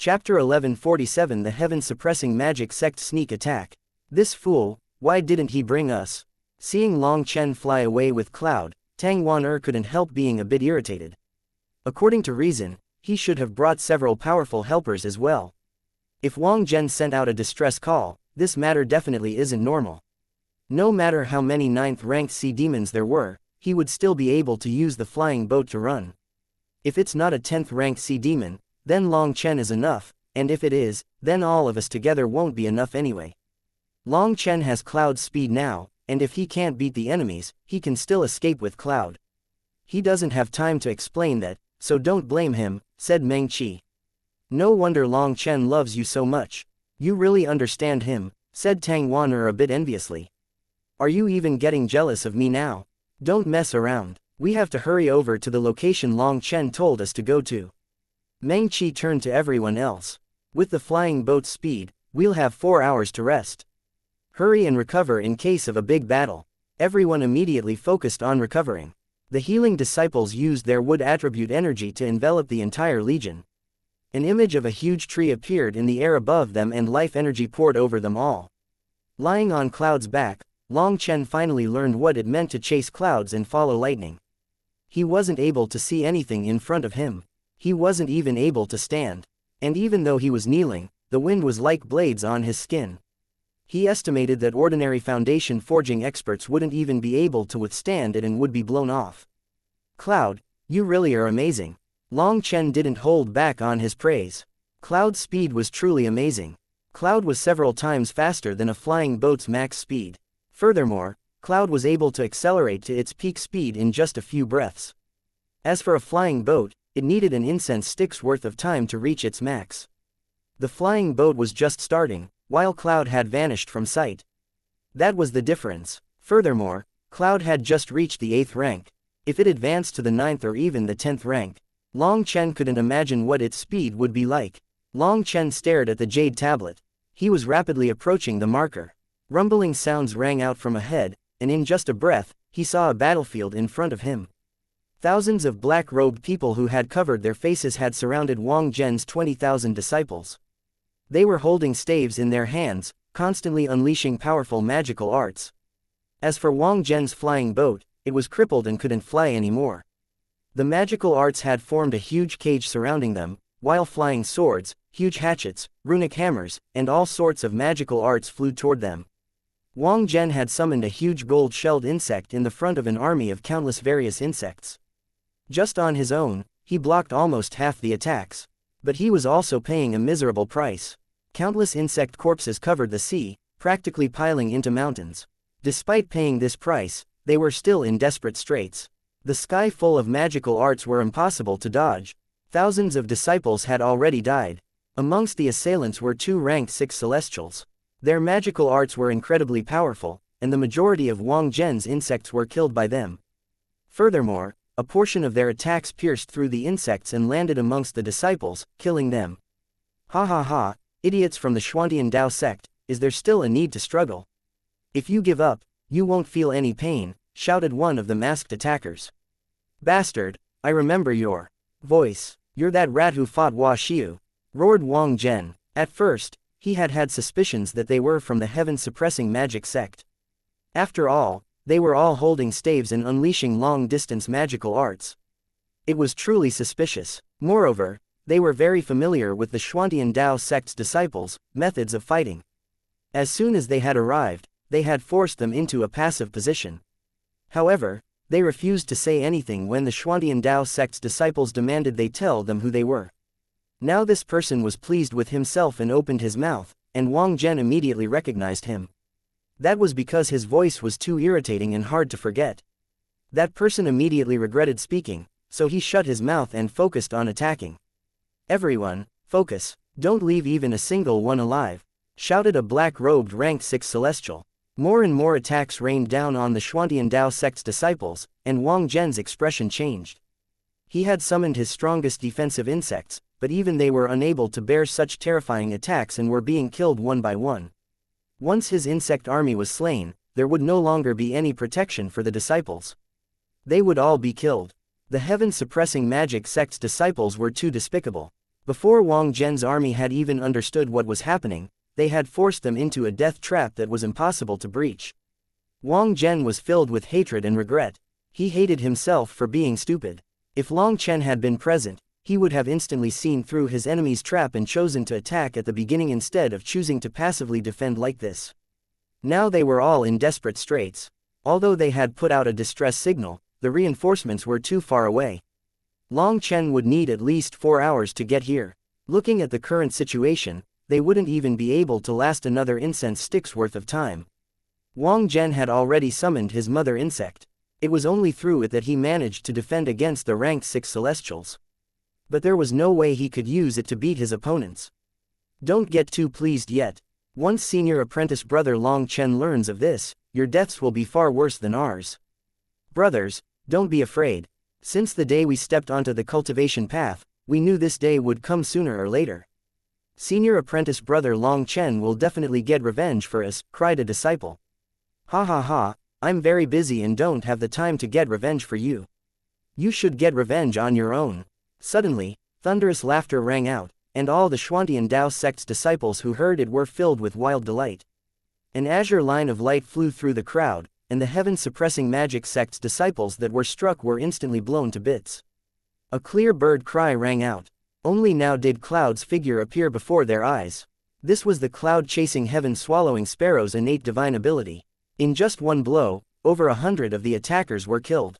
Chapter 1147 The Heaven-Suppressing Magic Sect Sneak Attack. This fool, why didn't he bring us? Seeing Long Chen fly away with Cloud, Tang Wan couldn't help being a bit irritated. According to reason, he should have brought several powerful helpers as well. If Wang Zhen sent out a distress call, this matter definitely isn't normal. No matter how many 9th-ranked sea demons there were, he would still be able to use the flying boat to run. If it's not a 10th-ranked sea demon, then Long Chen is enough, and if it is, then all of us together won't be enough anyway. Long Chen has Cloud's speed now, and if he can't beat the enemies, he can still escape with Cloud. He doesn't have time to explain that, so don't blame him, said Meng Qi. No wonder Long Chen loves you so much. You really understand him, said Tang Wan a bit enviously. Are you even getting jealous of me now? Don't mess around. We have to hurry over to the location Long Chen told us to go to. Meng Qi turned to everyone else. With the flying boat's speed, we'll have 4 hours to rest. Hurry and recover in case of a big battle. Everyone immediately focused on recovering. The healing disciples used their wood attribute energy to envelop the entire legion. An image of a huge tree appeared in the air above them and life energy poured over them all. Lying on Cloud's back, Long Chen finally learned what it meant to chase clouds and follow lightning. He wasn't able to see anything in front of him. He wasn't even able to stand. And even though he was kneeling, the wind was like blades on his skin. He estimated that ordinary foundation forging experts wouldn't even be able to withstand it and would be blown off. Cloud, you really are amazing. Long Chen didn't hold back on his praise. Cloud's speed was truly amazing. Cloud was several times faster than a flying boat's max speed. Furthermore, Cloud was able to accelerate to its peak speed in just a few breaths. As for a flying boat, it needed an incense stick's worth of time to reach its max. The flying boat was just starting, while Cloud had vanished from sight. That was the difference. Furthermore, Cloud had just reached the 8th rank. If it advanced to the 9th or even the 10th rank, Long Chen couldn't imagine what its speed would be like. Long Chen stared at the jade tablet. He was rapidly approaching the marker. Rumbling sounds rang out from ahead, and in just a breath, he saw a battlefield in front of him. Thousands of black-robed people who had covered their faces had surrounded Wang Zhen's 20,000 disciples. They were holding staves in their hands, constantly unleashing powerful magical arts. As for Wang Zhen's flying boat, it was crippled and couldn't fly anymore. The magical arts had formed a huge cage surrounding them, while flying swords, huge hatchets, runic hammers, and all sorts of magical arts flew toward them. Wang Zhen had summoned a huge gold-shelled insect in the front of an army of countless various insects. Just on his own, he blocked almost half the attacks. But he was also paying a miserable price. Countless insect corpses covered the sea, practically piling into mountains. Despite paying this price, they were still in desperate straits. The sky full of magical arts were impossible to dodge. Thousands of disciples had already died. Amongst the assailants were 2 ranked 6 celestials. Their magical arts were incredibly powerful, and the majority of Wang Zhen's insects were killed by them. Furthermore, a portion of their attacks pierced through the insects and landed amongst the disciples, killing them. Ha ha ha, idiots from the Xuantian Dao sect, is there still a need to struggle? If you give up, you won't feel any pain, shouted one of the masked attackers. Bastard, I remember your voice. You're that rat who fought Hua Xiu, roared Wang Zhen. At first, he had suspicions that they were from the heaven-suppressing magic sect. After all, they were all holding staves and unleashing long-distance magical arts. It was truly suspicious. Moreover, they were very familiar with the Xuantian Dao sect's disciples' methods of fighting. As soon as they had arrived, they had forced them into a passive position. However, they refused to say anything when the Xuantian Dao sect's disciples demanded they tell them who they were. Now this person was pleased with himself and opened his mouth, and Wang Zhen immediately recognized him. That was because his voice was too irritating and hard to forget. That person immediately regretted speaking, so he shut his mouth and focused on attacking. Everyone, focus, don't leave even a single one alive, shouted a black-robed ranked 6 celestial. More and more attacks rained down on the Xuantian Dao sect's disciples, and Wang Zhen's expression changed. He had summoned his strongest defensive insects, but even they were unable to bear such terrifying attacks and were being killed one by one. Once his insect army was slain, there would no longer be any protection for the disciples. They would all be killed. The heaven-suppressing magic sect's disciples were too despicable. Before Wang Zhen's army had even understood what was happening, they had forced them into a death trap that was impossible to breach. Wang Zhen was filled with hatred and regret. He hated himself for being stupid. If Long Chen had been present, he would have instantly seen through his enemy's trap and chosen to attack at the beginning instead of choosing to passively defend like this. Now they were all in desperate straits. Although they had put out a distress signal, the reinforcements were too far away. Long Chen would need at least 4 hours to get here. Looking at the current situation, they wouldn't even be able to last another incense stick's worth of time. Wang Zhen had already summoned his mother insect. It was only through it that he managed to defend against the rank 6 celestials. But there was no way he could use it to beat his opponents. Don't get too pleased yet. Once senior apprentice brother Long Chen learns of this, your deaths will be far worse than ours. Brothers, don't be afraid. Since the day we stepped onto the cultivation path, we knew this day would come sooner or later. Senior apprentice brother Long Chen will definitely get revenge for us, cried a disciple. Ha ha ha, I'm very busy and don't have the time to get revenge for you. You should get revenge on your own. Suddenly, thunderous laughter rang out, and all the Xuantian Dao sect's disciples who heard it were filled with wild delight. An azure line of light flew through the crowd, and the heaven-suppressing magic sect's disciples that were struck were instantly blown to bits. A clear bird cry rang out. Only now did Cloud's figure appear before their eyes. This was the cloud-chasing heaven-swallowing sparrow's innate divine ability. In just one blow, over 100 of the attackers were killed.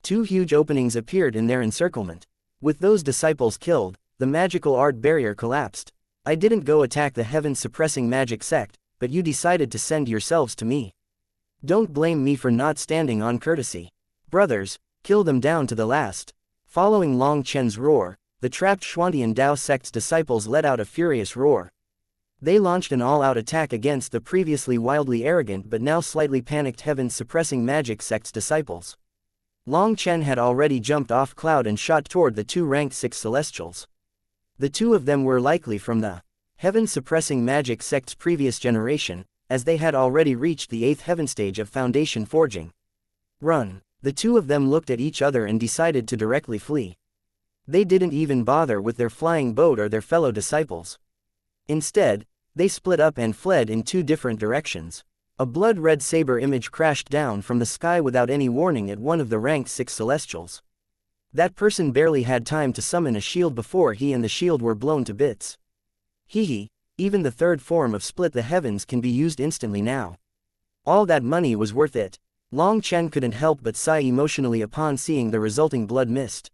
2 huge openings appeared in their encirclement. With those disciples killed, the magical art barrier collapsed. I didn't go attack the heaven-suppressing magic sect, but you decided to send yourselves to me. Don't blame me for not standing on courtesy. Brothers, kill them down to the last. Following Long Chen's roar, the trapped Xuantian Dao sect's disciples let out a furious roar. They launched an all-out attack against the previously wildly arrogant but now slightly panicked heaven-suppressing magic sect's disciples. Long Chen had already jumped off Cloud and shot toward the 2 ranked 6 celestials. The 2 of them were likely from the heaven-suppressing magic sect's previous generation, as they had already reached the 8th heaven stage of foundation forging. Run! The 2 of them looked at each other and decided to directly flee. They didn't even bother with their flying boat or their fellow disciples. Instead, they split up and fled in 2 different directions. A blood-red saber image crashed down from the sky without any warning at one of the ranked 6 celestials. That person barely had time to summon a shield before he and the shield were blown to bits. Hee, even the 3rd form of Split the Heavens can be used instantly now. All that money was worth it. Long Chen couldn't help but sigh emotionally upon seeing the resulting blood mist.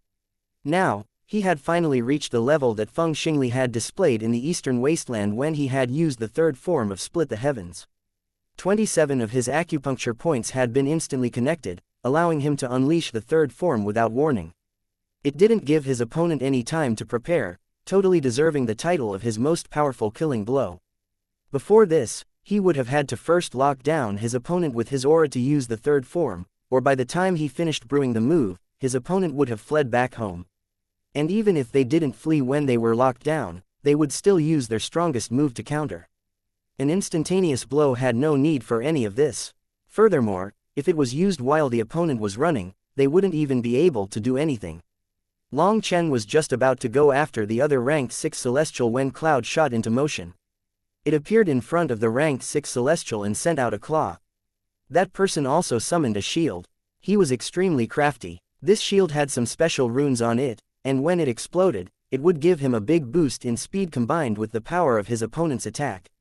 Now, he had finally reached the level that Feng Xingli had displayed in the eastern wasteland when he had used the 3rd form of Split the Heavens. 27 of his acupuncture points had been instantly connected, allowing him to unleash the 3rd form without warning. It didn't give his opponent any time to prepare, totally deserving the title of his most powerful killing blow. Before this, he would have had to first lock down his opponent with his aura to use the 3rd form, or by the time he finished brewing the move, his opponent would have fled back home. And even if they didn't flee when they were locked down, they would still use their strongest move to counter. An instantaneous blow had no need for any of this. Furthermore, if it was used while the opponent was running, they wouldn't even be able to do anything. Long Chen was just about to go after the other ranked 6 celestial when Cloud shot into motion. It appeared in front of the ranked 6 celestial and sent out a claw. That person also summoned a shield. He was extremely crafty. This shield had some special runes on it, and when it exploded, it would give him a big boost in speed combined with the power of his opponent's attack.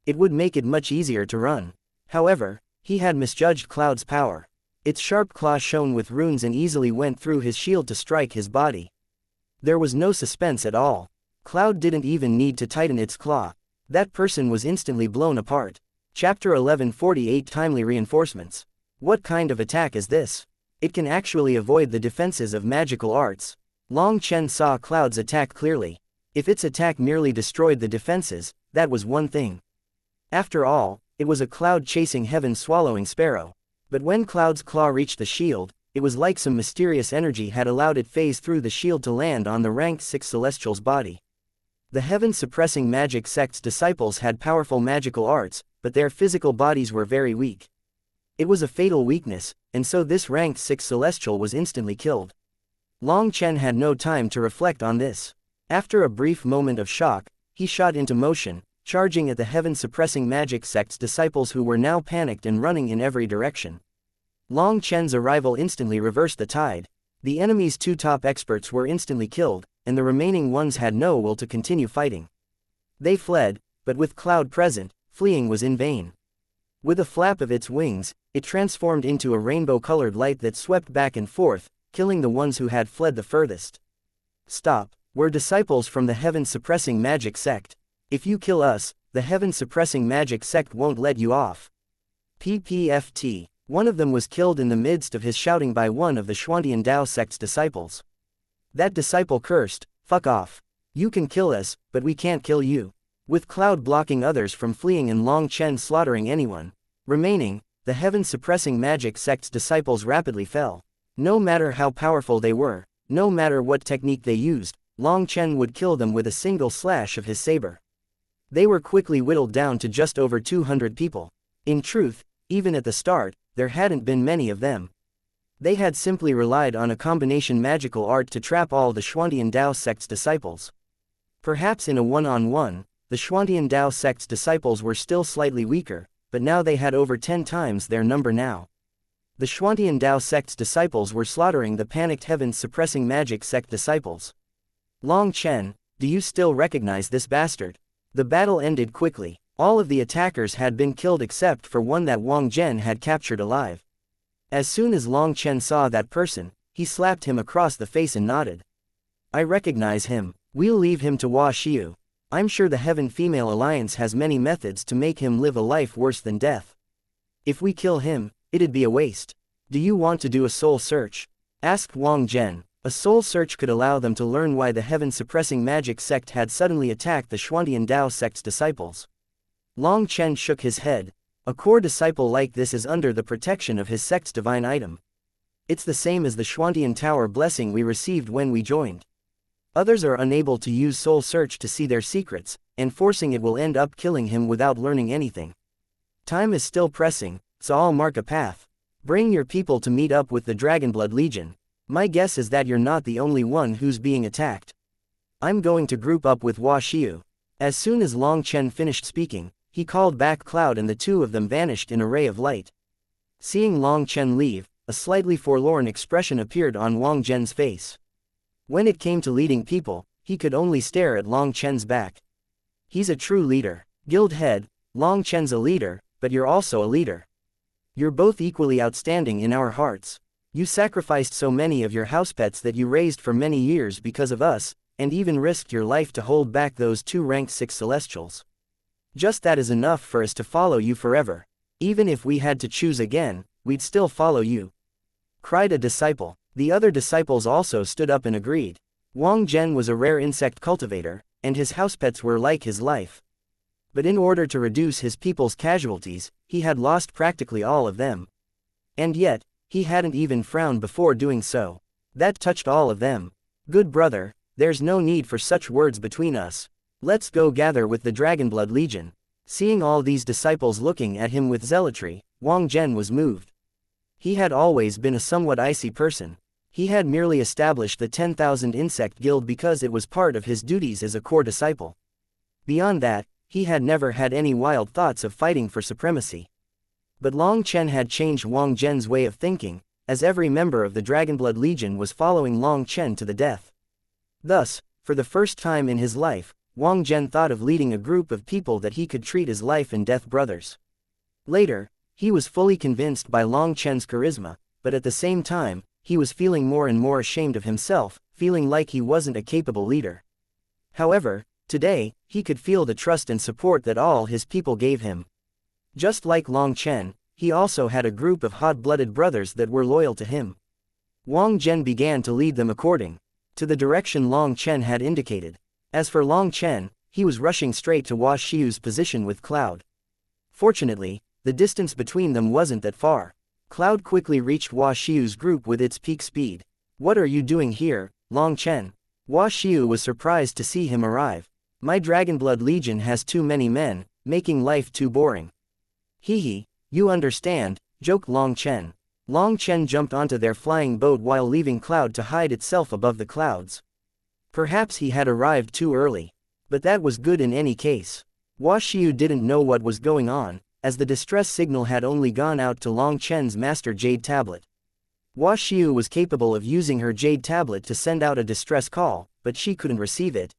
It would make it much easier to run. However, he had misjudged Cloud's power. Its sharp claw shone with runes and easily went through his shield to strike his body. There was no suspense at all. Cloud didn't even need to tighten its claw. That person was instantly blown apart. Chapter 1148 Timely Reinforcements. What kind of attack is this? It can actually avoid the defenses of magical arts. Long Chen saw Cloud's attack clearly. If its attack merely destroyed the defenses, that was one thing. After all, it was a cloud-chasing heaven-swallowing sparrow. But when Cloud's claw reached the shield, it was like some mysterious energy had allowed it phase through the shield to land on the ranked 6 celestial's body. The heaven-suppressing magic sect's disciples had powerful magical arts, but their physical bodies were very weak. It was a fatal weakness, and so this ranked 6 celestial was instantly killed. Long Chen had no time to reflect on this. After a brief moment of shock, he shot into motion, charging at the heaven-suppressing magic sect's disciples who were now panicked and running in every direction. Long Chen's arrival instantly reversed the tide. The enemy's 2 top experts were instantly killed, and the remaining ones had no will to continue fighting. They fled, but with Cloud present, fleeing was in vain. With a flap of its wings, it transformed into a rainbow-colored light that swept back and forth, killing the ones who had fled the furthest. Stop. We're disciples from the heaven-suppressing magic sect. If you kill us, the heaven-suppressing magic sect won't let you off. PPFT. One of them was killed in the midst of his shouting by one of the Xuantian Dao sect's disciples. That disciple cursed, "Fuck off. You can kill us, but we can't kill you." With Cloud blocking others from fleeing and Long Chen slaughtering anyone remaining, the heaven-suppressing magic sect's disciples rapidly fell. No matter how powerful they were, no matter what technique they used, Long Chen would kill them with a single slash of his saber. They were quickly whittled down to just over 200 people. In truth, even at the start, there hadn't been many of them. They had simply relied on a combination magical art to trap all the Xuantian Dao sect's disciples. Perhaps in a one-on-one, the Xuantian Dao sect's disciples were still slightly weaker, but now they had over 10 times their number now. The Xuantian Dao sect's disciples were slaughtering the panicked heaven-suppressing magic sect disciples. Long Chen, do you still recognize this bastard? The battle ended quickly. All of the attackers had been killed except for one that Wang Zhen had captured alive. As soon as Long Chen saw that person, he slapped him across the face and nodded. I recognize him. We'll leave him to Hua Xiu. I'm sure the Heaven Female Alliance has many methods to make him live a life worse than death. If we kill him, it'd be a waste. Do you want to do a soul search? Asked Wang Zhen. A soul search could allow them to learn why the heaven-suppressing magic sect had suddenly attacked the Xuantian Dao sect's disciples. Long Chen shook his head. A core disciple like this is under the protection of his sect's divine item. It's the same as the Xuantian Tower blessing we received when we joined. Others are unable to use soul search to see their secrets, and forcing it will end up killing him without learning anything. Time is still pressing, so I'll mark a path. Bring your people to meet up with the Dragonblood Legion. My guess is that you're not the only one who's being attacked. I'm going to group up with Hua Xiu. As soon as Long Chen finished speaking, he called back Cloud and the two of them vanished in a ray of light. Seeing Long Chen leave, a slightly forlorn expression appeared on Wang Zhen's face. When it came to leading people, he could only stare at Long Chen's back. He's a true leader. Guild head, Long Chen's a leader, but you're also a leader. You're both equally outstanding in our hearts. You sacrificed so many of your house pets that you raised for many years because of us, and even risked your life to hold back those 2 rank 6 celestials. Just that is enough for us to follow you forever. Even if we had to choose again, we'd still follow you. Cried a disciple. The other disciples also stood up and agreed. Wang Zhen was a rare insect cultivator, and his house pets were like his life. But in order to reduce his people's casualties, he had lost practically all of them. And yet, he hadn't even frowned before doing so. That touched all of them. Good brother, there's no need for such words between us. Let's go gather with the Dragonblood Legion. Seeing all these disciples looking at him with zealotry, Wang Zhen was moved. He had always been a somewhat icy person. He had merely established the 10,000 Insect Guild because it was part of his duties as a core disciple. Beyond that, he had never had any wild thoughts of fighting for supremacy. But Long Chen had changed Wang Zhen's way of thinking, as every member of the Dragonblood Legion was following Long Chen to the death. Thus, for the first time in his life, Wang Zhen thought of leading a group of people that he could treat as life and death brothers. Later, he was fully convinced by Long Chen's charisma, but at the same time, he was feeling more and more ashamed of himself, feeling like he wasn't a capable leader. However, today, he could feel the trust and support that all his people gave him. Just like Long Chen, he also had a group of hot-blooded brothers that were loyal to him. Wang Zhen began to lead them according to the direction Long Chen had indicated. As for Long Chen, he was rushing straight to Hua Xiu's position with Cloud. Fortunately, the distance between them wasn't that far. Cloud quickly reached Hua Xiu's group with its peak speed. What are you doing here, Long Chen? Hua Xiu was surprised to see him arrive. My Dragonblood Legion has too many men, making life too boring. Hee, you understand, joked Long Chen. Long Chen jumped onto their flying boat while leaving Cloud to hide itself above the clouds. Perhaps he had arrived too early. But that was good in any case. Xiu didn't know what was going on, as the distress signal had only gone out to Long Chen's master jade tablet. Xiu was capable of using her jade tablet to send out a distress call, but she couldn't receive it.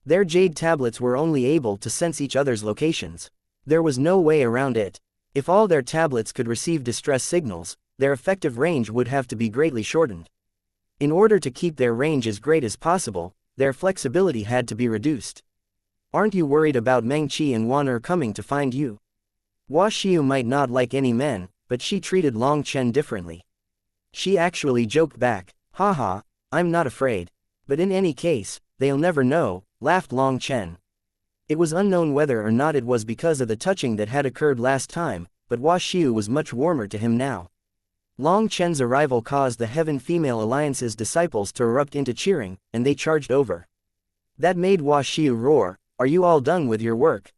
Their jade tablets were only able to sense each other's locations. There was no way around it. If all their tablets could receive distress signals, their effective range would have to be greatly shortened. In order to keep their range as great as possible, their flexibility had to be reduced. Aren't you worried about Meng Qi and Wan coming to find you? Xiu might not like any men, but she treated Long Chen differently. She actually joked back, haha, I'm not afraid. But in any case, they'll never know, laughed Long Chen. It was unknown whether or not it was because of the touching that had occurred last time, but Xiu was much warmer to him now. Long Chen's arrival caused the Heaven Female Alliance's disciples to erupt into cheering, and they charged over. That made Xiu roar, are you all done with your work?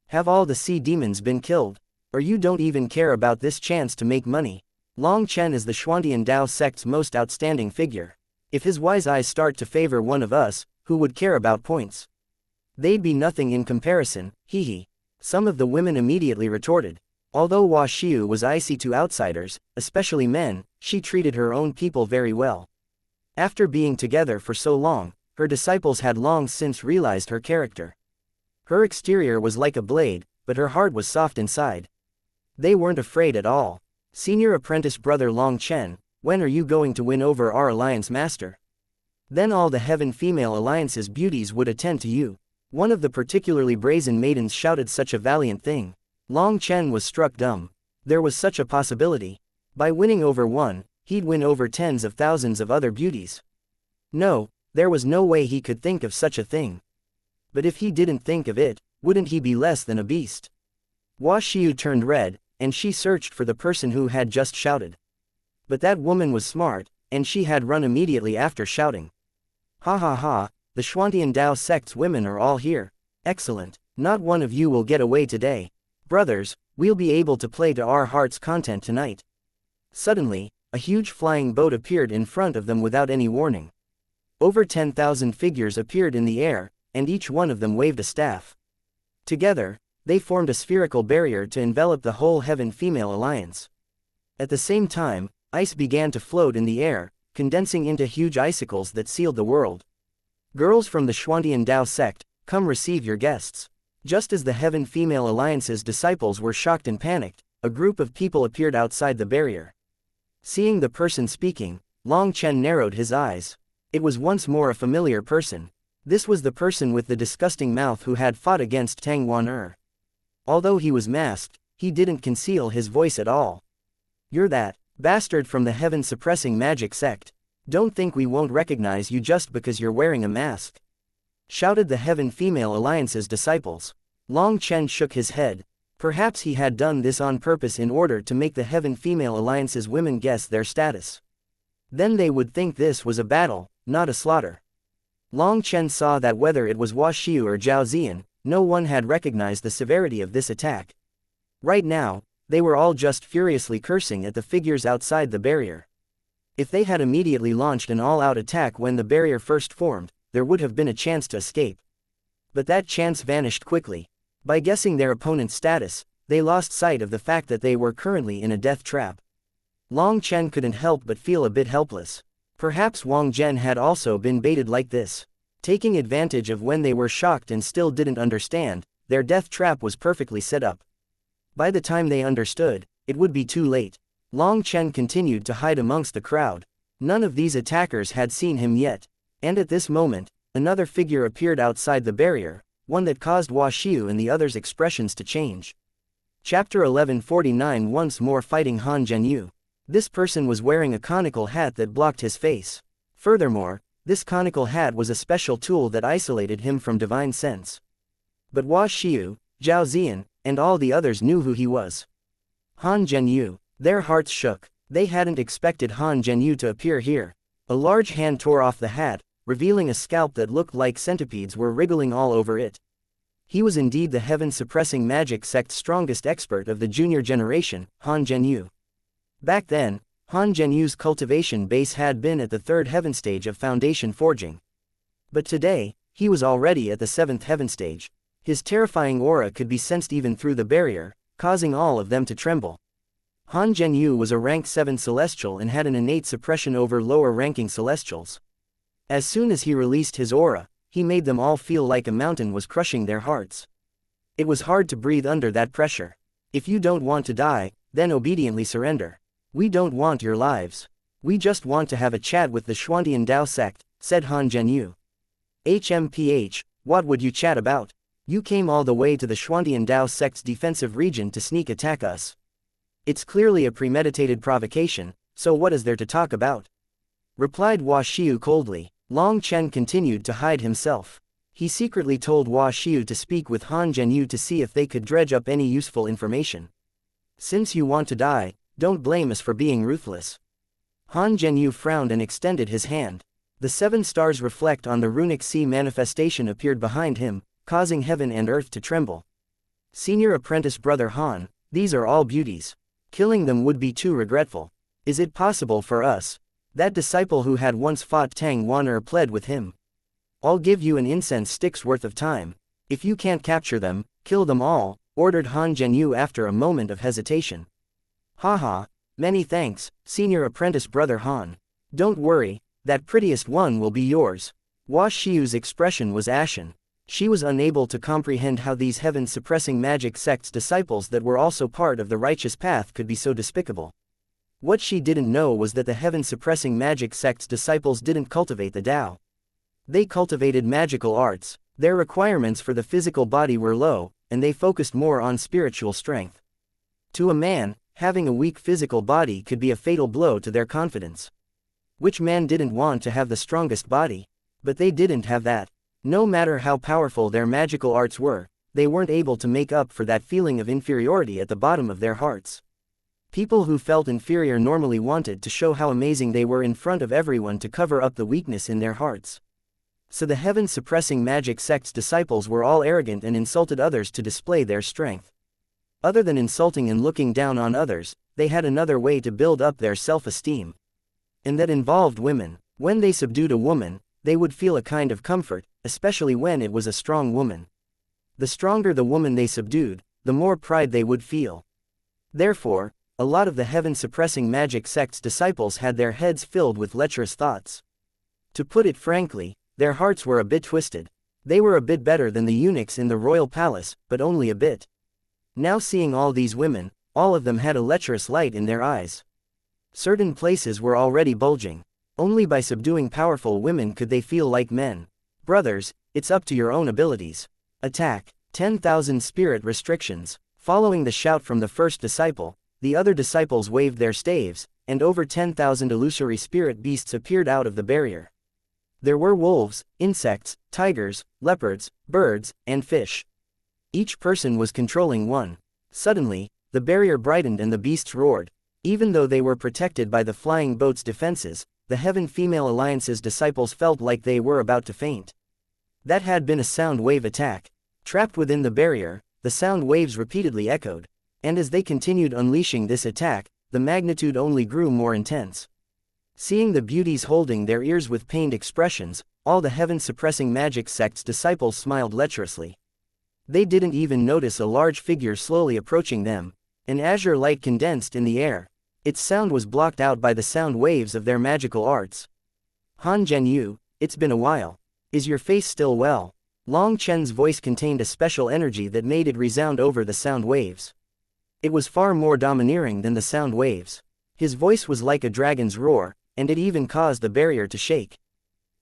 Have all the sea demons been killed? Or you don't even care about this chance to make money? Long Chen is the Xuantian Dao sect's most outstanding figure. If his wise eyes start to favor one of us, who would care about points? They'd be nothing in comparison, hee. Some of the women immediately retorted. Although Xiu was icy to outsiders, especially men, she treated her own people very well. After being together for so long, her disciples had long since realized her character. Her exterior was like a blade, but her heart was soft inside. They weren't afraid at all. Senior apprentice brother Long Chen, when are you going to win over our alliance master? Then all the Heaven Female Alliance's beauties would attend to you. One of the particularly brazen maidens shouted such a valiant thing. Long Chen was struck dumb. There was such a possibility. By winning over one, he'd win over tens of thousands of other beauties. No, there was no way he could think of such a thing. But if he didn't think of it, wouldn't he be less than a beast? Xiu turned red, and she searched for the person who had just shouted. But that woman was smart, and she had run immediately after shouting. Ha ha ha, the Xuantian Dao sect's women are all here. Excellent, not one of you will get away today. Brothers, we'll be able to play to our heart's content tonight. Suddenly, a huge flying boat appeared in front of them without any warning. Over 10,000 figures appeared in the air, and each one of them waved a staff. Together, they formed a spherical barrier to envelop the whole Heaven Female Alliance. At the same time, ice began to float in the air, condensing into huge icicles that sealed the world. Girls from the Xuantian Dao sect, come receive your guests. Just as the Heaven Female Alliance's disciples were shocked and panicked, a group of people appeared outside the barrier. Seeing the person speaking, Long Chen narrowed his eyes. It was once more a familiar person. This was the person with the disgusting mouth who had fought against Tang Wan. Although he was masked, he didn't conceal his voice at all. You're that bastard from the heaven-suppressing magic sect. Don't think we won't recognize you just because you're wearing a mask, shouted the Heaven Female Alliance's disciples. Long Chen shook his head. Perhaps he had done this on purpose in order to make the Heaven Female Alliance's women guess their status. Then they would think this was a battle, not a slaughter. Long Chen saw that whether it was Xiu or Zhao Ziyan, no one had recognized the severity of this attack. Right now, they were all just furiously cursing at the figures outside the barrier. If they had immediately launched an all-out attack when the barrier first formed, there would have been a chance to escape. But that chance vanished quickly. By guessing their opponent's status, they lost sight of the fact that they were currently in a death trap. Long Chen couldn't help but feel a bit helpless. Perhaps Wang Zhen had also been baited like this. Taking advantage of when they were shocked and still didn't understand, their death trap was perfectly set up. By the time they understood, it would be too late. Long Chen continued to hide amongst the crowd. None of these attackers had seen him yet. And at this moment, another figure appeared outside the barrier, one that caused Xiu and the others' expressions to change. Chapter 1149. Once more fighting Han Zhenyu. This person was wearing a conical hat that blocked his face. Furthermore, this conical hat was a special tool that isolated him from divine sense. But Xiu, Zhao Ziyan, and all the others knew who he was. Han Zhenyu. Their hearts shook. They hadn't expected Han Zhenyu to appear here. A large hand tore off the hat, revealing a scalp that looked like centipedes were wriggling all over it. He was indeed the heaven-suppressing magic sect's strongest expert of the junior generation, Han Zhenyu. Back then, Han Zhenyu's cultivation base had been at the third heaven stage of foundation forging. But today, he was already at the 7th heaven stage. His terrifying aura could be sensed even through the barrier, causing all of them to tremble. Han Zhenyu was a rank 7 celestial and had an innate suppression over lower-ranking celestials. As soon as he released his aura, he made them all feel like a mountain was crushing their hearts. It was hard to breathe under that pressure. If you don't want to die, then obediently surrender. We don't want your lives. We just want to have a chat with the Xuantian Dao sect, said Han Zhenyu. HMPH, what would you chat about? You came all the way to the Xuantian Dao sect's defensive region to sneak attack us. It's clearly a premeditated provocation, so what is there to talk about? Replied Hua Xiu coldly. Long Chen continued to hide himself. He secretly told Hua Xiu to speak with Han Zhenyu to see if they could dredge up any useful information. Since you want to die, don't blame us for being ruthless. Han Zhenyu frowned and extended his hand. The 7 stars reflect on the runic sea manifestation appeared behind him, causing heaven and earth to tremble. Senior apprentice brother Han, these are all beauties. Killing them would be too regretful. Is it possible for us? That disciple who had once fought Tang Wan'er pled with him. I'll give you an incense stick's worth of time. If you can't capture them, kill them all, ordered Han Zhenyu after a moment of hesitation. Haha, many thanks, senior apprentice brother Han. Don't worry, that prettiest one will be yours. Hua Xiu's expression was ashen. She was unable to comprehend how these heaven-suppressing magic sect's disciples that were also part of the righteous path could be so despicable. What she didn't know was that the heaven-suppressing magic sect's disciples didn't cultivate the Tao. They cultivated magical arts. Their requirements for the physical body were low, and they focused more on spiritual strength. To a man, having a weak physical body could be a fatal blow to their confidence. Which man didn't want to have the strongest body? But they didn't have that. No matter how powerful their magical arts were, they weren't able to make up for that feeling of inferiority at the bottom of their hearts. People who felt inferior normally wanted to show how amazing they were in front of everyone to cover up the weakness in their hearts. So the heaven-suppressing magic sect's disciples were all arrogant and insulted others to display their strength. Other than insulting and looking down on others, they had another way to build up their self-esteem. And that involved women. When they subdued a woman, they would feel a kind of comfort, especially when it was a strong woman. The stronger the woman they subdued, the more pride they would feel. Therefore, a lot of the heaven-suppressing magic sect's disciples had their heads filled with lecherous thoughts. To put it frankly, their hearts were a bit twisted. They were a bit better than the eunuchs in the royal palace, but only a bit. Now seeing all these women, all of them had a lecherous light in their eyes. Certain places were already bulging. Only by subduing powerful women could they feel like men. Brothers, it's up to your own abilities. Attack. 10,000 spirit restrictions. Following the shout from the first disciple, the other disciples waved their staves, and over 10,000 illusory spirit beasts appeared out of the barrier. There were wolves, insects, tigers, leopards, birds, and fish. Each person was controlling one. Suddenly, the barrier brightened and the beasts roared. Even though they were protected by the flying boat's defenses, the Heaven Female Alliance's disciples felt like they were about to faint. That had been a sound wave attack. Trapped within the barrier, the sound waves repeatedly echoed. And as they continued unleashing this attack, the magnitude only grew more intense. Seeing the beauties holding their ears with pained expressions, all the heaven-suppressing magic sect's disciples smiled lecherously. They didn't even notice a large figure slowly approaching them. An azure light condensed in the air. Its sound was blocked out by the sound waves of their magical arts. Han Zhenyu, it's been a while. Is your face still well? Long Chen's voice contained a special energy that made it resound over the sound waves. It was far more domineering than the sound waves. His voice was like a dragon's roar, and it even caused the barrier to shake.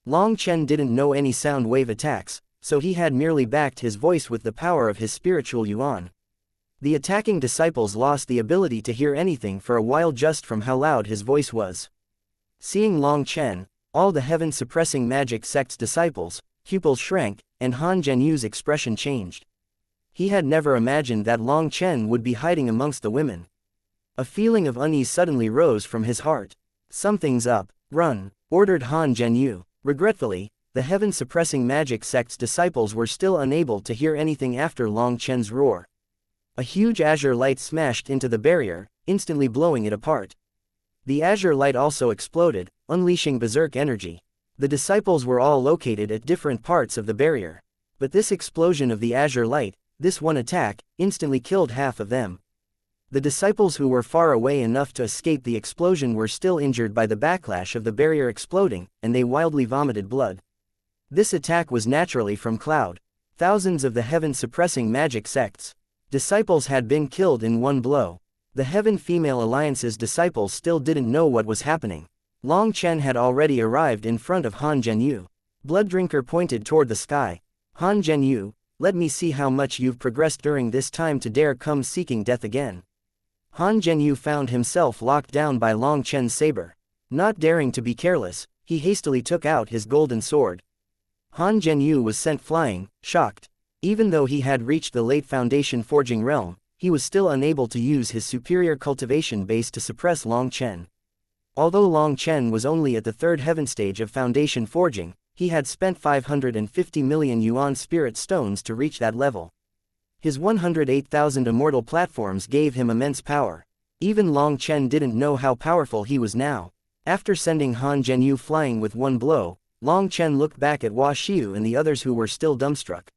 Long Chen didn't know any sound wave attacks, so he had merely backed his voice with the power of his spiritual yuan. The attacking disciples lost the ability to hear anything for a while just from how loud his voice was. Seeing Long Chen, all the heaven-suppressing magic sect's disciples, pupils shrank, and Han Zhenyu's expression changed. He had never imagined that Long Chen would be hiding amongst the women. A feeling of unease suddenly rose from his heart. Something's up, run, ordered Han Zhenyu. Regretfully, the heaven-suppressing magic sect's disciples were still unable to hear anything after Long Chen's roar. A huge azure light smashed into the barrier, instantly blowing it apart. The azure light also exploded, unleashing berserk energy. The disciples were all located at different parts of the barrier. But this explosion of the azure light, this one attack, instantly killed half of them. The disciples who were far away enough to escape the explosion were still injured by the backlash of the barrier exploding, and they wildly vomited blood. This attack was naturally from Cloud. Thousands of the heaven-suppressing magic sects disciples had been killed in one blow. The Heaven Female Alliance's disciples still didn't know what was happening. Long Chen had already arrived in front of Han Zhenyu. Blooddrinker pointed toward the sky. Han Zhenyu, let me see how much you've progressed during this time to dare come seeking death again. Han Zhenyu found himself locked down by Long Chen's saber. Not daring to be careless, he hastily took out his golden sword. Han Zhenyu was sent flying, shocked. Even though he had reached the late Foundation Forging realm, he was still unable to use his superior cultivation base to suppress Long Chen. Although Long Chen was only at the third heaven stage of Foundation Forging, he had spent 550 million yuan spirit stones to reach that level. His 108,000 immortal platforms gave him immense power. Even Long Chen didn't know how powerful he was now. After sending Han Zhenyu flying with one blow, Long Chen looked back at Hua Xiu and the others who were still dumbstruck.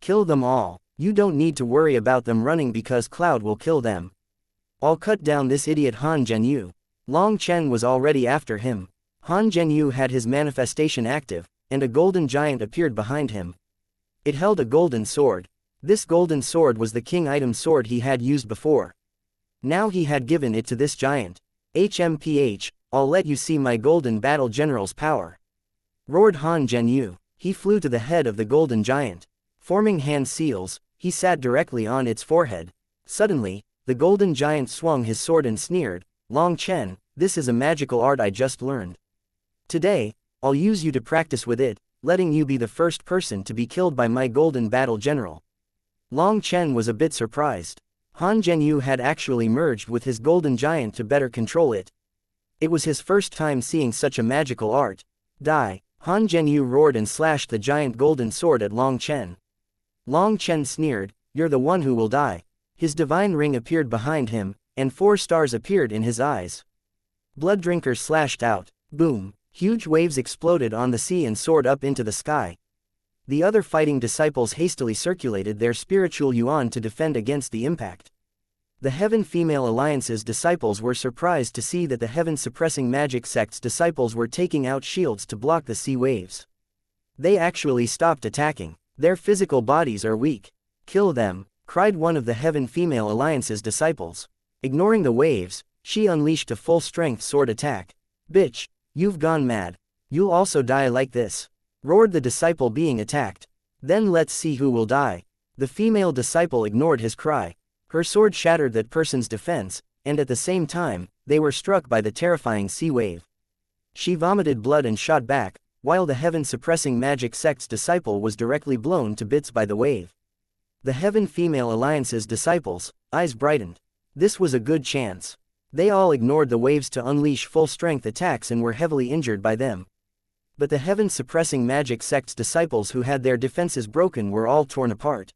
Kill them all. You don't need to worry about them running because Cloud will kill them. I'll cut down this idiot Han Zhenyu. Long Chen was already after him. Han Zhenyu had his manifestation active, and a golden giant appeared behind him. It held a golden sword. This golden sword was the king item sword he had used before. Now he had given it to this giant. HMPH, I'll let you see my golden battle general's power. Roared Han Zhenyu. He flew to the head of the golden giant. Forming hand seals, he sat directly on its forehead. Suddenly, the golden giant swung his sword and sneered, Long Chen, this is a magical art I just learned. Today, I'll use you to practice with it, letting you be the first person to be killed by my golden battle general. Long Chen was a bit surprised. Han Zhenyu had actually merged with his golden giant to better control it. It was his first time seeing such a magical art. Die! Han Zhenyu roared and slashed the giant golden sword at Long Chen. Long Chen sneered, you're the one who will die. His divine ring appeared behind him, and 4 stars appeared in his eyes. Blooddrinker slashed out. Boom! Huge waves exploded on the sea and soared up into the sky. The other fighting disciples hastily circulated their spiritual yuan to defend against the impact. The Heaven Female Alliance's disciples were surprised to see that the heaven-suppressing magic sect's disciples were taking out shields to block the sea waves. They actually stopped attacking. Their physical bodies are weak. Kill them, cried one of the Heaven Female Alliance's disciples. Ignoring the waves, she unleashed a full-strength sword attack. Bitch, you've gone mad. You'll also die like this, roared the disciple being attacked. Then let's see who will die. The female disciple ignored his cry. Her sword shattered that person's defense, and at the same time, they were struck by the terrifying sea wave. She vomited blood and shot back, while the heaven-suppressing magic sect's disciple was directly blown to bits by the wave. The Heaven Female Alliance's disciples' eyes brightened. This was a good chance. They all ignored the waves to unleash full-strength attacks and were heavily injured by them. But the heaven-suppressing magic sect's disciples who had their defenses broken were all torn apart.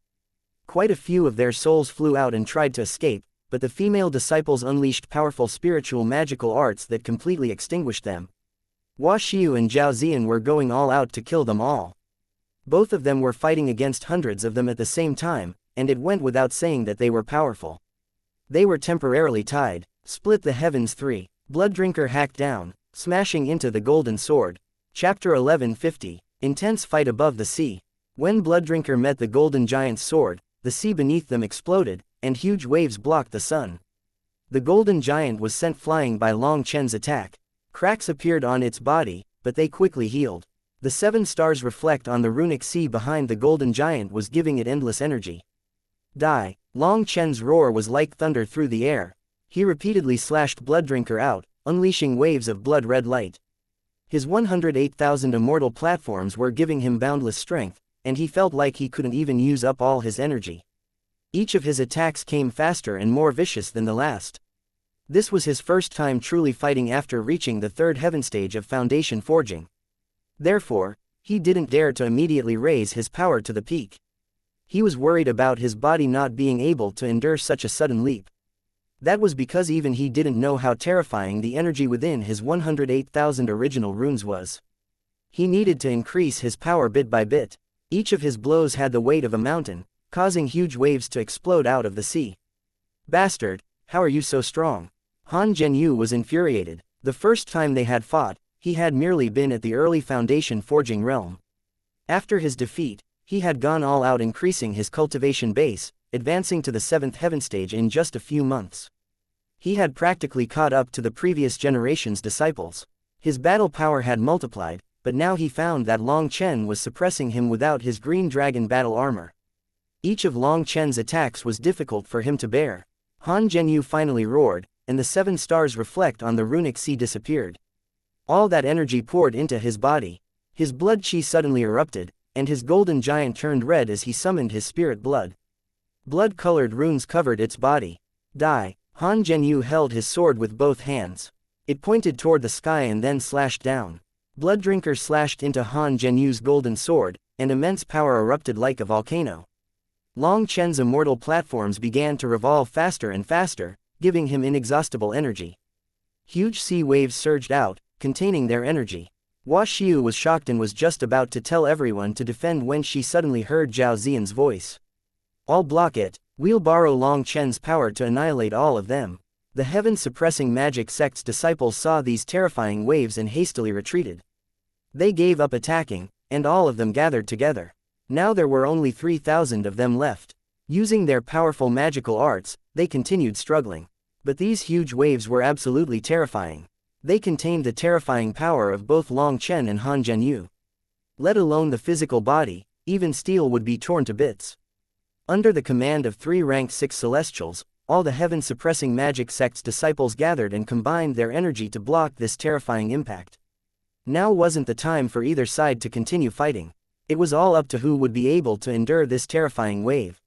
Quite a few of their souls flew out and tried to escape, but the female disciples unleashed powerful spiritual magical arts that completely extinguished them. Hua Xiu and Zhao Ziyan were going all out to kill them all. Both of them were fighting against hundreds of them at the same time, and it went without saying that they were powerful. They were temporarily tied. Split the heavens 3. Blooddrinker hacked down, smashing into the golden sword. Chapter 1150. Intense fight above the sea. When Blooddrinker met the golden giant's sword, the sea beneath them exploded, and huge waves blocked the sun. The golden giant was sent flying by Long Chen's attack. Cracks appeared on its body, but they quickly healed. The 7 stars reflect on the runic sea behind the golden giant was giving it endless energy. Die! Long Chen's roar was like thunder through the air. He repeatedly slashed Blooddrinker out, unleashing waves of blood-red light. His 108,000 immortal platforms were giving him boundless strength, and he felt like he couldn't even use up all his energy. Each of his attacks came faster and more vicious than the last. This was his first time truly fighting after reaching the 3rd heaven stage of Foundation Forging. Therefore, he didn't dare to immediately raise his power to the peak. He was worried about his body not being able to endure such a sudden leap. That was because even he didn't know how terrifying the energy within his 108,000 original runes was. He needed to increase his power bit by bit. Each of his blows had the weight of a mountain, causing huge waves to explode out of the sea. Bastard, how are you so strong? Han Zhenyu was infuriated. The first time they had fought, he had merely been at the early foundation forging realm. After his defeat, he had gone all out increasing his cultivation base, advancing to the 7th heaven stage in just a few months. He had practically caught up to the previous generation's disciples. His battle power had multiplied, but now he found that Long Chen was suppressing him without his green dragon battle armor. Each of Long Chen's attacks was difficult for him to bear. Han Zhenyu finally roared, and the 7 stars reflect on the runic sea disappeared. All that energy poured into his body. His blood chi suddenly erupted, and his golden giant turned red as he summoned his spirit blood. Blood-colored runes covered its body. Die. Han Zhenyu held his sword with both hands. It pointed toward the sky and then slashed down. Blooddrinker slashed into Han Zhenyu's golden sword, and immense power erupted like a volcano. Long Chen's immortal platforms began to revolve faster and faster, giving him inexhaustible energy. Huge sea waves surged out, containing their energy. Hua Xiu was shocked and was just about to tell everyone to defend when she suddenly heard Zhao Ziyan's voice. "I'll block it. We'll borrow Long Chen's power to annihilate all of them." The heaven-suppressing magic sect's disciples saw these terrifying waves and hastily retreated. They gave up attacking, and all of them gathered together. Now there were only 3,000 of them left. Using their powerful magical arts, they continued struggling. But these huge waves were absolutely terrifying. They contained the terrifying power of both Long Chen and Han Zhenyu. Let alone the physical body, even steel would be torn to bits. Under the command of 3 rank 6 celestials, all the heaven-suppressing magic sect's disciples gathered and combined their energy to block this terrifying impact. Now wasn't the time for either side to continue fighting. It was all up to who would be able to endure this terrifying wave.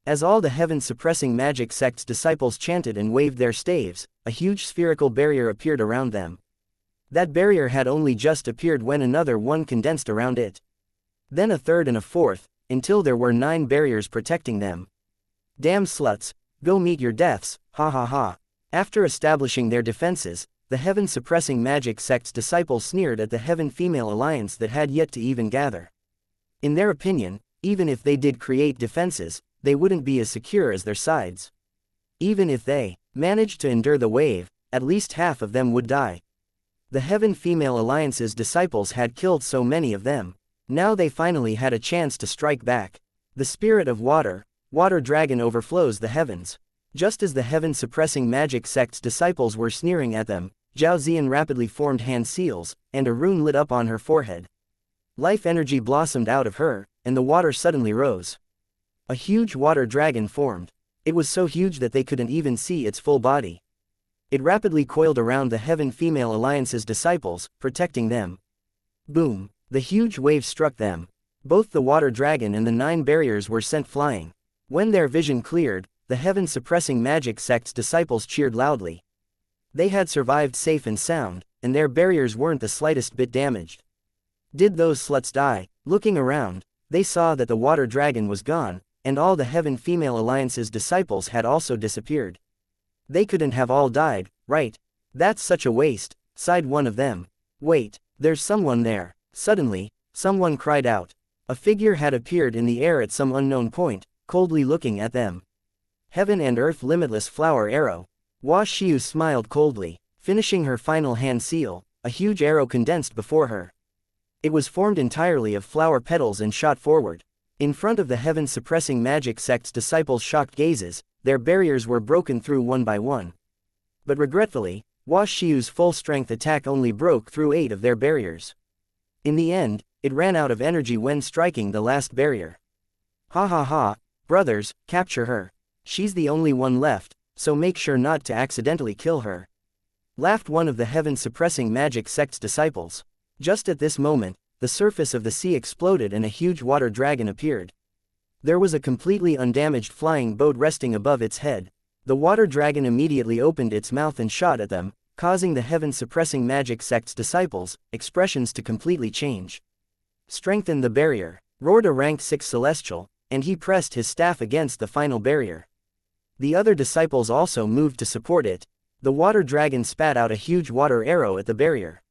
As all the heaven-suppressing magic sect's disciples chanted and waved their staves, a huge spherical barrier appeared around them. That barrier had only just appeared when another one condensed around it. Then a third and a fourth, until there were 9 barriers protecting them. Damn sluts, go meet your deaths, ha ha ha. After establishing their defenses, the heaven-suppressing magic sect's disciples sneered at the Heaven-Female Alliance that had yet to even gather. In their opinion, even if they did create defenses, they wouldn't be as secure as their sides. Even if they managed to endure the wave, at least half of them would die. The Heaven-Female Alliance's disciples had killed so many of them. Now they finally had a chance to strike back. The spirit of water dragon overflows the heavens. Just as the heaven-suppressing magic sect's disciples were sneering at them, Zhao Ziyan rapidly formed hand seals, and a rune lit up on her forehead. Life energy blossomed out of her, and the water suddenly rose. A huge water dragon formed. It was so huge that they couldn't even see its full body. It rapidly coiled around the Heaven-Female Alliance's disciples, protecting them. Boom! The huge wave struck them. Both the water dragon and the 9 barriers were sent flying. When their vision cleared, the heaven-suppressing magic sect's disciples cheered loudly. They had survived safe and sound, and their barriers weren't the slightest bit damaged. Did those sluts die? Looking around, they saw that the water dragon was gone, and all the Heaven-Female Alliance's disciples had also disappeared. They couldn't have all died, right? That's such a waste, sighed one of them. Wait, there's someone there. Suddenly, someone cried out. A figure had appeared in the air at some unknown point, coldly looking at them. Heaven and Earth Limitless Flower Arrow. Hua Xiu smiled coldly. Finishing her final hand seal, a huge arrow condensed before her. It was formed entirely of flower petals and shot forward. In front of the heaven-suppressing magic sect's disciples' shocked gazes, their barriers were broken through one by one. But regretfully, Hua Xiu's full-strength attack only broke through 8 of their barriers. In the end, it ran out of energy when striking the last barrier. Ha ha ha, brothers, capture her. She's the only one left, so make sure not to accidentally kill her. Laughed one of the heaven-suppressing magic sect's disciples. Just at this moment, the surface of the sea exploded and a huge water dragon appeared. There was a completely undamaged flying boat resting above its head. The water dragon immediately opened its mouth and shot at them, causing the heaven-suppressing magic sect's disciples' expressions to completely change. Strengthen the barrier, roared a rank 6 celestial, and he pressed his staff against the final barrier. The other disciples also moved to support it. The water dragon spat out a huge water arrow at the barrier.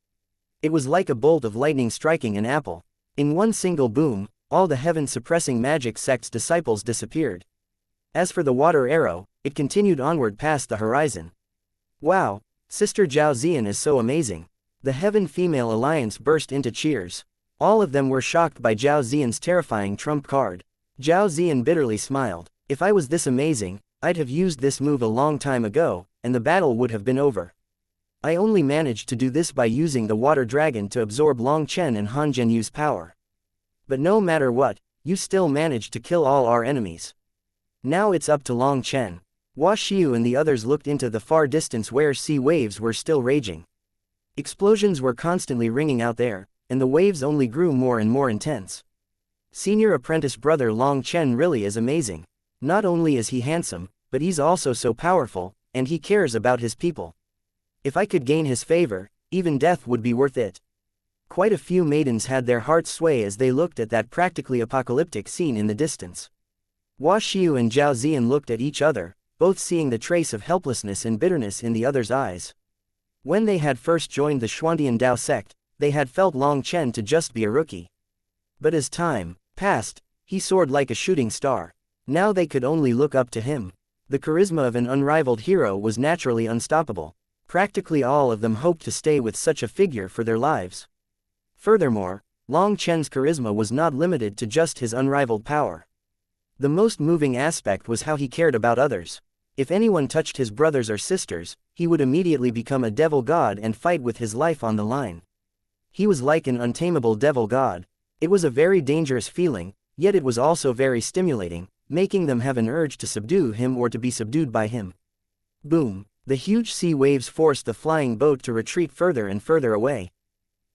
It was like a bolt of lightning striking an apple. In one single boom, all the heaven-suppressing magic sect's disciples disappeared. As for the water arrow, it continued onward past the horizon. Wow, Sister Zhao Ziyan is so amazing. The Heaven Female Alliance burst into cheers. All of them were shocked by Zhao Ziyan's terrifying trump card. Zhao Ziyan bitterly smiled. If I was this amazing, I'd have used this move a long time ago, and the battle would have been over. I only managed to do this by using the water dragon to absorb Long Chen and Han Zhenyu's power. But no matter what, you still managed to kill all our enemies. Now it's up to Long Chen. Hua Xiu and the others looked into the far distance where sea waves were still raging. Explosions were constantly ringing out there, and the waves only grew more and more intense. Senior apprentice brother Long Chen really is amazing. Not only is he handsome, but he's also so powerful, and he cares about his people. If I could gain his favor, even death would be worth it. Quite a few maidens had their hearts sway as they looked at that practically apocalyptic scene in the distance. Hua Xiu and Zhao Ziyan looked at each other, both seeing the trace of helplessness and bitterness in the other's eyes. When they had first joined the Xuantian Dao sect, they had felt Long Chen to just be a rookie. But as time passed, he soared like a shooting star. Now they could only look up to him. The charisma of an unrivaled hero was naturally unstoppable. Practically all of them hoped to stay with such a figure for their lives. Furthermore, Long Chen's charisma was not limited to just his unrivaled power. The most moving aspect was how he cared about others. If anyone touched his brothers or sisters, he would immediately become a devil god and fight with his life on the line. He was like an untamable devil god. It was a very dangerous feeling, yet it was also very stimulating, making them have an urge to subdue him or to be subdued by him. Boom! The huge sea waves forced the flying boat to retreat further and further away.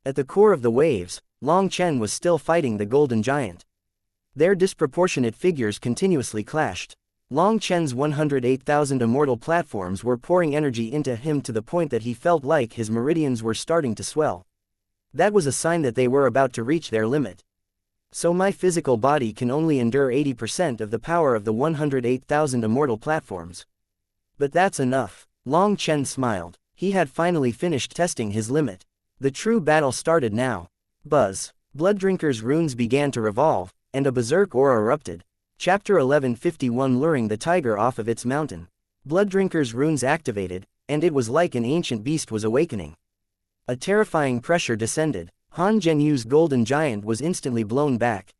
At the core of the waves, Long Chen was still fighting the golden giant. Their disproportionate figures continuously clashed. Long Chen's 108,000 immortal platforms were pouring energy into him to the point that he felt like his meridians were starting to swell. That was a sign that they were about to reach their limit. So my physical body can only endure 80% of the power of the 108,000 immortal platforms. But that's enough. Long Chen smiled. He had finally finished testing his limit. The true battle started now. Buzz. Blooddrinker's runes began to revolve, and a berserk aura erupted. Chapter 1151 Luring the tiger off of its mountain. Blooddrinker's runes activated, and it was like an ancient beast was awakening. A terrifying pressure descended. Han Zhenyu's golden giant was instantly blown back.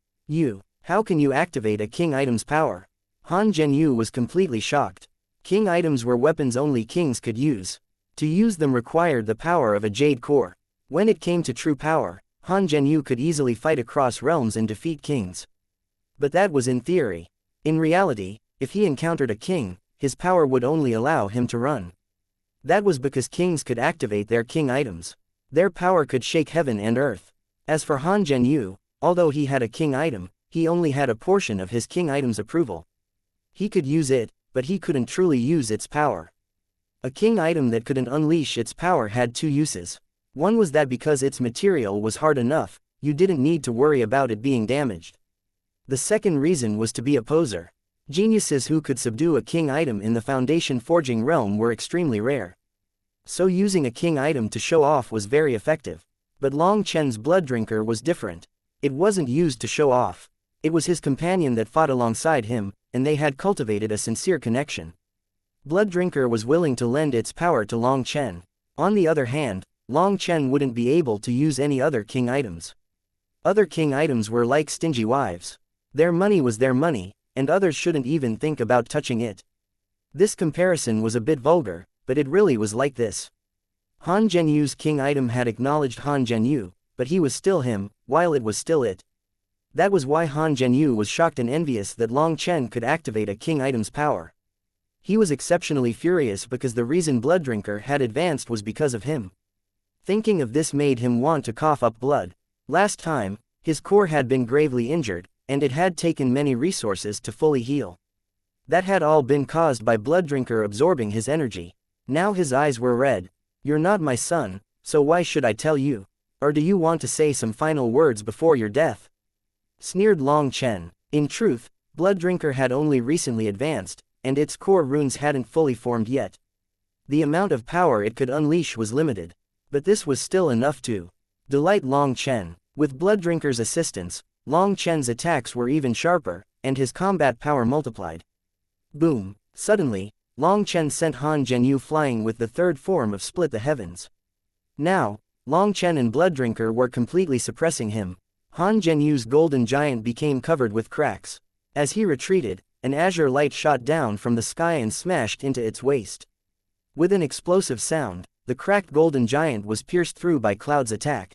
How can you activate a king item's power? Han Zhenyu was completely shocked. King items were weapons only kings could use. To use them required the power of a jade core. When it came to true power, Han Zhenyu could easily fight across realms and defeat kings. But that was in theory. In reality, if he encountered a king, his power would only allow him to run. That was because kings could activate their king items. Their power could shake heaven and earth. As for Han Zhenyu, although he had a king item, he only had a portion of his king item's approval. He could use it, but he couldn't truly use its power. A king item that couldn't unleash its power had two uses. One was that because its material was hard enough, you didn't need to worry about it being damaged. The second reason was to be a poser. Geniuses who could subdue a king item in the foundation forging realm were extremely rare. So using a king item to show off was very effective. But Long Chen's Blooddrinker was different. It wasn't used to show off. It was his companion that fought alongside him, and they had cultivated a sincere connection. Blooddrinker was willing to lend its power to Long Chen. On the other hand, Long Chen wouldn't be able to use any other king items. Other king items were like stingy wives. Their money was their money, and others shouldn't even think about touching it. This comparison was a bit vulgar, but it really was like this. Han Zhenyu's king item had acknowledged Han Zhenyu, but he was still him, while it was still it. That was why Han Zhenyu was shocked and envious that Long Chen could activate a king item's power. He was exceptionally furious because the reason Blooddrinker had advanced was because of him. Thinking of this made him want to cough up blood. Last time, his core had been gravely injured, and it had taken many resources to fully heal. That had all been caused by Blooddrinker absorbing his energy. Now his eyes were red. You're not my son, so why should I tell you? Or do you want to say some final words before your death? Sneered Long Chen. In truth, Blooddrinker had only recently advanced, and its core runes hadn't fully formed yet. The amount of power it could unleash was limited. But this was still enough to Delight Long Chen. With Blooddrinker's assistance, Long Chen's attacks were even sharper, and his combat power multiplied. Boom! Suddenly, Long Chen sent Han Zhenyu flying with the third form of Split the Heavens. Now, Long Chen and Blooddrinker were completely suppressing him. Han Zhenyu's golden giant became covered with cracks. As he retreated, an azure light shot down from the sky and smashed into its waist. With an explosive sound, the cracked golden giant was pierced through by Cloud's attack.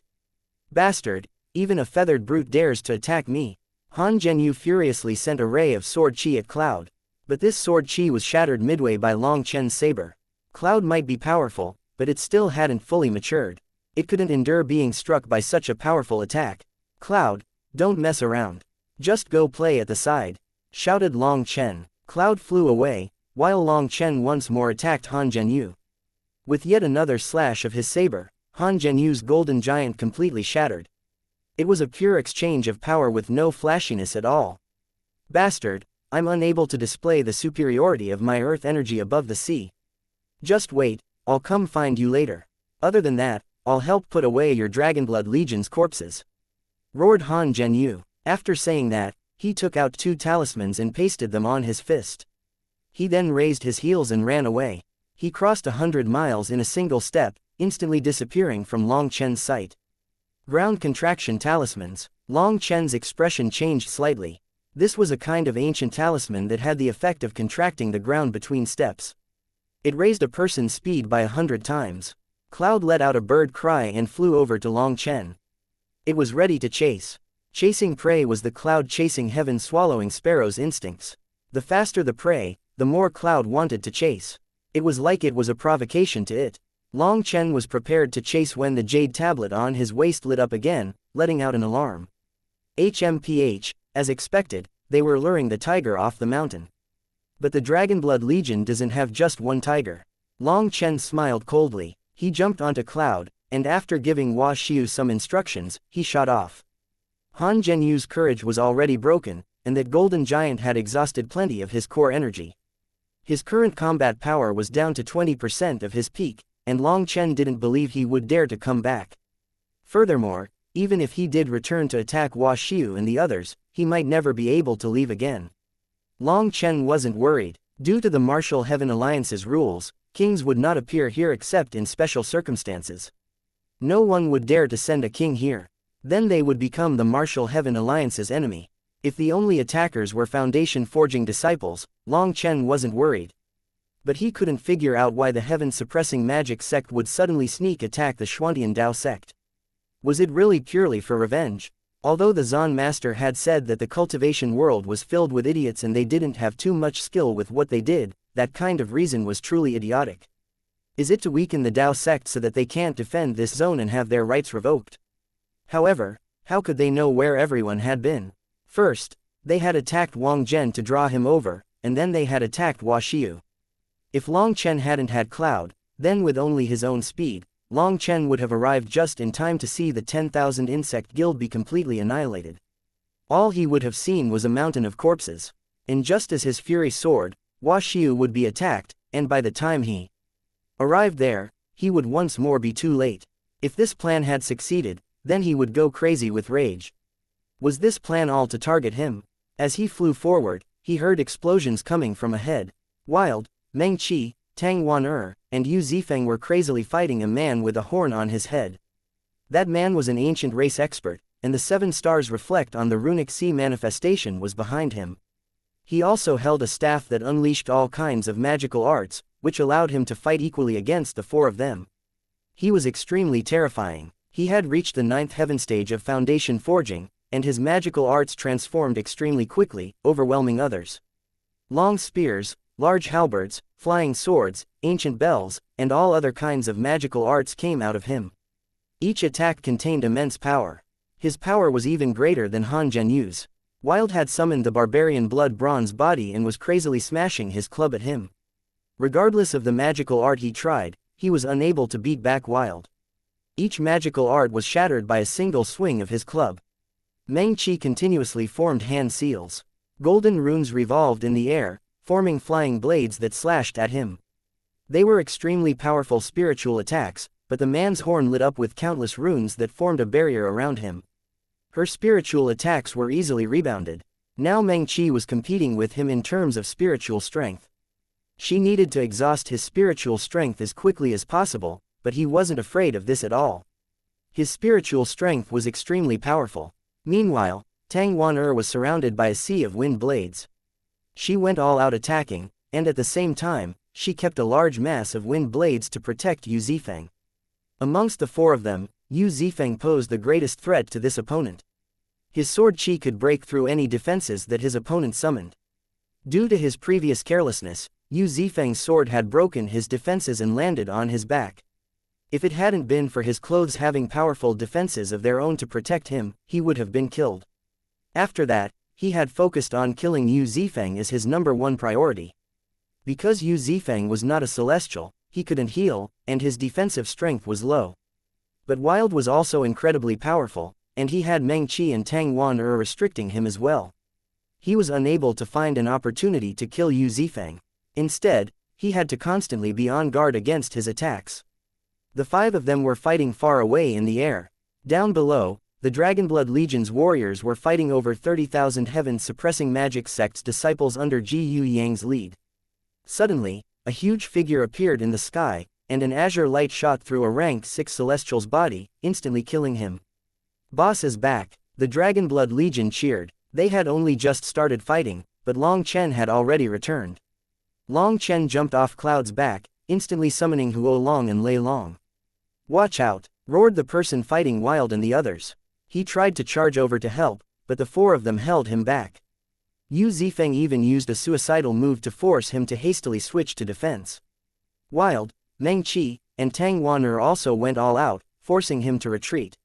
Bastard, even a feathered brute dares to attack me. Han Zhenyu furiously sent a ray of sword chi at Cloud. But this sword chi was shattered midway by Long Chen's saber. Cloud might be powerful, but it still hadn't fully matured. It couldn't endure being struck by such a powerful attack. Cloud, don't mess around. Just go play at the side, shouted Long Chen. Cloud flew away, while Long Chen once more attacked Han Zhenyu. With yet another slash of his saber, Han Zhenyu's golden giant completely shattered. It was a pure exchange of power with no flashiness at all. Bastard, I'm unable to display the superiority of my earth energy above the sea. Just wait, I'll come find you later. Other than that, I'll help put away your Dragonblood Legion's corpses. Roared Han Zhenyu. After saying that, he took out 2 talismans and pasted them on his fist. He then raised his heels and ran away. He crossed 100 miles in a single step, instantly disappearing from Long Chen's sight. Ground contraction talismans. Long Chen's expression changed slightly. This was a kind of ancient talisman that had the effect of contracting the ground between steps. It raised a person's speed by 100 times. Cloud let out a bird cry and flew over to Long Chen. It was ready to chase. Chasing prey was the Cloud chasing heaven swallowing sparrow's instincts. The faster the prey, the more Cloud wanted to chase. It was like it was a provocation to it. Long Chen was prepared to chase when the jade tablet on his waist lit up again, letting out an alarm. HMPH, as expected, they were luring the tiger off the mountain. But the Dragonblood Legion doesn't have just one tiger. Long Chen smiled coldly. He jumped onto Cloud, and after giving Hua Xiu some instructions, he shot off. Han Zhenyu's courage was already broken, and that golden giant had exhausted plenty of his core energy. His current combat power was down to 20% of his peak, and Long Chen didn't believe he would dare to come back. Furthermore, even if he did return to attack Hua Xiu and the others, he might never be able to leave again. Long Chen wasn't worried. Due to the Martial Heaven Alliance's rules, kings would not appear here except in special circumstances. No one would dare to send a king here. Then they would become the Martial Heaven Alliance's enemy. If the only attackers were Foundation Forging disciples, Long Chen wasn't worried. But he couldn't figure out why the heaven-suppressing magic sect would suddenly sneak attack the Xuantian Dao sect. Was it really purely for revenge? Although the Zon Master had said that the cultivation world was filled with idiots and they didn't have too much skill with what they did, that kind of reason was truly idiotic. Is it to weaken the Dao sect so that they can't defend this zone and have their rights revoked? However, how could they know where everyone had been? First, they had attacked Wang Zhen to draw him over, and then they had attacked Hua Xiu. If Long Chen hadn't had Cloud, then with only his own speed, Long Chen would have arrived just in time to see the 10,000 insect guild be completely annihilated. All he would have seen was a mountain of corpses. And just as his fury soared, Hua Xiu would be attacked, and by the time he arrived there, he would once more be too late. If this plan had succeeded, then he would go crazy with rage. Was this plan all to target him? As he flew forward, he heard explosions coming from ahead. Wild, Meng Qi, Tang Wan and Yu Zifeng were crazily fighting a man with a horn on his head. That man was an ancient race expert, and the 7 stars reflect on the runic sea manifestation was behind him. He also held a staff that unleashed all kinds of magical arts, which allowed him to fight equally against the 4 of them. He was extremely terrifying. He had reached the 9th heaven stage of Foundation Forging, and his magical arts transformed extremely quickly, overwhelming others. Long spears, large halberds, flying swords, ancient bells, and all other kinds of magical arts came out of him. Each attack contained immense power. His power was even greater than Han Zhenyu's. Wild had summoned the barbarian blood bronze body and was crazily smashing his club at him. Regardless of the magical art he tried, he was unable to beat back Wild. Each magical art was shattered by a single swing of his club. Meng Qi continuously formed hand seals. Golden runes revolved in the air, forming flying blades that slashed at him. They were extremely powerful spiritual attacks, but the man's horn lit up with countless runes that formed a barrier around him. Her spiritual attacks were easily rebounded. Now Meng Qi was competing with him in terms of spiritual strength. She needed to exhaust his spiritual strength as quickly as possible, but he wasn't afraid of this at all. His spiritual strength was extremely powerful. Meanwhile, Tang Wan'er was surrounded by a sea of wind blades. She went all out attacking, and at the same time, she kept a large mass of wind blades to protect Yu Zifeng. Amongst the four of them, Yu Zifeng posed the greatest threat to this opponent. His sword chi could break through any defenses that his opponent summoned. Due to his previous carelessness, Yu Zifeng's sword had broken his defenses and landed on his back. If it hadn't been for his clothes having powerful defenses of their own to protect him, he would have been killed. After that, he had focused on killing Yu Zifeng as his #1 priority. Because Yu Zifeng was not a celestial, he couldn't heal, and his defensive strength was low. But Wild was also incredibly powerful, and he had Meng Qi and Tang Wan'er restricting him as well. He was unable to find an opportunity to kill Yu Zifeng. Instead, he had to constantly be on guard against his attacks. The five of them were fighting far away in the air. Down below, the Dragonblood Legion's warriors were fighting over 30,000 heaven-suppressing magic sect's disciples under Ji Yu Yang's lead. Suddenly, a huge figure appeared in the sky, and an azure light shot through a rank 6 celestial's body, instantly killing him. Boss is back, the Dragonblood Legion cheered. They had only just started fighting, but Long Chen had already returned. Long Chen jumped off Cloud's back, instantly summoning Huo Long and Lei Long. "Watch out!" roared the person fighting Wild and the others. He tried to charge over to help, but the four of them held him back. Yu Zifeng even used a suicidal move to force him to hastily switch to defense. Wild, Meng Qi, and Tang Wan'er also went all out, forcing him to retreat.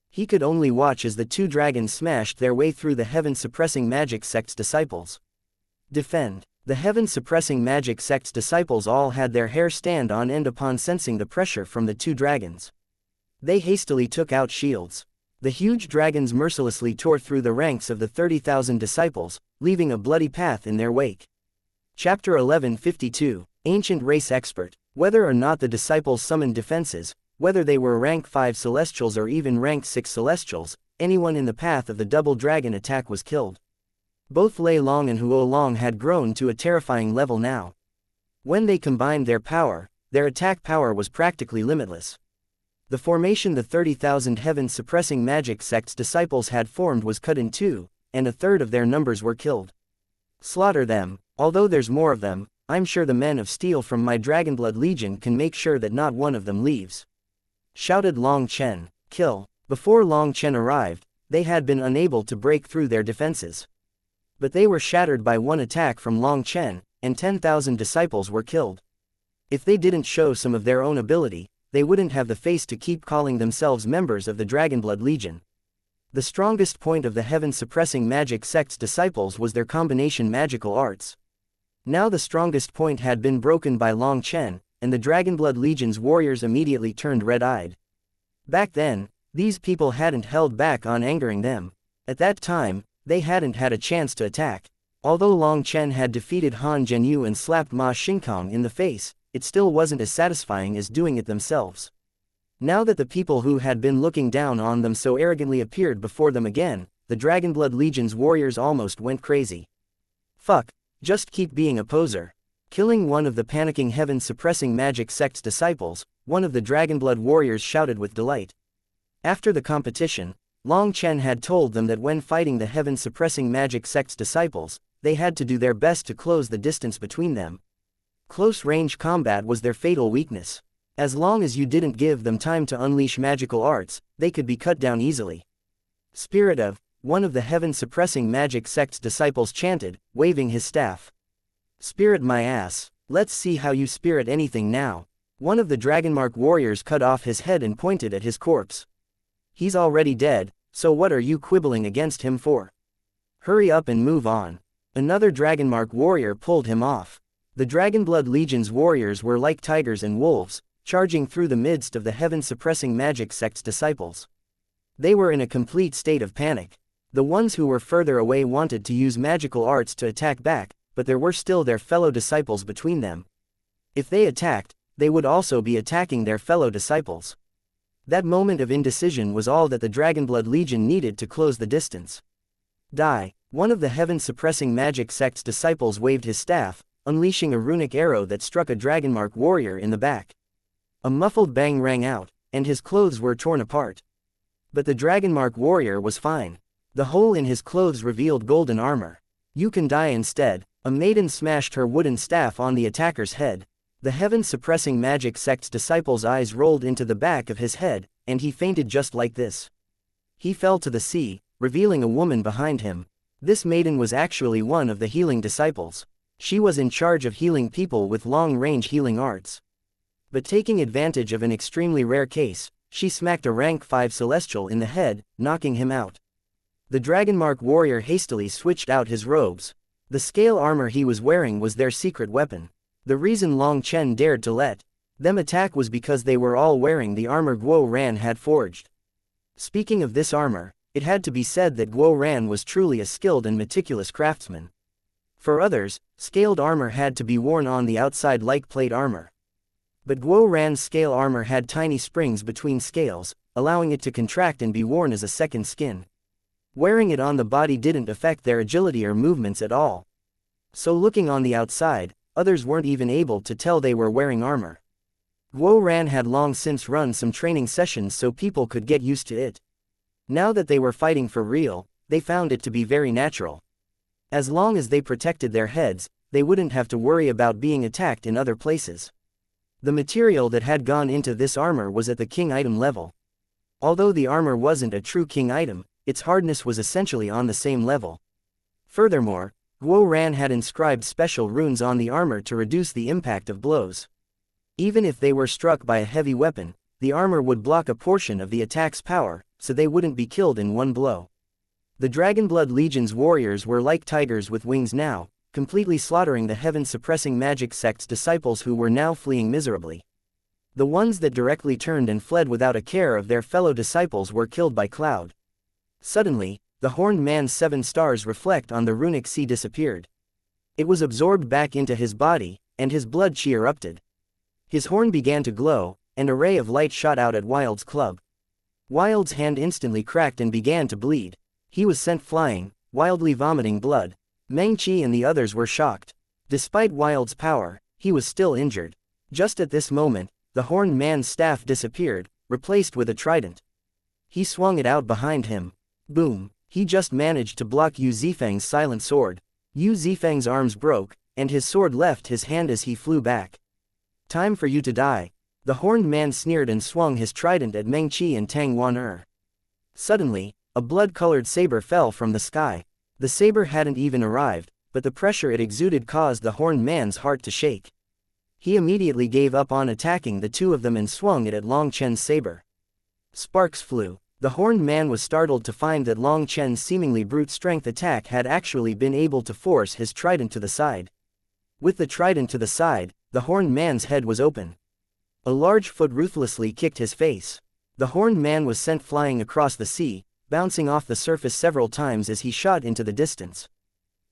He could only watch as the two dragons smashed their way through the heaven-suppressing magic sect's disciples. Defend. The heaven-suppressing magic sect's disciples all had their hair stand on end upon sensing the pressure from the two dragons. They hastily took out shields. The huge dragons mercilessly tore through the ranks of the 30,000 disciples, leaving a bloody path in their wake. Chapter 1152, Ancient Race Expert. Whether or not the disciples summoned defenses, whether they were rank 5 celestials or even rank 6 celestials, anyone in the path of the double dragon attack was killed. Both Lei Long and Huo Long had grown to a terrifying level now. When they combined their power, their attack power was practically limitless. The formation the 30,000 heaven-suppressing magic sect's disciples had formed was cut in two, and a third of their numbers were killed. Slaughter them, although there's more of them, I'm sure the men of steel from my Dragonblood Legion can make sure that not one of them leaves. Shouted Long Chen. Kill. Before Long Chen arrived, they had been unable to break through their defenses. But they were shattered by one attack from Long Chen, and 10,000 disciples were killed. If they didn't show some of their own ability, they wouldn't have the face to keep calling themselves members of the Dragonblood Legion. The strongest point of the heaven-suppressing magic sect's disciples was their combination magical arts. Now the strongest point had been broken by Long Chen, and the Dragonblood Legion's warriors immediately turned red-eyed. Back then, these people hadn't held back on angering them. At that time, they hadn't had a chance to attack. Although Long Chen had defeated Han Zhenyu and slapped Ma Xingkong in the face, it still wasn't as satisfying as doing it themselves. Now that the people who had been looking down on them so arrogantly appeared before them again, the Dragonblood Legion's warriors almost went crazy. Fuck, just keep being a poser. Killing one of the panicking heaven-suppressing magic sect's disciples, one of the Dragonblood warriors shouted with delight. After the competition, Long Chen had told them that when fighting the heaven-suppressing magic sect's disciples, they had to do their best to close the distance between them. Close-range combat was their fatal weakness. As long as you didn't give them time to unleash magical arts, they could be cut down easily. Spirit of, one of the heaven-suppressing magic sect's disciples chanted, waving his staff. Spirit my ass, let's see how you spirit anything now. One of the Dragonmark warriors cut off his head and pointed at his corpse. He's already dead, so what are you quibbling against him for? Hurry up and move on. Another Dragonmark warrior pulled him off. The Dragonblood Legion's warriors were like tigers and wolves, charging through the midst of the heaven-suppressing magic sect's disciples. They were in a complete state of panic. The ones who were further away wanted to use magical arts to attack back, but there were still their fellow disciples between them. If they attacked, they would also be attacking their fellow disciples. That moment of indecision was all that the Dragonblood Legion needed to close the distance. Die! One of the heaven-suppressing magic sect's disciples waved his staff, unleashing a runic arrow that struck a Dragonmark warrior in the back. A muffled bang rang out, and his clothes were torn apart. But the Dragonmark warrior was fine. The hole in his clothes revealed golden armor. You can die instead. A maiden smashed her wooden staff on the attacker's head. The heaven-suppressing magic sect's disciple's eyes rolled into the back of his head, and he fainted just like this. He fell to the sea, revealing a woman behind him. This maiden was actually one of the healing disciples. She was in charge of healing people with long-range healing arts. But taking advantage of an extremely rare case, she smacked a rank 5 celestial in the head, knocking him out. The Dragonmark warrior hastily switched out his robes. The scale armor he was wearing was their secret weapon. The reason Long Chen dared to let them attack was because they were all wearing the armor Guo Ran had forged. Speaking of this armor, it had to be said that Guo Ran was truly a skilled and meticulous craftsman. For others, scaled armor had to be worn on the outside like plate armor. But Guo Ran's scale armor had tiny springs between scales, allowing it to contract and be worn as a second skin. Wearing it on the body didn't affect their agility or movements at all. So looking on the outside, others weren't even able to tell they were wearing armor. Guo Ran had long since run some training sessions so people could get used to it. Now that they were fighting for real, they found it to be very natural. As long as they protected their heads, they wouldn't have to worry about being attacked in other places. The material that had gone into this armor was at the king item level. Although the armor wasn't a true king item, its hardness was essentially on the same level. Furthermore, Guo Ran had inscribed special runes on the armor to reduce the impact of blows. Even if they were struck by a heavy weapon, the armor would block a portion of the attack's power, so they wouldn't be killed in one blow. The Dragonblood Legion's warriors were like tigers with wings now, completely slaughtering the heaven-suppressing magic sect's disciples who were now fleeing miserably. The ones that directly turned and fled without a care of their fellow disciples were killed by Cloud. Suddenly, the horned man's 7 stars reflect on the runic sea disappeared. It was absorbed back into his body, and his blood chi erupted. His horn began to glow, and a ray of light shot out at Wild's club. Wild's hand instantly cracked and began to bleed. He was sent flying, wildly vomiting blood. Meng Qi and the others were shocked. Despite Wild's power, he was still injured. Just at this moment, the horned man's staff disappeared, replaced with a trident. He swung it out behind him. Boom! He just managed to block Yu Zifeng's silent sword. Yu Zifeng's arms broke, and his sword left his hand as he flew back. Time for you to die. The horned man sneered and swung his trident at Meng Qi and Tang Wan. Suddenly, a blood-colored saber fell from the sky. The saber hadn't even arrived, but the pressure it exuded caused the horned man's heart to shake. He immediately gave up on attacking the two of them and swung it at Long Chen's saber. Sparks flew. The horned man was startled to find that Long Chen's seemingly brute strength attack had actually been able to force his trident to the side. With the trident to the side, the horned man's head was open. A large foot ruthlessly kicked his face. The horned man was sent flying across the sea, bouncing off the surface several times as he shot into the distance.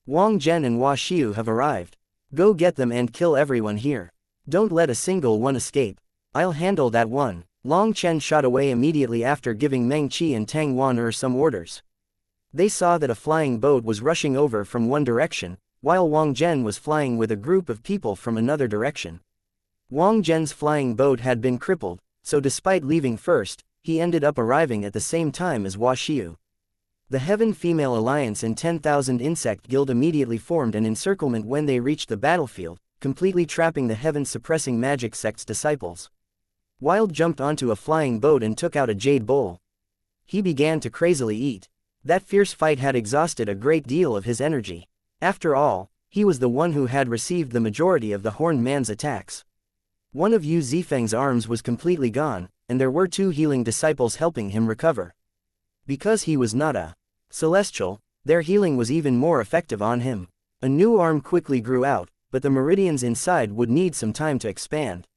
Wang Zhen and Hua Xiu have arrived. Go get them and kill everyone here. Don't let a single one escape. I'll handle that one. Long Chen shot away immediately after giving Meng Qi and Tang Wan some orders. They saw that a flying boat was rushing over from one direction, while Wang Zhen was flying with a group of people from another direction. Wang Zhen's flying boat had been crippled, so despite leaving first, he ended up arriving at the same time as Hua Xiu. The Heaven Female Alliance and 10,000 Insect Guild immediately formed an encirclement when they reached the battlefield, completely trapping the heaven-suppressing magic sect's disciples. Wild jumped onto a flying boat and took out a jade bowl. He began to crazily eat. That fierce fight had exhausted a great deal of his energy. After all, he was the one who had received the majority of the horned man's attacks. One of Yu Zifeng's arms was completely gone, and there were 2 healing disciples helping him recover. Because he was not a celestial, their healing was even more effective on him. A new arm quickly grew out, but the meridians inside would need some time to expand.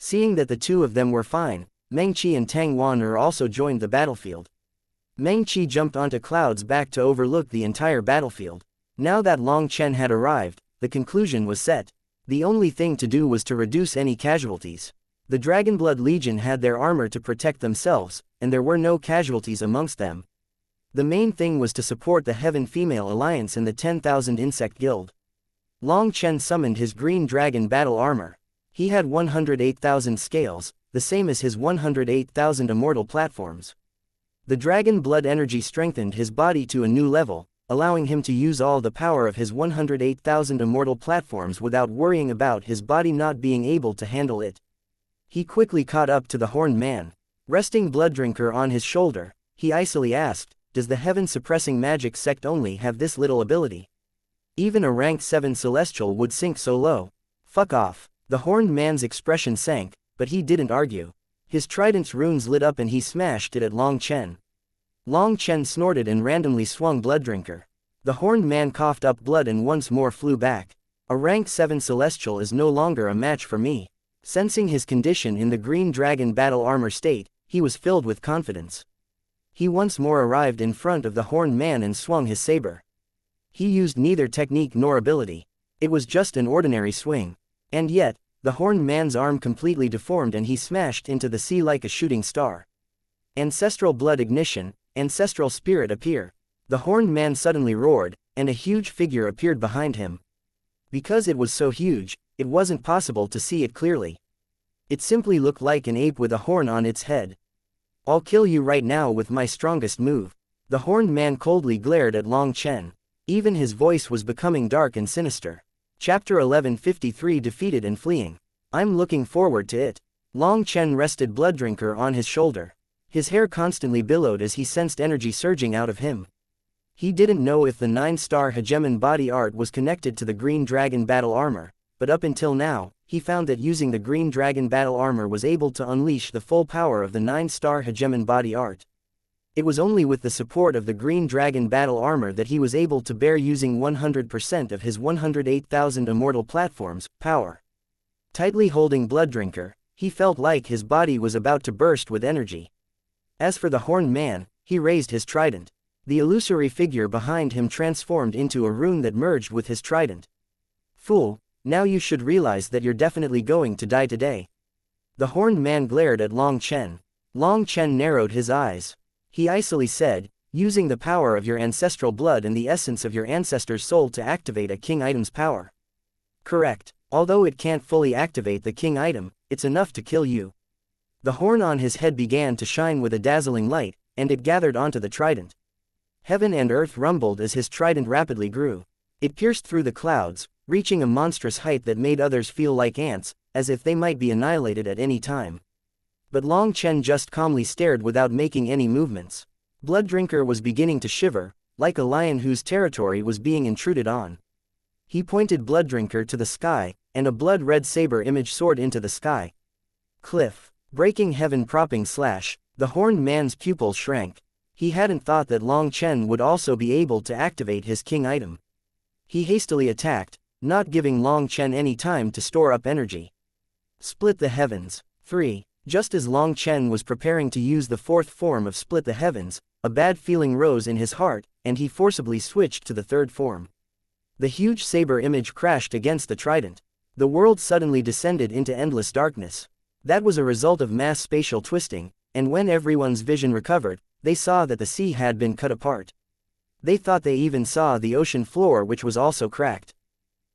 Seeing that the 2 of them were fine, Meng Qi and Tang Wan also joined the battlefield. Meng Qi jumped onto Cloud's back to overlook the entire battlefield. Now that Long Chen had arrived, the conclusion was set. The only thing to do was to reduce any casualties. The Dragonblood Legion had their armor to protect themselves, and there were no casualties amongst them. The main thing was to support the Heaven Female Alliance and the 10,000 Insect Guild. Long Chen summoned his green dragon battle armor. He had 108,000 scales, the same as his 108,000 immortal platforms. The dragon blood energy strengthened his body to a new level, allowing him to use all the power of his 108,000 immortal platforms without worrying about his body not being able to handle it. He quickly caught up to the Horned Man. Resting Blooddrinker on his shoulder, he icily asked, "Does the heaven-suppressing magic sect only have this little ability? Even a rank 7 celestial would sink so low." "Fuck off." The Horned Man's expression sank, but he didn't argue. His trident's runes lit up and he smashed it at Long Chen. Long Chen snorted and randomly swung Blooddrinker. The Horned Man coughed up blood and once more flew back. "A rank 7 celestial is no longer a match for me." Sensing his condition in the green dragon battle armor state, he was filled with confidence. He once more arrived in front of the Horned Man and swung his saber. He used neither technique nor ability. It was just an ordinary swing. And yet, the Horned Man's arm completely deformed and he smashed into the sea like a shooting star. Ancestral blood ignition, ancestral spirit appear. The Horned Man suddenly roared, and a huge figure appeared behind him. Because it was so huge, it wasn't possible to see it clearly. It simply looked like an ape with a horn on its head. "I'll kill you right now with my strongest move." The Horned Man coldly glared at Long Chen. Even his voice was becoming dark and sinister. Chapter 1153 Defeated and Fleeing. "I'm looking forward to it." Long Chen rested Blooddrinker on his shoulder. His hair constantly billowed as he sensed energy surging out of him. He didn't know if the 9-star hegemon body art was connected to the green dragon battle armor, but up until now, he found that using the green dragon battle armor was able to unleash the full power of the 9-star hegemon body art. It was only with the support of the green dragon battle armor that he was able to bear using 100% of his 108,000 immortal platforms' power. Tightly holding Blooddrinker, he felt like his body was about to burst with energy. As for the Horned Man, he raised his trident. The illusory figure behind him transformed into a rune that merged with his trident. "Fool, now you should realize that you're definitely going to die today." The Horned Man glared at Long Chen. Long Chen narrowed his eyes. He icily said, "Using the power of your ancestral blood and the essence of your ancestor's soul to activate a king item's power." "Correct. Although it can't fully activate the king item, it's enough to kill you." The horn on his head began to shine with a dazzling light, and it gathered onto the trident. Heaven and earth rumbled as his trident rapidly grew. It pierced through the clouds, reaching a monstrous height that made others feel like ants, as if they might be annihilated at any time. But Long Chen just calmly stared without making any movements. Blooddrinker was beginning to shiver, like a lion whose territory was being intruded on. He pointed Blooddrinker to the sky, and a blood-red saber image soared into the sky. Cliff. Breaking heaven propping slash. The Horned Man's pupils shrank. He hadn't thought that Long Chen would also be able to activate his king item. He hastily attacked, not giving Long Chen any time to store up energy. Split the heavens. 3. Just as Long Chen was preparing to use the fourth form of Split the Heavens, a bad feeling rose in his heart, and he forcibly switched to the third form. The huge saber image crashed against the trident. The world suddenly descended into endless darkness. That was a result of mass spatial twisting, and when everyone's vision recovered, they saw that the sea had been cut apart. They thought they even saw the ocean floor, which was also cracked.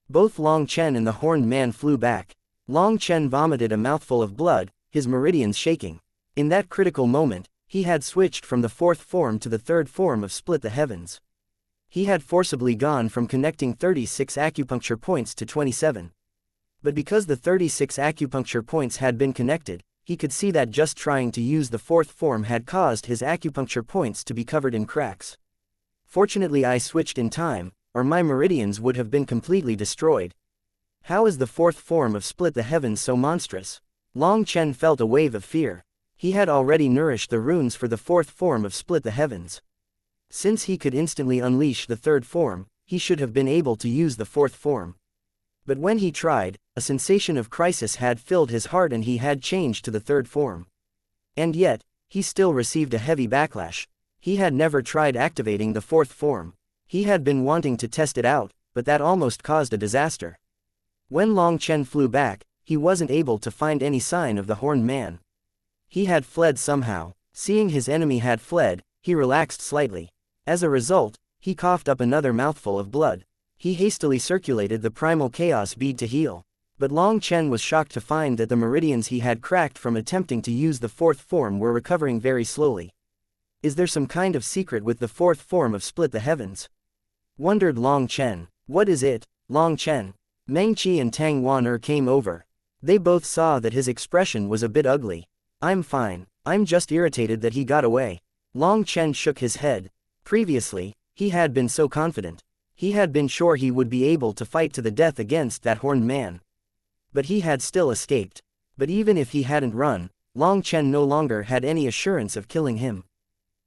Both Long Chen and the Horned Man flew back. Long Chen vomited a mouthful of blood, his meridians shaking. In that critical moment, he had switched from the fourth form to the third form of Split the Heavens. He had forcibly gone from connecting 36 acupuncture points to 27. But because the 36 acupuncture points had been connected, he could see that just trying to use the fourth form had caused his acupuncture points to be covered in cracks. Fortunately, I switched in time, or my meridians would have been completely destroyed. How is the fourth form of Split the Heavens so monstrous? Long Chen felt a wave of fear. He had already nourished the runes for the fourth form of Split the Heavens. Since he could instantly unleash the third form, he should have been able to use the fourth form. But when he tried, a sensation of crisis had filled his heart and he had changed to the third form. And yet, he still received a heavy backlash. He had never tried activating the fourth form. He had been wanting to test it out, but that almost caused a disaster. When Long Chen flew back, he wasn't able to find any sign of the horned man. He had fled somehow. Seeing his enemy had fled, he relaxed slightly. As a result, he coughed up another mouthful of blood. He hastily circulated the primal chaos bead to heal. But Long Chen was shocked to find that the meridians he had cracked from attempting to use the fourth form were recovering very slowly. Is there some kind of secret with the fourth form of Split the Heavens? Wondered Long Chen. What is it, Long Chen? Meng Qi and Tang Wan came over. They both saw that his expression was a bit ugly. I'm fine, I'm just irritated that he got away. Long Chen shook his head. Previously, he had been so confident. He had been sure he would be able to fight to the death against that horned man. But he had still escaped. But even if he hadn't run, Long Chen no longer had any assurance of killing him.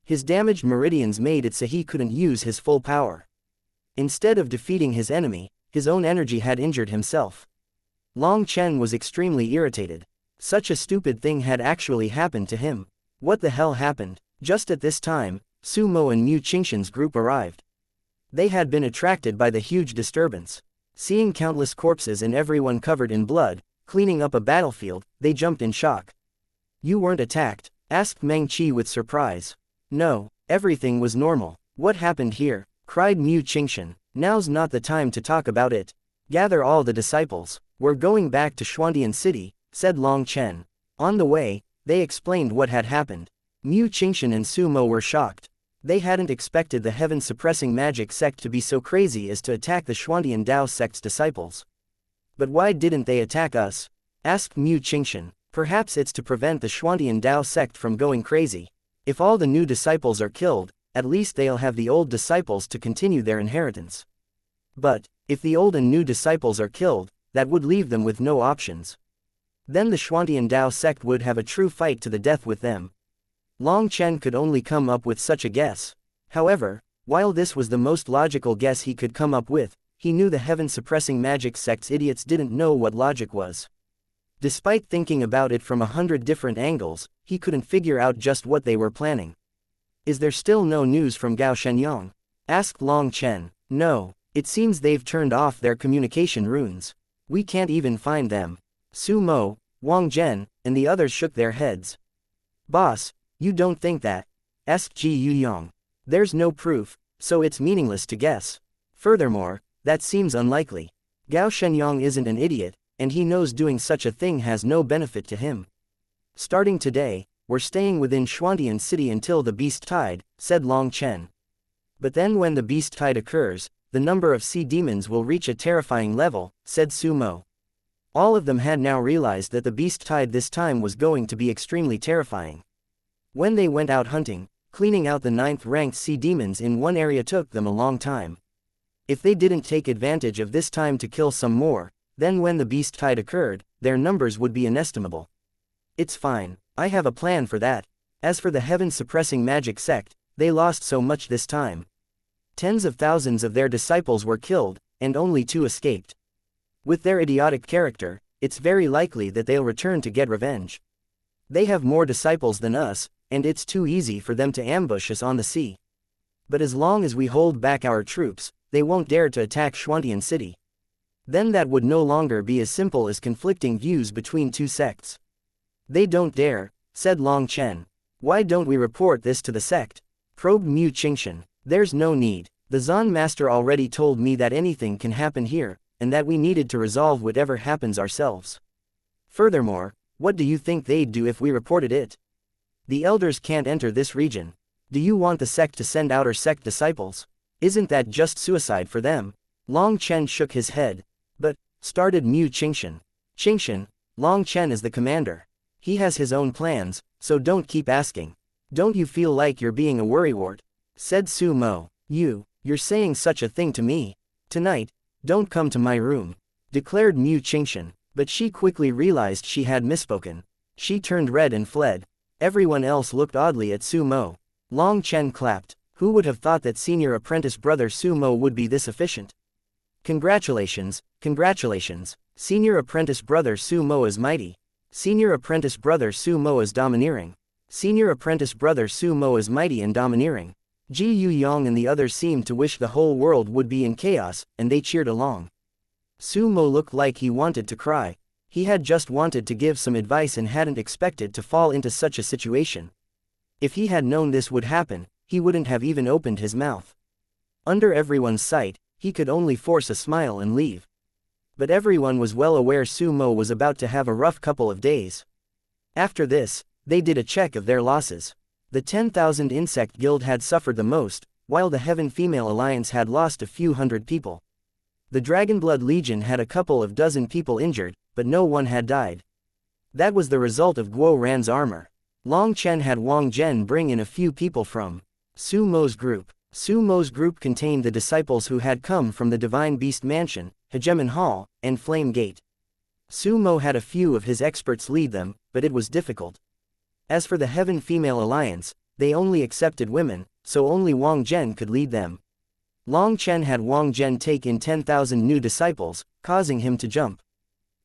His damaged meridians made it so he couldn't use his full power. Instead of defeating his enemy, his own energy had injured himself. Long Chen was extremely irritated. Such a stupid thing had actually happened to him. What the hell happened? Just at this time, Su Mo and Mu Qingshan's group arrived. They had been attracted by the huge disturbance. Seeing countless corpses and everyone covered in blood, cleaning up a battlefield, they jumped in shock. You weren't attacked? Asked Meng Qi with surprise. No, everything was normal. What happened here? Cried Mu Qingshan. Now's not the time to talk about it. Gather all the disciples. We're going back to Xuandian City, said Long Chen. On the way, they explained what had happened. Mu Qingshan and Su Mo were shocked. They hadn't expected the heaven-suppressing magic sect to be so crazy as to attack the Xuandian Dao sect's disciples. But why didn't they attack us? Asked Mu Qingshan. Perhaps it's to prevent the Xuandian Dao sect from going crazy. If all the new disciples are killed, at least they'll have the old disciples to continue their inheritance. But, if the old and new disciples are killed, that would leave them with no options. Then the Xuandian Dao sect would have a true fight to the death with them. Long Chen could only come up with such a guess. However, while this was the most logical guess he could come up with, he knew the heaven-suppressing magic sect's idiots didn't know what logic was. Despite thinking about it from 100 different angles, he couldn't figure out just what they were planning. Is there still no news from Gao Shenyang? Asked Long Chen. No, it seems they've turned off their communication runes. We can't even find them. Su Mo, Wang Zhen, and the others shook their heads. Boss, you don't think that? Asked Ji Yuyong. There's no proof, so it's meaningless to guess. Furthermore, that seems unlikely. Gao Shenyang isn't an idiot, and he knows doing such a thing has no benefit to him. Starting today, we're staying within Xuandian City until the beast tide, said Long Chen. But then when the beast tide occurs, the number of sea demons will reach a terrifying level, said Su Mo. All of them had now realized that the beast tide this time was going to be extremely terrifying. When they went out hunting, cleaning out the 9th-ranked sea demons in one area took them a long time. If they didn't take advantage of this time to kill some more, then when the beast tide occurred, their numbers would be inestimable. It's fine, I have a plan for that. As for the heaven-suppressing magic sect, they lost so much this time. Tens of thousands of their disciples were killed, and only 2 escaped. With their idiotic character, it's very likely that they'll return to get revenge. They have more disciples than us, and it's too easy for them to ambush us on the sea. But as long as we hold back our troops, they won't dare to attack Xuandian City. Then that would no longer be as simple as conflicting views between 2 sects. They don't dare, said Long Chen. Why don't we report this to the sect? Probed Mu Qingshan. There's no need. The Zan Master already told me that anything can happen here, and that we needed to resolve whatever happens ourselves. Furthermore, what do you think they'd do if we reported it? The elders can't enter this region. Do you want the sect to send outer sect disciples? Isn't that just suicide for them? Long Chen shook his head. But, started Mu Qingshan. Qingshan, Long Chen is the commander. He has his own plans, so don't keep asking. Don't you feel like you're being a worrywart? Said Su Mo. You're saying such a thing to me. Tonight, don't come to my room. Declared Mu Qingshan, but she quickly realized she had misspoken. She turned red and fled. Everyone else looked oddly at Su Mo. Long Chen clapped. Who would have thought that senior apprentice brother Su Mo would be this efficient? Congratulations, congratulations. Senior apprentice brother Su Mo is mighty. Senior apprentice brother Su Mo is domineering. Senior apprentice brother Su Mo is mighty and domineering. Ji Yuyong and the others seemed to wish the whole world would be in chaos, and they cheered along. Sumo looked like he wanted to cry. He had just wanted to give some advice and hadn't expected to fall into such a situation. If he had known this would happen, he wouldn't have even opened his mouth. Under everyone's sight, he could only force a smile and leave. But everyone was well aware Sumo was about to have a rough couple of days. After this, they did a check of their losses. The 10,000 Insect Guild had suffered the most, while the Heaven Female Alliance had lost a few hundred people. The Dragonblood Legion had a couple of dozen people injured, but no one had died. That was the result of Guo Ran's armor. Long Chen had Wang Zhen bring in a few people from Sumo's group. Sumo's group contained the disciples who had come from the Divine Beast Mansion, Hegemon Hall, and Flame Gate. Sumo had a few of his experts lead them, but it was difficult. As for the Heaven Female Alliance, they only accepted women, so only Wang Zhen could lead them. Long Chen had Wang Zhen take in 10,000 new disciples, causing him to jump.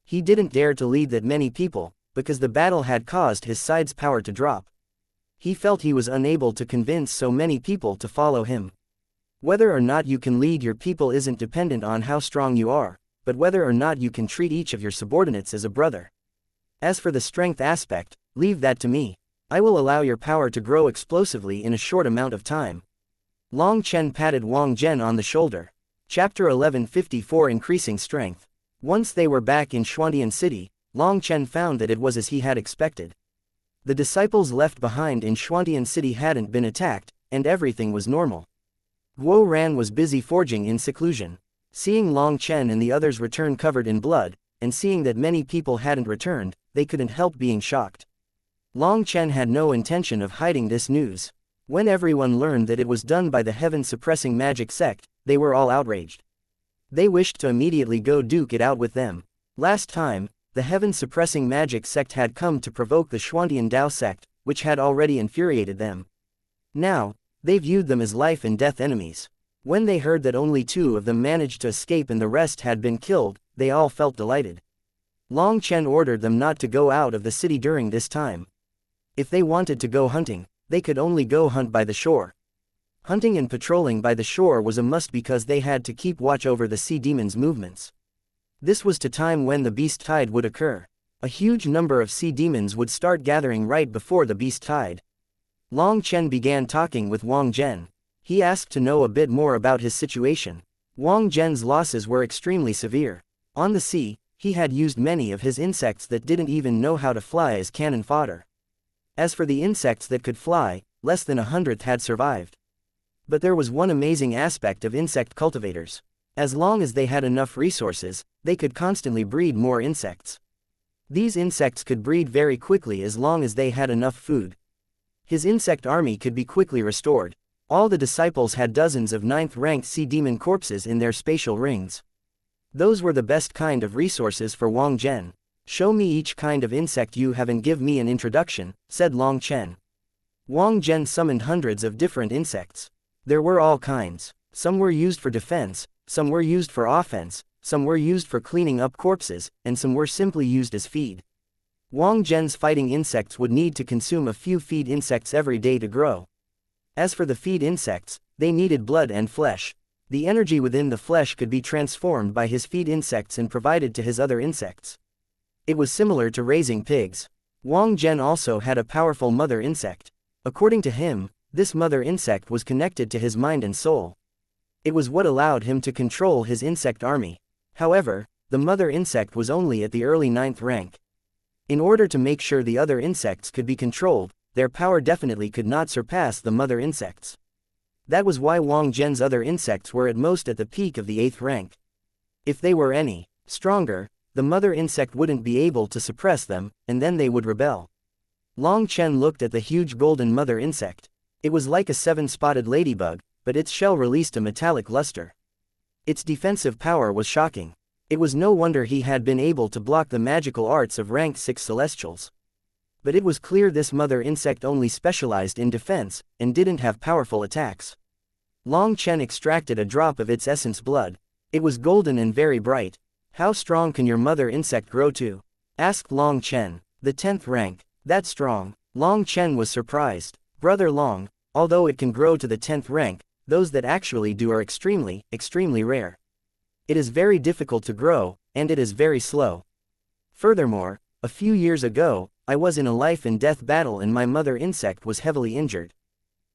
He didn't dare to lead that many people, because the battle had caused his side's power to drop. He felt he was unable to convince so many people to follow him. Whether or not you can lead your people isn't dependent on how strong you are, but whether or not you can treat each of your subordinates as a brother. As for the strength aspect, leave that to me. I will allow your power to grow explosively in a short amount of time. Long Chen patted Wang Zhen on the shoulder. Chapter 1154 Increasing Strength. Once they were back in Xuantian City, Long Chen found that it was as he had expected. The disciples left behind in Xuantian City hadn't been attacked, and everything was normal. Guo Ran was busy forging in seclusion. Seeing Long Chen and the others return covered in blood, and seeing that many people hadn't returned, they couldn't help being shocked. Long Chen had no intention of hiding this news. When everyone learned that it was done by the heaven-suppressing magic sect, they were all outraged. They wished to immediately go duke it out with them. Last time, the heaven-suppressing magic sect had come to provoke the Xuantian Dao sect, which had already infuriated them. Now, they viewed them as life and death enemies. When they heard that only 2 of them managed to escape and the rest had been killed, they all felt delighted. Long Chen ordered them not to go out of the city during this time. If they wanted to go hunting, they could only go hunt by the shore. Hunting and patrolling by the shore was a must because they had to keep watch over the sea demon's movements. This was the time when the beast tide would occur. A huge number of sea demons would start gathering right before the beast tide. Long Chen began talking with Wang Zhen. He asked to know a bit more about his situation. Wang Zhen's losses were extremely severe. On the sea, he had used many of his insects that didn't even know how to fly as cannon fodder. As for the insects that could fly, less than 100th had survived. But there was one amazing aspect of insect cultivators. As long as they had enough resources, they could constantly breed more insects. These insects could breed very quickly as long as they had enough food. His insect army could be quickly restored. All the disciples had dozens of 9th-ranked sea demon corpses in their spatial rings. Those were the best kind of resources for Wang Zhen. Show me each kind of insect you have and give me an introduction, said Long Chen. Wang Zhen summoned hundreds of different insects. There were all kinds. Some were used for defense, some were used for offense, some were used for cleaning up corpses, and some were simply used as feed. Wang Zhen's fighting insects would need to consume a few feed insects every day to grow. As for the feed insects, they needed blood and flesh. The energy within the flesh could be transformed by his feed insects and provided to his other insects. It was similar to raising pigs. Wang Zhen also had a powerful mother insect. According to him, this mother insect was connected to his mind and soul. It was what allowed him to control his insect army. However, the mother insect was only at the early 9th rank. In order to make sure the other insects could be controlled, their power definitely could not surpass the mother insects. That was why Wang Zhen's other insects were at most at the peak of the 8th rank. If they were any stronger, the mother insect wouldn't be able to suppress them, and then they would rebel. Long Chen looked at the huge golden mother insect. It was like a 7-spotted ladybug, but its shell released a metallic luster. Its defensive power was shocking. It was no wonder he had been able to block the magical arts of rank 6 celestials. But it was clear this mother insect only specialized in defense, and didn't have powerful attacks. Long Chen extracted a drop of its essence blood. It was golden and very bright. How strong can your mother insect grow to? Asked Long Chen. The 10th rank. That's strong. Long Chen was surprised. Brother Long, although it can grow to the 10th rank, those that actually do are extremely, extremely rare. It is very difficult to grow, and it is very slow. Furthermore, a few years ago, I was in a life and death battle and my mother insect was heavily injured.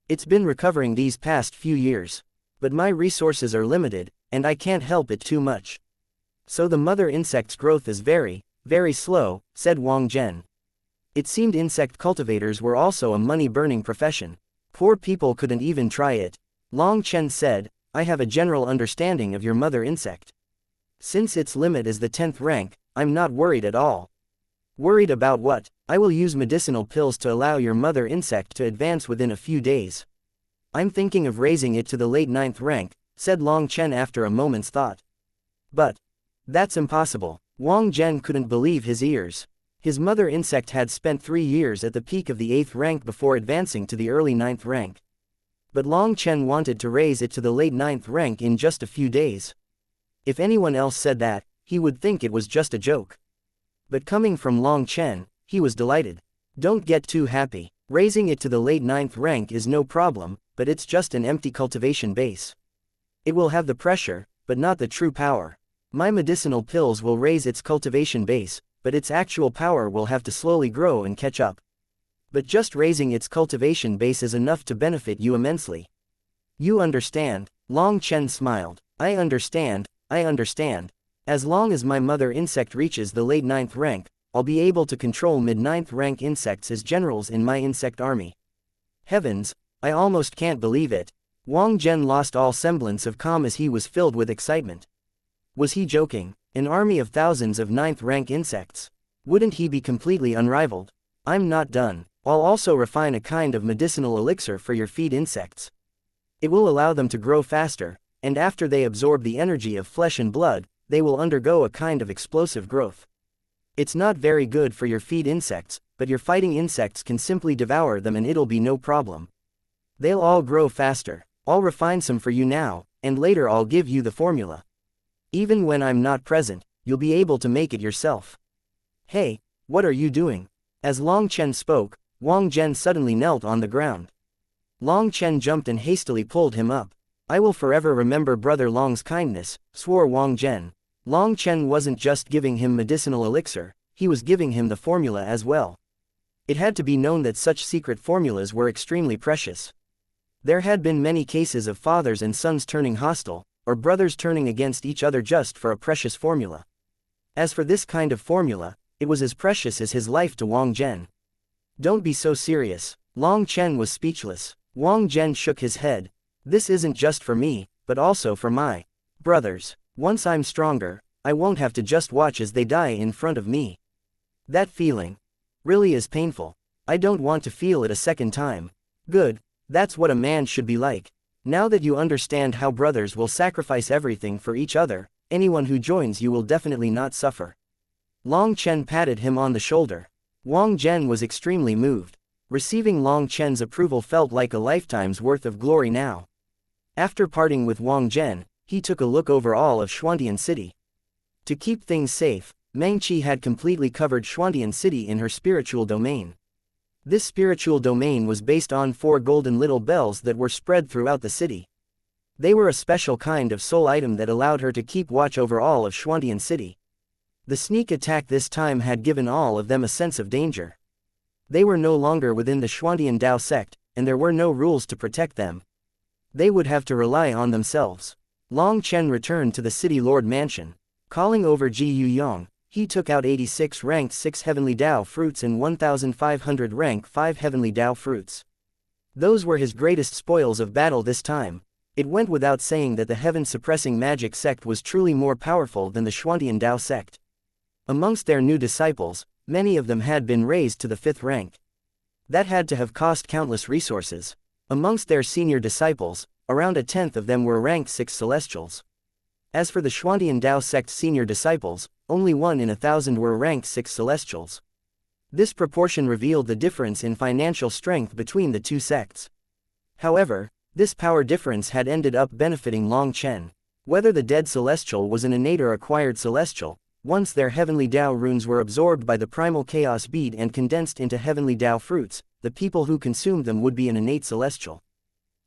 It's been recovering these past few years. But my resources are limited, and I can't help it too much. So the mother insect's growth is very, very slow, said Wang Zhen. It seemed insect cultivators were also a money-burning profession. Poor people couldn't even try it. Long Chen said, I have a general understanding of your mother insect. Since its limit is the 10th rank, I'm not worried at all. Worried about what? I will use medicinal pills to allow your mother insect to advance within a few days. I'm thinking of raising it to the late 9th rank, said Long Chen after a moment's thought. But that's impossible. Wang Zhen couldn't believe his ears. His mother insect had spent 3 years at the peak of the 8th rank before advancing to the early 9th rank. But Long Chen wanted to raise it to the late 9th rank in just a few days. If anyone else said that, he would think it was just a joke. But coming from Long Chen, he was delighted. Don't get too happy. Raising it to the late 9th rank is no problem, but it's just an empty cultivation base. It will have the pressure, but not the true power. My medicinal pills will raise its cultivation base, but its actual power will have to slowly grow and catch up. But just raising its cultivation base is enough to benefit you immensely. You understand? Long Chen smiled. I understand. As long as my mother insect reaches the late 9th rank, I'll be able to control mid-9th rank insects as generals in my insect army. Heavens, I almost can't believe it. Wang Zhen lost all semblance of calm as he was filled with excitement. Was he joking? An army of thousands of 9th rank insects? Wouldn't he be completely unrivaled? I'm not done. I'll also refine a kind of medicinal elixir for your feed insects. It will allow them to grow faster, and after they absorb the energy of flesh and blood, they will undergo a kind of explosive growth. It's not very good for your feed insects, but your fighting insects can simply devour them and it'll be no problem. They'll all grow faster. I'll refine some for you now, and later I'll give you the formula. Even when I'm not present, you'll be able to make it yourself. Hey, what are you doing? As Long Chen spoke, Wang Zhen suddenly knelt on the ground. Long Chen jumped and hastily pulled him up. I will forever remember Brother Long's kindness, swore Wang Zhen. Long Chen wasn't just giving him medicinal elixir, he was giving him the formula as well. It had to be known that such secret formulas were extremely precious. There had been many cases of fathers and sons turning hostile, or brothers turning against each other just for a precious formula. As for this kind of formula, it was as precious as his life to Wang Zhen. Don't be so serious. Long Chen was speechless. Wang Zhen shook his head. This isn't just for me, but also for my brothers. Once I'm stronger, I won't have to just watch as they die in front of me. That feeling really is painful. I don't want to feel it a second time. Good, that's what a man should be like. Now that you understand how brothers will sacrifice everything for each other, anyone who joins you will definitely not suffer. Long Chen patted him on the shoulder. Wang Zhen was extremely moved. Receiving Long Chen's approval felt like a lifetime's worth of glory now. After parting with Wang Zhen, he took a look over all of Xuantian City. To keep things safe, Meng Qi had completely covered Xuantian City in her spiritual domain. This spiritual domain was based on 4 golden little bells that were spread throughout the city. They were a special kind of soul item that allowed her to keep watch over all of Xuantian City. The sneak attack this time had given all of them a sense of danger. They were no longer within the Xuantian Dao sect, and there were no rules to protect them. They would have to rely on themselves. Long Chen returned to the city lord mansion. Calling over Ji Yuyong, he took out 86 ranked 6 heavenly Dao fruits and 1,500 rank 5 heavenly Dao fruits. Those were his greatest spoils of battle this time. It went without saying that the heaven-suppressing magic sect was truly more powerful than the Xuantian Dao sect. Amongst their new disciples, many of them had been raised to the 5th rank. That had to have cost countless resources. Amongst their senior disciples, around a tenth of them were ranked 6 celestials. As for the Xuantian Dao sect's senior disciples, only 1 in 1,000 were ranked 6 celestials. This proportion revealed the difference in financial strength between the two sects. However, this power difference had ended up benefiting Long Chen. Whether the dead celestial was an innate or acquired celestial, once their heavenly Dao runes were absorbed by the primal chaos bead and condensed into heavenly Dao fruits, the people who consumed them would be an innate celestial.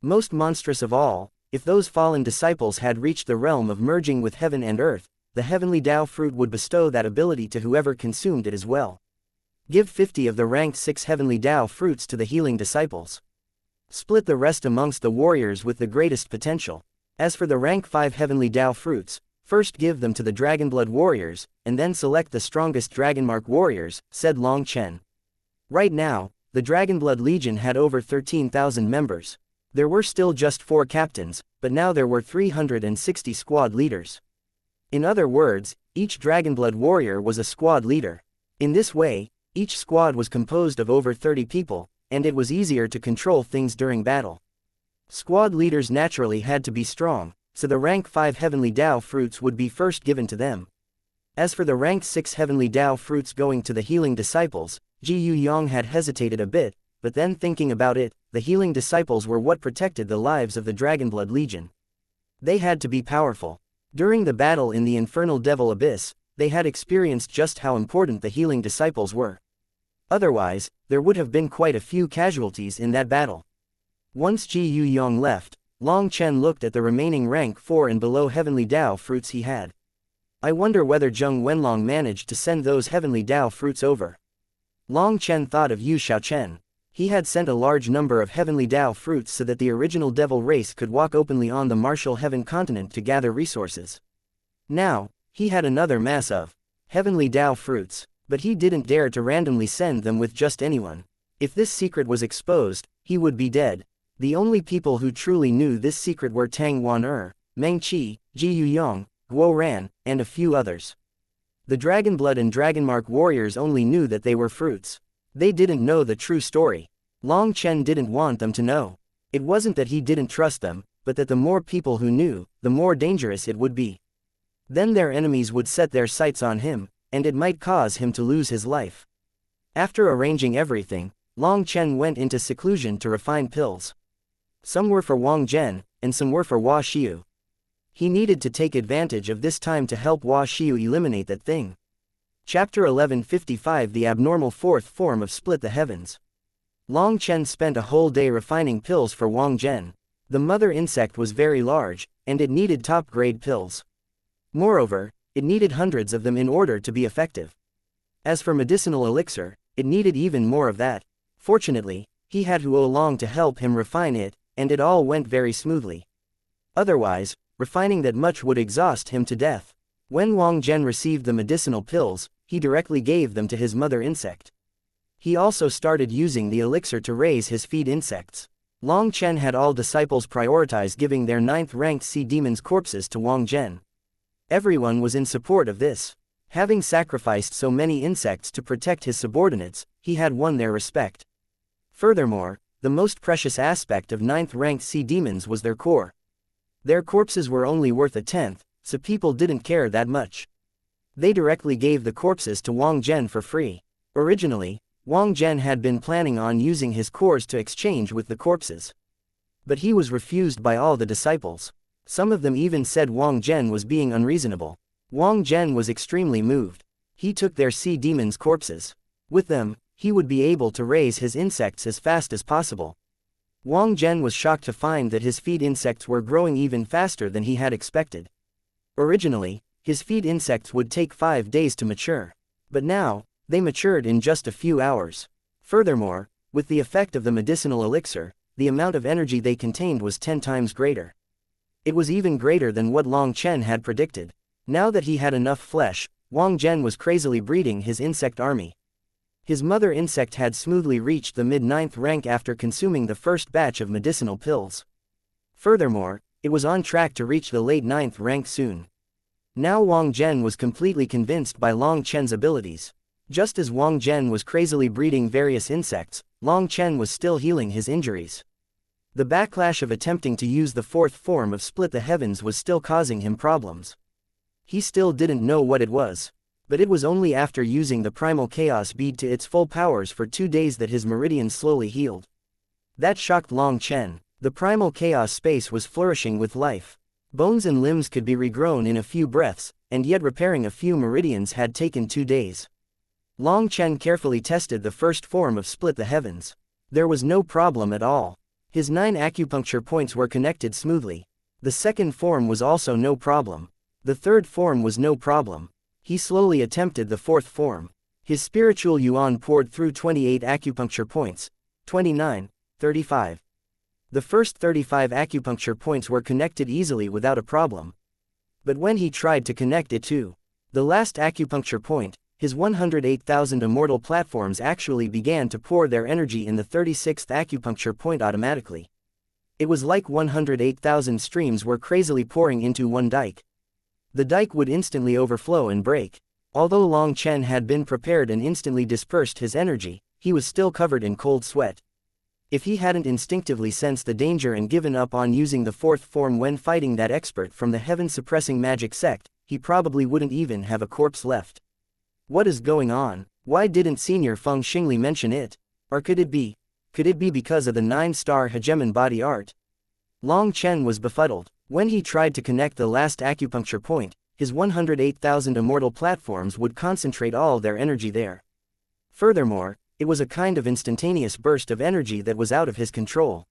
Most monstrous of all, if those fallen disciples had reached the realm of merging with heaven and earth, the heavenly Tao fruit would bestow that ability to whoever consumed it as well. Give 50 of the rank 6 heavenly Tao fruits to the healing disciples. Split the rest amongst the warriors with the greatest potential. As for the rank 5 heavenly Tao fruits, first give them to the Dragonblood warriors, and then select the strongest Dragonmark warriors, said Long Chen. Right now, the Dragonblood Legion had over 13,000 members. There were still just 4 captains, but now there were 360 squad leaders. In other words, each Dragonblood warrior was a squad leader. In this way, each squad was composed of over 30 people, and it was easier to control things during battle. Squad leaders naturally had to be strong, so the rank 5 heavenly Tao fruits would be first given to them. As for the rank 6 heavenly Tao fruits going to the healing disciples, Ji Yuyong had hesitated a bit, but then thinking about it, the healing disciples were what protected the lives of the Dragonblood Legion. They had to be powerful. During the battle in the Infernal Devil Abyss, they had experienced just how important the healing disciples were. Otherwise, there would have been quite a few casualties in that battle. Once Ji Yuyong left, Long Chen looked at the remaining rank 4 and below heavenly Tao fruits he had. I wonder whether Zheng Wenlong managed to send those heavenly Tao fruits over. Long Chen thought of Yu Xiaochen. He had sent a large number of heavenly Tao fruits so that the original devil race could walk openly on the martial heaven continent to gather resources. Now, he had another mass of heavenly Tao fruits, but he didn't dare to randomly send them with just anyone. If this secret was exposed, he would be dead. The only people who truly knew this secret were Tang Wan Meng Qi, Ji Yuyong, Guo Ran, and a few others. The Dragonblood and Dragonmark warriors only knew that they were fruits. They didn't know the true story. Long Chen didn't want them to know. It wasn't that he didn't trust them, but that the more people who knew, the more dangerous it would be. Then their enemies would set their sights on him, and it might cause him to lose his life. After arranging everything, Long Chen went into seclusion to refine pills. Some were for Wang Zhen, and some were for Hua Xiu. He needed to take advantage of this time to help Hua Xiu eliminate that thing. Chapter 1155 The Abnormal Fourth Form of Split the Heavens. Long Chen spent a whole day refining pills for Wang Zhen. The mother insect was very large, and it needed top-grade pills. Moreover, it needed hundreds of them in order to be effective. As for medicinal elixir, it needed even more of that. Fortunately, he had Huo Long to help him refine it, and it all went very smoothly. Otherwise, refining that much would exhaust him to death. When Wang Zhen received the medicinal pills, he directly gave them to his mother insect. He also started using the elixir to raise his feed insects. Long Chen had all disciples prioritize giving their 9th-ranked sea demons' corpses to Wang Zhen. Everyone was in support of this. Having sacrificed so many insects to protect his subordinates, he had won their respect. Furthermore, the most precious aspect of 9th-ranked sea demons was their core. Their corpses were only worth a tenth, so people didn't care that much. They directly gave the corpses to Wang Zhen for free. Originally, Wang Zhen had been planning on using his cores to exchange with the corpses. But he was refused by all the disciples. Some of them even said Wang Zhen was being unreasonable. Wang Zhen was extremely moved. He took their sea demons' corpses. With them, he would be able to raise his insects as fast as possible. Wang Zhen was shocked to find that his feed insects were growing even faster than he had expected. Originally, his feed insects would take 5 days to mature. But now, they matured in just a few hours. Furthermore, with the effect of the medicinal elixir, the amount of energy they contained was 10 times greater. It was even greater than what Long Chen had predicted. Now that he had enough flesh, Wang Zhen was crazily breeding his insect army. His mother insect had smoothly reached the mid-9th rank after consuming the first batch of medicinal pills. Furthermore, it was on track to reach the late 9th rank soon. Now Wang Zhen was completely convinced by Long Chen's abilities. Just as Wang Zhen was crazily breeding various insects, Long Chen was still healing his injuries. The backlash of attempting to use the 4th form of Split the Heavens was still causing him problems. He still didn't know what it was. But it was only after using the Primal Chaos bead to its full powers for 2 days that his meridian slowly healed. That shocked Long Chen. The Primal Chaos space was flourishing with life. Bones and limbs could be regrown in a few breaths, and yet repairing a few meridians had taken 2 days. Long Chen carefully tested the 1st form of Split the Heavens. There was no problem at all. His 9 acupuncture points were connected smoothly. The second form was also no problem. The third form was no problem. He slowly attempted the fourth form. His spiritual yuan poured through 28 acupuncture points. 29, 35. The first 35 acupuncture points were connected easily without a problem. But when he tried to connect it to the last acupuncture point, his 108,000 immortal platforms actually began to pour their energy in the 36th acupuncture point automatically. It was like 108,000 streams were crazily pouring into one dike. The dike would instantly overflow and break. Although Long Chen had been prepared and instantly dispersed his energy, he was still covered in cold sweat. If he hadn't instinctively sensed the danger and given up on using the fourth form when fighting that expert from the heaven-suppressing magic sect, he probably wouldn't even have a corpse left. What is going on? Why didn't Senior Feng Xingli mention it? Or could it be because of the 9-star hegemon body art? Long Chen was befuddled. When he tried to connect the last acupuncture point, his 108,000 immortal platforms would concentrate all their energy there. Furthermore, it was a kind of instantaneous burst of energy that was out of his control.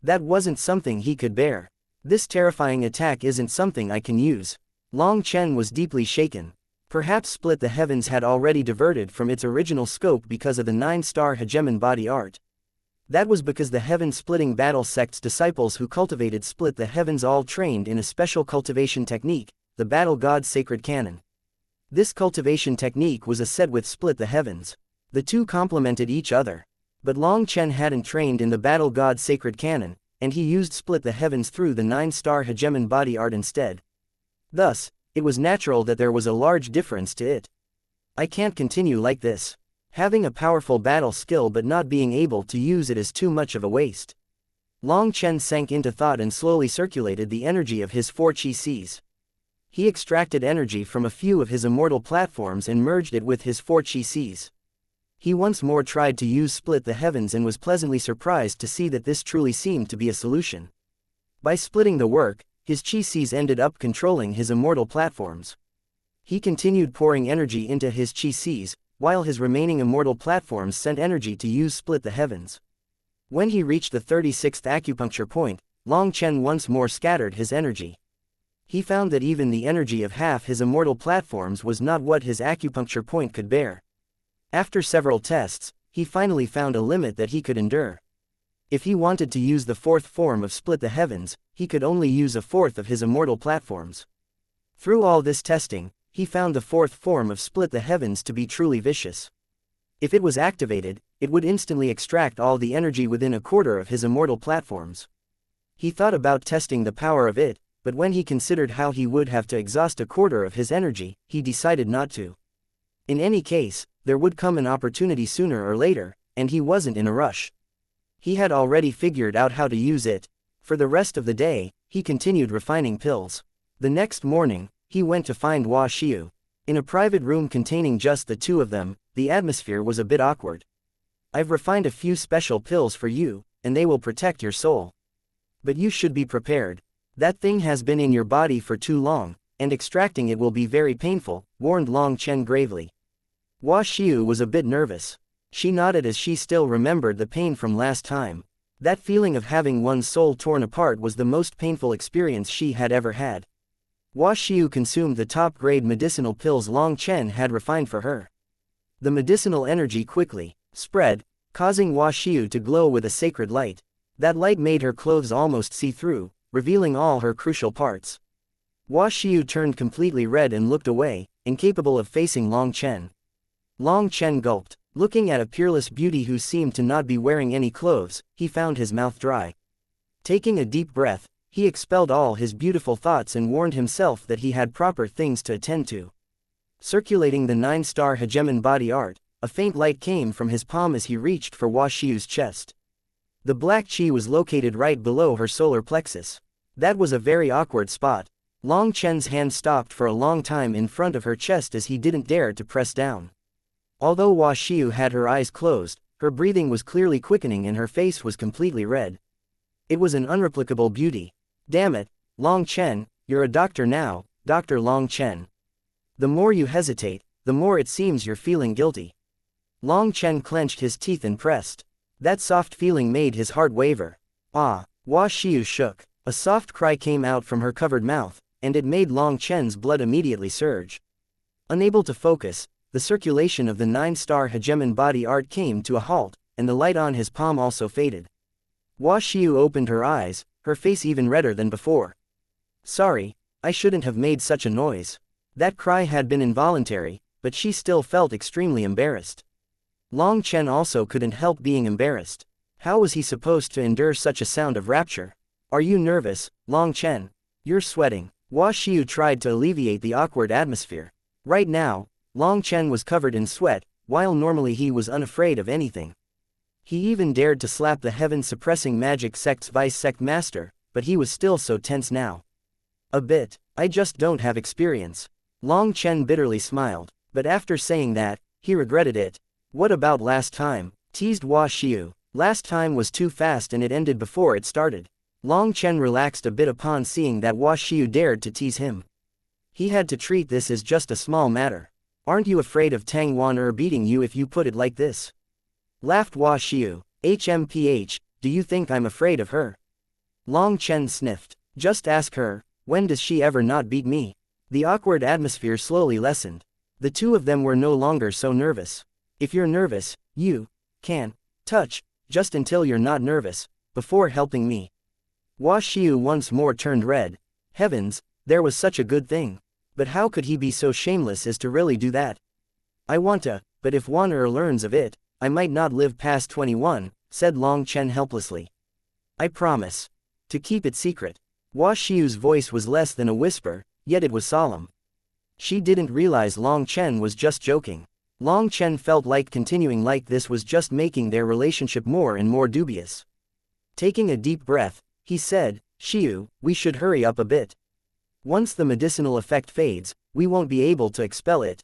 That wasn't something he could bear. This terrifying attack isn't something I can use. Long Chen was deeply shaken. Perhaps Split the Heavens had already diverted from its original scope because of the 9-star hegemon body art. That was because the heaven-splitting battle sect's disciples who cultivated Split the Heavens all trained in a special cultivation technique, the Battle God's Sacred Canon. This cultivation technique was a set with Split the Heavens. The two complemented each other. But Long Chen hadn't trained in the Battle God's Sacred Canon, and he used Split the Heavens through the 9-star hegemon body art instead. Thus, it was natural that there was a large difference to it. I can't continue like this. Having a powerful battle skill but not being able to use it is too much of a waste. Long Chen sank into thought and slowly circulated the energy of his 4 chi Cs. He extracted energy from a few of his immortal platforms and merged it with his 4 chi Cs. He once more tried to use Split the Heavens and was pleasantly surprised to see that this truly seemed to be a solution. By splitting the work, his chi Cs ended up controlling his immortal platforms. He continued pouring energy into his chi Cs, while his remaining immortal platforms sent energy to use Split the Heavens. When he reached the 36th acupuncture point, Long Chen once more scattered his energy. He found that even the energy of half his immortal platforms was not what his acupuncture point could bear. After several tests, he finally found a limit that he could endure. If he wanted to use the fourth form of Split the Heavens, he could only use a fourth of his immortal platforms. Through all this testing, he found the fourth form of Split the Heavens to be truly vicious. If it was activated, it would instantly extract all the energy within a quarter of his immortal platforms. He thought about testing the power of it, but when he considered how he would have to exhaust a quarter of his energy, he decided not to. In any case, there would come an opportunity sooner or later, and he wasn't in a rush. He had already figured out how to use it. For the rest of the day, he continued refining pills. The next morning, he went to find Hua Xiu. In a private room containing just the two of them, the atmosphere was a bit awkward. I've refined a few special pills for you, and they will protect your soul. But you should be prepared. That thing has been in your body for too long, and extracting it will be very painful, warned Long Chen gravely. Hua Xiu was a bit nervous. She nodded as she still remembered the pain from last time. That feeling of having one's soul torn apart was the most painful experience she had ever had. Hua Xiu consumed the top-grade medicinal pills Long Chen had refined for her. The medicinal energy quickly spread, causing Hua Xiu to glow with a sacred light. That light made her clothes almost see-through, revealing all her crucial parts. Hua Xiu turned completely red and looked away, incapable of facing Long Chen. Long Chen gulped. Looking at a peerless beauty who seemed to not be wearing any clothes, he found his mouth dry. Taking a deep breath, he expelled all his beautiful thoughts and warned himself that he had proper things to attend to. Circulating the 9-star hegemon body art, a faint light came from his palm as he reached for Hua Xiu's chest. The black chi was located right below her solar plexus. That was a very awkward spot. Long Chen's hand stopped for a long time in front of her chest as he didn't dare to press down. Although Hua Xiu had her eyes closed, her breathing was clearly quickening and her face was completely red. It was an unreplicable beauty. Damn it, Long Chen, you're a doctor now, Dr. Long Chen. The more you hesitate, the more it seems you're feeling guilty. Long Chen clenched his teeth and pressed. That soft feeling made his heart waver. Ah, Hua Xiu shook. A soft cry came out from her covered mouth, and it made Long Chen's blood immediately surge. Unable to focus, the circulation of the 9-star hegemon body art came to a halt, and the light on his palm also faded. Hua Xiu opened her eyes, her face even redder than before. Sorry, I shouldn't have made such a noise. That cry had been involuntary, but she still felt extremely embarrassed. Long Chen also couldn't help being embarrassed. How was he supposed to endure such a sound of rapture? Are you nervous, Long Chen? You're sweating. Hua Xiu tried to alleviate the awkward atmosphere. Right now, Long Chen was covered in sweat, while normally he was unafraid of anything. He even dared to slap the heaven-suppressing magic sect's vice sect master, but he was still so tense now. A bit. I just don't have experience. Long Chen bitterly smiled, but after saying that, he regretted it. What about last time? Teased Hua Xiu. Last time was too fast and it ended before it started. Long Chen relaxed a bit upon seeing that Hua Xiu dared to tease him. He had to treat this as just a small matter. Aren't you afraid of Tang Wan beating you if you put it like this? Laughed Hua Xiu. HMPH, do you think I'm afraid of her? Long Chen sniffed. Just ask her, when does she ever not beat me? The awkward atmosphere slowly lessened. The two of them were no longer so nervous. If you're nervous, you can touch, just until you're not nervous, before helping me. Hua Xiu once more turned red. Heavens, there was such a good thing. But how could he be so shameless as to really do that? I want to, but if Wan learns of it, I might not live past 21, said Long Chen helplessly. I promise to keep it secret. Hua Xiu's voice was less than a whisper, yet it was solemn. She didn't realize Long Chen was just joking. Long Chen felt like continuing like this was just making their relationship more and more dubious. Taking a deep breath, he said, Xiu, we should hurry up a bit. Once the medicinal effect fades, we won't be able to expel it.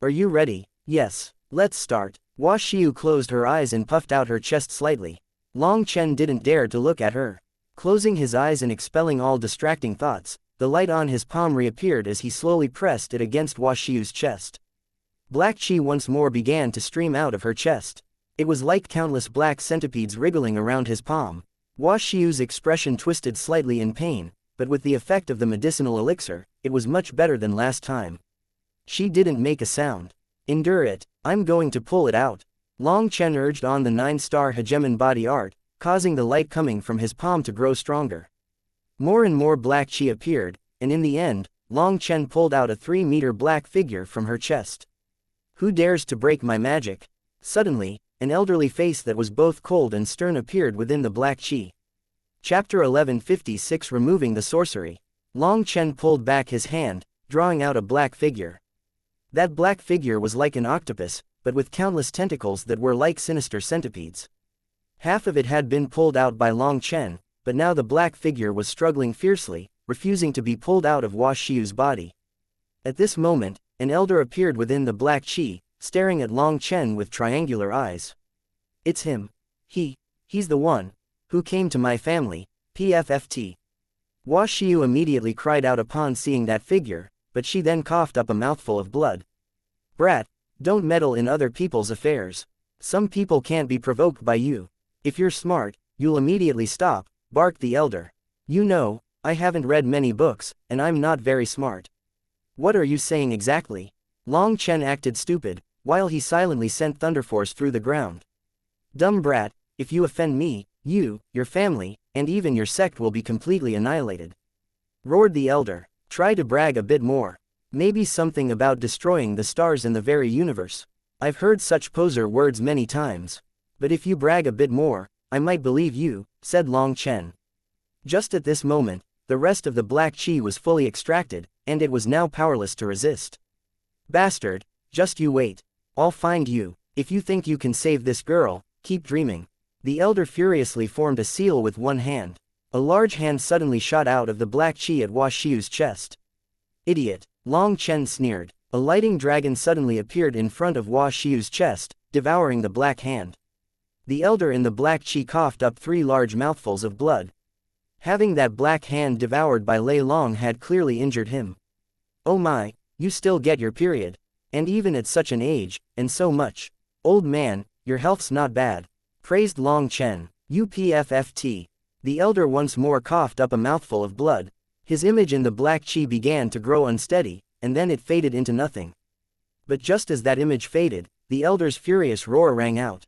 Are you ready? Yes. Let's start. Hua Xiu closed her eyes and puffed out her chest slightly. Long Chen didn't dare to look at her. Closing his eyes and expelling all distracting thoughts, the light on his palm reappeared as he slowly pressed it against Hua Xiu's chest. Black qi once more began to stream out of her chest. It was like countless black centipedes wriggling around his palm. Hua Xiu's expression twisted slightly in pain, but with the effect of the medicinal elixir, it was much better than last time. She didn't make a sound. Endure it, I'm going to pull it out. Long Chen urged on the 9-star hegemon body art, causing the light coming from his palm to grow stronger. More and more black qi appeared, and in the end, Long Chen pulled out a 3-meter black figure from her chest. Who dares to break my magic? Suddenly, an elderly face that was both cold and stern appeared within the black qi. Chapter 1156 Removing the Sorcery. Long Chen pulled back his hand, drawing out a black figure. That black figure was like an octopus, but with countless tentacles that were like sinister centipedes. Half of it had been pulled out by Long Chen, but now the black figure was struggling fiercely, refusing to be pulled out of Hua Xiu's body. At this moment, an elder appeared within the black qi, staring at Long Chen with triangular eyes. It's him. He's the one who came to my family, PFFT. Hua Xiu immediately cried out upon seeing that figure, but she then coughed up a mouthful of blood. Brat, don't meddle in other people's affairs. Some people can't be provoked by you. If you're smart, you'll immediately stop, barked the elder. You know, I haven't read many books, and I'm not very smart. What are you saying exactly? Long Chen acted stupid, while he silently sent thunderforce through the ground. Dumb brat, if you offend me, you, your family, and even your sect will be completely annihilated. Roared the elder. Try to brag a bit more. Maybe something about destroying the stars in the very universe. I've heard such poser words many times. But if you brag a bit more, I might believe you, said Long Chen. Just at this moment, the rest of the black qi was fully extracted, and it was now powerless to resist. Bastard, just you wait. I'll find you. If you think you can save this girl, keep dreaming. The elder furiously formed a seal with one hand. A large hand suddenly shot out of the black qi at Hua Xiu's chest. Idiot, Long Chen sneered. A lighting dragon suddenly appeared in front of Hua Xiu's chest, devouring the black hand. The elder in the black qi coughed up 3 large mouthfuls of blood. Having that black hand devoured by Lei Long had clearly injured him. Oh my, you still get your period. And even at such an age, and so much. Old man, your health's not bad. Praised Long Chen. UPFFT. The elder once more coughed up a mouthful of blood. His image in the black chi began to grow unsteady, and then it faded into nothing. But just as that image faded, the elder's furious roar rang out.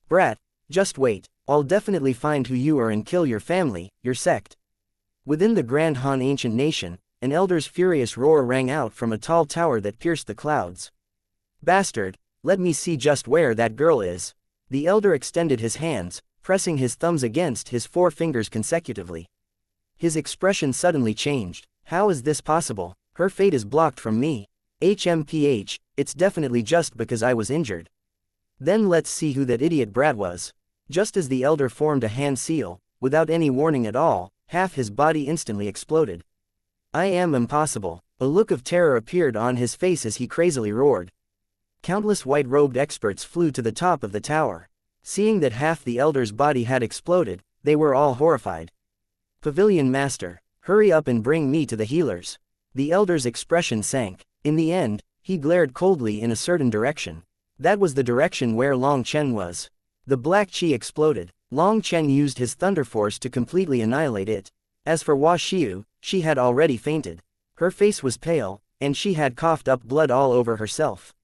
"Brat, just wait, I'll definitely find who you are and kill your family, your sect." Within the Grand Han ancient nation, an elder's furious roar rang out from a tall tower that pierced the clouds. "Bastard, let me see just where that girl is." The elder extended his hands, pressing his thumbs against his four fingers consecutively. His expression suddenly changed. "How is this possible? Her fate is blocked from me. HMPH, it's definitely just because I was injured." "Then let's see who that idiot brat was." Just as the elder formed a hand seal, without any warning at all, half his body instantly exploded. "I am impossible." A look of terror appeared on his face as he crazily roared. Countless white-robed experts flew to the top of the tower. Seeing that half the elder's body had exploded, they were all horrified. "Pavilion Master, hurry up and bring me to the healers." The elder's expression sank. In the end, he glared coldly in a certain direction. That was the direction where Long Chen was. The black chi exploded. Long Chen used his thunder force to completely annihilate it. As for Hua Xiu, she had already fainted. Her face was pale, and she had coughed up blood all over herself.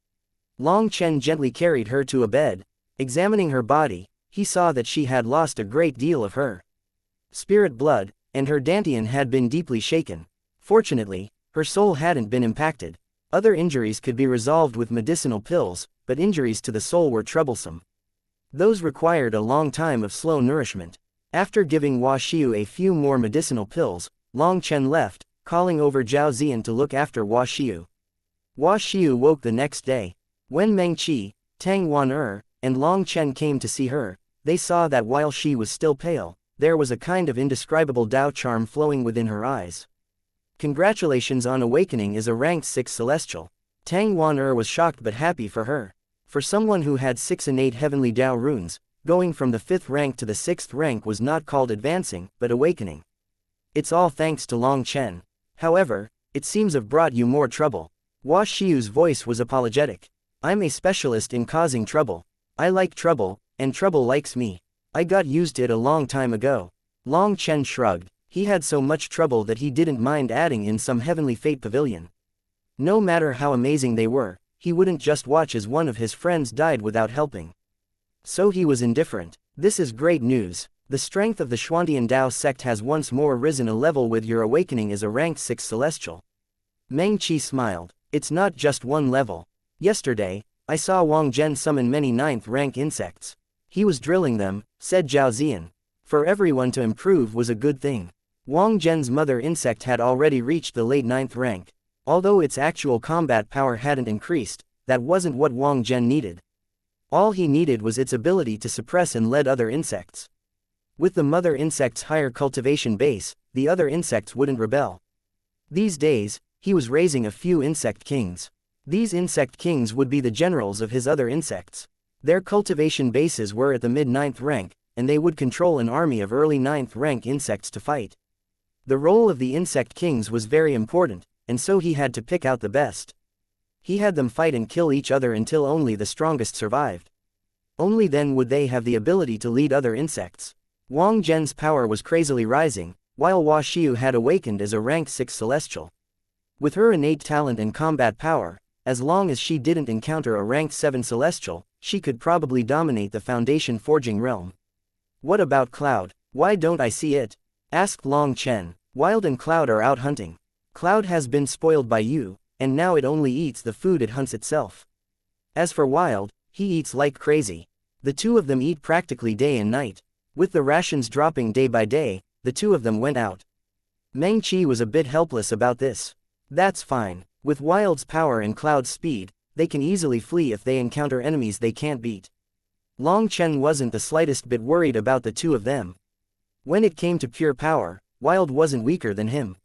Long Chen gently carried her to a bed. Examining her body, he saw that she had lost a great deal of her spirit blood, and her dantian had been deeply shaken. Fortunately, her soul hadn't been impacted. Other injuries could be resolved with medicinal pills, but injuries to the soul were troublesome. Those required a long time of slow nourishment. After giving Hua Xiu a few more medicinal pills, Long Chen left, calling over Zhao Ziyan to look after Hua Xiu. Hua Xiu woke the next day. When Meng Qi, Tang Wan and Long Chen came to see her, they saw that while she was still pale, there was a kind of indescribable Dao charm flowing within her eyes. "Congratulations on awakening as a ranked 6 celestial." Tang Wan was shocked but happy for her. For someone who had 6 innate heavenly Dao runes, going from the 5th rank to the 6th rank was not called advancing, but awakening. "It's all thanks to Long Chen. However, it seems I've brought you more trouble." Hua Xiu's voice was apologetic. "I'm a specialist in causing trouble. I like trouble, and trouble likes me. I got used to it a long time ago." Long Chen shrugged. He had so much trouble that he didn't mind adding in some heavenly fate pavilion. No matter how amazing they were, he wouldn't just watch as one of his friends died without helping. So he was indifferent. "This is great news. The strength of the Xuantian Dao sect has once more risen a level with your awakening as a ranked 6 celestial." Meng Qi smiled. "It's not just one level. Yesterday, I saw Wang Zhen summon many 9th rank insects. He was drilling them," said Zhao Ziyan. For everyone to improve was a good thing. Wang Zhen's mother insect had already reached the late 9th rank. Although its actual combat power hadn't increased, that wasn't what Wang Zhen needed. All he needed was its ability to suppress and lead other insects. With the mother insect's higher cultivation base, the other insects wouldn't rebel. These days, he was raising a few insect kings. These insect kings would be the generals of his other insects. Their cultivation bases were at the mid-9th rank, and they would control an army of early 9th rank insects to fight. The role of the insect kings was very important, and so he had to pick out the best. He had them fight and kill each other until only the strongest survived. Only then would they have the ability to lead other insects. Wang Zhen's power was crazily rising, while Hua Xiu had awakened as a rank 6 celestial. With her innate talent and combat power, as long as she didn't encounter a rank 7 celestial, she could probably dominate the Foundation forging realm. "What about Cloud? Why don't I see it?" asked Long Chen. "Wild and Cloud are out hunting. Cloud has been spoiled by you, and now it only eats the food it hunts itself. As for Wild, he eats like crazy. The two of them eat practically day and night. With the rations dropping day by day, the two of them went out." Meng Qi was a bit helpless about this. "That's fine. With Wild's power and Cloud's speed, they can easily flee if they encounter enemies they can't beat." Long Chen wasn't the slightest bit worried about the two of them. When it came to pure power, Wild wasn't weaker than him.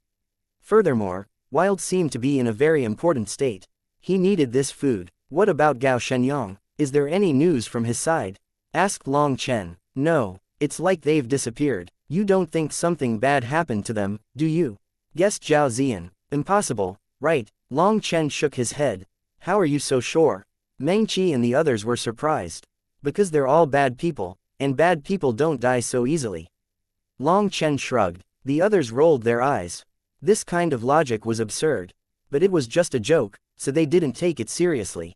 Furthermore, Wild seemed to be in a very important state. He needed this food. "What about Gao Shenyang? Is there any news from his side?" asked Long Chen. "No, it's like they've disappeared. You don't think something bad happened to them, do you?" guessed Zhao Ziyan. "Impossible, right?" Long Chen shook his head. "How are you so sure?" Meng Qi and the others were surprised. "Because they're all bad people, and bad people don't die so easily." Long Chen shrugged. The others rolled their eyes. This kind of logic was absurd. But it was just a joke, so they didn't take it seriously.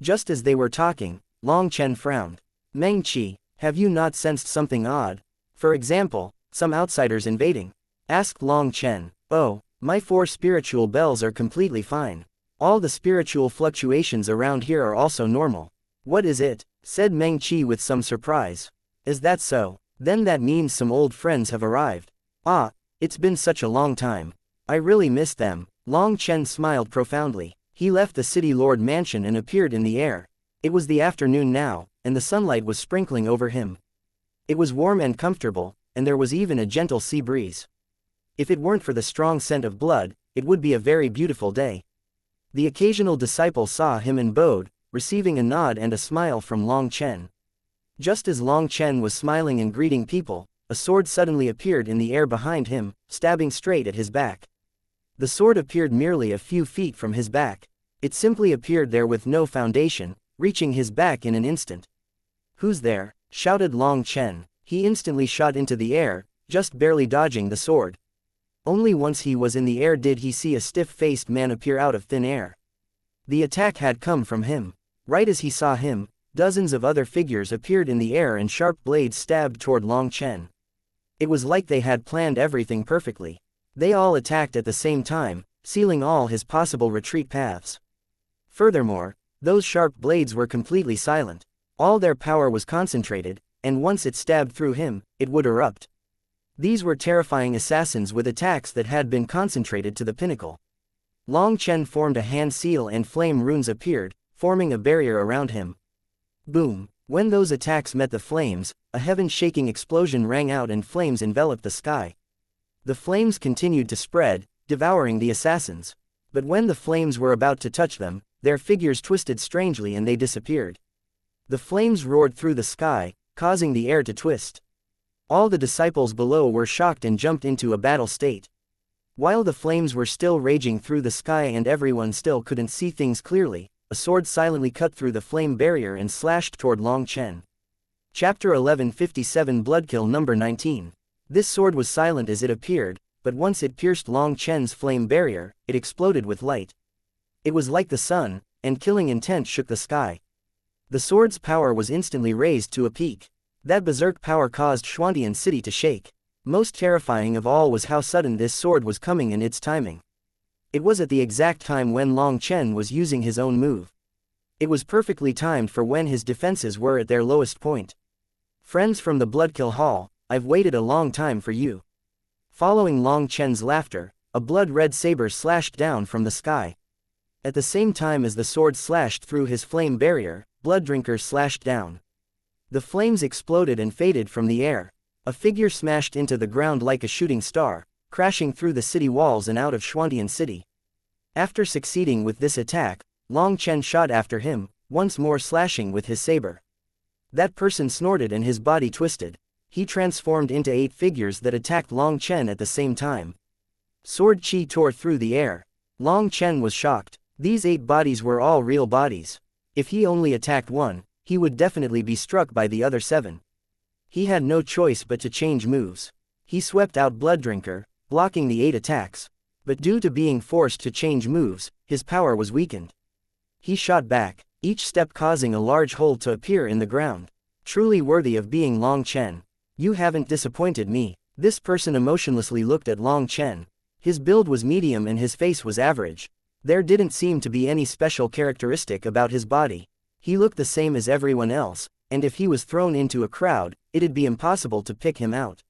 Just as they were talking, Long Chen frowned. Meng Qi, have you not sensed something odd? For example, some outsiders invading? Asked Long Chen. Oh, my 4 spiritual bells are completely fine. All the spiritual fluctuations around here are also normal. What is it? Said Meng Qi with some surprise. Is that so? Then that means some old friends have arrived. Ah, it's been such a long time. I really miss them. Long Chen smiled profoundly. He left the city lord mansion and appeared in the air. It was the afternoon now, and the sunlight was sprinkling over him. It was warm and comfortable, and there was even a gentle sea breeze. If it weren't for the strong scent of blood, it would be a very beautiful day. The occasional disciple saw him and bowed, receiving a nod and a smile from Long Chen. Just as Long Chen was smiling and greeting people, a sword suddenly appeared in the air behind him, stabbing straight at his back. The sword appeared merely a few feet from his back. It simply appeared there with no foundation, reaching his back in an instant. Who's there? Shouted Long Chen. He instantly shot into the air, just barely dodging the sword. Only once he was in the air did he see a stiff-faced man appear out of thin air. The attack had come from him. Right as he saw him, dozens of other figures appeared in the air and sharp blades stabbed toward Long Chen. It was like they had planned everything perfectly. They all attacked at the same time, sealing all his possible retreat paths. Furthermore, those sharp blades were completely silent. All their power was concentrated, and once it stabbed through him, it would erupt. These were terrifying assassins with attacks that had been concentrated to the pinnacle. Long Chen formed a hand seal and flame runes appeared, forming a barrier around him. Boom! When those attacks met the flames, a heaven-shaking explosion rang out and flames enveloped the sky. The flames continued to spread, devouring the assassins. But when the flames were about to touch them, their figures twisted strangely and they disappeared. The flames roared through the sky, causing the air to twist. All the disciples below were shocked and jumped into a battle state. While the flames were still raging through the sky and everyone still couldn't see things clearly, a sword silently cut through the flame barrier and slashed toward Long Chen. Chapter 1157 Bloodkill Number 19. This sword was silent as it appeared, but once it pierced Long Chen's flame barrier, it exploded with light. It was like the sun, and killing intent shook the sky. The sword's power was instantly raised to a peak. That berserk power caused Xuantian City to shake. Most terrifying of all was how sudden this sword was coming and its timing. It was at the exact time when Long Chen was using his own move. It was perfectly timed for when his defenses were at their lowest point. Friends from the Bloodkill Hall, I've waited a long time for you. Following Long Chen's laughter, a blood-red saber slashed down from the sky. At the same time as the sword slashed through his flame barrier, Blooddrinker slashed down. The flames exploded and faded from the air. A figure smashed into the ground like a shooting star, crashing through the city walls and out of Xuantian City. After succeeding with this attack, Long Chen shot after him, once more slashing with his saber. That person snorted and his body twisted. He transformed into 8 figures that attacked Long Chen at the same time. Sword chi tore through the air. Long Chen was shocked. These 8 bodies were all real bodies. If he only attacked one, he would definitely be struck by the other 7. He had no choice but to change moves. He swept out Blooddrinker, blocking the 8 attacks. But due to being forced to change moves, his power was weakened. He shot back, each step causing a large hole to appear in the ground. Truly worthy of being Long Chen. You haven't disappointed me. This person emotionlessly looked at Long Chen. His build was medium and his face was average. There didn't seem to be any special characteristic about his body. He looked the same as everyone else, and if he was thrown into a crowd, it'd be impossible to pick him out.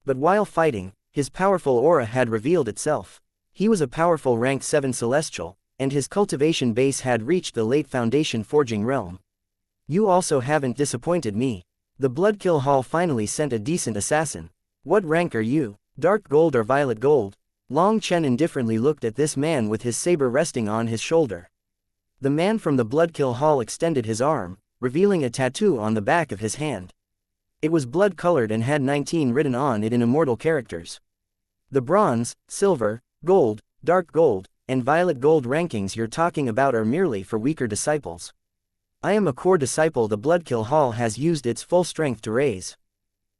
But while fighting, his powerful aura had revealed itself. He was a powerful rank 7 celestial, and his cultivation base had reached the late foundation forging realm. You also haven't disappointed me. The Bloodkill Hall finally sent a decent assassin. What rank are you? Dark gold or violet gold? Long Chen indifferently looked at this man with his saber resting on his shoulder. The man from the Bloodkill Hall extended his arm, revealing a tattoo on the back of his hand. It was blood-colored and had 19 written on it in immortal characters. The bronze, silver, gold, dark gold, and violet gold rankings you're talking about are merely for weaker disciples. I am a core disciple the Bloodkill Hall has used its full strength to raise.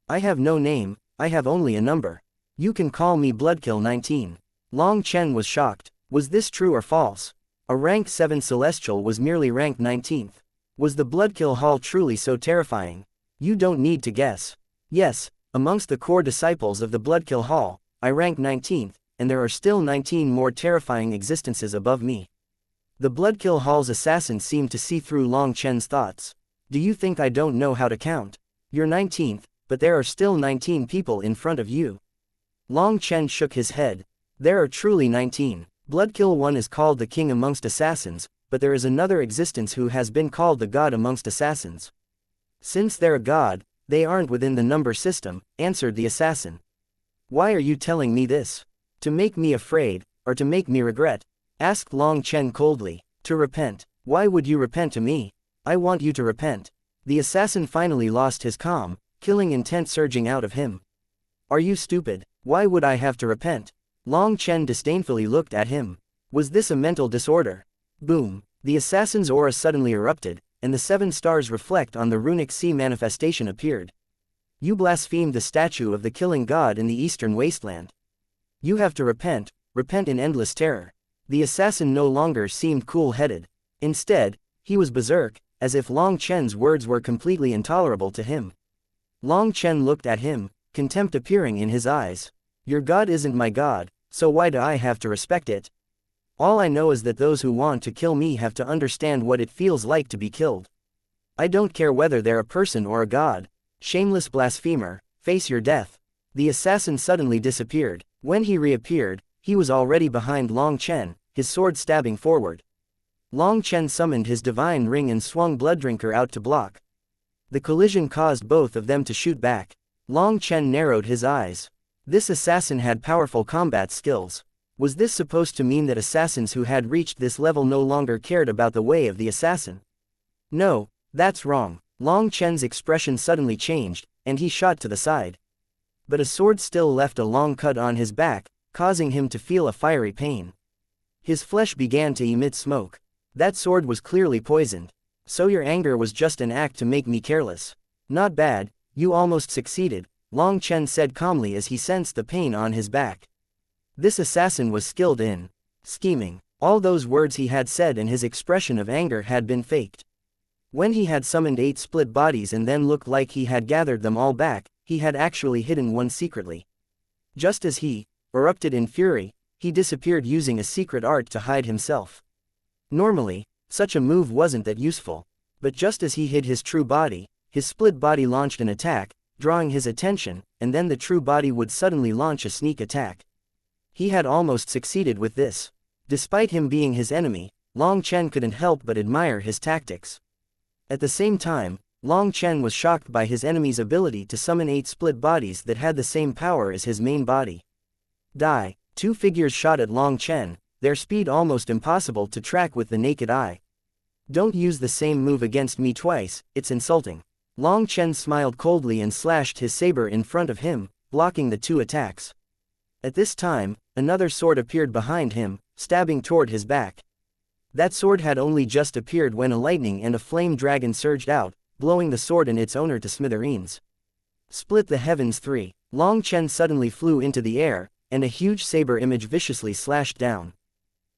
I have no name, I have only a number. You can call me Bloodkill 19. Long Chen was shocked. Was this true or false? A rank 7 celestial was merely ranked 19th. Was the Bloodkill Hall truly so terrifying? You don't need to guess. Yes, amongst the core disciples of the Bloodkill Hall, I rank 19th, and there are still 19 more terrifying existences above me. The Bloodkill Hall's assassin seemed to see through Long Chen's thoughts. Do you think I don't know how to count? You're 19th, but there are still 19 people in front of you. Long Chen shook his head. There are truly 19. Bloodkill 1 is called the king amongst assassins, but there is another existence who has been called the god amongst assassins. Since they're a god, they aren't within the number system, answered the assassin. Why are you telling me this? To make me afraid, or to make me regret? Asked Long Chen coldly. To repent. Why would you repent to me? I want you to repent. The assassin finally lost his calm, killing intent surging out of him. Are you stupid? Why would I have to repent? Long Chen disdainfully looked at him. Was this a mental disorder? Boom. The assassin's aura suddenly erupted, and the 7 stars reflect on the runic sea manifestation appeared. You blasphemed the statue of the killing god in the eastern wasteland. You have to repent, repent in endless terror. The assassin no longer seemed cool-headed. Instead, he was berserk, as if Long Chen's words were completely intolerable to him. Long Chen looked at him, contempt appearing in his eyes. Your god isn't my god, so why do I have to respect it? All I know is that those who want to kill me have to understand what it feels like to be killed. I don't care whether they're a person or a god. Shameless blasphemer, face your death. The assassin suddenly disappeared. When he reappeared, he was already behind Long Chen, his sword stabbing forward. Long Chen summoned his divine ring and swung Blooddrinker out to block. The collision caused both of them to shoot back. Long Chen narrowed his eyes. This assassin had powerful combat skills. Was this supposed to mean that assassins who had reached this level no longer cared about the way of the assassin? No, that's wrong. Long Chen's expression suddenly changed, and he shot to the side. But a sword still left a long cut on his back, causing him to feel a fiery pain. His flesh began to emit smoke. That sword was clearly poisoned. So your anger was just an act to make me careless. Not bad, you almost succeeded, Long Chen said calmly as he sensed the pain on his back. This assassin was skilled in scheming. All those words he had said and his expression of anger had been faked. When he had summoned 8 split bodies and then looked like he had gathered them all back, he had actually hidden one secretly. Just as he erupted in fury, he disappeared using a secret art to hide himself. Normally, such a move wasn't that useful, but just as he hid his true body, his split body launched an attack, drawing his attention, and then the true body would suddenly launch a sneak attack. He had almost succeeded with this. Despite him being his enemy, Long Chen couldn't help but admire his tactics. At the same time, Long Chen was shocked by his enemy's ability to summon 8 split bodies that had the same power as his main body. Die. 2 figures shot at Long Chen, their speed almost impossible to track with the naked eye. Don't use the same move against me twice, it's insulting. Long Chen smiled coldly and slashed his saber in front of him, blocking the 2 attacks. At this time, another sword appeared behind him, stabbing toward his back. That sword had only just appeared when a lightning and a flame dragon surged out, blowing the sword and its owner to smithereens. Split the heavens 3. Long Chen suddenly flew into the air, and a huge saber image viciously slashed down.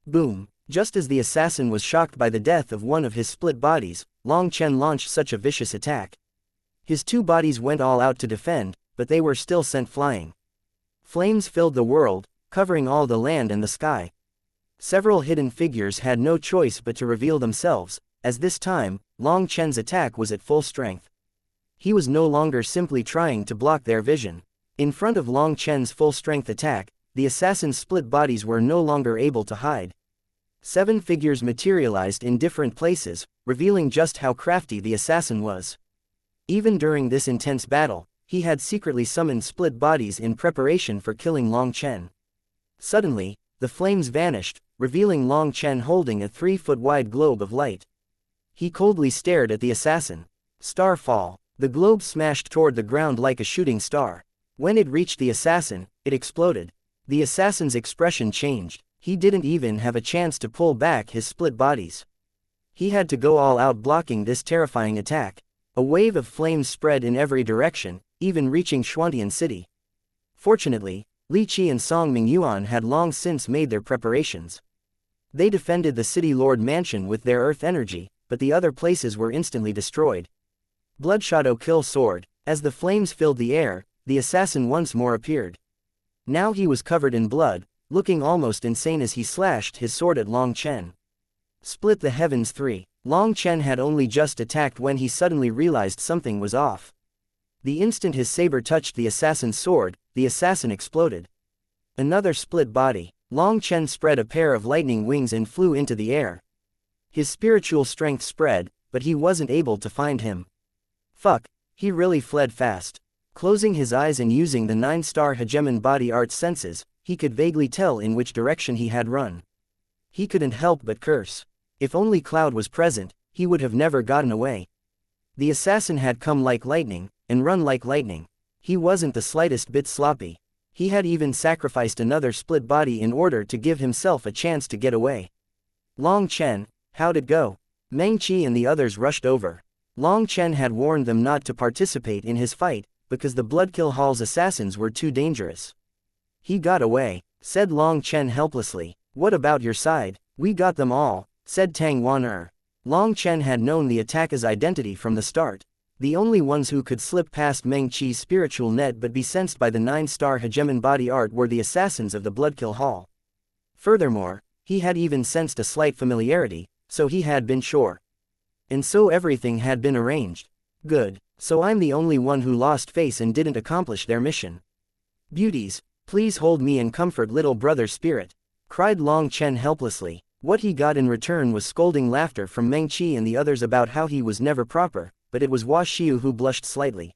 Boom! Just as the assassin was shocked by the death of one of his split bodies, Long Chen launched such a vicious attack. His 2 bodies went all out to defend, but they were still sent flying. Flames filled the world, covering all the land and the sky. Several hidden figures had no choice but to reveal themselves, as this time, Long Chen's attack was at full strength. He was no longer simply trying to block their vision. In front of Long Chen's full-strength attack, the assassin's split bodies were no longer able to hide. 7 figures materialized in different places, revealing just how crafty the assassin was. Even during this intense battle, he had secretly summoned split bodies in preparation for killing Long Chen. Suddenly, the flames vanished, revealing Long Chen holding a 3-foot-wide globe of light. He coldly stared at the assassin. Starfall. The globe smashed toward the ground like a shooting star. When it reached the assassin, it exploded. The assassin's expression changed. He didn't even have a chance to pull back his split bodies. He had to go all out blocking this terrifying attack. A wave of flames spread in every direction, even reaching Xuantian City. Fortunately, Li Qi and Song Mingyuan had long since made their preparations. They defended the City Lord mansion with their earth energy, but the other places were instantly destroyed. Bloodshadow kill sword. As the flames filled the air, the assassin once more appeared. Now he was covered in blood, looking almost insane as he slashed his sword at Long Chen. Split the heavens 3. Long Chen had only just attacked when he suddenly realized something was off. The instant his saber touched the assassin's sword, the assassin exploded. Another split body. Long Chen spread a pair of lightning wings and flew into the air. His spiritual strength spread, but he wasn't able to find him. Fuck, he really fled fast. Closing his eyes and using the 9-star hegemon body art senses, he could vaguely tell in which direction he had run. He couldn't help but curse. If only Cloud was present, he would have never gotten away. The assassin had come like lightning, and run like lightning. He wasn't the slightest bit sloppy. He had even sacrificed another split body in order to give himself a chance to get away. Long Chen, how'd it go? Meng Qi and the others rushed over. Long Chen had warned them not to participate in his fight, because the Bloodkill Hall's assassins were too dangerous. He got away, said Long Chen helplessly. What about your side? We got them all, said Tang Wan. Long Chen had known the attacker's identity from the start. The only ones who could slip past Meng Qi's spiritual net but be sensed by the 9-star hegemon body art were the assassins of the Bloodkill Hall. Furthermore, he had even sensed a slight familiarity, so he had been sure. And so everything had been arranged. Good, so I'm the only one who lost face and didn't accomplish their mission. Beauties, please hold me and comfort little brother spirit, cried Long Chen helplessly. What he got in return was scolding laughter from Meng Qi and the others about how he was never proper, but it was Hua Xiu who blushed slightly.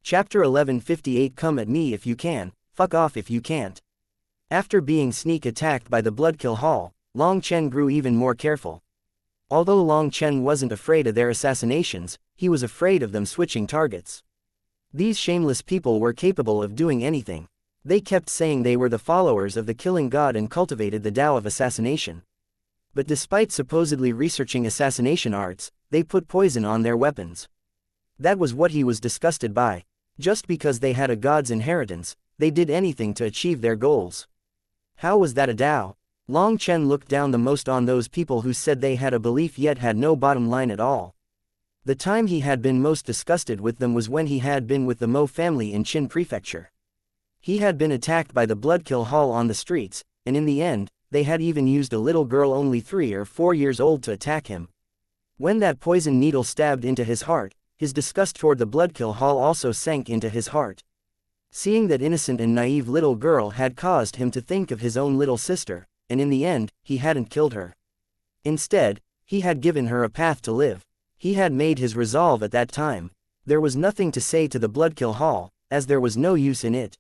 Chapter 1158. Come at me if you can, fuck off if you can't. After being sneak attacked by the Bloodkill Hall, Long Chen grew even more careful. Although Long Chen wasn't afraid of their assassinations, he was afraid of them switching targets. These shameless people were capable of doing anything. They kept saying they were the followers of the killing god and cultivated the Tao of assassination. But despite supposedly researching assassination arts, they put poison on their weapons. That was what he was disgusted by. Just because they had a god's inheritance, they did anything to achieve their goals. How was that a Tao? Long Chen looked down the most on those people who said they had a belief yet had no bottom line at all. The time he had been most disgusted with them was when he had been with the Mo family in Qin Prefecture. He had been attacked by the Bloodkill Hall on the streets, and in the end, they had even used a little girl only 3 or 4 years old to attack him. When that poison needle stabbed into his heart, his disgust toward the Bloodkill Hall also sank into his heart. Seeing that innocent and naive little girl had caused him to think of his own little sister, and in the end, he hadn't killed her. Instead, he had given her a path to live. He had made his resolve at that time. There was nothing to say to the Bloodkill Hall, as there was no use in it.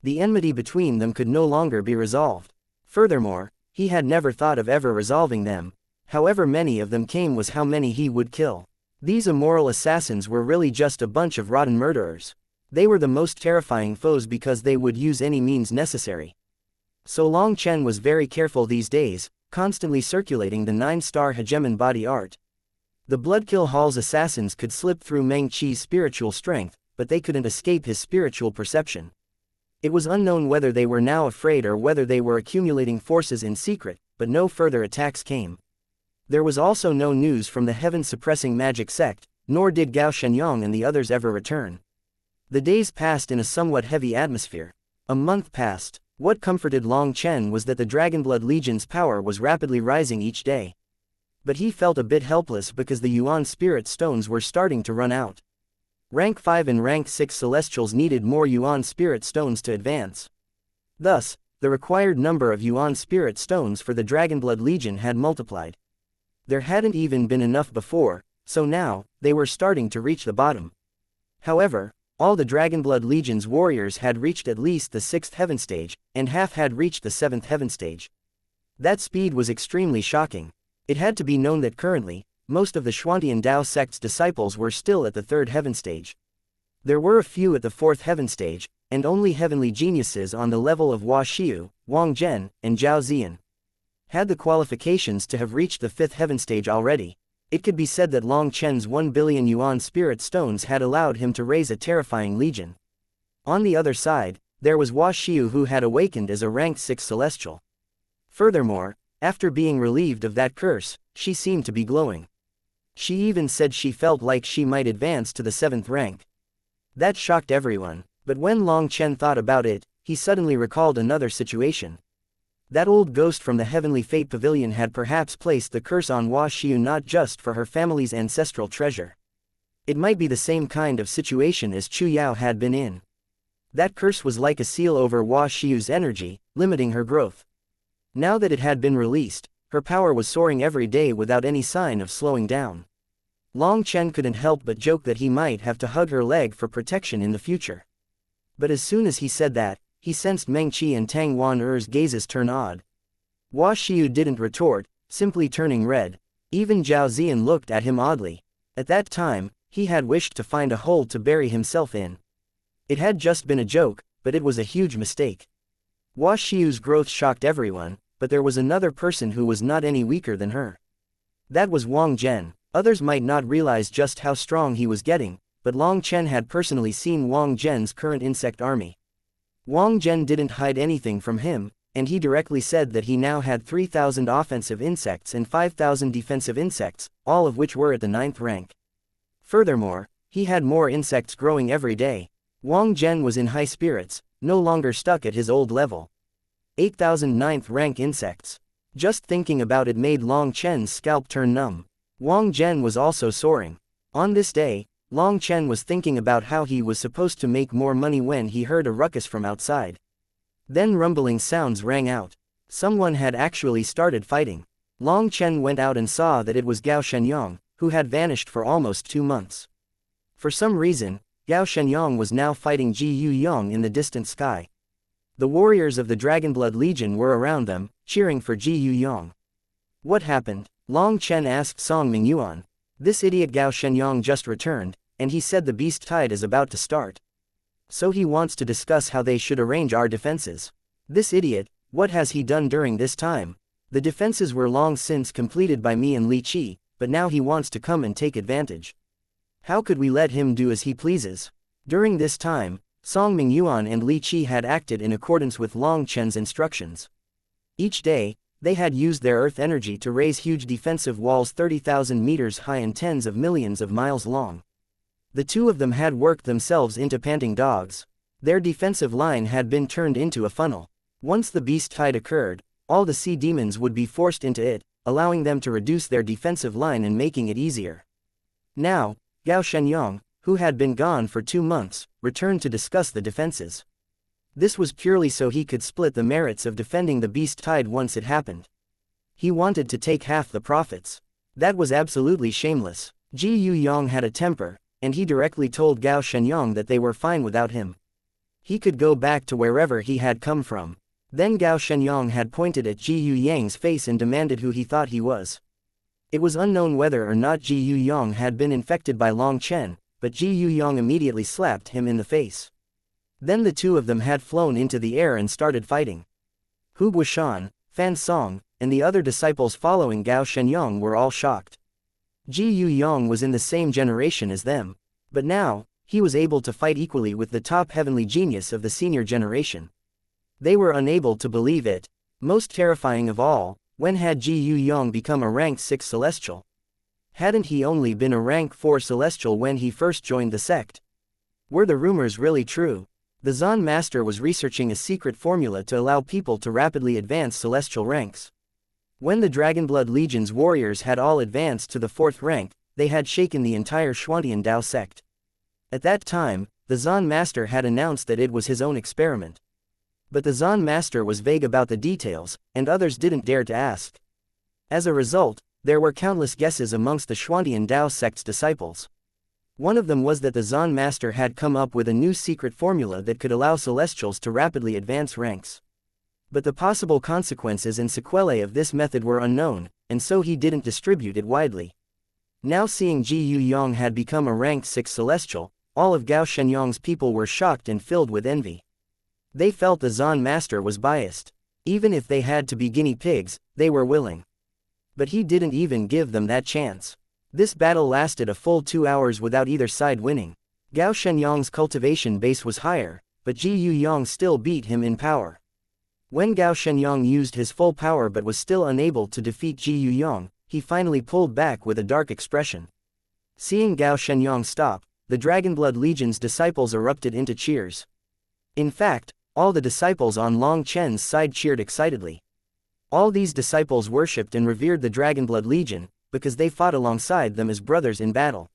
The enmity between them could no longer be resolved. Furthermore, he had never thought of ever resolving them. However many of them came was how many he would kill. These immoral assassins were really just a bunch of rotten murderers. They were the most terrifying foes because they would use any means necessary. So Long Chen was very careful these days, constantly circulating the 9-star hegemon body art. The Bloodkill Hall's assassins could slip through Meng Qi's spiritual strength, but they couldn't escape his spiritual perception. It was unknown whether they were now afraid or whether they were accumulating forces in secret, but no further attacks came. There was also no news from the heaven-suppressing magic sect, nor did Gao Shenyang and the others ever return. The days passed in a somewhat heavy atmosphere. A month passed. What comforted Long Chen was that the Dragonblood Legion's power was rapidly rising each day. But he felt a bit helpless because the Yuan Spirit Stones were starting to run out. Rank 5 and Rank 6 Celestials needed more Yuan Spirit Stones to advance. Thus, the required number of Yuan Spirit Stones for the Dragonblood Legion had multiplied. There hadn't even been enough before, so now, they were starting to reach the bottom. However, all the Dragonblood Legion's warriors had reached at least the 6th heaven stage, and half had reached the 7th heaven stage. That speed was extremely shocking. It had to be known that currently, most of the Xuantian Dao sect's disciples were still at the 3rd heaven stage. There were a few at the 4th heaven stage, and only heavenly geniuses on the level of Hua Xiu, Wang Zhen, and Zhao Ziyan had the qualifications to have reached the 5th heaven stage already. It could be said that Long Chen's 1 billion yuan spirit stones had allowed him to raise a terrifying legion. On the other side, there was wuxia who had awakened as a rank 6 celestial. Furthermore, after being relieved of that curse, she seemed to be glowing. She even said she felt like she might advance to the 7th rank. That shocked everyone, but when Long Chen thought about it, he suddenly recalled another situation. That old ghost from the Heavenly Fate Pavilion had perhaps placed the curse on wuxia not just for her family's ancestral treasure. It might be the same kind of situation as Chu Yao had been in. That curse was like a seal over wuxia's energy, limiting her growth. Now that it had been released, her power was soaring every day without any sign of slowing down. Long Chen couldn't help but joke that he might have to hug her leg for protection in the future. But as soon as he said that, he sensed Meng Qi and Tang Wan-er's gazes turn odd. Wuxia didn't retort, simply turning red. Even Zhao Ziyan looked at him oddly. At that time, he had wished to find a hole to bury himself in. It had just been a joke, but it was a huge mistake. Wuxia's growth shocked everyone, but there was another person who was not any weaker than her. That was Wang Zhen. Others might not realize just how strong he was getting, but Long Chen had personally seen Wang Zhen's current insect army. Wang Zhen didn't hide anything from him, and he directly said that he now had 3,000 offensive insects and 5,000 defensive insects, all of which were at the 9th rank. Furthermore, he had more insects growing every day. Wang Zhen was in high spirits, no longer stuck at his old level. 8,000 9th rank insects. Just thinking about it made Long Chen's scalp turn numb. Wang Zhen was also soaring. On this day, Long Chen was thinking about how he was supposed to make more money when he heard a ruckus from outside. Then rumbling sounds rang out. Someone had actually started fighting. Long Chen went out and saw that it was Gao Shenyang, who had vanished for almost 2 months. For some reason, Gao Shenyang was now fighting Ji Yuyong in the distant sky. The warriors of the Dragonblood Legion were around them, cheering for Ji Yuyong. What happened? Long Chen asked Song Mingyuan. This idiot Gao Shenyang just returned, and he said the beast tide is about to start. So he wants to discuss how they should arrange our defenses. This idiot, what has he done during this time? The defenses were long since completed by me and Li Qi, but now he wants to come and take advantage. How could we let him do as he pleases? During this time, Song Mingyuan and Li Qi had acted in accordance with Long Chen's instructions. Each day, they had used their earth energy to raise huge defensive walls 30,000 meters high and tens of millions of miles long. The two of them had worked themselves into panting dogs. Their defensive line had been turned into a funnel. Once the beast tide occurred, all the sea demons would be forced into it, allowing them to reduce their defensive line and making it easier. Now, Gao Shenyang, who had been gone for 2 months, returned to discuss the defenses. This was purely so he could split the merits of defending the beast tide once it happened. He wanted to take half the profits. That was absolutely shameless. Ji Yuyong had a temper, and he directly told Gao Shenyang that they were fine without him. He could go back to wherever he had come from. Then Gao Shenyang had pointed at Ji Yuyang's face and demanded who he thought he was. It was unknown whether or not Ji Yuyong had been infected by Long Chen, but Ji Yuyong immediately slapped him in the face. Then the two of them had flown into the air and started fighting. Hu Guishan, Fan Song, and the other disciples following Gao Shenyang were all shocked. Ji Yuyong was in the same generation as them, but now, he was able to fight equally with the top heavenly genius of the senior generation. They were unable to believe it. Most terrifying of all, when had Ji Yuyong become a rank 6 celestial? Hadn't he only been a rank 4 celestial when he first joined the sect? Were the rumors really true? The Zan Master was researching a secret formula to allow people to rapidly advance celestial ranks. When the Dragonblood Legion's warriors had all advanced to the 4th rank, they had shaken the entire Xuantian Dao sect. At that time, the Zan Master had announced that it was his own experiment. But the Zan Master was vague about the details, and others didn't dare to ask. As a result, there were countless guesses amongst the Xuantian Dao sect's disciples. One of them was that the Zan Master had come up with a new secret formula that could allow Celestials to rapidly advance ranks. But the possible consequences and sequelae of this method were unknown, and so he didn't distribute it widely. Now seeing Ji Yuyong had become a rank 6 Celestial, all of Gao Shenyang's people were shocked and filled with envy. They felt the Zan Master was biased. Even if they had to be guinea pigs, they were willing. But he didn't even give them that chance. This battle lasted a full 2 hours without either side winning. Gao Shenyang's cultivation base was higher, but Ji Yang still beat him in power. When Gao Shenyang used his full power but was still unable to defeat Ji Yang, he finally pulled back with a dark expression. Seeing Gao Shenyang stop, the Dragonblood Legion's disciples erupted into cheers. In fact, all the disciples on Long Chen's side cheered excitedly. All these disciples worshipped and revered the Dragonblood Legion, because they fought alongside them as brothers in battle.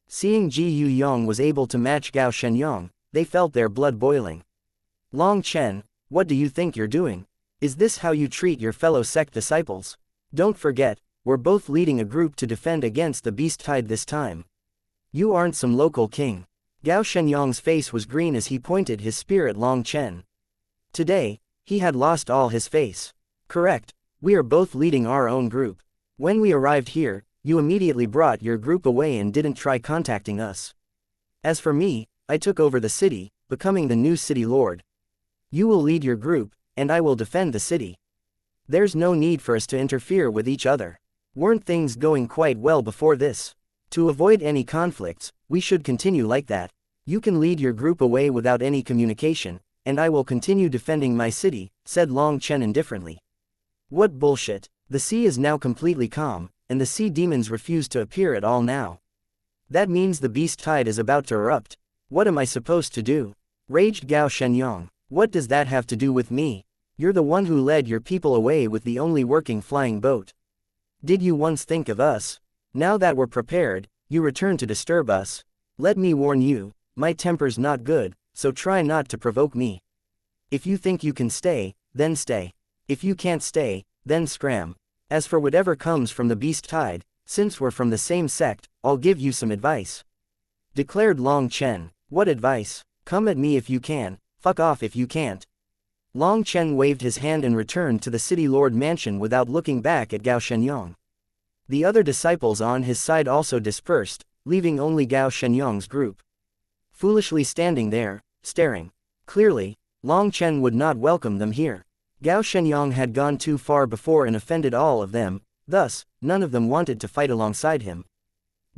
Seeing Ji Yang was able to match Gao Shenyang, they felt their blood boiling. Long Chen, what do you think you're doing? Is this how you treat your fellow sect disciples? Don't forget, we're both leading a group to defend against the beast tide this time. You aren't some local king. Gao Shenyang's face was green as he pointed his spear at Long Chen. Today, he had lost all his face. Correct, we are both leading our own group. When we arrived here, you immediately brought your group away and didn't try contacting us. As for me, I took over the city, becoming the new city lord. You will lead your group, and I will defend the city. There's no need for us to interfere with each other. Weren't things going quite well before this? To avoid any conflicts, we should continue like that. You can lead your group away without any communication, and I will continue defending my city, said Long Chen indifferently. What bullshit. The sea is now completely calm, and the sea demons refuse to appear at all now. That means the beast tide is about to erupt. What am I supposed to do? Raged Gao Shenyang. What does that have to do with me? You're the one who led your people away with the only working flying boat. Did you once think of us? Now that we're prepared, you return to disturb us. Let me warn you, my temper's not good, so try not to provoke me. If you think you can stay, then stay. If you can't stay, then scram. As for whatever comes from the beast tide, since we're from the same sect, I'll give you some advice. Declared Long Chen. What advice? Come at me if you can, fuck off if you can't. Long Chen waved his hand and returned to the city lord mansion without looking back at Gao Shenyang. The other disciples on his side also dispersed, leaving only Gao Shenyang's group. Foolishly standing there, staring. Clearly, Long Chen would not welcome them here. Gao Shenyang had gone too far before and offended all of them, thus, none of them wanted to fight alongside him.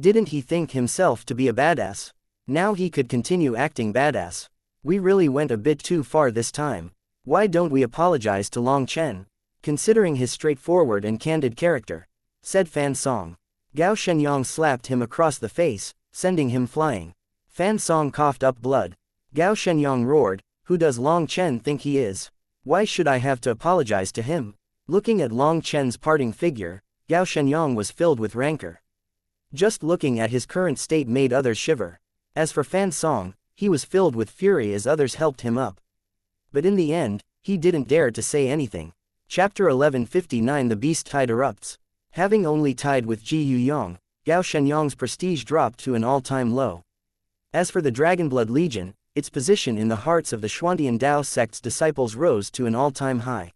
Didn't he think himself to be a badass? Now he could continue acting badass. We really went a bit too far this time. Why don't we apologize to Long Chen? Considering his straightforward and candid character, said Fan Song. Gao Shenyang slapped him across the face, sending him flying. Fan Song coughed up blood. Gao Shenyang roared, who does Long Chen think he is? Why should I have to apologize to him? Looking at Long Chen's parting figure, Gao Shenyang was filled with rancor. Just looking at his current state made others shiver. As for Fan Song, he was filled with fury as others helped him up. But in the end, he didn't dare to say anything. Chapter 1159. The beast tide erupts. Having only tied with Ji Yang, Gao Shenyang's prestige dropped to an all-time low. As for the Dragonblood Legion, its position in the hearts of the Xuantian Dao sect's disciples rose to an all-time high.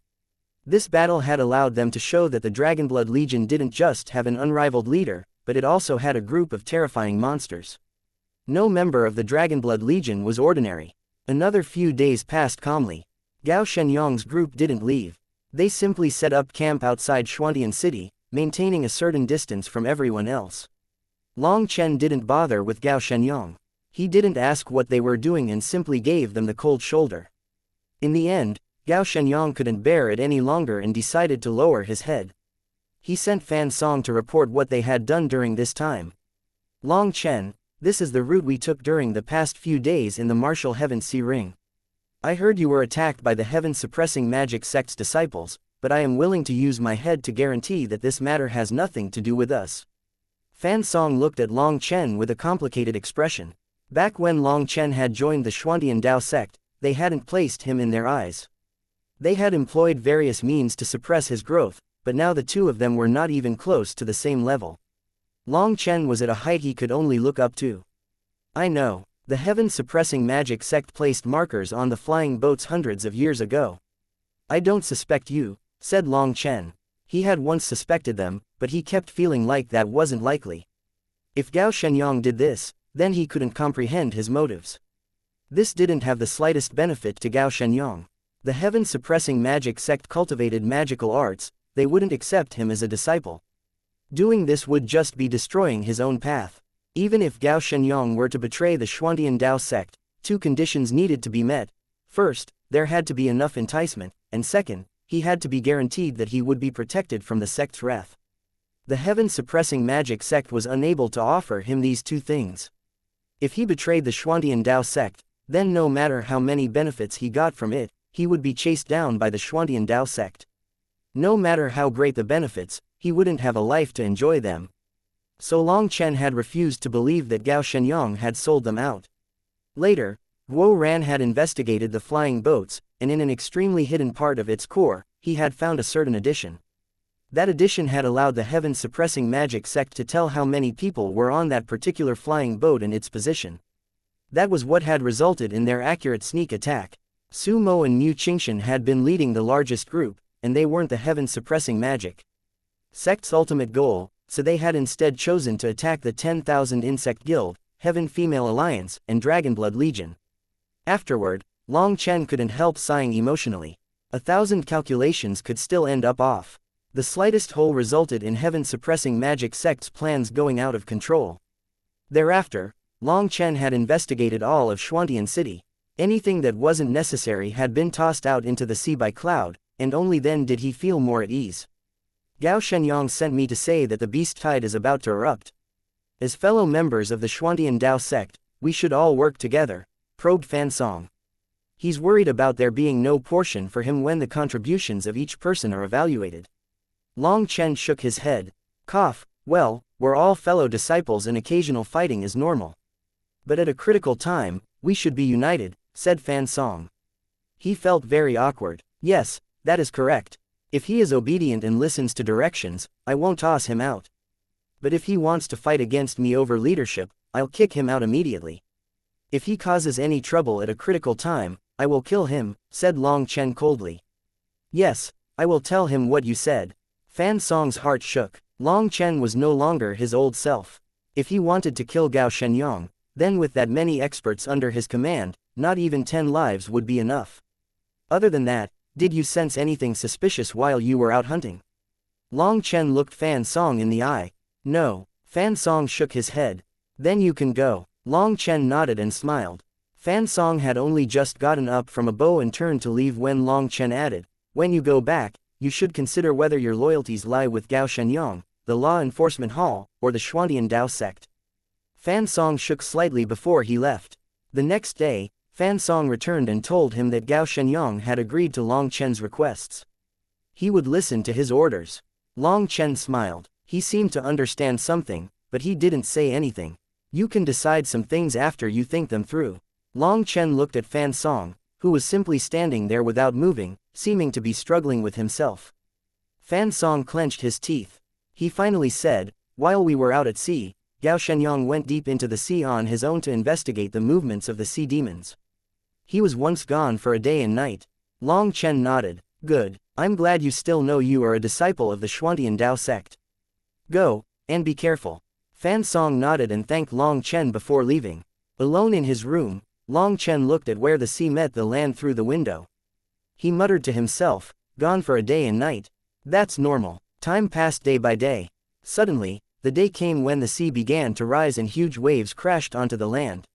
This battle had allowed them to show that the Dragonblood Legion didn't just have an unrivaled leader, but it also had a group of terrifying monsters. No member of the Dragonblood Legion was ordinary. Another few days passed calmly. Gao Shenyang's group didn't leave. They simply set up camp outside Xuantian City, maintaining a certain distance from everyone else. Long Chen didn't bother with Gao Shenyang. He didn't ask what they were doing and simply gave them the cold shoulder. In the end, Gao Shenyang couldn't bear it any longer and decided to lower his head. He sent Fan Song to report what they had done during this time. Long Chen, this is the route we took during the past few days in the martial heaven sea ring. I heard you were attacked by the heaven-suppressing magic sect's disciples, but I am willing to use my head to guarantee that this matter has nothing to do with us. Fan Song looked at Long Chen with a complicated expression. Back when Long Chen had joined the Xuantian Dao sect, they hadn't placed him in their eyes. They had employed various means to suppress his growth, but now the two of them were not even close to the same level. Long Chen was at a height he could only look up to. I know, the heaven-suppressing magic sect placed markers on the flying boats hundreds of years ago. I don't suspect you, said Long Chen. He had once suspected them, but he kept feeling like that wasn't likely. If Gao Shenyang did this, then he couldn't comprehend his motives. This didn't have the slightest benefit to Gao Shenyang. The heaven-suppressing magic sect cultivated magical arts, they wouldn't accept him as a disciple. Doing this would just be destroying his own path. Even if Gao Shenyang were to betray the Xuantian Dao sect, two conditions needed to be met: First, there had to be enough enticement, and second, he had to be guaranteed that he would be protected from the sect's wrath. The heaven-suppressing magic sect was unable to offer him these two things. If he betrayed the Xuantian Dao sect, then no matter how many benefits he got from it, he would be chased down by the Xuantian Dao sect. No matter how great the benefits, he wouldn't have a life to enjoy them. So Long Chen had refused to believe that Gao Shenyang had sold them out. Later, Guo Ran had investigated the flying boats, and in an extremely hidden part of its core, he had found a certain addition. That addition had allowed the heaven-suppressing magic sect to tell how many people were on that particular flying boat and its position. That was what had resulted in their accurate sneak attack. Su Mo and Mu Qingshan had been leading the largest group, and they weren't the heaven-suppressing magic sect's ultimate goal, so they had instead chosen to attack the 10,000 Insect Guild, Heaven Female Alliance, and Dragonblood Legion. Afterward, Long Chen couldn't help sighing emotionally. 1,000 calculations could still end up off. The slightest hole resulted in heaven-suppressing magic sect's plans going out of control. Thereafter, Long Chen had investigated all of Xuantian City. Anything that wasn't necessary had been tossed out into the sea by Cloud, and only then did he feel more at ease. Gao Shenyang sent me to say that the beast tide is about to erupt. As fellow members of the Xuantian Dao sect, we should all work together, probed Fan Song. He's worried about there being no portion for him when the contributions of each person are evaluated. Long Chen shook his head. Cough, well, we're all fellow disciples and occasional fighting is normal. But at a critical time, we should be united, said Fan Song. He felt very awkward. Yes, that is correct. If he is obedient and listens to directions, I won't toss him out. But if he wants to fight against me over leadership, I'll kick him out immediately. If he causes any trouble at a critical time, I will kill him, said Long Chen coldly. Yes, I will tell him what you said. Fan Song's heart shook. Long Chen was no longer his old self. If he wanted to kill Gao Shenyang, then with that many experts under his command, not even 10 lives would be enough. Other than that, did you sense anything suspicious while you were out hunting? Long Chen looked Fan Song in the eye. No. Fan Song shook his head. Then you can go. Long Chen nodded and smiled. Fan Song had only just gotten up from a bow and turned to leave when Long Chen added, when you go back, you should consider whether your loyalties lie with Gao Shenyang, the Law Enforcement Hall, or the Xuantian Dao sect. Fan Song shook slightly before he left. The next day, Fan Song returned and told him that Gao Shenyang had agreed to Long Chen's requests. He would listen to his orders. Long Chen smiled. He seemed to understand something, but he didn't say anything. You can decide some things after you think them through. Long Chen looked at Fan Song, who was simply standing there without moving, seeming to be struggling with himself. Fan Song clenched his teeth. He finally said, while we were out at sea, Gao Shenyang went deep into the sea on his own to investigate the movements of the sea demons. He was once gone for a day and night. Long Chen nodded. Good, I'm glad you still know you are a disciple of the Xuantian Dao sect. Go, and be careful. Fan Song nodded and thanked Long Chen before leaving. Alone in his room, Long Chen looked at where the sea met the land through the window. He muttered to himself, gone for a day and night. That's normal. Time passed day by day. Suddenly, the day came when the sea began to rise and huge waves crashed onto the land.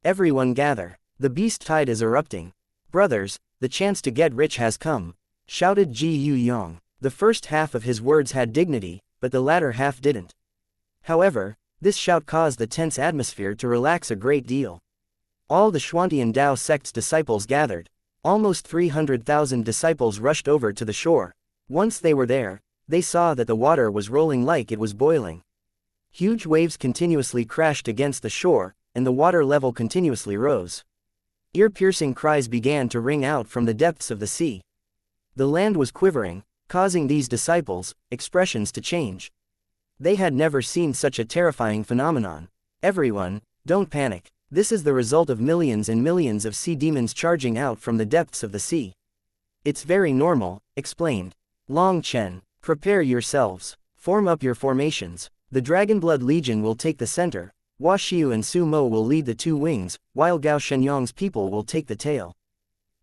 Everyone gather. The beast tide is erupting. Brothers, the chance to get rich has come, shouted Ji Yu Yang. The first half of his words had dignity, but the latter half didn't. However, this shout caused the tense atmosphere to relax a great deal. All the Xuantian Dao sect's disciples gathered. Almost 300,000 disciples rushed over to the shore. Once they were there, they saw that the water was rolling like it was boiling. Huge waves continuously crashed against the shore, and the water level continuously rose. Ear-piercing cries began to ring out from the depths of the sea. The land was quivering, causing these disciples' expressions to change. They had never seen such a terrifying phenomenon. Everyone, don't panic. This is the result of millions and millions of sea demons charging out from the depths of the sea. It's very normal, explained Long Chen. Prepare yourselves. Form up your formations. The Dragonblood Legion will take the center. Washiu and Su Mo will lead the two wings, while Gao Shenyang's people will take the tail.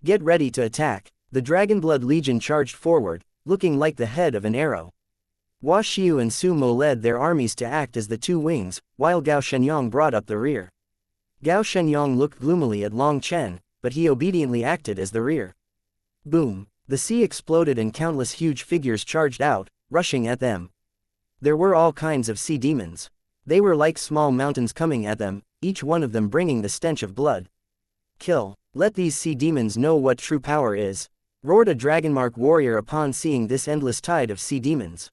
Get ready to attack. The Dragonblood Legion charged forward, looking like the head of an arrow. Washiu and Su Mo led their armies to act as the two wings, while Gao Shenyang brought up the rear. Gao Shenyang looked gloomily at Long Chen, but he obediently acted as the rear. Boom! The sea exploded and countless huge figures charged out, rushing at them. There were all kinds of sea demons. They were like small mountains coming at them, each one of them bringing the stench of blood. Kill! Let these sea demons know what true power is, roared a dragonmark warrior upon seeing this endless tide of sea demons.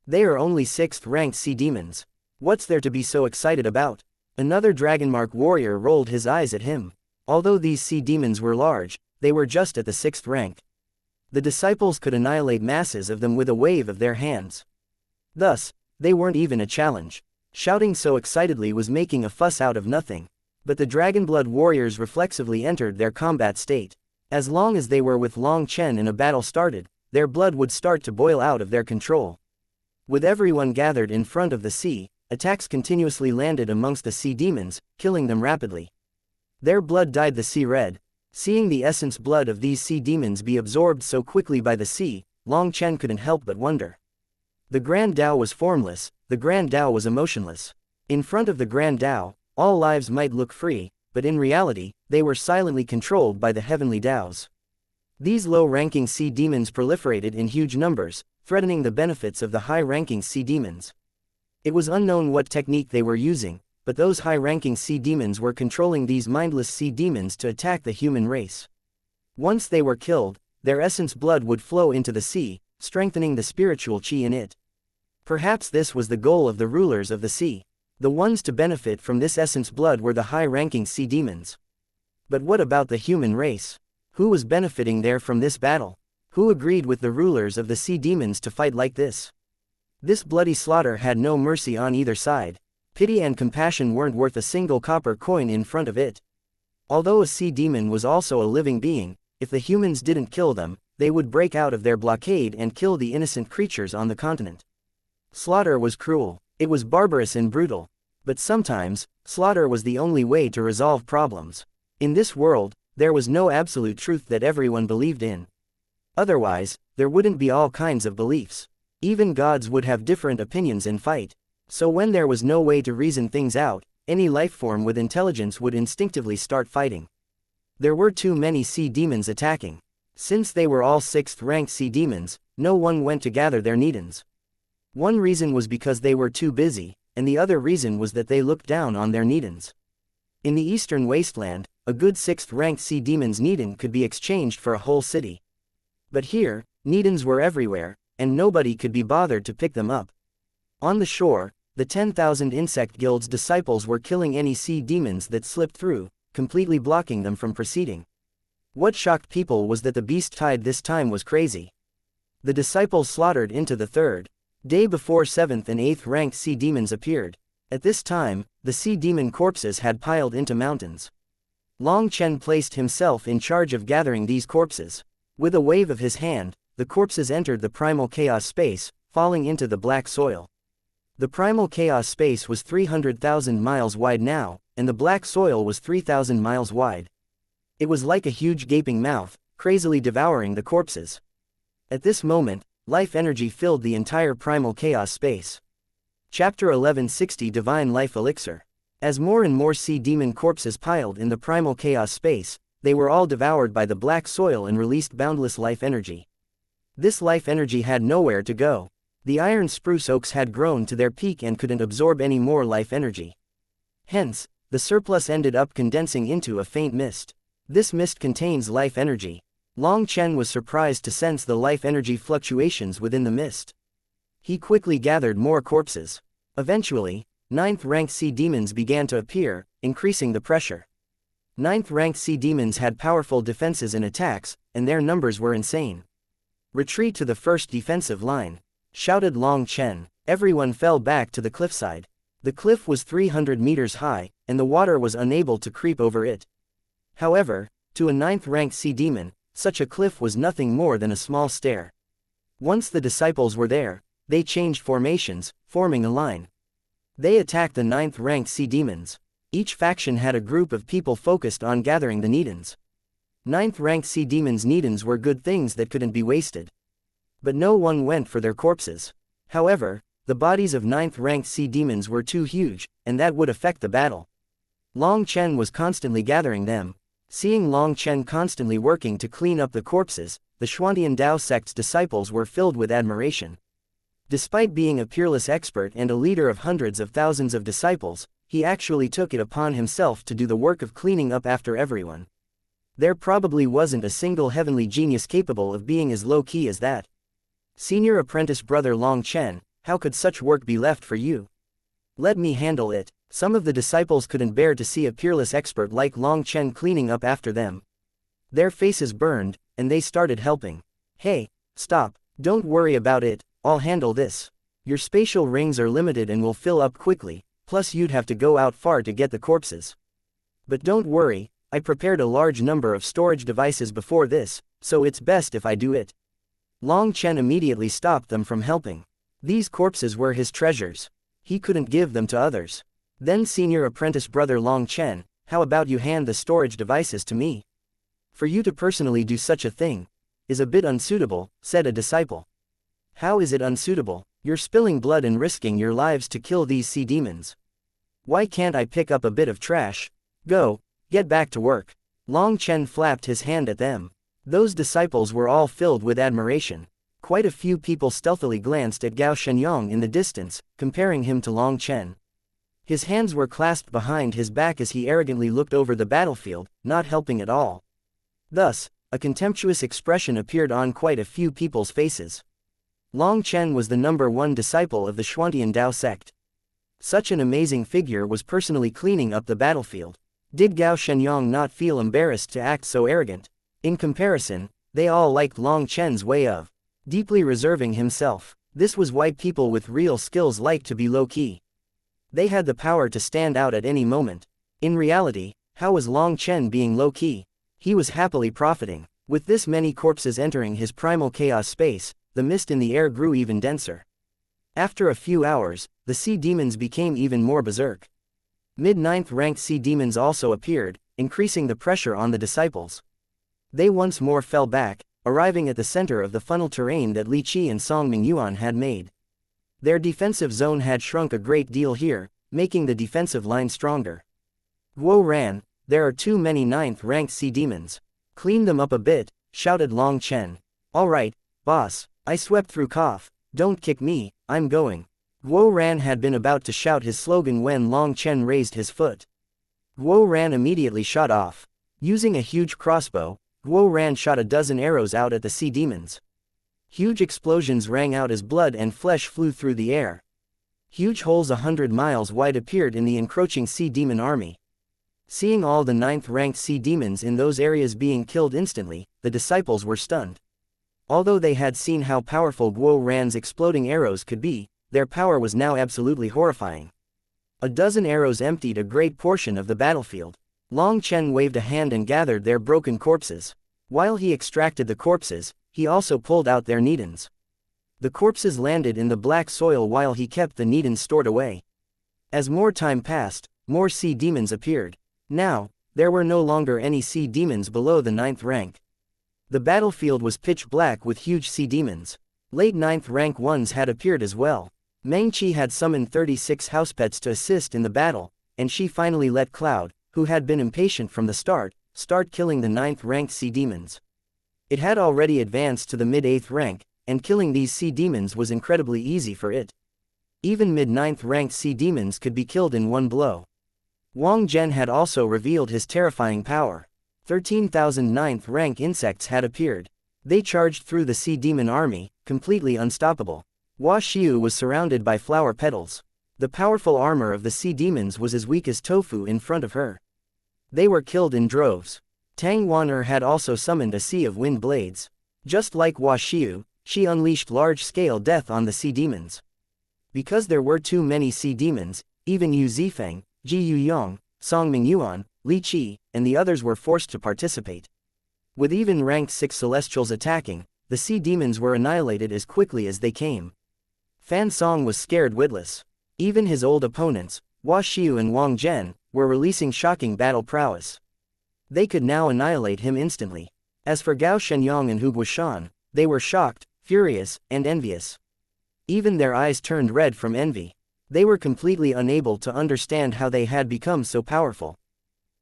They are only 6th-ranked sea demons. What's there to be so excited about? Another dragonmark warrior rolled his eyes at him. Although these sea demons were large, they were just at the 6th rank. The disciples could annihilate masses of them with a wave of their hands. Thus, they weren't even a challenge. Shouting so excitedly was making a fuss out of nothing. But the Dragonblood warriors reflexively entered their combat state. As long as they were with Long Chen and a battle started, their blood would start to boil out of their control. With everyone gathered in front of the sea, attacks continuously landed amongst the sea demons, killing them rapidly. Their blood dyed the sea red. Seeing the essence blood of these sea demons be absorbed so quickly by the sea, Long Chen couldn't help but wonder. The Grand Tao was formless, the Grand Tao was emotionless. In front of the Grand Tao, all lives might look free, but in reality, they were silently controlled by the heavenly Taos. These low-ranking sea demons proliferated in huge numbers, threatening the benefits of the high-ranking sea demons. It was unknown what technique they were using, but those high-ranking sea demons were controlling these mindless sea demons to attack the human race. Once they were killed, their essence blood would flow into the sea, strengthening the spiritual qi in it. Perhaps this was the goal of the rulers of the sea. The ones to benefit from this essence blood were the high-ranking sea demons. But what about the human race? Who was benefiting there from this battle? Who agreed with the rulers of the sea demons to fight like this? This bloody slaughter had no mercy on either side. Pity and compassion weren't worth a single copper coin in front of it. Although a sea demon was also a living being, if the humans didn't kill them, they would break out of their blockade and kill the innocent creatures on the continent. Slaughter was cruel. It was barbarous and brutal. But sometimes, slaughter was the only way to resolve problems. In this world, there was no absolute truth that everyone believed in. Otherwise, there wouldn't be all kinds of beliefs. Even gods would have different opinions and fight. So when there was no way to reason things out, any lifeform with intelligence would instinctively start fighting. There were too many sea demons attacking. Since they were all 6th-ranked sea demons, no one went to gather their Nidans. One reason was because they were too busy, and the other reason was that they looked down on their Nidans. In the eastern wasteland, a good 6th-ranked sea demon's Nidan could be exchanged for a whole city. But here, Nidans were everywhere, and nobody could be bothered to pick them up. On the shore, the 10,000 insect guild's disciples were killing any sea demons that slipped through, completely blocking them from proceeding. What shocked people was that the beast tide this time was crazy. The disciples slaughtered into the 3rd day before 7th and 8th ranked sea demons appeared. At this time, the sea demon corpses had piled into mountains. Long Chen placed himself in charge of gathering these corpses. With a wave of his hand, the corpses entered the primal chaos space, falling into the black soil. The primal chaos space was 300,000 miles wide now, and the black soil was 3,000 miles wide. It was like a huge gaping mouth, crazily devouring the corpses. At this moment, life energy filled the entire primal chaos space. Chapter 1160 Divine Life Elixir. As more and more sea demon corpses piled in the primal chaos space, they were all devoured by the black soil and released boundless life energy. This life energy had nowhere to go. The iron spruce oaks had grown to their peak and couldn't absorb any more life energy. Hence, the surplus ended up condensing into a faint mist. This mist contains life energy. Long Chen was surprised to sense the life energy fluctuations within the mist. He quickly gathered more corpses. Eventually, 9th-ranked sea demons began to appear, increasing the pressure. 9th-ranked sea demons had powerful defenses and attacks, and their numbers were insane. "Retreat to the first defensive line," shouted Long Chen. Everyone fell back to the cliffside. The cliff was 300 meters high, and the water was unable to creep over it. However, to a 9th-ranked sea demon, such a cliff was nothing more than a small stair. Once the disciples were there, they changed formations, forming a line. They attacked the 9th-ranked sea demons. Each faction had a group of people focused on gathering the Nidans. 9th-ranked sea demons' Nidans were good things that couldn't be wasted. But no one went for their corpses. However, the bodies of 9th-ranked sea demons were too huge, and that would affect the battle. Long Chen was constantly gathering them. Seeing Long Chen constantly working to clean up the corpses, the Xuantian Dao sect's disciples were filled with admiration. Despite being a peerless expert and a leader of hundreds of thousands of disciples, he actually took it upon himself to do the work of cleaning up after everyone. There probably wasn't a single heavenly genius capable of being as low-key as that. Senior apprentice brother Long Chen, how could such work be left for you? Let me handle it. Some of the disciples couldn't bear to see a peerless expert like Long Chen cleaning up after them. Their faces burned, and they started helping. Hey, stop, don't worry about it, I'll handle this. Your spatial rings are limited and will fill up quickly, plus you'd have to go out far to get the corpses. But don't worry, I prepared a large number of storage devices before this, so it's best if I do it. Long Chen immediately stopped them from helping. These corpses were his treasures. He couldn't give them to others. Then senior apprentice brother Long Chen, how about you hand the storage devices to me? For you to personally do such a thing is a bit unsuitable, said a disciple. How is it unsuitable? You're spilling blood and risking your lives to kill these sea demons. Why can't I pick up a bit of trash? Go, get back to work. Long Chen flapped his hand at them. Those disciples were all filled with admiration. Quite a few people stealthily glanced at Gao Shenyang in the distance, comparing him to Long Chen. His hands were clasped behind his back as he arrogantly looked over the battlefield, not helping at all. Thus, a contemptuous expression appeared on quite a few people's faces. Long Chen was the #1 disciple of the Xuantian Dao sect. Such an amazing figure was personally cleaning up the battlefield. Did Gao Shenyang not feel embarrassed to act so arrogant? In comparison, they all liked Long Chen's way of deeply reserving himself. This was why people with real skills liked to be low-key. They had the power to stand out at any moment. In reality, how was Long Chen being low-key? He was happily profiting. With this many corpses entering his primal chaos space, the mist in the air grew even denser. After a few hours, the sea demons became even more berserk. Mid-9th ranked sea demons also appeared, increasing the pressure on the disciples. They once more fell back, arriving at the center of the funnel terrain that Li Qi and Song Mingyuan had made. Their defensive zone had shrunk a great deal here, making the defensive line stronger. Guo Ran, there are too many 9th ranked sea demons. Clean them up a bit, shouted Long Chen. Alright, boss, I swept through cough, don't kick me, I'm going. Guo Ran had been about to shout his slogan when Long Chen raised his foot. Guo Ran immediately shot off. Using a huge crossbow, Guo Ran shot a dozen arrows out at the sea demons. Huge explosions rang out as blood and flesh flew through the air. Huge holes 100 miles wide appeared in the encroaching sea demon army. Seeing all the 9th ranked sea demons in those areas being killed instantly, the disciples were stunned. Although they had seen how powerful Guo Ran's exploding arrows could be, their power was now absolutely horrifying. A dozen arrows emptied a great portion of the battlefield. Long Chen waved a hand and gathered their broken corpses. While he extracted the corpses, he also pulled out their nidans. The corpses landed in the black soil while he kept the nidans stored away. As more time passed, more sea demons appeared. Now, there were no longer any sea demons below the 9th rank. The battlefield was pitch black with huge sea demons. Late 9th rank ones had appeared as well. Meng Qi had summoned 36 housepets to assist in the battle, and she finally let Cloud, who had been impatient from the start killing the 9th ranked sea demons. It had already advanced to the mid-8th rank, and killing these sea demons was incredibly easy for it. Even mid-9th ranked sea demons could be killed in one blow. Wang Zhen had also revealed his terrifying power. 13,000 9th rank insects had appeared. They charged through the sea demon army, completely unstoppable. Hua Xiu was surrounded by flower petals. The powerful armor of the sea demons was as weak as tofu in front of her. They were killed in droves. Tang Wan'er had also summoned a sea of wind blades. Just like Hua Xiu, she unleashed large-scale death on the sea demons. Because there were too many sea demons, even Yu Zifeng, Ji Yuyong, Song Mingyuan, Li Qi, and the others were forced to participate. With even ranked 6 celestials attacking, the sea demons were annihilated as quickly as they came. Fan Song was scared witless. Even his old opponents, Hua Xiu and Wang Zhen, were releasing shocking battle prowess. They could now annihilate him instantly. As for Gao Shenyang and Hu Guoshan, they were shocked, furious, and envious. Even their eyes turned red from envy. They were completely unable to understand how they had become so powerful.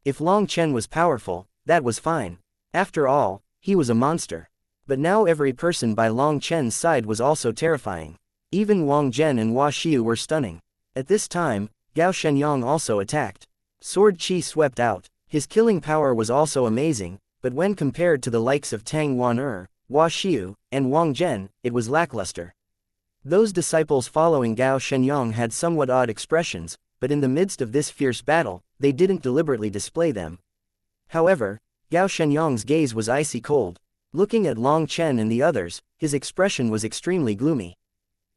If Long Chen was powerful, that was fine. After all, he was a monster. But now every person by Long Chen's side was also terrifying. Even Wang Zhen and Hua Xiu were stunning. At this time, Gao Shenyang also attacked. Sword Qi swept out. His killing power was also amazing, but when compared to the likes of Tang Wan'er, Hua Xiu, and Wang Zhen, it was lackluster. Those disciples following Gao Shenyang had somewhat odd expressions, but in the midst of this fierce battle, they didn't deliberately display them. However, Gao Shenyang's gaze was icy cold. Looking at Long Chen and the others, his expression was extremely gloomy.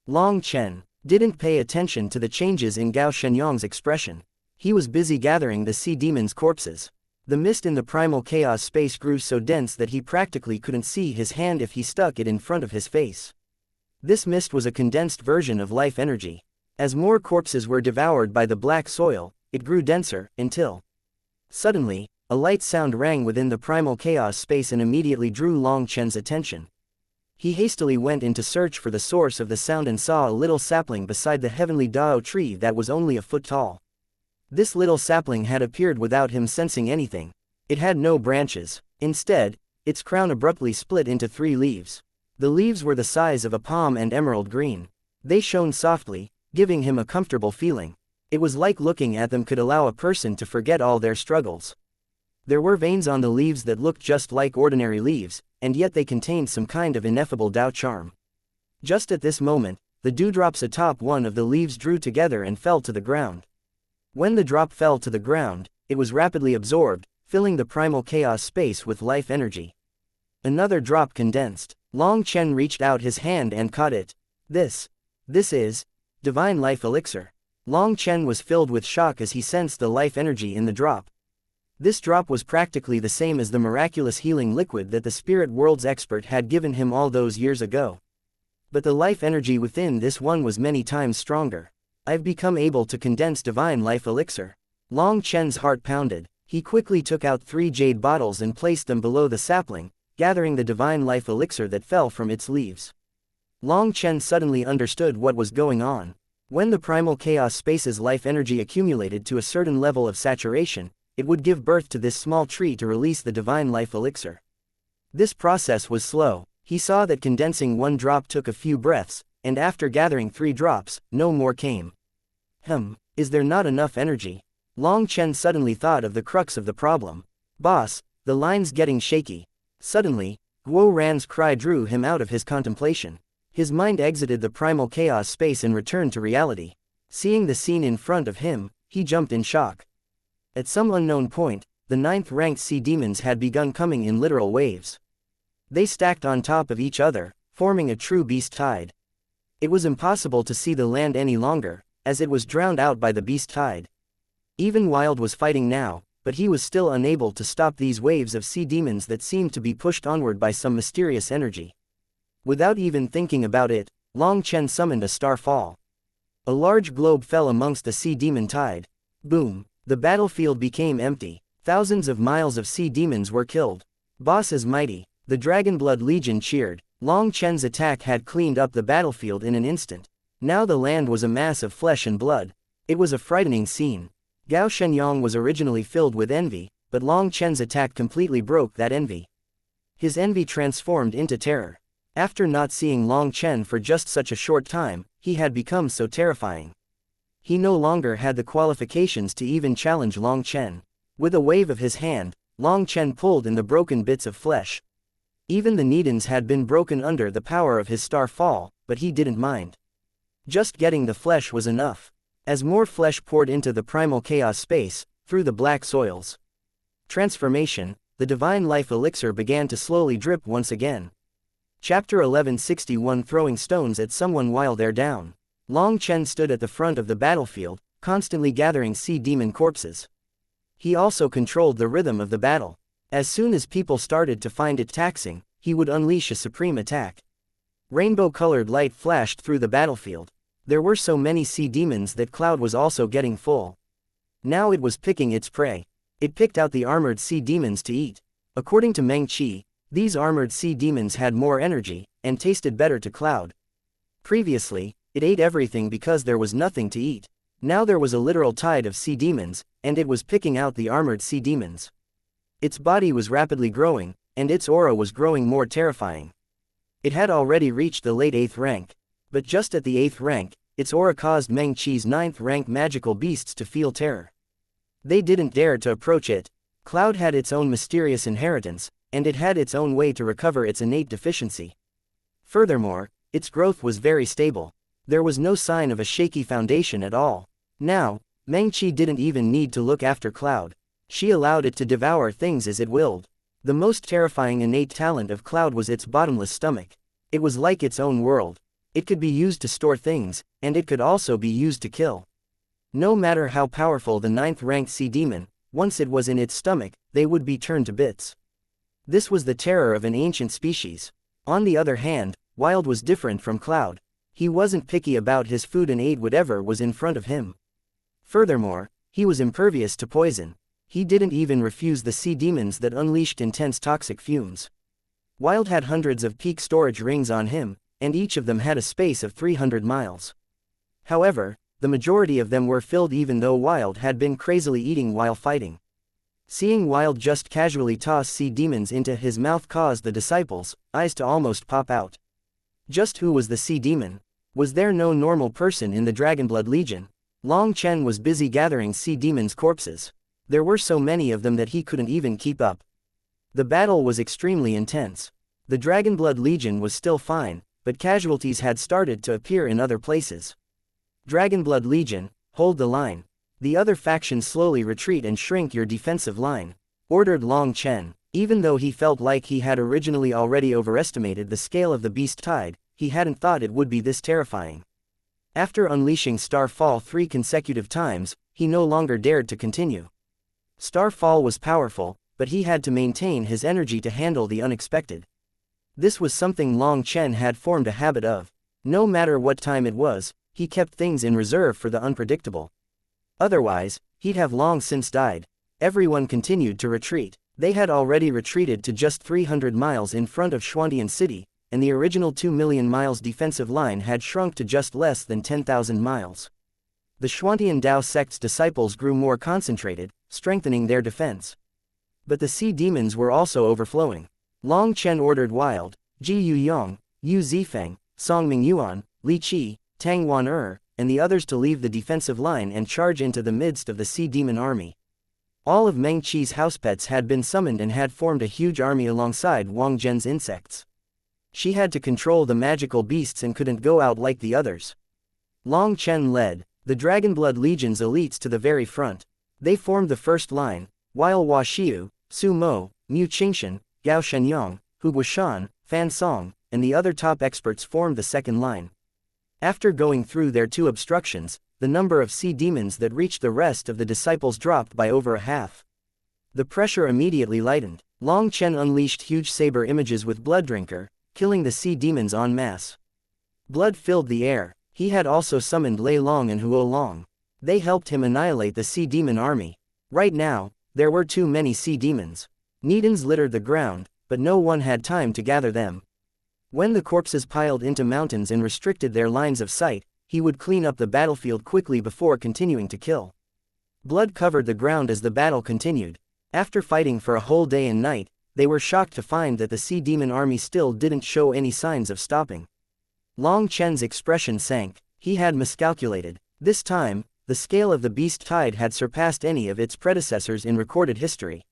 Long Chen didn't pay attention to the changes in Gao Shenyang's expression. He was busy gathering the sea demons' corpses. The mist in the primal chaos space grew so dense that he practically couldn't see his hand if he stuck it in front of his face. This mist was a condensed version of life energy. As more corpses were devoured by the black soil, it grew denser, until suddenly, a light sound rang within the primal chaos space and immediately drew Long Chen's attention. He hastily went in to search for the source of the sound and saw a little sapling beside the heavenly Dao tree that was only a foot tall. This little sapling had appeared without him sensing anything. It had no branches. Instead, its crown abruptly split into 3 leaves. The leaves were the size of a palm and emerald green. They shone softly, giving him a comfortable feeling. It was like looking at them could allow a person to forget all their struggles. There were veins on the leaves that looked just like ordinary leaves, and yet they contained some kind of ineffable Dao charm. Just at this moment, the dewdrops atop one of the leaves drew together and fell to the ground. When the drop fell to the ground, it was rapidly absorbed, filling the primal chaos space with life energy. Another drop condensed. Long Chen reached out his hand and caught it. This is divine life elixir. Long Chen was filled with shock as he sensed the life energy in the drop. This drop was practically the same as the miraculous healing liquid that the spirit world's expert had given him all those years ago. But the life energy within this one was many times stronger. I've become able to condense divine life elixir. Long Chen's heart pounded. He quickly took out 3 jade bottles and placed them below the sapling, gathering the divine life elixir that fell from its leaves. Long Chen suddenly understood what was going on. When the primal chaos space's life energy accumulated to a certain level of saturation, it would give birth to this small tree to release the divine life elixir. This process was slow. He saw that condensing 1 drop took a few breaths, and after gathering 3 drops, no more came. Is there not enough energy? Long Chen suddenly thought of the crux of the problem. Boss, the line's getting shaky. Suddenly, Guo Ran's cry drew him out of his contemplation. His mind exited the primal chaos space and returned to reality. Seeing the scene in front of him, he jumped in shock. At some unknown point, the 9th-ranked sea demons had begun coming in literal waves. They stacked on top of each other, forming a true beast tide. It was impossible to see the land any longer, as it was drowned out by the beast tide. Even Wild was fighting now, but he was still unable to stop these waves of sea demons that seemed to be pushed onward by some mysterious energy. Without even thinking about it, Long Chen summoned a starfall. A large globe fell amongst the sea demon tide. Boom! The battlefield became empty. Thousands of miles of sea demons were killed. Boss is mighty. The Dragonblood Legion cheered. Long Chen's attack had cleaned up the battlefield in an instant. Now the land was a mass of flesh and blood. It was a frightening scene. Gao Shenyang was originally filled with envy, but Long Chen's attack completely broke that envy. His envy transformed into terror. After not seeing Long Chen for just such a short time, he had become so terrifying. He no longer had the qualifications to even challenge Long Chen. With a wave of his hand, Long Chen pulled in the broken bits of flesh. Even the Nidans had been broken under the power of his star fall, but he didn't mind. Just getting the flesh was enough. As more flesh poured into the primal chaos space, through the black soils. Transformation, the divine life elixir began to slowly drip once again. Chapter 1161 Throwing stones at someone while they're down. Long Chen stood at the front of the battlefield, constantly gathering sea demon corpses. He also controlled the rhythm of the battle. As soon as people started to find it taxing, he would unleash a supreme attack. Rainbow-colored light flashed through the battlefield. There were so many sea demons that Cloud was also getting full. Now it was picking its prey. It picked out the armored sea demons to eat. According to Meng Qi, these armored sea demons had more energy, and tasted better to Cloud. Previously, it ate everything because there was nothing to eat. Now there was a literal tide of sea demons, and it was picking out the armored sea demons. Its body was rapidly growing, and its aura was growing more terrifying. It had already reached the late 8th rank, but just at the 8th rank, its aura caused Meng Qi's 9th rank magical beasts to feel terror. They didn't dare to approach it. Cloud had its own mysterious inheritance, and it had its own way to recover its innate deficiency. Furthermore, its growth was very stable. There was no sign of a shaky foundation at all. Now, Meng Qi didn't even need to look after Cloud. She allowed it to devour things as it willed. The most terrifying innate talent of Cloud was its bottomless stomach. It was like its own world. It could be used to store things, and it could also be used to kill. No matter how powerful the 9th ranked sea demon, once it was in its stomach, they would be turned to bits. This was the terror of an ancient species. On the other hand, Wild was different from Cloud. He wasn't picky about his food and ate whatever was in front of him. Furthermore, he was impervious to poison. He didn't even refuse the sea demons that unleashed intense toxic fumes. Wild had hundreds of peak storage rings on him, and each of them had a space of 300 miles. However, the majority of them were filled even though Wild had been crazily eating while fighting. Seeing Wild just casually toss sea demons into his mouth caused the disciples' eyes to almost pop out. Just who was the sea demon? Was there no normal person in the Dragonblood Legion? Long Chen was busy gathering sea demons' corpses. There were so many of them that he couldn't even keep up. The battle was extremely intense. The Dragonblood Legion was still fine, but casualties had started to appear in other places. Dragonblood Legion, hold the line. The other factions slowly retreat and shrink your defensive line, ordered Long Chen. Even though he felt like he had originally already overestimated the scale of the beast tide, he hadn't thought it would be this terrifying. After unleashing Starfall 3 consecutive times, he no longer dared to continue. Starfall was powerful, but he had to maintain his energy to handle the unexpected. This was something Long Chen had formed a habit of. No matter what time it was, he kept things in reserve for the unpredictable. Otherwise, he'd have long since died. Everyone continued to retreat. They had already retreated to just 300 miles in front of Xuantian City, and the original 2 million miles defensive line had shrunk to just less than 10,000 miles. The Xuantian Dao sect's disciples grew more concentrated, strengthening their defense. But the sea demons were also overflowing. Long Chen ordered Wild, Ji Yuyong, Yu Zifeng, Song Mingyuan, Li Qi, Tang Wan and the others to leave the defensive line and charge into the midst of the sea demon army. All of Meng Qi's housepets had been summoned and had formed a huge army alongside Wang Zhen's insects. She had to control the magical beasts and couldn't go out like the others. Long Chen led the Dragonblood Legion's elites to the very front. They formed the first line, while Hua Xiu, Su Mo, Mu Qingshan, Gao Shenyang, Hu Guoshan, Fan Song, and the other top experts formed the second line. After going through their 2 obstructions, the number of sea demons that reached the rest of the disciples dropped by over a half. The pressure immediately lightened. Long Chen unleashed huge saber images with Blooddrinker, killing the sea demons en masse. Blood filled the air. He had also summoned Lei Long and Huo Long. They helped him annihilate the sea demon army. Right now, there were too many sea demons. Nidans littered the ground, but no one had time to gather them. When the corpses piled into mountains and restricted their lines of sight, he would clean up the battlefield quickly before continuing to kill. Blood covered the ground as the battle continued. After fighting for a whole day and night, they were shocked to find that the sea demon army still didn't show any signs of stopping. Long Chen's expression sank. He had miscalculated. This time, the scale of the beast tide had surpassed any of its predecessors in recorded history.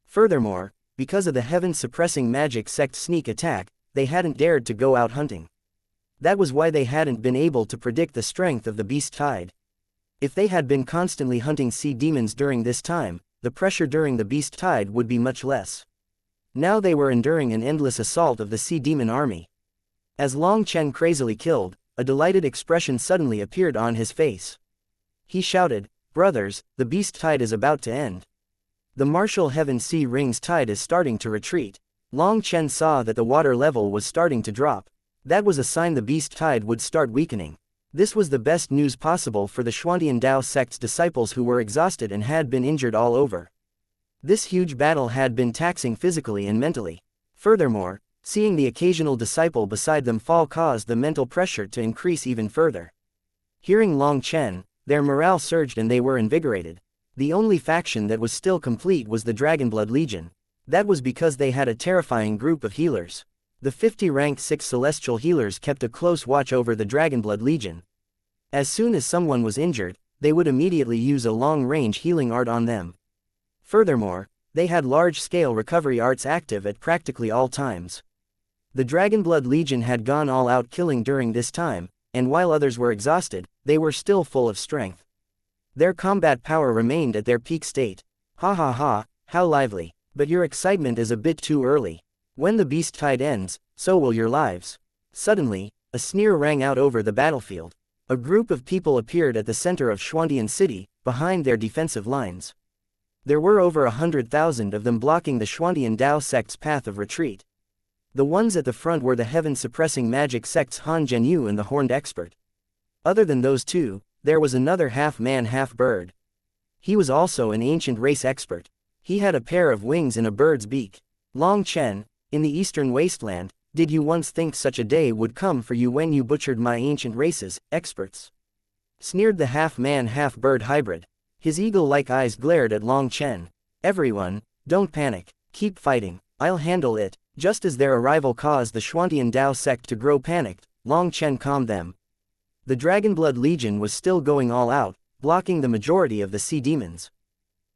Furthermore, because of the heaven-suppressing magic sect sneak attack, they hadn't dared to go out hunting. That was why they hadn't been able to predict the strength of the beast tide. If they had been constantly hunting sea demons during this time, the pressure during the beast tide would be much less. Now they were enduring an endless assault of the sea demon army. As Long Chen crazily killed, a delighted expression suddenly appeared on his face. He shouted, "Brothers, the beast tide is about to end. The martial heaven sea rings tide is starting to retreat." Long Chen saw that the water level was starting to drop. That was a sign the beast tide would start weakening. This was the best news possible for the Xuantian Dao sect's disciples who were exhausted and had been injured all over. This huge battle had been taxing physically and mentally. Furthermore, seeing the occasional disciple beside them fall caused the mental pressure to increase even further. Hearing Long Chen, their morale surged and they were invigorated. The only faction that was still complete was the Dragonblood Legion. That was because they had a terrifying group of healers. The 50 ranked 6 celestial healers kept a close watch over the Dragonblood Legion. As soon as someone was injured, they would immediately use a long-range healing art on them. Furthermore, they had large-scale recovery arts active at practically all times. The Dragonblood Legion had gone all out killing during this time, and while others were exhausted, they were still full of strength. Their combat power remained at their peak state. Ha ha ha, how lively. But your excitement is a bit too early. When the beast tide ends, so will your lives. Suddenly, a sneer rang out over the battlefield. A group of people appeared at the center of Xuantian City, behind their defensive lines. There were over 100,000 of them blocking the Xuantian Dao sect's path of retreat. The ones at the front were the heaven-suppressing magic sect's Han Zhenyu and the Horned Expert. Other than those two, there was another half-man half-bird. He was also an ancient race expert. He had a pair of wings and a bird's beak. Long Chen, in the eastern wasteland, did you once think such a day would come for you when you butchered my ancient races, experts? Sneered the half-man half-bird hybrid. His eagle-like eyes glared at Long Chen. Everyone, don't panic, keep fighting, I'll handle it. Just as their arrival caused the Xuantian Dao sect to grow panicked, Long Chen calmed them. The Dragonblood Legion was still going all out, blocking the majority of the sea demons.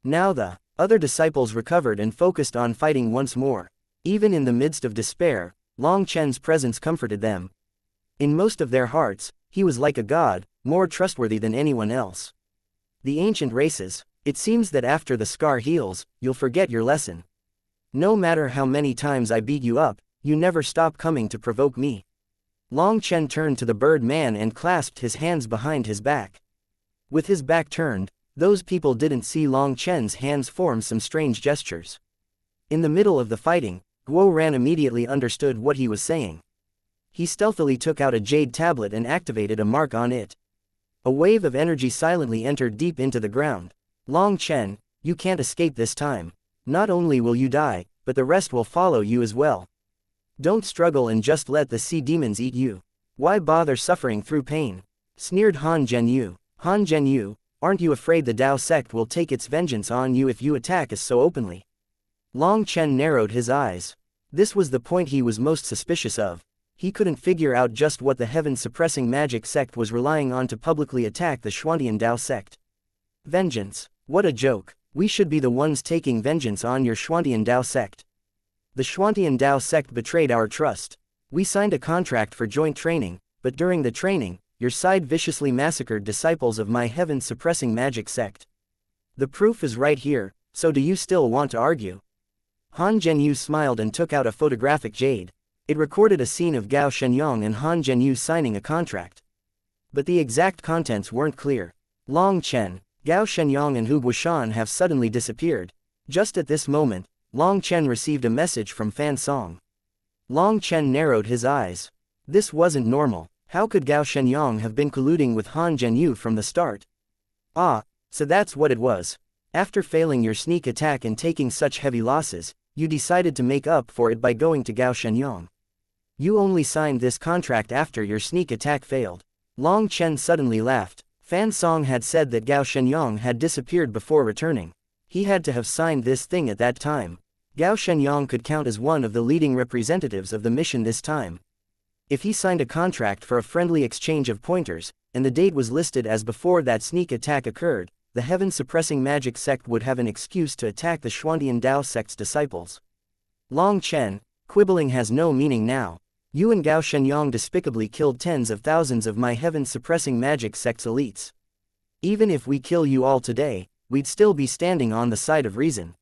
Now the other disciples recovered and focused on fighting once more. Even in the midst of despair, Long Chen's presence comforted them. In most of their hearts, he was like a god, more trustworthy than anyone else. The ancient races, it seems that after the scar heals, you'll forget your lesson. No matter how many times I beat you up, you never stop coming to provoke me. Long Chen turned to the bird man and clasped his hands behind his back. With his back turned, those people didn't see Long Chen's hands form some strange gestures. In the middle of the fighting, Guo Ran immediately understood what he was saying. He stealthily took out a jade tablet and activated a mark on it. A wave of energy silently entered deep into the ground. Long Chen, you can't escape this time. Not only will you die, but the rest will follow you as well. Don't struggle and just let the sea demons eat you. Why bother suffering through pain? Sneered Han Zhenyu. Han Zhenyu, aren't you afraid the Dao sect will take its vengeance on you if you attack us so openly? Long Chen narrowed his eyes. This was the point he was most suspicious of. He couldn't figure out just what the heaven-suppressing magic sect was relying on to publicly attack the Xuantian Dao sect. Vengeance. What a joke. We should be the ones taking vengeance on your Xuantian Dao sect. The Xuantian Dao sect betrayed our trust. We signed a contract for joint training, but during the training, your side viciously massacred disciples of my heaven-suppressing magic sect. The proof is right here, so do you still want to argue? Han Zhenyu smiled and took out a photographic jade. It recorded a scene of Gao Shenyang and Han Zhenyu signing a contract. But the exact contents weren't clear. Long Chen, Gao Shenyang and Hu Guoshan have suddenly disappeared. Just at this moment, Long Chen received a message from Fan Song. Long Chen narrowed his eyes. This wasn't normal. How could Gao Shenyang have been colluding with Han Zhenyu from the start? Ah, so that's what it was. After failing your sneak attack and taking such heavy losses, you decided to make up for it by going to Gao Shenyang. You only signed this contract after your sneak attack failed. Long Chen suddenly laughed. Fan Song had said that Gao Shenyang had disappeared before returning. He had to have signed this thing at that time. Gao Shenyang could count as one of the leading representatives of the mission this time. If he signed a contract for a friendly exchange of pointers, and the date was listed as before that sneak attack occurred, the heaven-suppressing magic sect would have an excuse to attack the Xuantian Dao sect's disciples. Long Chen, quibbling has no meaning now. You and Gao Shenyang despicably killed tens of thousands of my heaven-suppressing magic sect's elites. Even if we kill you all today, we'd still be standing on the side of reason.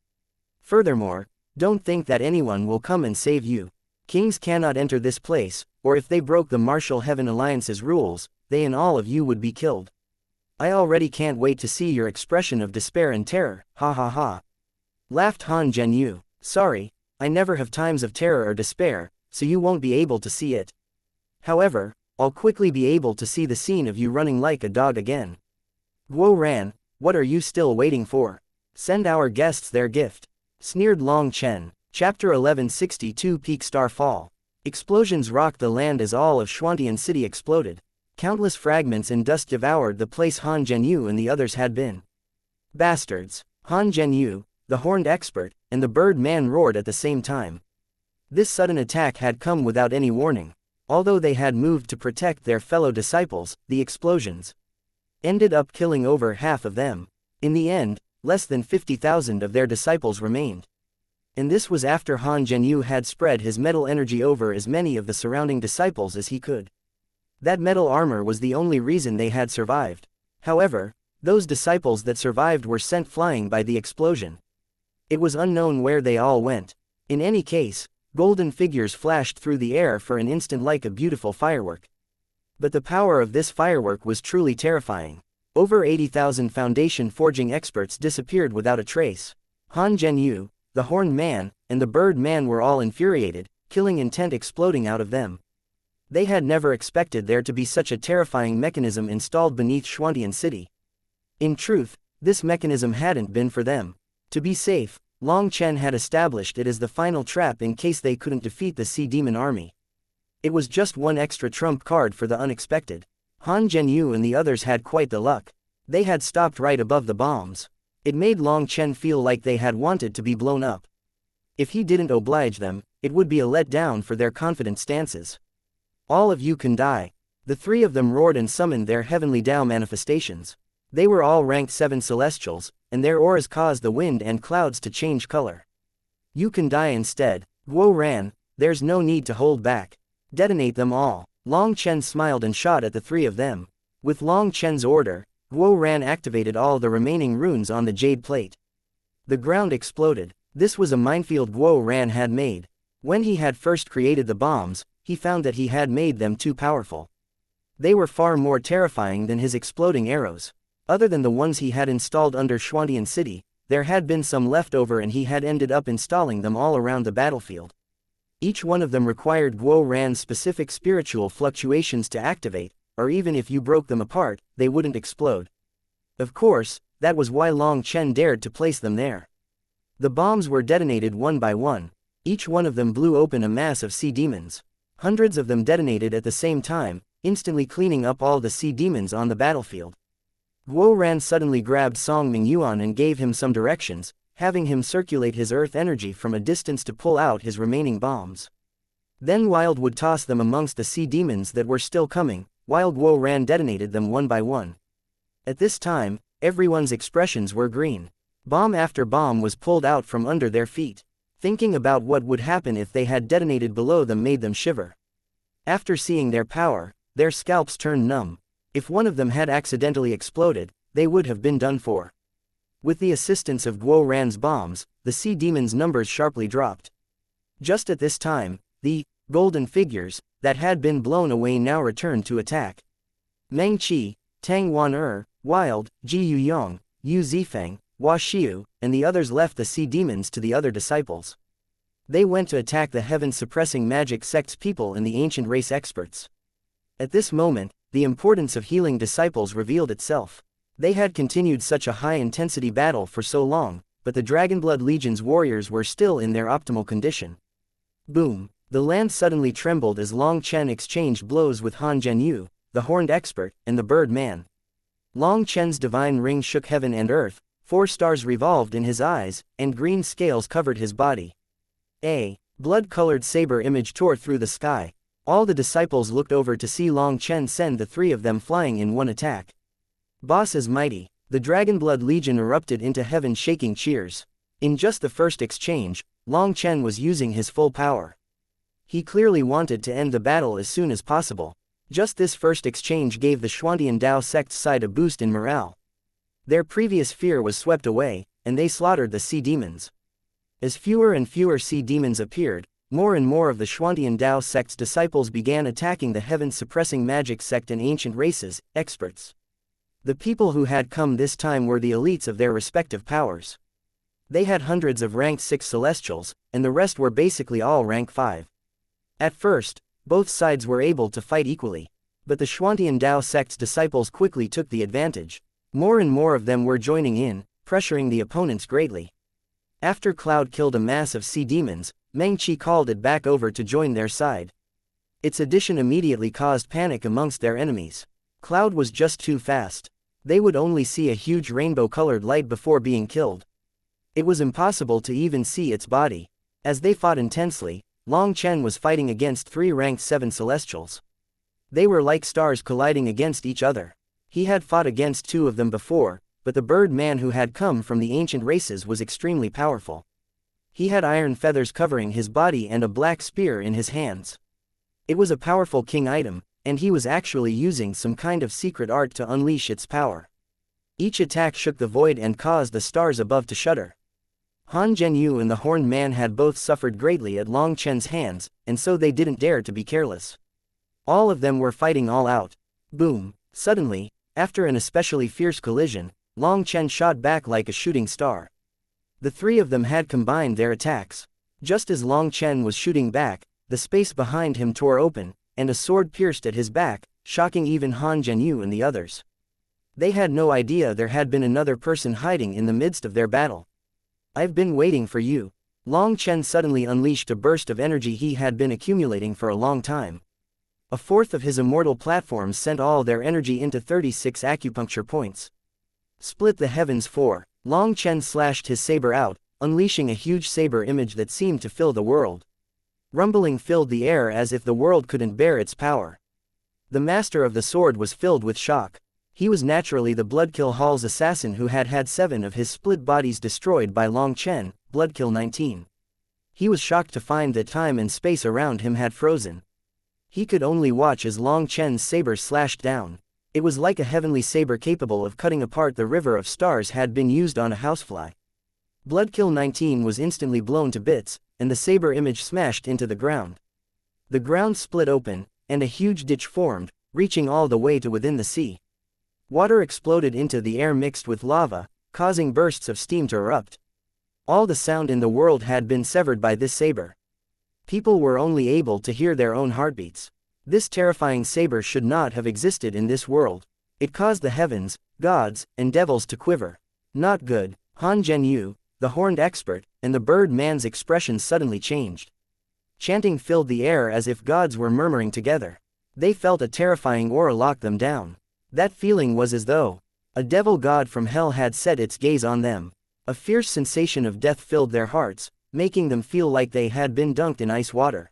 Furthermore, don't think that anyone will come and save you. Kings cannot enter this place, or if they broke the Martial Heaven Alliance's rules, they and all of you would be killed. I already can't wait to see your expression of despair and terror, ha ha ha. Laughed Han Zhenyu. Sorry, I never have times of terror or despair, so you won't be able to see it. However, I'll quickly be able to see the scene of you running like a dog again. Guo Ran, what are you still waiting for? Send our guests their gift. Sneered Long Chen. Chapter 1162 Peak Star Fall. Explosions rocked the land as all of Xuantian City exploded. Countless fragments and dust devoured the place Han Zhenyu and the others had been. Bastards! Han Zhenyu, the horned expert, and the bird man roared at the same time. This sudden attack had come without any warning. Although they had moved to protect their fellow disciples, the explosions ended up killing over half of them. In the end, less than 50,000 of their disciples remained. And this was after Han Zhenyu had spread his metal energy over as many of the surrounding disciples as he could. That metal armor was the only reason they had survived. However, those disciples that survived were sent flying by the explosion. It was unknown where they all went. In any case, golden figures flashed through the air for an instant like a beautiful firework. But the power of this firework was truly terrifying. Over 80,000 foundation forging experts disappeared without a trace. Han Zhenyu, the horned man, and the bird man were all infuriated, killing intent exploding out of them. They had never expected there to be such a terrifying mechanism installed beneath Xuantian City. In truth, this mechanism hadn't been for them. To be safe, Long Chen had established it as the final trap in case they couldn't defeat the Sea Demon army. It was just one extra trump card for the unexpected. Han Zhenyu and the others had quite the luck. They had stopped right above the bombs. It made Long Chen feel like they had wanted to be blown up. If he didn't oblige them, it would be a letdown for their confident stances. All of you can die. The three of them roared and summoned their heavenly Tao manifestations. They were all ranked 7 celestials, and their auras caused the wind and clouds to change color. You can die instead. Guo ran, there's no need to hold back. Detonate them all. Long Chen smiled and shot at the three of them. With Long Chen's order, Guo ran activated all the remaining runes on the jade plate. The ground exploded. This was a minefield Guo ran had made. When he had first created the bombs, he found that he had made them too powerful. They were far more terrifying than his exploding arrows. Other than the ones he had installed under Xuantian City, there had been some left over and he had ended up installing them all around the battlefield. Each one of them required Guo Ran's specific spiritual fluctuations to activate, or even if you broke them apart, they wouldn't explode. Of course, that was why Long Chen dared to place them there. The bombs were detonated one by one. Each one of them blew open a mass of sea demons. Hundreds of them detonated at the same time, instantly cleaning up all the sea demons on the battlefield. Guo Ran suddenly grabbed Song Mingyuan and gave him some directions, having him circulate his earth energy from a distance to pull out his remaining bombs. Then Wild would toss them amongst the sea demons that were still coming, while Guo Ran detonated them one by one. At this time, everyone's expressions were green. Bomb after bomb was pulled out from under their feet. Thinking about what would happen if they had detonated below them made them shiver. After seeing their power, their scalps turned numb. If one of them had accidentally exploded, they would have been done for. With the assistance of Guo Ran's bombs, the sea demons' numbers sharply dropped. Just at this time, the golden figures that had been blown away now returned to attack. Meng Qi, Tang Wan Wild, Ji Yuyong, Yu Zifeng, Hua Xiu, and the others left the sea demons to the other disciples. They went to attack the heaven-suppressing magic sect's people and the ancient race experts. At this moment, the importance of healing disciples revealed itself. They had continued such a high-intensity battle for so long, but the Dragonblood Legion's warriors were still in their optimal condition. Boom! The land suddenly trembled as Long Chen exchanged blows with Han Zhenyu, the horned expert, and the bird man. Long Chen's divine ring shook heaven and earth, 4 stars revolved in his eyes, and green scales covered his body. A blood-colored saber image tore through the sky. All the disciples looked over to see Long Chen send the 3 of them flying in one attack. Boss is mighty. The Dragonblood Legion erupted into heaven shaking cheers. In just the first exchange, Long Chen was using his full power. He clearly wanted to end the battle as soon as possible. Just this first exchange gave the Xuantian Dao sect's side a boost in morale. Their previous fear was swept away, and they slaughtered the sea demons. As fewer and fewer sea demons appeared, more and more of the Xuantian Dao sect's disciples began attacking the heaven-suppressing magic sect and ancient races, experts. The people who had come this time were the elites of their respective powers. They had hundreds of rank 6 celestials, and the rest were basically all rank 5. At first, both sides were able to fight equally, but the Xuantian Dao sect's disciples quickly took the advantage. More and more of them were joining in, pressuring the opponents greatly. After Cloud killed a mass of sea demons, Meng Qi called it back over to join their side. Its addition immediately caused panic amongst their enemies. Cloud was just too fast. They would only see a huge rainbow-colored light before being killed. It was impossible to even see its body. As they fought intensely, Long Chen was fighting against 3 ranked 7 celestials. They were like stars colliding against each other. He had fought against 2 of them before, but the bird man who had come from the ancient races was extremely powerful. He had iron feathers covering his body and a black spear in his hands. It was a powerful king item, and he was actually using some kind of secret art to unleash its power. Each attack shook the void and caused the stars above to shudder. Han Zhenyu and the Horned Man had both suffered greatly at Long Chen's hands, and so they didn't dare to be careless. All of them were fighting all out. Boom! Suddenly, after an especially fierce collision, Long Chen shot back like a shooting star. The 3 of them had combined their attacks. Just as Long Chen was shooting back, the space behind him tore open, and a sword pierced at his back, shocking even Han Zhenyu and the others. They had no idea there had been another person hiding in the midst of their battle. "I've been waiting for you." Long Chen suddenly unleashed a burst of energy he had been accumulating for a long time. A fourth of his immortal platforms sent all their energy into 36 acupuncture points. Split the heavens 4. Long Chen slashed his saber out, unleashing a huge saber image that seemed to fill the world. Rumbling filled the air as if the world couldn't bear its power. The master of the sword was filled with shock. He was naturally the Bloodkill Hall's assassin who had had 7 of his split bodies destroyed by Long Chen, Bloodkill 19. He was shocked to find that time and space around him had frozen. He could only watch as Long Chen's saber slashed down. It was like a heavenly saber capable of cutting apart the river of stars had been used on a housefly. Bloodkill 19 was instantly blown to bits, and the saber image smashed into the ground. The ground split open, and a huge ditch formed, reaching all the way to within the sea. Water exploded into the air mixed with lava, causing bursts of steam to erupt. All the sound in the world had been severed by this saber. People were only able to hear their own heartbeats. This terrifying saber should not have existed in this world. It caused the heavens, gods, and devils to quiver. Not good. Han Zhenyu, the horned expert, and the bird man's expressions suddenly changed. Chanting filled the air as if gods were murmuring together. They felt a terrifying aura lock them down. That feeling was as though a devil god from hell had set its gaze on them. A fierce sensation of death filled their hearts, making them feel like they had been dunked in ice water.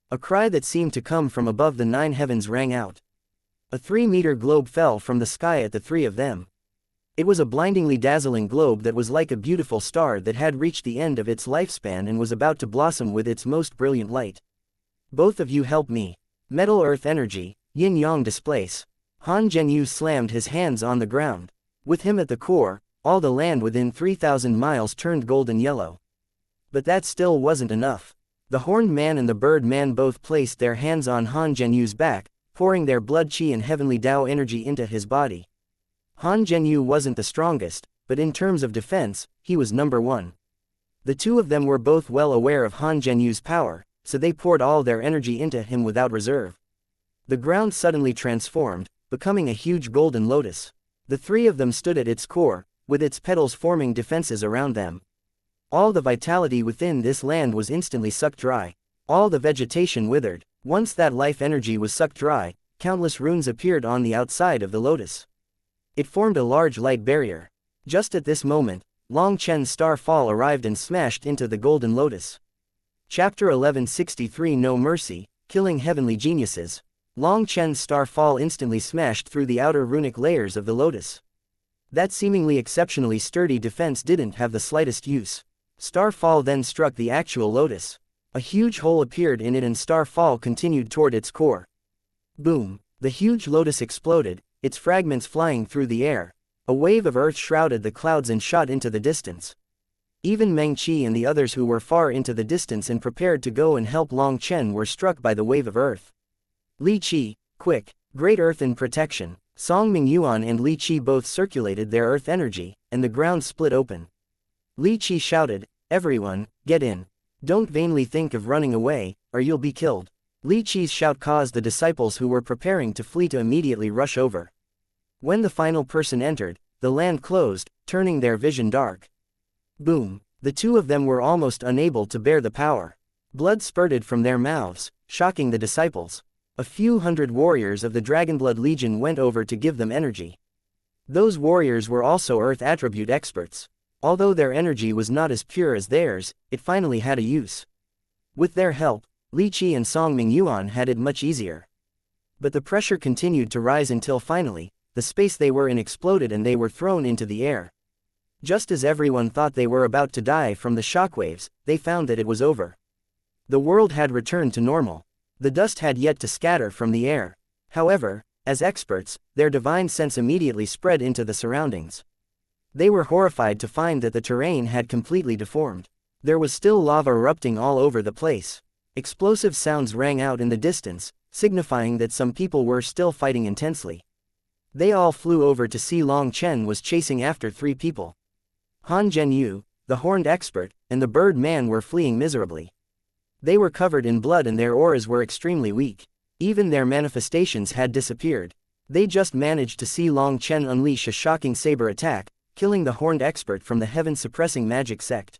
A cry that seemed to come from above the 9 heavens rang out. A 3-meter globe fell from the sky at the 3 of them. It was a blindingly dazzling globe that was like a beautiful star that had reached the end of its lifespan and was about to blossom with its most brilliant light. "Both of you help me." Metal earth energy, yin-yang displace. Han Zhenyu slammed his hands on the ground. With him at the core, all the land within 3,000 miles turned golden yellow. But that still wasn't enough. The Horned Man and the Bird Man both placed their hands on Han Zhenyu's back, pouring their blood chi and heavenly Tao energy into his body. Han Zhenyu wasn't the strongest, but in terms of defense, he was number 1. The 2 of them were both well aware of Han Zhenyu's power, so they poured all their energy into him without reserve. The ground suddenly transformed, becoming a huge golden lotus. The 3 of them stood at its core, with its petals forming defenses around them. All the vitality within this land was instantly sucked dry. All the vegetation withered. Once that life energy was sucked dry, countless runes appeared on the outside of the lotus. It formed a large light barrier. Just at this moment, Long Chen's star fall arrived and smashed into the golden lotus. Chapter 1163 No Mercy, Killing Heavenly Geniuses. Long Chen's star fall instantly smashed through the outer runic layers of the lotus. That seemingly exceptionally sturdy defense didn't have the slightest use. Starfall then struck the actual lotus. A huge hole appeared in it and Starfall continued toward its core. Boom! The huge lotus exploded, its fragments flying through the air. A wave of earth shrouded the clouds and shot into the distance. Even Meng Qi and the others who were far into the distance and prepared to go and help Long Chen were struck by the wave of earth. Li Qi, quick! Great earth and protection! Song Mingyuan and Li Qi both circulated their earth energy, and the ground split open. Li Qi shouted, "Everyone, get in. Don't vainly think of running away, or you'll be killed." Li Qi's shout caused the disciples who were preparing to flee to immediately rush over. When the final person entered, the land closed, turning their vision dark. Boom! The 2 of them were almost unable to bear the power. Blood spurted from their mouths, shocking the disciples. A few hundred warriors of the Dragonblood Legion went over to give them energy. Those warriors were also earth attribute experts. Although their energy was not as pure as theirs, it finally had a use. With their help, Li Qi and Song Mingyuan had it much easier. But the pressure continued to rise until finally, the space they were in exploded and they were thrown into the air. Just as everyone thought they were about to die from the shockwaves, they found that it was over. The world had returned to normal. The dust had yet to scatter from the air. However, as experts, their divine sense immediately spread into the surroundings. They were horrified to find that the terrain had completely deformed. There was still lava erupting all over the place. Explosive sounds rang out in the distance, signifying that some people were still fighting intensely. They all flew over to see Long Chen was chasing after 3 people. Han Zhenyu, the horned expert, and the bird man were fleeing miserably. They were covered in blood and their auras were extremely weak. Even their manifestations had disappeared. They just managed to see Long Chen unleash a shocking saber attack, killing the horned expert from the heaven-suppressing magic sect.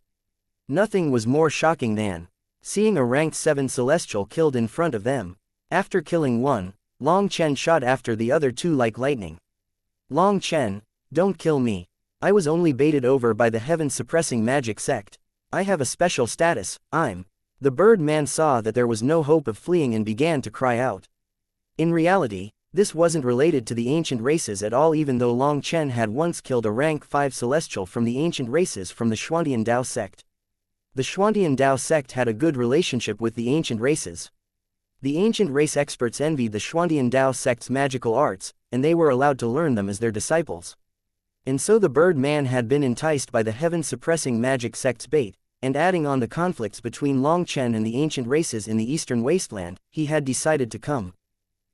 Nothing was more shocking than seeing a ranked 7 celestial killed in front of them. After killing one, Long Chen shot after the other 2 like lightning. Long Chen, don't kill me. I was only baited over by the heaven-suppressing magic sect. I have a special status, The bird man saw that there was no hope of fleeing and began to cry out. In reality, this wasn't related to the ancient races at all, even though Long Chen had once killed a rank 5 celestial from the ancient races from the Xuantian Dao sect. The Xuantian Dao sect had a good relationship with the ancient races. The ancient race experts envied the Xuantian Dao sect's magical arts, and they were allowed to learn them as their disciples. And so the bird man had been enticed by the heaven-suppressing magic sect's bait, and adding on the conflicts between Long Chen and the ancient races in the eastern wasteland, he had decided to come.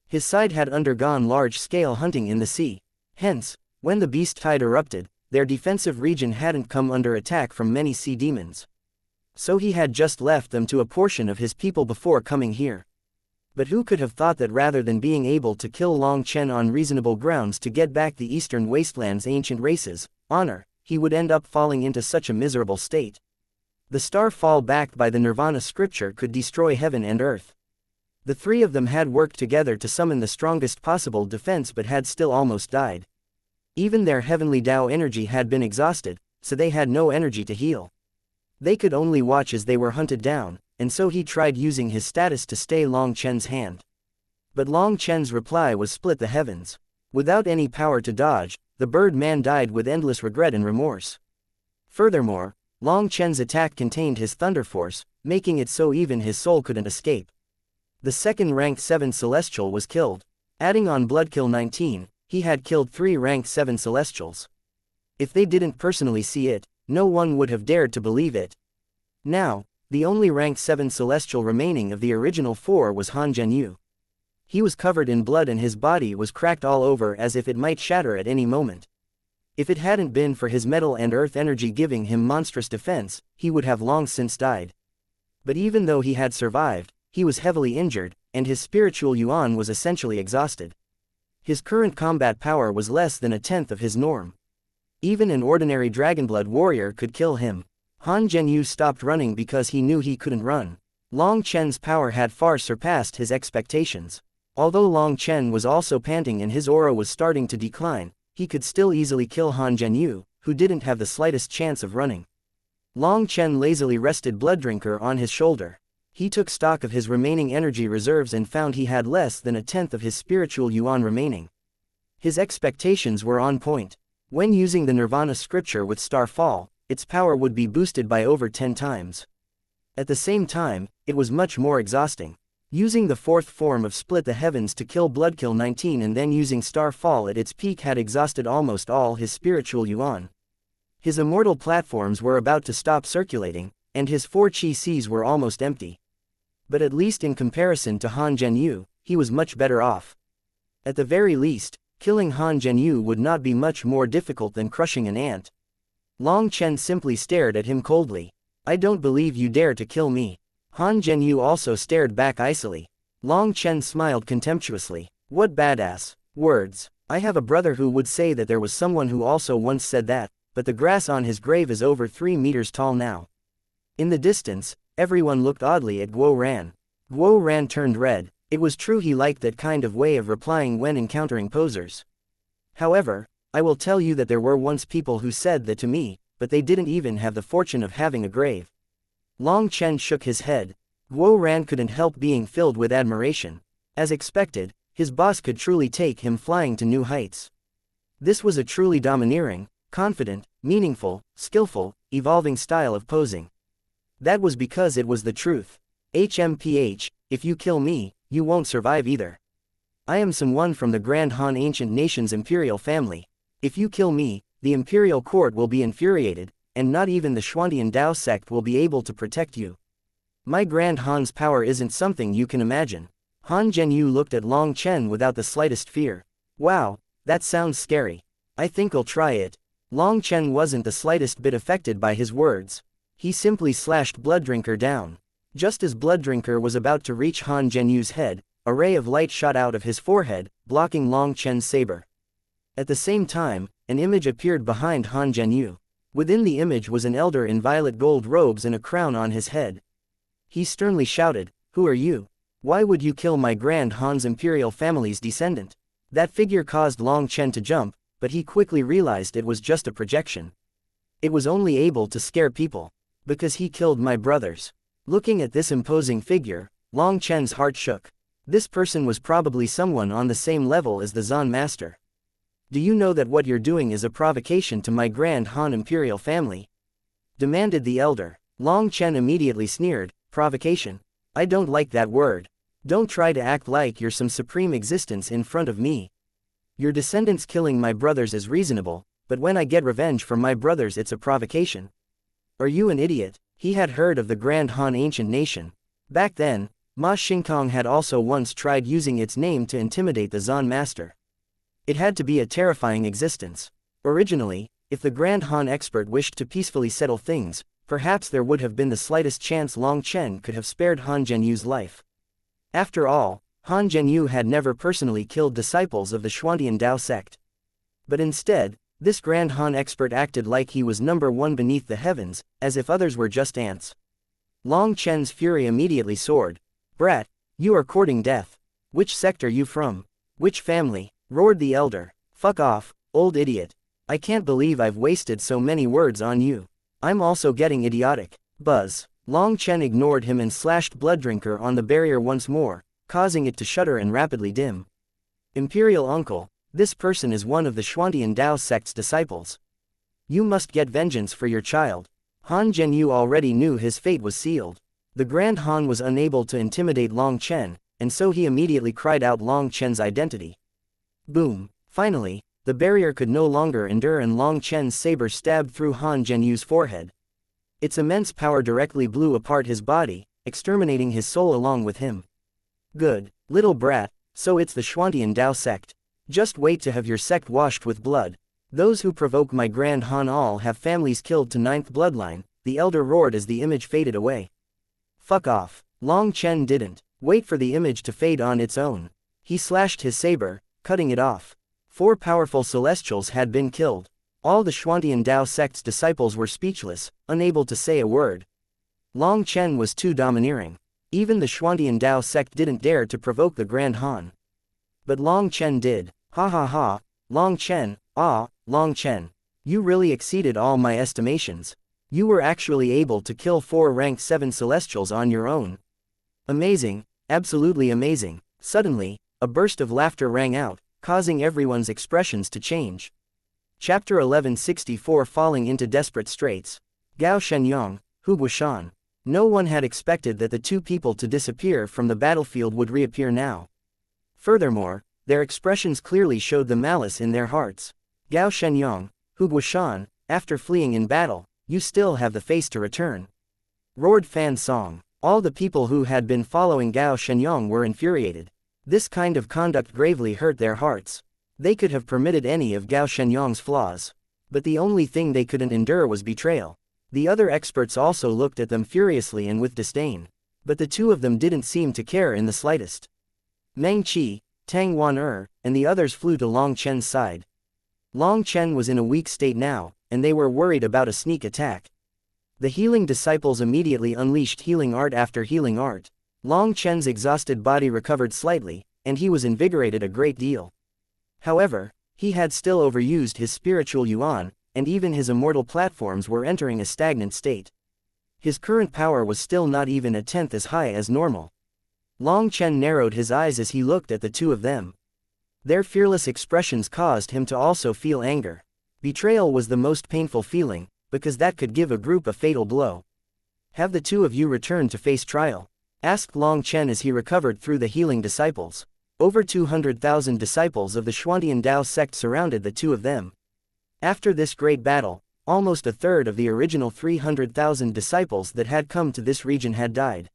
His side had undergone large-scale hunting in the sea. Hence, when the beast tide erupted, their defensive region hadn't come under attack from many sea demons. So he had just left them to a portion of his people before coming here. But who could have thought that rather than being able to kill Long Chen on reasonable grounds to get back the eastern wasteland's ancient races, honor, he would end up falling into such a miserable state. The star fall backed by the Nirvana scripture could destroy heaven and earth. The 3 of them had worked together to summon the strongest possible defense but had still almost died. Even their heavenly Tao energy had been exhausted, so they had no energy to heal. They could only watch as they were hunted down, and so he tried using his status to stay Long Chen's hand. But Long Chen's reply was split the heavens. Without any power to dodge, the bird man died with endless regret and remorse. Furthermore, Long Chen's attack contained his thunder force, making it so even his soul couldn't escape. The second ranked 7 celestial was killed. Adding on Bloodkill 19, he had killed 3 ranked 7 celestials. If they didn't personally see it, no one would have dared to believe it. Now, the only rank 7 celestial remaining of the original 4 was Han Zhenyu. He was covered in blood and his body was cracked all over as if it might shatter at any moment. If it hadn't been for his metal and earth energy giving him monstrous defense, he would have long since died. But even though he had survived, he was heavily injured, and his spiritual yuan was essentially exhausted. His current combat power was less than a tenth of his norm. Even an ordinary Dragonblood warrior could kill him. Han Zhenyu stopped running because he knew he couldn't run. Long Chen's power had far surpassed his expectations. Although Long Chen was also panting and his aura was starting to decline, he could still easily kill Han Zhenyu, who didn't have the slightest chance of running. Long Chen lazily rested Blooddrinker on his shoulder. He took stock of his remaining energy reserves and found he had less than a tenth of his spiritual yuan remaining. His expectations were on point. When using the Nirvana scripture with Starfall, its power would be boosted by over 10 times. At the same time, it was much more exhausting. Using the 4th form of Split the Heavens to kill Bloodkill 19 and then using Starfall at its peak had exhausted almost all his spiritual yuan. His immortal platforms were about to stop circulating, and his 4 chi seas were almost empty. But at least in comparison to Han Zhenyu, he was much better off. At the very least, killing Han Zhenyu would not be much more difficult than crushing an ant. Long Chen simply stared at him coldly. "I don't believe you dare to kill me." Han Zhenyu also stared back icily. Long Chen smiled contemptuously. "What badass words. I have a brother who would say that there was someone who also once said that, but the grass on his grave is over 3 meters tall now." In the distance, everyone looked oddly at Guo Ran. Guo Ran turned red. It was true he liked that kind of way of replying when encountering posers. However, I will tell you that there were once people who said that to me, but they didn't even have the fortune of having a grave. Long Chen shook his head. Guo Ran couldn't help being filled with admiration. As expected, his boss could truly take him flying to new heights. This was a truly domineering, confident, meaningful, skillful, evolving style of posing. That was because it was the truth. HMPH, if you kill me, you won't survive either. I am someone from the Grand Han Ancient Nation's imperial family. If you kill me, the imperial court will be infuriated, and not even the Xuantian Dao sect will be able to protect you. My Grand Han's power isn't something you can imagine. Han Zhenyu looked at Long Chen without the slightest fear. Wow, that sounds scary. I think I'll try it. Long Chen wasn't the slightest bit affected by his words. He simply slashed Blooddrinker down. Just as Blooddrinker was about to reach Han Zhenyu's head, a ray of light shot out of his forehead, blocking Long Chen's saber. At the same time, an image appeared behind Han Zhenyu. Within the image was an elder in violet gold robes and a crown on his head. He sternly shouted, "Who are you? Why would you kill my Grand Han's imperial family's descendant?" That figure caused Long Chen to jump, but he quickly realized it was just a projection. It was only able to scare people. Because he killed my brothers. Looking at this imposing figure, Long Chen's heart shook. This person was probably someone on the same level as the Zan Master. Do you know that what you're doing is a provocation to my Grand Han imperial family? Demanded the elder. Long Chen immediately sneered, provocation. I don't like that word. Don't try to act like you're some supreme existence in front of me. Your descendants killing my brothers is reasonable, but when I get revenge from my brothers it's a provocation. Are you an idiot? He had heard of the Grand Han Ancient Nation. Back then, Ma Xingkong had also once tried using its name to intimidate the Zan Master. It had to be a terrifying existence. Originally, if the Grand Han expert wished to peacefully settle things, perhaps there would have been the slightest chance Long Chen could have spared Han Zhenyu's life. After all, Han Zhenyu had never personally killed disciples of the Xuantian Dao sect. But instead, this Grand Han expert acted like he was number one beneath the heavens, as if others were just ants. Long Chen's fury immediately soared. Brat, you are courting death. Which sect are you from? Which family? Roared the elder. Fuck off, old idiot. I can't believe I've wasted so many words on you. I'm also getting idiotic. Buzz. Long Chen ignored him and slashed Blooddrinker on the barrier once more, causing it to shudder and rapidly dim. Imperial Uncle, this person is one of the Xuantian Dao sect's disciples. You must get vengeance for your child. Han Zhenyu already knew his fate was sealed. The Grand Han was unable to intimidate Long Chen, and so he immediately cried out Long Chen's identity. Boom. Finally, the barrier could no longer endure and Long Chen's saber stabbed through Han Zhenyu's forehead. Its immense power directly blew apart his body, exterminating his soul along with him. Good, little brat, so it's the Xuantian Dao sect. Just wait to have your sect washed with blood. Those who provoke my Grand Han all have families killed to 9th bloodline, the elder roared as the image faded away. Fuck off. Long Chen didn't wait for the image to fade on its own. He slashed his saber, cutting it off. 4 powerful celestials had been killed. All the Xuantian Dao sect's disciples were speechless, unable to say a word. Long Chen was too domineering. Even the Xuantian Dao sect didn't dare to provoke the Grand Han. But Long Chen did. Ha ha ha, Long Chen, Long Chen. You really exceeded all my estimations. You were actually able to kill 4 rank 7 celestials on your own. Amazing, absolutely amazing. Suddenly, a burst of laughter rang out, causing everyone's expressions to change. Chapter 1164 Falling into Desperate Straits. Gao Shenyang, Hu Guoshan. No one had expected that the 2 people to disappear from the battlefield would reappear now. Furthermore, their expressions clearly showed the malice in their hearts. Gao Shenyang, Hu Guoshan, after fleeing in battle, you still have the face to return. Roared Fan Song. All the people who had been following Gao Shenyang were infuriated. This kind of conduct gravely hurt their hearts. They could have permitted any of Gao Shenyang's flaws. But the only thing they couldn't endure was betrayal. The other experts also looked at them furiously and with disdain. But the 2 of them didn't seem to care in the slightest. Meng Qi, Tang Wan and the others flew to Long Chen's side. Long Chen was in a weak state now, and they were worried about a sneak attack. The healing disciples immediately unleashed healing art after healing art. Long Chen's exhausted body recovered slightly, and he was invigorated a great deal. However, He had still overused his spiritual yuan, and even his immortal platforms were entering a stagnant state. His current power was still not even a tenth as high as normal. Long Chen narrowed his eyes as he looked at the two of them. Their fearless expressions caused him to also feel anger. Betrayal was the most painful feeling, because that could give a group a fatal blow. "Have the two of you returned to face trial?" asked Long Chen as he recovered through the healing disciples. Over 200,000 disciples of the Xuantian Dao sect surrounded the two of them. After this great battle, almost a third of the original 300,000 disciples that had come to this region had died.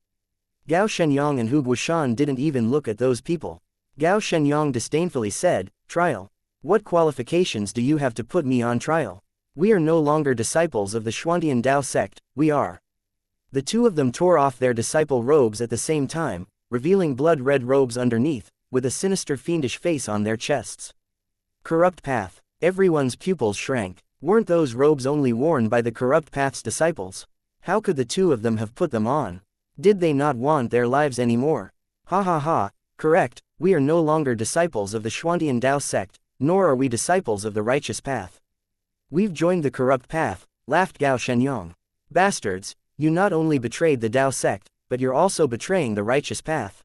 Gao Shenyang and Hu Guoshan didn't even look at those people. Gao Shenyang disdainfully said, "Trial? What qualifications do you have to put me on trial? We are no longer disciples of the Xuantian Dao sect, we are." The two of them tore off their disciple robes at the same time, revealing blood-red robes underneath, with a sinister fiendish face on their chests. Corrupt Path. Everyone's pupils shrank. Weren't those robes only worn by the Corrupt Path's disciples? How could the two of them have put them on? Did they not want their lives anymore? Ha ha ha, correct, we are no longer disciples of the Xuantian Dao sect, nor are we disciples of the righteous path. We've joined the Corrupt Path, laughed Gao Shenyang. Bastards, you not only betrayed the Dao sect, but you're also betraying the righteous path.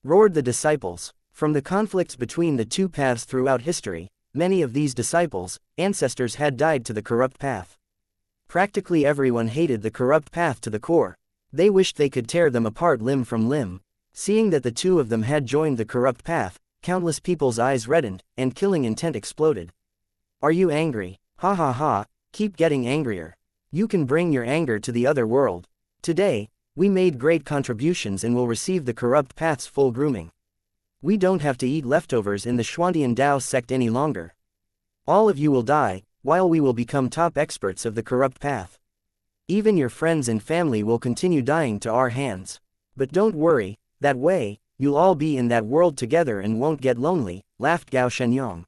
Roared the disciples. From the conflicts between the two paths throughout history, many of these disciples, ancestors had died to the Corrupt Path. Practically everyone hated the Corrupt Path to the core. They wished they could tear them apart limb from limb. Seeing that the two of them had joined the Corrupt Path, countless people's eyes reddened, and killing intent exploded. "Are you angry? Ha ha ha, keep getting angrier. You can bring your anger to the other world. Today, we made great contributions and will receive the Corrupt Path's full grooming. We don't have to eat leftovers in the Xuantian Dao sect any longer. All of you will die, while we will become top experts of the Corrupt Path. Even your friends and family will continue dying to our hands. But don't worry, that way, you'll all be in that world together and won't get lonely," laughed Gao Shenyang.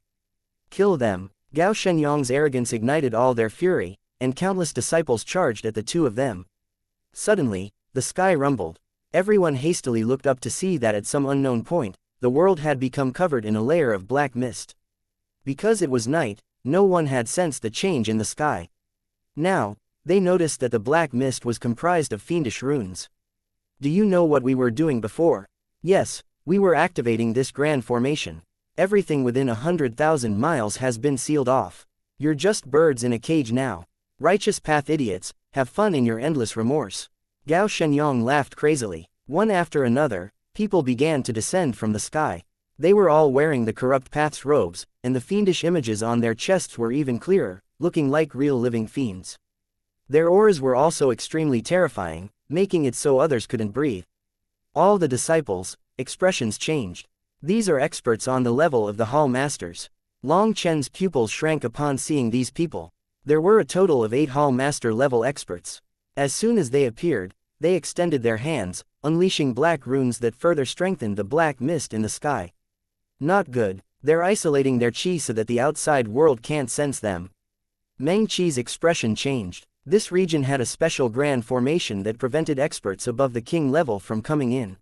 "Kill them." Gao Shenyang's arrogance ignited all their fury, and countless disciples charged at the two of them. Suddenly, the sky rumbled. Everyone hastily looked up to see that at some unknown point, the world had become covered in a layer of black mist. Because it was night, no one had sensed the change in the sky. Now, they noticed that the black mist was comprised of fiendish runes. "Do you know what we were doing before?" "Yes, we were activating this grand formation. Everything within 100,000 miles has been sealed off. You're just birds in a cage now. Righteous path idiots, have fun in your endless remorse." Gao Shenyang laughed crazily. One after another, people began to descend from the sky. They were all wearing the Corrupt Path's robes, and the fiendish images on their chests were even clearer, looking like real living fiends. Their auras were also extremely terrifying, making it so others couldn't breathe. All the disciples' expressions changed. These are experts on the level of the Hall Masters. Long Chen's pupils shrank upon seeing these people. There were a total of 8 Hall Master level experts. As soon as they appeared, they extended their hands, unleashing black runes that further strengthened the black mist in the sky. Not good, they're isolating their chi so that the outside world can't sense them. Meng Qi's expression changed. This region had a special grand formation that prevented experts above the king level from coming in.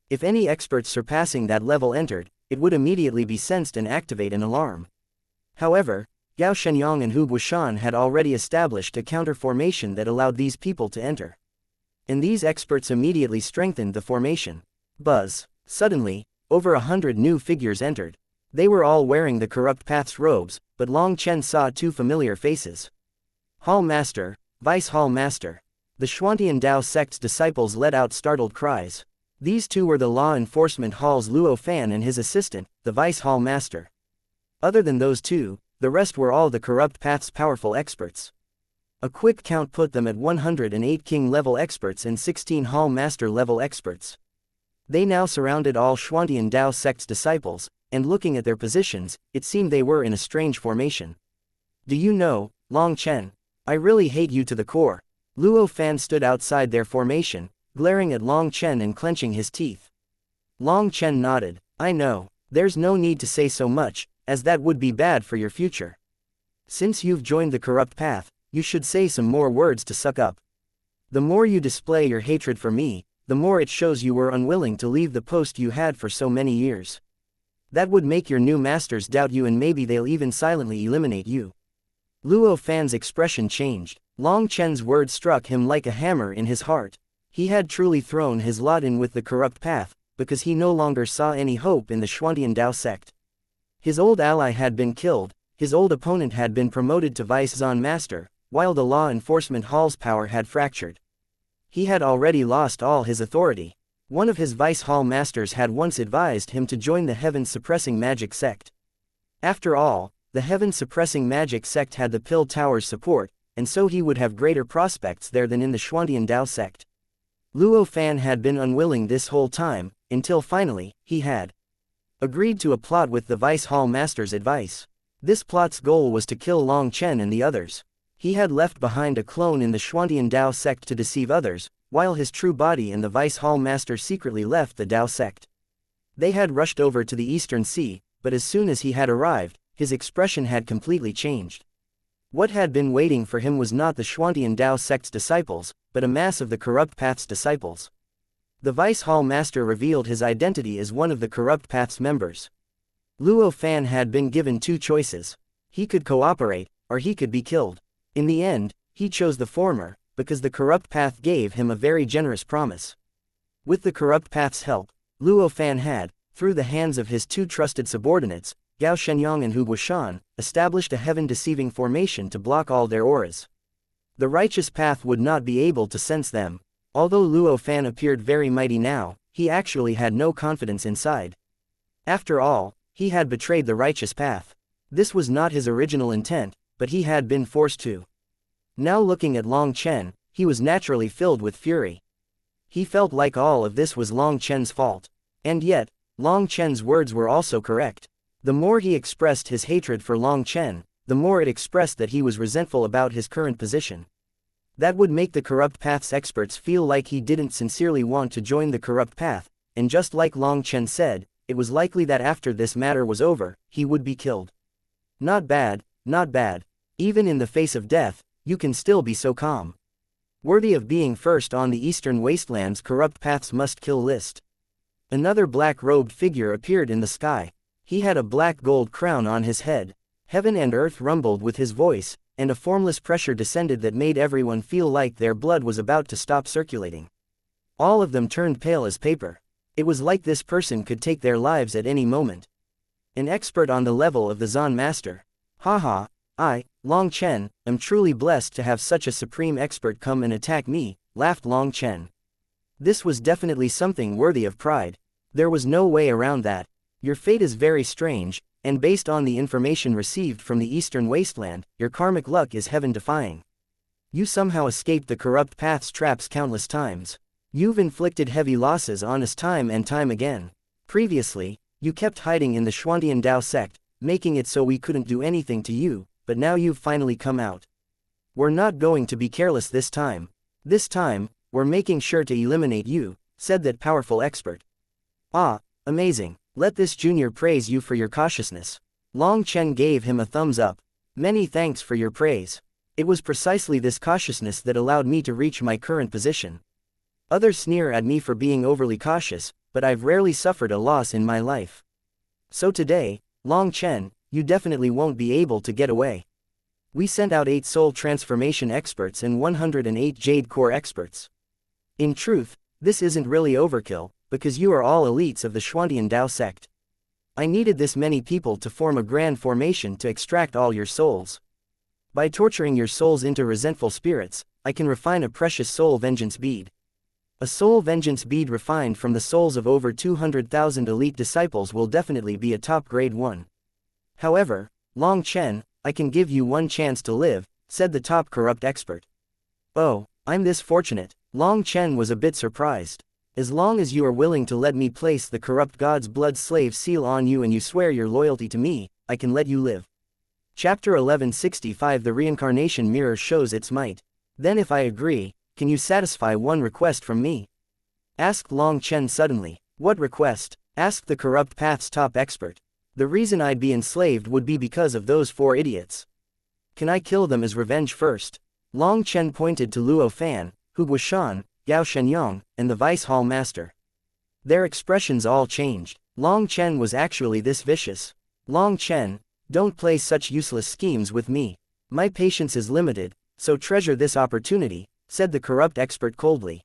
If any experts surpassing that level entered, it would immediately be sensed and activate an alarm. However, Gao Shenyang and Hu Guoshan had already established a counter formation that allowed these people to enter. And these experts immediately strengthened the formation. Buzz. Suddenly, over 100 new figures entered. They were all wearing the Corrupt Path's robes, but Long Chen saw 2 familiar faces. Hall Master, Vice Hall Master. The Xuantian Dao sect's disciples let out startled cries. These two were the Law Enforcement Hall's Luo Fan and his assistant, the Vice Hall Master. Other than those two, the rest were all the Corrupt Path's powerful experts. A quick count put them at 108 King-level experts and 16 Hall Master-level experts. They now surrounded all Xuantian Dao sect's disciples, and looking at their positions, it seemed they were in a strange formation. "Do you know, Long Chen? I really hate you to the core." Luo Fan stood outside their formation, glaring at Long Chen and clenching his teeth. Long Chen nodded. "I know, there's no need to say so much, as that would be bad for your future. Since you've joined the Corrupt Path, you should say some more words to suck up. The more you display your hatred for me, the more it shows you were unwilling to leave the post you had for so many years." That would make your new masters doubt you and maybe they'll even silently eliminate you. Luo Fan's expression changed. Long Chen's words struck him like a hammer in his heart. He had truly thrown his lot in with the corrupt path, because he no longer saw any hope in the Xuantian Dao sect. His old ally had been killed, his old opponent had been promoted to Vice Zon Master, while the law enforcement hall's power had fractured. He had already lost all his authority. One of his Vice Hall Masters had once advised him to join the Heaven-Suppressing Magic Sect. After all, the Heaven-Suppressing Magic Sect had the Pill Tower's support, and so he would have greater prospects there than in the Xuantian Dao sect. Luo Fan had been unwilling this whole time, until finally, he had agreed to a plot with the Vice Hall Master's advice. This plot's goal was to kill Long Chen and the others. He had left behind a clone in the Xuantian Dao sect to deceive others, while his true body and the Vice Hall Master secretly left the Dao sect. They had rushed over to the Eastern Sea, but as soon as he had arrived, his expression had completely changed. What had been waiting for him was not the Xuantian Dao sect's disciples, but a mass of the corrupt path's disciples. The Vice Hall Master revealed his identity as one of the corrupt path's members. Luo Fan had been given two choices. He could cooperate, or he could be killed. In the end, he chose the former, because the corrupt path gave him a very generous promise. With the corrupt path's help, Luo Fan had, through the hands of his two trusted subordinates, Gao Shenyang and Hu Guoshan, established a heaven-deceiving formation to block all their auras. The righteous path would not be able to sense them. Although Luo Fan appeared very mighty now, he actually had no confidence inside. After all, he had betrayed the righteous path. This was not his original intent, but he had been forced to. Now looking at Long Chen, he was naturally filled with fury. He felt like all of this was Long Chen's fault. And yet, Long Chen's words were also correct. The more he expressed his hatred for Long Chen, the more it expressed that he was resentful about his current position. That would make the corrupt path's experts feel like he didn't sincerely want to join the corrupt path, and just like Long Chen said, it was likely that after this matter was over, he would be killed. Not bad, not bad. Even in the face of death, you can still be so calm. Worthy of being first on the Eastern Wasteland's corrupt path's must-kill list. Another black-robed figure appeared in the sky. He had a black gold crown on his head. Heaven and earth rumbled with his voice, and a formless pressure descended that made everyone feel like their blood was about to stop circulating. All of them turned pale as paper. It was like this person could take their lives at any moment. An expert on the level of the Zon Master. Haha, I, Long Chen, am truly blessed to have such a supreme expert come and attack me, laughed Long Chen. This was definitely something worthy of pride. There was no way around that. Your fate is very strange, and based on the information received from the Eastern Wasteland, your karmic luck is heaven-defying. You somehow escaped the corrupt path's traps countless times. You've inflicted heavy losses on us time and time again. Previously, you kept hiding in the Xuantian Dao sect, making it so we couldn't do anything to you, but now you've finally come out. We're not going to be careless this time. This time, we're making sure to eliminate you, said that powerful expert. Ah, amazing. Let this junior praise you for your cautiousness. Long Chen gave him a thumbs up. Many thanks for your praise. It was precisely this cautiousness that allowed me to reach my current position. Others sneer at me for being overly cautious, but I've rarely suffered a loss in my life. So today, Long Chen, you definitely won't be able to get away. We sent out 8 soul transformation experts and 108 Jade Core experts. In truth, this isn't really overkill, because you are all elites of the Xuantian Dao sect. I needed this many people to form a grand formation to extract all your souls. By torturing your souls into resentful spirits, I can refine a precious soul vengeance bead. A soul vengeance bead refined from the souls of over 200,000 elite disciples will definitely be a top grade one. However, Long Chen, I can give you one chance to live, said the top corrupt expert. Oh, I'm this fortunate. Long Chen was a bit surprised. As long as you are willing to let me place the corrupt god's blood slave seal on you and you swear your loyalty to me, I can let you live. Chapter 1165 The Reincarnation Mirror shows its might. Then if I agree, can you satisfy one request from me? Asked Long Chen suddenly. What request? Asked the corrupt path's top expert. The reason I'd be enslaved would be because of those 4 idiots. Can I kill them as revenge first? Long Chen pointed to Luo Fan, Hu Guoshan, Gao Shenyang, and the Vice Hall Master. Their expressions all changed. Long Chen was actually this vicious. Long Chen, don't play such useless schemes with me. My patience is limited, so treasure this opportunity, said the corrupt expert coldly.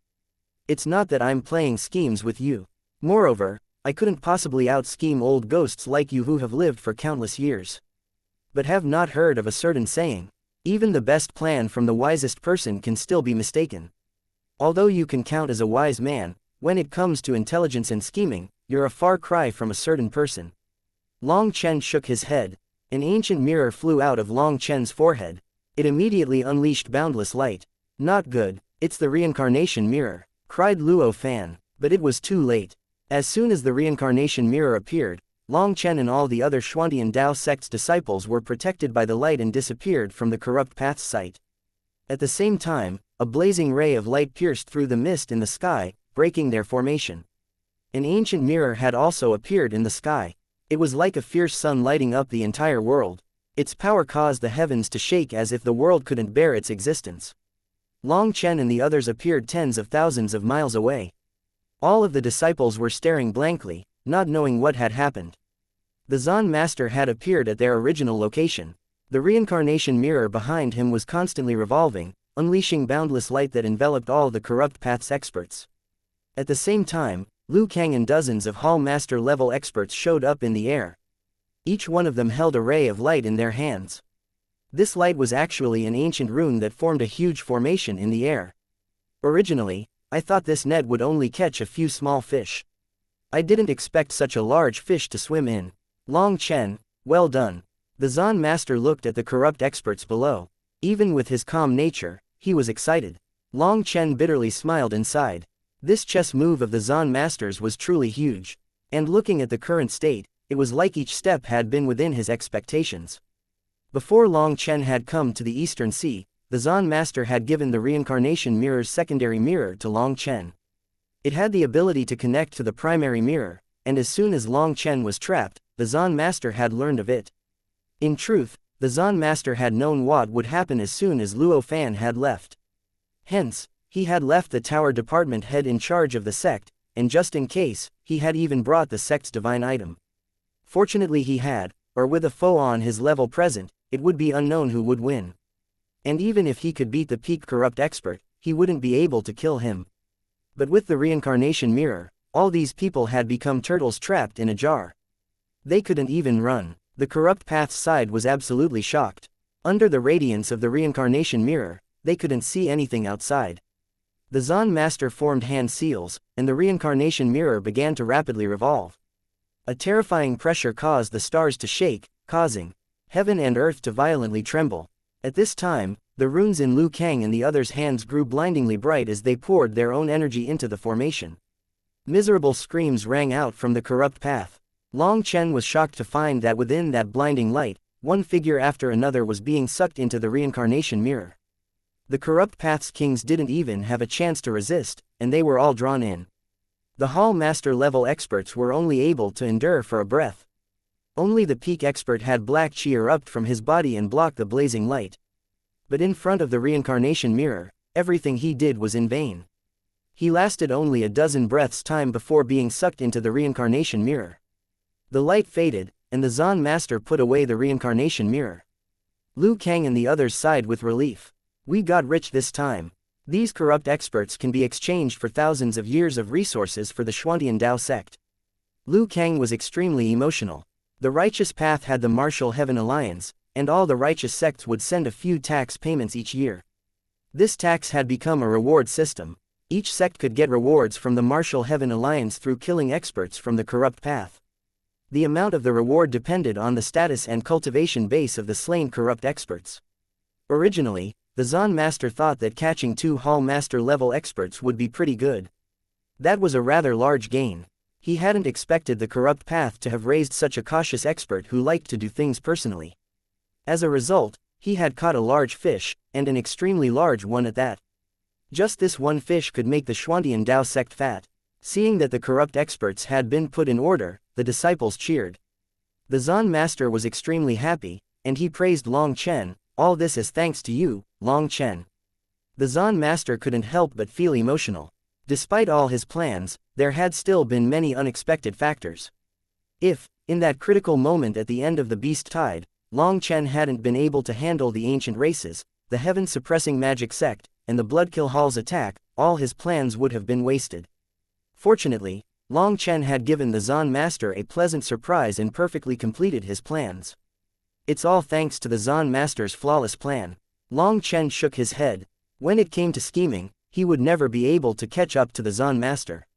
It's not that I'm playing schemes with you. Moreover, I couldn't possibly out-scheme old ghosts like you who have lived for countless years. But have not heard of a certain saying. Even the best plan from the wisest person can still be mistaken. Although you can count as a wise man, when it comes to intelligence and scheming, you're a far cry from a certain person. Long Chen shook his head. An ancient mirror flew out of Long Chen's forehead. It immediately unleashed boundless light. Not good, it's the reincarnation mirror, cried Luo Fan, but it was too late. As soon as the reincarnation mirror appeared, Long Chen and all the other Xuantian Dao sect's disciples were protected by the light and disappeared from the corrupt path's sight. At the same time, a blazing ray of light pierced through the mist in the sky, breaking their formation. An ancient mirror had also appeared in the sky. It was like a fierce sun lighting up the entire world. Its power caused the heavens to shake as if the world couldn't bear its existence. Long Chen and the others appeared tens of thousands of miles away. All of the disciples were staring blankly, not knowing what had happened. The Zan Master had appeared at their original location. The reincarnation mirror behind him was constantly revolving, unleashing boundless light that enveloped all the corrupt path's experts. At the same time, Liu Kang and dozens of Hall Master level experts showed up in the air. Each one of them held a ray of light in their hands. This light was actually an ancient rune that formed a huge formation in the air. Originally, I thought this net would only catch a few small fish. I didn't expect such a large fish to swim in. Long Chen, well done. The Zan Master looked at the corrupt experts below. Even with his calm nature, he was excited. Long Chen bitterly smiled and sighed. This chess move of the Zan Master's was truly huge. And looking at the current state, it was like each step had been within his expectations. Before Long Chen had come to the Eastern Sea, the Zan Master had given the reincarnation mirror's secondary mirror to Long Chen. It had the ability to connect to the primary mirror, and as soon as Long Chen was trapped, the Zan Master had learned of it. In truth, the Zan Master had known what would happen as soon as Luo Fan had left. Hence, he had left the tower department head in charge of the sect, and just in case, he had even brought the sect's divine item. Fortunately he had, or with a foe on his level present, it would be unknown who would win. And even if he could beat the peak corrupt expert, he wouldn't be able to kill him. But with the reincarnation mirror, all these people had become turtles trapped in a jar. They couldn't even run. The corrupt path's side was absolutely shocked. Under the radiance of the reincarnation mirror, they couldn't see anything outside. The Zan Master formed hand seals, and the reincarnation mirror began to rapidly revolve. A terrifying pressure caused the stars to shake, causing heaven and earth to violently tremble. At this time, the runes in Liu Kang and the others' hands grew blindingly bright as they poured their own energy into the formation. Miserable screams rang out from the corrupt path. Long Chen was shocked to find that within that blinding light, one figure after another was being sucked into the reincarnation mirror. The corrupt path's kings didn't even have a chance to resist, and they were all drawn in. The Hall Master level experts were only able to endure for a breath. Only the peak expert had black chi erupt from his body and block the blazing light. But in front of the reincarnation mirror, everything he did was in vain. He lasted only a dozen breaths' time before being sucked into the reincarnation mirror. The light faded, and the Zan Master put away the reincarnation mirror. Liu Kang and the others sighed with relief. We got rich this time. These corrupt experts can be exchanged for thousands of years of resources for the Xuantian Dao sect. Liu Kang was extremely emotional. The righteous path had the Martial Heaven Alliance, and all the righteous sects would send a few tax payments each year. This tax had become a reward system. Each sect could get rewards from the Martial Heaven Alliance through killing experts from the corrupt path. The amount of the reward depended on the status and cultivation base of the slain corrupt experts. Originally, the Zan Master thought that catching 2 Hall Master level experts would be pretty good. That was a rather large gain. He hadn't expected the corrupt path to have raised such a cautious expert who liked to do things personally. As a result, he had caught a large fish, and an extremely large one at that. Just this one fish could make the Xuantian Dao sect fat. Seeing that the corrupt experts had been put in order, the disciples cheered. The Zan Master was extremely happy, and he praised Long Chen. All this is thanks to you, Long Chen. The Zan Master couldn't help but feel emotional. Despite all his plans, there had still been many unexpected factors. If, in that critical moment at the end of the Beast Tide, Long Chen hadn't been able to handle the ancient races, the heaven-suppressing magic sect, and the Bloodkill Hall's attack, all his plans would have been wasted. Fortunately, Long Chen had given the Zan Master a pleasant surprise and perfectly completed his plans. It's all thanks to the Zan Master's flawless plan. Long Chen shook his head. When it came to scheming, he would never be able to catch up to the Zan Master.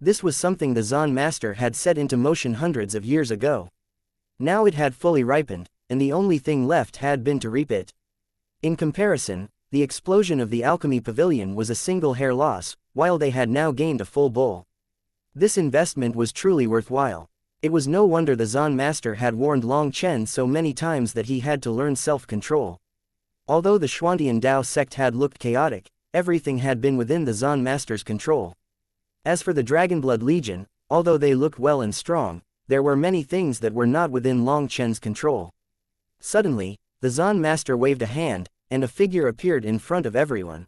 This was something the Zan Master had set into motion hundreds of years ago. Now it had fully ripened, and the only thing left had been to reap it. In comparison, the explosion of the alchemy pavilion was a single hair loss, while they had now gained a full bull. This investment was truly worthwhile. It was no wonder the Zan Master had warned Long Chen so many times that he had to learn self-control. Although the Xuantian Dao sect had looked chaotic, everything had been within the Zan Master's control. As for the Dragonblood Legion, although they looked well and strong, there were many things that were not within Long Chen's control. Suddenly, the Zan Master waved a hand, and a figure appeared in front of everyone.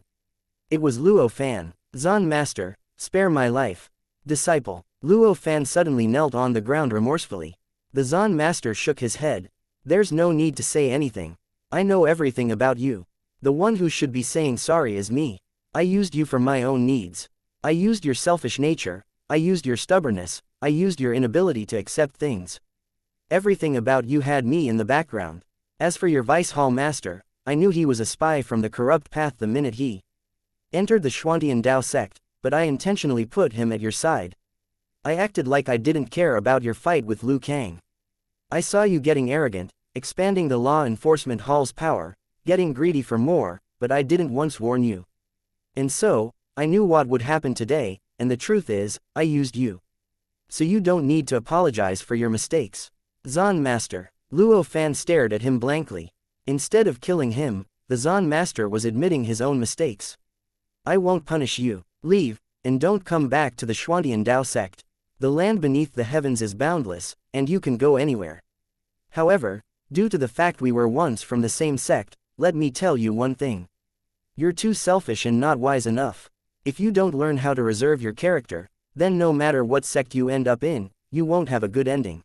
It was Luo Fan. Zan Master, spare my life. Disciple. Luo Fan suddenly knelt on the ground remorsefully. The Zan Master shook his head. There's no need to say anything. I know everything about you. The one who should be saying sorry is me. I used you for my own needs. I used your selfish nature, I used your stubbornness, I used your inability to accept things. Everything about you had me in the background. As for your Vice Hall Master, I knew he was a spy from the corrupt path the minute he entered the Xuantian Dao sect, but I intentionally put him at your side. I acted like I didn't care about your fight with Liu Kang. I saw you getting arrogant, expanding the law enforcement hall's power, getting greedy for more, but I didn't once warn you. And so, I knew what would happen today, and the truth is, I used you. So you don't need to apologize for your mistakes. Zan Master. Luo Fan stared at him blankly. Instead of killing him, the Zan Master was admitting his own mistakes. I won't punish you. Leave, and don't come back to the Xuantian Dao sect. The land beneath the heavens is boundless, and you can go anywhere. However, due to the fact we were once from the same sect, let me tell you one thing. You're too selfish and not wise enough. If you don't learn how to reserve your character, then no matter what sect you end up in, you won't have a good ending.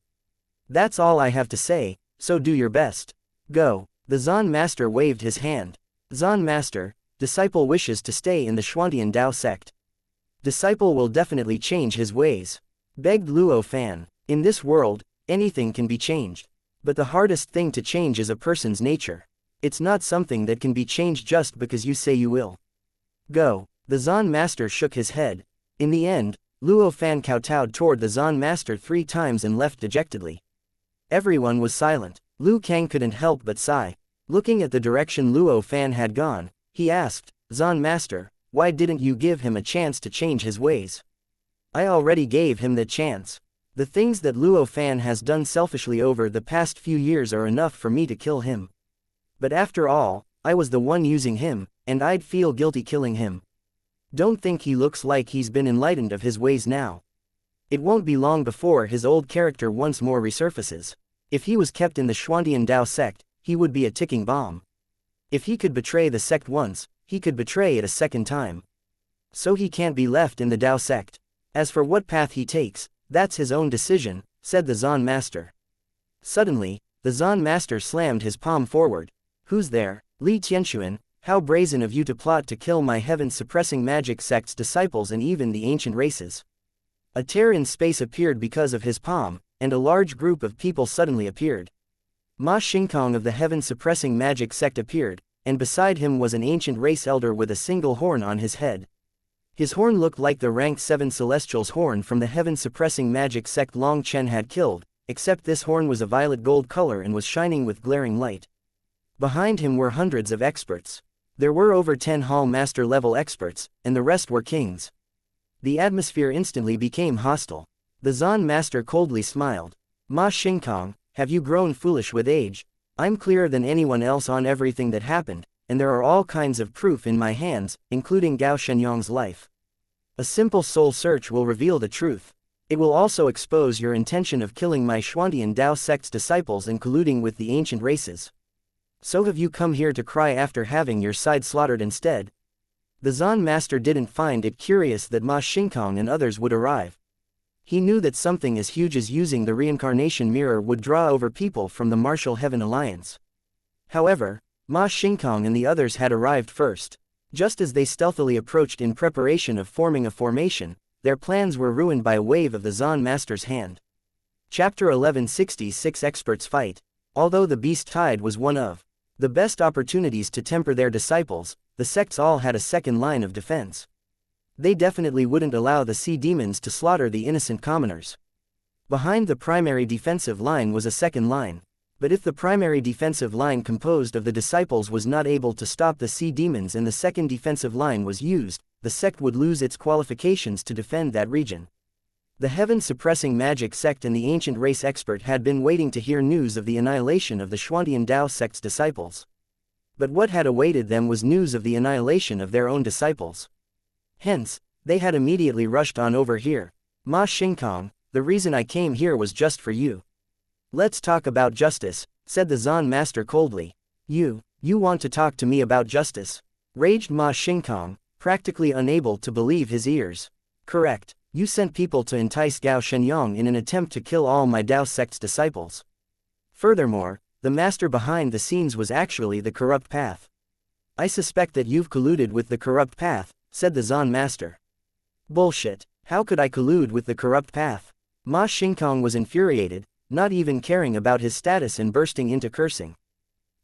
That's all I have to say, so do your best. Go. The Zan Master waved his hand. Zan Master, disciple wishes to stay in the Xuantian Dao sect. Disciple will definitely change his ways. Begged Luo Fan. In this world, anything can be changed. But the hardest thing to change is a person's nature. It's not something that can be changed just because you say you will. Go. The Zan Master shook his head. In the end, Luo Fan kowtowed toward the Zan Master 3 times and left dejectedly. Everyone was silent. Liu Kang couldn't help but sigh. Looking at the direction Luo Fan had gone, he asked, Zan Master, why didn't you give him a chance to change his ways? I already gave him the chance. The things that Luo Fan has done selfishly over the past few years are enough for me to kill him. But after all, I was the one using him, and I'd feel guilty killing him. Don't think he looks like he's been enlightened of his ways now. It won't be long before his old character once more resurfaces. If he was kept in the Xuantian Dao sect, he would be a ticking bomb. If he could betray the sect once, he could betray it a second time. So he can't be left in the Dao sect. As for what path he takes, that's his own decision, said the Zan Master. Suddenly, the Zan Master slammed his palm forward. Who's there? Li Tianxuan, how brazen of you to plot to kill my heaven-suppressing magic sect's disciples and even the ancient races. A tear in space appeared because of his palm, and a large group of people suddenly appeared. Ma Xingkong of the heaven-suppressing magic sect appeared, and beside him was an ancient race elder with a single horn on his head. His horn looked like the rank 7 Celestial's horn from the heaven-suppressing magic sect Long Chen had killed, except this horn was a violet gold color and was shining with glaring light. Behind him were hundreds of experts. There were over 10 Hall Master level experts, and the rest were kings. The atmosphere instantly became hostile. The Zan Master coldly smiled. Ma Xingkong, have you grown foolish with age? I'm clearer than anyone else on everything that happened, and there are all kinds of proof in my hands, including Gao Shenyang's life. A simple soul search will reveal the truth. It will also expose your intention of killing my Xuantian Dao sect's disciples and colluding with the ancient races. So have you come here to cry after having your side slaughtered instead? The Zan Master didn't find it curious that Ma Xingkong and others would arrive. He knew that something as huge as using the reincarnation mirror would draw over people from the Martial Heaven Alliance. However, Ma Xingkong and the others had arrived first. Just as they stealthily approached in preparation of forming a formation, their plans were ruined by a wave of the Zon Master's hand. Chapter 1166 Experts Fight. Although the Beast Tide was one of the best opportunities to temper their disciples, the sects all had a second line of defense. They definitely wouldn't allow the sea demons to slaughter the innocent commoners. Behind the primary defensive line was a second line. But if the primary defensive line composed of the disciples was not able to stop the sea demons and the second defensive line was used, the sect would lose its qualifications to defend that region. The heaven-suppressing magic sect and the ancient race expert had been waiting to hear news of the annihilation of the Xuantian Dao sect's disciples. But what had awaited them was news of the annihilation of their own disciples. Hence, they had immediately rushed on over here. Ma Xingkong, the reason I came here was just for you. Let's talk about justice, said the Zon Master coldly. You want to talk to me about justice? Raged Ma Xingkong, practically unable to believe his ears. Correct, you sent people to entice Gao Shenyang in an attempt to kill all my Dao sect's disciples. Furthermore, the master behind the scenes was actually the corrupt path. I suspect that you've colluded with the corrupt path, said the Zon Master. Bullshit, how could I collude with the corrupt path? Ma Xingkong was infuriated, not even caring about his status and bursting into cursing.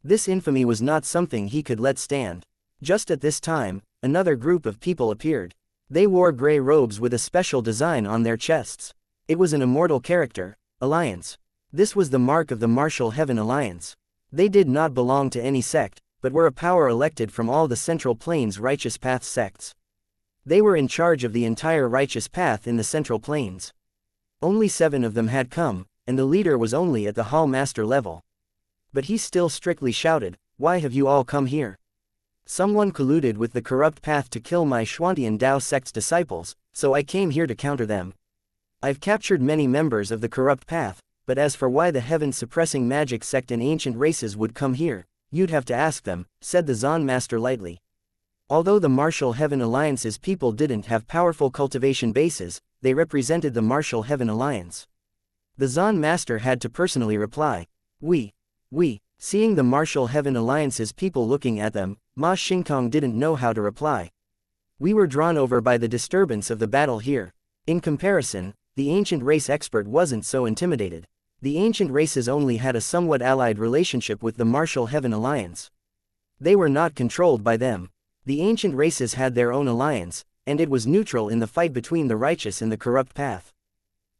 This infamy was not something he could let stand. Just at this time, another group of people appeared. They wore gray robes with a special design on their chests. It was an immortal character, Alliance. This was the mark of the Martial Heaven Alliance. They did not belong to any sect, but were a power elected from all the Central Plains Righteous Path sects. They were in charge of the entire Righteous Path in the Central Plains. Only 7 of them had come, and the leader was only at the Hall Master level. But he still strictly shouted, "Why have you all come here? Someone colluded with the corrupt path to kill my Xuantian Dao sect's disciples, so I came here to counter them. I've captured many members of the corrupt path, but as for why the heaven-suppressing magic sect and ancient races would come here, you'd have to ask them," said the Zon Master lightly. Although the Martial Heaven Alliance's people didn't have powerful cultivation bases, they represented the Martial Heaven Alliance. The Zon Master had to personally reply. We. Seeing the Martial Heaven Alliance's people looking at them, Ma Xingkong didn't know how to reply. We were drawn over by the disturbance of the battle here. In comparison, the ancient race expert wasn't so intimidated. The ancient races only had a somewhat allied relationship with the Martial Heaven Alliance. They were not controlled by them. The ancient races had their own alliance, and it was neutral in the fight between the righteous and the corrupt path.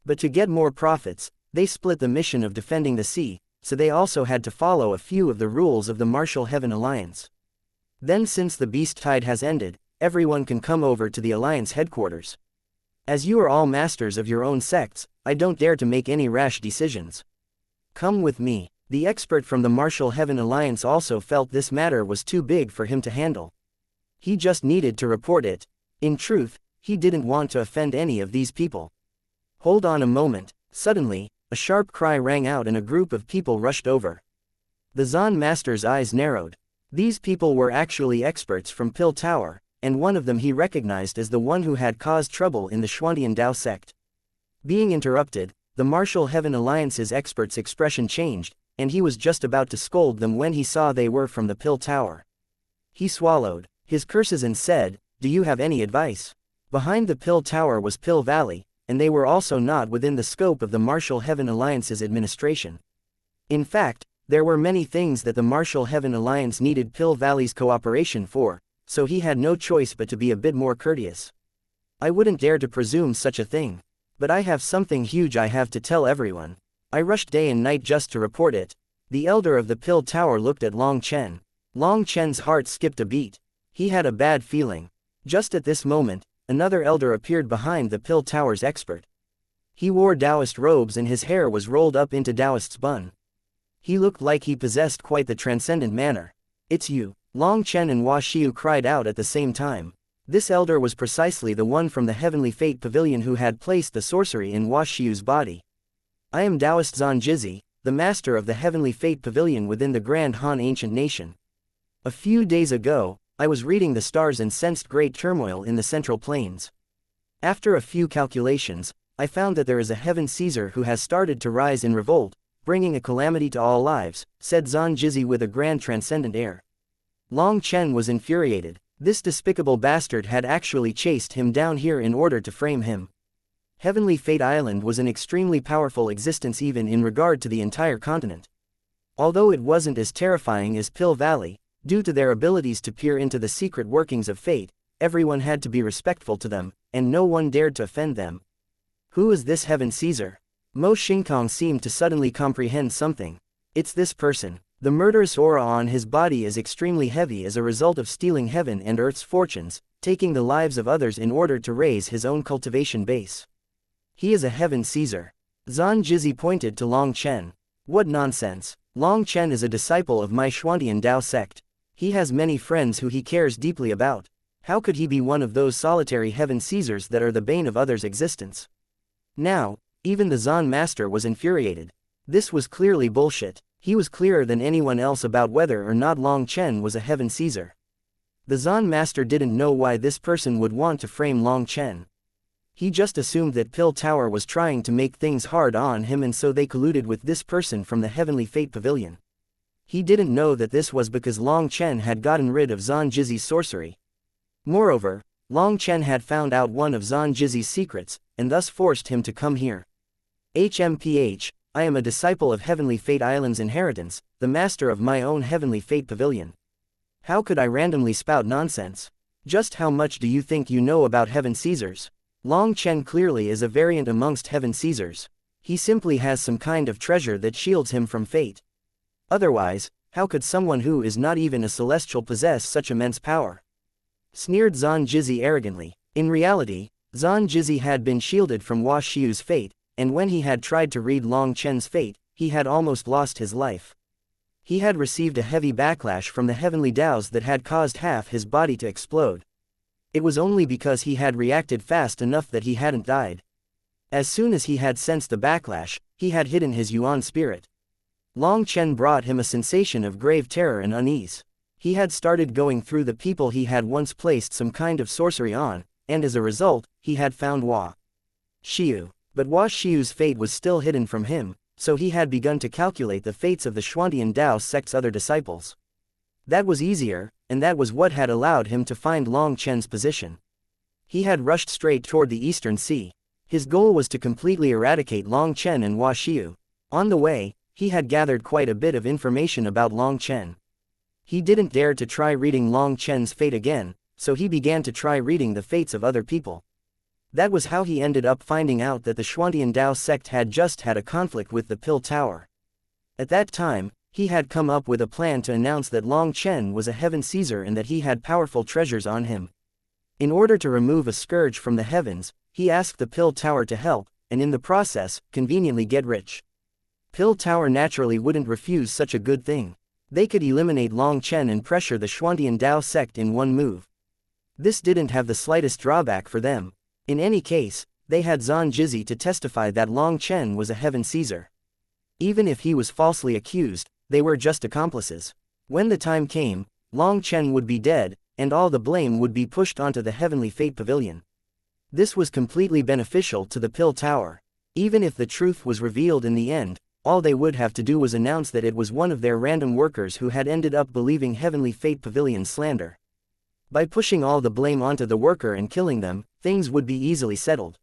But to get more profits, they split the mission of defending the sea, so they also had to follow a few of the rules of the Martial Heaven Alliance. Then since the Beast Tide has ended, everyone can come over to the Alliance headquarters. As you are all masters of your own sects, I don't dare to make any rash decisions. Come with me. The expert from the Martial Heaven Alliance also felt this matter was too big for him to handle. He just needed to report it. In truth, he didn't want to offend any of these people. Hold on a moment. Suddenly, a sharp cry rang out and a group of people rushed over. The Zon Master's eyes narrowed. These people were actually experts from Pill Tower, and one of them he recognized as the one who had caused trouble in the Xuantian Dao sect. Being interrupted, the Martial Heaven Alliance's expert's expression changed, and he was just about to scold them when he saw they were from the Pill Tower. He swallowed his curses and said, "Do you have any advice?" Behind the Pill Tower was Pill Valley, and they were also not within the scope of the Martial Heaven Alliance's administration. In fact, there were many things that the Martial Heaven Alliance needed Pill Valley's cooperation for, so he had no choice but to be a bit more courteous. I wouldn't dare to presume such a thing. But I have something huge I have to tell everyone. I rushed day and night just to report it. The elder of the Pill Tower looked at Long Chen. Long Chen's heart skipped a beat. He had a bad feeling. Just at this moment, another elder appeared behind the Pill Tower's expert. He wore Taoist robes and his hair was rolled up into Taoist's bun. He looked like he possessed quite the transcendent manner. "It's you!" Long Chen and Hua Xiu cried out at the same time. This elder was precisely the one from the Heavenly Fate Pavilion who had placed the sorcery in Hua Xiu's body. "I am Taoist Zhan Jizi, the master of the Heavenly Fate Pavilion within the Grand Han Ancient Nation. A few days ago, I was reading the stars and sensed great turmoil in the Central Plains. After a few calculations, I found that there is a heaven Caesar who has started to rise in revolt, bringing a calamity to all lives, said Xianxia with a grand transcendent air. Long Chen was infuriated. This despicable bastard had actually chased him down here in order to frame him. Heavenly Fate Island was an extremely powerful existence even in regard to the entire continent. Although it wasn't as terrifying as Pill Valley, due to their abilities to peer into the secret workings of fate, everyone had to be respectful to them, and no one dared to offend them. Who is this Heaven Caesar? Mo Xingkong seemed to suddenly comprehend something. It's this person. The murderous aura on his body is extremely heavy as a result of stealing heaven and earth's fortunes, taking the lives of others in order to raise his own cultivation base. He is a Heaven Caesar. Xianxia pointed to Long Chen. What nonsense. Long Chen is a disciple of my Xuantian Dao sect. He has many friends who he cares deeply about. How could he be one of those solitary Heaven Caesars that are the bane of others' existence? Now, even the Zan master was infuriated. This was clearly bullshit. He was clearer than anyone else about whether or not Long Chen was a Heaven Caesar. The Zan master didn't know why this person would want to frame Long Chen. He just assumed that Pill Tower was trying to make things hard on him and so they colluded with this person from the Heavenly Fate Pavilion. He didn't know that this was because Long Chen had gotten rid of Xianxia's sorcery. Moreover, Long Chen had found out one of Xianxia's secrets, and thus forced him to come here. HMPH, I am a disciple of Heavenly Fate Island's inheritance, the master of my own Heavenly Fate Pavilion. How could I randomly spout nonsense? Just how much do you think you know about Heaven Caesars? Long Chen clearly is a variant amongst Heaven Caesars. He simply has some kind of treasure that shields him from fate. Otherwise, how could someone who is not even a celestial possess such immense power? Sneered Xianxia arrogantly. In reality, Xianxia had been shielded from Wuxia's fate, and when he had tried to read Long Chen's fate, he had almost lost his life. He had received a heavy backlash from the heavenly Daos that had caused half his body to explode. It was only because he had reacted fast enough that he hadn't died. As soon as he had sensed the backlash, he had hidden his Yuan spirit. Long Chen brought him a sensation of grave terror and unease. He had started going through the people he had once placed some kind of sorcery on, and as a result, he had found Wuxia. But Wuxia's fate was still hidden from him, so he had begun to calculate the fates of the Xuantian Dao sect's other disciples. That was easier, and that was what had allowed him to find Long Chen's position. He had rushed straight toward the Eastern Sea. His goal was to completely eradicate Long Chen and Wuxia. On the way, he had gathered quite a bit of information about Long Chen. He didn't dare to try reading Long Chen's fate again, so he began to try reading the fates of other people. That was how he ended up finding out that the Xuantian Dao sect had just had a conflict with the Pill Tower. At that time, he had come up with a plan to announce that Long Chen was a Heaven Caesar and that he had powerful treasures on him. In order to remove a scourge from the heavens, he asked the Pill Tower to help, and in the process, conveniently get rich. Pill Tower naturally wouldn't refuse such a good thing. They could eliminate Long Chen and pressure the Xuantian Dao sect in one move. This didn't have the slightest drawback for them. In any case, they had Xianxia to testify that Long Chen was a Heaven Caesar. Even if he was falsely accused, they were just accomplices. When the time came, Long Chen would be dead, and all the blame would be pushed onto the Heavenly Fate Pavilion. This was completely beneficial to the Pill Tower. Even if the truth was revealed in the end, all they would have to do was announce that it was one of their random workers who had ended up believing Heavenly Fate Pavilion's slander. By pushing all the blame onto the worker and killing them, things would be easily settled.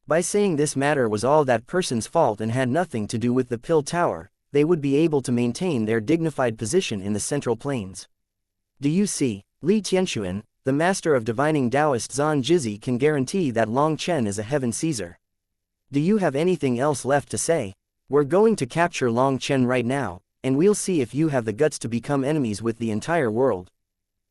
By saying this matter was all that person's fault and had nothing to do with the Pill Tower, they would be able to maintain their dignified position in the Central Plains. Do you see? Li Tianxuan, the master of divining Taoist Xianxia, can guarantee that Long Chen is a Heaven Caesar. Do you have anything else left to say? We're going to capture Long Chen right now, and we'll see if you have the guts to become enemies with the entire world.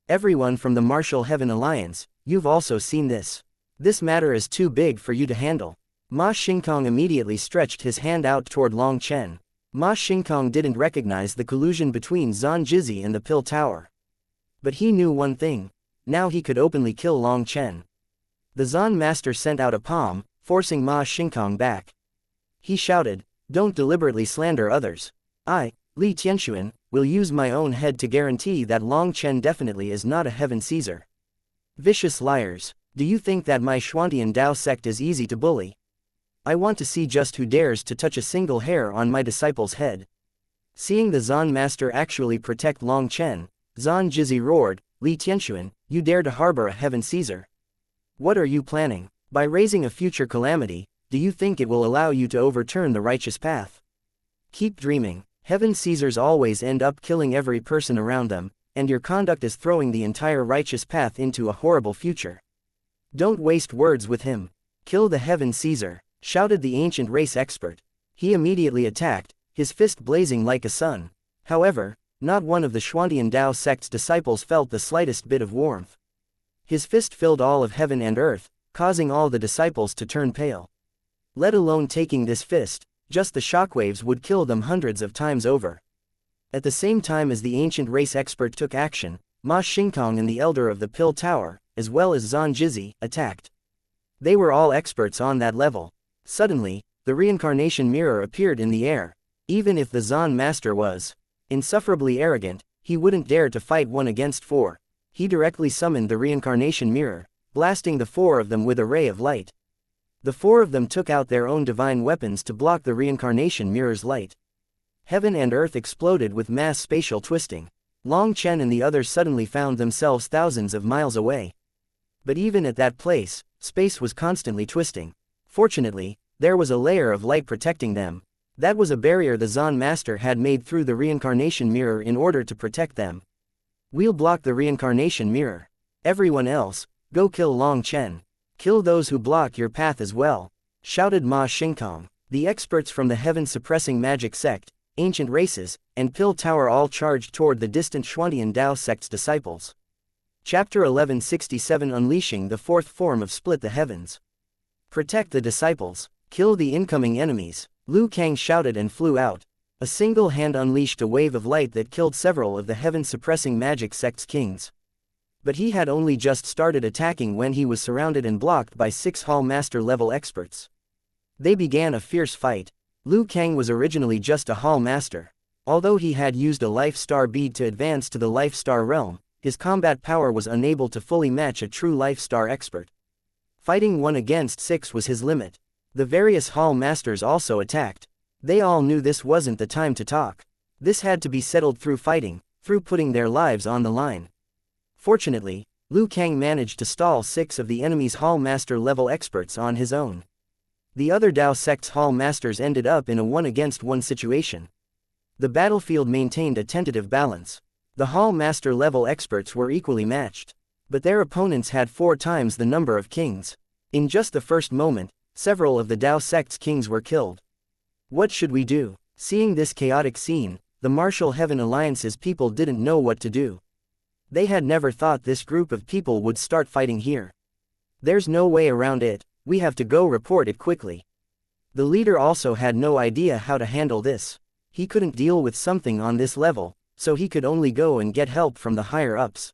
Everyone from the Martial Heaven Alliance, you've also seen this. This matter is too big for you to handle. Ma Xingkong immediately stretched his hand out toward Long Chen. Ma Xingkong didn't recognize the collusion between Xianxia and the Pill Tower. But he knew one thing. Now he could openly kill Long Chen. The Zan master sent out a palm, forcing Ma Xingkong back. He shouted, "Don't deliberately slander others. I, Li Tianxuan, will use my own head to guarantee that Long Chen definitely is not a Heaven Caesar. Vicious liars, do you think that my Xuantian Dao sect is easy to bully? I want to see just who dares to touch a single hair on my disciple's head. Seeing the Zan master actually protect Long Chen, Zan Jizi roared, Li Tianxuan, you dare to harbor a heaven Caesar? What are you planning? By raising a future calamity, do you think it will allow you to overturn the righteous path? Keep dreaming. Heaven Caesars always end up killing every person around them, and your conduct is throwing the entire righteous path into a horrible future. Don't waste words with him. Kill the Heaven Caesar, shouted the ancient race expert. He immediately attacked, his fist blazing like a sun. However, not one of the Xuantian Dao sect's disciples felt the slightest bit of warmth. His fist filled all of heaven and earth, causing all the disciples to turn pale. Let alone taking this fist, just the shockwaves would kill them hundreds of times over. At the same time as the ancient race expert took action, Ma Xingkong and the elder of the Pill Tower, as well as Zan Jizi, attacked. They were all experts on that level. Suddenly, the reincarnation mirror appeared in the air. Even if the Zan master was insufferably arrogant, he wouldn't dare to fight 1 against 4. He directly summoned the reincarnation mirror, blasting the 4 of them with a ray of light. The 4 of them took out their own divine weapons to block the reincarnation mirror's light. Heaven and earth exploded with mass spatial twisting. Long Chen and the others suddenly found themselves thousands of miles away. But even at that place, space was constantly twisting. Fortunately, there was a layer of light protecting them. That was a barrier the Zan master had made through the reincarnation mirror in order to protect them. We'll block the reincarnation mirror. Everyone else, go kill Long Chen. Kill those who block your path as well, shouted Ma Xingkong. The experts from the heaven-suppressing magic sect, ancient races, and Pill Tower all charged toward the distant Xuantian Dao sect's disciples. Chapter 1167 Unleashing the fourth form of Split the Heavens. Protect the disciples. Kill the incoming enemies. Liu Kang shouted and flew out. A single hand unleashed a wave of light that killed several of the heaven-suppressing magic sect's kings. But he had only just started attacking when he was surrounded and blocked by 6 Hall Master level experts. They began a fierce fight. Liu Kang was originally just a Hall Master. Although he had used a Life Star bead to advance to the Life Star realm, his combat power was unable to fully match a true Life Star expert. Fighting 1 against 6 was his limit. The various Hall Masters also attacked. They all knew this wasn't the time to talk. This had to be settled through fighting, through putting their lives on the line. Fortunately, Liu Kang managed to stall 6 of the enemy's Hall Master level experts on his own. The other Dao sect's Hall Masters ended up in a 1 against 1 situation. The battlefield maintained a tentative balance. The Hall Master level experts were equally matched. But their opponents had 4 times the number of kings. In just the first moment, several of the Dao sect's kings were killed. What should we do? Seeing this chaotic scene, the Martial Heaven Alliance's people didn't know what to do. They had never thought this group of people would start fighting here. There's no way around it, we have to go report it quickly. The leader also had no idea how to handle this. He couldn't deal with something on this level, so he could only go and get help from the higher-ups.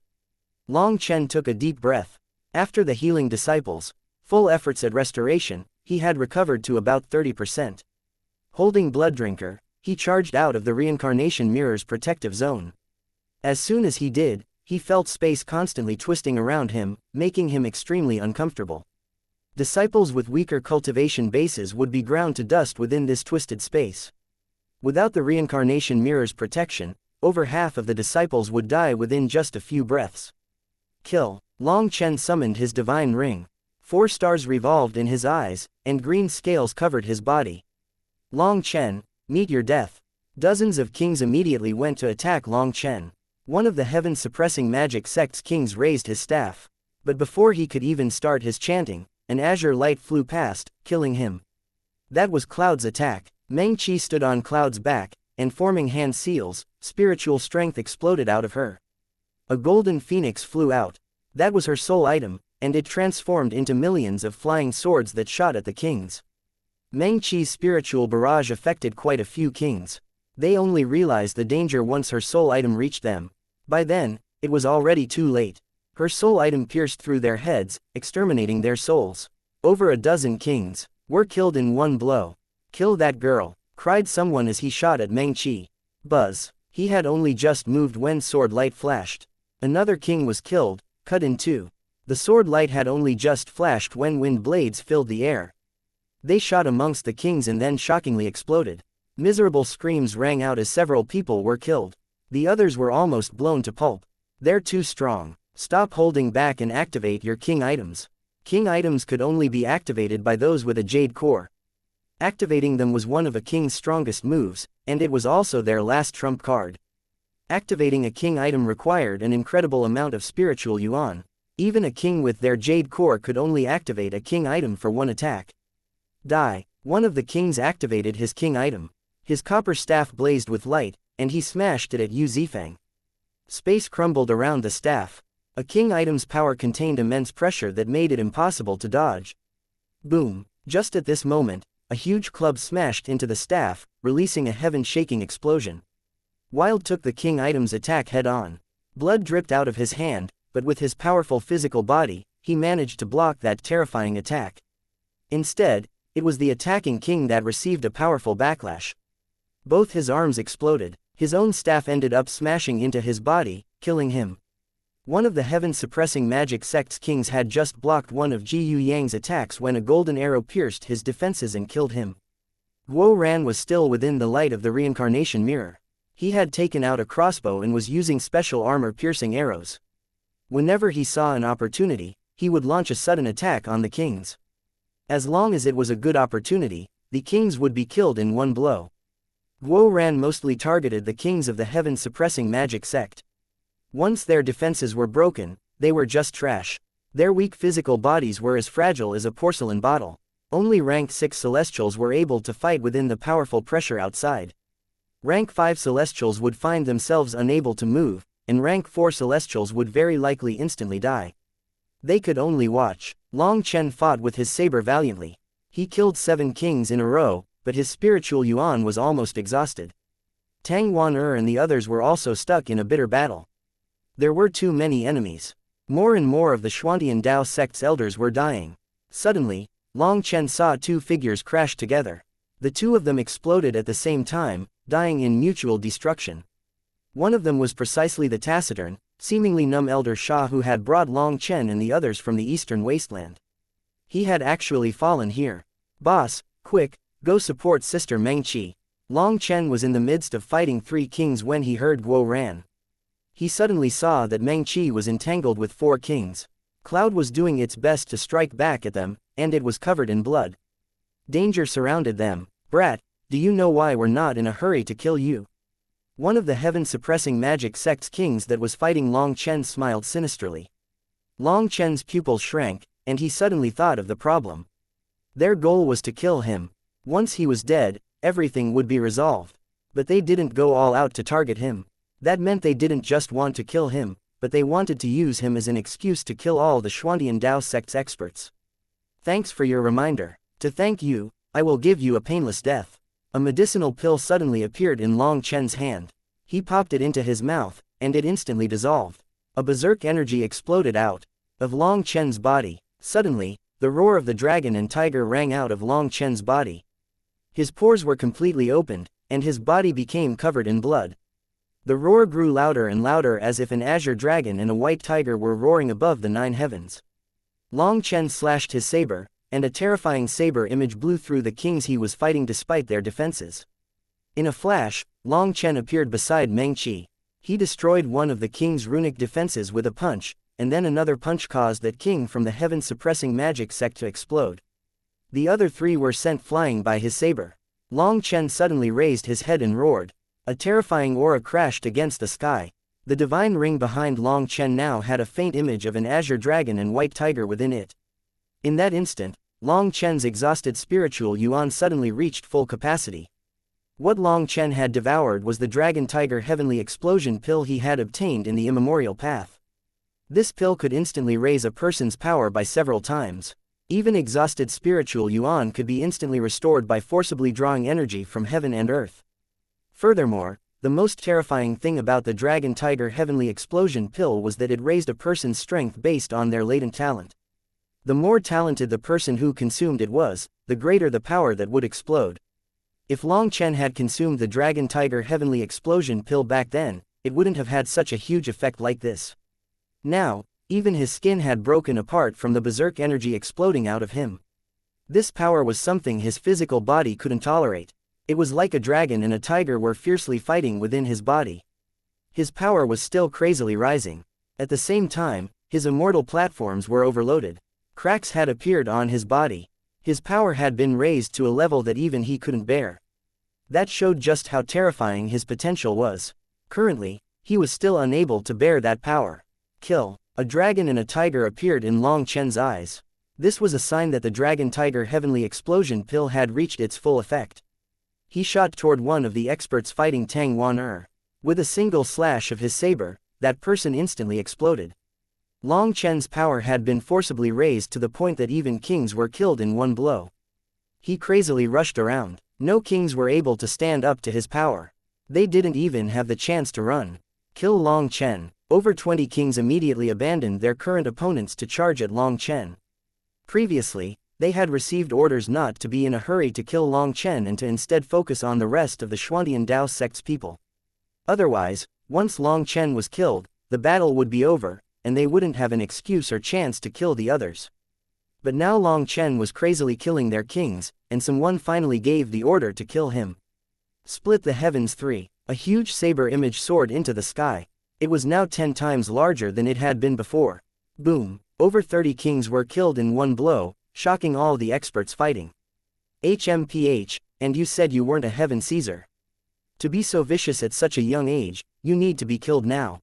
Long Chen took a deep breath. After the healing disciples, full efforts at restoration, he had recovered to about 30%. Holding Blood Drinker, he charged out of the reincarnation mirror's protective zone. As soon as he did, he felt space constantly twisting around him, making him extremely uncomfortable. Disciples with weaker cultivation bases would be ground to dust within this twisted space. Without the reincarnation mirror's protection, over half of the disciples would die within just a few breaths. Kill. Long Chen summoned his divine ring. 4 stars revolved in his eyes, and green scales covered his body. Long Chen, meet your death. Dozens of kings immediately went to attack Long Chen. One of the heaven-suppressing magic sect's kings raised his staff. But before he could even start his chanting, an azure light flew past, killing him. That was Cloud's attack. Meng Qi stood on Cloud's back, and forming hand seals, spiritual strength exploded out of her. A golden phoenix flew out. That was her soul item, and it transformed into millions of flying swords that shot at the kings. Meng Qi's spiritual barrage affected quite a few kings. They only realized the danger once her soul item reached them. By then, it was already too late. Her soul item pierced through their heads, exterminating their souls. Over a dozen kings were killed in one blow. Kill that girl, cried someone as he shot at Meng Qi. Buzz. He had only just moved when sword light flashed. Another king was killed, cut in 2. The sword light had only just flashed when wind blades filled the air. They shot amongst the kings and then shockingly exploded. Miserable screams rang out as several people were killed. The others were almost blown to pulp. They're too strong. Stop holding back and activate your king items. King items could only be activated by those with a jade core. Activating them was one of a king's strongest moves, and it was also their last trump card. Activating a king item required an incredible amount of spiritual yuan. Even a king with their jade core could only activate a king item for one attack. Die. One of the kings activated his king item. His copper staff blazed with light, and he smashed it at Yu Zifeng. Space crumbled around the staff. A king item's power contained immense pressure that made it impossible to dodge. Boom! Just at this moment, a huge club smashed into the staff, releasing a heaven-shaking explosion. Wild took the king item's attack head-on. Blood dripped out of his hand, but with his powerful physical body, he managed to block that terrifying attack. Instead, it was the attacking king that received a powerful backlash. Both his arms exploded. His own staff ended up smashing into his body, killing him. One of the heaven-suppressing magic sect's kings had just blocked one of Ji Yu Yang's attacks when a golden arrow pierced his defenses and killed him. Guo Ran was still within the light of the reincarnation mirror. He had taken out a crossbow and was using special armor-piercing arrows. Whenever he saw an opportunity, he would launch a sudden attack on the kings. As long as it was a good opportunity, the kings would be killed in one blow. Guo Ran mostly targeted the kings of the heaven-suppressing magic sect. Once their defenses were broken, they were just trash. Their weak physical bodies were as fragile as a porcelain bottle. Only rank 6 celestials were able to fight within the powerful pressure outside. Rank 5 celestials would find themselves unable to move, and rank 4 celestials would very likely instantly die. They could only watch. Long Chen fought with his saber valiantly. He killed 7 kings in a row, but his spiritual yuan was almost exhausted. Tang Wan and the others were also stuck in a bitter battle. There were too many enemies. More and more of the Xuantian Dao sect's elders were dying. Suddenly, Long Chen saw 2 figures crash together. The 2 of them exploded at the same time, dying in mutual destruction. One of them was precisely the taciturn, seemingly numb elder Sha who had brought Long Chen and the others from the eastern wasteland. He had actually fallen here. Boss, quick, go support Sister Meng Qi. Long Chen was in the midst of fighting 3 kings when he heard Guo Ran. He suddenly saw that Meng Qi was entangled with 4 kings. Cloud was doing its best to strike back at them, and it was covered in blood. Danger surrounded them. Brat, do you know why we're not in a hurry to kill you? One of the heaven-suppressing magic sect's kings that was fighting Long Chen smiled sinisterly. Long Chen's pupils shrank, and he suddenly thought of the problem. Their goal was to kill him. Once he was dead, everything would be resolved. But they didn't go all out to target him. That meant they didn't just want to kill him, but they wanted to use him as an excuse to kill all the Xuantian Dao sect's experts. Thanks for your reminder. To thank you, I will give you a painless death. A medicinal pill suddenly appeared in Long Chen's hand. He popped it into his mouth, and it instantly dissolved. A berserk energy exploded out of Long Chen's body. Suddenly, the roar of the dragon and tiger rang out of Long Chen's body. His pores were completely opened, and his body became covered in blood. The roar grew louder and louder as if an azure dragon and a white tiger were roaring above the 9 heavens. Long Chen slashed his saber, and a terrifying saber image blew through the kings he was fighting despite their defenses. In a flash, Long Chen appeared beside Meng Qi. He destroyed one of the king's runic defenses with a punch, and then another punch caused that king from the heaven-suppressing magic sect to explode. The other 3 were sent flying by his saber. Long Chen suddenly raised his head and roared. A terrifying aura crashed against the sky. The divine ring behind Long Chen now had a faint image of an azure dragon and white tiger within it. In that instant, Long Chen's exhausted spiritual yuan suddenly reached full capacity. What Long Chen had devoured was the dragon tiger heavenly explosion pill he had obtained in the immemorial path. This pill could instantly raise a person's power by several times. Even exhausted spiritual yuan could be instantly restored by forcibly drawing energy from heaven and earth. Furthermore, the most terrifying thing about the Dragon Tiger Heavenly Explosion pill was that it raised a person's strength based on their latent talent. The more talented the person who consumed it was, the greater the power that would explode. If Long Chen had consumed the Dragon Tiger Heavenly Explosion pill back then, it wouldn't have had such a huge effect like this. Now, even his skin had broken apart from the berserk energy exploding out of him. This power was something his physical body couldn't tolerate. It was like a dragon and a tiger were fiercely fighting within his body. His power was still crazily rising. At the same time, his immortal platforms were overloaded. Cracks had appeared on his body. His power had been raised to a level that even he couldn't bear. That showed just how terrifying his potential was. Currently, he was still unable to bear that power. Kill. A dragon and a tiger appeared in Long Chen's eyes. This was a sign that the dragon-tiger heavenly explosion pill had reached its full effect. He shot toward one of the experts fighting Tang Wan. With a single slash of his saber, that person instantly exploded. Long Chen's power had been forcibly raised to the point that even kings were killed in one blow. He crazily rushed around. No kings were able to stand up to his power. They didn't even have the chance to run. Kill Long Chen. Over 20 kings immediately abandoned their current opponents to charge at Long Chen. Previously, they had received orders not to be in a hurry to kill Long Chen and to instead focus on the rest of the Xuantian Dao sect's people. Otherwise, once Long Chen was killed, the battle would be over, and they wouldn't have an excuse or chance to kill the others. But now Long Chen was crazily killing their kings, and someone finally gave the order to kill him. Split the heavens 3. A huge saber image soared into the sky. It was now 10 times larger than it had been before. Boom. Over 30 kings were killed in one blow, shocking all the experts fighting. HMPH, and you said you weren't a heaven Caesar. To be so vicious at such a young age, you need to be killed now.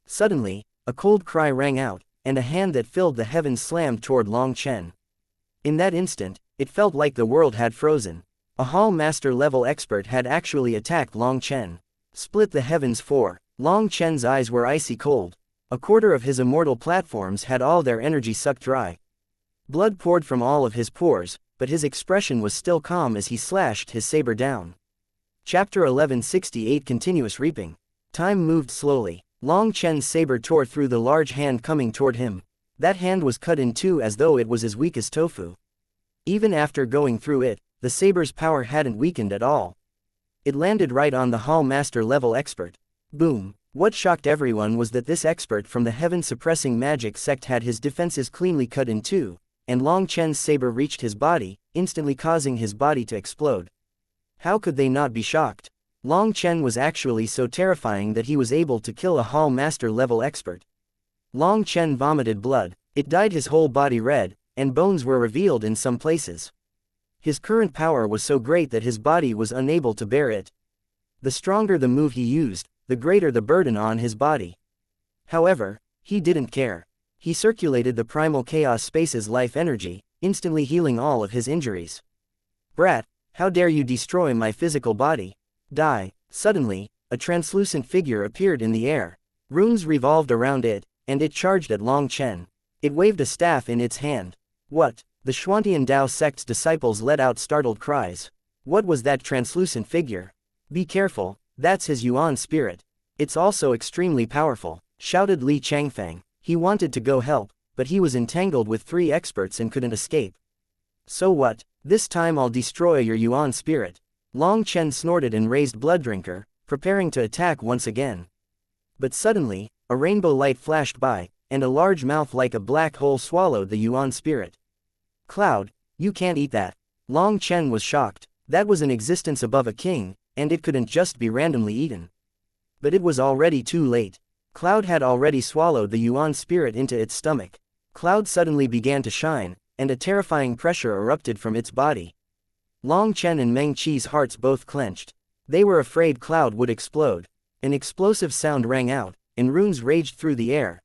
Suddenly, a cold cry rang out, and a hand that filled the heavens slammed toward Long Chen. In that instant, it felt like the world had frozen. A Hall Master level expert had actually attacked Long Chen. Split the heavens 4. Long Chen's eyes were icy cold. A quarter of his immortal platforms had all their energy sucked dry. Blood poured from all of his pores, but his expression was still calm as he slashed his saber down. Chapter 1168 Continuous Reaping. Time moved slowly. Long Chen's saber tore through the large hand coming toward him. That hand was cut in two as though it was as weak as tofu. Even after going through it, the saber's power hadn't weakened at all. It landed right on the Hall Master level expert. Boom. What shocked everyone was that this expert from the heaven-suppressing magic sect had his defenses cleanly cut in two, and Long Chen's saber reached his body, instantly causing his body to explode. How could they not be shocked? Long Chen was actually so terrifying that he was able to kill a Hall Master level expert. Long Chen vomited blood, it dyed his whole body red, and bones were revealed in some places. His current power was so great that his body was unable to bear it. The stronger the move he used, the greater the burden on his body. However, he didn't care. He circulated the primal chaos space's life energy, instantly healing all of his injuries. Brat, how dare you destroy my physical body? Die. Suddenly, a translucent figure appeared in the air. Runes revolved around it, and it charged at Long Chen. It waved a staff in its hand. What? The Xuantian Dao sect's disciples let out startled cries. What was that translucent figure? Be careful, that's his Yuan spirit. It's also extremely powerful, shouted Li Changfang. He wanted to go help, but he was entangled with 3 experts and couldn't escape. So what? This time I'll destroy your Yuan spirit. Long Chen snorted and raised Blooddrinker, preparing to attack once again. But suddenly, a rainbow light flashed by, and a large mouth like a black hole swallowed the Yuan spirit. Cloud, you can't eat that. Long Chen was shocked. That was an existence above a king, and it couldn't just be randomly eaten. But it was already too late. Cloud had already swallowed the Yuan spirit into its stomach. Cloud suddenly began to shine, and a terrifying pressure erupted from its body. Long Chen and Meng Qi's hearts both clenched. They were afraid Cloud would explode. An explosive sound rang out, and runes raged through the air.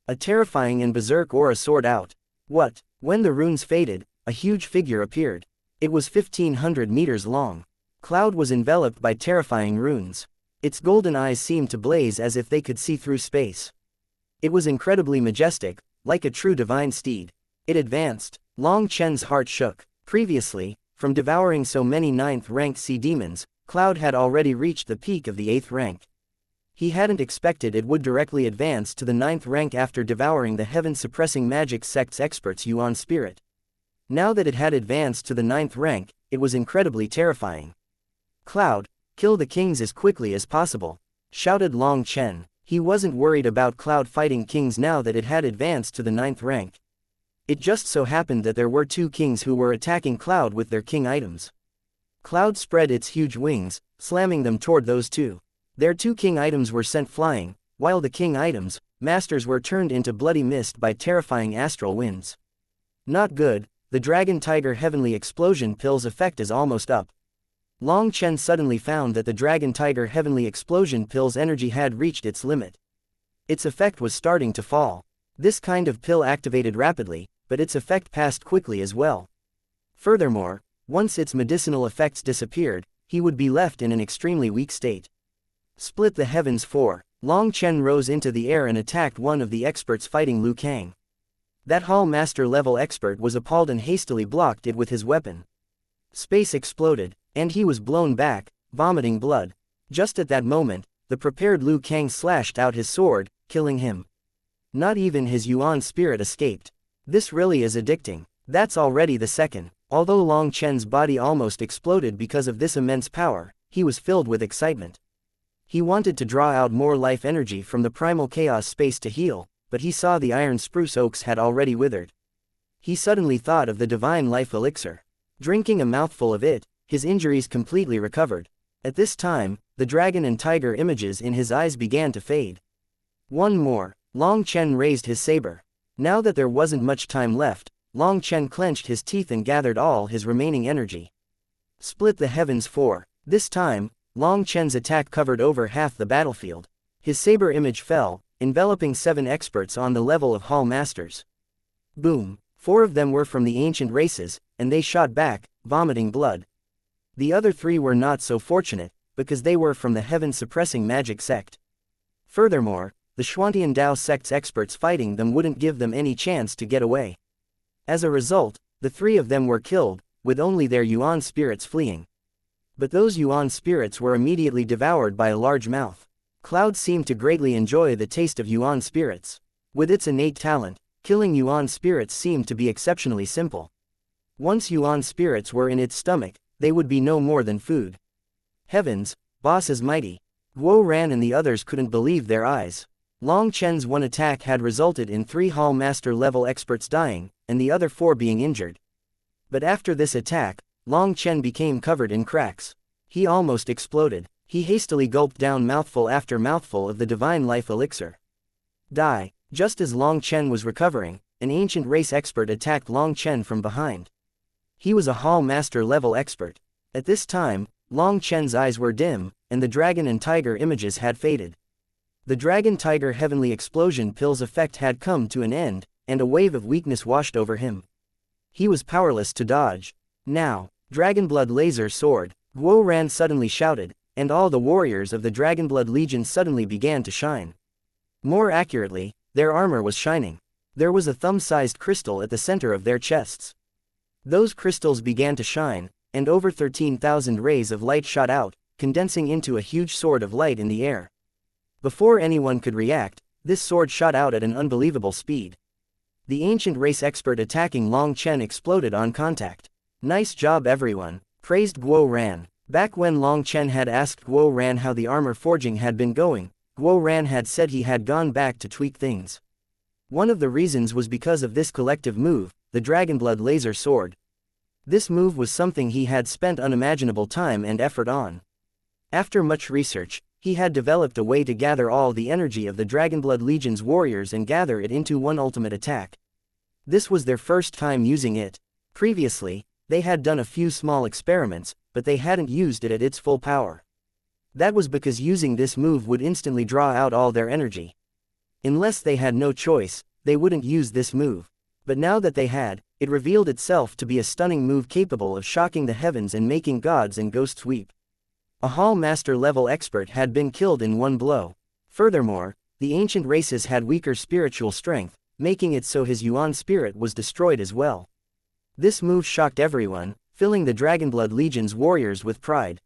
A terrifying and berserk aura soared out. What? When the runes faded, a huge figure appeared. It was 1,500 meters long. Cloud was enveloped by terrifying runes. Its golden eyes seemed to blaze as if they could see through space. It was incredibly majestic, like a true divine steed. It advanced. Long Chen's heart shook. Previously, from devouring so many 9th-ranked sea demons, Cloud had already reached the peak of the 8th rank. He hadn't expected it would directly advance to the 9th rank after devouring the heaven-suppressing magic sect's expert's Yuan spirit. Now that it had advanced to the 9th rank, it was incredibly terrifying. Cloud, kill the kings as quickly as possible, shouted Long Chen. He wasn't worried about Cloud fighting kings now that it had advanced to the 9th rank. It just so happened that there were two kings who were attacking Cloud with their king items. Cloud spread its huge wings, slamming them toward those two. Their two king items were sent flying, while the king items, masters, were turned into bloody mist by terrifying astral winds. Not good. The Dragon Tiger Heavenly Explosion Pill's effect is almost up. Long Chen suddenly found that the Dragon Tiger Heavenly Explosion Pill's energy had reached its limit. Its effect was starting to fall. This kind of pill activated rapidly, but its effect passed quickly as well. Furthermore, once its medicinal effects disappeared, he would be left in an extremely weak state. Split the heavens 4. Long Chen rose into the air and attacked one of the experts fighting Liu Kang. That Hall Master level expert was appalled and hastily blocked it with his weapon. Space exploded, and he was blown back, vomiting blood. Just at that moment, the prepared Liu Kang slashed out his sword, killing him. Not even his Yuan spirit escaped. This really is addicting. That's already the second. Although Long Chen's body almost exploded because of this immense power, he was filled with excitement. He wanted to draw out more life energy from the primal chaos space to heal, but he saw the iron spruce oaks had already withered. He suddenly thought of the divine life elixir. Drinking a mouthful of it, his injuries completely recovered. At this time, the dragon and tiger images in his eyes began to fade. One more. Long Chen raised his saber. Now that there wasn't much time left, Long Chen clenched his teeth and gathered all his remaining energy. Split the heavens 4. This time, Long Chen's attack covered over half the battlefield. His saber image fell, enveloping 7 experts on the level of Hall Masters. Boom! 4 of them were from the ancient races, and they shot back, vomiting blood. The other 3 were not so fortunate, because they were from the heaven-suppressing magic sect. Furthermore, the Xuantian Dao sect's experts fighting them wouldn't give them any chance to get away. As a result, the 3 of them were killed, with only their Yuan spirits fleeing. But those Yuan spirits were immediately devoured by a large mouth. Cloud seemed to greatly enjoy the taste of Yuan spirits. With its innate talent, killing Yuan spirits seemed to be exceptionally simple. Once Yuan spirits were in its stomach, they would be no more than food. Heavens, boss is mighty. Guo Ran and the others couldn't believe their eyes. Long Chen's one attack had resulted in 3 Hall Master level experts dying, and the other 4 being injured. But after this attack, Long Chen became covered in cracks. He almost exploded. He hastily gulped down mouthful after mouthful of the divine life elixir. Die. Just as Long Chen was recovering, an ancient race expert attacked Long Chen from behind. He was a Hall Master level expert. At this time, Long Chen's eyes were dim, and the dragon and tiger images had faded. The Dragon Tiger Heavenly Explosion Pill's effect had come to an end, and a wave of weakness washed over him. He was powerless to dodge. Now, Dragonblood Laser Sword, Guo Ran suddenly shouted, and all the warriors of the Dragonblood Legion suddenly began to shine. More accurately, their armor was shining. There was a thumb-sized crystal at the center of their chests. Those crystals began to shine, and over 13,000 rays of light shot out, condensing into a huge sword of light in the air. Before anyone could react, this sword shot out at an unbelievable speed. The ancient race expert attacking Long Chen exploded on contact. Nice job everyone, praised Guo Ran. Back when Long Chen had asked Guo Ran how the armor forging had been going, Guo Ran had said he had gone back to tweak things. One of the reasons was because of this collective move, the Dragonblood Laser Sword. This move was something he had spent unimaginable time and effort on. After much research, he had developed a way to gather all the energy of the Dragonblood Legion's warriors and gather it into one ultimate attack. This was their first time using it. Previously, they had done a few small experiments, but they hadn't used it at its full power. That was because using this move would instantly draw out all their energy. Unless they had no choice, they wouldn't use this move. But now that they had, it revealed itself to be a stunning move capable of shocking the heavens and making gods and ghosts weep. A Hall Master level expert had been killed in one blow. Furthermore, the ancient races had weaker spiritual strength, making it so his Yuan spirit was destroyed as well. This move shocked everyone, filling the Dragonblood Legion's warriors with pride.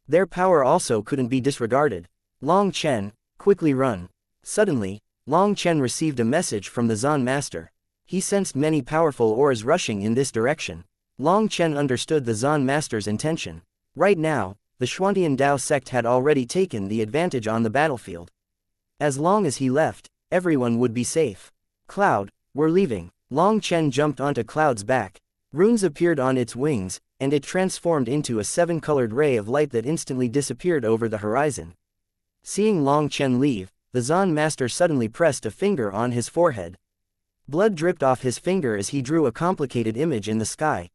Their power also couldn't be disregarded. Long Chen, quickly run. Suddenly, Long Chen received a message from the Zan Master. He sensed many powerful auras rushing in this direction. Long Chen understood the Zan Master's intention. Right now, the Xuantian Dao sect had already taken the advantage on the battlefield. As long as he left, everyone would be safe. Cloud, we're leaving. Long Chen jumped onto Cloud's back. Runes appeared on its wings, and it transformed into a 7-colored ray of light that instantly disappeared over the horizon. Seeing Long Chen leave, the Zan master suddenly pressed a finger on his forehead. Blood dripped off his finger as he drew a complicated image in the sky.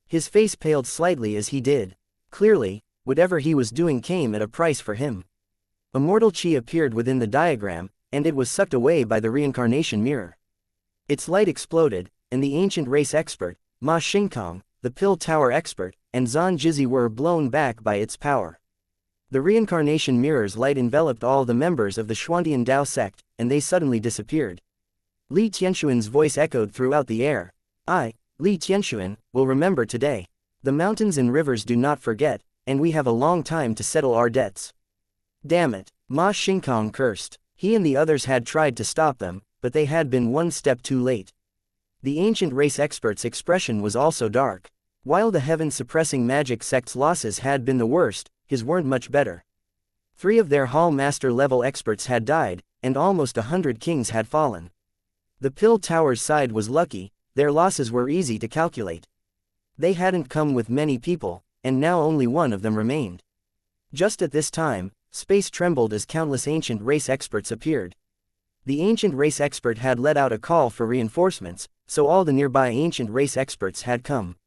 His face paled slightly as he did. Clearly, whatever he was doing came at a price for him. Immortal Chi appeared within the diagram, and it was sucked away by the reincarnation mirror. Its light exploded, and the ancient race expert, Ma Xingkong, the Pill Tower expert, and Zan Jizi were blown back by its power. The reincarnation mirror's light enveloped all the members of the Xuantian Dao sect, and they suddenly disappeared. Li Tianxuan's voice echoed throughout the air. I, Li Tianxuan, will remember today. The mountains and rivers do not forget, and we have a long time to settle our debts. Damn it, Ma Xingkong cursed. He and the others had tried to stop them, but they had been one step too late. The ancient race expert's expression was also dark. While the heaven-suppressing magic sect's losses had been the worst, his weren't much better. 3 of their Hall Master level experts had died, and almost 100 kings had fallen. The Pill Tower's side was lucky, their losses were easy to calculate. They hadn't come with many people, and now only 1 of them remained. Just at this time, space trembled as countless ancient race experts appeared. The ancient race expert had let out a call for reinforcements, so all the nearby ancient race experts had come.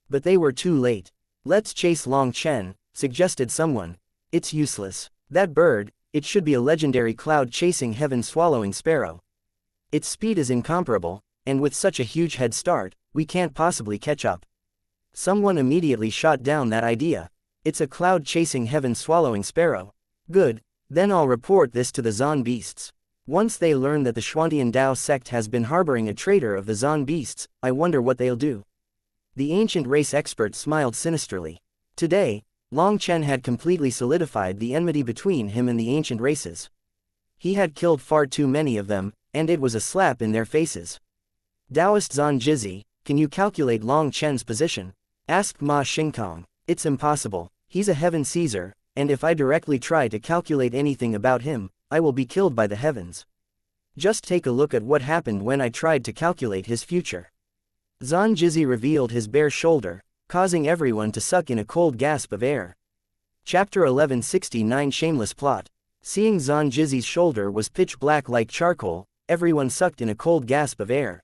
But they were too late. Let's chase Long Chen, suggested someone. It's useless. That bird, it should be a legendary cloud-chasing heaven-swallowing sparrow. Its speed is incomparable, and with such a huge head start, we can't possibly catch up. Someone immediately shot down that idea. It's a cloud-chasing heaven-swallowing sparrow. Good, then I'll report this to the Zan beasts. Once they learn that the Xuantian Dao sect has been harboring a traitor of the Zan beasts, I wonder what they'll do. The ancient race expert smiled sinisterly. Today, Long Chen had completely solidified the enmity between him and the ancient races. He had killed far too many of them, and it was a slap in their faces. Taoist Zan Jizi, can you calculate Long Chen's position? Asked Ma Xingkong. It's impossible. He's a heaven Caesar, and if I directly try to calculate anything about him, I will be killed by the heavens. Just take a look at what happened when I tried to calculate his future. Zan Jizi revealed his bare shoulder, causing everyone to suck in a cold gasp of air. Chapter 1169 Shameless Plot. Seeing Zan Jizi's shoulder was pitch black like charcoal, everyone sucked in a cold gasp of air.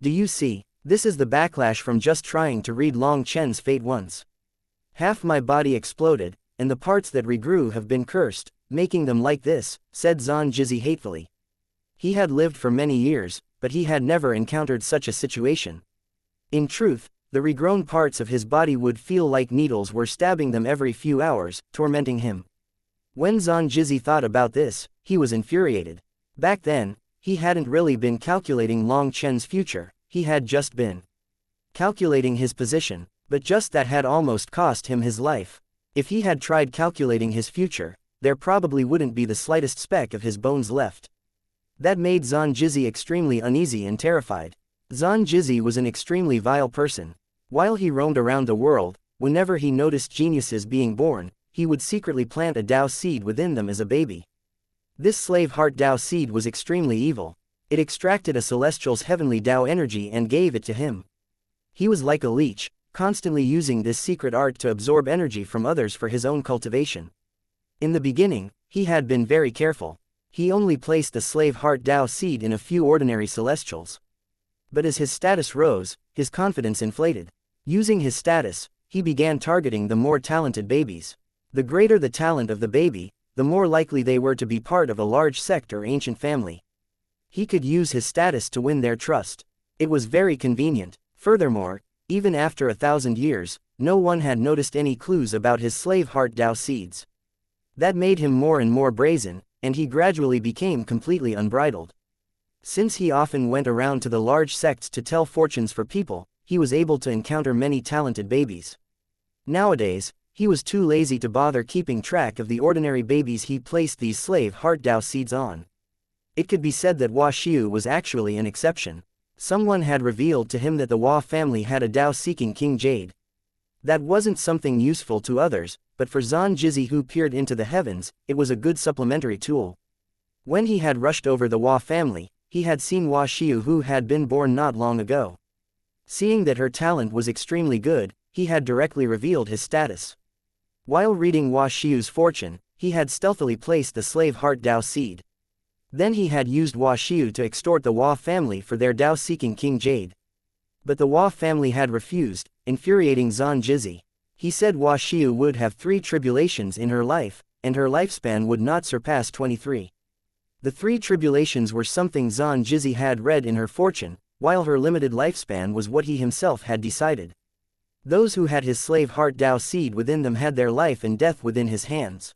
Do you see? This is the backlash from just trying to read Long Chen's fate once. Half my body exploded, and the parts that regrew have been cursed, making them like this, said Zan Jizi hatefully. He had lived for many years, but he had never encountered such a situation. In truth, the regrown parts of his body would feel like needles were stabbing them every few hours, tormenting him. When Zan Jizi thought about this, he was infuriated. Back then, he hadn't really been calculating Long Chen's future, he had just been calculating his position, but just that had almost cost him his life. If he had tried calculating his future, there probably wouldn't be the slightest speck of his bones left. That made Zan Jizi extremely uneasy and terrified. Zan Jizi was an extremely vile person. While he roamed around the world, whenever he noticed geniuses being born, he would secretly plant a Dao seed within them as a baby. This slave heart Dao seed was extremely evil. It extracted a celestial's heavenly Dao energy and gave it to him. He was like a leech, constantly using this secret art to absorb energy from others for his own cultivation. In the beginning, he had been very careful. He only placed the slave heart Dao seed in a few ordinary celestials. But as his status rose, his confidence inflated. Using his status, he began targeting the more talented babies. The greater the talent of the baby, the more likely they were to be part of a large sect or ancient family. He could use his status to win their trust. It was very convenient. Furthermore, even after 1,000 years, no one had noticed any clues about his slave heart Dao seeds. That made him more and more brazen, and he gradually became completely unbridled. Since he often went around to the large sects to tell fortunes for people, he was able to encounter many talented babies. Nowadays, he was too lazy to bother keeping track of the ordinary babies he placed these slave heart Dao seeds on. It could be said that Hua Xiu was actually an exception. Someone had revealed to him that the Hua family had a Dao-seeking King Jade. That wasn't something useful to others, but for Zan Jizi who peered into the heavens, it was a good supplementary tool. When he had rushed over the Hua family, he had seen wuxia who had been born not long ago. Seeing that her talent was extremely good, he had directly revealed his status. While reading wuxia's fortune, he had stealthily placed the slave heart Dao seed. Then he had used wuxia to extort the Hua family for their Dao-seeking King Jade. But the Hua family had refused, infuriating Xianxia. He said wuxia would have 3 tribulations in her life, and her lifespan would not surpass 23. The 3 tribulations were something Xianxia had read in her fortune, while her limited lifespan was what he himself had decided. Those who had his slave heart Dao seed within them had their life and death within his hands.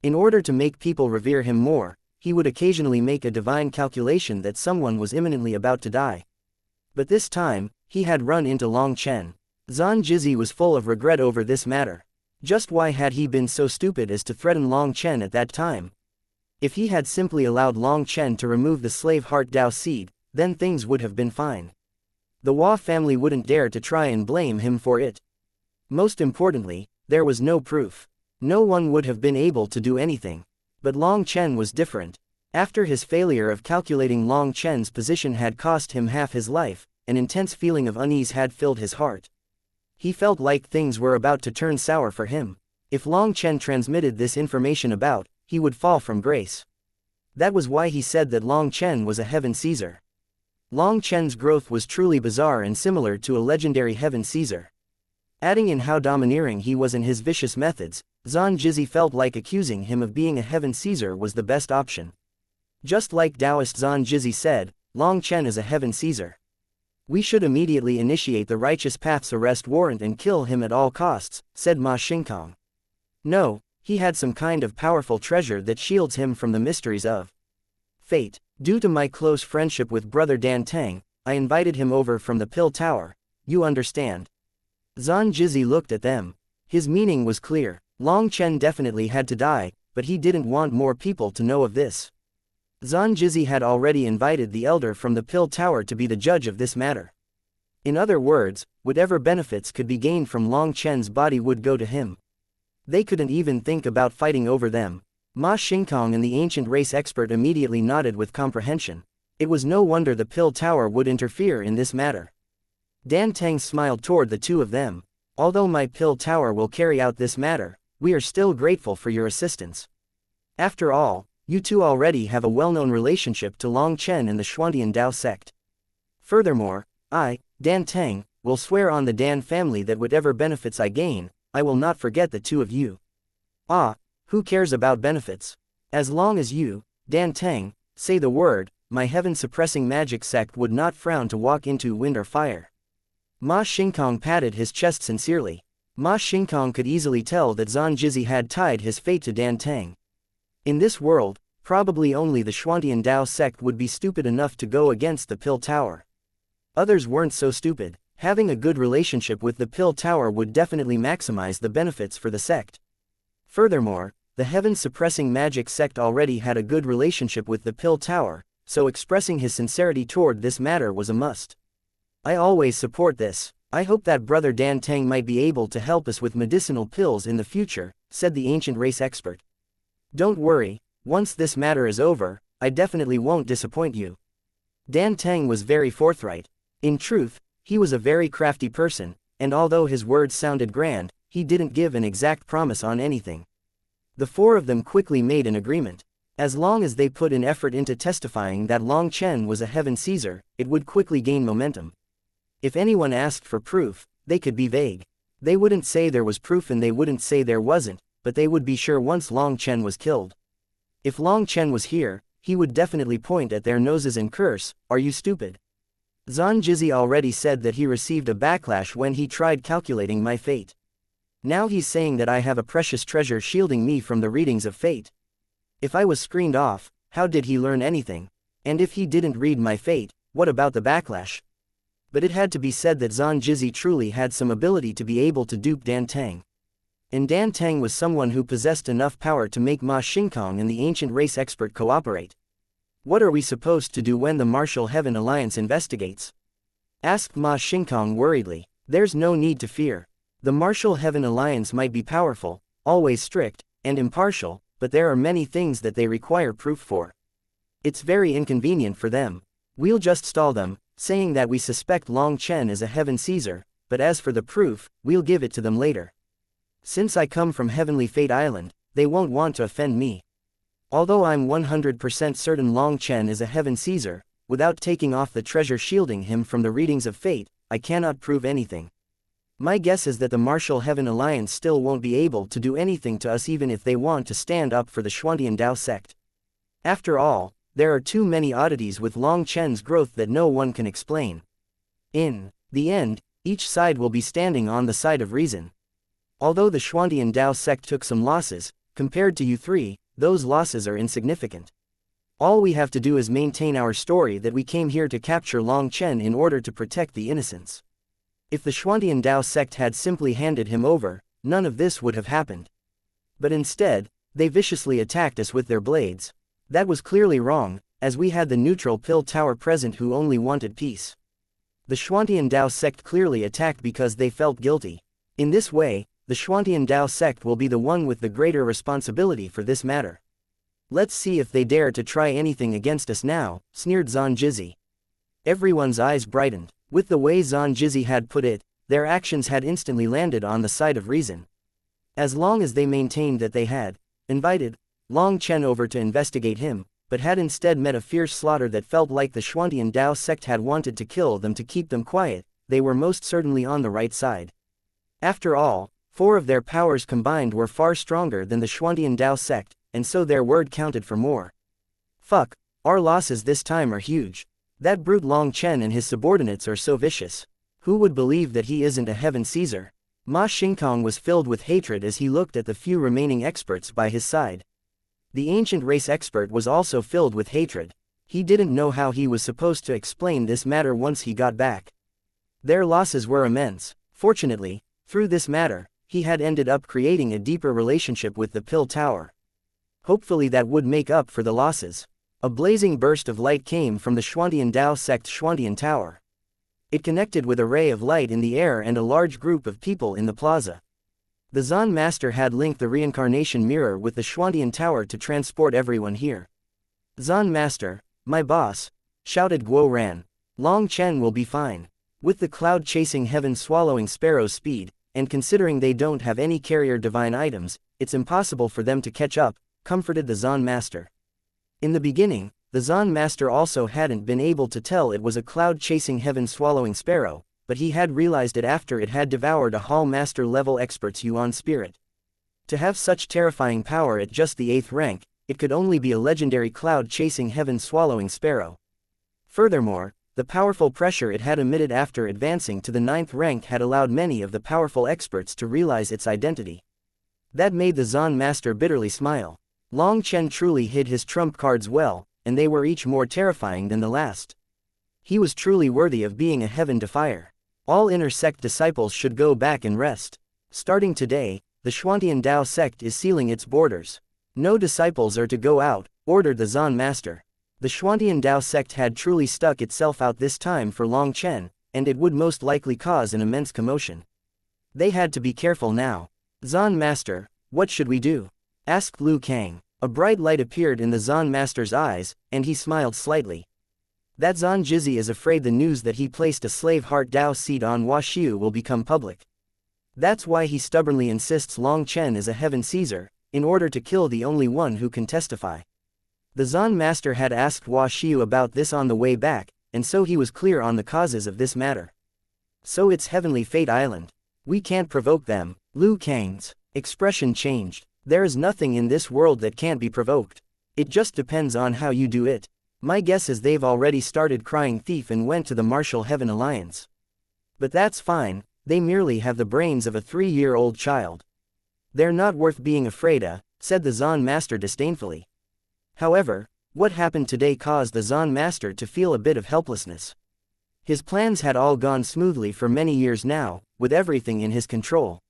In order to make people revere him more, he would occasionally make a divine calculation that someone was imminently about to die. But this time, he had run into Long Chen. Xianxia was full of regret over this matter. Just why had he been so stupid as to threaten Long Chen at that time? If he had simply allowed Long Chen to remove the slave heart Dao seed, then things would have been fine. The Hua family wouldn't dare to try and blame him for it. Most importantly, there was no proof. No one would have been able to do anything. But Long Chen was different. After his failure of calculating Long Chen's position had cost him half his life, an intense feeling of unease had filled his heart. He felt like things were about to turn sour for him. If Long Chen transmitted this information about, he would fall from grace. That was why he said that Long Chen was a heaven Caesar. Long Chen's growth was truly bizarre and similar to a legendary heaven Caesar. Adding in how domineering he was in his vicious methods, Xianxia felt like accusing him of being a heaven Caesar was the best option. Just like Taoist Xianxia said, Long Chen is a heaven Caesar. We should immediately initiate the righteous path's arrest warrant and kill him at all costs, said Ma Xingkong. No, he had some kind of powerful treasure that shields him from the mysteries of fate. Due to my close friendship with Brother Dan Tang, I invited him over from the Pill Tower, you understand. Xianxia looked at them. His meaning was clear. Long Chen definitely had to die, but he didn't want more people to know of this. Xianxia had already invited the elder from the Pill Tower to be the judge of this matter. In other words, whatever benefits could be gained from Long Chen's body would go to him. They couldn't even think about fighting over them. Ma Xingkong and the ancient race expert immediately nodded with comprehension. It was no wonder the Pill Tower would interfere in this matter. Dan Tang smiled toward the two of them. Although my Pill Tower will carry out this matter, we are still grateful for your assistance. After all, you two already have a well-known relationship to Long Chen and the Xuantian Dao sect. Furthermore, I, Dan Tang, will swear on the Dan family that whatever benefits I gain, I will not forget the two of you. Ah, who cares about benefits? As long as you, Dan Tang, say the word, my heaven-suppressing magic sect would not frown to walk into wind or fire. Ma Xingkong patted his chest sincerely. Ma Xingkong could easily tell that Xianxia had tied his fate to Dan Tang. In this world, probably only the Xuantian Dao sect would be stupid enough to go against the Pill Tower. Others weren't so stupid. Having a good relationship with the Pill Tower would definitely maximize the benefits for the sect. Furthermore, the heaven-suppressing magic sect already had a good relationship with the Pill Tower, so expressing his sincerity toward this matter was a must. I always support this. I hope that Brother Dan Tang might be able to help us with medicinal pills in the future, said the ancient race expert. Don't worry, once this matter is over, I definitely won't disappoint you. Dan Tang was very forthright. In truth, he was a very crafty person, and although his words sounded grand, he didn't give an exact promise on anything. The four of them quickly made an agreement. As long as they put in effort into testifying that Long Chen was a heaven Caesar, it would quickly gain momentum. If anyone asked for proof, they could be vague. They wouldn't say there was proof and they wouldn't say there wasn't, but they would be sure once Long Chen was killed. If Long Chen was here, he would definitely point at their noses and curse, "Are you stupid?" Xianxia already said that he received a backlash when he tried calculating my fate. Now he's saying that I have a precious treasure shielding me from the readings of fate. If I was screened off, how did he learn anything? And if he didn't read my fate, what about the backlash? But it had to be said that Xianxia truly had some ability to be able to dupe Dan Tang. And Dan Tang was someone who possessed enough power to make Ma Xingkong and the ancient race expert cooperate. What are we supposed to do when the Martial Heaven Alliance investigates? Asked Ma Xingkong worriedly. There's no need to fear. The Martial Heaven Alliance might be powerful, always strict, and impartial, but there are many things that they require proof for. It's very inconvenient for them. We'll just stall them, saying that we suspect Long Chen is a heaven Caesar, but as for the proof, we'll give it to them later. Since I come from Heavenly Fate Island, they won't want to offend me. Although I'm 100% certain Long Chen is a heaven Caesar, without taking off the treasure shielding him from the readings of fate, I cannot prove anything. My guess is that the Martial Heaven Alliance still won't be able to do anything to us even if they want to stand up for the Xuantian Dao sect. After all, there are too many oddities with Long Chen's growth that no one can explain. In the end, each side will be standing on the side of reason. Although the Xuantian Dao sect took some losses, compared to you three, those losses are insignificant. All we have to do is maintain our story that we came here to capture Long Chen in order to protect the innocents. If the Xuantian Dao sect had simply handed him over, none of this would have happened. But instead, they viciously attacked us with their blades. That was clearly wrong, as we had the neutral Pill Tower present who only wanted peace. The Xuantian Dao sect clearly attacked because they felt guilty. In this way, the Xuantian Dao sect will be the one with the greater responsibility for this matter. Let's see if they dare to try anything against us now, sneered Zhanjizi. Everyone's eyes brightened. With the way Zhanjizi had put it, their actions had instantly landed on the side of reason. As long as they maintained that they had invited Long Chen over to investigate him, but had instead met a fierce slaughter that felt like the Xuantian Dao sect had wanted to kill them to keep them quiet, they were most certainly on the right side. After all, 4 of their powers combined were far stronger than the Xuantian Dao sect, and so their word counted for more. Fuck, our losses this time are huge. That brute Long Chen and his subordinates are so vicious. Who would believe that he isn't a heaven Caesar? Ma Xingkong was filled with hatred as he looked at the few remaining experts by his side. The ancient race expert was also filled with hatred. He didn't know how he was supposed to explain this matter once he got back. Their losses were immense. Fortunately, through this matter, he had ended up creating a deeper relationship with the Pill Tower. Hopefully that would make up for the losses. A blazing burst of light came from the Xuantian Dao sect's Xuantian Tower. It connected with a ray of light in the air and a large group of people in the plaza. The Zhan Master had linked the reincarnation mirror with the Xuantian Tower to transport everyone here. Zhan Master, my boss, shouted Guo Ran. Long Chen will be fine. With the cloud chasing heaven swallowing sparrow's speed, and considering they don't have any carrier divine items, it's impossible for them to catch up, comforted the Zhan Master. In the beginning, the Zhan Master also hadn't been able to tell it was a cloud-chasing heaven-swallowing sparrow, but he had realized it after it had devoured a Hall Master level expert's Yuan spirit. To have such terrifying power at just the 8th rank, it could only be a legendary cloud-chasing heaven-swallowing sparrow. Furthermore, the powerful pressure it had emitted after advancing to the 9th rank had allowed many of the powerful experts to realize its identity. That made the Zhan Master bitterly smile. Long Chen truly hid his trump cards well, and they were each more terrifying than the last. He was truly worthy of being a heaven defier. All inner sect disciples should go back and rest. Starting today, the Xuantian Dao sect is sealing its borders. No disciples are to go out, ordered the Zhan Master. The Xuantian Dao sect had truly stuck itself out this time for Long Chen, and it would most likely cause an immense commotion. They had to be careful now. Zhan Master, what should we do? Asked Lu Kang. A bright light appeared in the Zhan Master's eyes, and he smiled slightly. That Zhanjizi is afraid the news that he placed a slave heart Dao seed on Washiu will become public. That's why he stubbornly insists Long Chen is a heaven Caesar, in order to kill the only one who can testify. The Zhan Master had asked Washiu about this on the way back, and so he was clear on the causes of this matter. So it's Heavenly Fate Island. We can't provoke them. Lu Kang's expression changed. There is nothing in this world that can't be provoked. It just depends on how you do it. My guess is they've already started crying thief and went to the Martial Heaven Alliance. But that's fine, they merely have the brains of a 3-year-old child. They're not worth being afraid of, said the Zhan Master disdainfully. However, what happened today caused the Zhan Master to feel a bit of helplessness. His plans had all gone smoothly for many years now, with everything in his control.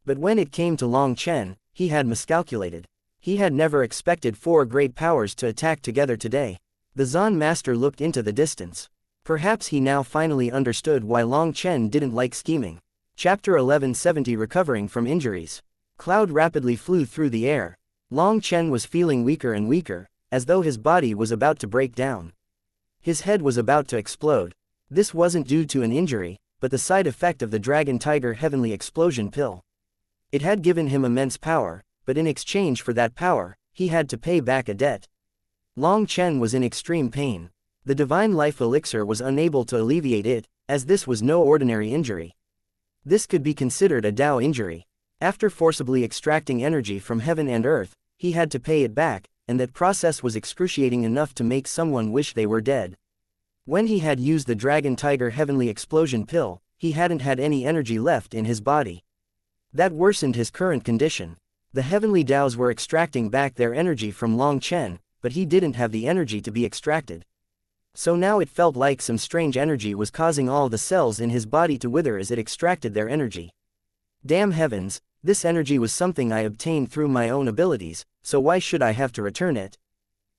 But when it came to Long Chen, he had miscalculated. He had never expected 4 great powers to attack together today. The Zhan Master looked into the distance. Perhaps he now finally understood why Long Chen didn't like scheming. Chapter 1170 Recovering from Injuries. Cloud rapidly flew through the air. Long Chen was feeling weaker and weaker, as though his body was about to break down. His head was about to explode. This wasn't due to an injury, but the side effect of the Dragon Tiger Heavenly Explosion pill. It had given him immense power, but in exchange for that power, he had to pay back a debt. Long Chen was in extreme pain. The Divine Life Elixir was unable to alleviate it, as this was no ordinary injury. This could be considered a Dao injury. After forcibly extracting energy from heaven and earth, he had to pay it back, and that process was excruciating enough to make someone wish they were dead. When he had used the Dragon Tiger Heavenly Explosion pill, he hadn't had any energy left in his body. That worsened his current condition. The heavenly Daos were extracting back their energy from Long Chen, but he didn't have the energy to be extracted. So now it felt like some strange energy was causing all the cells in his body to wither as it extracted their energy. Damn heavens, this energy was something I obtained through my own abilities, so why should I have to return it?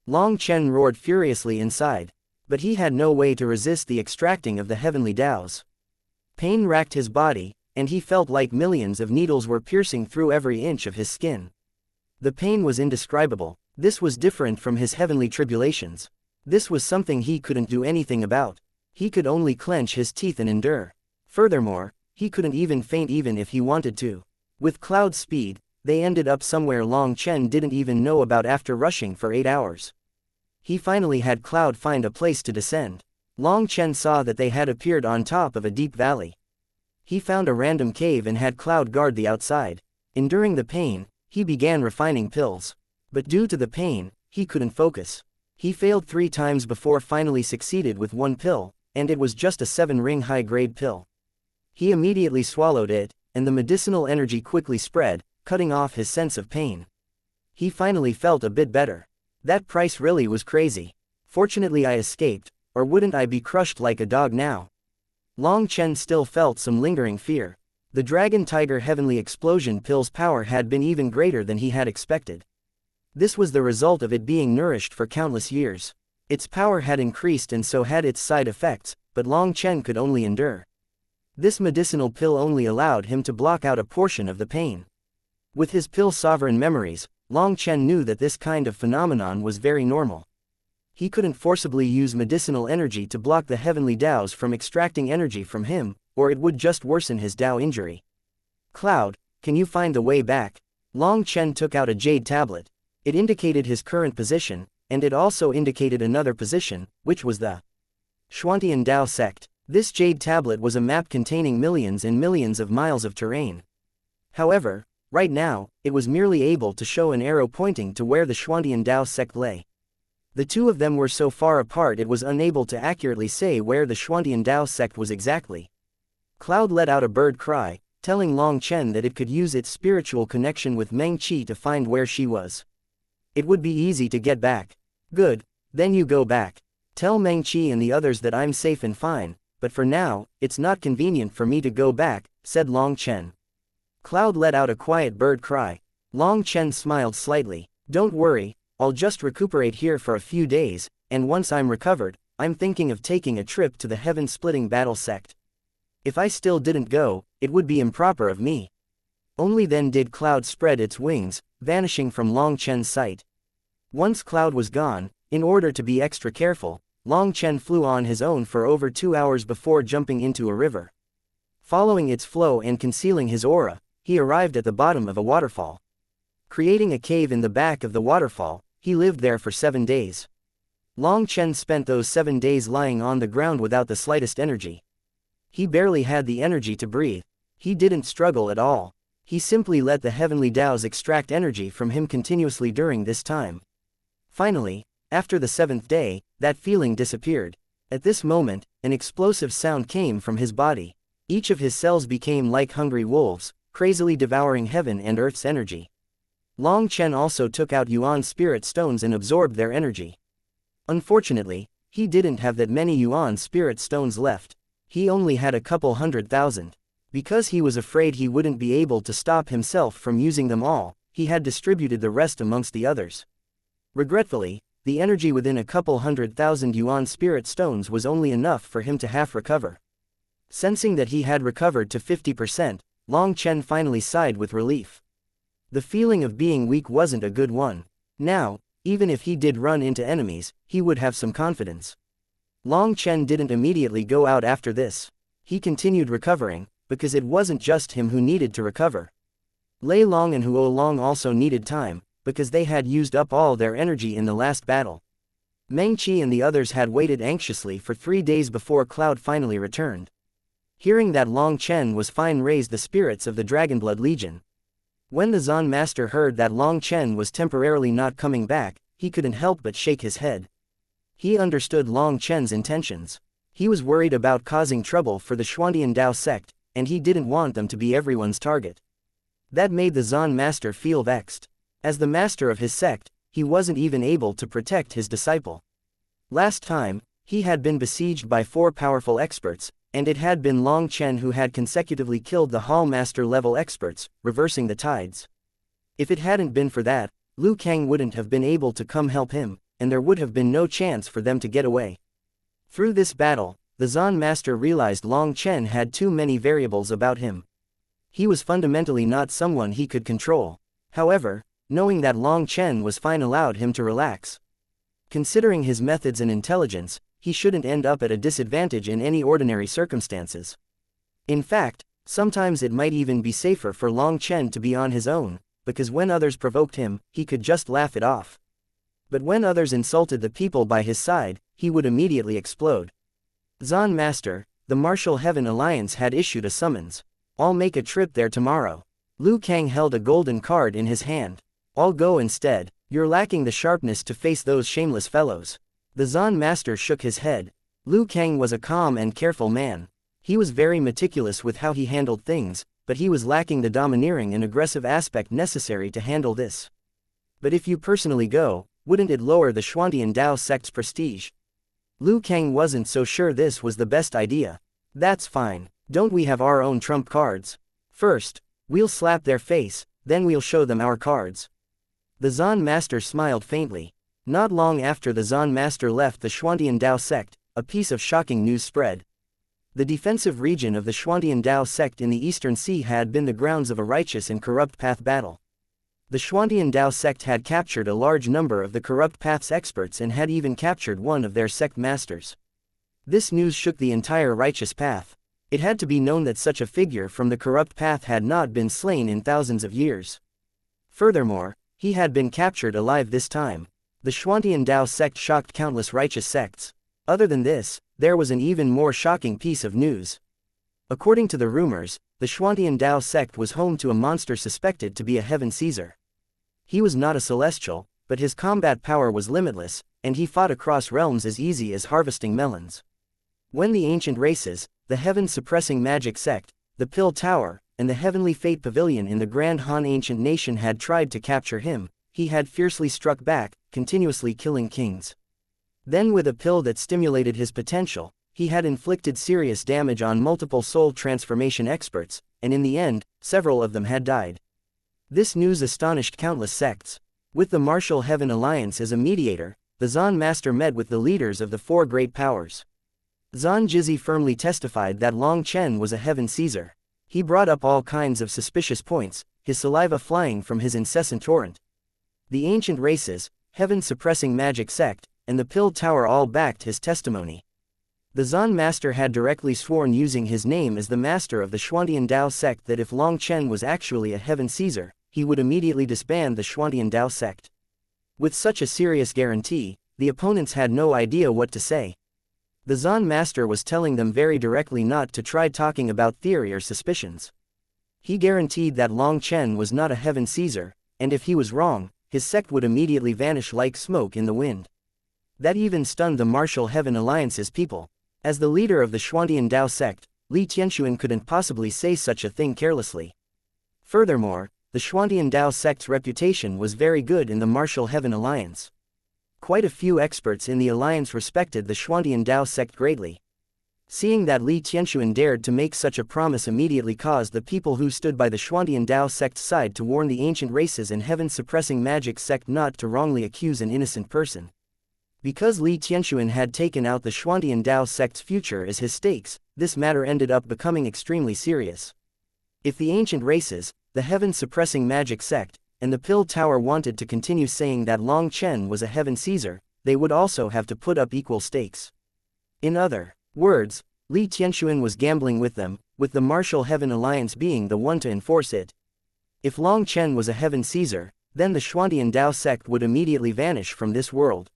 Long Chen roared furiously inside. But he had no way to resist the extracting of the heavenly Daos. Pain racked his body, and he felt like millions of needles were piercing through every inch of his skin. The pain was indescribable. This was different from his heavenly tribulations. This was something he couldn't do anything about. He could only clench his teeth and endure. Furthermore, he couldn't even faint even if he wanted to. With cloud speed, they ended up somewhere Long Chen didn't even know about after rushing for 8 hours. He finally had Cloud find a place to descend. Long Chen saw that they had appeared on top of a deep valley. He found a random cave and had Cloud guard the outside. Enduring the pain, he began refining pills. But due to the pain, he couldn't focus. He failed 3 times before finally succeeded with 1 pill, and it was just a 7-ring high-grade pill. He immediately swallowed it, and the medicinal energy quickly spread, cutting off his sense of pain. He finally felt a bit better. That price really was crazy. Fortunately I escaped, or wouldn't I be crushed like a dog now? Long Chen still felt some lingering fear. The Dragon Tiger Heavenly Explosion pill's power had been even greater than he had expected. This was the result of it being nourished for countless years. Its power had increased and so had its side effects, but Long Chen could only endure. This medicinal pill only allowed him to block out a portion of the pain. With his pill's sovereign memories, Long Chen knew that this kind of phenomenon was very normal. He couldn't forcibly use medicinal energy to block the heavenly Daos from extracting energy from him, or it would just worsen his Dao injury. Cloud, can you find the way back? Long Chen took out a jade tablet. It indicated his current position, and it also indicated another position, which was the Xuantian Dao sect. This jade tablet was a map containing millions and millions of miles of terrain. However, right now, it was merely able to show an arrow pointing to where the Xuantian Dao sect lay. The two of them were so far apart it was unable to accurately say where the Xuantian Dao sect was exactly. Cloud let out a bird cry, telling Long Chen that it could use its spiritual connection with Meng Qi to find where she was. It would be easy to get back. Good, then you go back. Tell Meng Qi and the others that I'm safe and fine, but for now, it's not convenient for me to go back, said Long Chen. Cloud let out a quiet bird cry. Long Chen smiled slightly. Don't worry, I'll just recuperate here for a few days, and once I'm recovered, I'm thinking of taking a trip to the heaven-splitting battle sect. If I still didn't go, it would be improper of me. Only then did Cloud spread its wings, vanishing from Long Chen's sight. Once Cloud was gone, in order to be extra careful, Long Chen flew on his own for over 2 hours before jumping into a river. Following its flow and concealing his aura, he arrived at the bottom of a waterfall. Creating a cave in the back of the waterfall, he lived there for 7 days. Long Chen spent those 7 days lying on the ground without the slightest energy. He barely had the energy to breathe. He didn't struggle at all. He simply let the heavenly Daos extract energy from him continuously during this time. Finally, after the 7th day, that feeling disappeared. At this moment, an explosive sound came from his body. Each of his cells became like hungry wolves, crazily devouring heaven and earth's energy. Long Chen also took out Yuan spirit stones and absorbed their energy. Unfortunately, he didn't have that many Yuan spirit stones left. He only had a couple 100,000. Because he was afraid he wouldn't be able to stop himself from using them all, he had distributed the rest amongst the others. Regretfully, the energy within a couple 100,000 Yuan spirit stones was only enough for him to half recover. Sensing that he had recovered to 50%, Long Chen finally sighed with relief. The feeling of being weak wasn't a good one. Now, Even if he did run into enemies, he would have some confidence. Long Chen didn't immediately go out after this. He continued recovering, because it wasn't just him who needed to recover. Lei Long and Huo Long also needed time, because they had used up all their energy in the last battle. Meng Qi and the others had waited anxiously for 3 days before Cloud finally returned. Hearing that Long Chen was fine raised the spirits of the Dragonblood Legion. When the Zan Master heard that Long Chen was temporarily not coming back, he couldn't help but shake his head. He understood Long Chen's intentions. He was worried about causing trouble for the Xuantian Dao sect, and he didn't want them to be everyone's target. That made the Zan Master feel vexed. As the master of his sect, he wasn't even able to protect his disciple. Last time, he had been besieged by 4 powerful experts, and it had been Long Chen who had consecutively killed the Hall Master level experts, reversing the tides. If it hadn't been for that, Liu Kang wouldn't have been able to come help him, and there would have been no chance for them to get away. Through this battle, the Zan Master realized Long Chen had too many variables about him. He was fundamentally not someone he could control. However, knowing that Long Chen was fine allowed him to relax. Considering his methods and intelligence, he shouldn't end up at a disadvantage in any ordinary circumstances. In fact, sometimes it might even be safer for Long Chen to be on his own, because when others provoked him, he could just laugh it off. But when others insulted the people by his side, he would immediately explode. Zan Master, the Martial Heaven Alliance had issued a summons. I'll make a trip there tomorrow. Liu Kang held a golden card in his hand. I'll go instead. You're lacking the sharpness to face those shameless fellows. The Zan Master shook his head. Liu Kang was a calm and careful man. He was very meticulous with how he handled things, but he was lacking the domineering and aggressive aspect necessary to handle this. But if you personally go, wouldn't it lower the Xuantian Dao sect's prestige? Liu Kang wasn't so sure this was the best idea. That's fine. Don't we have our own trump cards? First, we'll slap their face, then we'll show them our cards. The Zan Master smiled faintly. Not long after the Zan Master left the Xuantian Dao sect, a piece of shocking news spread. The defensive region of the Xuantian Dao sect in the Eastern Sea had been the grounds of a righteous and corrupt path battle. The Xuantian Dao sect had captured a large number of the corrupt path's experts and had even captured one of their sect masters. This news shook the entire righteous path. It had to be known that such a figure from the corrupt path had not been slain in thousands of years. Furthermore, he had been captured alive this time. The Xuantian Dao sect shocked countless righteous sects. Other than this, there was an even more shocking piece of news. According to the rumors, the Xuantian Dao sect was home to a monster suspected to be a heaven Caesar. He was not a celestial, but his combat power was limitless, and he fought across realms as easy as harvesting melons. When the ancient races, the heaven-suppressing magic sect, the Pill Tower, and the Heavenly Fate Pavilion in the Grand Han ancient nation had tried to capture him, he had fiercely struck back, continuously killing kings. Then with a pill that stimulated his potential, he had inflicted serious damage on multiple soul transformation experts, and in the end, several of them had died. This news astonished countless sects. With the Martial Heaven Alliance as a mediator, the Zan Master met with the leaders of the 4 great powers. Zan Jizi firmly testified that Long Chen was a heaven Caesar. He brought up all kinds of suspicious points, his saliva flying from his incessant torrent. The ancient races, heaven-suppressing magic sect, and the Pill Tower all backed his testimony. The Zan Master had directly sworn using his name as the master of the Xuantian Dao sect that if Long Chen was actually a heaven Caesar, he would immediately disband the Xuantian Dao sect. With such a serious guarantee, the opponents had no idea what to say. The Zan Master was telling them very directly not to try talking about theory or suspicions. He guaranteed that Long Chen was not a heaven Caesar, and if he was wrong, his sect would immediately vanish like smoke in the wind. That even stunned the Martial Heaven Alliance's people. As the leader of the Xuantian Dao sect, Li Tianxuan couldn't possibly say such a thing carelessly. Furthermore, the Xuantian Dao sect's reputation was very good in the Martial Heaven Alliance. Quite a few experts in the alliance respected the Xuantian Dao sect greatly. Seeing that Li Tianxuan dared to make such a promise immediately caused the people who stood by the Xuantian Dao sect's side to warn the ancient races and heaven-suppressing magic sect not to wrongly accuse an innocent person. Because Li Tianxuan had taken out the Xuantian Dao sect's future as his stakes, this matter ended up becoming extremely serious. If the ancient races, the heaven-suppressing magic sect, and the Pill Tower wanted to continue saying that Long Chen was a heaven Caesar, they would also have to put up equal stakes. In other words, Li Tianxuan was gambling with them, with the Martial Heaven Alliance being the one to enforce it. If Long Chen was a heaven Caesar, then the Xuantian Dao sect would immediately vanish from this world.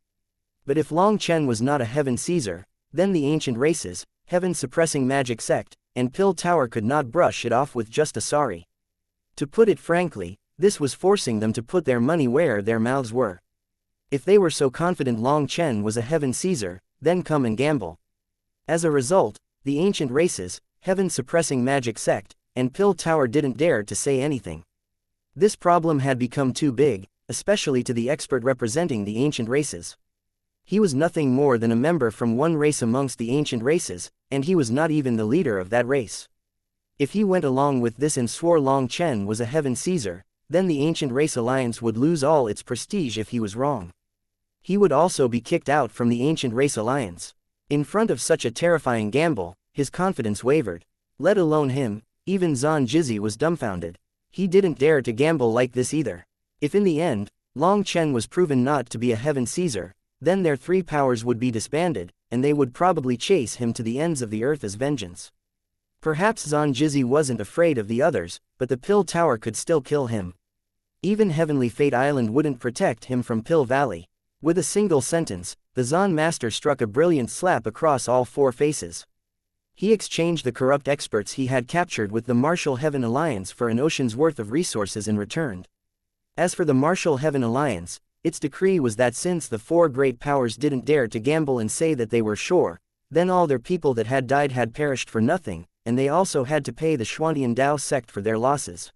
But if Long Chen was not a heaven Caesar, then the ancient races, heaven-suppressing magic sect, and Pill Tower could not brush it off with just a sorry. To put it frankly, this was forcing them to put their money where their mouths were. If they were so confident Long Chen was a heaven Caesar, then come and gamble. As a result, the ancient races, heaven-suppressing magic sect, and Pill Tower didn't dare to say anything. This problem had become too big, especially to the expert representing the ancient races. He was nothing more than a member from one race amongst the ancient races, and he was not even the leader of that race. If he went along with this and swore Long Chen was a heaven Caesar, then the ancient race alliance would lose all its prestige if he was wrong. He would also be kicked out from the ancient race alliance. In front of such a terrifying gamble, his confidence wavered. Let alone him, even Zhan Jizi was dumbfounded. He didn't dare to gamble like this either. If in the end, Long Chen was proven not to be a heaven Caesar, then their three powers would be disbanded, and they would probably chase him to the ends of the earth as vengeance. Perhaps Zhan Jizi wasn't afraid of the others, but the Pill Tower could still kill him. Even Heavenly Fate Island wouldn't protect him from Pill Valley. With a single sentence, the Zhan Master struck a brilliant slap across all four faces. He exchanged the corrupt experts he had captured with the Martial Heaven Alliance for an ocean's worth of resources in return. As for the Martial Heaven Alliance, its decree was that since the four great powers didn't dare to gamble and say that they were sure, then all their people that had died had perished for nothing, and they also had to pay the Xuantian Dao sect for their losses.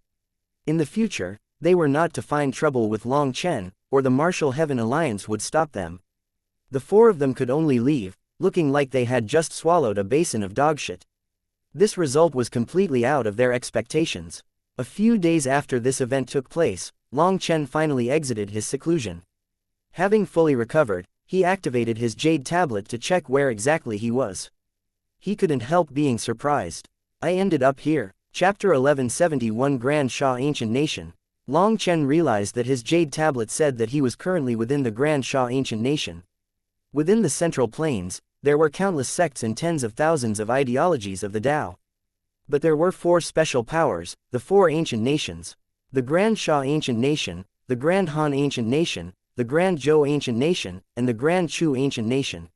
In the future, they were not to find trouble with Long Chen, or the Martial Heaven Alliance would stop them. The four of them could only leave, looking like they had just swallowed a basin of dogshit. This result was completely out of their expectations. A few days after this event took place, Long Chen finally exited his seclusion. Having fully recovered, he activated his jade tablet to check where exactly he was. He couldn't help being surprised. I ended up here. Chapter 1171 Grand Sha Ancient Nation. Long Chen realized that his jade tablet said that he was currently within the Grand Sha Ancient Nation. Within the Central Plains, there were countless sects and tens of thousands of ideologies of the Tao. But there were four special powers, the four ancient nations. The Grand Sha Ancient Nation, the Grand Han Ancient Nation, the Grand Zhou Ancient Nation, and the Grand Chu Ancient Nation.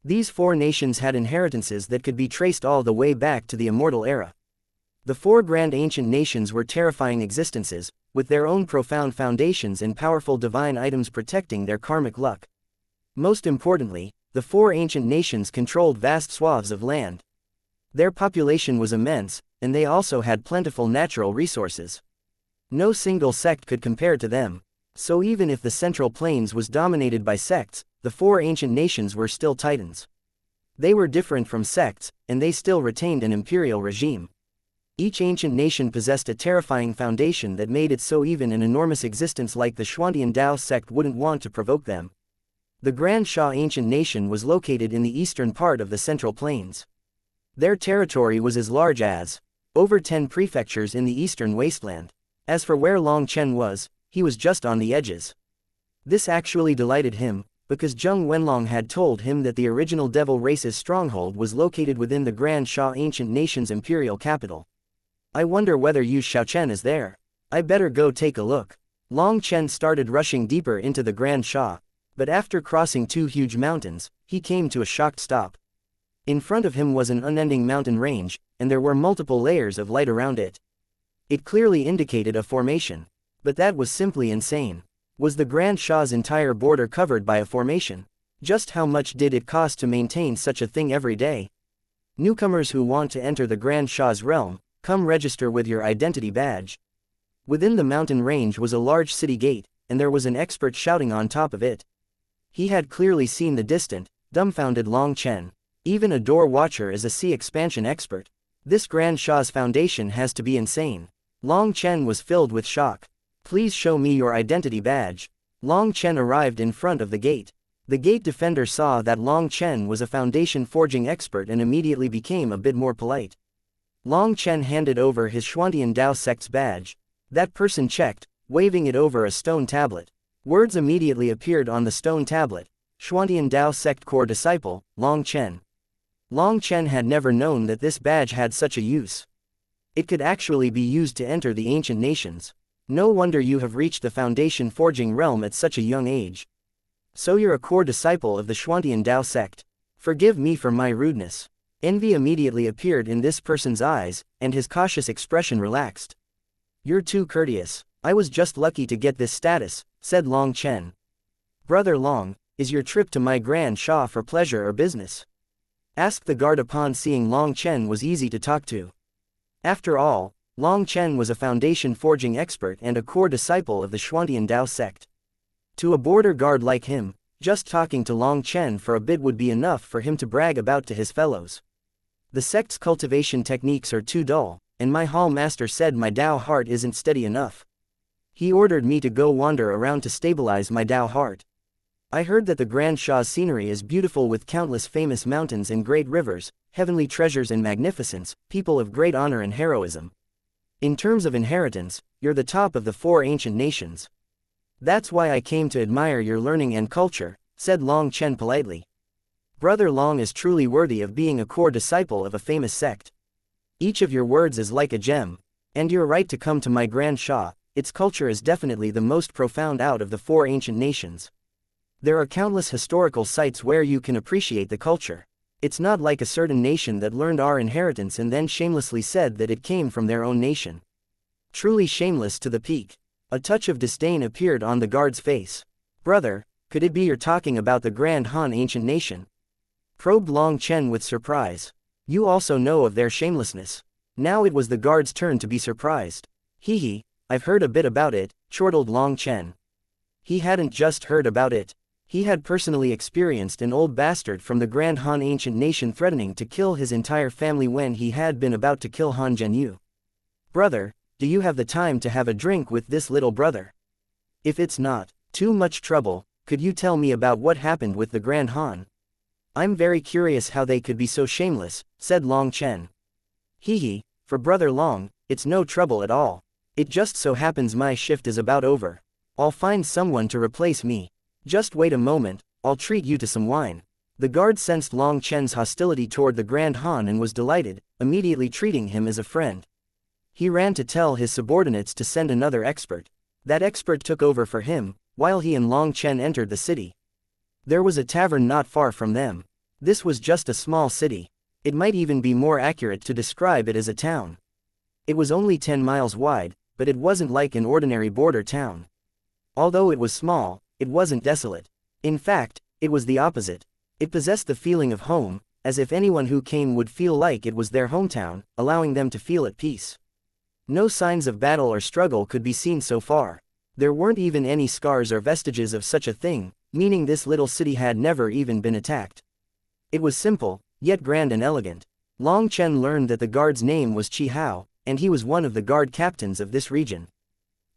These four nations had inheritances that could be traced all the way back to the Immortal Era. The four grand ancient nations were terrifying existences, with their own profound foundations and powerful divine items protecting their karmic luck. Most importantly, the four ancient nations controlled vast swaths of land. Their population was immense, and they also had plentiful natural resources. No single sect could compare to them. So even if the Central Plains was dominated by sects, the four ancient nations were still titans. They were different from sects, and they still retained an imperial regime. Each ancient nation possessed a terrifying foundation that made it so even an enormous existence like the Xuantian Dao sect wouldn't want to provoke them. The Grand Sha Ancient Nation was located in the eastern part of the Central Plains. Their territory was as large as over 10 prefectures in the eastern wasteland. As for where Long Chen was, he was just on the edges. This actually delighted him, because Zheng Wenlong had told him that the original devil race's stronghold was located within the Grand Sha Ancient Nation's imperial capital. I wonder whether Yu Shaochen is there. I better go take a look. Long Chen started rushing deeper into the Grand Sha, but after crossing two huge mountains, he came to a shocked stop. In front of him was an unending mountain range, and there were multiple layers of light around it. It clearly indicated a formation. But that was simply insane. Was the Grand Sha's entire border covered by a formation? Just how much did it cost to maintain such a thing every day? Newcomers who want to enter the Grand Sha's realm, come register with your identity badge. Within the mountain range was a large city gate, and there was an expert shouting on top of it. He had clearly seen the distant, dumbfounded Long Chen. Even a door watcher is a sea expansion expert. This Grand Sha's foundation has to be insane. Long Chen was filled with shock. Please show me your identity badge. Long Chen arrived in front of the gate. The gate defender saw that Long Chen was a foundation forging expert and immediately became a bit more polite. Long Chen handed over his Xuantian Dao sect's badge. That person checked, waving it over a stone tablet. Words immediately appeared on the stone tablet. Xuantian Dao sect core disciple, Long Chen. Long Chen had never known that this badge had such a use. It could actually be used to enter the ancient nations. No wonder you have reached the foundation forging realm at such a young age. So you're a core disciple of the Xuantian Dao sect. Forgive me for my rudeness. Envy immediately appeared in this person's eyes, and his cautious expression relaxed. You're too courteous. I was just lucky to get this status, said Long Chen. Brother Long, is your trip to my Grand Sha for pleasure or business? Asked the guard upon seeing Long Chen was easy to talk to. After all, Long Chen was a foundation forging expert and a core disciple of the Xuantian Dao sect. To a border guard like him, just talking to Long Chen for a bit would be enough for him to brag about to his fellows. The sect's cultivation techniques are too dull, and my hall master said my Dao heart isn't steady enough. He ordered me to go wander around to stabilize my Dao heart. I heard that the Grand Sha's scenery is beautiful with countless famous mountains and great rivers, heavenly treasures and magnificence, people of great honor and heroism. In terms of inheritance, you're the top of the 4 ancient nations. That's why I came to admire your learning and culture, said Long Chen politely. Brother Long is truly worthy of being a core disciple of a famous sect. Each of your words is like a gem. And you're right to come to my Grand Sha, its culture is definitely the most profound out of the 4 ancient nations. There are countless historical sites where you can appreciate the culture. It's not like a certain nation that learned our inheritance and then shamelessly said that it came from their own nation. Truly shameless to the peak. A touch of disdain appeared on the guard's face. Brother, could it be you're talking about the Grand Han ancient nation? Probed Long Chen with surprise. You also know of their shamelessness. Now it was the guard's turn to be surprised. Hee, I've heard a bit about it, chortled Long Chen. He hadn't just heard about it. He had personally experienced an old bastard from the Grand Han ancient nation threatening to kill his entire family when he had been about to kill Han Zhenyu. Brother, do you have the time to have a drink with this little brother? If it's not too much trouble, could you tell me about what happened with the Grand Han? I'm very curious how they could be so shameless, said Long Chen. Hee, for Brother Long, it's no trouble at all. It just so happens my shift is about over. I'll find someone to replace me. Just wait a moment, I'll treat you to some wine. The guard sensed Long Chen's hostility toward the Grand Han and was delighted, immediately treating him as a friend. He ran to tell his subordinates to send another expert. That expert took over for him, while he and Long Chen entered the city. There was a tavern not far from them. This was just a small city. It might even be more accurate to describe it as a town. It was only 10 miles wide, but it wasn't like an ordinary border town. Although it was small, it wasn't desolate. In fact, it was the opposite. It possessed the feeling of home, as if anyone who came would feel like it was their hometown, allowing them to feel at peace. No signs of battle or struggle could be seen so far. There weren't even any scars or vestiges of such a thing, meaning this little city had never even been attacked. It was simple, yet grand and elegant. Long Chen learned that the guard's name was Chi Hao, and he was one of the guard captains of this region.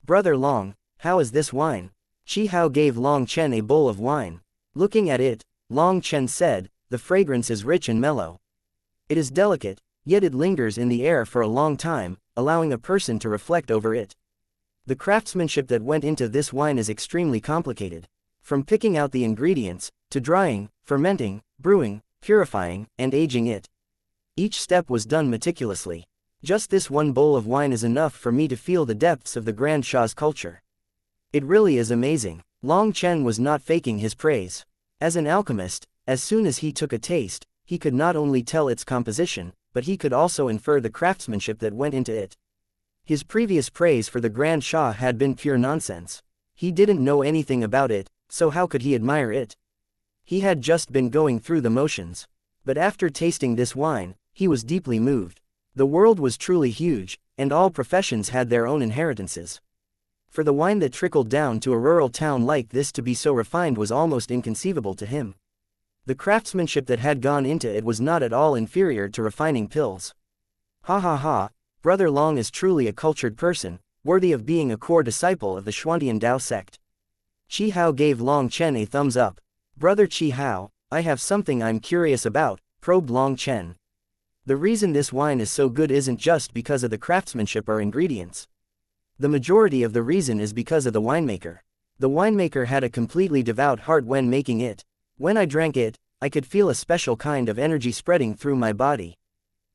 Brother Long, how is this wine? Chi Hao gave Long Chen a bowl of wine. Looking at it, Long Chen said, the fragrance is rich and mellow. It is delicate, yet it lingers in the air for a long time, allowing a person to reflect over it. The craftsmanship that went into this wine is extremely complicated. From picking out the ingredients, to drying, fermenting, brewing, purifying, and aging it. Each step was done meticulously. Just this one bowl of wine is enough for me to feel the depths of the Grand Sha's culture. It really is amazing. Long Chen was not faking his praise. As an alchemist, as soon as he took a taste, he could not only tell its composition, but he could also infer the craftsmanship that went into it. His previous praise for the Grand Sha had been pure nonsense. He didn't know anything about it, so how could he admire it? He had just been going through the motions. But after tasting this wine, he was deeply moved. The world was truly huge, and all professions had their own inheritances. For the wine that trickled down to a rural town like this to be so refined was almost inconceivable to him. The craftsmanship that had gone into it was not at all inferior to refining pills. Ha ha ha, Brother Long is truly a cultured person, worthy of being a core disciple of the Xuantian Dao sect. Chi Hao gave Long Chen a thumbs up. Brother Chi Hao, I have something I'm curious about, probed Long Chen. The reason this wine is so good isn't just because of the craftsmanship or ingredients. The majority of the reason is because of the winemaker. The winemaker had a completely devout heart when making it. When I drank it, I could feel a special kind of energy spreading through my body.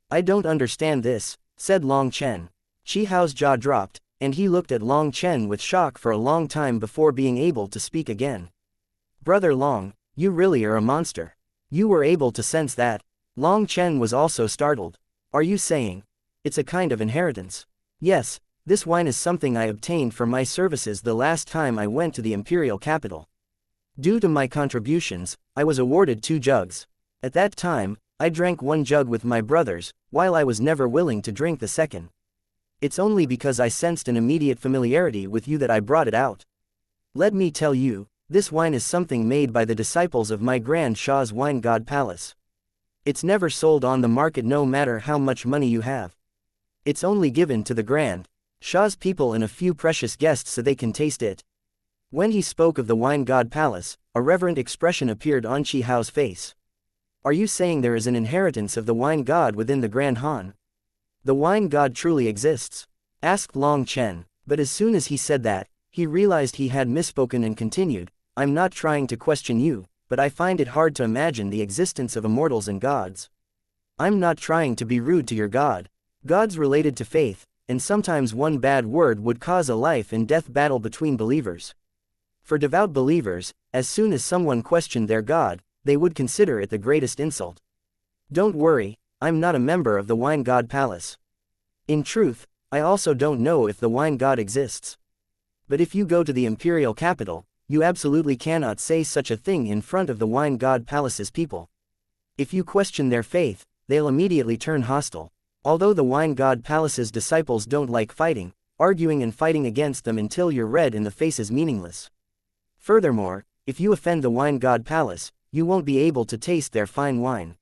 I don't understand this, said Long Chen. Chi Hao's jaw dropped, and he looked at Long Chen with shock for a long time before being able to speak again. Brother Long, you really are a monster. You were able to sense that. Long Chen was also startled. Are you saying it's a kind of inheritance? Yes, this wine is something I obtained for my services the last time I went to the imperial capital. Due to my contributions, I was awarded 2 jugs. At that time, I drank 1 jug with my brothers, while I was never willing to drink the second. It's only because I sensed an immediate familiarity with you that I brought it out. Let me tell you, this wine is something made by the disciples of my Grand Shah's Wine God Palace. It's never sold on the market no matter how much money you have. It's only given to the Grand Shah's people and a few precious guests so they can taste it. When he spoke of the Wine God Palace, a reverent expression appeared on Chi Hao's face. Are you saying there is an inheritance of the Wine God within the Grand Han? The Wine God truly exists? Asked Long Chen, but as soon as he said that, he realized he had misspoken and continued, I'm not trying to question you, but I find it hard to imagine the existence of immortals and gods. I'm not trying to be rude to your God. God's related to faith, and sometimes one bad word would cause a life and death battle between believers. For devout believers, as soon as someone questioned their God, they would consider it the greatest insult. Don't worry, I'm not a member of the Wine God Palace. In truth, I also don't know if the Wine God exists. But if you go to the imperial capital, you absolutely cannot say such a thing in front of the Wine God Palace's people. If you question their faith, they'll immediately turn hostile. Although the Wine God Palace's disciples don't like fighting, arguing and fighting against them until you're red in the face is meaningless. Furthermore, if you offend the Wine God Palace, you won't be able to taste their fine wine.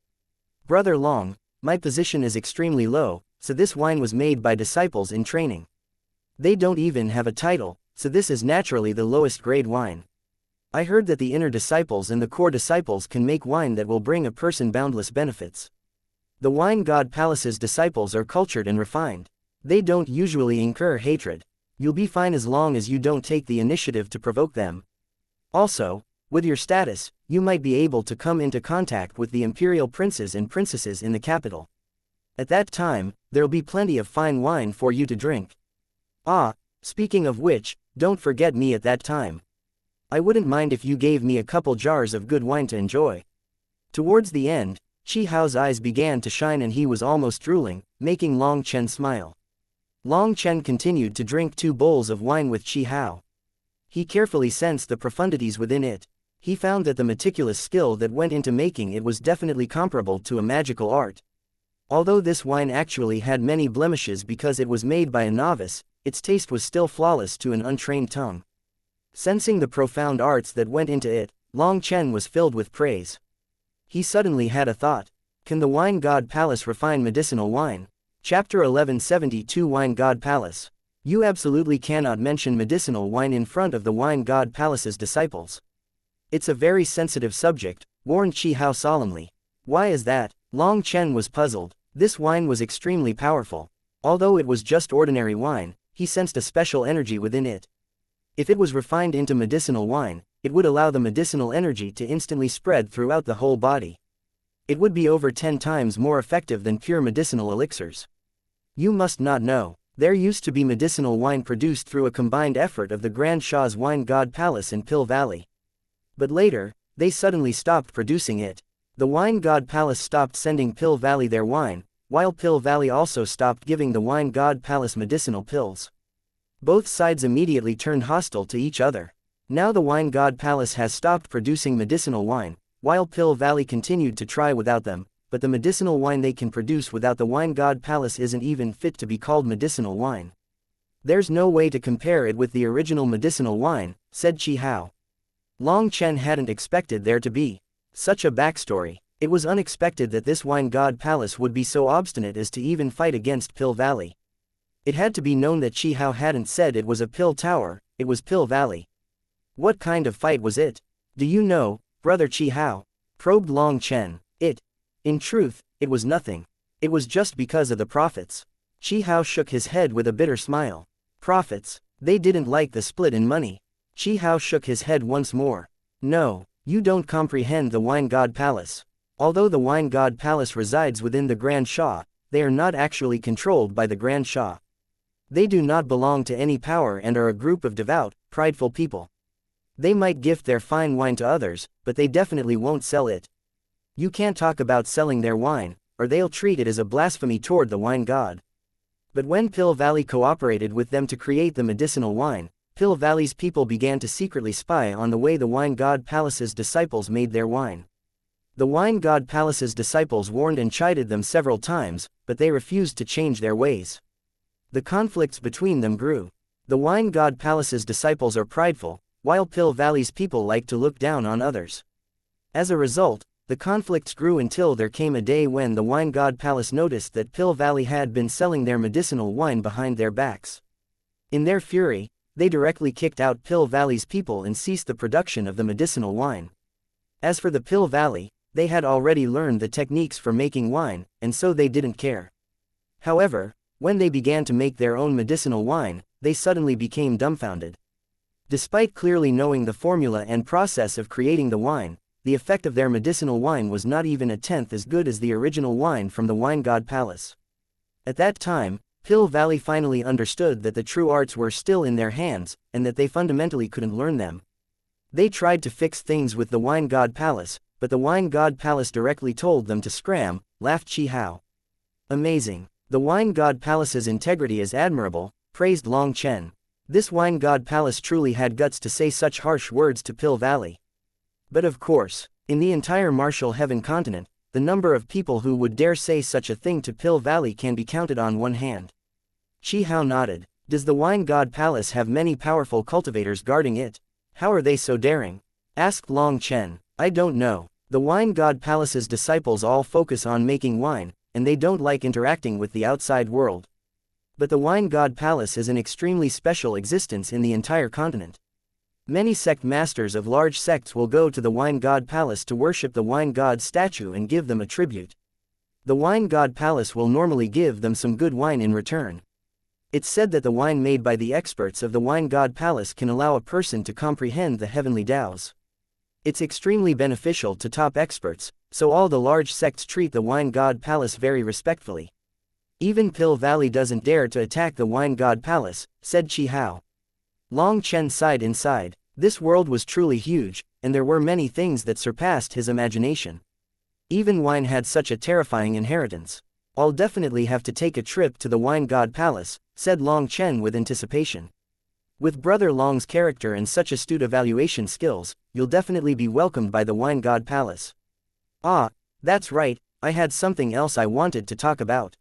Brother Long, my position is extremely low, so this wine was made by disciples in training. They don't even have a title, so this is naturally the lowest grade wine. I heard that the inner disciples and the core disciples can make wine that will bring a person boundless benefits. The Wine God Palace's disciples are cultured and refined. They don't usually incur hatred. You'll be fine as long as you don't take the initiative to provoke them. Also, with your status, you might be able to come into contact with the imperial princes and princesses in the capital. At that time, there'll be plenty of fine wine for you to drink. Ah, speaking of which, don't forget me at that time. I wouldn't mind if you gave me a couple jars of good wine to enjoy. Towards the end, Chi Hao's eyes began to shine and he was almost drooling, making Long Chen smile. Long Chen continued to drink 2 bowls of wine with Chi Hao. He carefully sensed the profundities within it. He found that the meticulous skill that went into making it was definitely comparable to a magical art. Although this wine actually had many blemishes because it was made by a novice, its taste was still flawless to an untrained tongue. Sensing the profound arts that went into it, Long Chen was filled with praise. He suddenly had a thought. Can the Wine God Palace refine medicinal wine? Chapter 1172 Wine God Palace. You absolutely cannot mention medicinal wine in front of the Wine God Palace's disciples. It's a very sensitive subject, warned Chi Hao solemnly. Why is that? Long Chen was puzzled. This wine was extremely powerful. Although it was just ordinary wine, he sensed a special energy within it. If it was refined into medicinal wine, it would allow the medicinal energy to instantly spread throughout the whole body. It would be over 10 times more effective than pure medicinal elixirs. You must not know, there used to be medicinal wine produced through a combined effort of the Grand Shah's Wine God Palace and Pill Valley. But later, they suddenly stopped producing it. The Wine God Palace stopped sending Pill Valley their wine, while Pill Valley also stopped giving the Wine God Palace medicinal pills. Both sides immediately turned hostile to each other. Now the Wine God Palace has stopped producing medicinal wine, while Pill Valley continued to try without them, but the medicinal wine they can produce without the Wine God Palace isn't even fit to be called medicinal wine. There's no way to compare it with the original medicinal wine, said Chi Hao. Long Chen hadn't expected there to be such a backstory. It was unexpected that this Wine God Palace would be so obstinate as to even fight against Pill Valley. It had to be known that Chi Hao hadn't said it was a pill tower, it was Pill Valley. What kind of fight was it? Do you know, brother Chi Hao? Probed Long Chen. In truth, it was nothing. It was just because of the prophets. Chi Hao shook his head with a bitter smile. Profits. They didn't like the split in money. Qi Hao shook his head once more. No, you don't comprehend the Wine God Palace. Although the Wine God Palace resides within the Grand Shah, they are not actually controlled by the Grand Shah. They do not belong to any power and are a group of devout, prideful people. They might gift their fine wine to others, but they definitely won't sell it. You can't talk about selling their wine, or they'll treat it as a blasphemy toward the wine god. But when Pill Valley cooperated with them to create the medicinal wine, Pill Valley's people began to secretly spy on the way the Wine God Palace's disciples made their wine. The Wine God Palace's disciples warned and chided them several times, but they refused to change their ways. The conflicts between them grew. The Wine God Palace's disciples are prideful, while Pill Valley's people like to look down on others. As a result, the conflicts grew until there came a day when the Wine God Palace noticed that Pill Valley had been selling their medicinal wine behind their backs. In their fury, they directly kicked out Pill Valley's people and ceased the production of the medicinal wine. As for the Pill Valley, they had already learned the techniques for making wine, and so they didn't care. However, when they began to make their own medicinal wine, they suddenly became dumbfounded. Despite clearly knowing the formula and process of creating the wine, the effect of their medicinal wine was not even a tenth as good as the original wine from the Wine God Palace. At that time, Pill Valley finally understood that the true arts were still in their hands, and that they fundamentally couldn't learn them. They tried to fix things with the Wine God Palace, but the Wine God Palace directly told them to scram, laughed Qi Hao. Amazing. The Wine God Palace's integrity is admirable, praised Long Chen. This Wine God Palace truly had guts to say such harsh words to Pill Valley. But of course, in the entire Martial Heaven continent, the number of people who would dare say such a thing to Pill Valley can be counted on one hand. Qi Hao nodded. Does the Wine God Palace have many powerful cultivators guarding it? How are they so daring? Asked Long Chen. I don't know. The Wine God Palace's disciples all focus on making wine, and they don't like interacting with the outside world. But the Wine God Palace is an extremely special existence in the entire continent. Many sect masters of large sects will go to the Wine God Palace to worship the Wine God's statue and give them a tribute. The Wine God Palace will normally give them some good wine in return. It's said that the wine made by the experts of the Wine God Palace can allow a person to comprehend the heavenly Taoes. It's extremely beneficial to top experts, so all the large sects treat the Wine God Palace very respectfully. Even Pill Valley doesn't dare to attack the Wine God Palace, said Qi Hao. Long Chen sighed inside. This world was truly huge, and there were many things that surpassed his imagination. Even wine had such a terrifying inheritance. I'll definitely have to take a trip to the Wine God Palace, said Long Chen with anticipation. With Brother Long's character and such astute evaluation skills, you'll definitely be welcomed by the Wine God Palace. Ah, that's right, I had something else I wanted to talk about.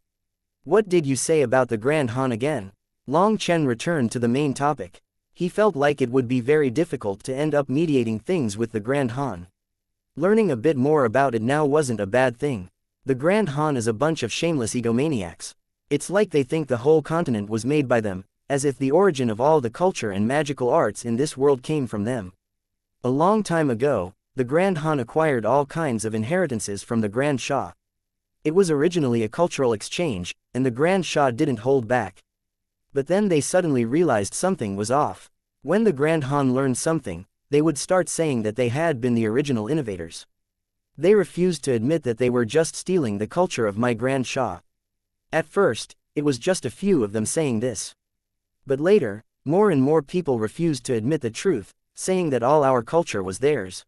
What did you say about the Grand Han again? Long Chen returned to the main topic. He felt like it would be very difficult to end up mediating things with the Grand Han. Learning a bit more about it now wasn't a bad thing. The Grand Han is a bunch of shameless egomaniacs. It's like they think the whole continent was made by them, as if the origin of all the culture and magical arts in this world came from them. A long time ago, the Grand Han acquired all kinds of inheritances from the Grand Shah. It was originally a cultural exchange, and the Grand Shah didn't hold back. But then they suddenly realized something was off. When the Grand Han learned something, they would start saying that they had been the original innovators. They refused to admit that they were just stealing the culture of my Grand Shah. At first, it was just a few of them saying this. But later, more and more people refused to admit the truth, saying that all our culture was theirs.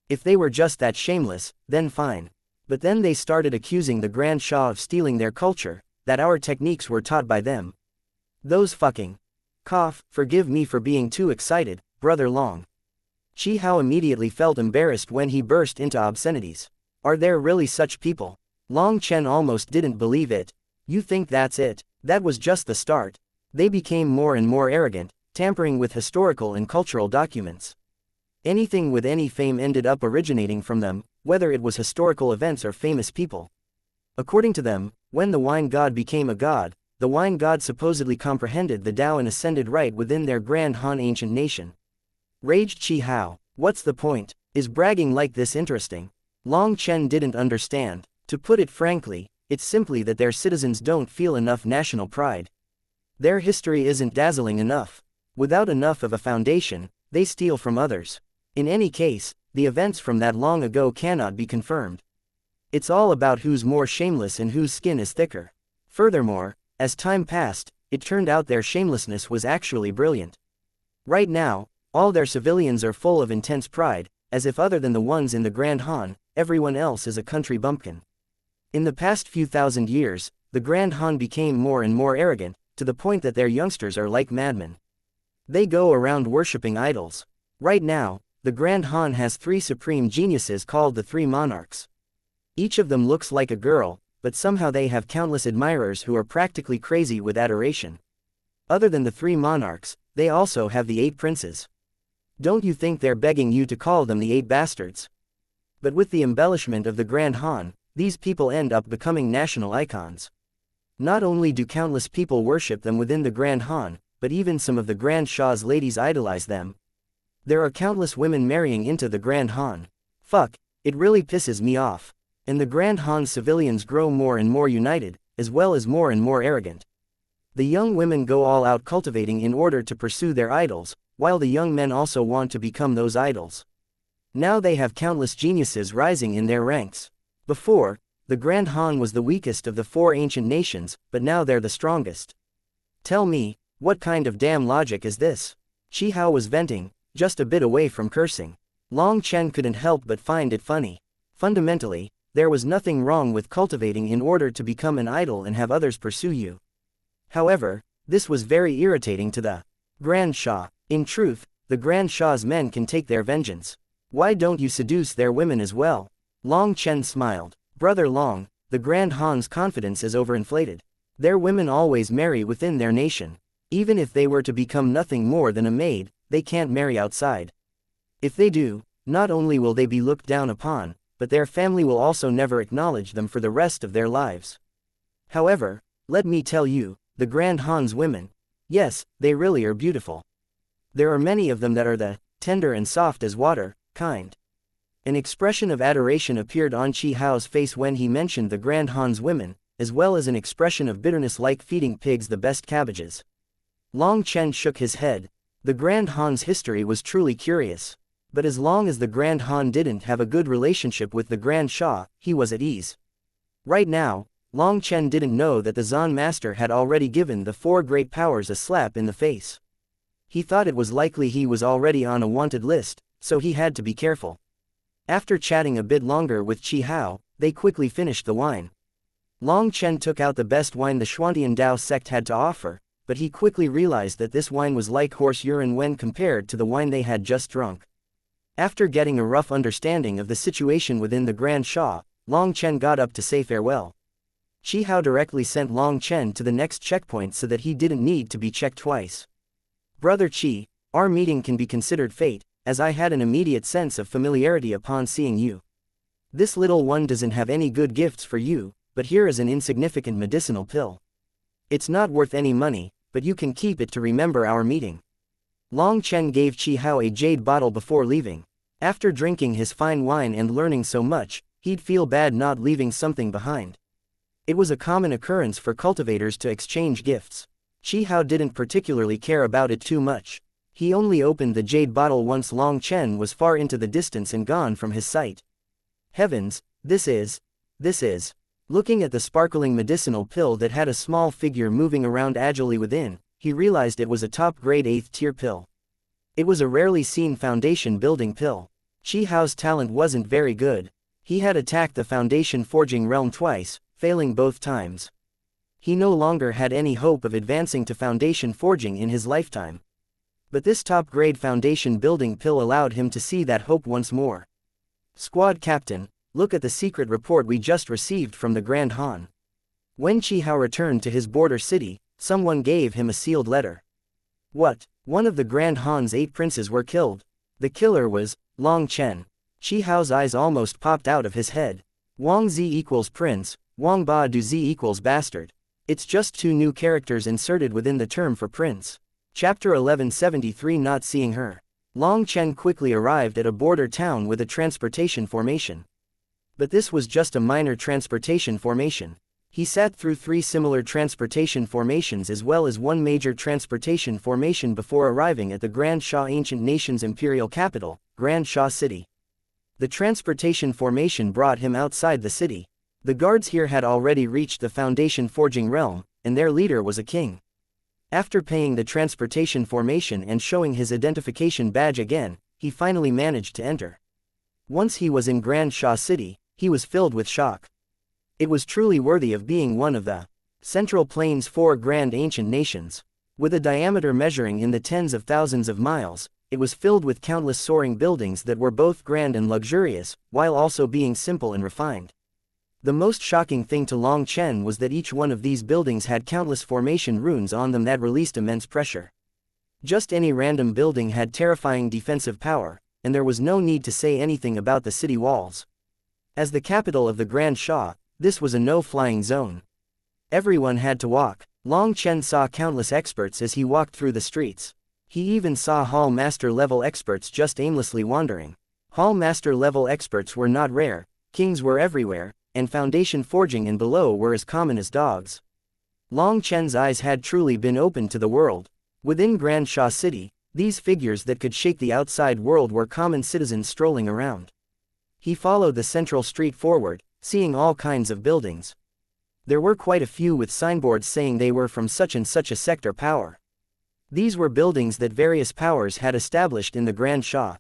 If they were just that shameless, then fine. But then they started accusing the Grand Shah of stealing their culture, that our techniques were taught by them. Those fucking. Cough, forgive me for being too excited, Brother Long. Qi Hao immediately felt embarrassed when he burst into obscenities. Are there really such people? Long Chen almost didn't believe it. You think that's it? That was just the start. They became more and more arrogant, tampering with historical and cultural documents. Anything with any fame ended up originating from them, whether it was historical events or famous people. According to them, when the Wine God became a god, the Wine God supposedly comprehended the Tao and ascended right within their Grand Han ancient nation. Raged Qi Hao. What's the point? Is bragging like this interesting? Long Chen didn't understand. To put it frankly, it's simply that their citizens don't feel enough national pride. Their history isn't dazzling enough. Without enough of a foundation, they steal from others. In any case, the events from that long ago cannot be confirmed. It's all about who's more shameless and whose skin is thicker. Furthermore, as time passed, it turned out their shamelessness was actually brilliant. Right now, all their civilians are full of intense pride, as if other than the ones in the Grand Han, everyone else is a country bumpkin. In the past few thousand years, the Grand Han became more and more arrogant, to the point that their youngsters are like madmen. They go around worshipping idols. Right now, the Grand Han has 3 supreme geniuses called the 3 monarchs. Each of them looks like a girl, but somehow they have countless admirers who are practically crazy with adoration. Other than the 3 monarchs, they also have the 8 princes. Don't you think they're begging you to call them the 8 bastards? But with the embellishment of the Grand Han, these people end up becoming national icons. Not only do countless people worship them within the Grand Han, but even some of the Grand Shah's ladies idolize them. There are countless women marrying into the Grand Han. Fuck, it really pisses me off. And the Grand Han's civilians grow more and more united, as well as more and more arrogant. The young women go all out cultivating in order to pursue their idols, while the young men also want to become those idols. Now they have countless geniuses rising in their ranks. Before, the Grand Han was the weakest of the 4 ancient nations, but now they're the strongest. Tell me, what kind of damn logic is this? Chi Hao was venting, just a bit away from cursing. Long Chen couldn't help but find it funny. Fundamentally, there was nothing wrong with cultivating in order to become an idol and have others pursue you. However, this was very irritating to the Grand Shah. In truth, the Grand Shah's men can take their vengeance. Why don't you seduce their women as well? Long Chen smiled. Brother Long, the Grand Han's confidence is overinflated. Their women always marry within their nation. Even if they were to become nothing more than a maid, they can't marry outside. If they do, not only will they be looked down upon, but their family will also never acknowledge them for the rest of their lives. However, let me tell you, the Grand Han's women, yes, they really are beautiful. There are many of them that are the tender and soft as water kind. An expression of adoration appeared on Chi Hao's face when he mentioned the Grand Han's women, as well as an expression of bitterness like feeding pigs the best cabbages. Long Chen shook his head. The Grand Han's history was truly curious. But as long as the Grand Han didn't have a good relationship with the Grand Shah, he was at ease. Right now, Long Chen didn't know that the Zan Master had already given the 4 great powers a slap in the face. He thought it was likely he was already on a wanted list, so he had to be careful. After chatting a bit longer with Chi Hao, they quickly finished the wine. Long Chen took out the best wine the Xuantian Dao sect had to offer, but he quickly realized that this wine was like horse urine when compared to the wine they had just drunk. After getting a rough understanding of the situation within the Grand Shah, Long Chen got up to say farewell. Chi Hao directly sent Long Chen to the next checkpoint so that he didn't need to be checked twice. Brother Chi, our meeting can be considered fate, as I had an immediate sense of familiarity upon seeing you. This little one doesn't have any good gifts for you, but here is an insignificant medicinal pill. It's not worth any money, but you can keep it to remember our meeting. Long Chen gave Chi Hao a jade bottle before leaving. After drinking his fine wine and learning so much, he'd feel bad not leaving something behind. It was a common occurrence for cultivators to exchange gifts. Chi Hao didn't particularly care about it too much. He only opened the jade bottle once Long Chen was far into the distance and gone from his sight. Heavens, this is. Looking at the sparkling medicinal pill that had a small figure moving around agilely within, he realized it was a top-grade 8th tier pill. It was a rarely seen foundation building pill. Chi Hao's talent wasn't very good. He had attacked the foundation forging realm twice, failing both times. He no longer had any hope of advancing to foundation forging in his lifetime. But this top-grade foundation building pill allowed him to see that hope once more. Squad Captain, look at the secret report we just received from the Grand Han. When Chi Hao returned to his border city, someone gave him a sealed letter. What? One of the Grand Han's 8 princes were killed. The killer was Long Chen. Chi Hao's eyes almost popped out of his head. Wang Zi equals prince, Wang Ba Du Zi equals bastard. It's just 2 new characters inserted within the term for prince. Chapter 1173 Not seeing her. Long Chen quickly arrived at a border town with a transportation formation. But this was just a minor transportation formation. He sat through 3 similar transportation formations as well as 1 major transportation formation before arriving at the Grand Xia ancient nation's imperial capital, Grand Xia City. The transportation formation brought him outside the city. The guards here had already reached the foundation forging realm, and their leader was a king. After paying the transportation formation and showing his identification badge again, he finally managed to enter. Once he was in Grand Xia City, he was filled with shock. It was truly worthy of being one of the Central Plains' 4 grand ancient nations. With a diameter measuring in the tens of thousands of miles, it was filled with countless soaring buildings that were both grand and luxurious, while also being simple and refined. The most shocking thing to Long Chen was that each one of these buildings had countless formation runes on them that released immense pressure. Just any random building had terrifying defensive power, and there was no need to say anything about the city walls. As the capital of the Grand Xia, this was a no-flying zone. Everyone had to walk. Long Chen saw countless experts as he walked through the streets. He even saw Hall Master level experts just aimlessly wandering. Hall Master level experts were not rare, kings were everywhere, and foundation forging and below were as common as dogs. Long Chen's eyes had truly been opened to the world. Within Grand Xia City, these figures that could shake the outside world were common citizens strolling around. He followed the central street forward, seeing all kinds of buildings. There were quite a few with signboards saying they were from such and such a sect or power. These were buildings that various powers had established in the Grand Xia.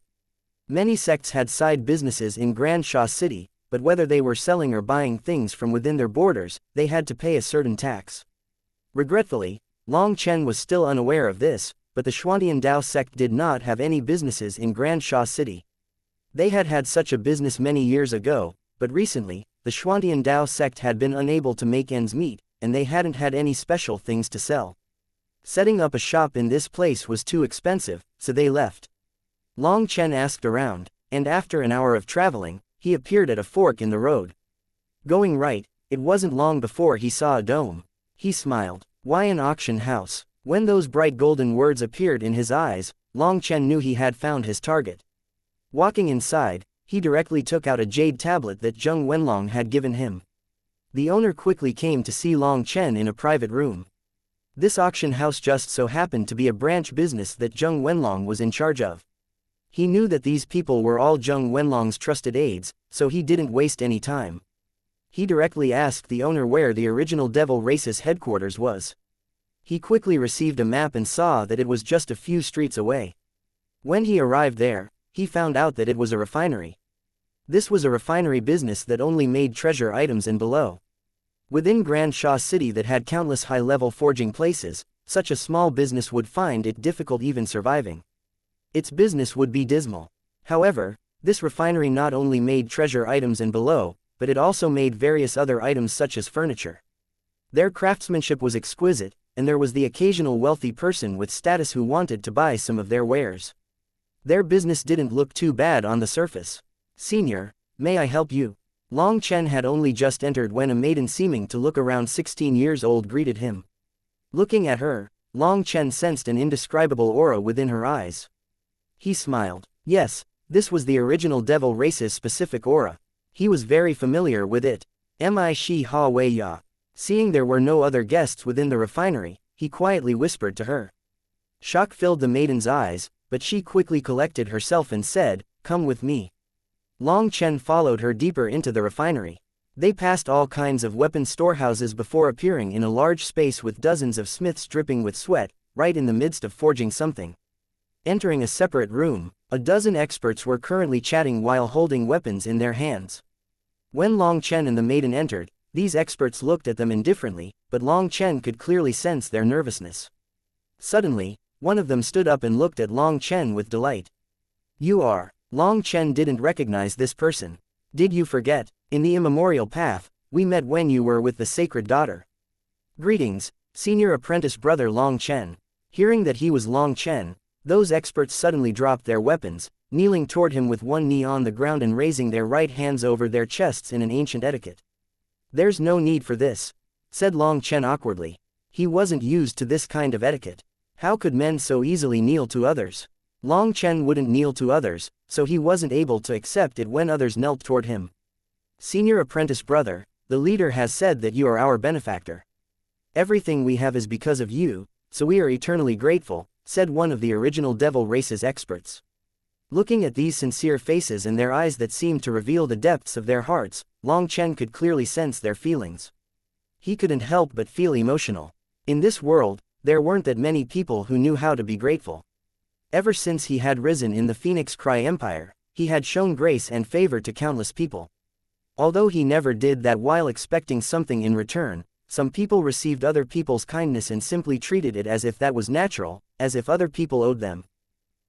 Many sects had side businesses in Grand Xia City, but whether they were selling or buying things from within their borders, they had to pay a certain tax. Regretfully, Long Chen was still unaware of this, but the Xuantian Dao sect did not have any businesses in Grand Xia City. They had had such a business many years ago, but recently, the Xuantian Dao sect had been unable to make ends meet, and they hadn't had any special things to sell. Setting up a shop in this place was too expensive, so they left. Long Chen asked around, and after an hour of traveling, he appeared at a fork in the road. Going right, it wasn't long before he saw a dome. He smiled. Why an auction house? When those bright golden words appeared in his eyes, Long Chen knew he had found his target. Walking inside, he directly took out a jade tablet that Zheng Wenlong had given him. The owner quickly came to see Long Chen in a private room. This auction house just so happened to be a branch business that Zheng Wenlong was in charge of. He knew that these people were all Zheng Wenlong's trusted aides, so he didn't waste any time. He directly asked the owner where the original devil race's headquarters was. He quickly received a map and saw that it was just a few streets away. When he arrived there, he found out that it was a refinery. This was a refinery business that only made treasure items and below. Within Grand Xia City that had countless high-level forging places, such a small business would find it difficult even surviving. Its business would be dismal. However, this refinery not only made treasure items and below, but it also made various other items such as furniture. Their craftsmanship was exquisite, and there was the occasional wealthy person with status who wanted to buy some of their wares. Their business didn't look too bad on the surface. "Senior, may I help you?" Long Chen had only just entered when a maiden seeming to look around 16 years old greeted him. Looking at her, Long Chen sensed an indescribable aura within her eyes. He smiled. Yes, this was the original devil race's specific aura. He was very familiar with it. "Mi shi ha wei ya." Seeing there were no other guests within the refinery, he quietly whispered to her. Shock filled the maiden's eyes, but she quickly collected herself and said, "Come with me." Long Chen followed her deeper into the refinery. They passed all kinds of weapon storehouses before appearing in a large space with dozens of smiths dripping with sweat, right in the midst of forging something. Entering a separate room, a dozen experts were currently chatting while holding weapons in their hands. When Long Chen and the maiden entered, these experts looked at them indifferently, but Long Chen could clearly sense their nervousness. Suddenly, one of them stood up and looked at Long Chen with delight. "You are..." Long Chen didn't recognize this person. "Did you forget? In the immemorial path, we met when you were with the sacred daughter." "Greetings, senior apprentice brother Long Chen." Hearing that he was Long Chen, those experts suddenly dropped their weapons, kneeling toward him with one knee on the ground and raising their right hands over their chests in an ancient etiquette. "There's no need for this," said Long Chen awkwardly. He wasn't used to this kind of etiquette. How could men so easily kneel to others? Long Chen wouldn't kneel to others, so he wasn't able to accept it when others knelt toward him. "Senior apprentice brother, the leader has said that you are our benefactor. Everything we have is because of you, so we are eternally grateful, said one of the original devil race's experts. Looking at these sincere faces and their eyes that seemed to reveal the depths of their hearts, Long Chen could clearly sense their feelings. He couldn't help but feel emotional. In this world, there weren't that many people who knew how to be grateful. Ever since he had risen in the Phoenix Cry Empire, he had shown grace and favor to countless people. Although he never did that while expecting something in return, some people received other people's kindness and simply treated it as if that was natural, as if other people owed them.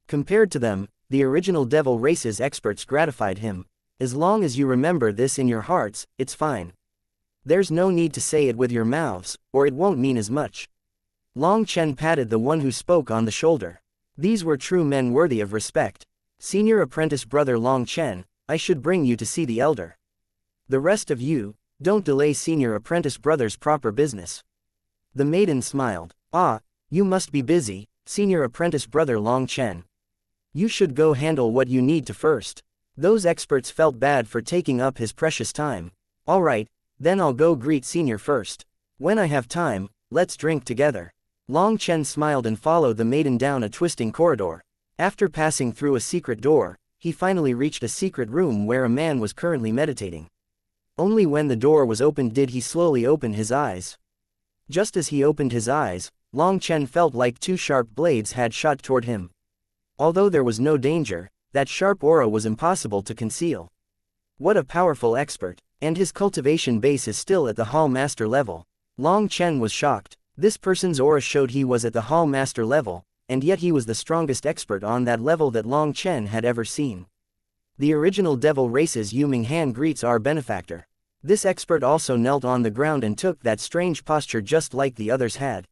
Compared to them, the original devil race's experts gratified him. As long as you remember this in your hearts, it's fine. There's no need to say it with your mouths, or it won't mean as much. Long Chen patted the one who spoke on the shoulder. These were true men worthy of respect. Senior apprentice brother Long Chen, I should bring you to see the elder. The rest of you, don't delay senior apprentice brother's proper business. The maiden smiled. Ah, you must be busy, senior apprentice brother Long Chen. You should go handle what you need to first. Those experts felt bad for taking up his precious time. Alright, then I'll go greet senior first. When I have time, let's drink together. Long Chen smiled and followed the maiden down a twisting corridor. After passing through a secret door, he finally reached a secret room where a man was currently meditating. Only when the door was opened did he slowly open his eyes. Just as he opened his eyes, Long Chen felt like two sharp blades had shot toward him. Although there was no danger, that sharp aura was impossible to conceal. What a powerful expert, and his cultivation base is still at the Hall Master level. Long Chen was shocked. This person's aura showed he was at the Hall Master level, and yet he was the strongest expert on that level that Long Chen had ever seen. The original devil race's Yuming Han greets our benefactor. This expert also knelt on the ground and took that strange posture just like the others had.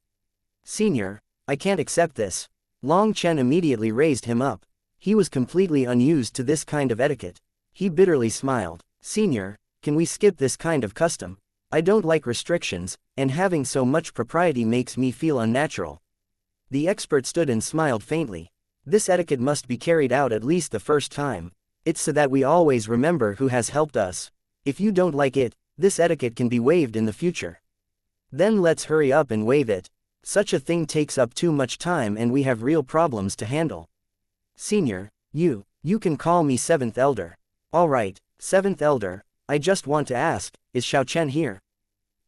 Senior, I can't accept this. Long Chen immediately raised him up. He was completely unused to this kind of etiquette. He bitterly smiled. Senior, can we skip this kind of custom? I don't like restrictions, and having so much propriety makes me feel unnatural. The expert stood and smiled faintly. This etiquette must be carried out at least the first time. It's so that we always remember who has helped us. If you don't like it, this etiquette can be waived in the future. Then let's hurry up and waive it. Such a thing takes up too much time and we have real problems to handle. Senior, you can call me 7th Elder. Alright, 7th Elder, I just want to ask, is Xiao Chen here?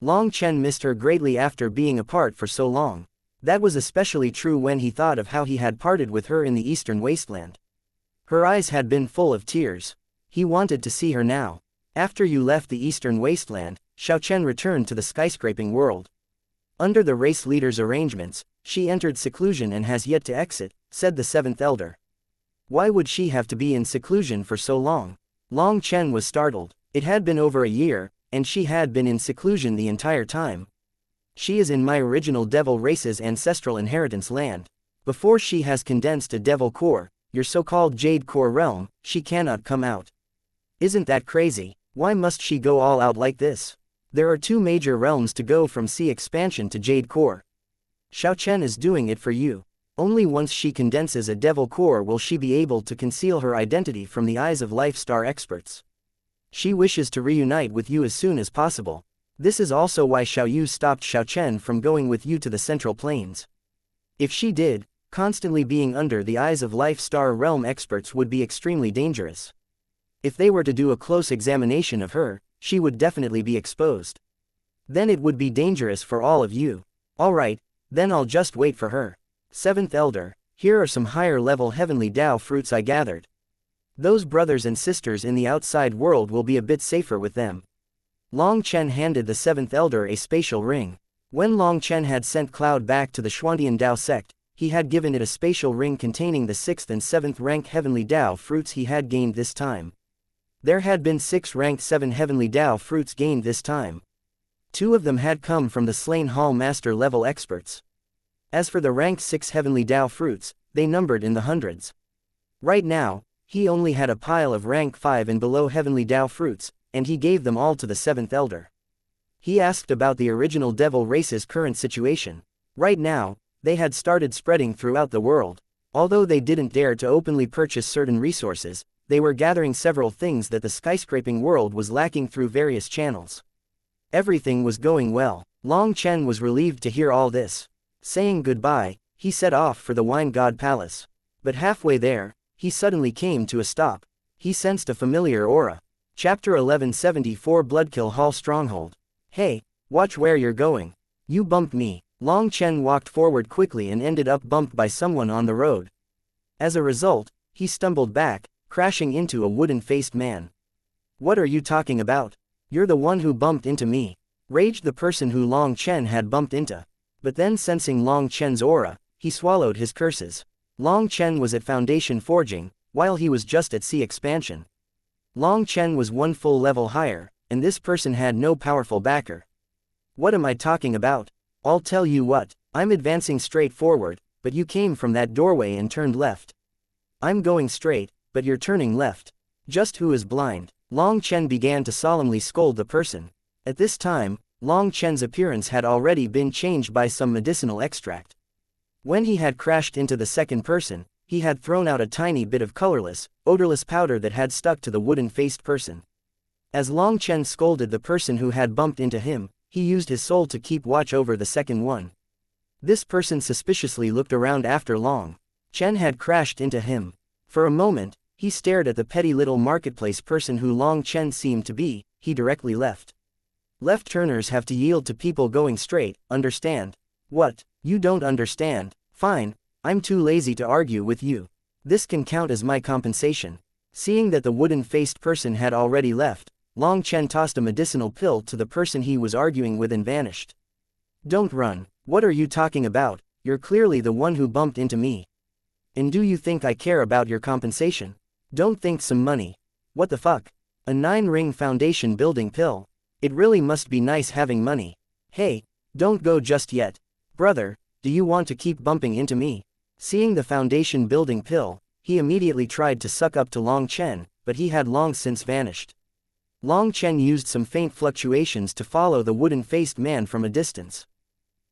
Long Chen missed her greatly after being apart for so long. That was especially true when he thought of how he had parted with her in the Eastern Wasteland. Her eyes had been full of tears. He wanted to see her now. After you left the Eastern Wasteland, Xiao Chen returned to the skyscraping world. Under the race leader's arrangements, she entered seclusion and has yet to exit, said the 7th Elder. Why would she have to be in seclusion for so long? Long Chen was startled. It had been over a year, and she had been in seclusion the entire time. She is in my original devil race's ancestral inheritance land. Before she has condensed a devil core, your so-called Jade Core realm, she cannot come out. Isn't that crazy? Why must she go all out like this? There are 2 major realms to go from Sea Expansion to Jade Core. Xiao Chen is doing it for you. Only once she condenses a devil core will she be able to conceal her identity from the eyes of Life Star experts. She wishes to reunite with you as soon as possible. This is also why Xiao Yu stopped Xiao Chen from going with you to the Central Plains. If she did, constantly being under the eyes of Life Star realm experts would be extremely dangerous. If they were to do a close examination of her, she would definitely be exposed. Then it would be dangerous for all of you. Alright, then I'll just wait for her. 7th Elder, here are some higher level heavenly Dao fruits I gathered. Those brothers and sisters in the outside world will be a bit safer with them. Long Chen handed the 7th Elder a spatial ring. When Long Chen had sent Cloud back to the Xuantian Dao sect, he had given it a spatial ring containing the 6th and 7th rank heavenly Dao fruits he had gained this time. There had been 6 ranked 7 heavenly Dao fruits gained this time. 2 of them had come from the slain Hall Master level experts. As for the ranked 6 heavenly Dao fruits, they numbered in the hundreds. Right now, he only had a pile of rank 5 and below heavenly Dao fruits, and he gave them all to the 7th Elder. He asked about the original devil race's current situation. Right now, they had started spreading throughout the world. Although they didn't dare to openly purchase certain resources, they were gathering several things that the skyscraping world was lacking through various channels. Everything was going well. Long Chen was relieved to hear all this. Saying goodbye, he set off for the Wine God Palace. But halfway there, he suddenly came to a stop. He sensed a familiar aura. Chapter 1174 Bloodkill Hall Stronghold. Hey, watch where you're going. You bumped me. Long Chen walked forward quickly and ended up bumped by someone on the road. As a result, he stumbled back, crashing into a wooden-faced man. What are you talking about? You're the one who bumped into me. Raged the person who Long Chen had bumped into. But then sensing Long Chen's aura, he swallowed his curses. Long Chen was at Foundation Forging, while he was just at Sea Expansion. Long Chen was one full level higher, and this person had no powerful backer. What am I talking about? I'll tell you what, I'm advancing straight forward, but you came from that doorway and turned left. I'm going straight, but you're turning left. Just who is blind? Long Chen began to solemnly scold the person. At this time, Long Chen's appearance had already been changed by some medicinal extract. When he had crashed into the second person, he had thrown out a tiny bit of colorless, odorless powder that had stuck to the wooden-faced person. As Long Chen scolded the person who had bumped into him, he used his soul to keep watch over the second one. This person suspiciously looked around after Long Chen had crashed into him. For a moment, he stared at the petty little marketplace person who Long Chen seemed to be. He directly left. Left-turners have to yield to people going straight, understand? What? You don't understand? Fine, I'm too lazy to argue with you. This can count as my compensation. Seeing that the wooden-faced person had already left, Long Chen tossed a medicinal pill to the person he was arguing with and vanished. Don't run. What are you talking about? You're clearly the one who bumped into me. And do you think I care about your compensation? Don't think some money. What the fuck? A 9-ring foundation building pill. It really must be nice having money. Hey, don't go just yet. Brother, do you want to keep bumping into me? Seeing the foundation building pill, he immediately tried to suck up to Long Chen, but he had long since vanished. Long Chen used some faint fluctuations to follow the wooden-faced man from a distance.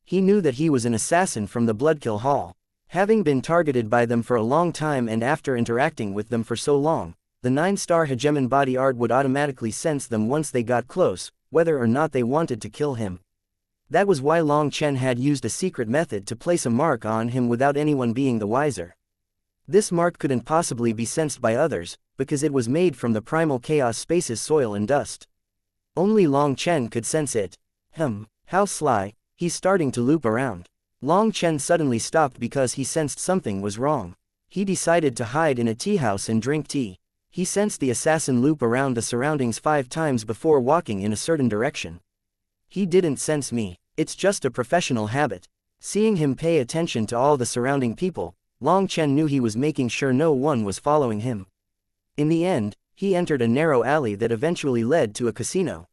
He knew that he was an assassin from the Bloodkill Hall. Having been targeted by them for a long time and after interacting with them for so long, the 9-star hegemon body art would automatically sense them once they got close, whether or not they wanted to kill him. That was why Long Chen had used a secret method to place a mark on him without anyone being the wiser. This mark couldn't possibly be sensed by others, because it was made from the primal chaos space's soil and dust. Only Long Chen could sense it. How sly, he's starting to loop around. Long Chen suddenly stopped because he sensed something was wrong. He decided to hide in a tea house and drink tea. He sensed the assassin loop around the surroundings 5 times before walking in a certain direction. He didn't sense me, it's just a professional habit. Seeing him pay attention to all the surrounding people, Long Chen knew he was making sure no one was following him. In the end, he entered a narrow alley that eventually led to a casino.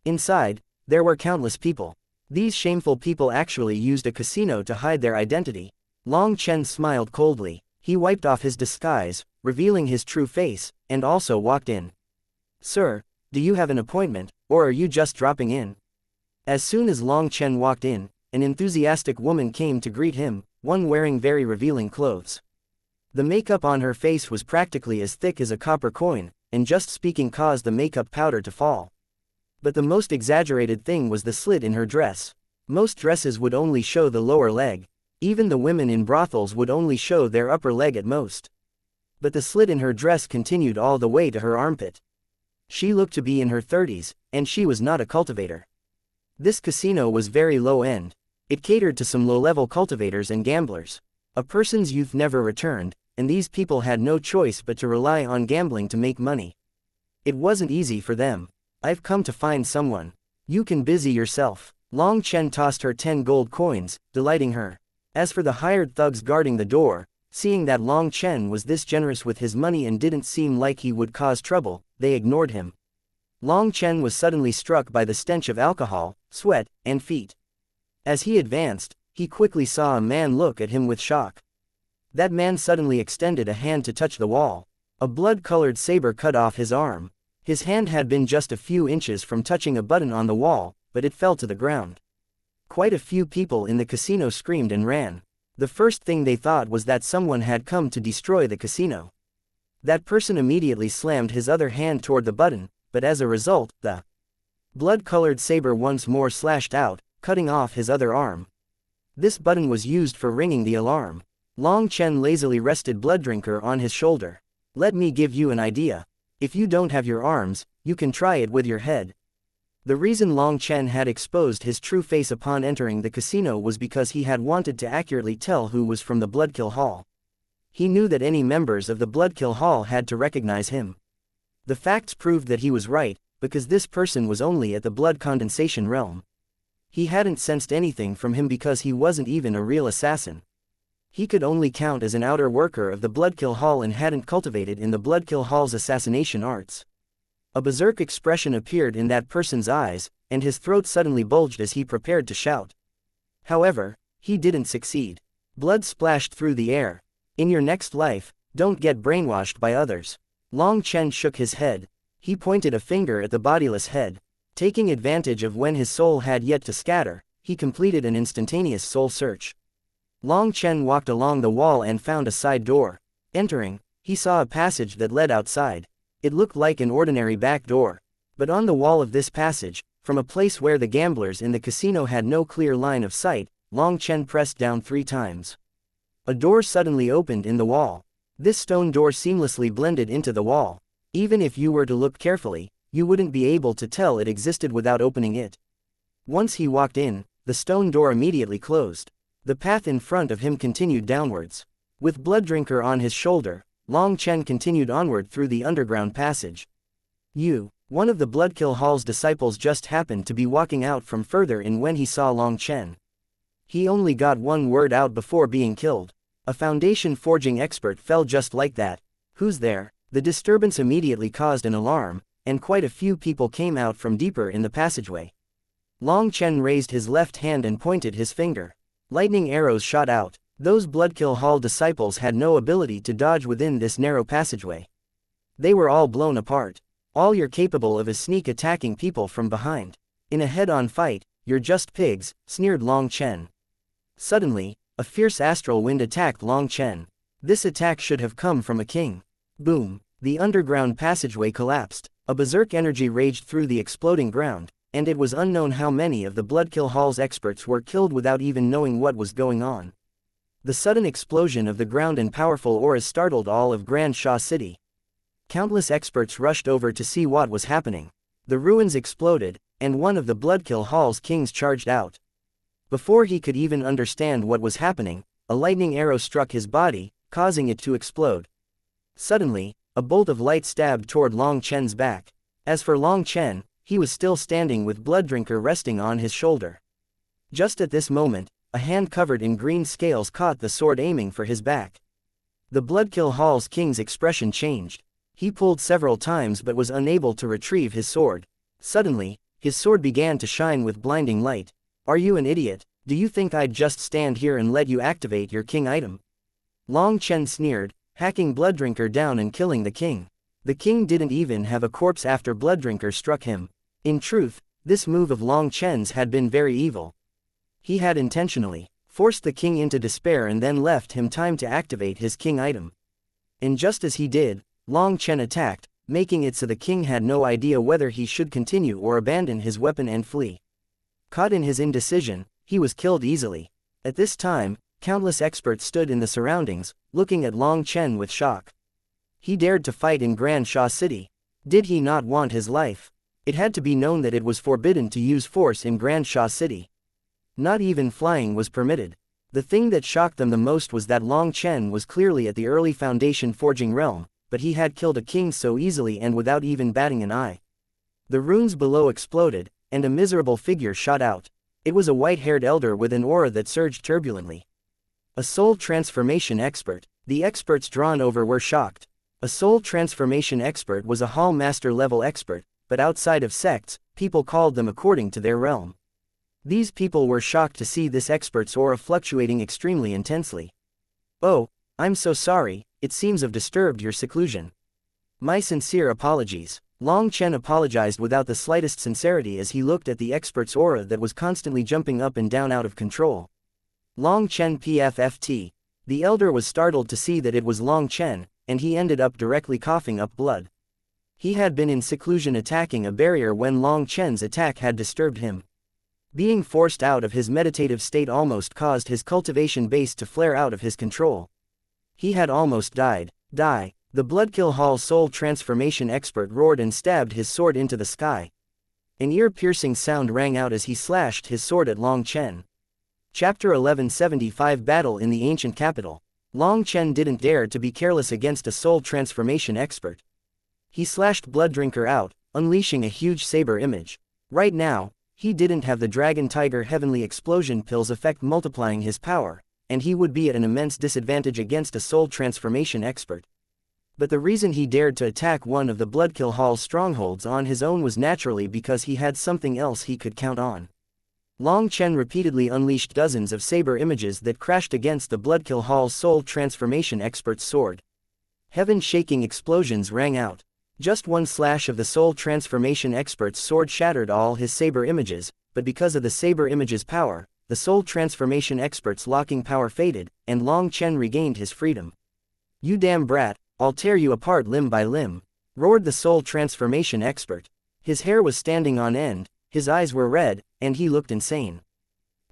Inside, there were countless people. These shameful people actually used a casino to hide their identity. Long Chen smiled coldly. He wiped off his disguise, revealing his true face, and also walked in. Sir, do you have an appointment, or are you just dropping in? As soon as Long Chen walked in, an enthusiastic woman came to greet him, one wearing very revealing clothes. The makeup on her face was practically as thick as a copper coin, and just speaking caused the makeup powder to fall. But the most exaggerated thing was the slit in her dress. Most dresses would only show the lower leg. Even the women in brothels would only show their upper leg at most. But the slit in her dress continued all the way to her armpit. She looked to be in her 30s, and she was not a cultivator. This casino was very low-end. It catered to some low-level cultivators and gamblers. A person's youth never returned, and these people had no choice but to rely on gambling to make money. It wasn't easy for them. I've come to find someone. You can busy yourself. Long Chen tossed her 10 gold coins, delighting her. As for the hired thugs guarding the door, seeing that Long Chen was this generous with his money and didn't seem like he would cause trouble, they ignored him. Long Chen was suddenly struck by the stench of alcohol, sweat, and feet. As he advanced, he quickly saw a man look at him with shock. That man suddenly extended a hand to touch the wall. A blood-colored saber cut off his arm. His hand had been just a few inches from touching a button on the wall, but it fell to the ground. Quite a few people in the casino screamed and ran. The first thing they thought was that someone had come to destroy the casino. That person immediately slammed his other hand toward the button, but as a result, the Blood-colored saber once more slashed out, cutting off his other arm. This button was used for ringing the alarm. Long Chen lazily rested Blooddrinker on his shoulder. Let me give you an idea. If you don't have your arms, you can try it with your head. The reason Long Chen had exposed his true face upon entering the casino was because he had wanted to accurately tell who was from the Bloodkill Hall. He knew that any members of the Bloodkill Hall had to recognize him. The facts proved that he was right, because this person was only at the blood condensation realm. He hadn't sensed anything from him because he wasn't even a real assassin. He could only count as an outer worker of the Bloodkill Hall and hadn't cultivated in the Bloodkill Hall's assassination arts. A berserk expression appeared in that person's eyes, and his throat suddenly bulged as he prepared to shout. However, he didn't succeed. Blood splashed through the air. In your next life, don't get brainwashed by others. Long Chen shook his head. He pointed a finger at the bodiless head. Taking advantage of when his soul had yet to scatter, he completed an instantaneous soul search. Long Chen walked along the wall and found a side door. Entering, he saw a passage that led outside. It looked like an ordinary back door. But on the wall of this passage, from a place where the gamblers in the casino had no clear line of sight, Long Chen pressed down 3 times. A door suddenly opened in the wall. This stone door seamlessly blended into the wall. Even if you were to look carefully, you wouldn't be able to tell it existed without opening it. Once he walked in, the stone door immediately closed. The path in front of him continued downwards. With Blooddrinker on his shoulder, Long Chen continued onward through the underground passage. One of the Bloodkill Hall's disciples just happened to be walking out from further in when he saw Long Chen. He only got one word out before being killed. A foundation forging expert fell just like that. Who's there? The disturbance immediately caused an alarm, and quite a few people came out from deeper in the passageway. Long Chen raised his left hand and pointed his finger. Lightning arrows shot out. Those Bloodkill Hall disciples had no ability to dodge within this narrow passageway. They were all blown apart. All you're capable of is sneak attacking people from behind. In a head-on fight, you're just pigs, sneered Long Chen. Suddenly, a fierce astral wind attacked Long Chen. This attack should have come from a king. Boom! The underground passageway collapsed. A berserk energy raged through the exploding ground, and it was unknown how many of the Bloodkill Hall's experts were killed without even knowing what was going on. The sudden explosion of the ground and powerful auras startled all of Grand Sha City. Countless experts rushed over to see what was happening. The ruins exploded, and one of the Bloodkill Hall's kings charged out. Before he could even understand what was happening, a lightning arrow struck his body, causing it to explode. Suddenly, a bolt of light stabbed toward Long Chen's back. As for Long Chen, he was still standing with Blooddrinker resting on his shoulder. Just at this moment, a hand covered in green scales caught the sword aiming for his back. The Bloodkill Hall's king's expression changed. He pulled several times but was unable to retrieve his sword. Suddenly, his sword began to shine with blinding light. Are you an idiot? Do you think I'd just stand here and let you activate your king item? Long Chen sneered, hacking Blooddrinker down and killing the king. The king didn't even have a corpse after Blooddrinker struck him. In truth, this move of Long Chen's had been very evil. He had intentionally forced the king into despair and then left him time to activate his king item. And just as he did, Long Chen attacked, making it so the king had no idea whether he should continue or abandon his weapon and flee. Caught in his indecision, he was killed easily. At this time, countless experts stood in the surroundings, looking at Long Chen with shock. He dared to fight in Grand Sha City. Did he not want his life? It had to be known that it was forbidden to use force in Grand Sha City. Not even flying was permitted. The thing that shocked them the most was that Long Chen was clearly at the early foundation forging realm, but he had killed a king so easily and without even batting an eye. The runes below exploded, and a miserable figure shot out. It was a white-haired elder with an aura that surged turbulently. A soul transformation expert. The experts drawn over were shocked. A soul transformation expert was a hall master level expert, but outside of sects, people called them according to their realm. These people were shocked to see this expert's aura fluctuating extremely intensely. Oh, I'm so sorry, it seems I've disturbed your seclusion. My sincere apologies. Long Chen apologized without the slightest sincerity as he looked at the expert's aura that was constantly jumping up and down out of control. Long Chen PFFT. The elder was startled to see that it was Long Chen, and he ended up directly coughing up blood. He had been in seclusion attacking a barrier when Long Chen's attack had disturbed him. Being forced out of his meditative state almost caused his cultivation base to flare out of his control. He had almost died. Die. The Bloodkill Hall soul transformation expert roared and stabbed his sword into the sky. An ear-piercing sound rang out as he slashed his sword at Long Chen. Chapter 1175 Battle in the Ancient Capital. Long Chen didn't dare to be careless against a soul transformation expert. He slashed Blooddrinker out, unleashing a huge saber image. Right now, he didn't have the Dragon Tiger Heavenly Explosion Pills effect multiplying his power, and he would be at an immense disadvantage against a soul transformation expert. But the reason he dared to attack one of the Bloodkill Hall's strongholds on his own was naturally because he had something else he could count on. Long Chen repeatedly unleashed dozens of saber images that crashed against the Bloodkill Hall's soul transformation expert's sword. Heaven-shaking explosions rang out. Just one slash of the soul transformation expert's sword shattered all his saber images, but because of the saber image's power, the soul transformation expert's locking power faded, and Long Chen regained his freedom. "You damn brat, I'll tear you apart limb by limb," roared the soul transformation expert. His hair was standing on end, his eyes were red, and he looked insane.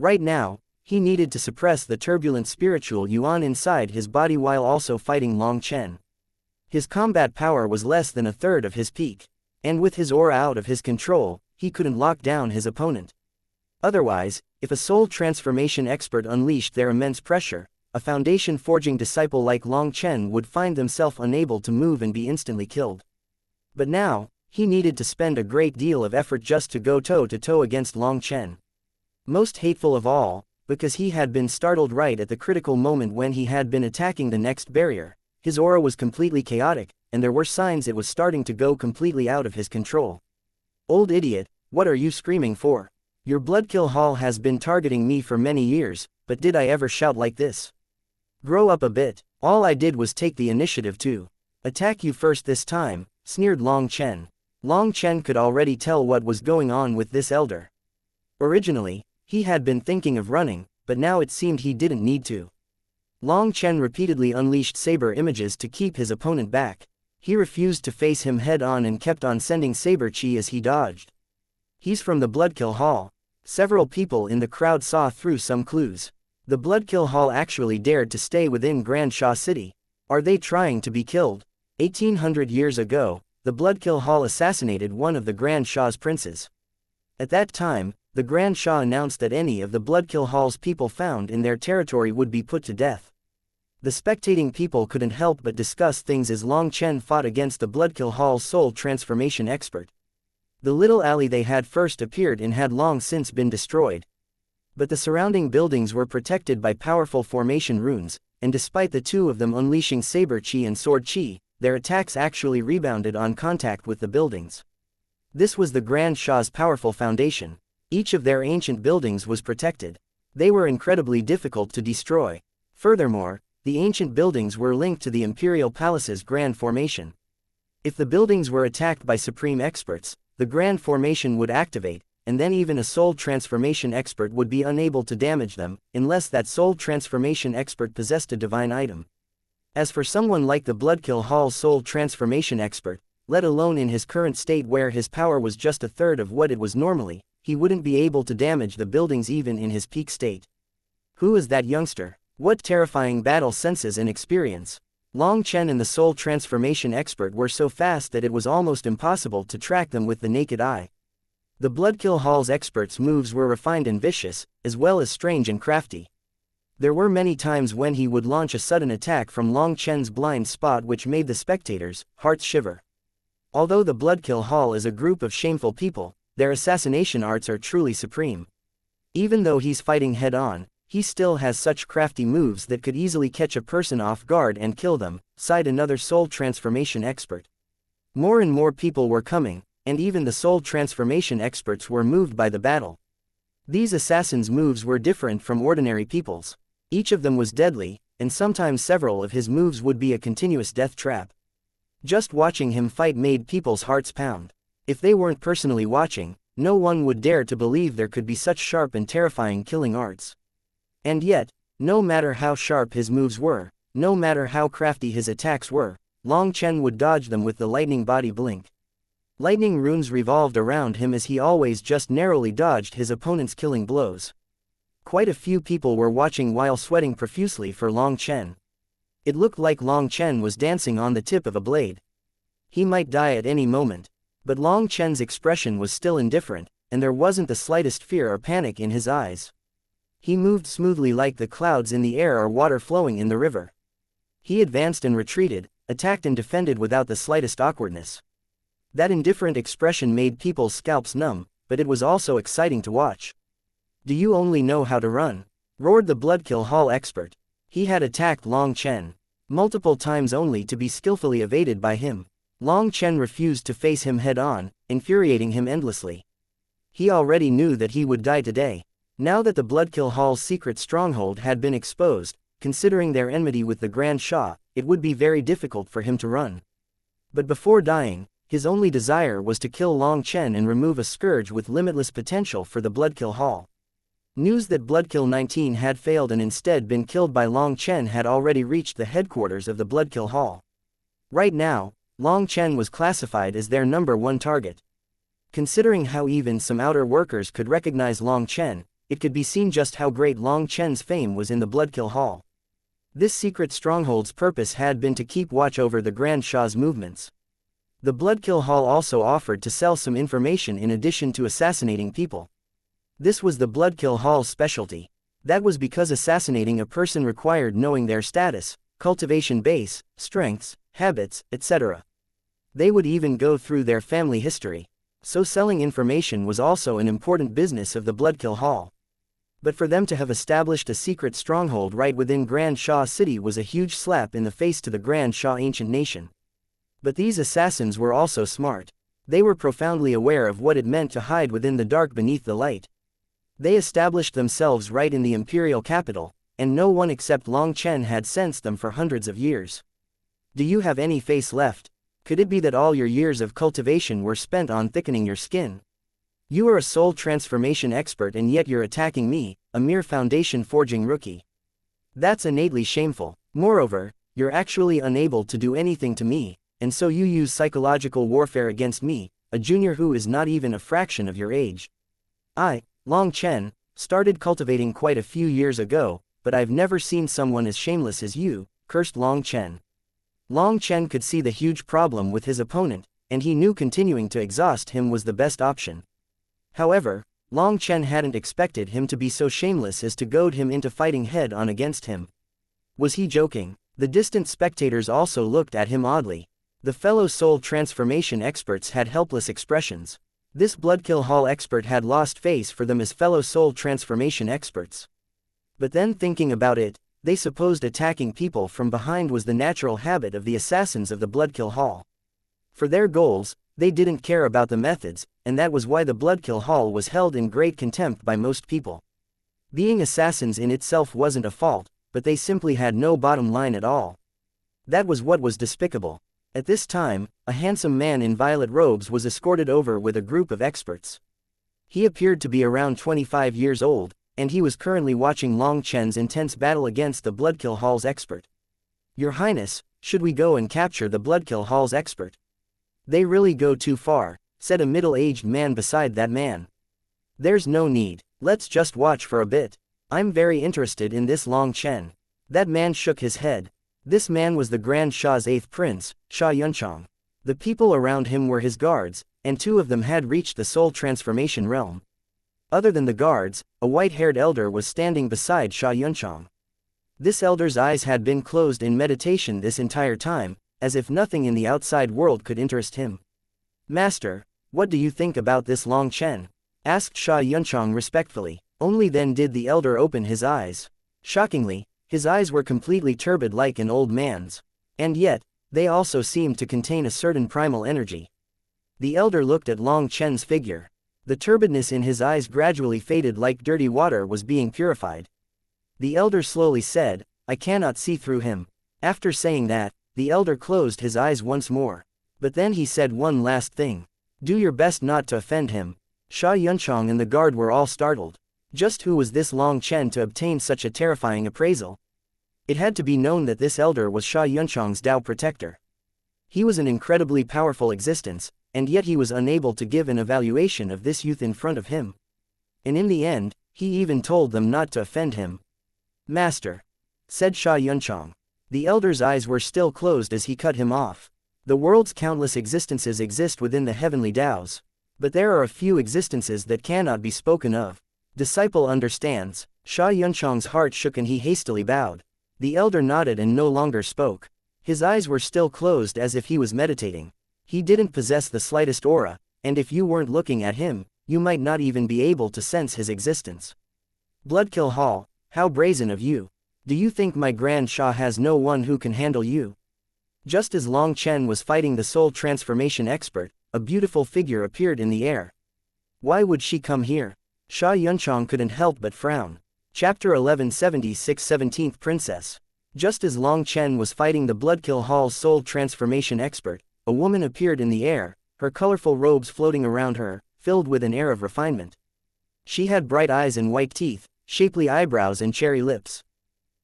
Right now, he needed to suppress the turbulent spiritual yuan inside his body while also fighting Long Chen. His combat power was less than a third of his peak, and with his aura out of his control, he couldn't lock down his opponent. Otherwise, if a soul transformation expert unleashed their immense pressure, a foundation-forging disciple like Long Chen would find themselves unable to move and be instantly killed. But now, he needed to spend a great deal of effort just to go toe-to-toe against Long Chen. Most hateful of all, because he had been startled right at the critical moment when he had been attacking the next barrier. His aura was completely chaotic, and there were signs it was starting to go completely out of his control. "Old idiot, what are you screaming for? Your Bloodkill Hall has been targeting me for many years, but did I ever shout like this? Grow up a bit. All I did was take the initiative to attack you first this time," sneered Long Chen. Long Chen could already tell what was going on with this elder. Originally, he had been thinking of running, but now it seemed he didn't need to. Long Chen repeatedly unleashed saber images to keep his opponent back. He refused to face him head-on and kept on sending saber chi as he dodged. "He's from the Bloodkill Hall." Several people in the crowd saw through some clues. The Bloodkill Hall actually dared to stay within Grand Sha City. Are they trying to be killed? 1800 years ago, the Bloodkill Hall assassinated one of the Grand Sha's princes. At that time, the Grand Sha announced that any of the Bloodkill Hall's people found in their territory would be put to death. The spectating people couldn't help but discuss things as Long Chen fought against the Bloodkill Hall's soul transformation expert. The little alley they had first appeared in had long since been destroyed. But the surrounding buildings were protected by powerful formation runes, and despite the two of them unleashing saber chi and sword chi, their attacks actually rebounded on contact with the buildings. This was the Grand Sha's powerful foundation. Each of their ancient buildings was protected. They were incredibly difficult to destroy. Furthermore, the ancient buildings were linked to the Imperial Palace's Grand Formation. If the buildings were attacked by supreme experts, the Grand Formation would activate, and then even a soul transformation expert would be unable to damage them, unless that soul transformation expert possessed a divine item. As for someone like the Bloodkill Hall's soul transformation expert, let alone in his current state where his power was just a third of what it was normally, he wouldn't be able to damage the buildings even in his peak state. Who is that youngster? What terrifying battle senses and experience! Long Chen and the soul transformation expert were so fast that it was almost impossible to track them with the naked eye. The Bloodkill Hall's experts' moves were refined and vicious, as well as strange and crafty. There were many times when he would launch a sudden attack from Long Chen's blind spot which made the spectators' hearts shiver. Although the Bloodkill Hall is a group of shameful people, their assassination arts are truly supreme. Even though he's fighting head-on, he still has such crafty moves that could easily catch a person off guard and kill them, sighed another soul transformation expert. More and more people were coming, and even the soul transformation experts were moved by the battle. These assassins' moves were different from ordinary people's. Each of them was deadly, and sometimes several of his moves would be a continuous death trap. Just watching him fight made people's hearts pound. If they weren't personally watching, no one would dare to believe there could be such sharp and terrifying killing arts. And yet, no matter how sharp his moves were, no matter how crafty his attacks were, Long Chen would dodge them with the lightning body blink. Lightning runes revolved around him as he always just narrowly dodged his opponent's killing blows. Quite a few people were watching while sweating profusely for Long Chen. It looked like Long Chen was dancing on the tip of a blade. He might die at any moment. But Long Chen's expression was still indifferent, and there wasn't the slightest fear or panic in his eyes. He moved smoothly like the clouds in the air or water flowing in the river. He advanced and retreated, attacked and defended without the slightest awkwardness. That indifferent expression made people's scalps numb, but it was also exciting to watch. "Do you only know how to run?" roared the Bloodkill Hall expert. He had attacked Long Chen multiple times only to be skillfully evaded by him. Long Chen refused to face him head-on, infuriating him endlessly. He already knew that he would die today. Now that the Bloodkill Hall's secret stronghold had been exposed, considering their enmity with the Grand Shah, it would be very difficult for him to run. But before dying, his only desire was to kill Long Chen and remove a scourge with limitless potential for the Bloodkill Hall. News that Bloodkill 19 had failed and instead been killed by Long Chen had already reached the headquarters of the Bloodkill Hall. Right now, Long Chen was classified as their #1 target. Considering how even some outer workers could recognize Long Chen, it could be seen just how great Long Chen's fame was in the Bloodkill Hall. This secret stronghold's purpose had been to keep watch over the Grand Shah's movements. The Bloodkill Hall also offered to sell some information in addition to assassinating people. This was the Bloodkill Hall's specialty. That was because assassinating a person required knowing their status, cultivation base, strengths, habits, etc. They would even go through their family history. So selling information was also an important business of the Bloodkill Hall. But for them to have established a secret stronghold right within Grand Shah City was a huge slap in the face to the Grand Shah ancient nation. But these assassins were also smart. They were profoundly aware of what it meant to hide within the dark beneath the light. They established themselves right in the imperial capital, and no one except Long Chen had sensed them for hundreds of years. "Do you have any face left? Could it be that all your years of cultivation were spent on thickening your skin? You are a soul transformation expert and yet you're attacking me, a mere foundation forging rookie. That's innately shameful. Moreover, you're actually unable to do anything to me, and so you use psychological warfare against me, a junior who is not even a fraction of your age. I, Long Chen, started cultivating quite a few years ago, but I've never seen someone as shameless as you," cursed Long Chen. Long Chen could see the huge problem with his opponent, and he knew continuing to exhaust him was the best option. However, Long Chen hadn't expected him to be so shameless as to goad him into fighting head-on against him. Was he joking? The distant spectators also looked at him oddly. The fellow soul transformation experts had helpless expressions. This Bloodkill Hall expert had lost face for them as fellow soul transformation experts. But then thinking about it, they supposed attacking people from behind was the natural habit of the assassins of the Bloodkill Hall. For their goals, they didn't care about the methods, and that was why the Bloodkill Hall was held in great contempt by most people. Being assassins in itself wasn't a fault, but they simply had no bottom line at all. That was what was despicable. At this time, a handsome man in violet robes was escorted over with a group of experts. He appeared to be around 25 years old, and he was currently watching Long Chen's intense battle against the Bloodkill Hall's expert. "Your Highness, should we go and capture the Bloodkill Hall's expert?" "They really go too far," said a middle-aged man beside that man. "There's no need, let's just watch for a bit. I'm very interested in this Long Chen." That man shook his head. This man was the Grand Shah's 8th prince, Xianxia. The people around him were his guards, and 2 of them had reached the soul transformation realm. Other than the guards, a white-haired elder was standing beside Xianxia. This elder's eyes had been closed in meditation this entire time, as if nothing in the outside world could interest him. "Master, what do you think about this Long Chen?" asked Xianxia respectfully. Only then did the elder open his eyes. Shockingly, his eyes were completely turbid like an old man's. And yet, they also seemed to contain a certain primal energy. The elder looked at Long Chen's figure. The turbidness in his eyes gradually faded like dirty water was being purified. The elder slowly said, "I cannot see through him." After saying that, the elder closed his eyes once more. But then he said one last thing. "Do your best not to offend him." Xianxia and the guard were all startled. Just who was this Long Chen to obtain such a terrifying appraisal? It had to be known that this elder was Xianxia's Tao protector. He was an incredibly powerful existence, and yet he was unable to give an evaluation of this youth in front of him. And in the end, he even told them not to offend him. "Master," said xianxia. The elder's eyes were still closed as he cut him off. "The world's countless existences exist within the heavenly Taos. But there are a few existences that cannot be spoken of. Disciple understands." Xianxia's heart shook and he hastily bowed. The elder nodded and no longer spoke. His eyes were still closed as if he was meditating. He didn't possess the slightest aura, and if you weren't looking at him, you might not even be able to sense his existence. "Bloodkill Hall, how brazen of you. Do you think my Grand Shah has no one who can handle you?" Just as Long Chen was fighting the soul transformation expert, a beautiful figure appeared in the air. Why would she come here? Xianxia couldn't help but frown. Chapter 1176 17th Princess. Just as Long Chen was fighting the Bloodkill Hall's soul transformation expert, a woman appeared in the air, her colorful robes floating around her, filled with an air of refinement. She had bright eyes and white teeth, shapely eyebrows and cherry lips.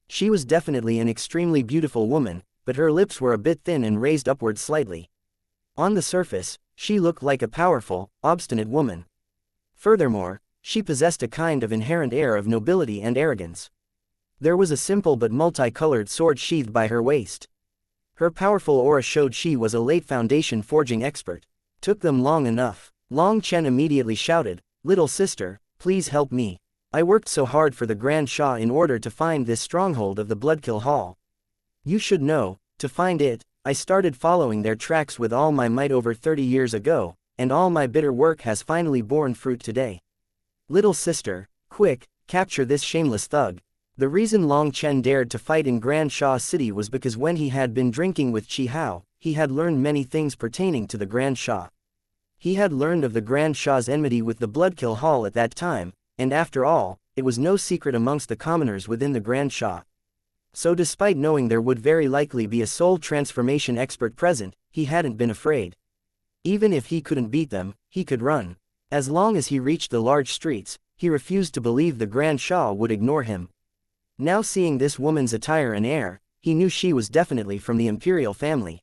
She was definitely an extremely beautiful woman, but her lips were a bit thin and raised upward slightly. On the surface, she looked like a powerful, obstinate woman. Furthermore, she possessed a kind of inherent air of nobility and arrogance. There was a simple but multicolored sword sheathed by her waist. Her powerful aura showed she was a late foundation forging expert. Took them long enough. Long Chen immediately shouted, "Little sister, please help me. I worked so hard for the Grand Shah in order to find this stronghold of the Bloodkill Hall. You should know, to find it, I started following their tracks with all my might over 30 years ago, and all my bitter work has finally borne fruit today. Little sister, quick, capture this shameless thug." The reason Long Chen dared to fight in Grand Shah City was because when he had been drinking with Chi Hao, he had learned many things pertaining to the Grand Shah. He had learned of the Grand Shah's enmity with the Bloodkill Hall at that time, and after all, it was no secret amongst the commoners within the Grand Shah. So despite knowing there would very likely be a soul transformation expert present, he hadn't been afraid. Even if he couldn't beat them, he could run. As long as he reached the large streets, he refused to believe the Grand Shah would ignore him. Now seeing this woman's attire and air, he knew she was definitely from the imperial family.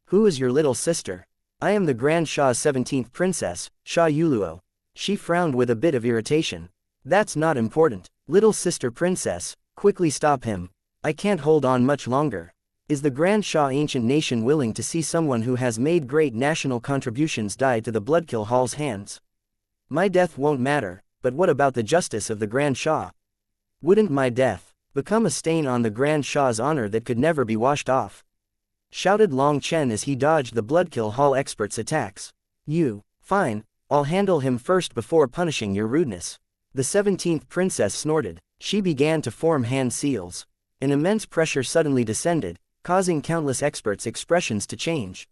"Who is your little sister?" "I am the Grand Shah's 17th princess, Sha Yuluo." She frowned with a bit of irritation. "That's not important. Little sister princess, quickly stop him. I can't hold on much longer. Is the Grand Shah ancient nation willing to see someone who has made great national contributions die to the Bloodkill Hall's hands? My death won't matter, but what about the justice of the Grand Shah? Wouldn't my death become a stain on the Grand Shah's honor that could never be washed off?" shouted Long Chen as he dodged the Bloodkill Hall expert's attacks. Fine, I'll handle him first before punishing your rudeness." The 17th princess snorted. She began to form hand seals. An immense pressure suddenly descended, causing countless experts' expressions to change.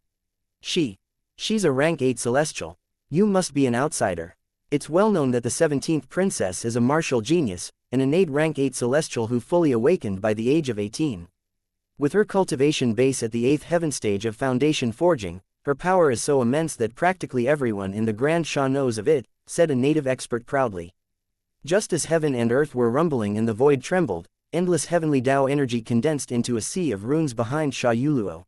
She's a rank 8 celestial. You must be an outsider. It's well known that the 17th princess is a martial genius, an innate rank 8 celestial who fully awakened by the age of 18. With her cultivation base at the 8th heaven stage of foundation forging, her power is so immense that practically everyone in the Grand Shah knows of it, said a native expert proudly. Just as heaven and earth were rumbling and the void trembled, endless heavenly Tao energy condensed into a sea of runes behind Sha Yuluo.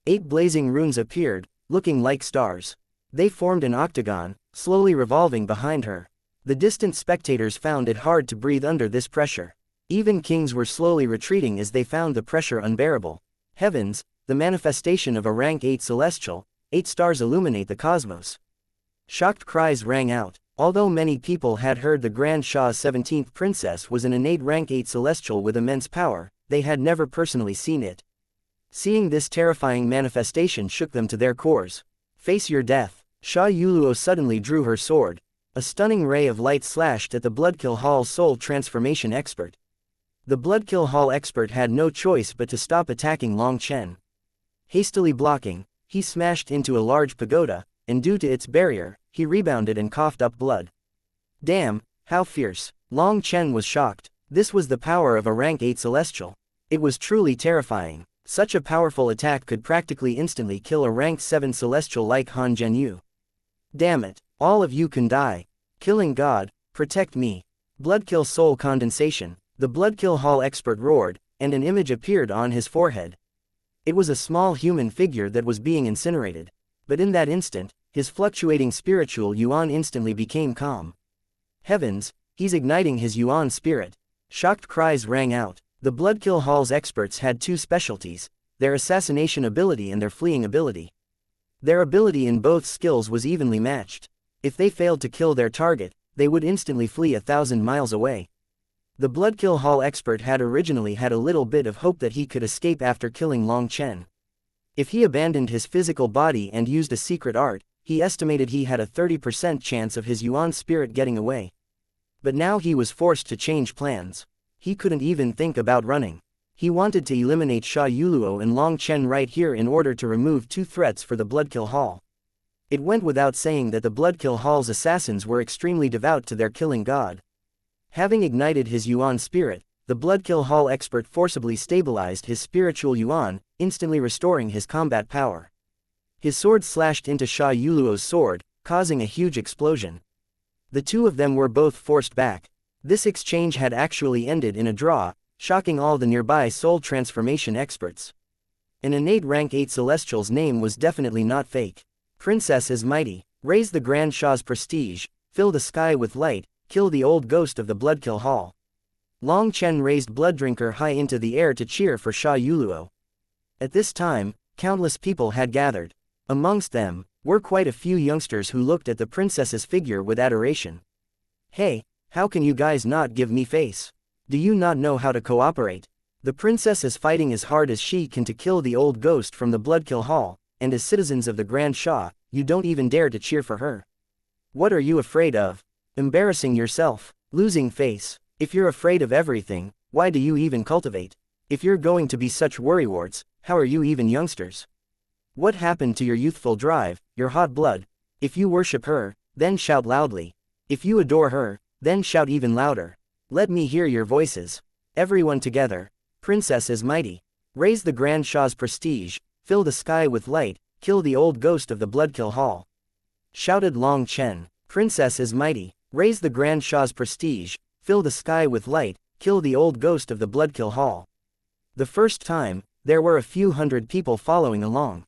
8 blazing runes appeared, looking like stars. They formed an octagon, slowly revolving behind her. The distant spectators found it hard to breathe under this pressure. Even kings were slowly retreating as they found the pressure unbearable. Heavens, the manifestation of a rank 8 celestial, 8 stars illuminate the cosmos. Shocked cries rang out. Although many people had heard the Grand Shah's 17th princess was an innate rank 8 celestial with immense power, they had never personally seen it. Seeing this terrifying manifestation shook them to their cores. "Face your death." Sha Yuluo suddenly drew her sword. A stunning ray of light slashed at the Bloodkill Hall soul transformation expert. The Bloodkill Hall expert had no choice but to stop attacking Long Chen. Hastily blocking, he smashed into a large pagoda, and due to its barrier, he rebounded and coughed up blood. Damn, how fierce. Long Chen was shocked. This was the power of a rank 8 celestial. It was truly terrifying. Such a powerful attack could practically instantly kill a rank 7 celestial like Han Zhenyu. Damn it, all of you can die. Killing God, protect me. Bloodkill soul condensation. The Bloodkill Hall expert roared, and an image appeared on his forehead. It was a small human figure that was being incinerated. But in that instant, his fluctuating spiritual yuan instantly became calm. Heavens, he's igniting his yuan spirit. Shocked cries rang out. The Bloodkill Hall's experts had two specialties, their assassination ability and their fleeing ability. Their ability in both skills was evenly matched. If they failed to kill their target, they would instantly flee 1,000 miles away. The Bloodkill Hall expert had originally had a little bit of hope that he could escape after killing Long Chen. If he abandoned his physical body and used a secret art, he estimated he had a 30% chance of his yuan spirit getting away. But now he was forced to change plans. He couldn't even think about running. He wanted to eliminate Sha Yuluo and Long Chen right here in order to remove two threats for the Bloodkill Hall. It went without saying that the Bloodkill Hall's assassins were extremely devout to their killing god. Having ignited his yuan spirit, the Bloodkill Hall expert forcibly stabilized his spiritual yuan, instantly restoring his combat power. His sword slashed into Sha Yuluo's sword, causing a huge explosion. The two of them were both forced back. This exchange had actually ended in a draw, shocking all the nearby soul transformation experts. An innate rank 8 celestial's name was definitely not fake. Princess is mighty, raise the Grand Shah's prestige, fill the sky with light, kill the old ghost of the Bloodkill Hall. Long Chen raised Blooddrinker high into the air to cheer for Sha Yuluo. At this time, countless people had gathered. Amongst them were quite a few youngsters who looked at the princess's figure with adoration. Hey, how can you guys not give me face? Do you not know how to cooperate? The princess is fighting as hard as she can to kill the old ghost from the Bloodkill Hall, and as citizens of the Grand Shah, you don't even dare to cheer for her. What are you afraid of? Embarrassing yourself, losing face. If you're afraid of everything, why do you even cultivate? If you're going to be such worrywarts, how are you even youngsters? What happened to your youthful drive, your hot blood? If you worship her, then shout loudly. If you adore her, then shout even louder. Let me hear your voices. Everyone together. Princess is mighty. Raise the Grand Shah's prestige, fill the sky with light, kill the old ghost of the Bloodkill Hall. Shouted Long Chen. Princess is mighty. Raise the Grand Shah's prestige, fill the sky with light, kill the old ghost of the Bloodkill Hall. The first time, there were a few hundred people following along.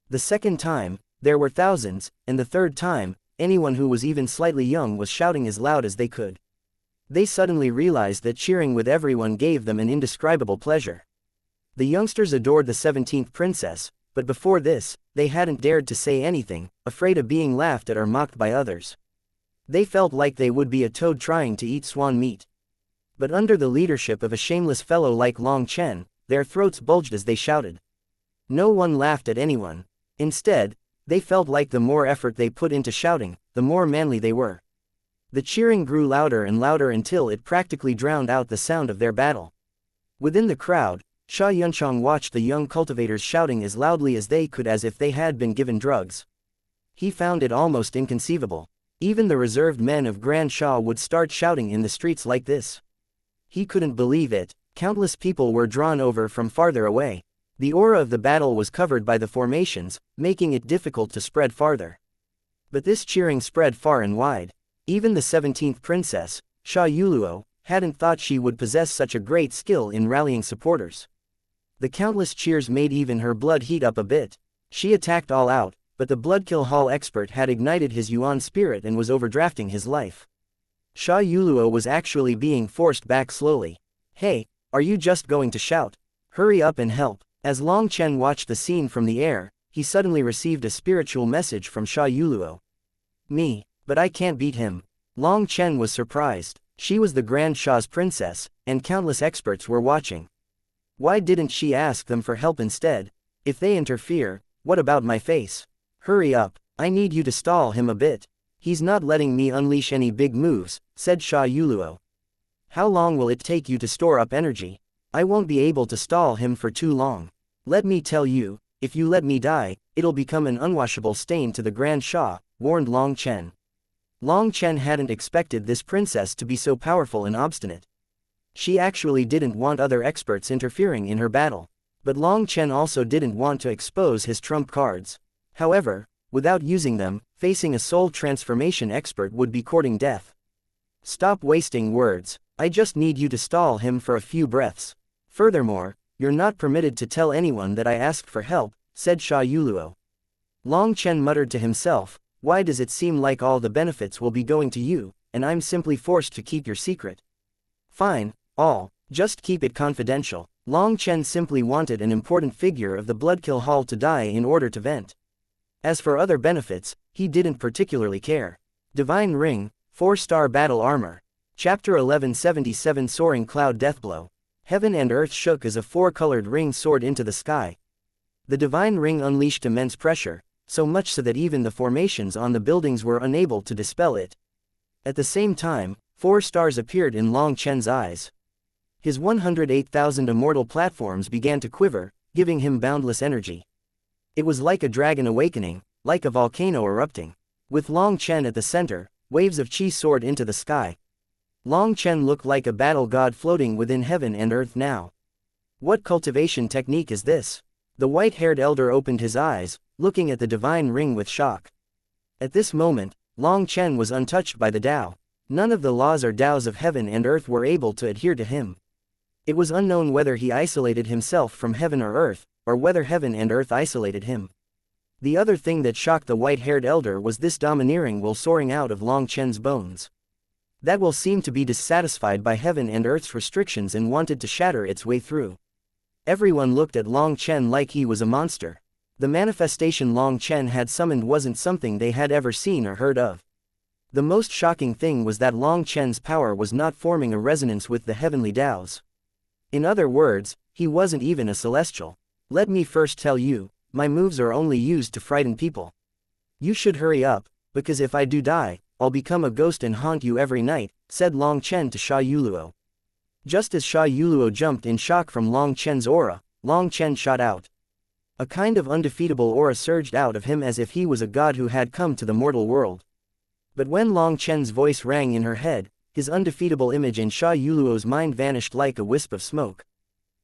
The second time, there were thousands, and the third time, anyone who was even slightly young was shouting as loud as they could. They suddenly realized that cheering with everyone gave them an indescribable pleasure. The youngsters adored the 17th princess, but before this, they hadn't dared to say anything, afraid of being laughed at or mocked by others. They felt like they would be a toad trying to eat swan meat. But under the leadership of a shameless fellow like Long Chen, their throats bulged as they shouted. No one laughed at anyone. Instead, they felt like the more effort they put into shouting, the more manly they were. The cheering grew louder and louder until it practically drowned out the sound of their battle. Within the crowd, Sha Yunchang watched the young cultivators shouting as loudly as they could as if they had been given drugs. He found it almost inconceivable. Even the reserved men of Grand Shah would start shouting in the streets like this. He couldn't believe it. Countless people were drawn over from farther away. The aura of the battle was covered by the formations, making it difficult to spread farther. But this cheering spread far and wide. Even the 17th princess, Sha Yuluo, hadn't thought she would possess such a great skill in rallying supporters. The countless cheers made even her blood heat up a bit. She attacked all out, but the Bloodkill Hall expert had ignited his yuan spirit and was overdrafting his life. Sha Yuluo was actually being forced back slowly. Hey, are you just going to shout? Hurry up and help. As Long Chen watched the scene from the air, he suddenly received a spiritual message from Sha Yuluo. Me, but I can't beat him. Long Chen was surprised. She was the Grand Shah's princess, and countless experts were watching. Why didn't she ask them for help instead? If they interfere, what about my face? Hurry up, I need you to stall him a bit. He's not letting me unleash any big moves, said Sha Yuluo. How long will it take you to store up energy? I won't be able to stall him for too long. Let me tell you, if you let me die, it'll become an unwashable stain to the Grand Shah, warned Long Chen. Long Chen hadn't expected this princess to be so powerful and obstinate. She actually didn't want other experts interfering in her battle. But Long Chen also didn't want to expose his trump cards. However, without using them, facing a soul transformation expert would be courting death. Stop wasting words. I just need you to stall him for a few breaths. Furthermore, you're not permitted to tell anyone that I asked for help, said Sha Yuluo. Long Chen muttered to himself, why does it seem like all the benefits will be going to you, and I'm simply forced to keep your secret? Fine, just keep it confidential. Long Chen simply wanted an important figure of the Bloodkill Hall to die in order to vent. As for other benefits, he didn't particularly care. Divine Ring, 4-star battle armor. Chapter 1177 Soaring Cloud Deathblow. Heaven and earth shook as a 4-colored ring soared into the sky. The divine ring unleashed immense pressure, so much so that even the formations on the buildings were unable to dispel it. At the same time, 4 stars appeared in Long Chen's eyes. His 108,000 immortal platforms began to quiver, giving him boundless energy. It was like a dragon awakening, like a volcano erupting. With Long Chen at the center, waves of qi soared into the sky. Long Chen looked like a battle god floating within heaven and earth now. What cultivation technique is this? The white-haired elder opened his eyes, looking at the divine ring with shock. At this moment, Long Chen was untouched by the Tao. None of the laws or Taos of heaven and earth were able to adhere to him. It was unknown whether he isolated himself from heaven or earth, or whether heaven and earth isolated him. The other thing that shocked the white-haired elder was this domineering will soaring out of Long Chen's bones. That will seemed to be dissatisfied by heaven and earth's restrictions and wanted to shatter its way through. Everyone looked at Long Chen like he was a monster. The manifestation Long Chen had summoned wasn't something they had ever seen or heard of. The most shocking thing was that Long Chen's power was not forming a resonance with the heavenly Taos. In other words, he wasn't even a celestial. Let me first tell you, my moves are only used to frighten people. You should hurry up, because if I do die, I'll become a ghost and haunt you every night, said Long Chen to Sha Yuluo. Just as Sha Yuluo jumped in shock from Long Chen's aura, Long Chen shot out. A kind of undefeatable aura surged out of him as if he was a god who had come to the mortal world. But when Long Chen's voice rang in her head, his undefeatable image in Sha Yuluo's mind vanished like a wisp of smoke.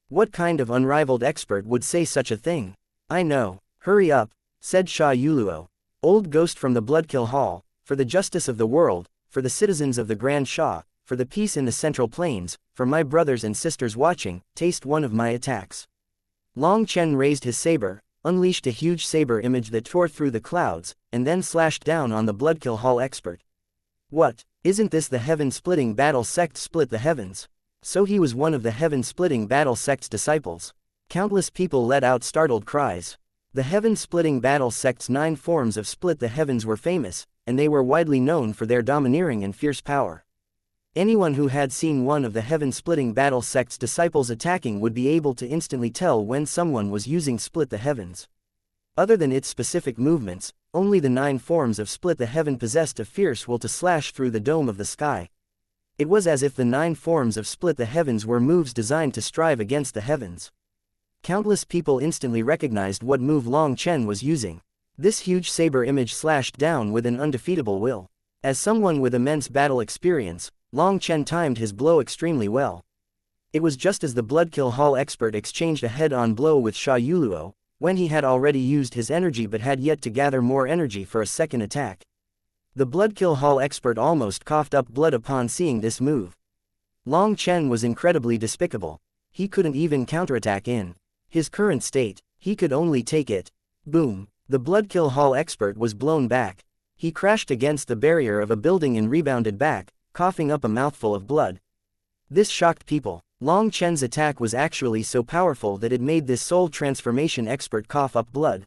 What kind of unrivaled expert would say such a thing? I know, hurry up, said Sha Yuluo. Old ghost from the Bloodkill Hall, for the justice of the world, for the citizens of the Grand Sha, for the peace in the Central Plains, for my brothers and sisters watching, taste one of my attacks. Long Chen raised his saber, unleashed a huge saber image that tore through the clouds, and then slashed down on the Bloodkill Hall expert. What? Isn't this the heaven-splitting battle sect split the heavens? So he was one of the heaven-splitting battle sect's disciples. Countless people let out startled cries. The heaven-splitting battle sect's 9 forms of split the heavens were famous, and they were widely known for their domineering and fierce power. Anyone who had seen one of the heaven-splitting battle sect's disciples attacking would be able to instantly tell when someone was using split the heavens. Other than its specific movements, only the 9 forms of split the heaven possessed a fierce will to slash through the dome of the sky. It was as if the 9 forms of split the heavens were moves designed to strive against the heavens. Countless people instantly recognized what move Long Chen was using. This huge saber image slashed down with an undefeatable will. As someone with immense battle experience, Long Chen timed his blow extremely well. It was just as the Bloodkill Hall expert exchanged a head-on blow with Sha Yuluo, when he had already used his energy but had yet to gather more energy for a second attack. The Bloodkill Hall expert almost coughed up blood upon seeing this move. Long Chen was incredibly despicable. He couldn't even counterattack in his current state, he could only take it. Boom! The Bloodkill Hall expert was blown back. He crashed against the barrier of a building and rebounded back, coughing up a mouthful of blood. This shocked people. Long Chen's attack was actually so powerful that it made this soul transformation expert cough up blood.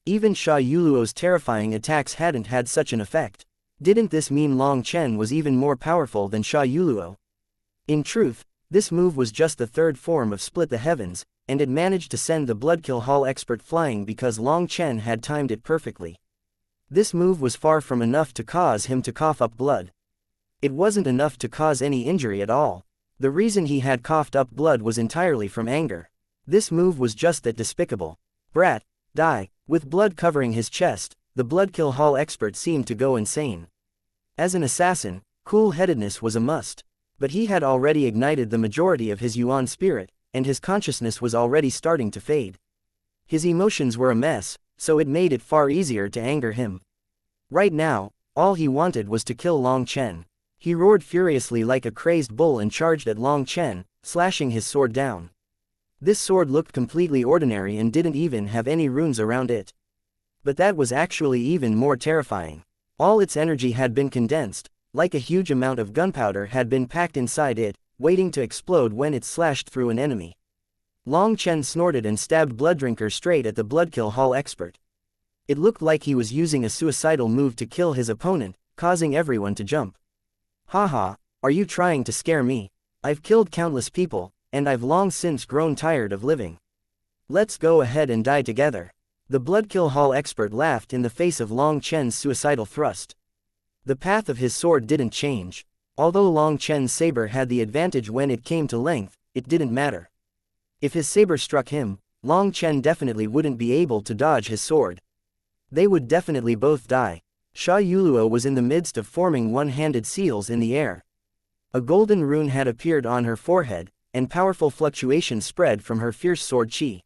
Even Sha Yuluo's terrifying attacks hadn't had such an effect. Didn't this mean Long Chen was even more powerful than Sha Yuluo? In truth, this move was just the 3rd form of Split the Heavens, and it managed to send the Bloodkill Hall expert flying because Long Chen had timed it perfectly. This move was far from enough to cause him to cough up blood. It wasn't enough to cause any injury at all. The reason he had coughed up blood was entirely from anger. This move was just that despicable. Brat, die. With blood covering his chest, the Bloodkill Hall expert seemed to go insane. As an assassin, cool-headedness was a must. But he had already ignited the majority of his Yuan spirit, and his consciousness was already starting to fade. His emotions were a mess, so it made it far easier to anger him. Right now, all he wanted was to kill Long Chen. He roared furiously like a crazed bull and charged at Long Chen, slashing his sword down. This sword looked completely ordinary and didn't even have any runes around it. But that was actually even more terrifying. All its energy had been condensed, like a huge amount of gunpowder had been packed inside it, waiting to explode when it slashed through an enemy. Long Chen snorted and stabbed Blooddrinker straight at the Bloodkill Hall expert. It looked like he was using a suicidal move to kill his opponent, causing everyone to jump. Haha, are you trying to scare me? I've killed countless people, and I've long since grown tired of living. Let's go ahead and die together. The Bloodkill Hall expert laughed in the face of Long Chen's suicidal thrust. The path of his sword didn't change. Although Long Chen's saber had the advantage when it came to length, it didn't matter. If his saber struck him, Long Chen definitely wouldn't be able to dodge his sword. They would definitely both die. Sha Yuluo was in the midst of forming one-handed seals in the air. A golden rune had appeared on her forehead, and powerful fluctuations spread from her fierce sword chi.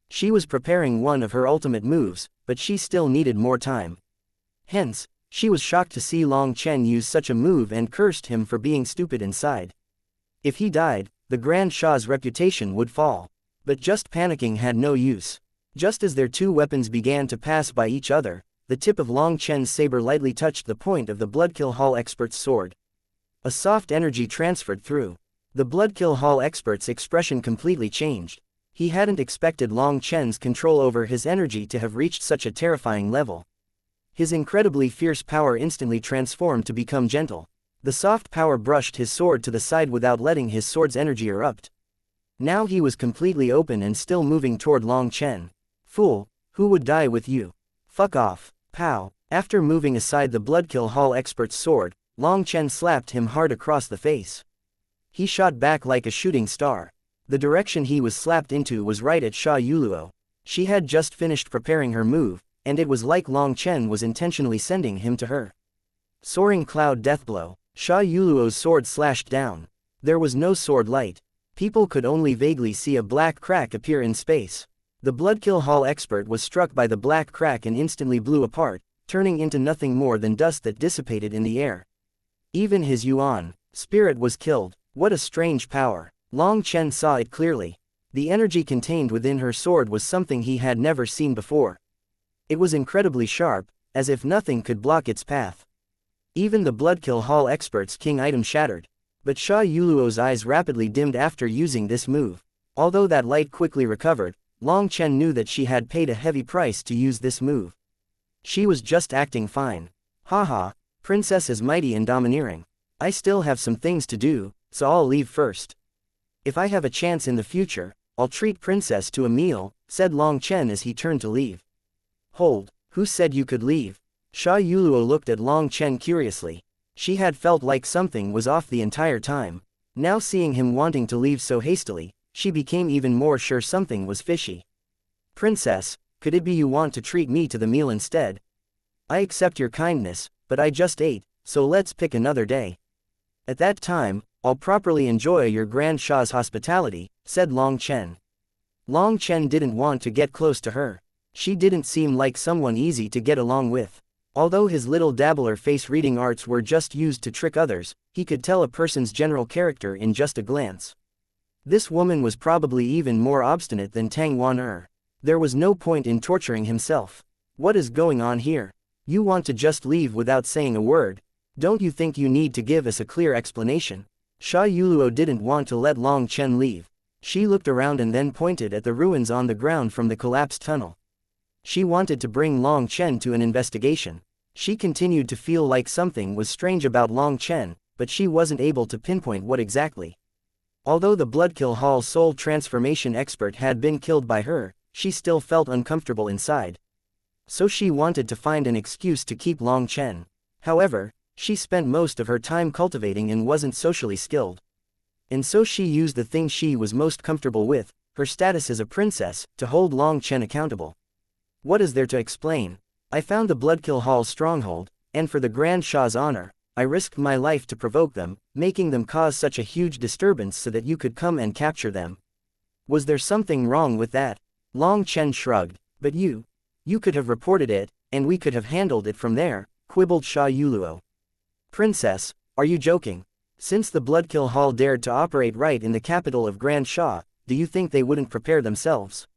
She was preparing one of her ultimate moves, but she still needed more time. Hence, she was shocked to see Long Chen use such a move and cursed him for being stupid inside. If he died, the Grand Shah's reputation would fall. But just panicking had no use. Just as their two weapons began to pass by each other, the tip of Long Chen's saber lightly touched the point of the Bloodkill Hall expert's sword. A soft energy transferred through. The Bloodkill Hall expert's expression completely changed. He hadn't expected Long Chen's control over his energy to have reached such a terrifying level. His incredibly fierce power instantly transformed to become gentle. The soft power brushed his sword to the side without letting his sword's energy erupt. Now he was completely open and still moving toward Long Chen. Fool, who would die with you? Fuck off. Pow. After moving aside the Bloodkill Hall expert's sword, Long Chen slapped him hard across the face. He shot back like a shooting star. The direction he was slapped into was right at Sha Yuluo. She had just finished preparing her move, and it was like Long Chen was intentionally sending him to her. Soaring Cloud Deathblow. Sha Yuluo's sword slashed down. There was no sword light. People could only vaguely see a black crack appear in space. The Bloodkill Hall expert was struck by the black crack and instantly blew apart, turning into nothing more than dust that dissipated in the air. Even his Yuan spirit was killed. What a strange power. Long Chen saw it clearly. The energy contained within her sword was something he had never seen before. It was incredibly sharp, as if nothing could block its path. Even the Bloodkill Hall expert's king item shattered. But Sha Yuluo's eyes rapidly dimmed after using this move. Although that light quickly recovered, Long Chen knew that she had paid a heavy price to use this move. She was just acting fine. Haha, princess is mighty and domineering. I still have some things to do, so I'll leave first. If I have a chance in the future, I'll treat princess to a meal, said Long Chen as he turned to leave. Hold, who said you could leave? Sha Yuluo looked at Long Chen curiously. She had felt like something was off the entire time. Now seeing him wanting to leave so hastily, she became even more sure something was fishy. Princess, could it be you want to treat me to the meal instead? I accept your kindness, but I just ate, so let's pick another day. At that time, I'll properly enjoy your Grand Shah's hospitality, said Long Chen. Long Chen didn't want to get close to her. She didn't seem like someone easy to get along with. Although his little dabbler face-reading arts were just used to trick others, he could tell a person's general character in just a glance. This woman was probably even more obstinate than Tang Wan. There was no point in torturing himself. What is going on here? You want to just leave without saying a word? Don't you think you need to give us a clear explanation? Sha Yuluo didn't want to let Long Chen leave. She looked around and then pointed at the ruins on the ground from the collapsed tunnel. She wanted to bring Long Chen to an investigation. She continued to feel like something was strange about Long Chen, but she wasn't able to pinpoint what exactly. Although the Bloodkill Hall soul transformation expert had been killed by her, she still felt uncomfortable inside. So she wanted to find an excuse to keep Long Chen. However, she spent most of her time cultivating and wasn't socially skilled. And so she used the thing she was most comfortable with, her status as a princess, to hold Long Chen accountable. What is there to explain? I found the Bloodkill Hall stronghold, and for the Grand Shah's honor, I risked my life to provoke them, making them cause such a huge disturbance so that you could come and capture them. Was there something wrong with that? Long Chen shrugged. But you could have reported it, and we could have handled it from there, quibbled Sha Yuluo. Princess, are you joking? Since the Bloodkill Hall dared to operate right in the capital of Grand Shah, do you think they wouldn't prepare themselves?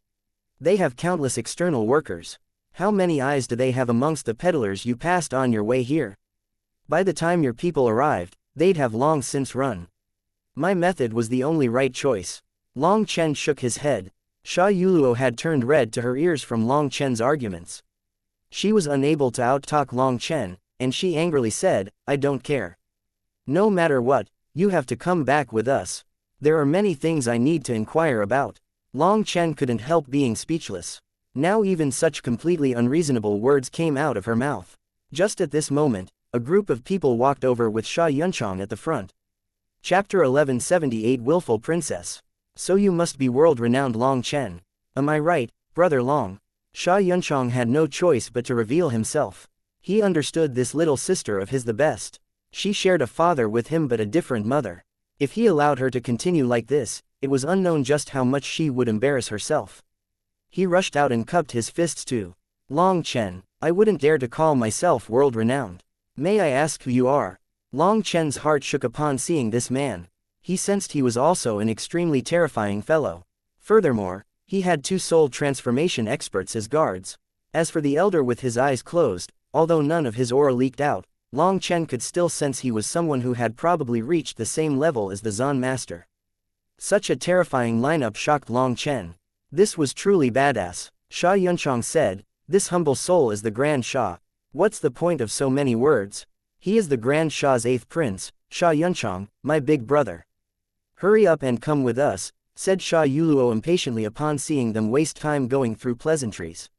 They have countless external workers. How many eyes do they have amongst the peddlers you passed on your way here? By the time your people arrived, they'd have long since run. My method was the only right choice. Long Chen shook his head. Sha Yuluo had turned red to her ears from Long Chen's arguments. She was unable to out-talk Long Chen, and she angrily said, I don't care. No matter what, you have to come back with us. There are many things I need to inquire about. Long Chen couldn't help being speechless. Now even such completely unreasonable words came out of her mouth. Just at this moment, a group of people walked over with Sha Yunchang at the front. Chapter 1178 Willful Princess. So you must be world-renowned Long Chen. Am I right, Brother Long? Sha Yunchang had no choice but to reveal himself. He understood this little sister of his the best. She shared a father with him but a different mother. If he allowed her to continue like this, it was unknown just how much she would embarrass herself. He rushed out and cupped his fists to Long Chen. I wouldn't dare to call myself world-renowned. May I ask who you are? Long Chen's heart shook upon seeing this man. He sensed he was also an extremely terrifying fellow. Furthermore, he had 2 soul transformation experts as guards. As for the elder with his eyes closed, although none of his aura leaked out, Long Chen could still sense he was someone who had probably reached the same level as the Zan Master. Such a terrifying lineup shocked Long Chen. This was truly badass. Sha Yunchang said, this humble soul is the Grand Sha. What's the point of so many words? He is the Grand Sha's 8th prince, Sha Yunchang, my big brother. Hurry up and come with us, said Sha Yuluo impatiently upon seeing them waste time going through pleasantries.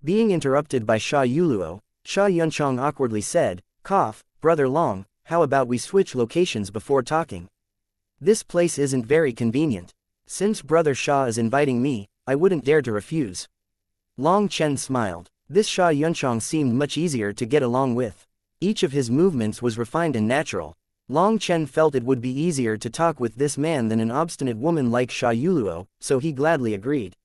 Being interrupted by Sha Yuluo, Sha Yunchang awkwardly said, cough, Brother Long, how about we switch locations before talking? This place isn't very convenient. Since Brother Sha is inviting me, I wouldn't dare to refuse. Long Chen smiled. This Sha Yunchang seemed much easier to get along with. Each of his movements was refined and natural. Long Chen felt it would be easier to talk with this man than an obstinate woman like Sha Yuluo, so he gladly agreed.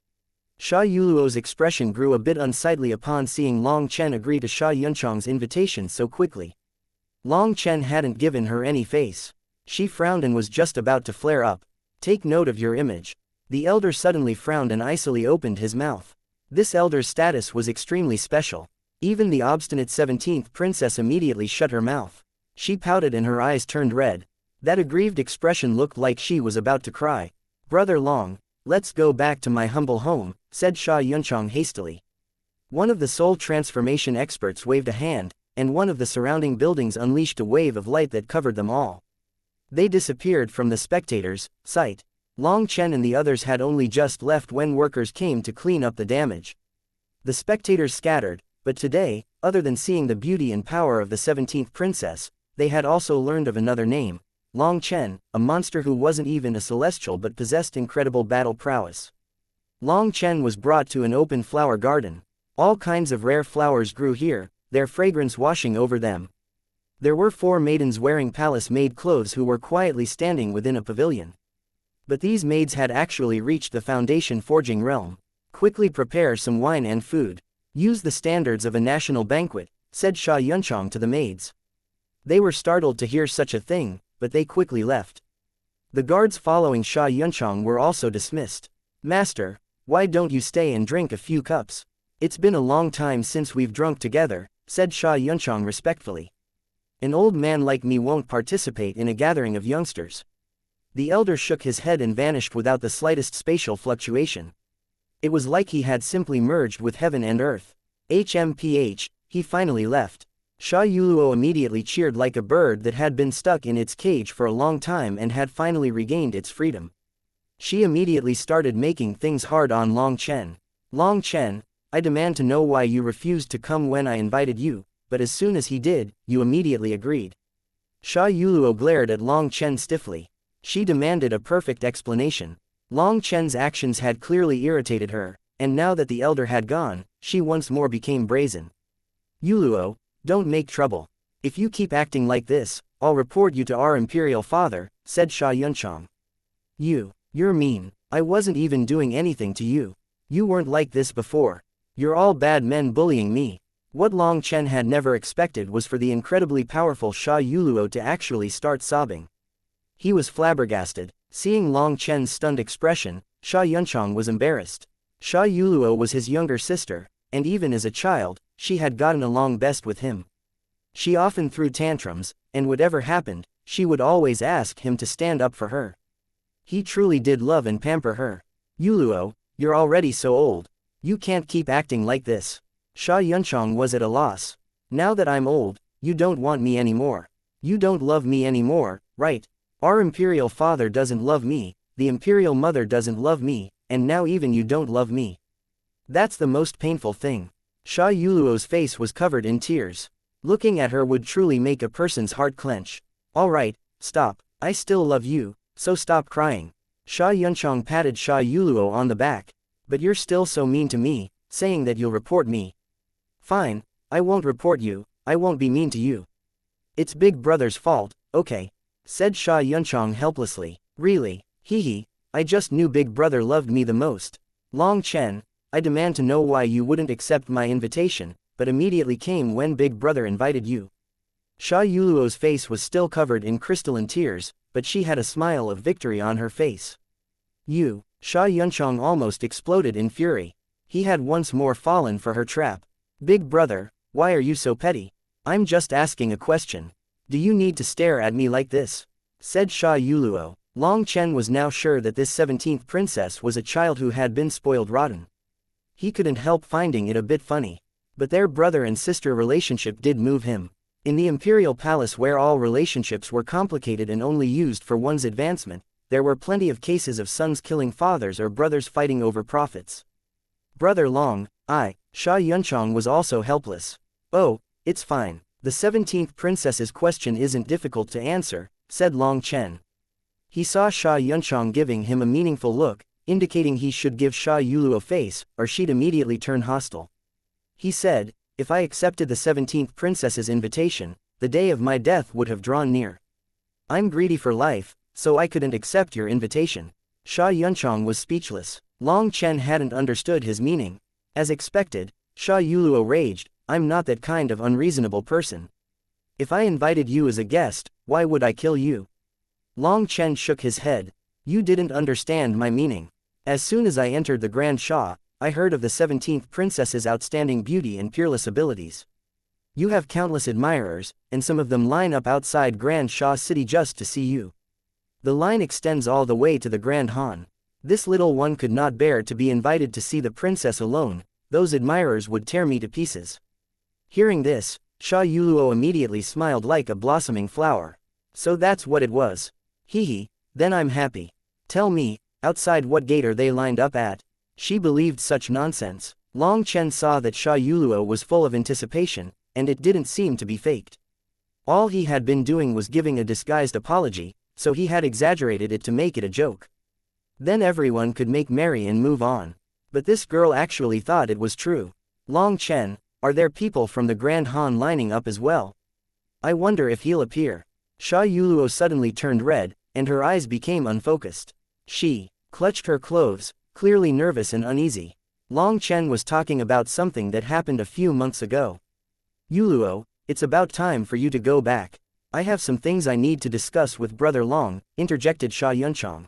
Sha Yuluo's expression grew a bit unsightly upon seeing Long Chen agree to Sha Yunchang's invitation so quickly. Long Chen hadn't given her any face. She frowned and was just about to flare up. Take note of your image. The elder suddenly frowned and icily opened his mouth. This elder's status was extremely special. Even the obstinate 17th princess immediately shut her mouth. She pouted and her eyes turned red. That aggrieved expression looked like she was about to cry. Brother Long, let's go back to my humble home, said Sha Yunchang hastily. One of the soul transformation experts waved a hand, and one of the surrounding buildings unleashed a wave of light that covered them all. They disappeared from the spectators' sight. Long Chen and the others had only just left when workers came to clean up the damage. The spectators scattered, but today, other than seeing the beauty and power of the 17th princess, they had also learned of another name, Long Chen, a monster who wasn't even a celestial but possessed incredible battle prowess. Long Chen was brought to an open flower garden. All kinds of rare flowers grew here, their fragrance washing over them. There were 4 maidens wearing palace-made clothes who were quietly standing within a pavilion. But these maids had actually reached the foundation forging realm. Quickly prepare some wine and food. Use the standards of a national banquet, said Sha Yunchang to the maids. They were startled to hear such a thing, but they quickly left. The guards following Sha Yunchang were also dismissed. Master, why don't you stay and drink a few cups? It's been a long time since we've drunk together, said Sha Yunchang respectfully. An old man like me won't participate in a gathering of youngsters. The elder shook his head and vanished without the slightest spatial fluctuation. It was like he had simply merged with heaven and earth. HMPH, he finally left. Sha Yuluo immediately cheered like a bird that had been stuck in its cage for a long time and had finally regained its freedom. She immediately started making things hard on Long Chen. Long Chen, I demand to know why you refused to come when I invited you, but as soon as he did, you immediately agreed. Sha Yuluo glared at Long Chen stiffly. She demanded a perfect explanation. Long Chen's actions had clearly irritated her, and now that the elder had gone, she once more became brazen. Yuluo, don't make trouble. If you keep acting like this, I'll report you to our imperial father, said Sha Yunchang. You're mean. I wasn't even doing anything to you. You weren't like this before. You're all bad men bullying me. What Long Chen had never expected was for the incredibly powerful Sha Yuluo to actually start sobbing. He was flabbergasted. Seeing Long Chen's stunned expression, Sha Yunchang was embarrassed. Sha Yuluo was his younger sister, and even as a child, she had gotten along best with him. She often threw tantrums, and whatever happened, she would always ask him to stand up for her. He truly did love and pamper her. Yuluo, you're already so old. You can't keep acting like this. Xianxia was at a loss. Now that I'm old, you don't want me anymore. You don't love me anymore, right? Our imperial father doesn't love me, the imperial mother doesn't love me, and now even you don't love me. That's the most painful thing. Sha Yuluo's face was covered in tears. Looking at her would truly make a person's heart clench. Alright, stop, I still love you, so stop crying. Xianxia patted Sha Yuluo on the back. But you're still so mean to me, saying that you'll report me. Fine, I won't report you, I won't be mean to you. It's Big Brother's fault, okay, said Xianxia helplessly. Really, hee, I just knew Big Brother loved me the most. Long Chen, I demand to know why you wouldn't accept my invitation, but immediately came when Big Brother invited you. Sha Yuluo's face was still covered in crystalline tears, but she had a smile of victory on her face. You, Xianxia almost exploded in fury. He had once more fallen for her trap. Big Brother, why are you so petty? I'm just asking a question. Do you need to stare at me like this? Said Sha Yuluo. Long Chen was now sure that this 17th princess was a child who had been spoiled rotten. He couldn't help finding it a bit funny. But their brother and sister relationship did move him. In the imperial palace where all relationships were complicated and only used for one's advancement, there were plenty of cases of sons killing fathers or brothers fighting over profits. Brother Long, Xianxia was also helpless. Oh, it's fine. The 17th princess's question isn't difficult to answer, said Long Chen. He saw Xianxia giving him a meaningful look, indicating he should give Sha Yuluo a face, or she'd immediately turn hostile. He said, if I accepted the 17th princess's invitation, the day of my death would have drawn near. I'm greedy for life, so I couldn't accept your invitation. Xianxia was speechless. Long Chen hadn't understood his meaning. As expected, Sha Yuluo raged, I'm not that kind of unreasonable person. If I invited you as a guest, why would I kill you? Long Chen shook his head. You didn't understand my meaning. As soon as I entered the Grand Sha, I heard of the 17th princess's outstanding beauty and peerless abilities. You have countless admirers, and some of them line up outside Grand Sha City just to see you. The line extends all the way to the Grand Han. This little one could not bear to be invited to see the princess alone, those admirers would tear me to pieces. Hearing this, Sha Yuluo immediately smiled like a blossoming flower. So that's what it was. Hee, then I'm happy. Tell me, outside what gate are they lined up at? She believed such nonsense. Long Chen saw that Sha Yuluo was full of anticipation, and it didn't seem to be faked. All he had been doing was giving a disguised apology, so he had exaggerated it to make it a joke. Then everyone could make merry and move on. But this girl actually thought it was true. Long Chen, are there people from the Grand Han lining up as well? I wonder if he'll appear. Sha Yuluo suddenly turned red, and her eyes became unfocused. She clutched her clothes, clearly nervous and uneasy. Long Chen was talking about something that happened a few months ago. Yuluo, it's about time for you to go back. I have some things I need to discuss with Brother Long, interjected Xianxia.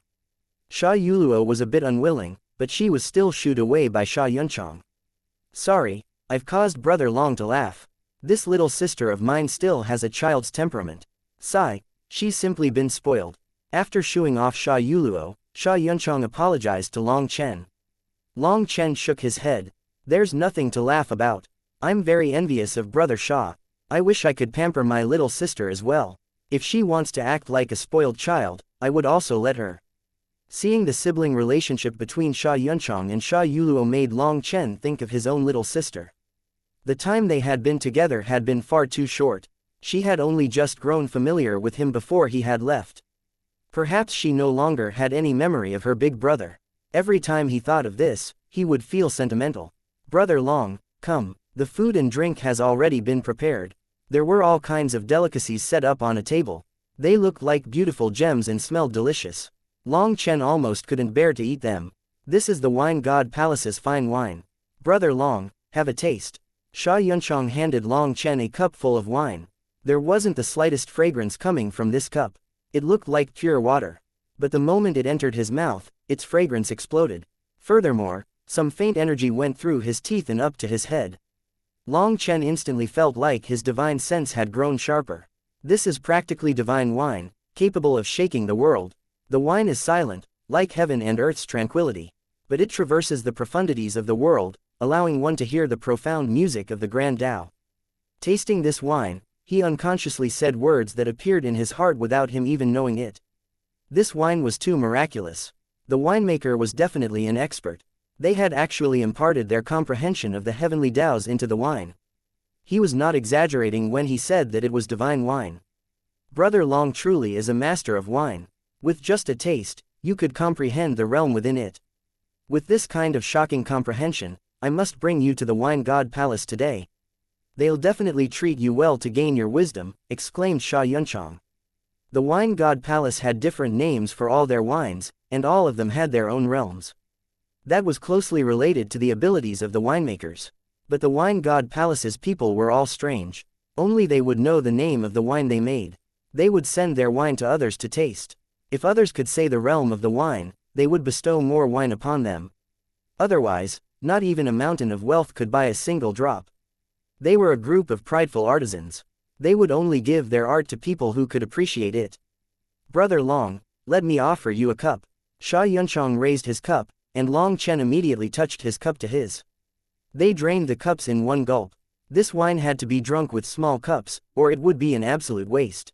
Sha Yuluo was a bit unwilling, but she was still shooed away by Xianxia. Sorry, I've caused Brother Long to laugh. This little sister of mine still has a child's temperament. Sigh, she's simply been spoiled. After shooing off Sha Yuluo, Xianxia apologized to Long Chen. Long Chen shook his head. There's nothing to laugh about. I'm very envious of Brother Sha. I wish I could pamper my little sister as well. If she wants to act like a spoiled child, I would also let her. Seeing the sibling relationship between Xianxia and Sha Yuluo made Long Chen think of his own little sister. The time they had been together had been far too short. She had only just grown familiar with him before he had left. Perhaps she no longer had any memory of her big brother. Every time he thought of this, he would feel sentimental. Brother Long, come, the food and drink has already been prepared. There were all kinds of delicacies set up on a table. They looked like beautiful gems and smelled delicious. Long Chen almost couldn't bear to eat them. This is the wine god palace's fine wine. Brother Long, have a taste. Xianxia handed Long Chen a cup full of wine. There wasn't the slightest fragrance coming from this cup. It looked like pure water. But the moment it entered his mouth, its fragrance exploded. Furthermore, Some faint energy went through his teeth and up to his head. Long Chen instantly felt like his divine sense had grown sharper. This is practically divine wine, capable of shaking the world. The wine is silent, like heaven and earth's tranquility. But it traverses the profundities of the world, allowing one to hear the profound music of the Grand Tao. Tasting this wine, he unconsciously said words that appeared in his heart without him even knowing it. This wine was too miraculous. The winemaker was definitely an expert. They had actually imparted their comprehension of the heavenly Taos into the wine. He was not exaggerating when he said that it was divine wine. Brother Long truly is a master of wine. With just a taste, you could comprehend the realm within it. With this kind of shocking comprehension, I must bring you to the Wine God Palace today. They'll definitely treat you well to gain your wisdom, exclaimed Xianxia. The Wine God Palace had different names for all their wines, and all of them had their own realms. That was closely related to the abilities of the winemakers. But the Wine God Palace's people were all strange. Only they would know the name of the wine they made. They would send their wine to others to taste. If others could say the realm of the wine, they would bestow more wine upon them. Otherwise, not even a mountain of wealth could buy a single drop. They were a group of prideful artisans. They would only give their art to people who could appreciate it. Brother Long, let me offer you a cup. Xianxia raised his cup, and Long Chen immediately touched his cup to his. They drained the cups in one gulp. This wine had to be drunk with small cups, or it would be an absolute waste.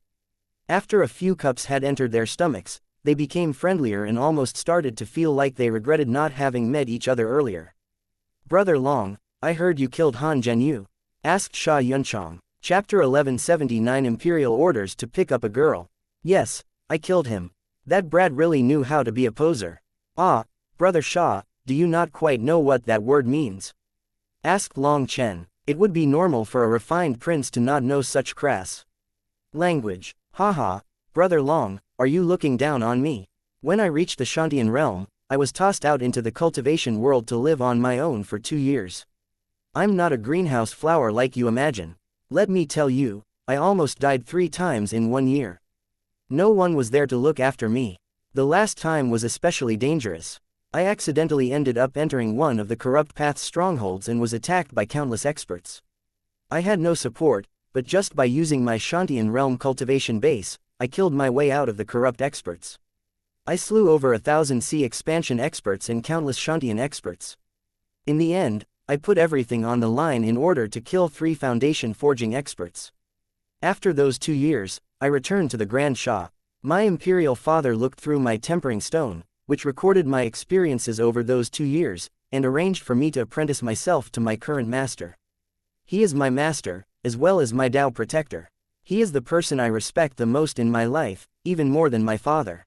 After a few cups had entered their stomachs, they became friendlier and almost started to feel like they regretted not having met each other earlier. Brother Long, I heard you killed Han Zhenyu, asked Xianxia. Chapter 1179 Imperial Orders to Pick Up a Girl. Yes, I killed him. That brat really knew how to be a poser. Ah, Brother Sha, do you not quite know what that word means? Asked Long Chen. It would be normal for a refined prince to not know such crass language. Haha, Brother Long, are you looking down on me? When I reached the Shantian realm, I was tossed out into the cultivation world to live on my own for 2 years. I'm not a greenhouse flower like you imagine. Let me tell you, I almost died 3 times in 1 year. No one was there to look after me. The last time was especially dangerous. I accidentally ended up entering one of the corrupt path's strongholds and was attacked by countless experts. I had no support, but just by using my Shantian realm cultivation base, I killed my way out of the corrupt experts. I slew over 1,000 sea expansion experts and countless Shantian experts. In the end, I put everything on the line in order to kill 3 foundation forging experts. After those 2 years, I returned to the Grand Shah. My imperial father looked through my tempering stone, which recorded my experiences over those 2 years, and arranged for me to apprentice myself to my current master. He is my master, as well as my Tao protector. He is the person I respect the most in my life, even more than my father.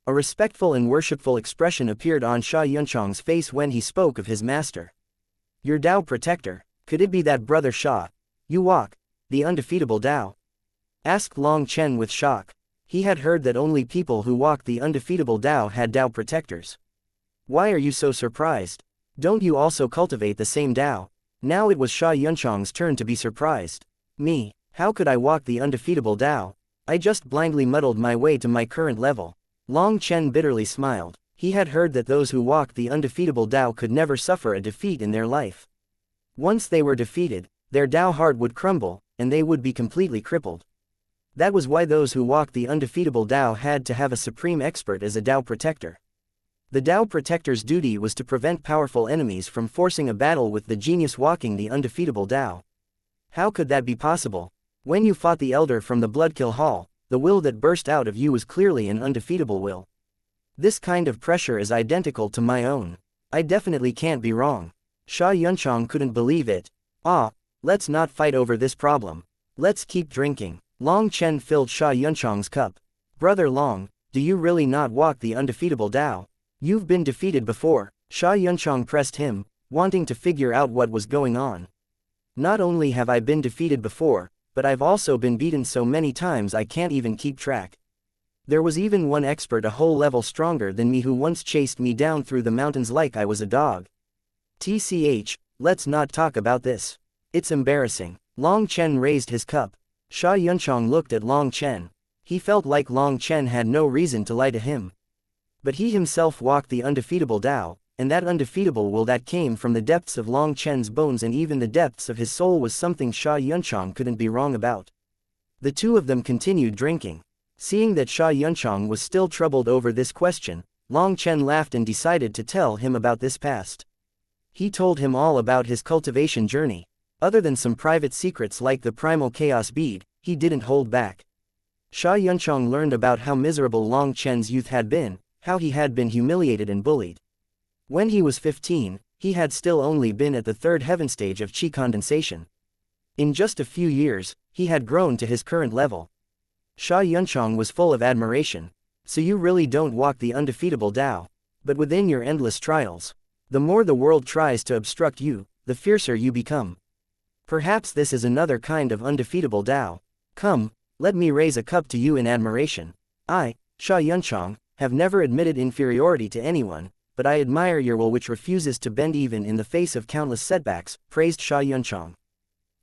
A respectful and worshipful expression appeared on Xianxia's face when he spoke of his master. Your Tao protector, could it be that Brother Sha? You walk the undefeatable Tao? Asked Long Chen with shock. He had heard that only people who walked the undefeatable Tao had Tao protectors. Why are you so surprised? Don't you also cultivate the same Tao? Now it was Xianxia's turn to be surprised. Me, how could I walk the undefeatable Tao? I just blindly muddled my way to my current level. Long Chen bitterly smiled. He had heard that those who walked the undefeatable Tao could never suffer a defeat in their life. Once they were defeated, their Tao heart would crumble, and they would be completely crippled. That was why those who walked the undefeatable Tao had to have a supreme expert as a Tao protector. The Tao protector's duty was to prevent powerful enemies from forcing a battle with the genius walking the undefeatable Tao. How could that be possible? When you fought the elder from the Bloodkill Hall, the will that burst out of you was clearly an undefeatable will. This kind of pressure is identical to my own. I definitely can't be wrong. Xianxia couldn't believe it. Ah, let's not fight over this problem. Let's keep drinking. Long Chen filled Xianxia's cup. Brother Long, do you really not walk the undefeatable Tao? You've been defeated before. Xianxia pressed him, wanting to figure out what was going on. Not only have I been defeated before, but I've also been beaten so many times I can't even keep track. There was even one expert a whole level stronger than me who once chased me down through the mountains like I was a dog. TCH, let's not talk about this. It's embarrassing. Long Chen raised his cup. Xianxia looked at Long Chen. He felt like Long Chen had no reason to lie to him. But he himself walked the undefeatable Tao, and that undefeatable will that came from the depths of Long Chen's bones and even the depths of his soul was something xianxia couldn't be wrong about. The two of them continued drinking. Seeing that xianxia was still troubled over this question, Long Chen laughed and decided to tell him about this past. He told him all about his cultivation journey. Other than some private secrets like the primal chaos bead, he didn't hold back. Xianxia learned about how miserable Long Chen's youth had been, how he had been humiliated and bullied. When he was 15, he had still only been at the third heaven stage of qi condensation. In just a few years, he had grown to his current level. Xianxia was full of admiration. So you really don't walk the undefeatable Tao. But within your endless trials, the more the world tries to obstruct you, the fiercer you become. Perhaps this is another kind of undefeatable Tao. Come, let me raise a cup to you in admiration. I, xianxia, have never admitted inferiority to anyone, but I admire your will which refuses to bend even in the face of countless setbacks, praised Xianxia.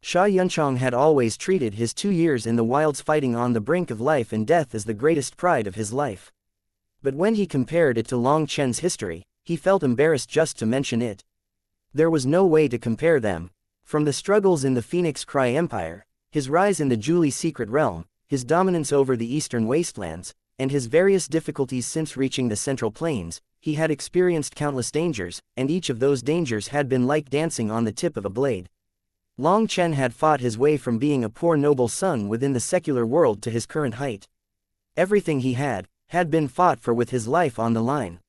Xianxia had always treated his 2 years in the wilds fighting on the brink of life and death as the greatest pride of his life. But when he compared it to Long Chen's history, he felt embarrassed just to mention it. There was no way to compare them. From the struggles in the Phoenix Cry Empire, his rise in the Julie secret realm, his dominance over the eastern wastelands, and his various difficulties since reaching the Central Plains, he had experienced countless dangers, and each of those dangers had been like dancing on the tip of a blade. Long Chen had fought his way from being a poor noble son within the secular world to his current height. Everything he had been fought for with his life on the line.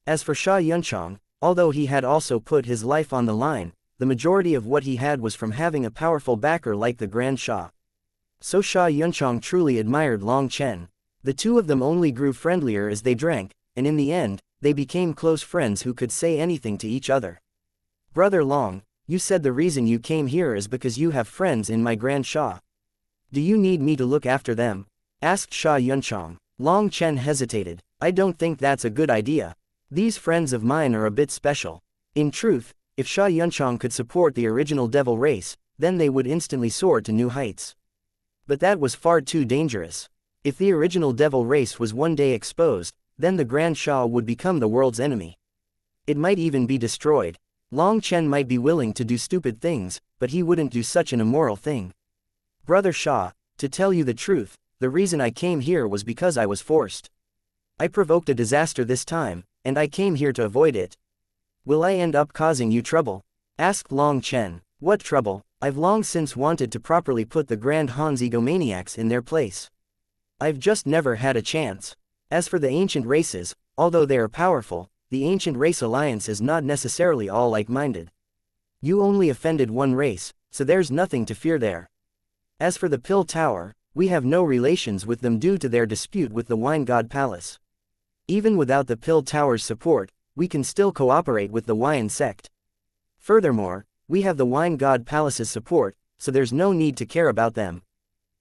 As for xianxia, although he had also put his life on the line, the majority of what he had was from having a powerful backer like the Grand Shah. So xianxia truly admired Long Chen. The two of them only grew friendlier as they drank, and in the end, they became close friends who could say anything to each other. Brother Long, you said the reason you came here is because you have friends in my Grand Shah. Do you need me to look after them? Asked xianxia. Long Chen hesitated. I don't think that's a good idea. These friends of mine are a bit special. In truth, if xianxia could support the original devil race, then they would instantly soar to new heights. But that was far too dangerous. If the original devil race was one day exposed, then the Grand Shah would become the world's enemy. It might even be destroyed. Long Chen might be willing to do stupid things, but he wouldn't do such an immoral thing. Brother Shah, to tell you the truth, the reason I came here was because I was forced. I provoked a disaster this time, and I came here to avoid it. Will I end up causing you trouble? Asked Long Chen. What trouble? I've long since wanted to properly put the Grand Han's egomaniacs in their place. I've just never had a chance. As for the ancient races, although they are powerful, the ancient race alliance is not necessarily all like-minded. You only offended one race, so there's nothing to fear there. As for the Pill Tower, we have no relations with them due to their dispute with the Wine God Palace. Even without the Pill Tower's support, we can still cooperate with the Wine sect. Furthermore, we have the Wine God Palace's support, so there's no need to care about them.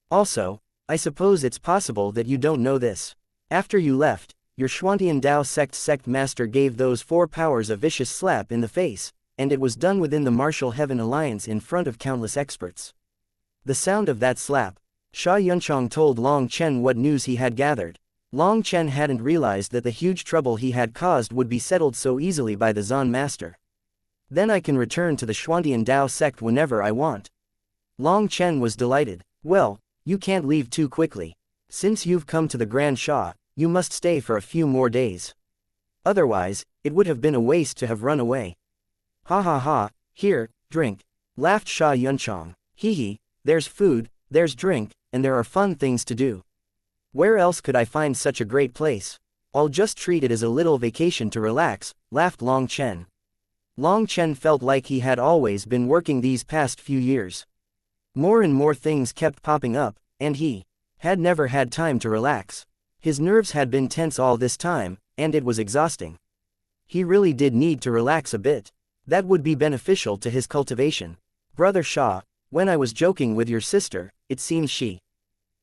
Also, I suppose it's possible that you don't know this. After you left, your Xuantian Dao sect master gave those 4 powers a vicious slap in the face, and it was done within the Martial Heaven Alliance in front of countless experts. The sound of that slap, xianxia told Long Chen what news he had gathered. Long Chen hadn't realized that the huge trouble he had caused would be settled so easily by the Zan master. Then I can return to the Xuantian Dao sect whenever I want. Long Chen was delighted. Well, you can't leave too quickly. Since you've come to the Grand Shah, you must stay for a few more days. Otherwise, it would have been a waste to have run away. Ha ha ha, here, drink. Laughed xianxia. Hee hee, there's food, there's drink, and there are fun things to do. Where else could I find such a great place? I'll just treat it as a little vacation to relax, laughed Long Chen. Long Chen felt like he had always been working these past few years. More and more things kept popping up, and he had never had time to relax. His nerves had been tense all this time, and it was exhausting. He really did need to relax a bit. That would be beneficial to his cultivation. Brother Shah, when I was joking with your sister, it seems she.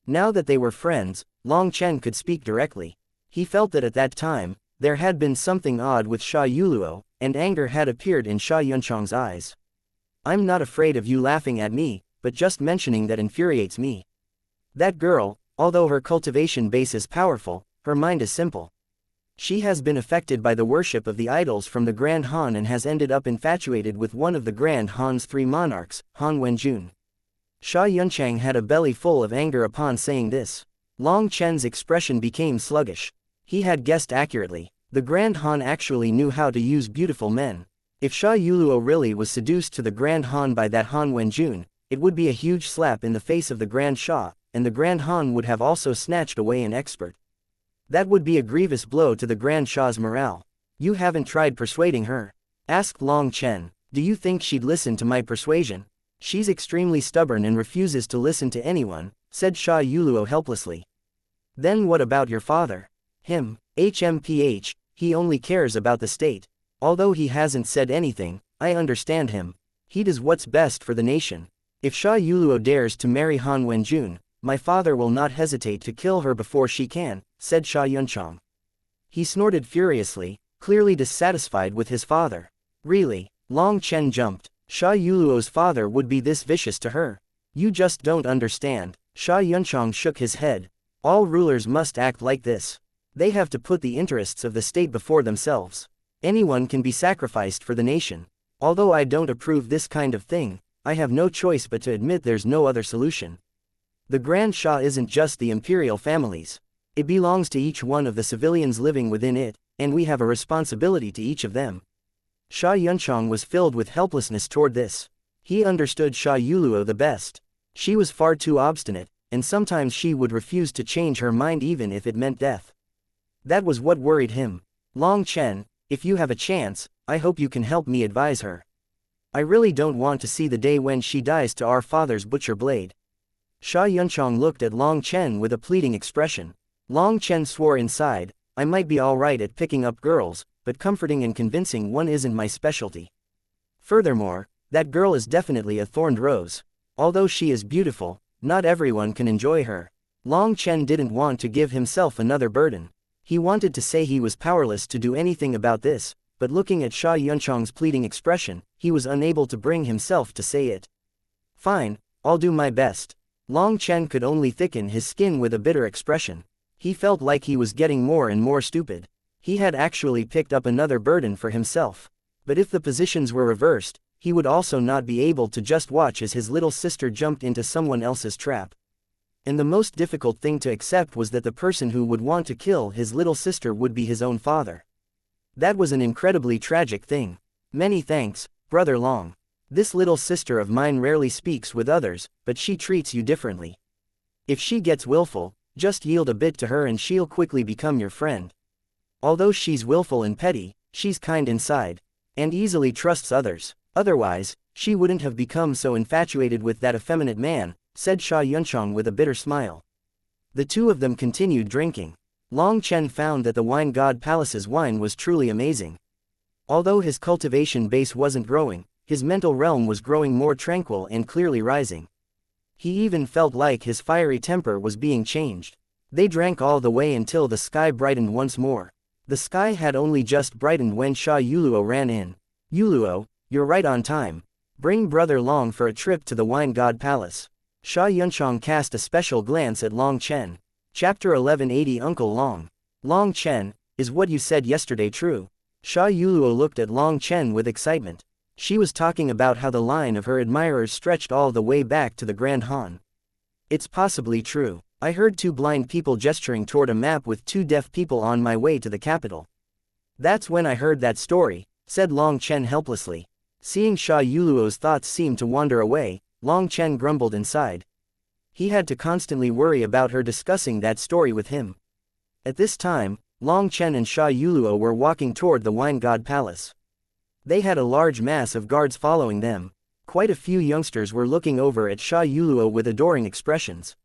Now that they were friends, Long Chen could speak directly. He felt that at that time, there had been something odd with Sha Yuluo, and anger had appeared in xianxia's eyes. I'm not afraid of you laughing at me, but just mentioning that infuriates me. That girl, although her cultivation base is powerful, her mind is simple. She has been affected by the worship of the idols from the Grand Han and has ended up infatuated with one of the Grand Han's 3 monarchs, Han Wenjun. Sha Yunchang had a belly full of anger upon saying this. Long Chen's expression became sluggish. He had guessed accurately. The Grand Han actually knew how to use beautiful men. If Sha Yuluo really was seduced to the Grand Han by that Han Wenjun, it would be a huge slap in the face of the Grand Sha, and the Grand Han would have also snatched away an expert. That would be a grievous blow to the Grand Sha's morale. You haven't tried persuading her? Asked Long Chen. Do you think she'd listen to my persuasion? She's extremely stubborn and refuses to listen to anyone, said Sha Yuluo helplessly. Then what about your father? Him, HMPH, he only cares about the state. Although he hasn't said anything, I understand him. He does what's best for the nation. If Sha Yuluo dares to marry Han Wenjun, my father will not hesitate to kill her before she can, said Sha Yunchang. He snorted furiously, clearly dissatisfied with his father. Really? Long Chen jumped. Sha Yuluo's father would be this vicious to her. You just don't understand. Sha Yunchang shook his head. All rulers must act like this. They have to put the interests of the state before themselves. Anyone can be sacrificed for the nation. Although I don't approve this kind of thing, I have no choice but to admit there's no other solution. The Grand Shah isn't just the imperial families. It belongs to each one of the civilians living within it, and we have a responsibility to each of them. Sha Yunchang was filled with helplessness toward this. He understood Sha Yuluo the best. She was far too obstinate, and sometimes she would refuse to change her mind even if it meant death. That was what worried him. Long Chen, if you have a chance, I hope you can help me advise her. I really don't want to see the day when she dies to our father's butcher blade. Sha Yunchang looked at Long Chen with a pleading expression. Long Chen swore inside, I might be alright at picking up girls, but comforting and convincing one isn't my specialty. Furthermore, that girl is definitely a thorned rose. Although she is beautiful, not everyone can enjoy her. Long Chen didn't want to give himself another burden. He wanted to say he was powerless to do anything about this, but looking at Sha Yunchang's pleading expression, he was unable to bring himself to say it. Fine, I'll do my best. Long Chen could only thicken his skin with a bitter expression. He felt like he was getting more and more stupid. He had actually picked up another burden for himself. But if the positions were reversed, he would also not be able to just watch as his little sister jumped into someone else's trap. And the most difficult thing to accept was that the person who would want to kill his little sister would be his own father. That was an incredibly tragic thing. Many thanks, Brother Long. This little sister of mine rarely speaks with others, but she treats you differently. If she gets willful, just yield a bit to her and she'll quickly become your friend. Although she's willful and petty, she's kind inside, and easily trusts others. Otherwise, she wouldn't have become so infatuated with that effeminate man, said Sha Yunchang with a bitter smile. The two of them continued drinking. Long Chen found that the wine god palace's wine was truly amazing. Although his cultivation base wasn't growing, his mental realm was growing more tranquil and clearly rising. He even felt like his fiery temper was being changed. They drank all the way until the sky brightened once more. The sky had only just brightened when Sha Yuluo ran in. Yuluo, you're right on time. Bring Brother Long for a trip to the wine god palace. Sha Yunchang cast a special glance at Long Chen. Chapter 1180 Uncle Long. Long Chen, is what you said yesterday true? Sha Yuluo looked at Long Chen with excitement. She was talking about how the line of her admirers stretched all the way back to the Grand Han. It's possibly true. I heard 2 blind people gesturing toward a map with 2 deaf people on my way to the capital. That's when I heard that story, said Long Chen helplessly. Seeing Sha Yuluo's thoughts seem to wander away, Long Chen grumbled inside. He had to constantly worry about her discussing that story with him. At this time, Long Chen and Sha Yuluo were walking toward the wine god palace. They had a large mass of guards following them. Quite a few youngsters were looking over at Sha Yuluo with adoring expressions.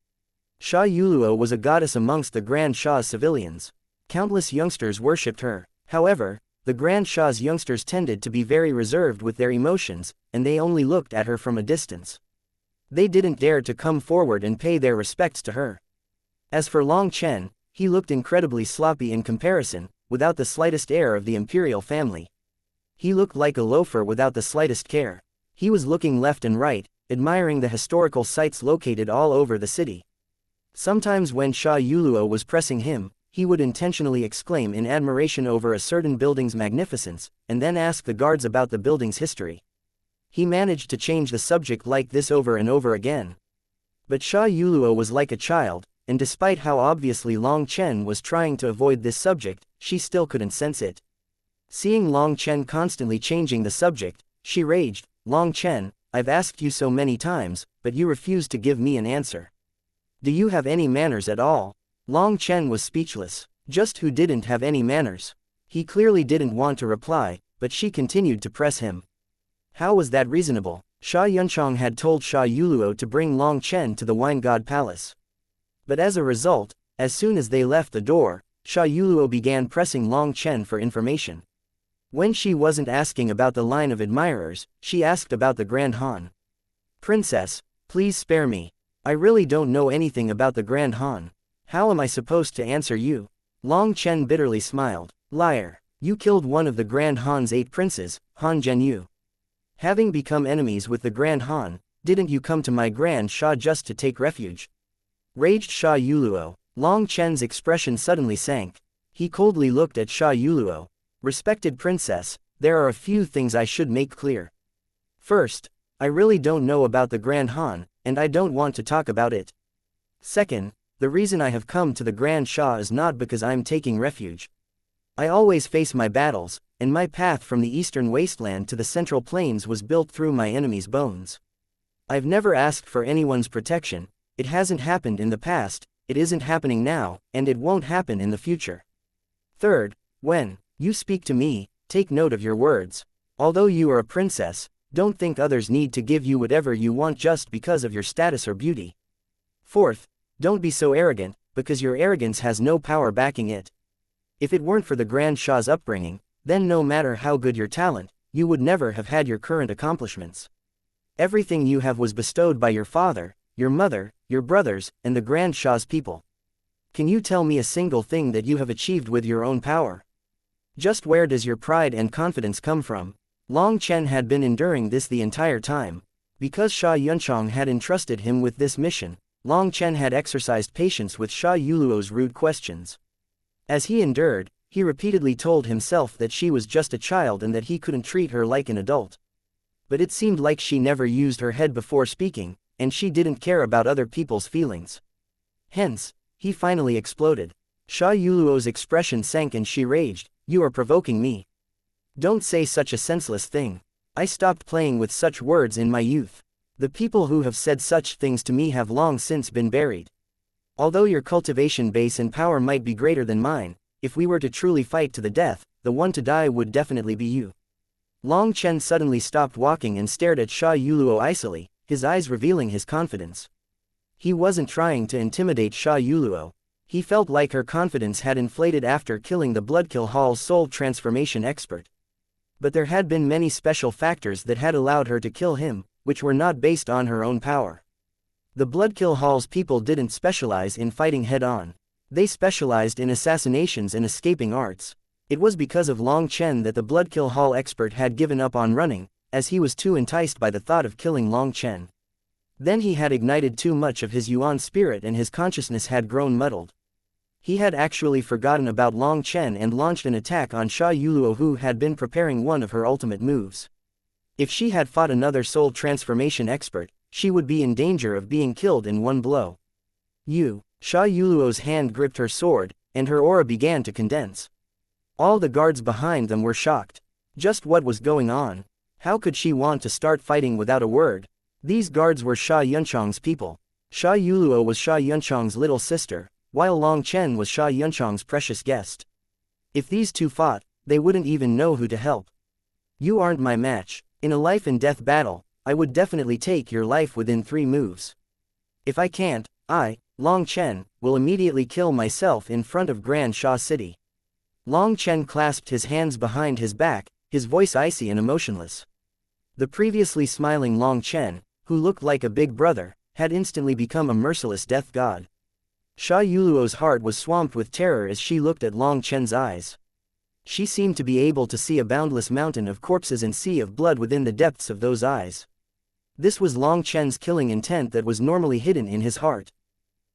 Sha Yuluo was a goddess amongst the Grand Shah's civilians. Countless youngsters worshipped her. However, the Grand Shah's youngsters tended to be very reserved with their emotions, and they only looked at her from a distance. They didn't dare to come forward and pay their respects to her. As for Long Chen, he looked incredibly sloppy in comparison, without the slightest air of the imperial family. He looked like a loafer without the slightest care. He was looking left and right, admiring the historical sites located all over the city. Sometimes when Sha Yuluo was pressing him, he would intentionally exclaim in admiration over a certain building's magnificence, and then ask the guards about the building's history. He managed to change the subject like this over and over again. But Sha Yuluo was like a child, and despite how obviously Long Chen was trying to avoid this subject, she still couldn't sense it. Seeing Long Chen constantly changing the subject, she raged, "Long Chen, I've asked you so many times, but you refuse to give me an answer. Do you have any manners at all?" Long Chen was speechless. Just who didn't have any manners? He clearly didn't want to reply, but she continued to press him. How was that reasonable? Sha Yunchong had told Sha Yuluo to bring Long Chen to the Wine God Palace. But as a result, as soon as they left the door, Sha Yuluo began pressing Long Chen for information. When she wasn't asking about the line of admirers, she asked about the Grand Han. "Princess, please spare me. I really don't know anything about the Grand Han. How am I supposed to answer you?" Long Chen bitterly smiled. "Liar, you killed one of the Grand Han's 8 princes, Han Zhenyu. Having become enemies with the Grand Han, didn't you come to my Grand Sha just to take refuge?" Raged Sha Yuluo. Long Chen's expression suddenly sank. He coldly looked at Sha Yuluo. "Respected princess, there are a few things I should make clear. First, I really don't know about the Grand Han, and I don't want to talk about it. Second, the reason I have come to the Grand Sha is not because I'm taking refuge. I always face my battles, and my path from the eastern wasteland to the central plains was built through my enemy's bones. I've never asked for anyone's protection. It hasn't happened in the past, it isn't happening now, and it won't happen in the future. Third, when you speak to me, take note of your words. Although you are a princess, don't think others need to give you whatever you want just because of your status or beauty. Fourth, don't be so arrogant, because your arrogance has no power backing it. If it weren't for the Grand Sha's upbringing, then no matter how good your talent, you would never have had your current accomplishments. Everything you have was bestowed by your father, your mother, your brothers, and the Grand Sha's people. Can you tell me a single thing that you have achieved with your own power? Just where does your pride and confidence come from?" Long Chen had been enduring this the entire time. Because Sha Yunchong had entrusted him with this mission, Long Chen had exercised patience with Sha Yuluo's rude questions. As he endured, he repeatedly told himself that she was just a child and that he couldn't treat her like an adult. But it seemed like she never used her head before speaking, and she didn't care about other people's feelings. Hence, he finally exploded. Sha Yuluo's expression sank and she raged, "You are provoking me. Don't say such a senseless thing. I stopped playing with such words in my youth. The people who have said such things to me have long since been buried. Although your cultivation base and power might be greater than mine, if we were to truly fight to the death, the one to die would definitely be you." Long Chen suddenly stopped walking and stared at Sha Yuluo icily, his eyes revealing his confidence. He wasn't trying to intimidate Sha Yuluo. He felt like her confidence had inflated after killing the Bloodkill Hall's soul transformation expert. But there had been many special factors that had allowed her to kill him, which were not based on her own power. The Bloodkill Hall's people didn't specialize in fighting head-on. They specialized in assassinations and escaping arts. It was because of Long Chen that the Bloodkill Hall expert had given up on running, as he was too enticed by the thought of killing Long Chen. Then he had ignited too much of his Yuan spirit and his consciousness had grown muddled. He had actually forgotten about Long Chen and launched an attack on Sha Yuluo, who had been preparing one of her ultimate moves. If she had fought another soul transformation expert, she would be in danger of being killed in one blow. Sha Yuluo's hand gripped her sword, and her aura began to condense. All the guards behind them were shocked. Just what was going on? How could she want to start fighting without a word? These guards were Sha Yunchong's people. Sha Yuluo was Sha Yunchong's little sister, while Long Chen was Sha Yunchong's precious guest. If these two fought, they wouldn't even know who to help. "You aren't my match. In a life-and-death battle, I would definitely take your life within 3 moves. If I can't, I, Long Chen, will immediately kill myself in front of Grand Sha City." Long Chen clasped his hands behind his back, his voice icy and emotionless. The previously smiling Long Chen, who looked like a big brother, had instantly become a merciless death god. Sha Yuluo's heart was swamped with terror as she looked at Long Chen's eyes. She seemed to be able to see a boundless mountain of corpses and sea of blood within the depths of those eyes. This was Long Chen's killing intent that was normally hidden in his heart.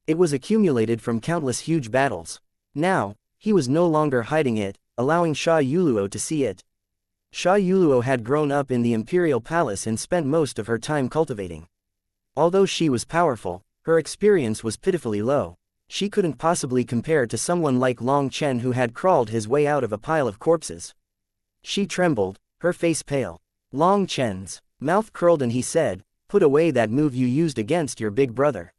It was accumulated from countless huge battles. Now, he was no longer hiding it, allowing Sha Yuluo to see it. Sha Yuluo had grown up in the imperial palace and spent most of her time cultivating. Although she was powerful, her experience was pitifully low. She couldn't possibly compare to someone like Long Chen who had crawled his way out of a pile of corpses. She trembled, her face pale. Long Chen's mouth curled and he said, "Put away that move you used against your big brother.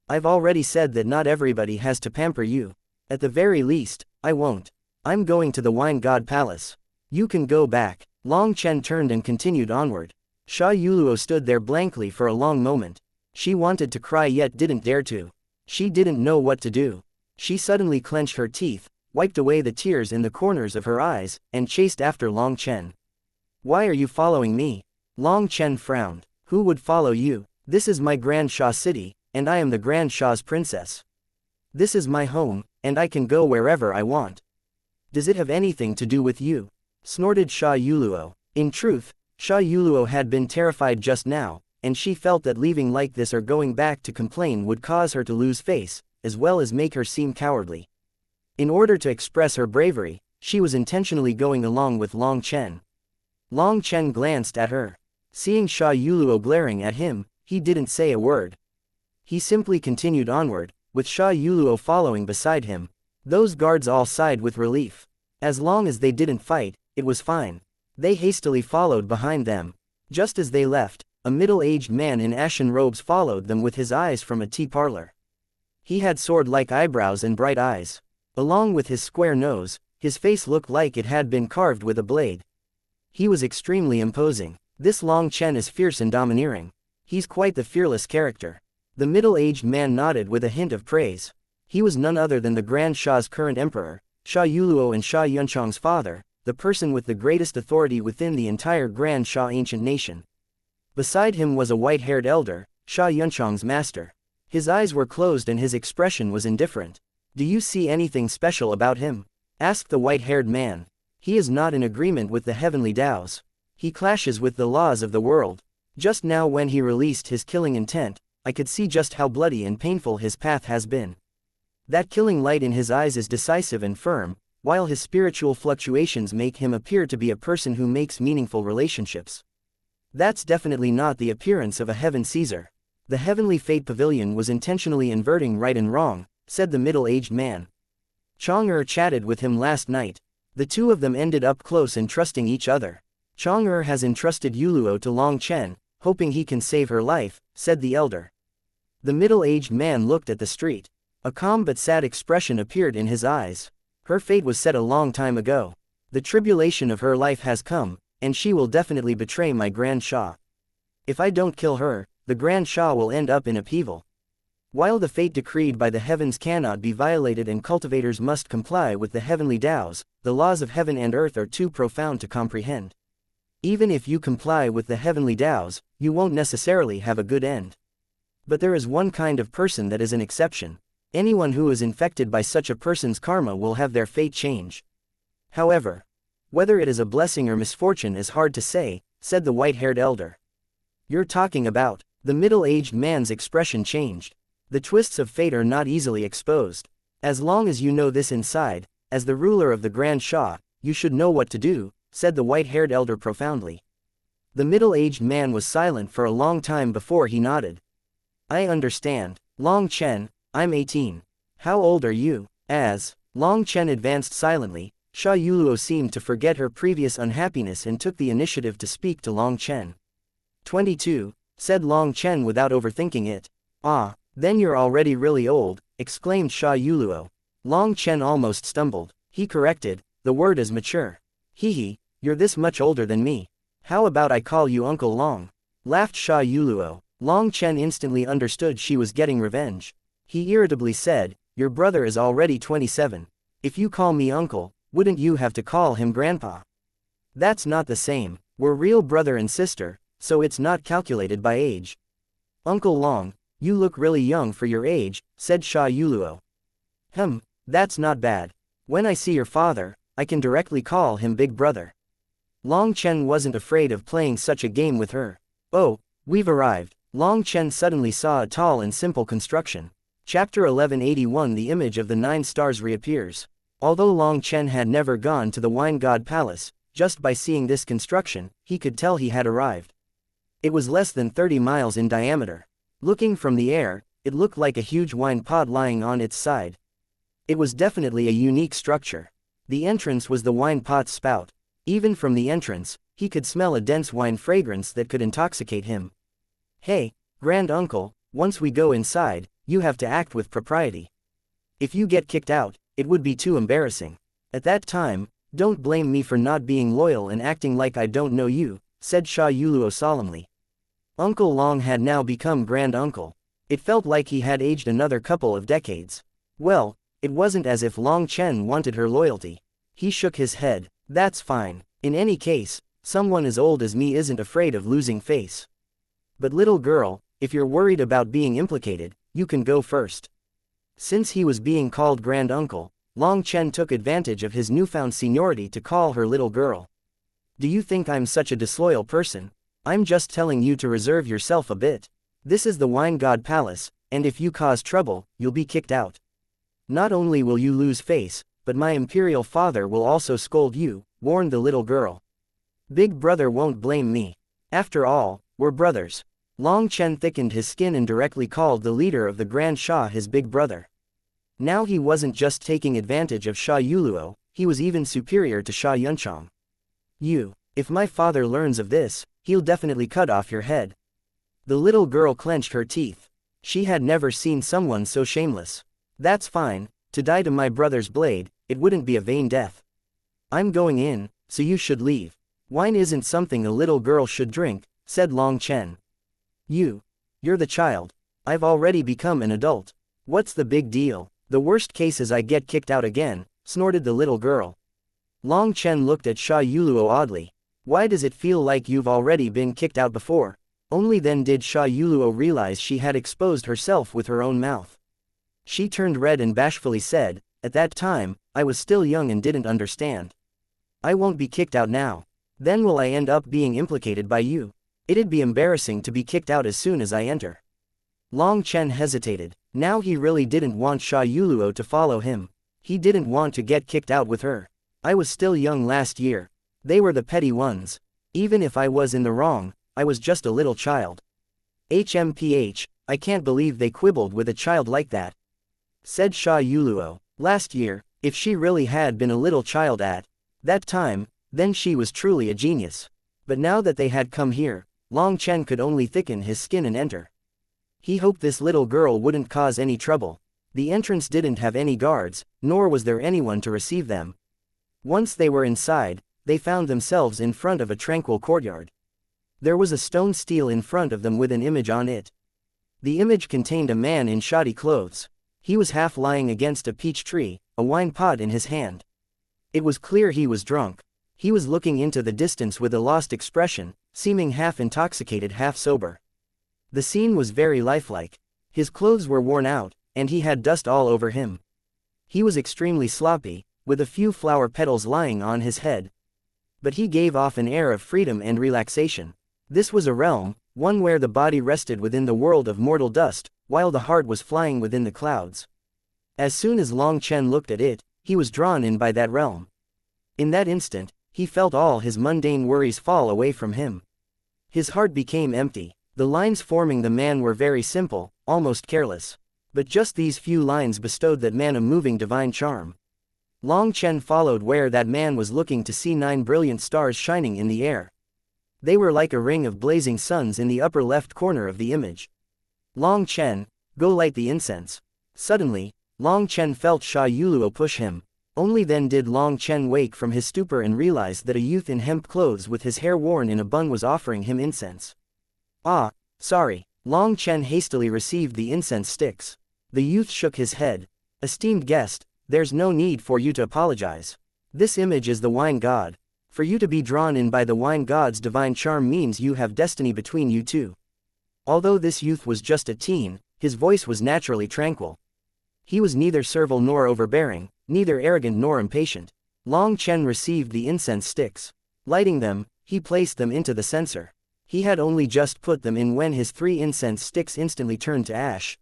I've already said that not everybody has to pamper you. At the very least, I won't. I'm going to the Wine God Palace. You can go back." Long Chen turned and continued onward. Sha Yuluo stood there blankly for a long moment. She wanted to cry yet didn't dare to. She didn't know what to do. She suddenly clenched her teeth, wiped away the tears in the corners of her eyes, and chased after Long Chen. "Why are you following me?" Long Chen frowned. "Who would follow you? This is my Grand Sha city, and I am the Grand Sha's princess. This is my home, and I can go wherever I want. Does it have anything to do with you?" snorted Sha Yuluo. In truth, Sha Yuluo had been terrified just now, and she felt that leaving like this or going back to complain would cause her to lose face, as well as make her seem cowardly. In order to express her bravery, she was intentionally going along with Long Chen. Long Chen glanced at her. Seeing Sha Yuluo glaring at him, he didn't say a word. He simply continued onward, with Sha Yuluo following beside him. Those guards all sighed with relief. As long as they didn't fight, it was fine. They hastily followed behind them. Just as they left, a middle-aged man in ashen robes followed them with his eyes from a tea parlor. He had sword-like eyebrows and bright eyes. Along with his square nose, his face looked like it had been carved with a blade. He was extremely imposing. This Long Chen is fierce and domineering. He's quite the fearless character. The middle-aged man nodded with a hint of praise. He was none other than the Grand Sha's current emperor, Sha Yuluo and Sha Yunchang's father, the person with the greatest authority within the entire Grand Sha ancient nation. Beside him was a white-haired elder, Sha Yunchang's master. His eyes were closed and his expression was indifferent. "Do you see anything special about him?" asked the white-haired man. "He is not in agreement with the heavenly Taos. He clashes with the laws of the world. Just now when he released his killing intent, I could see just how bloody and painful his path has been. That killing light in his eyes is decisive and firm, while his spiritual fluctuations make him appear to be a person who makes meaningful relationships. That's definitely not the appearance of a heaven Caesar. The heavenly fate pavilion was intentionally inverting right and wrong," said the middle-aged man. Chang'er chatted with him last night. The two of them ended up close and trusting each other. "Chang'er has entrusted Yuluo to Long Chen, hoping he can save her life," said the elder. The middle-aged man looked at the street. A calm but sad expression appeared in his eyes. Her fate was set a long time ago. The tribulation of her life has come, and she will definitely betray my Grand Sha. If I don't kill her, the Grand Sha will end up in upheaval. While the fate decreed by the heavens cannot be violated and cultivators must comply with the heavenly Taos, the laws of heaven and earth are too profound to comprehend. Even if you comply with the heavenly Taos, you won't necessarily have a good end. But there is one kind of person that is an exception. Anyone who is infected by such a person's karma will have their fate change. However, whether it is a blessing or misfortune is hard to say," said the white-haired elder. "You're talking about..." The middle-aged man's expression changed. "The twists of fate are not easily exposed. As long as you know this inside, as the ruler of the Grand Sha, you should know what to do," said the white-haired elder profoundly. The middle-aged man was silent for a long time before he nodded. "I understand. Long Chen, I'm 18. How old are you?" As Long Chen advanced silently, Sha Yuluo seemed to forget her previous unhappiness and took the initiative to speak to Long Chen. 22, said Long Chen without overthinking it. "Ah, then you're already really old," exclaimed Sha Yuluo. Long Chen almost stumbled. He corrected, "The word is mature." "Hehe, you're this much older than me. How about I call you Uncle Long?" laughed Sha Yuluo. Long Chen instantly understood she was getting revenge. He irritably said, "Your brother is already 27. If you call me uncle, wouldn't you have to call him grandpa? That's not the same. We're real brother and sister, so it's not calculated by age." "Uncle Long, you look really young for your age," said Sha Yuluo. That's not bad. When I see your father, I can directly call him big brother." Long Chen wasn't afraid of playing such a game with her. "Oh, we've arrived." Long Chen suddenly saw a tall and simple construction. Chapter 1181 The image of the 9 stars reappears. Although Long Chen had never gone to the Wine God Palace, just by seeing this construction, he could tell he had arrived. It was less than 30 miles in diameter. Looking from the air, it looked like a huge wine pot lying on its side. It was definitely a unique structure. The entrance was the wine pot's spout. Even from the entrance, he could smell a dense wine fragrance that could intoxicate him. Hey, Grand Uncle, once we go inside, you have to act with propriety. If you get kicked out, it would be too embarrassing. At that time, don't blame me for not being loyal and acting like I don't know you, said Sha Yuluo solemnly. Uncle Long had now become Grand Uncle. It felt like he had aged another couple of decades. Well, it wasn't as if Long Chen wanted her loyalty. He shook his head. That's fine. In any case, someone as old as me isn't afraid of losing face. But little girl, if you're worried about being implicated, you can go first. Since he was being called Grand Uncle, Long Chen took advantage of his newfound seniority to call her little girl. Do you think I'm such a disloyal person? I'm just telling you to reserve yourself a bit. This is the Wine God Palace, and if you cause trouble, you'll be kicked out. Not only will you lose face, but my imperial father will also scold you, warned the little girl. Big brother won't blame me. After all, we're brothers. Long Chen thickened his skin and directly called the leader of the Grand Shah his big brother. Now he wasn't just taking advantage of Sha Yuluo, he was even superior to Sha Yunchang. If my father learns of this, he'll definitely cut off your head. The little girl clenched her teeth. She had never seen someone so shameless. That's fine, to die to my brother's blade, it wouldn't be a vain death. I'm going in, so you should leave. Wine isn't something a little girl should drink, said Long Chen. You're the child. I've already become an adult. What's the big deal? The worst case is I get kicked out again, snorted the little girl. Long Chen looked at Sha Yuluo oddly. Why does it feel like you've already been kicked out before? Only then did Sha Yuluo realize she had exposed herself with her own mouth. She turned red and bashfully said, at that time, I was still young and didn't understand. I won't be kicked out now. Then will I end up being implicated by you? It'd be embarrassing to be kicked out as soon as I enter. Long Chen hesitated. Now he really didn't want Sha Yuluo to follow him. He didn't want to get kicked out with her. I was still young last year. They were the petty ones. Even if I was in the wrong, I was just a little child. HMPH, I can't believe they quibbled with a child like that, said Sha Yuluo. Last year, if she really had been a little child at that time, then she was truly a genius. But now that they had come here, Long Chen could only thicken his skin and enter. He hoped this little girl wouldn't cause any trouble. The entrance didn't have any guards, nor was there anyone to receive them. Once they were inside, they found themselves in front of a tranquil courtyard. There was a stone stele in front of them with an image on it. The image contained a man in shoddy clothes. He was half lying against a peach tree, a wine pot in his hand. It was clear he was drunk. He was looking into the distance with a lost expression, seeming half intoxicated, half sober. The scene was very lifelike. His clothes were worn out, and he had dust all over him. He was extremely sloppy, with a few flower petals lying on his head. But he gave off an air of freedom and relaxation. This was a realm, one where the body rested within the world of mortal dust, while the heart was flying within the clouds. As soon as Long Chen looked at it, he was drawn in by that realm. In that instant, he felt all his mundane worries fall away from him. His heart became empty. The lines forming the man were very simple, almost careless. But just these few lines bestowed that man a moving divine charm. Long Chen followed where that man was looking to see 9 brilliant stars shining in the air. They were like a ring of blazing suns in the upper left corner of the image. Long Chen, go light the incense. Suddenly, Long Chen felt Sha Yuluo push him. Only then did Long Chen wake from his stupor and realize that a youth in hemp clothes with his hair worn in a bun was offering him incense. Ah, sorry. Long Chen hastily received the incense sticks. The youth shook his head. Esteemed guest, there's no need for you to apologize. This image is the wine god. For you to be drawn in by the wine god's divine charm means you have destiny between you two. Although this youth was just a teen, his voice was naturally tranquil. He was neither servile nor overbearing, neither arrogant nor impatient. Long Chen received the incense sticks. Lighting them, he placed them into the censer. He had only just put them in when his 3 incense sticks instantly turned to ash.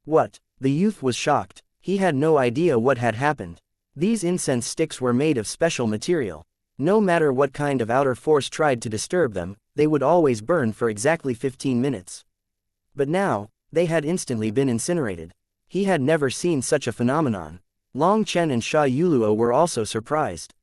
What? The youth was shocked. He had no idea what had happened. These incense sticks were made of special material. No matter what kind of outer force tried to disturb them, they would always burn for exactly 15 minutes. But now, they had instantly been incinerated. He had never seen such a phenomenon. Long Chen and Sha Yuluo were also surprised.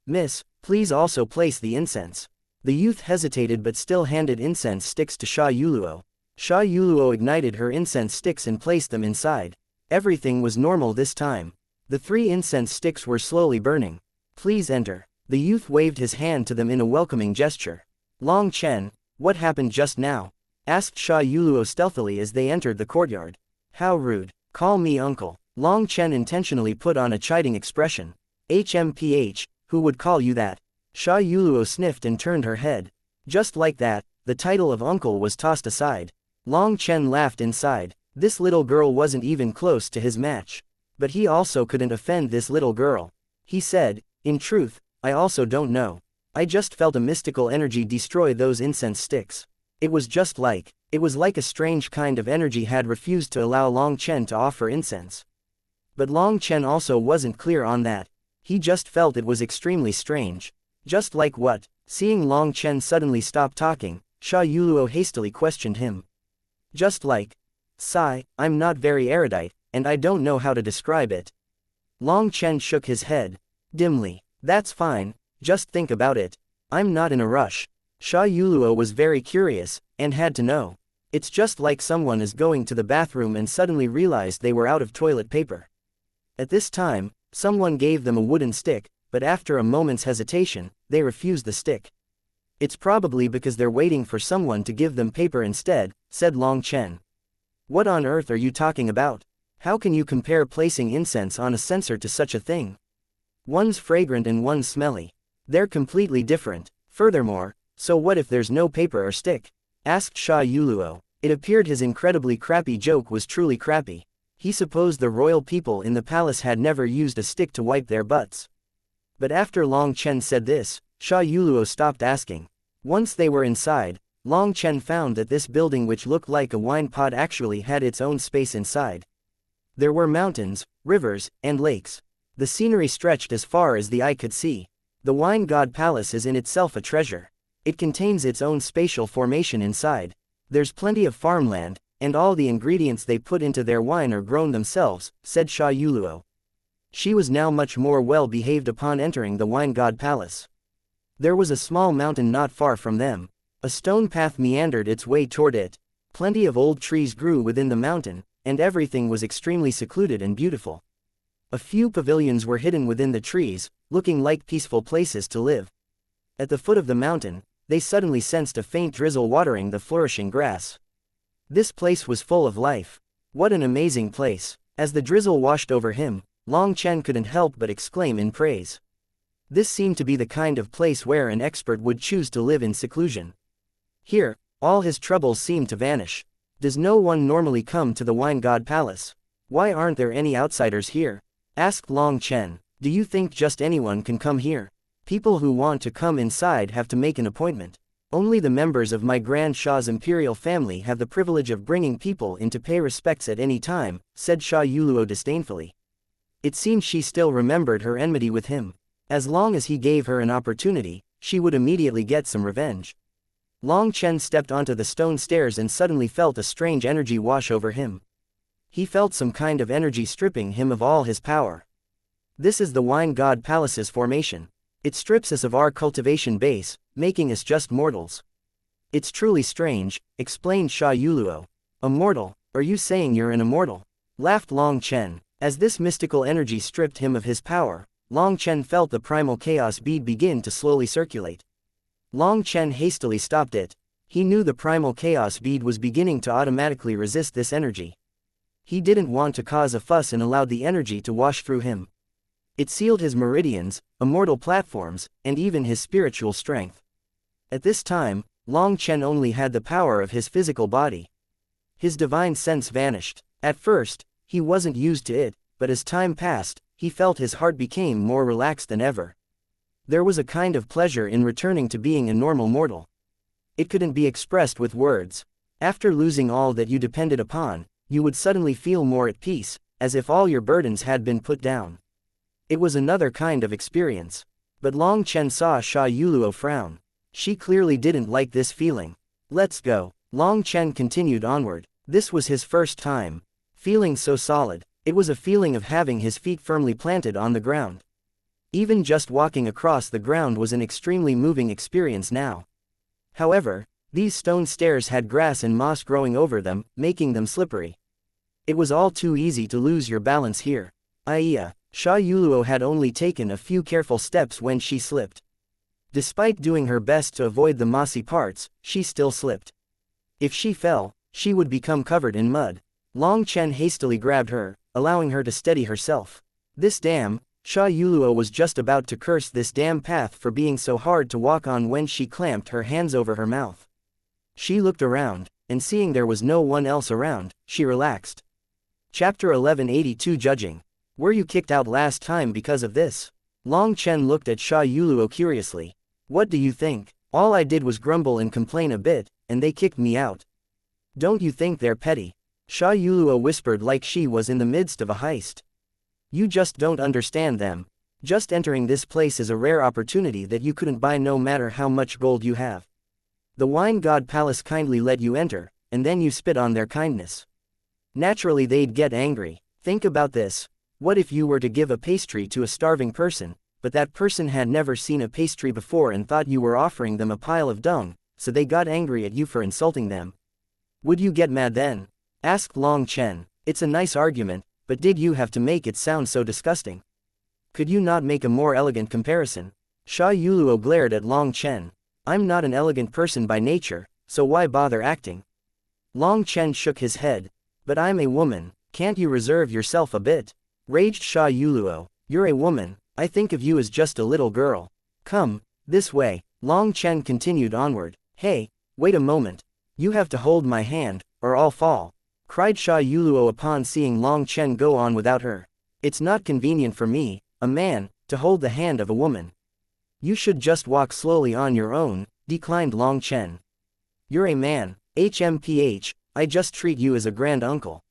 Miss, please also place the incense. The youth hesitated but still handed incense sticks to Sha Yuluo. Sha Yuluo ignited her incense sticks and placed them inside. Everything was normal this time. The 3 incense sticks were slowly burning. Please enter. The youth waved his hand to them in a welcoming gesture. Long Chen, what happened just now? Asked Sha Yuluo stealthily as they entered the courtyard. How rude. Call me uncle. Long Chen intentionally put on a chiding expression. HMPH, who would call you that? Sha Yuluo sniffed and turned her head. Just like that, the title of uncle was tossed aside. Long Chen laughed inside. This little girl wasn't even close to his match. But he also couldn't offend this little girl. He said, in truth, I also don't know. I just felt a mystical energy destroy those incense sticks. It was like a strange kind of energy had refused to allow Long Chen to offer incense. But Long Chen also wasn't clear on that. He just felt it was extremely strange. Just like what? Seeing Long Chen suddenly stop talking, Sha Yuluo hastily questioned him. Just like. Sigh, I'm not very erudite, and I don't know how to describe it. Long Chen shook his head. Dimly. That's fine, just think about it. I'm not in a rush. Sha Yuluo was very curious, and had to know. It's just like someone is going to the bathroom and suddenly realized they were out of toilet paper. At this time, someone gave them a wooden stick, but after a moment's hesitation, they refused the stick. It's probably because they're waiting for someone to give them paper instead, said Long Chen. What on earth are you talking about? How can you compare placing incense on a censer to such a thing? One's fragrant and one's smelly. They're completely different. Furthermore, so what if there's no paper or stick? Asked Sha Yuluo. It appeared his incredibly crappy joke was truly crappy. He supposed the royal people in the palace had never used a stick to wipe their butts. But after Long Chen said this, Sha Yuluo stopped asking. Once they were inside, Long Chen found that this building which looked like a wine pot actually had its own space inside. There were mountains, rivers, and lakes. The scenery stretched as far as the eye could see. The wine god palace is in itself a treasure. It contains its own spatial formation inside. There's plenty of farmland, and all the ingredients they put into their wine are grown themselves, said Sha Yuluo. She was now much more well behaved upon entering the wine god palace. There was a small mountain not far from them. A stone path meandered its way toward it. Plenty of old trees grew within the mountain, and everything was extremely secluded and beautiful. A few pavilions were hidden within the trees, looking like peaceful places to live. At the foot of the mountain, they suddenly sensed a faint drizzle watering the flourishing grass. This place was full of life. What an amazing place! As the drizzle washed over him, Long Chen couldn't help but exclaim in praise. This seemed to be the kind of place where an expert would choose to live in seclusion. Here, all his troubles seemed to vanish. Does no one normally come to the wine god palace? Why aren't there any outsiders here? Asked Long Chen. Do you think just anyone can come here? People who want to come inside have to make an appointment. Only the members of my Grand Shah's imperial family have the privilege of bringing people in to pay respects at any time, said Sha Yuluo disdainfully. It seemed she still remembered her enmity with him. As long as he gave her an opportunity, she would immediately get some revenge. Long Chen stepped onto the stone stairs and suddenly felt a strange energy wash over him. He felt some kind of energy stripping him of all his power. This is the wine god palace's formation. It strips us of our cultivation base, making us just mortals. It's truly strange, explained Sha Yuluo. A mortal? Are you saying you're an immortal? Laughed Long Chen. As this mystical energy stripped him of his power, Long Chen felt the primal chaos bead begin to slowly circulate. Long Chen hastily stopped it. He knew the primal chaos bead was beginning to automatically resist this energy. He didn't want to cause a fuss and allowed the energy to wash through him. It sealed his meridians, immortal platforms, and even his spiritual strength. At this time, Long Chen only had the power of his physical body. His divine sense vanished. At first, he wasn't used to it, but as time passed, he felt his heart became more relaxed than ever. There was a kind of pleasure in returning to being a normal mortal. It couldn't be expressed with words. After losing all that you depended upon, you would suddenly feel more at peace, as if all your burdens had been put down. It was another kind of experience. But Long Chen saw Sha Yuluo frown. She clearly didn't like this feeling. Let's go. Long Chen continued onward. This was his first time feeling so solid. It was a feeling of having his feet firmly planted on the ground. Even just walking across the ground was an extremely moving experience now. However, these stone stairs had grass and moss growing over them, making them slippery. It was all too easy to lose your balance here. Sha Yuluo had only taken a few careful steps when she slipped. Despite doing her best to avoid the mossy parts, she still slipped. If she fell, she would become covered in mud. Long Chen hastily grabbed her, allowing her to steady herself. This dam, Sha Yuluo was just about to curse this damn path for being so hard to walk on when she clamped her hands over her mouth. She looked around, and seeing there was no one else around, she relaxed. Chapter 1182 Judging. Were you kicked out last time because of this? Long Chen looked at Sha Yuluo curiously. What do you think? All I did was grumble and complain a bit, and they kicked me out. Don't you think they're petty? Sha Yuluo whispered like she was in the midst of a heist. You just don't understand them. Just entering this place is a rare opportunity that you couldn't buy no matter how much gold you have. The Wine God Palace kindly let you enter, and then you spit on their kindness. Naturally they'd get angry. Think about this. What if you were to give a pastry to a starving person, but that person had never seen a pastry before and thought you were offering them a pile of dung, so they got angry at you for insulting them? Would you get mad then? Asked Long Chen. It's a nice argument, but did you have to make it sound so disgusting? Could you not make a more elegant comparison? Sha Yuluo glared at Long Chen. I'm not an elegant person by nature, so why bother acting? Long Chen shook his head. But I'm a woman, can't you reserve yourself a bit? Raged Sha Yuluo. You're a woman, I think of you as just a little girl. Come, this way. Long Chen continued onward. Hey, wait a moment. You have to hold my hand, or I'll fall. Cried Sha Yuluo upon seeing Long Chen go on without her. It's not convenient for me, a man, to hold the hand of a woman. You should just walk slowly on your own, declined Long Chen. You're a man, HMPH, I just treat you as a grand uncle.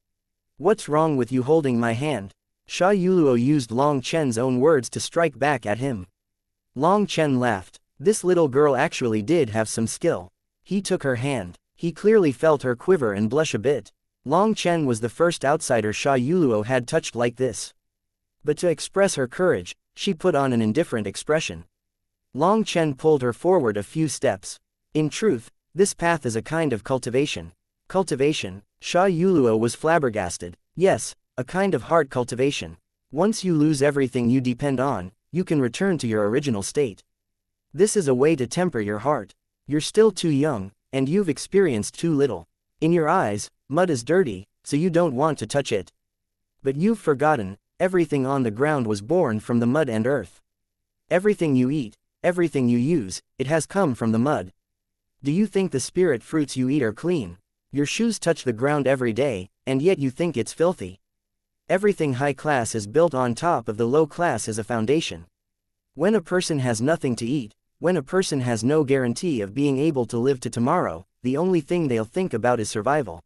What's wrong with you holding my hand? Sha Yuluo used Long Chen's own words to strike back at him. Long Chen laughed. This little girl actually did have some skill. He took her hand. He clearly felt her quiver and blush a bit. Long Chen was the first outsider Sha Yuluo had touched like this. But to express her courage, she put on an indifferent expression. Long Chen pulled her forward a few steps. In truth, this path is a kind of cultivation. Cultivation? Sha Yuluo was flabbergasted. Yes, a kind of heart cultivation. Once you lose everything you depend on, you can return to your original state. This is a way to temper your heart. You're still too young, and you've experienced too little. In your eyes, mud is dirty, so you don't want to touch it. But you've forgotten, everything on the ground was born from the mud and earth. Everything you eat, everything you use, it has come from the mud. Do you think the spirit fruits you eat are clean? Your shoes touch the ground every day, and yet you think it's filthy. Everything high class is built on top of the low class as a foundation. When a person has nothing to eat, when a person has no guarantee of being able to live to tomorrow, the only thing they'll think about is survival.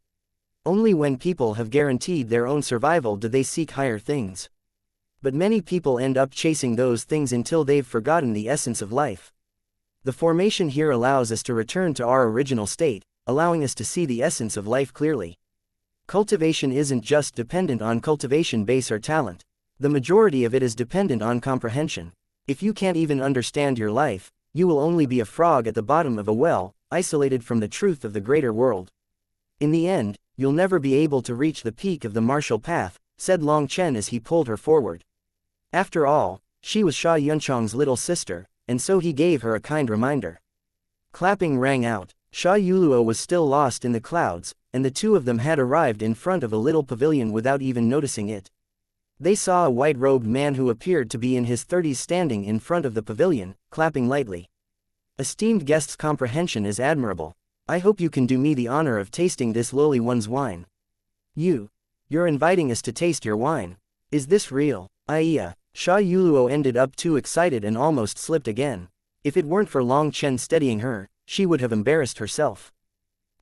Only when people have guaranteed their own survival do they seek higher things. But many people end up chasing those things until they've forgotten the essence of life. The formation here allows us to return to our original state, allowing us to see the essence of life clearly. Cultivation isn't just dependent on cultivation base or talent. The majority of it is dependent on comprehension. If you can't even understand your life, you will only be a frog at the bottom of a well, isolated from the truth of the greater world. In the end, you'll never be able to reach the peak of the martial path, said Long Chen as he pulled her forward. After all, she was Sha Yunchang's little sister, and so he gave her a kind reminder. Clapping rang out. Sha Yuluo was still lost in the clouds, and the two of them had arrived in front of a little pavilion without even noticing it. They saw a white-robed man who appeared to be in his 30s standing in front of the pavilion, clapping lightly. Esteemed guest's comprehension is admirable. I hope you can do me the honor of tasting this lowly one's wine. You're inviting us to taste your wine. Is this real? Sha Yuluo ended up too excited and almost slipped again. If it weren't for Long Chen steadying her, she would have embarrassed herself.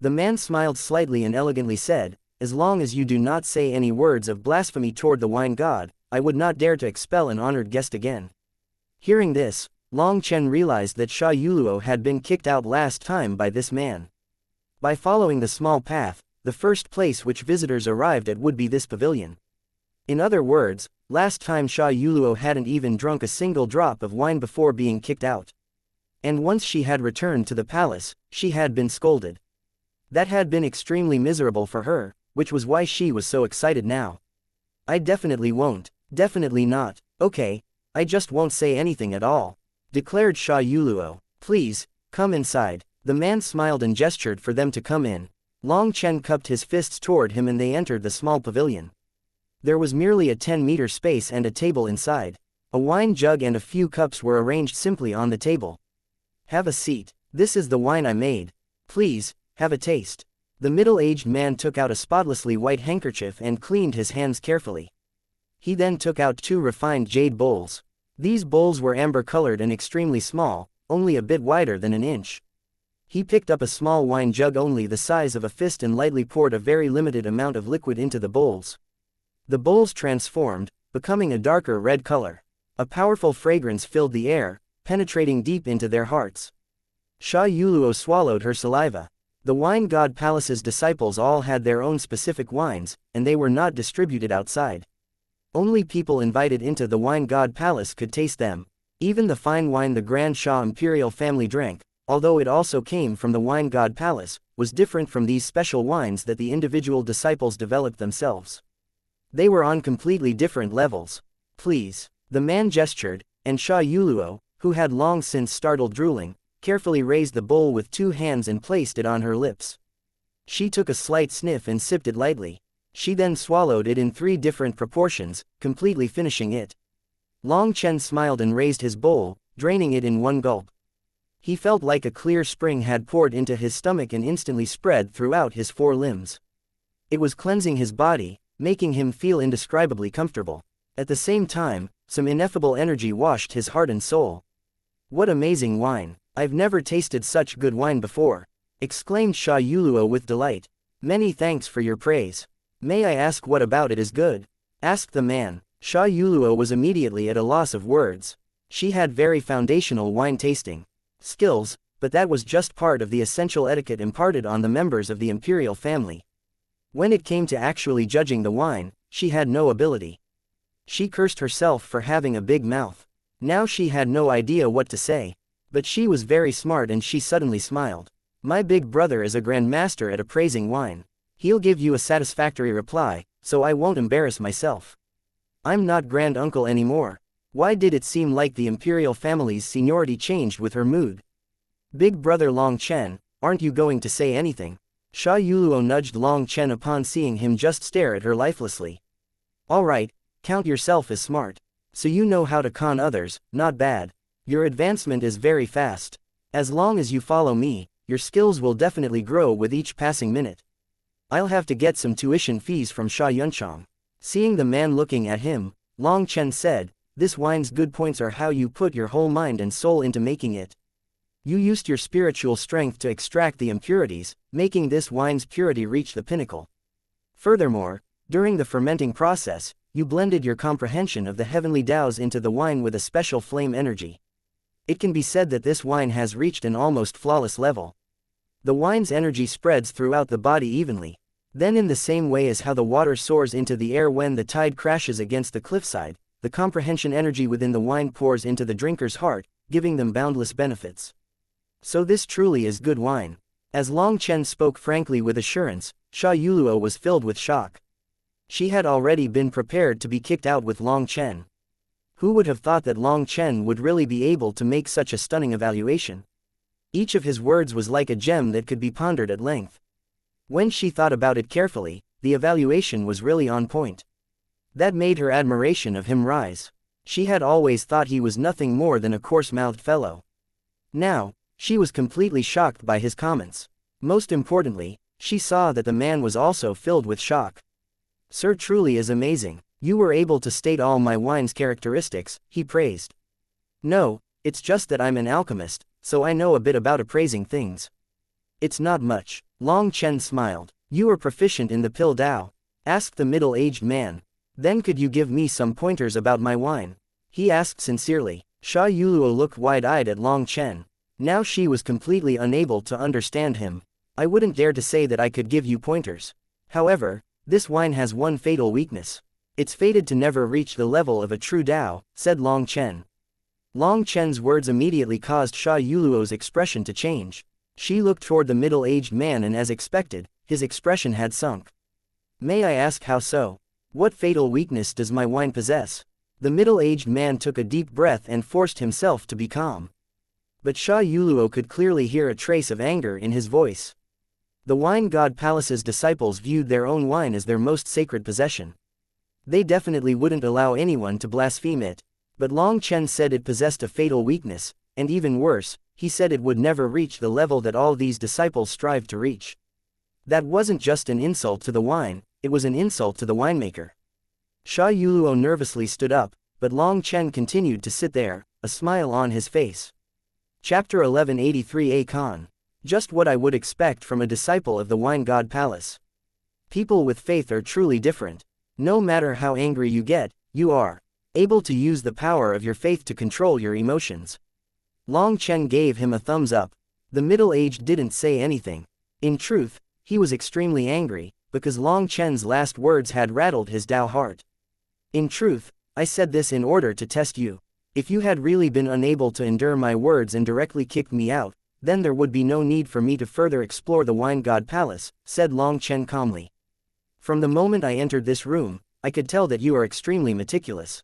The man smiled slightly and elegantly said, as long as you do not say any words of blasphemy toward the wine god, I would not dare to expel an honored guest again. Hearing this, Long Chen realized that Sha Yuluo had been kicked out last time by this man. By following the small path, the first place which visitors arrived at would be this pavilion. In other words, last time Sha Yuluo hadn't even drunk a single drop of wine before being kicked out. And once she had returned to the palace, she had been scolded. That had been extremely miserable for her, which was why she was so excited now. I definitely won't, definitely not, okay, I just won't say anything at all, declared Sha Yuluo. Please, come inside. The man smiled and gestured for them to come in. Long Chen cupped his fists toward him and they entered the small pavilion. There was merely a 10-meter space and a table inside. A wine jug and a few cups were arranged simply on the table. Have a seat. This is the wine I made. Please, have a taste. The middle-aged man took out a spotlessly white handkerchief and cleaned his hands carefully. He then took out 2 refined jade bowls. These bowls were amber-colored and extremely small, only a bit wider than an inch. He picked up a small wine jug only the size of a fist and lightly poured a very limited amount of liquid into the bowls. The bowls transformed, becoming a darker red color. A powerful fragrance filled the air, penetrating deep into their hearts. Sha Yuluo swallowed her saliva. The wine god palace's disciples all had their own specific wines, and they were not distributed outside. Only people invited into the wine god palace could taste them. Even the fine wine the Grand Sha imperial family drank, although it also came from the wine god palace, was different from these special wines that the individual disciples developed themselves. They were on completely different levels. Please. The man gestured, and Sha Yuluo, who had long since startled drooling, carefully raised the bowl with 2 hands and placed it on her lips. She took a slight sniff and sipped it lightly. She then swallowed it in 3 different proportions, completely finishing it. Long Chen smiled and raised his bowl, draining it in 1 gulp. He felt like a clear spring had poured into his stomach and instantly spread throughout his 4 limbs. It was cleansing his body, making him feel indescribably comfortable. At the same time, some ineffable energy washed his heart and soul. What amazing wine! I've never tasted such good wine before, exclaimed Sha Yuluo with delight. Many thanks for your praise. May I ask what about it is good? Asked the man. Sha Yuluo was immediately at a loss of words. She had very foundational wine tasting skills, but that was just part of the essential etiquette imparted on the members of the imperial family. When it came to actually judging the wine, she had no ability. She cursed herself for having a big mouth. Now she had no idea what to say. But she was very smart and she suddenly smiled. My big brother is a grandmaster at appraising wine. He'll give you a satisfactory reply, so I won't embarrass myself. I'm not grand uncle anymore. Why did it seem like the imperial family's seniority changed with her mood? Big brother Long Chen, aren't you going to say anything? Sha Yuluo nudged Long Chen upon seeing him just stare at her lifelessly. Alright, count yourself as smart. So you know how to con others, not bad. Your advancement is very fast. As long as you follow me, your skills will definitely grow with each passing minute. I'll have to get some tuition fees from Sha Yunchang. Seeing the man looking at him, Long Chen said, this wine's good points are how you put your whole mind and soul into making it. You used your spiritual strength to extract the impurities, making this wine's purity reach the pinnacle. Furthermore, during the fermenting process, you blended your comprehension of the heavenly Tao's into the wine with a special flame energy. It can be said that this wine has reached an almost flawless level. The wine's energy spreads throughout the body evenly. Then in the same way as how the water soars into the air when the tide crashes against the cliffside, the comprehension energy within the wine pours into the drinker's heart, giving them boundless benefits. So this truly is good wine. As Long Chen spoke frankly with assurance, Sha Yuluo was filled with shock. She had already been prepared to be kicked out with Long Chen. Who would have thought that Long Chen would really be able to make such a stunning evaluation? Each of his words was like a gem that could be pondered at length. When she thought about it carefully, the evaluation was really on point. That made her admiration of him rise. She had always thought he was nothing more than a coarse-mouthed fellow. Now, she was completely shocked by his comments. Most importantly, she saw that the man was also filled with shock. Sir truly is amazing. You were able to state all my wine's characteristics, he praised. No, it's just that I'm an alchemist, so I know a bit about appraising things. It's not much. Long Chen smiled. You are proficient in the pill Dao? Asked the middle-aged man. Then could you give me some pointers about my wine? He asked sincerely. Sha Yuluo looked wide-eyed at Long Chen. Now she was completely unable to understand him. I wouldn't dare to say that I could give you pointers. However, this wine has one fatal weakness. It's fated to never reach the level of a true Dao, said Long Chen. Long Chen's words immediately caused Sha Yuluo's expression to change. She looked toward the middle-aged man and as expected, his expression had sunk. May I ask how so? What fatal weakness does my wine possess? The middle-aged man took a deep breath and forced himself to be calm. But Sha Yuluo could clearly hear a trace of anger in his voice. The Wine God Palace's disciples viewed their own wine as their most sacred possession. They definitely wouldn't allow anyone to blaspheme it. But Long Chen said it possessed a fatal weakness, and even worse, he said it would never reach the level that all these disciples strive to reach. That wasn't just an insult to the wine, it was an insult to the winemaker. Sha Yuluo nervously stood up, but Long Chen continued to sit there, a smile on his face. Chapter 1183A Khan. Just what I would expect from a disciple of the Wine God Palace. People with faith are truly different. No matter how angry you get, you are able to use the power of your faith to control your emotions. Long Chen gave him a thumbs up. The middle-aged didn't say anything. In truth, he was extremely angry, because Long Chen's last words had rattled his Dao heart. In truth, I said this in order to test you. If you had really been unable to endure my words and directly kicked me out, then there would be no need for me to further explore the Wine God Palace, said Long Chen calmly. From the moment I entered this room, I could tell that you are extremely meticulous.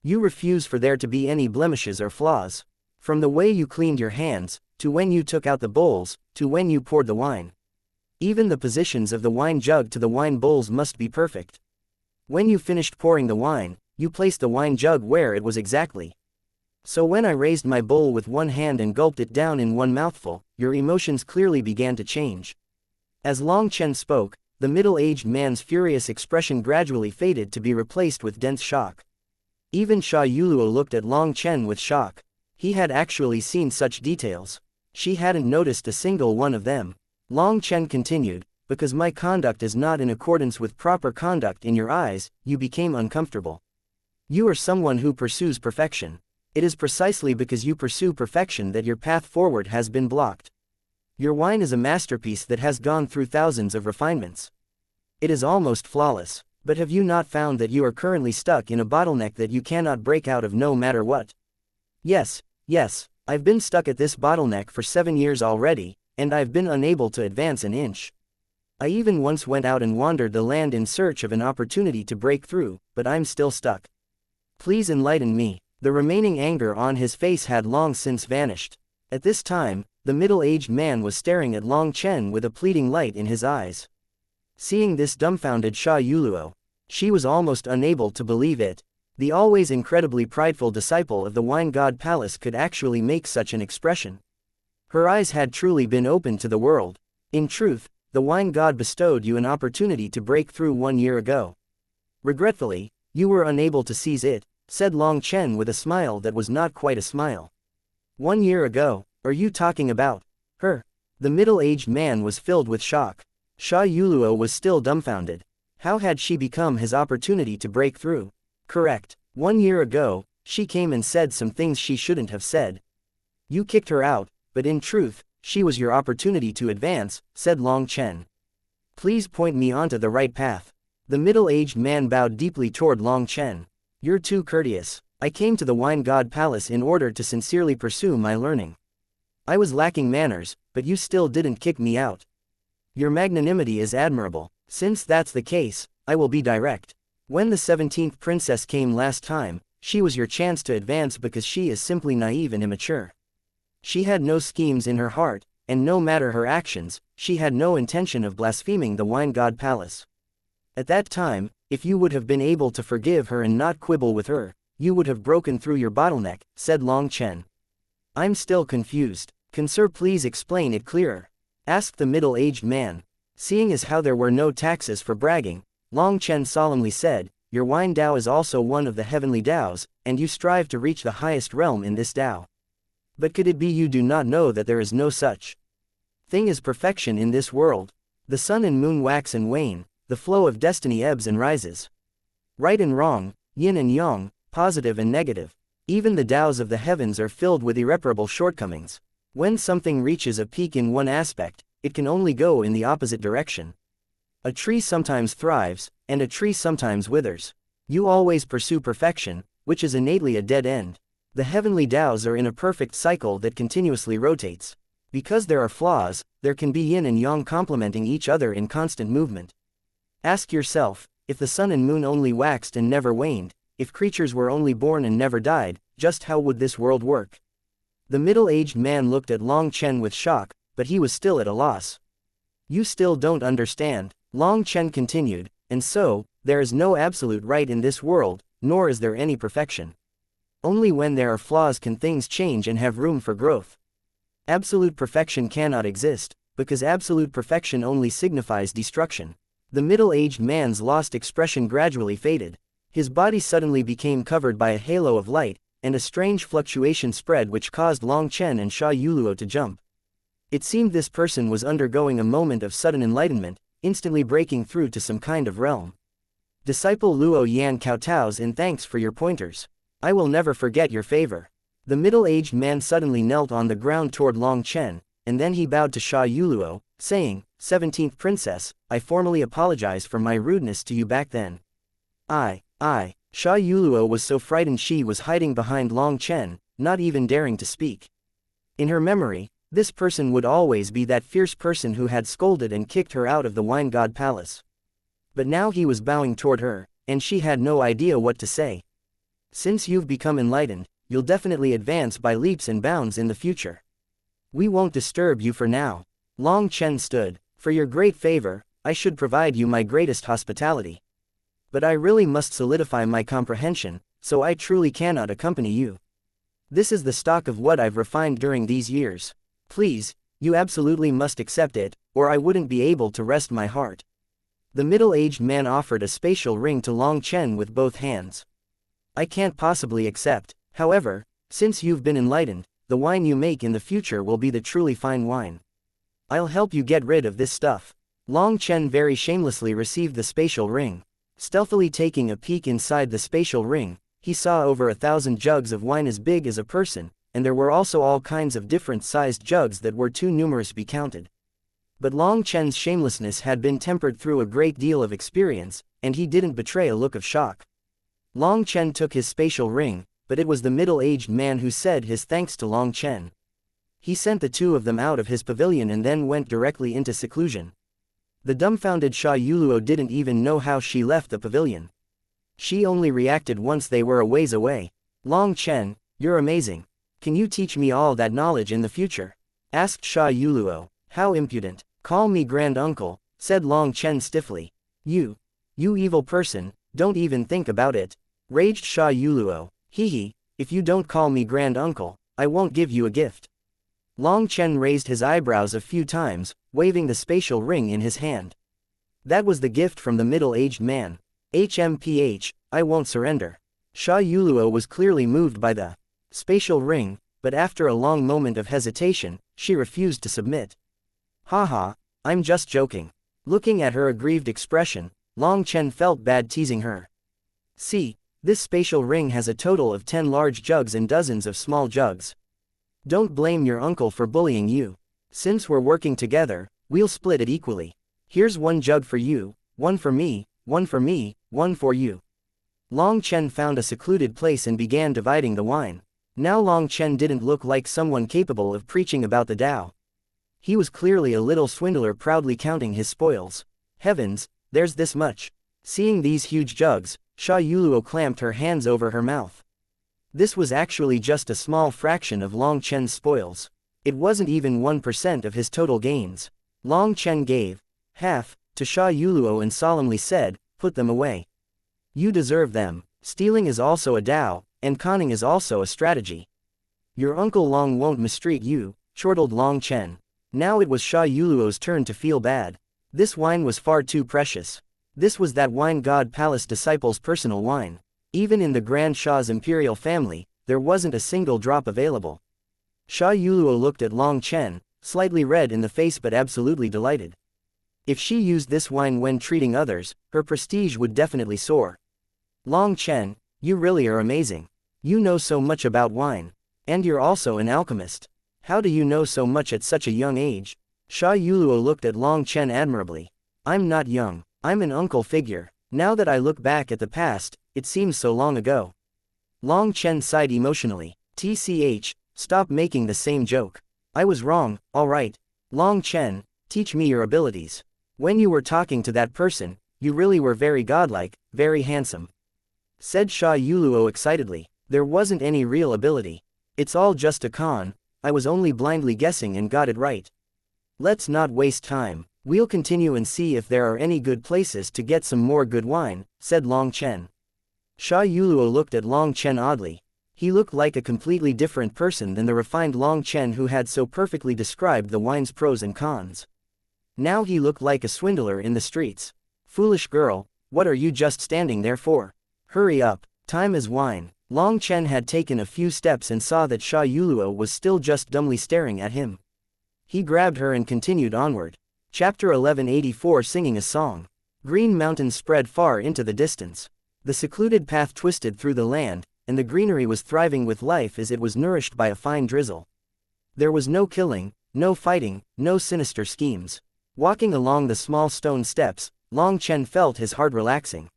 You refuse for there to be any blemishes or flaws. From the way you cleaned your hands, to when you took out the bowls, to when you poured the wine. Even the positions of the wine jug to the wine bowls must be perfect. When you finished pouring the wine, you placed the wine jug where it was exactly. So when I raised my bowl with one hand and gulped it down in one mouthful, your emotions clearly began to change. As Long Chen spoke, the middle-aged man's furious expression gradually faded to be replaced with dense shock. Even Sha Yuluo looked at Long Chen with shock. He had actually seen such details. She hadn't noticed a single one of them. Long Chen continued, because my conduct is not in accordance with proper conduct in your eyes, you became uncomfortable. You are someone who pursues perfection. It is precisely because you pursue perfection that your path forward has been blocked. Your wine is a masterpiece that has gone through thousands of refinements. It is almost flawless, but have you not found that you are currently stuck in a bottleneck that you cannot break out of no matter what? Yes, I've been stuck at this bottleneck for 7 years already, and I've been unable to advance an inch. I even once went out and wandered the land in search of an opportunity to break through, but I'm still stuck. Please enlighten me. The remaining anger on his face had long since vanished. At this time, the middle-aged man was staring at Long Chen with a pleading light in his eyes. Seeing this dumbfounded Sha Yuluo, she was almost unable to believe it. The always incredibly prideful disciple of the Wine God Palace could actually make such an expression. Her eyes had truly been opened to the world. In truth, the Wine God bestowed you an opportunity to break through 1 year ago. Regretfully, you were unable to seize it, said Long Chen with a smile that was not quite a smile. 1 year ago, are you talking about her? The middle-aged man was filled with shock. Sha Yuluo was still dumbfounded. How had she become his opportunity to break through? Correct. 1 year ago, she came and said some things she shouldn't have said. You kicked her out, but in truth, she was your opportunity to advance, said Long Chen. Please point me onto the right path. The middle-aged man bowed deeply toward Long Chen. You're too courteous. I came to the Wine God Palace in order to sincerely pursue my learning. I was lacking manners, but you still didn't kick me out. Your magnanimity is admirable. Since that's the case, I will be direct. When the 17th princess came last time, she was your chance to advance because she is simply naive and immature. She had no schemes in her heart, and no matter her actions, she had no intention of blaspheming the Wine God Palace. At that time, if you would have been able to forgive her and not quibble with her, you would have broken through your bottleneck, said Long Chen. I'm still confused. Can Sir please explain it clearer? Asked the middle-aged man. Seeing as how there were no taxes for bragging, Long Chen solemnly said, your wine Dao is also one of the heavenly Daos, and you strive to reach the highest realm in this Dao. But could it be you do not know that there is no such thing as perfection in this world? The sun and moon wax and wane, the flow of destiny ebbs and rises. Right and wrong, yin and yang, positive and negative. Even the Taos of the heavens are filled with irreparable shortcomings. When something reaches a peak in one aspect, it can only go in the opposite direction. A tree sometimes thrives, and a tree sometimes withers. You always pursue perfection, which is innately a dead end. The heavenly Taos are in a perfect cycle that continuously rotates. Because there are flaws, there can be yin and yang complementing each other in constant movement. Ask yourself, if the sun and moon only waxed and never waned, if creatures were only born and never died, just how would this world work? The middle-aged man looked at Long Chen with shock, but he was still at a loss. You still don't understand, Long Chen continued, and so, there is no absolute right in this world, nor is there any perfection. Only when there are flaws can things change and have room for growth. Absolute perfection cannot exist, because absolute perfection only signifies destruction. The middle-aged man's lost expression gradually faded. His body suddenly became covered by a halo of light, and a strange fluctuation spread which caused Long Chen and Sha Yuluo to jump. It seemed this person was undergoing a moment of sudden enlightenment, instantly breaking through to some kind of realm. Disciple Luo Yan kowtows in thanks for your pointers. I will never forget your favor. The middle-aged man suddenly knelt on the ground toward Long Chen, and then he bowed to Sha Yuluo, saying, 17th Princess, I formally apologize for my rudeness to you back then. Sha Yuluo was so frightened she was hiding behind Long Chen, not even daring to speak. In her memory, this person would always be that fierce person who had scolded and kicked her out of the Wine God Palace. But now he was bowing toward her, and she had no idea what to say. Since you've become enlightened, you'll definitely advance by leaps and bounds in the future. We won't disturb you for now. Long Chen stood. For your great favor, I should provide you my greatest hospitality. But I really must solidify my comprehension, so I truly cannot accompany you. This is the stock of what I've refined during these years. Please, you absolutely must accept it, or I wouldn't be able to rest my heart. The middle-aged man offered a spatial ring to Long Chen with both hands. I can't possibly accept, however, since you've been enlightened, the wine you make in the future will be the truly fine wine. I'll help you get rid of this stuff. Long Chen very shamelessly received the spatial ring. Stealthily taking a peek inside the spatial ring, he saw over 1,000 jugs of wine as big as a person, and there were also all kinds of different-sized jugs that were too numerous to be counted. But Long Chen's shamelessness had been tempered through a great deal of experience, and he didn't betray a look of shock. Long Chen took his spatial ring, but it was the middle-aged man who said his thanks to Long Chen. He sent the two of them out of his pavilion and then went directly into seclusion. The dumbfounded Sha Yuluo didn't even know how she left the pavilion. She only reacted once they were a ways away. Long Chen, you're amazing. Can you teach me all that knowledge in the future? Asked Sha Yuluo. How impudent. Call me grand uncle, said Long Chen stiffly. You evil person, don't even think about it. Raged Sha Yuluo. Hee, if you don't call me grand uncle, I won't give you a gift. Long Chen raised his eyebrows a few times, waving the spatial ring in his hand. That was the gift from the middle-aged man. HMPH, I won't surrender. Sha Yuluo was clearly moved by the spatial ring, but after a long moment of hesitation, she refused to submit. Haha, I'm just joking. Looking at her aggrieved expression, Long Chen felt bad teasing her. See, this spatial ring has a total of 10 large jugs and dozens of small jugs. Don't blame your uncle for bullying you. Since we're working together, we'll split it equally. Here's 1 jug for you, 1 for me, 1 for me, 1 for you. Long Chen found a secluded place and began dividing the wine. Now Long Chen didn't look like someone capable of preaching about the Tao. He was clearly a little swindler proudly counting his spoils. Heavens, there's this much. Seeing these huge jugs, Sha Yuluo clamped her hands over her mouth. This was actually just a small fraction of Long Chen's spoils. It wasn't even 1% of his total gains. Long Chen gave half to Sha Yuluo and solemnly said, put them away. You deserve them. Stealing is also a Tao, and conning is also a strategy. Your uncle Long won't mistreat you, chortled Long Chen. Now it was Sha Yuluo's turn to feel bad. This wine was far too precious. This was that Wine God Palace disciple's personal wine. Even in the Grand Shah's imperial family, there wasn't a single drop available. Sha Yuluo looked at Long Chen, slightly red in the face but absolutely delighted. If she used this wine when treating others, her prestige would definitely soar. Long Chen, you really are amazing. You know so much about wine. And you're also an alchemist. How do you know so much at such a young age? Sha Yuluo looked at Long Chen admirably. I'm not young. I'm an uncle figure. Now that I look back at the past, it seems so long ago. Long Chen sighed emotionally. TCH, stop making the same joke. I was wrong, alright. Long Chen, teach me your abilities. When you were talking to that person, you really were very godlike, very handsome. Said Sha Yuluo excitedly. There wasn't any real ability. It's all just a con. I was only blindly guessing and got it right. Let's not waste time. We'll continue and see if there are any good places to get some more good wine, said Long Chen. Sha Yuluo looked at Long Chen oddly. He looked like a completely different person than the refined Long Chen who had so perfectly described the wine's pros and cons. Now he looked like a swindler in the streets. Foolish girl, what are you just standing there for? Hurry up, time is wine. Long Chen had taken a few steps and saw that Sha Yuluo was still just dumbly staring at him. He grabbed her and continued onward. Chapter 1184 Singing a Song. Green mountains spread far into the distance. The secluded path twisted through the land, and the greenery was thriving with life as it was nourished by a fine drizzle. There was no killing, no fighting, no sinister schemes. Walking along the small stone steps, Long Chen felt his heart relaxing.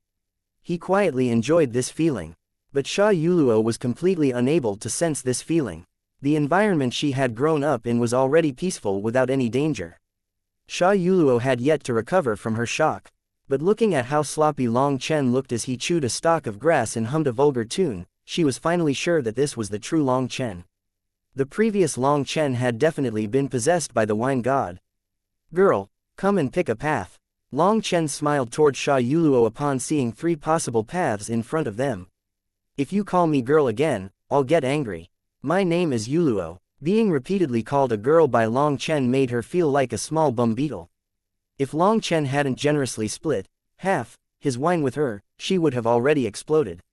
He quietly enjoyed this feeling. But Sha Yuluo was completely unable to sense this feeling. The environment she had grown up in was already peaceful without any danger. Sha Yuluo had yet to recover from her shock. But looking at how sloppy Long Chen looked as he chewed a stalk of grass and hummed a vulgar tune, she was finally sure that this was the true Long Chen. The previous Long Chen had definitely been possessed by the wine god. Girl, come and pick a path. Long Chen smiled toward Sha Yuluo upon seeing 3 possible paths in front of them. If you call me girl again, I'll get angry. My name is Yuluo. Being repeatedly called a girl by Long Chen made her feel like a small bum beetle. If Long Chen hadn't generously split half his wine with her, she would have already exploded.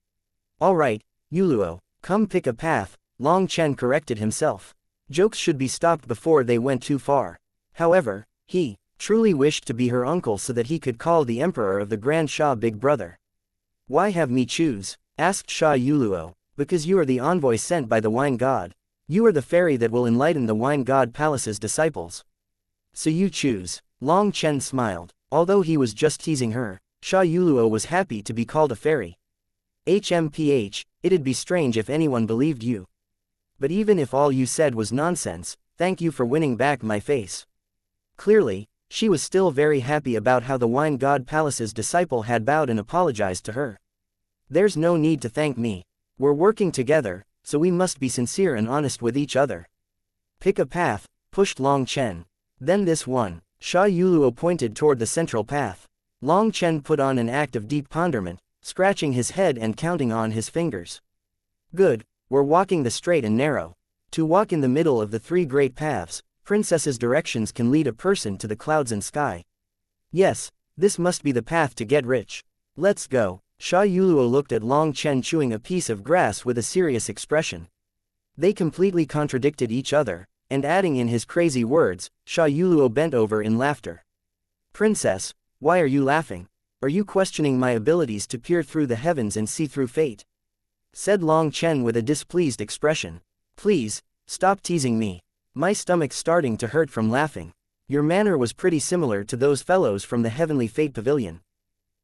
Alright, Yuluo, come pick a path, Long Chen corrected himself. Jokes should be stopped before they went too far. However, he truly wished to be her uncle so that he could call the emperor of the Grand Sha big brother. Why have me choose? Asked Sha Yuluo. Because you are the envoy sent by the wine god. You are the fairy that will enlighten the wine god palace's disciples. So you choose. Long Chen smiled. Although he was just teasing her, Sha Yuluo was happy to be called a fairy. HMPH, it'd be strange if anyone believed you. But even if all you said was nonsense, thank you for winning back my face. Clearly, she was still very happy about how the wine god palace's disciple had bowed and apologized to her. There's no need to thank me. We're working together, so we must be sincere and honest with each other. Pick a path, pushed Long Chen. Then this one. Sha Yuluo pointed toward the central path. Long Chen put on an act of deep ponderment, scratching his head and counting on his fingers. Good, we're walking the straight and narrow. To walk in the middle of the 3 great paths, princess's directions can lead a person to the clouds and sky. Yes, this must be the path to get rich. Let's go. Sha Yuluo looked at Long Chen chewing a piece of grass with a serious expression. They completely contradicted each other, and adding in his crazy words, Sha Yuluo bent over in laughter. Princess, why are you laughing? Are you questioning my abilities to peer through the heavens and see through fate? Said Long Chen with a displeased expression. Please, stop teasing me. My stomach's starting to hurt from laughing. Your manner was pretty similar to those fellows from the Heavenly Fate Pavilion.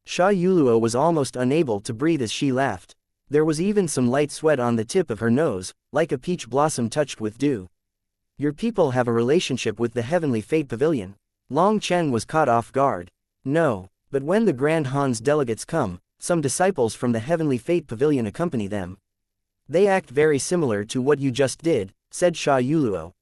Sha Yuluo was almost unable to breathe as she laughed. There was even some light sweat on the tip of her nose, like a peach blossom touched with dew. Your people have a relationship with the Heavenly Fate Pavilion. Long Chen was caught off guard. No, but when the Grand Han's delegates come, some disciples from the Heavenly Fate Pavilion accompany them. They act very similar to what you just did, said Sha Yuluo.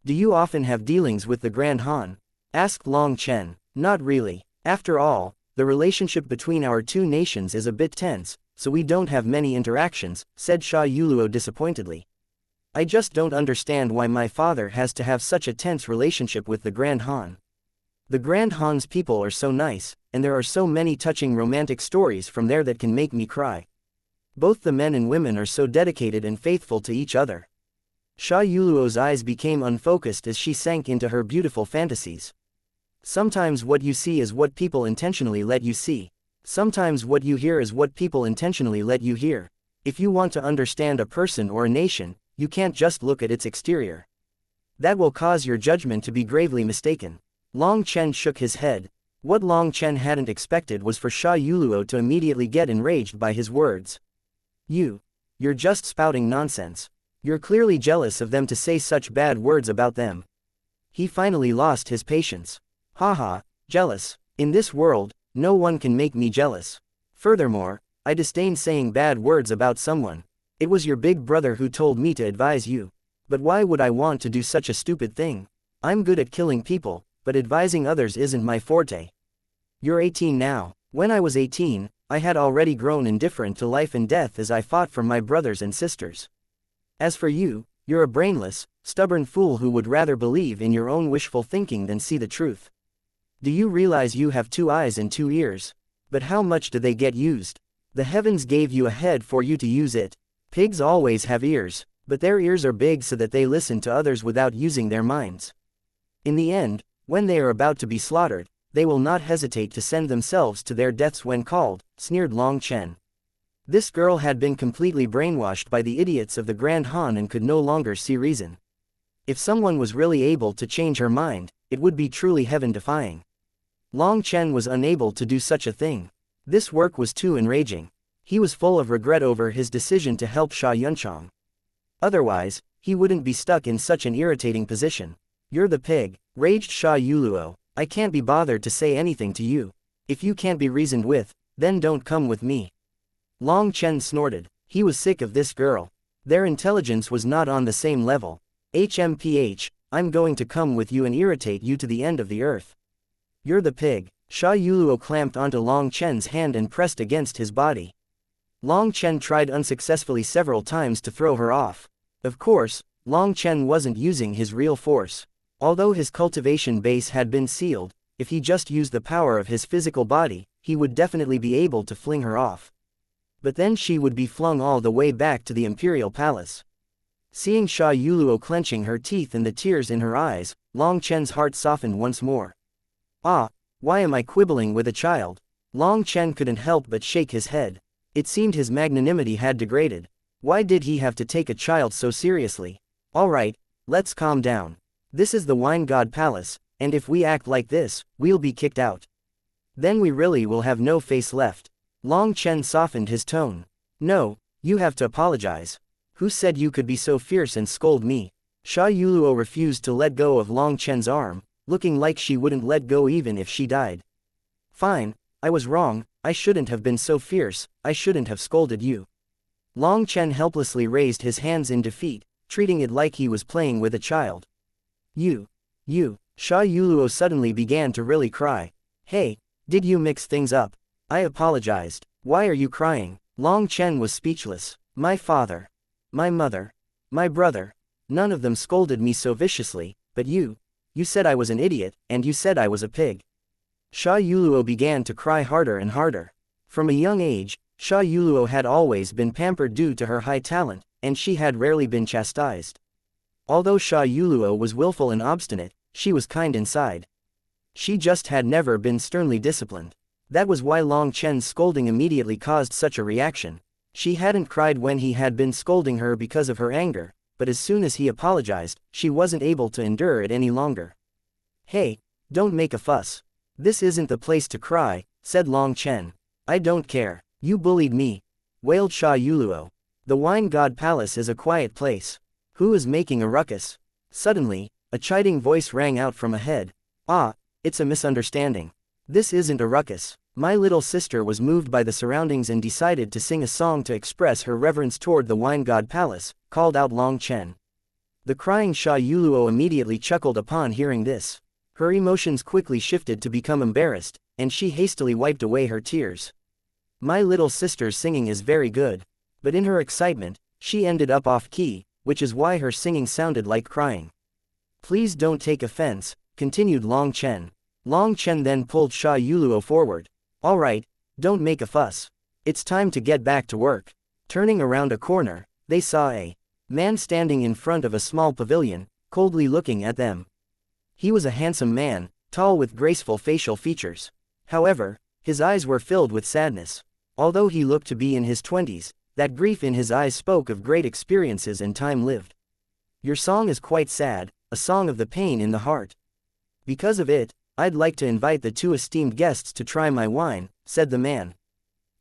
Do you often have dealings with the Grand Han? Asked Long Chen. Not really. After all, the relationship between our 2 nations is a bit tense, so we don't have many interactions, said Sha Yuluo disappointedly. I just don't understand why my father has to have such a tense relationship with the Grand Han. The Grand Han's people are so nice, and there are so many touching romantic stories from there that can make me cry. Both the men and women are so dedicated and faithful to each other. Sha Yuluo's eyes became unfocused as she sank into her beautiful fantasies. Sometimes what you see is what people intentionally let you see. Sometimes what you hear is what people intentionally let you hear. If you want to understand a person or a nation, you can't just look at its exterior. That will cause your judgment to be gravely mistaken. Long Chen shook his head. What Long Chen hadn't expected was for Sha Yuluo to immediately get enraged by his words. You're just spouting nonsense. You're clearly jealous of them to say such bad words about them. He finally lost his patience. Haha, jealous. In this world, no one can make me jealous. Furthermore, I disdain saying bad words about someone. It was your big brother who told me to advise you. But why would I want to do such a stupid thing? I'm good at killing people, but advising others isn't my forte. You're 18 now. When I was 18, I had already grown indifferent to life and death as I fought for my brothers and sisters. As for you, you're a brainless, stubborn fool who would rather believe in your own wishful thinking than see the truth. Do you realize you have 2 eyes and 2 ears? But how much do they get used? The heavens gave you a head for you to use it. Pigs always have ears, but their ears are big so that they listen to others without using their minds. In the end, when they are about to be slaughtered, they will not hesitate to send themselves to their deaths when called, sneered Long Chen. This girl had been completely brainwashed by the idiots of the Grand Han and could no longer see reason. If someone was really able to change her mind, it would be truly heaven-defying. Long Chen was unable to do such a thing. This work was too enraging. He was full of regret over his decision to help Sha Yunchang. Otherwise, he wouldn't be stuck in such an irritating position. You're the pig, raged Sha Yuluo. I can't be bothered to say anything to you. If you can't be reasoned with, then don't come with me. Long Chen snorted. He was sick of this girl. Their intelligence was not on the same level. HMPH, I'm going to come with you and irritate you to the end of the earth. You're the pig. Sha Yuluo clamped onto Long Chen's hand and pressed against his body. Long Chen tried unsuccessfully several times to throw her off. Of course, Long Chen wasn't using his real force. Although his cultivation base had been sealed, if he just used the power of his physical body, he would definitely be able to fling her off. But then she would be flung all the way back to the imperial palace. Seeing Sha Yuluo clenching her teeth and the tears in her eyes, Long Chen's heart softened once more. Ah, why am I quibbling with a child? Long Chen couldn't help but shake his head. It seemed his magnanimity had degraded. Why did he have to take a child so seriously? Alright, let's calm down. This is the Wine God Palace, and if we act like this, we'll be kicked out. Then we really will have no face left. Long Chen softened his tone. No, you have to apologize. Who said you could be so fierce and scold me? Sha Yuluo refused to let go of Long Chen's arm, looking like she wouldn't let go even if she died. Fine, I was wrong, I shouldn't have been so fierce, I shouldn't have scolded you. Long Chen helplessly raised his hands in defeat, treating it like he was playing with a child. You. Sha Yuluo suddenly began to really cry. Hey, did you mix things up? I apologized. Why are you crying? Long Chen was speechless. My father. My mother. My brother. None of them scolded me so viciously, but you said I was an idiot, and you said I was a pig. Sha Yuluo began to cry harder and harder. From a young age, Sha Yuluo had always been pampered due to her high talent, and she had rarely been chastised. Although Sha Yuluo was willful and obstinate, she was kind inside. She just had never been sternly disciplined. That was why Long Chen's scolding immediately caused such a reaction. She hadn't cried when he had been scolding her because of her anger, but as soon as he apologized, she wasn't able to endure it any longer. Hey, don't make a fuss. This isn't the place to cry, said Long Chen. I don't care. You bullied me, wailed Sha Yuluo. The Wine God Palace is a quiet place. Who is making a ruckus? Suddenly, a chiding voice rang out from ahead. Ah, it's a misunderstanding. This isn't a ruckus. My little sister was moved by the surroundings and decided to sing a song to express her reverence toward the Wine God Palace, called out Long Chen. The crying Sha Yuluo immediately chuckled upon hearing this. Her emotions quickly shifted to become embarrassed, and she hastily wiped away her tears. My little sister's singing is very good. But in her excitement, she ended up off key, which is why her singing sounded like crying. Please don't take offense, continued Long Chen. Long Chen then pulled Sha Yuluo forward. Alright, don't make a fuss. It's time to get back to work. Turning around a corner, they saw a man standing in front of a small pavilion, coldly looking at them. He was a handsome man, tall with graceful facial features. However, his eyes were filled with sadness. Although he looked to be in his 20s, that grief in his eyes spoke of great experiences and time lived. Your song is quite sad, a song of the pain in the heart. Because of it, I'd like to invite the two esteemed guests to try my wine, said the man.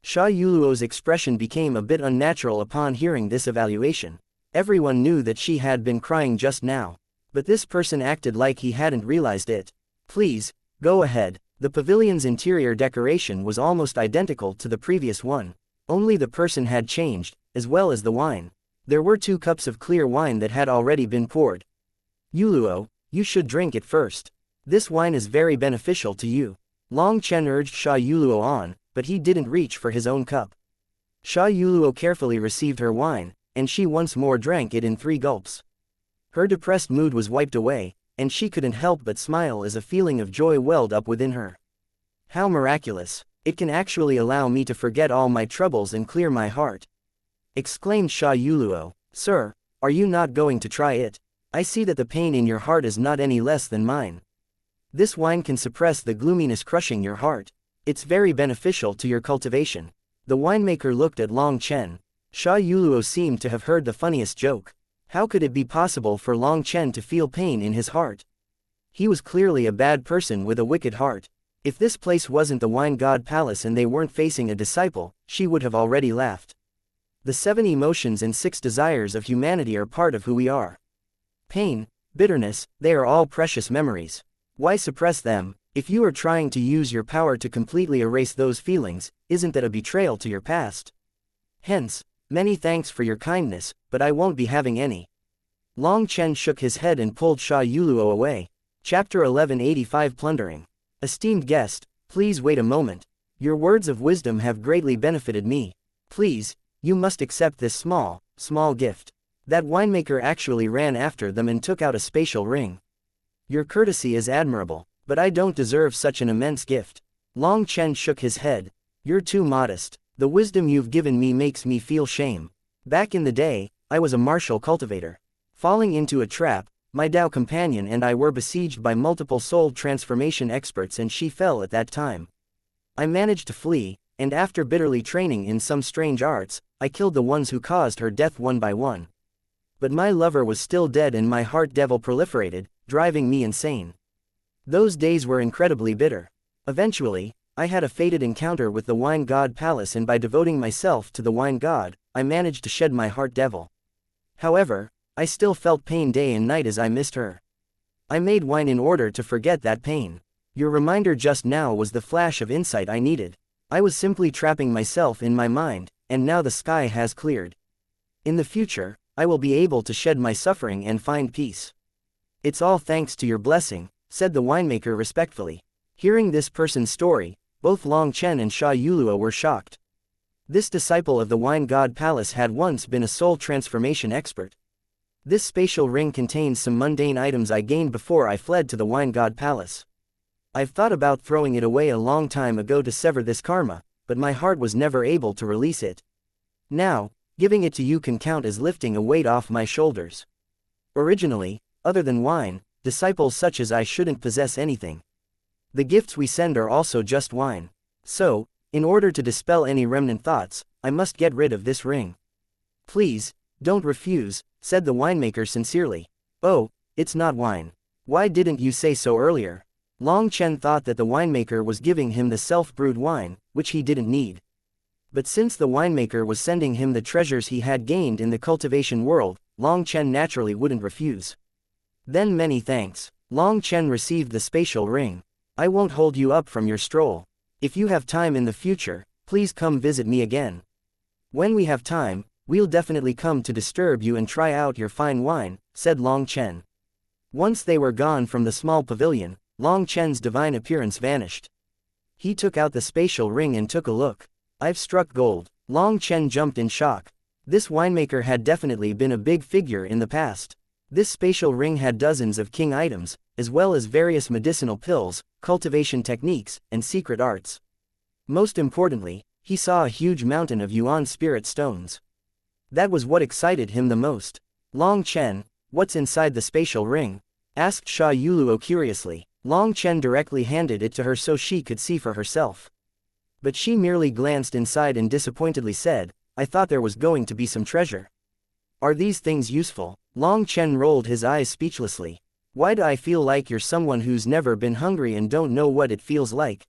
Sha Yuluo's expression became a bit unnatural upon hearing this evaluation. Everyone knew that she had been crying just now. But this person acted like he hadn't realized it. Please, go ahead. The pavilion's interior decoration was almost identical to the previous one. Only the person had changed, as well as the wine. There were 2 cups of clear wine that had already been poured. Yuluo, you should drink it first. This wine is very beneficial to you. Long Chen urged Sha Yuluo on, but he didn't reach for his own cup. Sha Yuluo carefully received her wine, and she once more drank it in 3 gulps. Her depressed mood was wiped away, and she couldn't help but smile as a feeling of joy welled up within her. How miraculous! It can actually allow me to forget all my troubles and clear my heart, exclaimed Sha Yuluo. Sir, are you not going to try it? I see that the pain in your heart is not any less than mine. This wine can suppress the gloominess crushing your heart. It's very beneficial to your cultivation. The winemaker looked at Long Chen. Sha Yuluo seemed to have heard the funniest joke. How could it be possible for Long Chen to feel pain in his heart? He was clearly a bad person with a wicked heart. If this place wasn't the Wine God Palace and they weren't facing a disciple, she would have already laughed. The 7 emotions and 6 desires of humanity are part of who we are. Pain, bitterness, they are all precious memories. Why suppress them? If you are trying to use your power to completely erase those feelings, isn't that a betrayal to your past? Hence, many thanks for your kindness, but I won't be having any. Long Chen shook his head and pulled Sha Yuluo away. Chapter 1185 Plundering. Esteemed guest, please wait a moment. Your words of wisdom have greatly benefited me. Please, you must accept this small gift. That winemaker actually ran after them and took out a spatial ring. Your courtesy is admirable, but I don't deserve such an immense gift. Long Chen shook his head. You're too modest. The wisdom you've given me makes me feel shame. Back in the day, I was a martial cultivator. Falling into a trap, my Dao companion and I were besieged by multiple soul transformation experts and she fell at that time. I managed to flee, and after bitterly training in some strange arts, I killed the ones who caused her death one by one. But my lover was still dead and my heart devil proliferated, driving me insane. Those days were incredibly bitter. Eventually, I had a fated encounter with the Wine God Palace and by devoting myself to the Wine God, I managed to shed my heart devil. However, I still felt pain day and night as I missed her. I made wine in order to forget that pain. Your reminder just now was the flash of insight I needed. I was simply trapping myself in my mind, and now the sky has cleared. In the future, I will be able to shed my suffering and find peace. It's all thanks to your blessing, said the winemaker respectfully. Hearing this person's story, both Long Chen and Sha Yuluo were shocked. This disciple of the Wine God Palace had once been a soul transformation expert. This spatial ring contains some mundane items I gained before I fled to the Wine God Palace. I've thought about throwing it away a long time ago to sever this karma, but my heart was never able to release it. Now, giving it to you can count as lifting a weight off my shoulders. Originally, other than wine, disciples such as I shouldn't possess anything. The gifts we send are also just wine. So, in order to dispel any remnant thoughts, I must get rid of this ring. Please, don't refuse, said the winemaker sincerely. Oh, it's not wine. Why didn't you say so earlier? Long Chen thought that the winemaker was giving him the self-brewed wine, which he didn't need. But since the winemaker was sending him the treasures he had gained in the cultivation world, Long Chen naturally wouldn't refuse. Then many thanks. Long Chen received the spatial ring. I won't hold you up from your stroll. If you have time in the future, please come visit me again. When we have time, we'll definitely come to disturb you and try out your fine wine, said Long Chen. Once they were gone from the small pavilion, Long Chen's divine appearance vanished. He took out the spatial ring and took a look. I've struck gold. Long Chen jumped in shock. This winemaker had definitely been a big figure in the past. This spatial ring had dozens of king items, as well as various medicinal pills, cultivation techniques, and secret arts. Most importantly, he saw a huge mountain of yuan spirit stones. That was what excited him the most. Long Chen, what's inside the spatial ring? Asked Sha Yuluo curiously. Long Chen directly handed it to her so she could see for herself. But she merely glanced inside and disappointedly said, "I thought there was going to be some treasure. Are these things useful?" Long Chen rolled his eyes speechlessly. "Why do I feel like you're someone who's never been hungry and don't know what it feels like?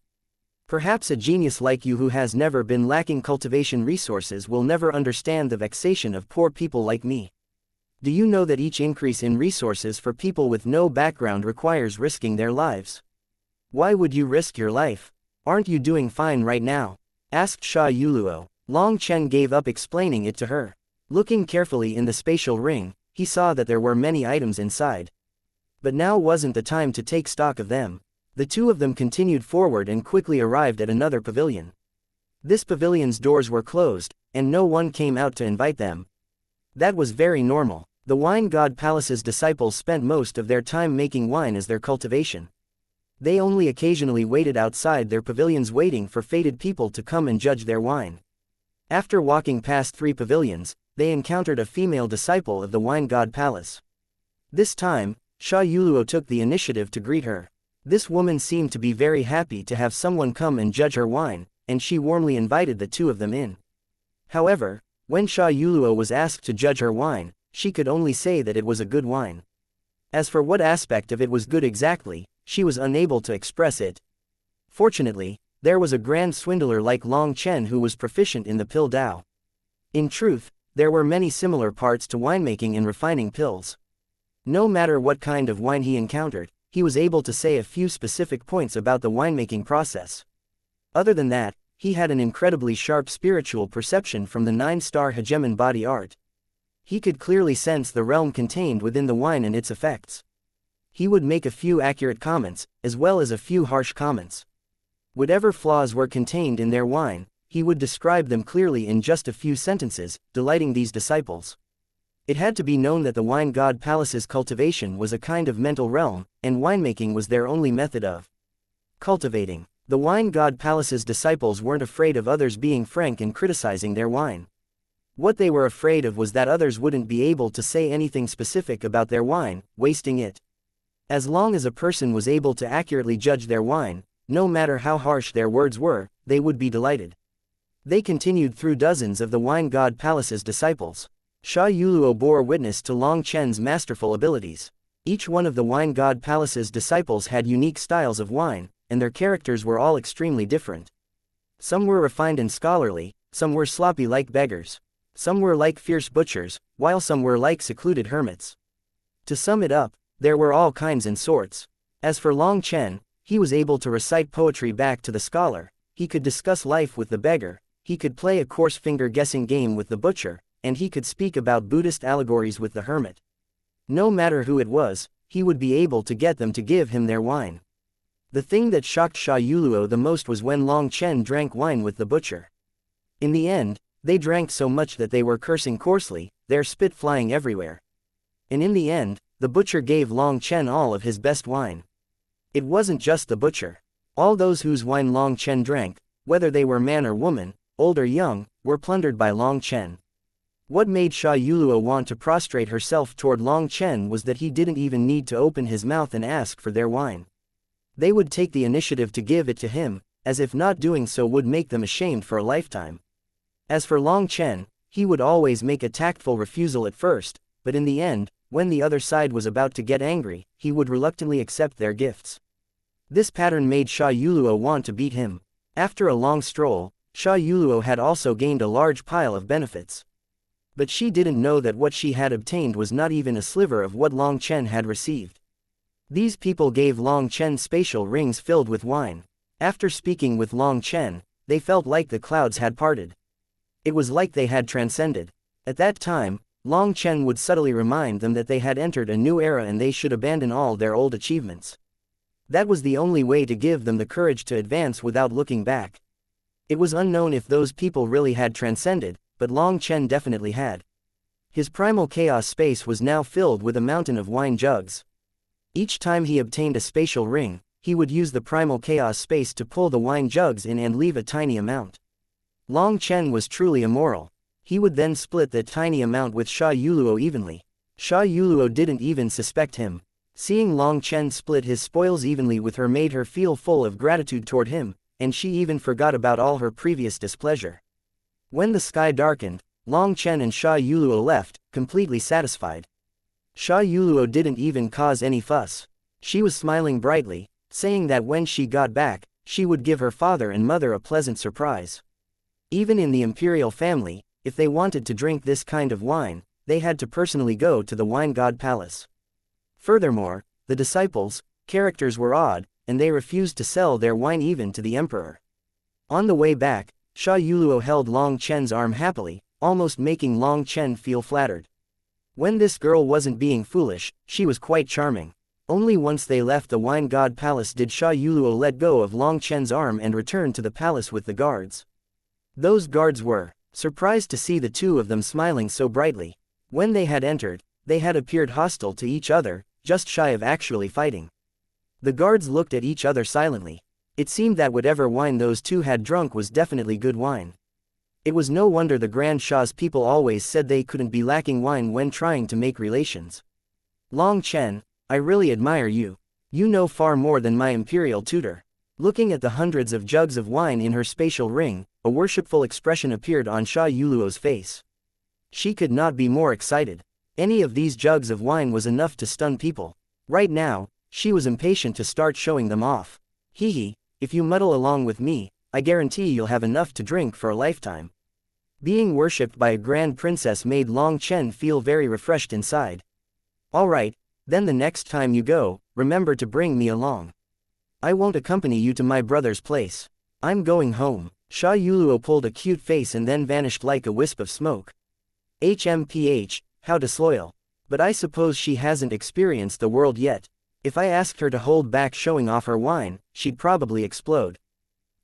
Perhaps a genius like you who has never been lacking cultivation resources will never understand the vexation of poor people like me. Do you know that each increase in resources for people with no background requires risking their lives? Why would you risk your life? Aren't you doing fine right now?" asked Sha Yuluo. Long Chen gave up explaining it to her. Looking carefully in the spatial ring, he saw that there were many items inside. But now wasn't the time to take stock of them. The two of them continued forward and quickly arrived at another pavilion. This pavilion's doors were closed, and no one came out to invite them. That was very normal. The Wine God Palace's disciples spent most of their time making wine as their cultivation. They only occasionally waited outside their pavilions waiting for fated people to come and judge their wine. After walking past 3 pavilions, they encountered a female disciple of the Wine God Palace. This time, Sha Yuluo took the initiative to greet her. This woman seemed to be very happy to have someone come and judge her wine, and she warmly invited the two of them in. However, when Sha Yuluo was asked to judge her wine, she could only say that it was a good wine. As for what aspect of it was good exactly, she was unable to express it. Fortunately, there was a grand swindler like Long Chen who was proficient in the pill Dao. In truth, there were many similar parts to winemaking and refining pills. No matter what kind of wine he encountered, he was able to say a few specific points about the winemaking process. Other than that, he had an incredibly sharp spiritual perception from the 9-star hegemon body art. He could clearly sense the realm contained within the wine and its effects. He would make a few accurate comments, as well as a few harsh comments. Whatever flaws were contained in their wine, he would describe them clearly in just a few sentences, delighting these disciples. It had to be known that the Wine God Palace's cultivation was a kind of mental realm, and winemaking was their only method of cultivating. The Wine God Palace's disciples weren't afraid of others being frank and criticizing their wine. What they were afraid of was that others wouldn't be able to say anything specific about their wine, wasting it. As long as a person was able to accurately judge their wine, no matter how harsh their words were, they would be delighted. They continued through dozens of the Wine God Palace's disciples. Sha Yuluo bore witness to Long Chen's masterful abilities. Each one of the Wine God Palace's disciples had unique styles of wine, and their characters were all extremely different. Some were refined and scholarly, some were sloppy like beggars. Some were like fierce butchers, while some were like secluded hermits. To sum it up, there were all kinds and sorts. As for Long Chen, he was able to recite poetry back to the scholar, he could discuss life with the beggar, he could play a coarse finger-guessing game with the butcher, and he could speak about Buddhist allegories with the hermit. No matter who it was, he would be able to get them to give him their wine. The thing that shocked Sha Yuluo the most was when Long Chen drank wine with the butcher. In the end, they drank so much that they were cursing coarsely, their spit flying everywhere. And in the end, the butcher gave Long Chen all of his best wine. It wasn't just the butcher. All those whose wine Long Chen drank, whether they were man or woman, old or young, were plundered by Long Chen. What made Sha Yuluo want to prostrate herself toward Long Chen was that he didn't even need to open his mouth and ask for their wine. They would take the initiative to give it to him, as if not doing so would make them ashamed for a lifetime. As for Long Chen, he would always make a tactful refusal at first, but in the end, when the other side was about to get angry, he would reluctantly accept their gifts. This pattern made Sha Yuluo want to beat him. After a long stroll, Sha Yuluo had also gained a large pile of benefits. But she didn't know that what she had obtained was not even a sliver of what Long Chen had received. These people gave Long Chen spatial rings filled with wine. After speaking with Long Chen, they felt like the clouds had parted. It was like they had transcended. At that time, Long Chen would subtly remind them that they had entered a new era and they should abandon all their old achievements. That was the only way to give them the courage to advance without looking back. It was unknown if those people really had transcended, but Long Chen definitely had. His primal chaos space was now filled with a mountain of wine jugs. Each time he obtained a spatial ring, he would use the primal chaos space to pull the wine jugs in and leave a tiny amount. Long Chen was truly immoral. He would then split that tiny amount with Sha Yuluo evenly. Sha Yuluo didn't even suspect him. Seeing Long Chen split his spoils evenly with her made her feel full of gratitude toward him, and she even forgot about all her previous displeasure. When the sky darkened, Long Chen and Sha Yuluo left, completely satisfied. Sha Yuluo didn't even cause any fuss. She was smiling brightly, saying that when she got back, she would give her father and mother a pleasant surprise. Even in the imperial family, if they wanted to drink this kind of wine, they had to personally go to the wine god palace. Furthermore, the disciples' characters were odd, and they refused to sell their wine even to the emperor. On the way back, Sha Yuluo held Long Chen's arm happily, almost making Long Chen feel flattered. When this girl wasn't being foolish, she was quite charming. Only once they left the wine god palace did Sha Yuluo let go of Long Chen's arm and return to the palace with the guards. Those guards were surprised to see the two of them smiling so brightly. When they had entered, they had appeared hostile to each other, just shy of actually fighting. The guards looked at each other silently. It seemed that whatever wine those two had drunk was definitely good wine. It was no wonder the Grand Shah's people always said they couldn't be lacking wine when trying to make relations. Long Chen, I really admire you. You know far more than my imperial tutor. Looking at the hundreds of jugs of wine in her spatial ring, a worshipful expression appeared on Sha Yuluo's face. She could not be more excited. Any of these jugs of wine was enough to stun people. Right now, she was impatient to start showing them off. Hee, if you muddle along with me, I guarantee you'll have enough to drink for a lifetime. Being worshipped by a grand princess made Long Chen feel very refreshed inside. Alright, then the next time you go, remember to bring me along. I won't accompany you to my brother's place. I'm going home. Sha Yuluo pulled a cute face and then vanished like a wisp of smoke. HMPH, how disloyal. But I suppose she hasn't experienced the world yet. If I asked her to hold back showing off her wine, she'd probably explode.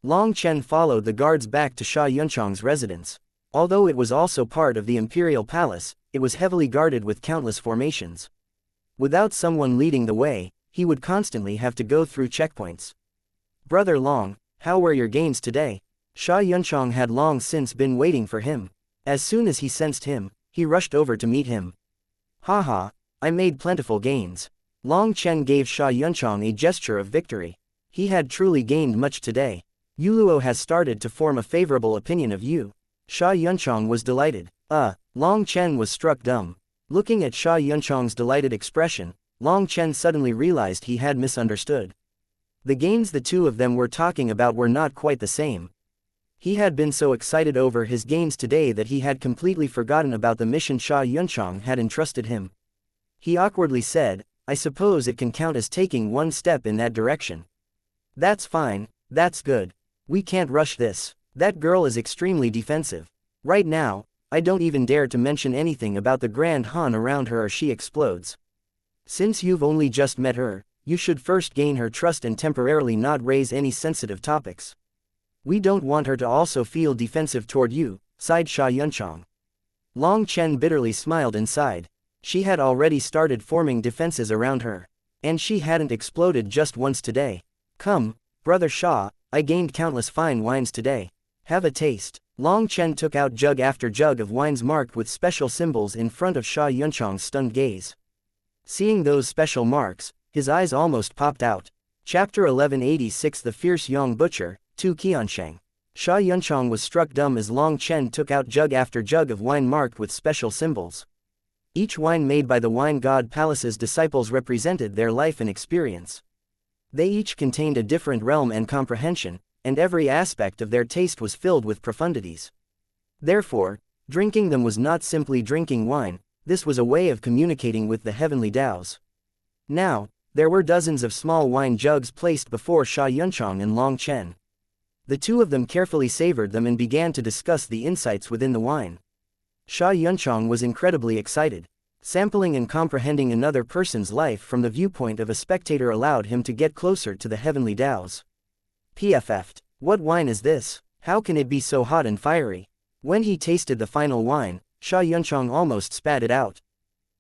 Long Chen followed the guards back to Sha Yunchang's residence. Although it was also part of the imperial palace, it was heavily guarded with countless formations. Without someone leading the way, he would constantly have to go through checkpoints. Brother Long, how were your gains today? Sha Yunchang had long since been waiting for him. As soon as he sensed him, he rushed over to meet him. Haha, I made plentiful gains. Long Chen gave Sha Yunchang a gesture of victory. He had truly gained much today. Yuluo has started to form a favorable opinion of you. Sha Yunchang was delighted. Long Chen was struck dumb. Looking at Sha Yunchang's delighted expression, Long Chen suddenly realized he had misunderstood. The gains the two of them were talking about were not quite the same. He had been so excited over his gains today that he had completely forgotten about the mission Sha Yunchang had entrusted him. He awkwardly said, I suppose it can count as taking one step in that direction. That's fine, that's good. We can't rush this. That girl is extremely defensive. Right now, I don't even dare to mention anything about the Grand Han around her or she explodes. Since you've only just met her, you should first gain her trust and temporarily not raise any sensitive topics. We don't want her to also feel defensive toward you, sighed Sha Yunchang. Long Chen bitterly smiled inside. She had already started forming defenses around her. And she hadn't exploded just once today. Come, brother Sha, I gained countless fine wines today. Have a taste. Long Chen took out jug after jug of wines marked with special symbols in front of Sha Yunchang's stunned gaze. Seeing those special marks, his eyes almost popped out. Chapter 1186 The Fierce Young Butcher, 2 Qiansheng. Sha Yunchang was struck dumb as Long Chen took out jug after jug of wine marked with special symbols. Each wine made by the wine god palace's disciples represented their life and experience. They each contained a different realm and comprehension, and every aspect of their taste was filled with profundities. Therefore, drinking them was not simply drinking wine, this was a way of communicating with the heavenly Taos. Now, there were dozens of small wine jugs placed before Sha Yunchang and Long Chen. The two of them carefully savored them and began to discuss the insights within the wine. Sha Yunchang was incredibly excited. Sampling and comprehending another person's life from the viewpoint of a spectator allowed him to get closer to the heavenly Taos. PFF'd. What wine is this? How can it be so hot and fiery? When he tasted the final wine, Sha Yunchang almost spat it out.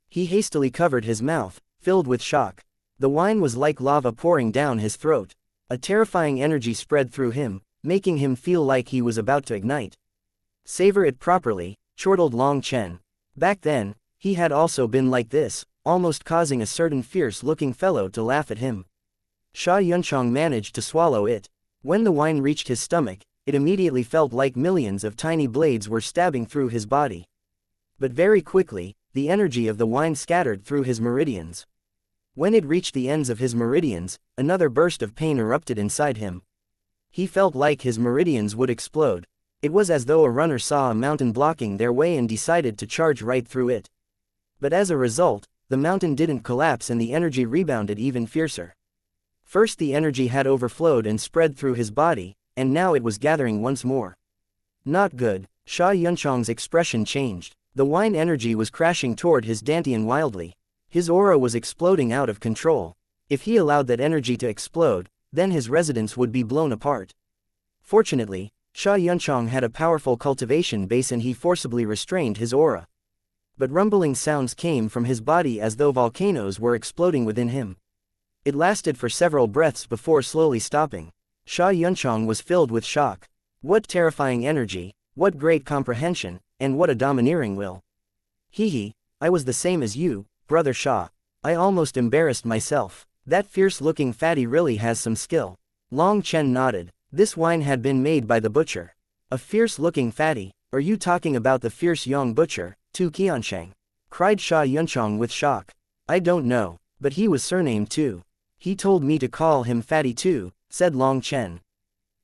He hastily covered his mouth, filled with shock. The wine was like lava pouring down his throat. A terrifying energy spread through him, making him feel like he was about to ignite. Savor it properly, chortled Long Chen. Back then, he had also been like this, almost causing a certain fierce-looking fellow to laugh at him. Xianxia managed to swallow it. When the wine reached his stomach, it immediately felt like millions of tiny blades were stabbing through his body. But very quickly, the energy of the wine scattered through his meridians. When it reached the ends of his meridians, another burst of pain erupted inside him. He felt like his meridians would explode. It was as though a runner saw a mountain blocking their way and decided to charge right through it. But as a result, the mountain didn't collapse and the energy rebounded even fiercer. First the energy had overflowed and spread through his body, and now it was gathering once more. Not good. Xianxia's expression changed. The wine energy was crashing toward his dantian wildly. His aura was exploding out of control. If he allowed that energy to explode, then his residence would be blown apart. Fortunately, Xianxia had a powerful cultivation base and he forcibly restrained his aura. But rumbling sounds came from his body as though volcanoes were exploding within him. It lasted for several breaths before slowly stopping. Xianxia was filled with shock. What terrifying energy, what great comprehension, and what a domineering will. Hee, I was the same as you, Brother Xia. I almost embarrassed myself. That fierce-looking fatty really has some skill. Long Chen nodded. This wine had been made by the butcher. A fierce-looking fatty? Are you talking about the fierce young butcher, Tu Qiansheng? Cried Xianxia with shock. I don't know, but he was surnamed too. He told me to call him Fatty too, said Long Chen.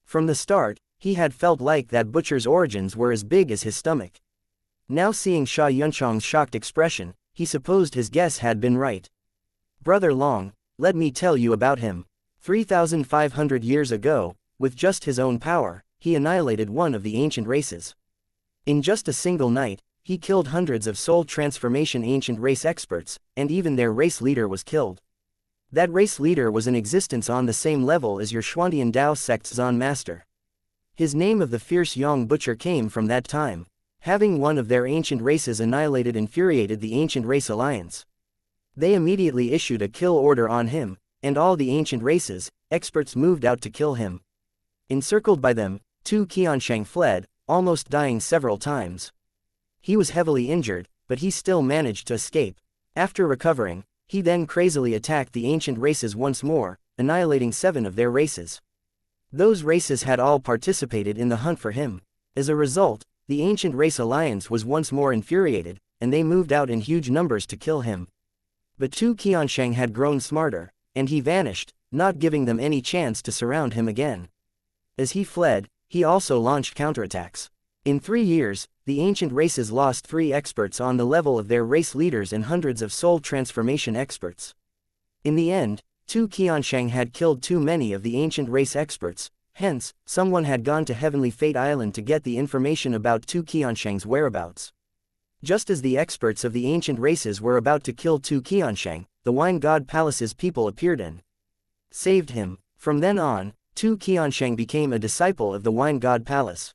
From the start, he had felt like that butcher's origins were as big as his stomach. Now seeing Xianxia's shocked expression, he supposed his guess had been right. Brother Long, let me tell you about him. 3,500 years ago, with just his own power, he annihilated one of the ancient races. In just a single night, he killed hundreds of soul transformation ancient race experts, and even their race leader was killed. That race leader was in existence on the same level as your Xuantian Dao sect's Zan master. His name of the fierce young butcher came from that time. Having one of their ancient races annihilated infuriated the ancient race alliance. They immediately issued a kill order on him, and all the ancient races, experts moved out to kill him. Encircled by them, Tu Qiansheng fled, almost dying several times. He was heavily injured, but he still managed to escape. After recovering, he then crazily attacked the ancient races once more, annihilating 7 of their races. Those races had all participated in the hunt for him. As a result, the ancient race alliance was once more infuriated, and they moved out in huge numbers to kill him. But Tu Qiansheng had grown smarter, and he vanished, not giving them any chance to surround him again. As he fled, he also launched counterattacks. In 3 years, the ancient races lost 3 experts on the level of their race leaders and hundreds of soul transformation experts. In the end, Tu Qiansheng had killed too many of the ancient race experts, hence, someone had gone to Heavenly Fate Island to get the information about Tu Qiansheng's whereabouts. Just as the experts of the ancient races were about to kill Tu Qiansheng, the Wine God Palace's people appeared and saved him. From then on, Tu Qiansheng became a disciple of the Wine God Palace.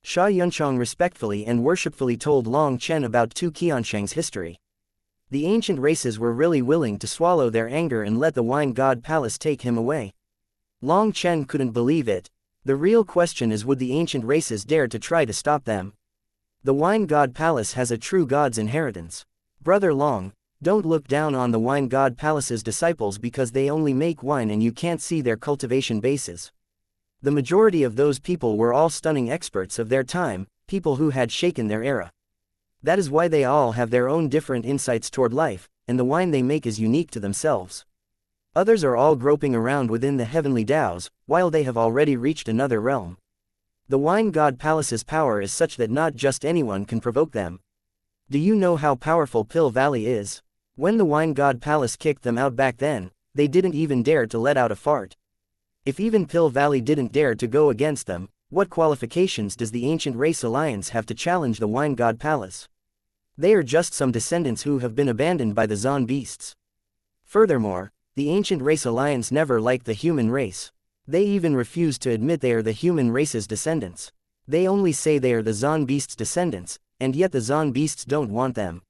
Xianxia respectfully and worshipfully told Long Chen about Tu Qiansheng's history. The ancient races were really willing to swallow their anger and let the Wine God Palace take him away. Long Chen couldn't believe it. The real question is, would the ancient races dare to try to stop them? The Wine God Palace has a true god's inheritance. Brother Long, don't look down on the Wine God Palace's disciples because they only make wine and you can't see their cultivation bases. The majority of those people were all stunning experts of their time, people who had shaken their era. That is why they all have their own different insights toward life, and the wine they make is unique to themselves. Others are all groping around within the heavenly Taos, while they have already reached another realm. The Wine God Palace's power is such that not just anyone can provoke them. Do you know how powerful Pill Valley is? When the Wine God Palace kicked them out back then, they didn't even dare to let out a fart. If even Pill Valley didn't dare to go against them, what qualifications does the Ancient Race Alliance have to challenge the Wine God Palace? They are just some descendants who have been abandoned by the Zon beasts. Furthermore, the Ancient Race Alliance never liked the human race. They even refuse to admit they are the human race's descendants. They only say they are the Zon beasts' descendants, and yet the Zon beasts don't want them.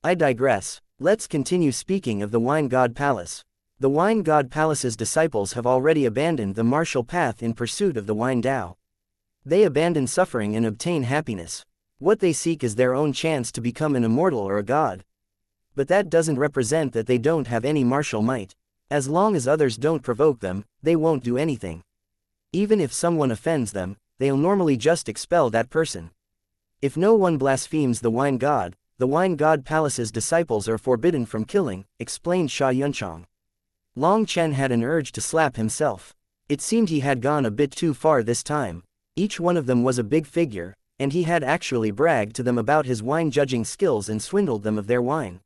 I digress. Let's continue speaking of the Wine God Palace. The Wine God Palace's disciples have already abandoned the martial path in pursuit of the Wine Dao. They abandon suffering and obtain happiness. What they seek is their own chance to become an immortal or a god. But that doesn't represent that they don't have any martial might. As long as others don't provoke them, they won't do anything. Even if someone offends them, they'll normally just expel that person. If no one blasphemes the wine god palace's disciples are forbidden from killing, explained Xianxia. Long Chen had an urge to slap himself. It seemed he had gone a bit too far this time. Each one of them was a big figure, and he had actually bragged to them about his wine judging skills and swindled them of their wine.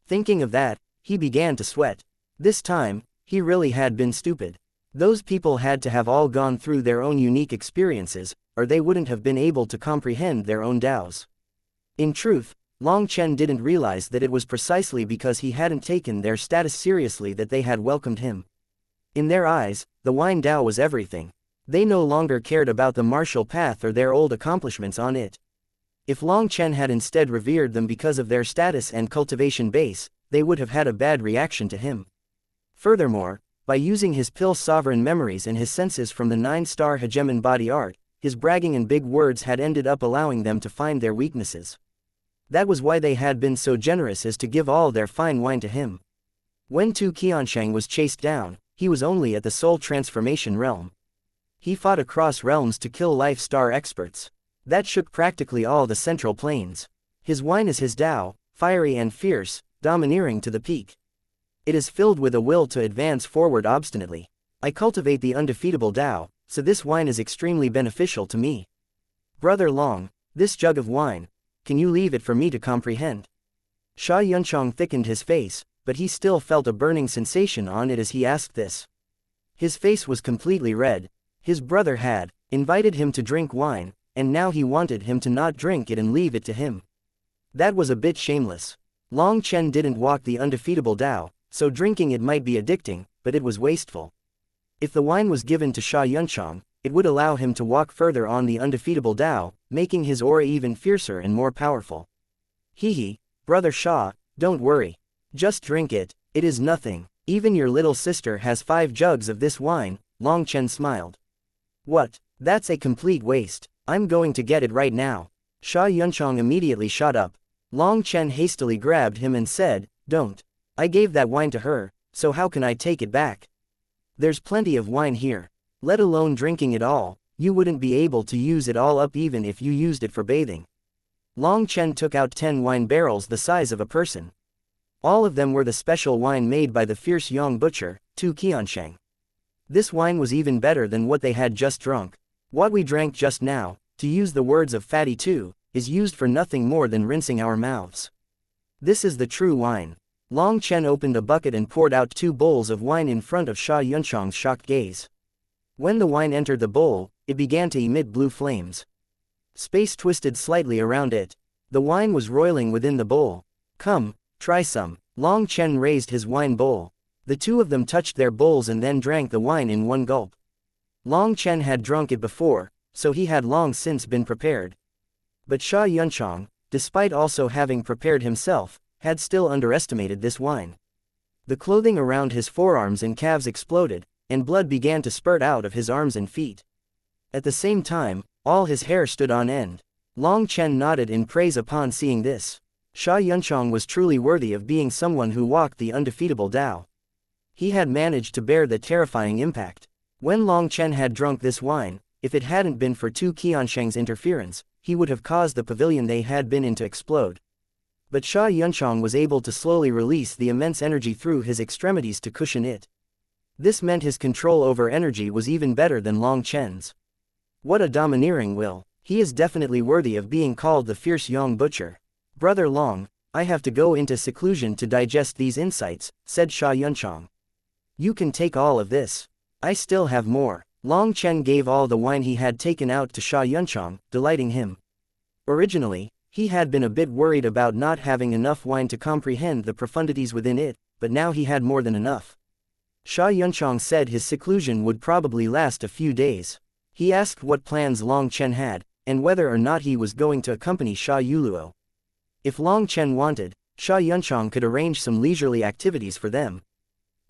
Thinking of that, he began to sweat. This time, he really had been stupid. Those people had to have all gone through their own unique experiences, or they wouldn't have been able to comprehend their own Taos. In truth, Long Chen didn't realize that it was precisely because he hadn't taken their status seriously that they had welcomed him. In their eyes, the wine Tao was everything. They no longer cared about the martial path or their old accomplishments on it. If Long Chen had instead revered them because of their status and cultivation base, they would have had a bad reaction to him. Furthermore, by using his pill sovereign memories and his senses from the 9-star hegemon body art, his bragging and big words had ended up allowing them to find their weaknesses. That was why they had been so generous as to give all their fine wine to him. When Tu Qiansheng was chased down, he was only at the soul transformation realm. He fought across realms to kill life-star experts. That shook practically all the central plains. His wine is his Tao, fiery and fierce, domineering to the peak. It is filled with a will to advance forward obstinately. I cultivate the undefeatable Tao, so this wine is extremely beneficial to me. Brother Long, this jug of wine, can you leave it for me to comprehend? Xianxia thickened his face, but he still felt a burning sensation on it as he asked this. His face was completely red. His brother had invited him to drink wine, and now he wanted him to not drink it and leave it to him. That was a bit shameless. Long Chen didn't walk the undefeatable Tao, so drinking it might be addicting, but it was wasteful. If the wine was given to Xianxia, it would allow him to walk further on the undefeatable Tao, making his aura even fiercer and more powerful. Brother Sha, don't worry. Just drink it, it is nothing. Even your little sister has 5 jugs of this wine, Long Chen smiled. What? That's a complete waste. I'm going to get it right now. Xianxia immediately shot up. Long Chen hastily grabbed him and said, don't. I gave that wine to her, so how can I take it back? There's plenty of wine here. Let alone drinking it all, you wouldn't be able to use it all up even if you used it for bathing. Long Chen took out 10 wine barrels the size of a person. All of them were the special wine made by the fierce young butcher, Tu Qiansheng. This wine was even better than what they had just drunk. What we drank just now, to use the words of Fatty Tu, is used for nothing more than rinsing our mouths. This is the true wine. Long Chen opened a bucket and poured out 2 bowls of wine in front of Xianxia's shocked gaze. When the wine entered the bowl, it began to emit blue flames. Space twisted slightly around it. The wine was roiling within the bowl. Come, try some. Long Chen raised his wine bowl. The two of them touched their bowls and then drank the wine in one gulp. Long Chen had drunk it before, so he had long since been prepared. But Xianxia, despite also having prepared himself, had still underestimated this wine. The clothing around his forearms and calves exploded, and blood began to spurt out of his arms and feet. At the same time, all his hair stood on end. Long Chen nodded in praise upon seeing this. Xianxia was truly worthy of being someone who walked the undefeatable Tao. He had managed to bear the terrifying impact. When Long Chen had drunk this wine, if it hadn't been for Tu Qiansheng's interference, he would have caused the pavilion they had been in to explode. But Xianxia was able to slowly release the immense energy through his extremities to cushion it. This meant his control over energy was even better than Long Chen's. What a domineering will. He is definitely worthy of being called the fierce young butcher. Brother Long, I have to go into seclusion to digest these insights, said Xianxia. You can take all of this. I still have more. Long Chen gave all the wine he had taken out to Xianxia, delighting him. Originally, he had been a bit worried about not having enough wine to comprehend the profundities within it, but now he had more than enough. Xianxia said his seclusion would probably last a few days. He asked what plans Long Chen had, and whether or not he was going to accompany Sha Yuluo. If Long Chen wanted, Xianxia could arrange some leisurely activities for them.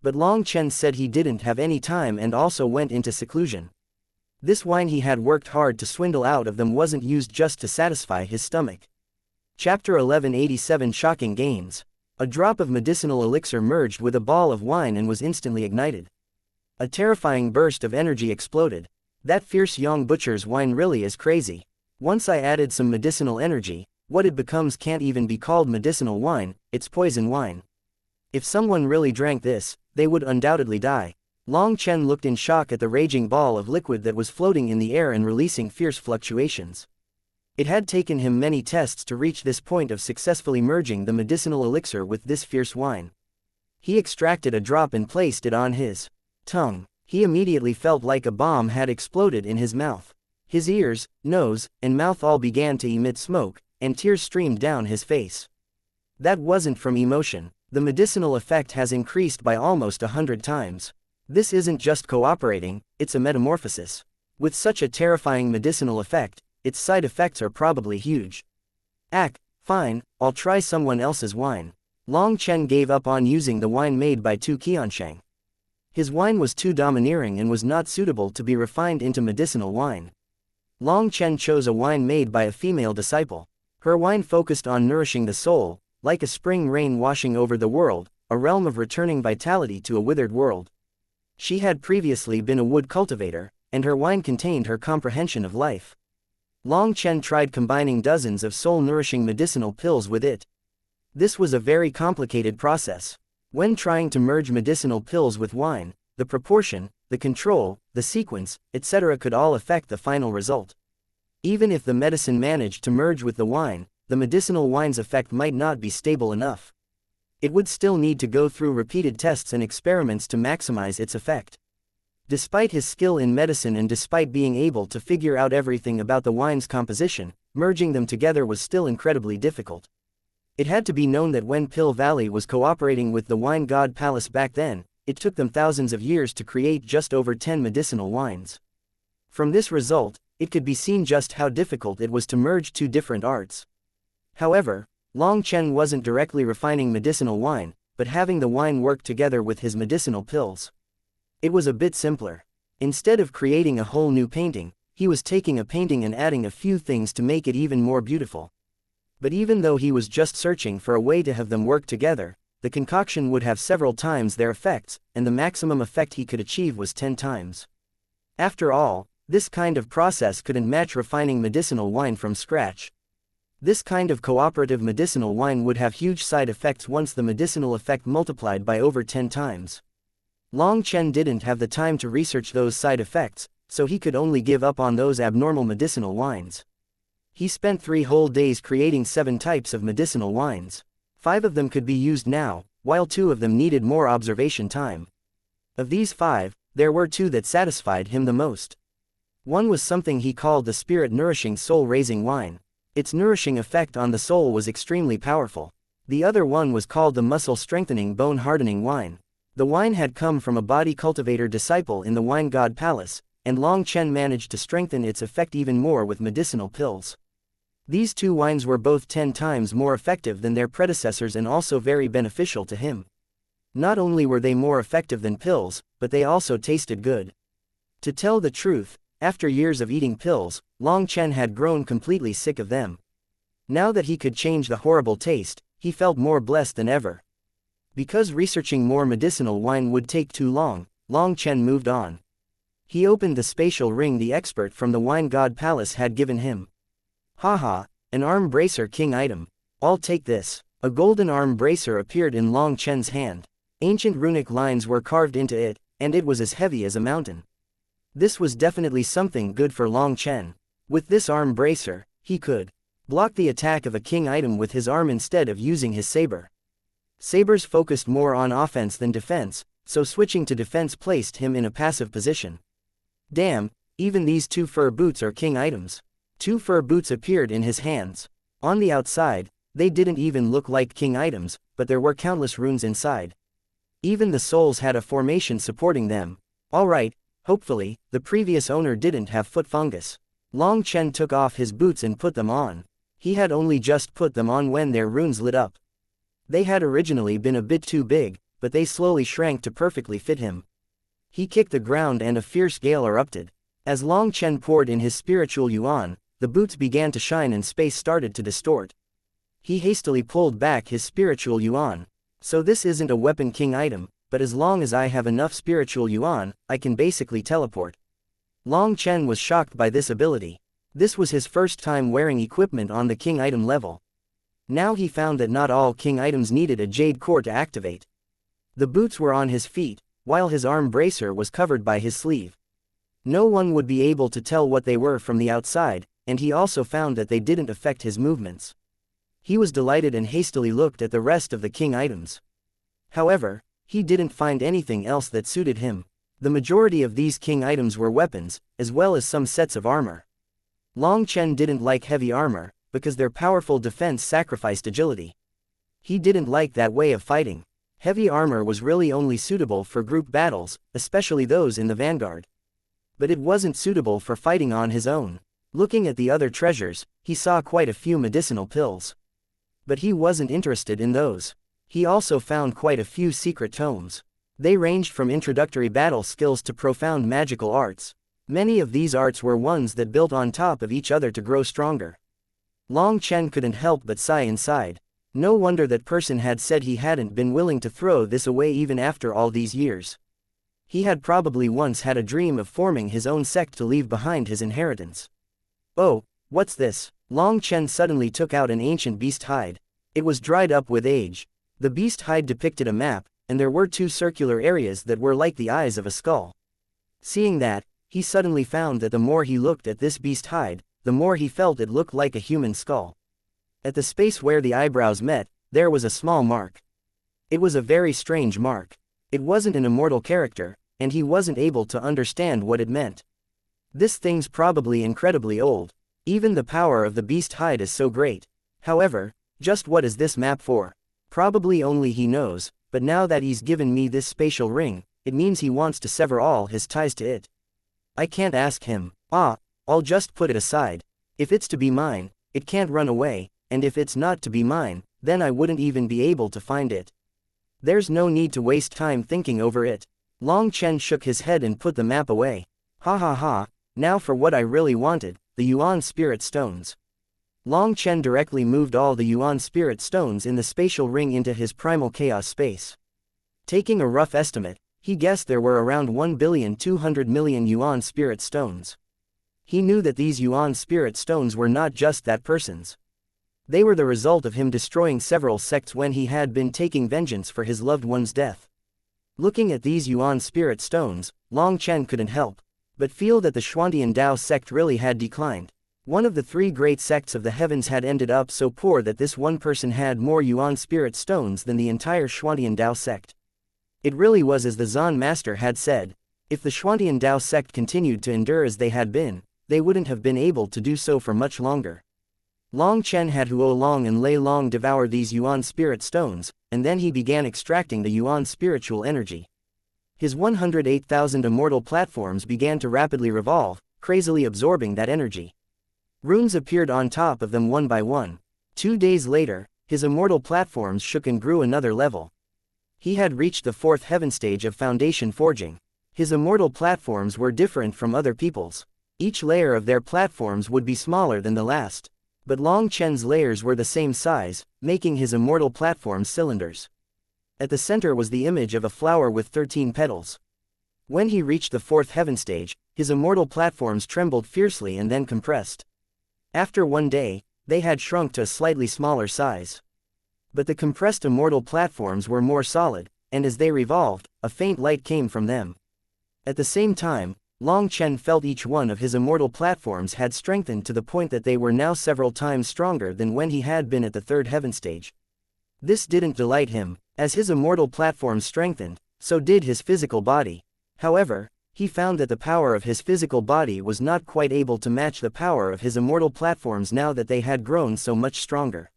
But Long Chen said he didn't have any time and also went into seclusion. This wine he had worked hard to swindle out of them wasn't used just to satisfy his stomach. Chapter 1187 Shocking Gains. A drop of medicinal elixir merged with a ball of wine and was instantly ignited. A terrifying burst of energy exploded. That fierce young butcher's wine really is crazy. Once I added some medicinal energy, what it becomes can't even be called medicinal wine, it's poison wine. If someone really drank this, they would undoubtedly die. Long Chen looked in shock at the raging ball of liquid that was floating in the air and releasing fierce fluctuations. It had taken him many tests to reach this point of successfully merging the medicinal elixir with this fierce wine. He extracted a drop and placed it on his tongue. He immediately felt like a bomb had exploded in his mouth. His ears, nose, and mouth all began to emit smoke, and tears streamed down his face. That wasn't from emotion. The medicinal effect has increased by almost 100 times. This isn't just cooperating, it's a metamorphosis. With such a terrifying medicinal effect, its side effects are probably huge. Fine, I'll try someone else's wine. Long Chen gave up on using the wine made by Tu Qiansheng. His wine was too domineering and was not suitable to be refined into medicinal wine. Long Chen chose a wine made by a female disciple. Her wine focused on nourishing the soul, like a spring rain washing over the world, a realm of returning vitality to a withered world. She had previously been a wood cultivator, and her wine contained her comprehension of life. Long Chen tried combining dozens of soul-nourishing medicinal pills with it. This was a very complicated process. When trying to merge medicinal pills with wine, the proportion, the control, the sequence, etc. could all affect the final result. Even if the medicine managed to merge with the wine, the medicinal wine's effect might not be stable enough. It would still need to go through repeated tests and experiments to maximize its effect. Despite his skill in medicine and despite being able to figure out everything about the wine's composition, merging them together was still incredibly difficult. It had to be known that when Pill Valley was cooperating with the Wine God Palace back then, it took them thousands of years to create just over 10 medicinal wines. From this result, it could be seen just how difficult it was to merge two different arts. However, Long Chen wasn't directly refining medicinal wine, but having the wine work together with his medicinal pills. It was a bit simpler. Instead of creating a whole new painting, he was taking a painting and adding a few things to make it even more beautiful. But even though he was just searching for a way to have them work together, the concoction would have several times their effects, and the maximum effect he could achieve was 10 times. After all, this kind of process couldn't match refining medicinal wine from scratch. This kind of cooperative medicinal wine would have huge side effects once the medicinal effect multiplied by over 10 times. Long Chen didn't have the time to research those side effects, so he could only give up on those abnormal medicinal wines. He spent 3 whole days creating 7 types of medicinal wines. 5 of them could be used now, while 2 of them needed more observation time. Of these 5, there were 2 that satisfied him the most. One was something he called the spirit-nourishing soul-raising wine. Its nourishing effect on the soul was extremely powerful. The other one was called the muscle-strengthening bone-hardening wine. The wine had come from a body cultivator disciple in the Wine God Palace, and Long Chen managed to strengthen its effect even more with medicinal pills. These 2 wines were both 10 times more effective than their predecessors and also very beneficial to him. Not only were they more effective than pills, but they also tasted good. To tell the truth, after years of eating pills, Long Chen had grown completely sick of them. Now that he could change the horrible taste, he felt more blessed than ever. Because researching more medicinal wine would take too long, Long Chen moved on. He opened the spatial ring the expert from the Wine God Palace had given him. Haha, an arm bracer king item. I'll take this. A golden arm bracer appeared in Long Chen's hand. Ancient runic lines were carved into it, and it was as heavy as a mountain. This was definitely something good for Long Chen. With this arm bracer, he could block the attack of a king item with his arm instead of using his saber. Sabers focused more on offense than defense, so switching to defense placed him in a passive position. Damn, even these 2 fur boots are king items. 2 fur boots appeared in his hands. On the outside, they didn't even look like king items, but there were countless runes inside. Even the soles had a formation supporting them. Alright, hopefully, the previous owner didn't have foot fungus. Long Chen took off his boots and put them on. He had only just put them on when their runes lit up. They had originally been a bit too big, but they slowly shrank to perfectly fit him. He kicked the ground and a fierce gale erupted. As Long Chen poured in his spiritual yuan, the boots began to shine and space started to distort. He hastily pulled back his spiritual yuan. So this isn't a weapon king item, but as long as I have enough spiritual yuan, I can basically teleport. Long Chen was shocked by this ability. This was his first time wearing equipment on the king item level. Now he found that not all king items needed a jade core to activate. The boots were on his feet, while his arm bracer was covered by his sleeve. No one would be able to tell what they were from the outside, and he also found that they didn't affect his movements. He was delighted and hastily looked at the rest of the king items. However, he didn't find anything else that suited him. The majority of these king items were weapons, as well as some sets of armor. Long Chen didn't like heavy armor, because their powerful defense sacrificed agility. He didn't like that way of fighting. Heavy armor was really only suitable for group battles, especially those in the vanguard. But it wasn't suitable for fighting on his own. Looking at the other treasures, he saw quite a few medicinal pills. But he wasn't interested in those. He also found quite a few secret tomes. They ranged from introductory battle skills to profound magical arts. Many of these arts were ones that built on top of each other to grow stronger. Long Chen couldn't help but sigh inside. No wonder that person had said he hadn't been willing to throw this away even after all these years. He had probably once had a dream of forming his own sect to leave behind his inheritance. Oh, what's this? Long Chen suddenly took out an ancient beast hide. It was dried up with age. The beast hide depicted a map, and there were two circular areas that were like the eyes of a skull. Seeing that, he suddenly found that the more he looked at this beast hide, the more he felt it looked like a human skull. At the space where the eyebrows met, there was a small mark. It was a very strange mark. It wasn't an immortal character, and he wasn't able to understand what it meant. This thing's probably incredibly old. Even the power of the beast hide is so great. However, just what is this map for? Probably only he knows, but now that he's given me this spatial ring, it means he wants to sever all his ties to it. I can't ask him. I'll just put it aside. If it's to be mine, it can't run away, and if it's not to be mine, then I wouldn't even be able to find it. There's no need to waste time thinking over it. Long Chen shook his head and put the map away. Ha ha ha, now for what I really wanted, the Yuan Spirit Stones. Long Chen directly moved all the Yuan Spirit Stones in the spatial ring into his primal chaos space. Taking a rough estimate, he guessed there were around 1,200,000,000 Yuan Spirit Stones. He knew that these Yuan Spirit Stones were not just that person's. They were the result of him destroying several sects when he had been taking vengeance for his loved one's death. Looking at these Yuan Spirit Stones, Long Chen couldn't help but feel that the Xuantian Dao sect really had declined. One of the three great sects of the heavens had ended up so poor that this one person had more Yuan Spirit Stones than the entire Xuantian Dao sect. It really was as the Zan Master had said. If the Xuantian Dao sect continued to endure as they had been, they wouldn't have been able to do so for much longer. Long Chen had Huo Long and Lei Long devour these Yuan Spirit Stones, and then he began extracting the Yuan spiritual energy. His 108,000 immortal platforms began to rapidly revolve, crazily absorbing that energy. Runes appeared on top of them one by one. 2 days later, his immortal platforms shook and grew another level. He had reached the 4th heaven stage of foundation forging. His immortal platforms were different from other people's. Each layer of their platforms would be smaller than the last. But Long Chen's layers were the same size, making his immortal platforms cylinders. At the center was the image of a flower with 13 petals. When he reached the 4th heaven stage, his immortal platforms trembled fiercely and then compressed. After 1 day, they had shrunk to a slightly smaller size. But the compressed immortal platforms were more solid, and as they revolved, a faint light came from them. At the same time, Long Chen felt each one of his immortal platforms had strengthened to the point that they were now several times stronger than when he had been at the 3rd heaven stage. This didn't delight him. As his immortal platforms strengthened, so did his physical body. However, he found that the power of his physical body was not quite able to match the power of his immortal platforms now that they had grown so much stronger.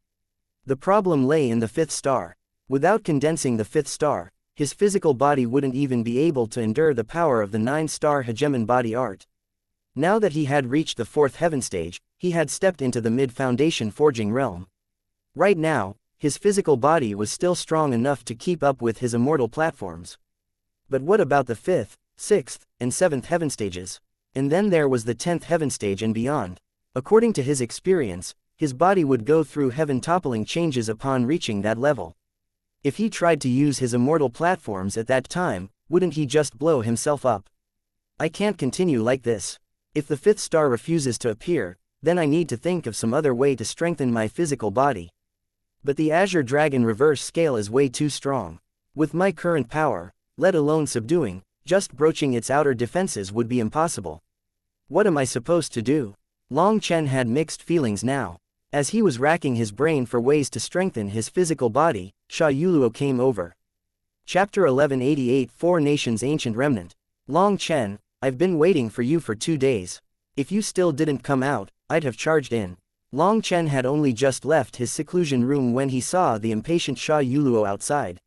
The problem lay in the 5th star. Without condensing the 5th star, his physical body wouldn't even be able to endure the power of the 9-star hegemon body art. Now that he had reached the 4th heaven stage, he had stepped into the mid-foundation forging realm. Right now, his physical body was still strong enough to keep up with his immortal platforms. But what about the 5th, 6th, and 7th heaven stages? And then there was the 10th heaven stage and beyond. According to his experience, his body would go through heaven-toppling changes upon reaching that level. If he tried to use his immortal platforms at that time, wouldn't he just blow himself up? I can't continue like this. If the 5th star refuses to appear, then I need to think of some other way to strengthen my physical body. But the Azure Dragon reverse scale is way too strong. With my current power, let alone subduing, just broaching its outer defenses would be impossible. What am I supposed to do? Long Chen had mixed feelings now. As he was racking his brain for ways to strengthen his physical body, Sha Yuluo came over. Chapter 1188 Four Nations Ancient Remnant. Long Chen, I've been waiting for you for 2 days. If you still didn't come out, I'd have charged in. Long Chen had only just left his seclusion room when he saw the impatient Sha Yuluo outside.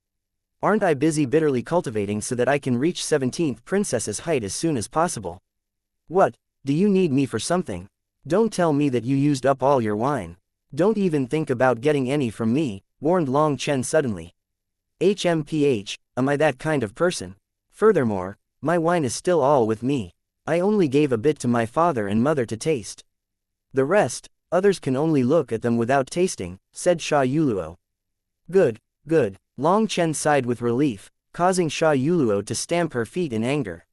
Aren't I busy bitterly cultivating so that I can reach 17th princess's height as soon as possible? What, do you need me for something? Don't tell me that you used up all your wine. Don't even think about getting any from me, warned Long Chen suddenly. HMPH, am I that kind of person? Furthermore, my wine is still all with me. I only gave a bit to my father and mother to taste. The rest, others can only look at them without tasting, said Sha Yuluo. Good, good. Long Chen sighed with relief, causing Sha Yuluo to stamp her feet in anger.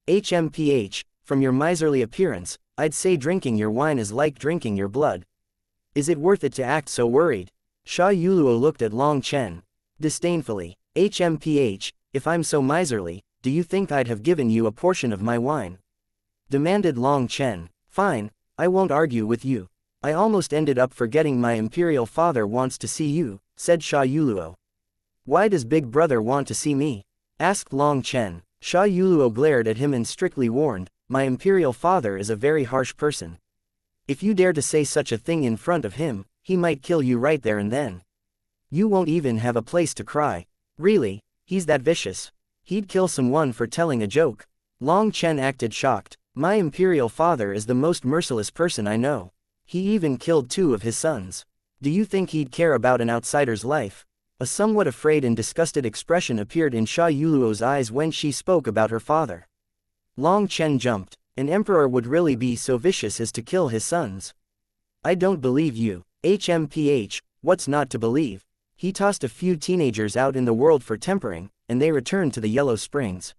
HMPH, from your miserly appearance, I'd say drinking your wine is like drinking your blood. Is it worth it to act so worried? Sha Yuluo looked at Long Chen disdainfully. HMPH, if I'm so miserly, do you think I'd have given you a portion of my wine? Demanded Long Chen. Fine, I won't argue with you. I almost ended up forgetting my imperial father wants to see you, said Sha Yuluo. Why does Big Brother want to see me? Asked Long Chen. Sha Yuluo glared at him and strictly warned, my imperial father is a very harsh person. If you dare to say such a thing in front of him, he might kill you right there and then. You won't even have a place to cry. Really, he's that vicious. He'd kill someone for telling a joke. Long Chen acted shocked. My imperial father is the most merciless person I know. He even killed 2 of his sons. Do you think he'd care about an outsider's life? A somewhat afraid and disgusted expression appeared in Sha Yuluo's eyes when she spoke about her father. Long Chen jumped. An emperor would really be so vicious as to kill his sons? I don't believe you. HMPH, what's not to believe? He tossed a few teenagers out in the world for tempering, and they returned to the Yellow Springs.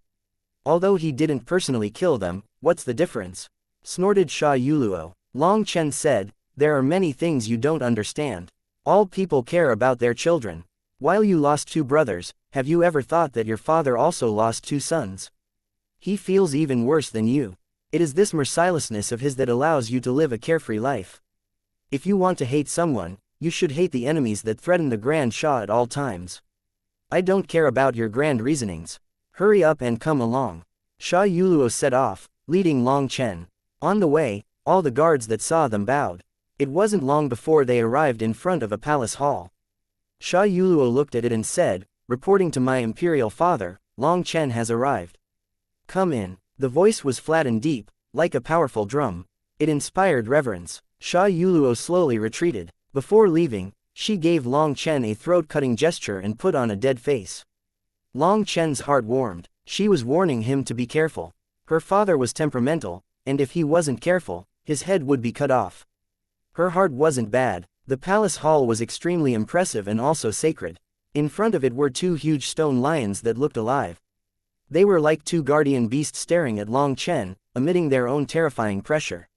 Although he didn't personally kill them, what's the difference? Snorted Sha Yuluo. Long Chen said, there are many things you don't understand. All people care about their children. While you lost 2 brothers, have you ever thought that your father also lost 2 sons? He feels even worse than you. It is this mercilessness of his that allows you to live a carefree life. If you want to hate someone, you should hate the enemies that threaten the Grand Shah at all times. I don't care about your grand reasonings. Hurry up and come along. Sha Yuluo set off, leading Long Chen. On the way, all the guards that saw them bowed. It wasn't long before they arrived in front of a palace hall. Sha Yuluo looked at it and said, reporting to my imperial father, Long Chen has arrived. Come in. The voice was flat and deep, like a powerful drum. It inspired reverence. Sha Yuluo slowly retreated. Before leaving, she gave Long Chen a throat-cutting gesture and put on a dead face. Long Chen's heart warmed. She was warning him to be careful. Her father was temperamental, and if he wasn't careful, his head would be cut off. Her heart wasn't bad. The palace hall was extremely impressive and also sacred. In front of it were 2 huge stone lions that looked alive. They were like 2 guardian beasts staring at Long Chen, emitting their own terrifying pressure.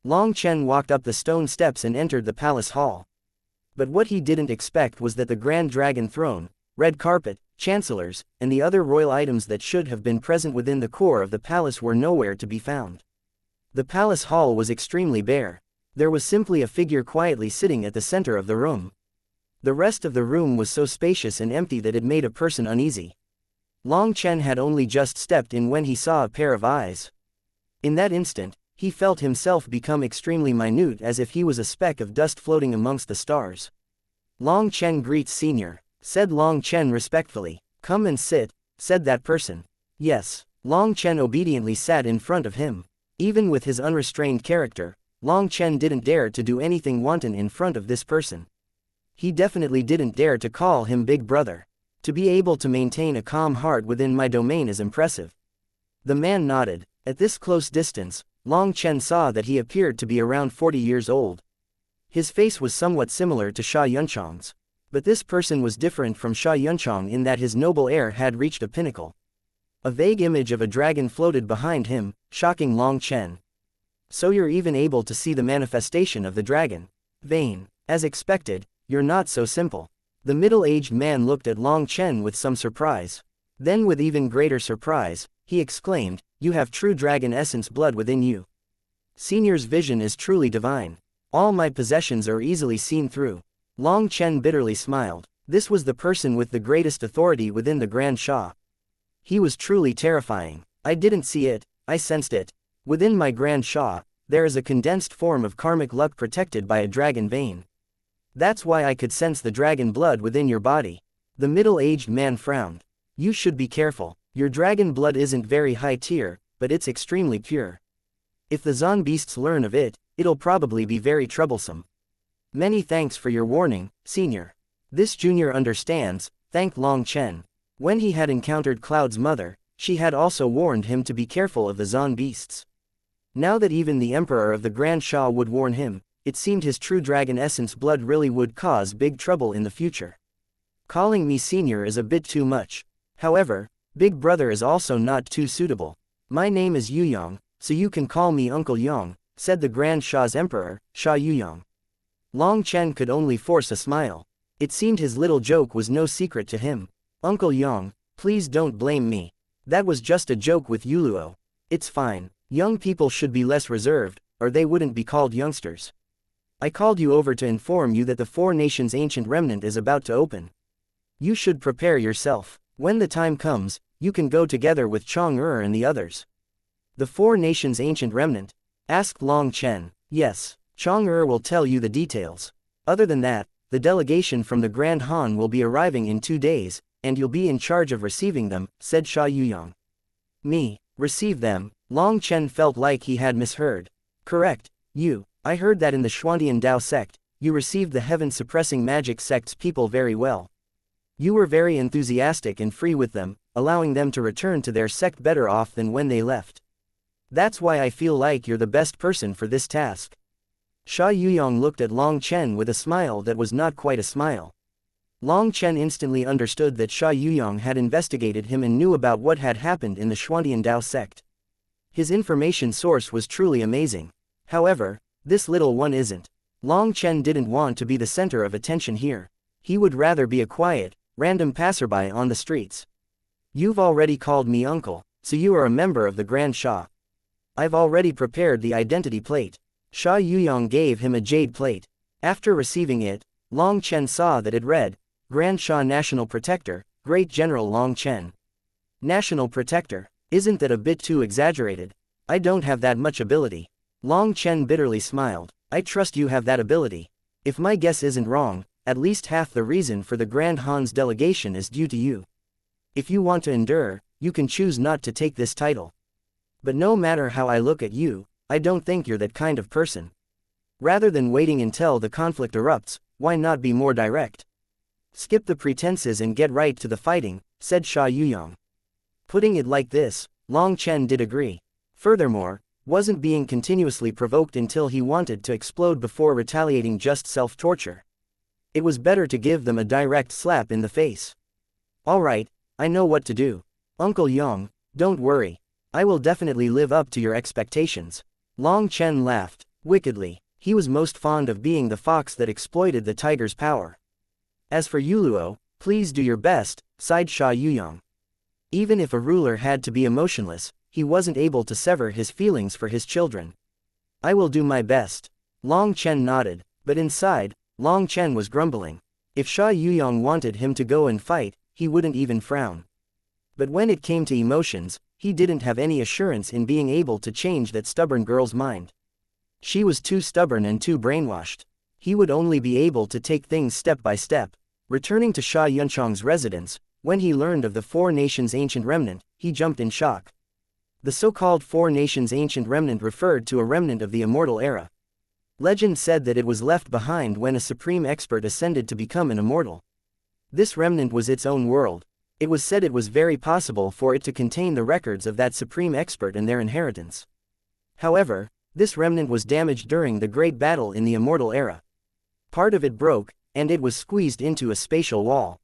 Long Chen walked up the stone steps and entered the palace hall. But what he didn't expect was that the Grand Dragon Throne, red carpet, chancellors, and the other royal items that should have been present within the core of the palace were nowhere to be found. The palace hall was extremely bare. There was simply a figure quietly sitting at the center of the room. The rest of the room was so spacious and empty that it made a person uneasy. Long Chen had only just stepped in when he saw a pair of eyes. In that instant, he felt himself become extremely minute as if he was a speck of dust floating amongst the stars. Long Chen greets senior, said Long Chen respectfully. Come and sit, said that person. Yes. Long Chen obediently sat in front of him. Even with his unrestrained character, Long Chen didn't dare to do anything wanton in front of this person. He definitely didn't dare to call him Big Brother. To be able to maintain a calm heart within my domain is impressive. The man nodded. At this close distance, Long Chen saw that he appeared to be around 40 years old. His face was somewhat similar to Sha Yunchang's. But this person was different from xianxia in that his noble air had reached a pinnacle. A vague image of a dragon floated behind him, shocking Long Chen. So you're even able to see the manifestation of the dragon. Vain. As expected, you're not so simple. The middle-aged man looked at Long Chen with some surprise. Then with even greater surprise, he exclaimed, "You have true dragon essence blood within you. Senior's vision is truly divine. All my possessions are easily seen through." Long Chen bitterly smiled. This was the person with the greatest authority within the Grand Sha. He was truly terrifying. I didn't see it, I sensed it. Within my Grand Sha, there is a condensed form of karmic luck protected by a dragon vein. That's why I could sense the dragon blood within your body. The middle-aged man frowned. You should be careful. Your dragon blood isn't very high tier, but it's extremely pure. If the Zon beasts learn of it, it'll probably be very troublesome. Many thanks for your warning, senior. This junior understands, thanked Long Chen. When he had encountered Cloud's mother, she had also warned him to be careful of the Zon beasts. Now that even the Emperor of the Grand Sha would warn him, it seemed his true dragon essence blood really would cause big trouble in the future. Calling me senior is a bit too much. However, big brother is also not too suitable. My name is Yuyang, so you can call me Uncle Yang, said the Grand Sha's Emperor, Sha Yuyang. Long Chen could only force a smile. It seemed his little joke was no secret to him. Uncle Yang, please don't blame me. That was just a joke with Yuluo. It's fine. Young people should be less reserved, or they wouldn't be called youngsters. I called you over to inform you that the Four Nations Ancient Remnant is about to open. You should prepare yourself. When the time comes, you can go together with Chang'er and the others. The Four Nations Ancient Remnant? Asked Long Chen. Yes, Chang'er will tell you the details. Other than that, the delegation from the Grand Han will be arriving in 2 days, and you'll be in charge of receiving them, said Sha Yuyang. Me, receive them? Long Chen felt like he had misheard. Correct, you. I heard that in the Xuantian Dao sect, you received the heaven-suppressing magic sect's people very well. You were very enthusiastic and free with them, allowing them to return to their sect better off than when they left. That's why I feel like you're the best person for this task. Sha Yuyang looked at Long Chen with a smile that was not quite a smile. Long Chen instantly understood that Sha Yuyang had investigated him and knew about what had happened in the Xuantian Dao sect. His information source was truly amazing. However, this little one isn't. Long Chen didn't want to be the center of attention here. He would rather be a quiet, random passerby on the streets. You've already called me uncle, so you are a member of the Grand Sha. I've already prepared the identity plate. Sha Yuyang gave him a jade plate. After receiving it, Long Chen saw that it read, Grand Sha National Protector, Great General Long Chen. National Protector, isn't that a bit too exaggerated? I don't have that much ability. Long Chen bitterly smiled. I trust you have that ability. If my guess isn't wrong, at least half the reason for the Grand Han's delegation is due to you. If you want to endure, you can choose not to take this title. But no matter how I look at you, I don't think you're that kind of person. Rather than waiting until the conflict erupts, why not be more direct? Skip the pretenses and get right to the fighting, said Sha Yuyang. Putting it like this, Long Chen did agree. Furthermore, wasn't being continuously provoked until he wanted to explode before retaliating just self-torture. It was better to give them a direct slap in the face. Alright, I know what to do. Uncle Yang, don't worry. I will definitely live up to your expectations. Long Chen laughed, wickedly. He was most fond of being the fox that exploited the tiger's power. As for Yuluo, please do your best, sighed Sha Yuyang. Even if a ruler had to be emotionless, he wasn't able to sever his feelings for his children. I will do my best. Long Chen nodded, but inside, Long Chen was grumbling. If Sha Yuyang wanted him to go and fight, he wouldn't even frown. But when it came to emotions, he didn't have any assurance in being able to change that stubborn girl's mind. She was too stubborn and too brainwashed. He would only be able to take things step by step. Returning to Sha Yunchang's residence, when he learned of the Four Nations Ancient Remnant, he jumped in shock. The so-called Four Nations Ancient Remnant referred to a remnant of the immortal era. Legend said that it was left behind when a supreme expert ascended to become an immortal. This remnant was its own world. It was said it was very possible for it to contain the records of that supreme expert and their inheritance. However, this remnant was damaged during the Great Battle in the immortal era. Part of it broke, and it was squeezed into a spatial wall.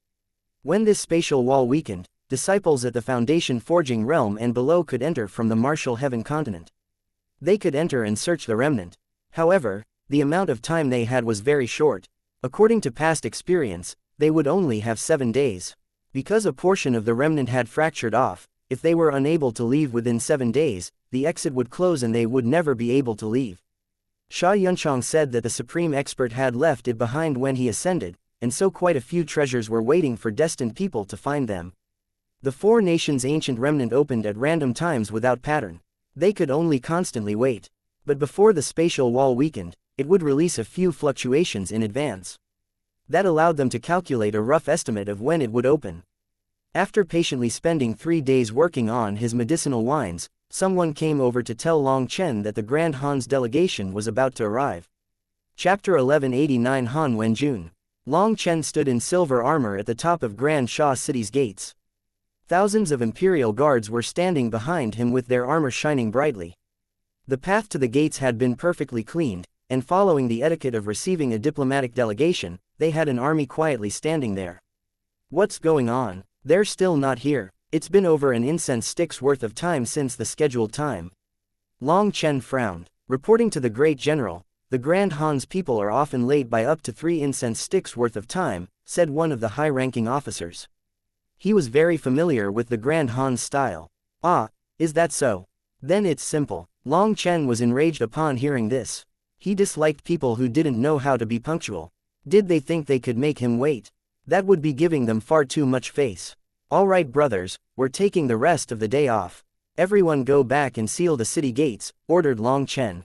When this spatial wall weakened, disciples at the Foundation Forging realm and below could enter from the martial heaven continent. They could enter and search the remnant. However, the amount of time they had was very short. According to past experience, they would only have 7 days. Because a portion of the remnant had fractured off, if they were unable to leave within 7 days, the exit would close and they would never be able to leave. Xianxia said that the supreme expert had left it behind when he ascended, and so quite a few treasures were waiting for destined people to find them. The 4 nations' ancient remnant opened at random times without pattern. They could only constantly wait. But before the spatial wall weakened, it would release a few fluctuations in advance. That allowed them to calculate a rough estimate of when it would open. After patiently spending 3 days working on his medicinal wines, someone came over to tell Long Chen that the Grand Han's delegation was about to arrive. Chapter 1189 Han Wenjun. Long Chen stood in silver armor at the top of Grand Sha City's gates. Thousands of imperial guards were standing behind him with their armor shining brightly. The path to the gates had been perfectly cleaned, and following the etiquette of receiving a diplomatic delegation, they had an army quietly standing there. What's going on? They're still not here. It's been over an incense stick's worth of time since the scheduled time. Long Chen frowned. Reporting to the great general, the Grand Han's people are often late by up to 3 incense sticks worth of time, said one of the high-ranking officers. He was very familiar with the Grand Han's style. Ah, is that so? Then it's simple. Long Chen was enraged upon hearing this. He disliked people who didn't know how to be punctual. Did they think they could make him wait? That would be giving them far too much face. All right brothers, we're taking the rest of the day off. Everyone go back and seal the city gates, ordered Long Chen.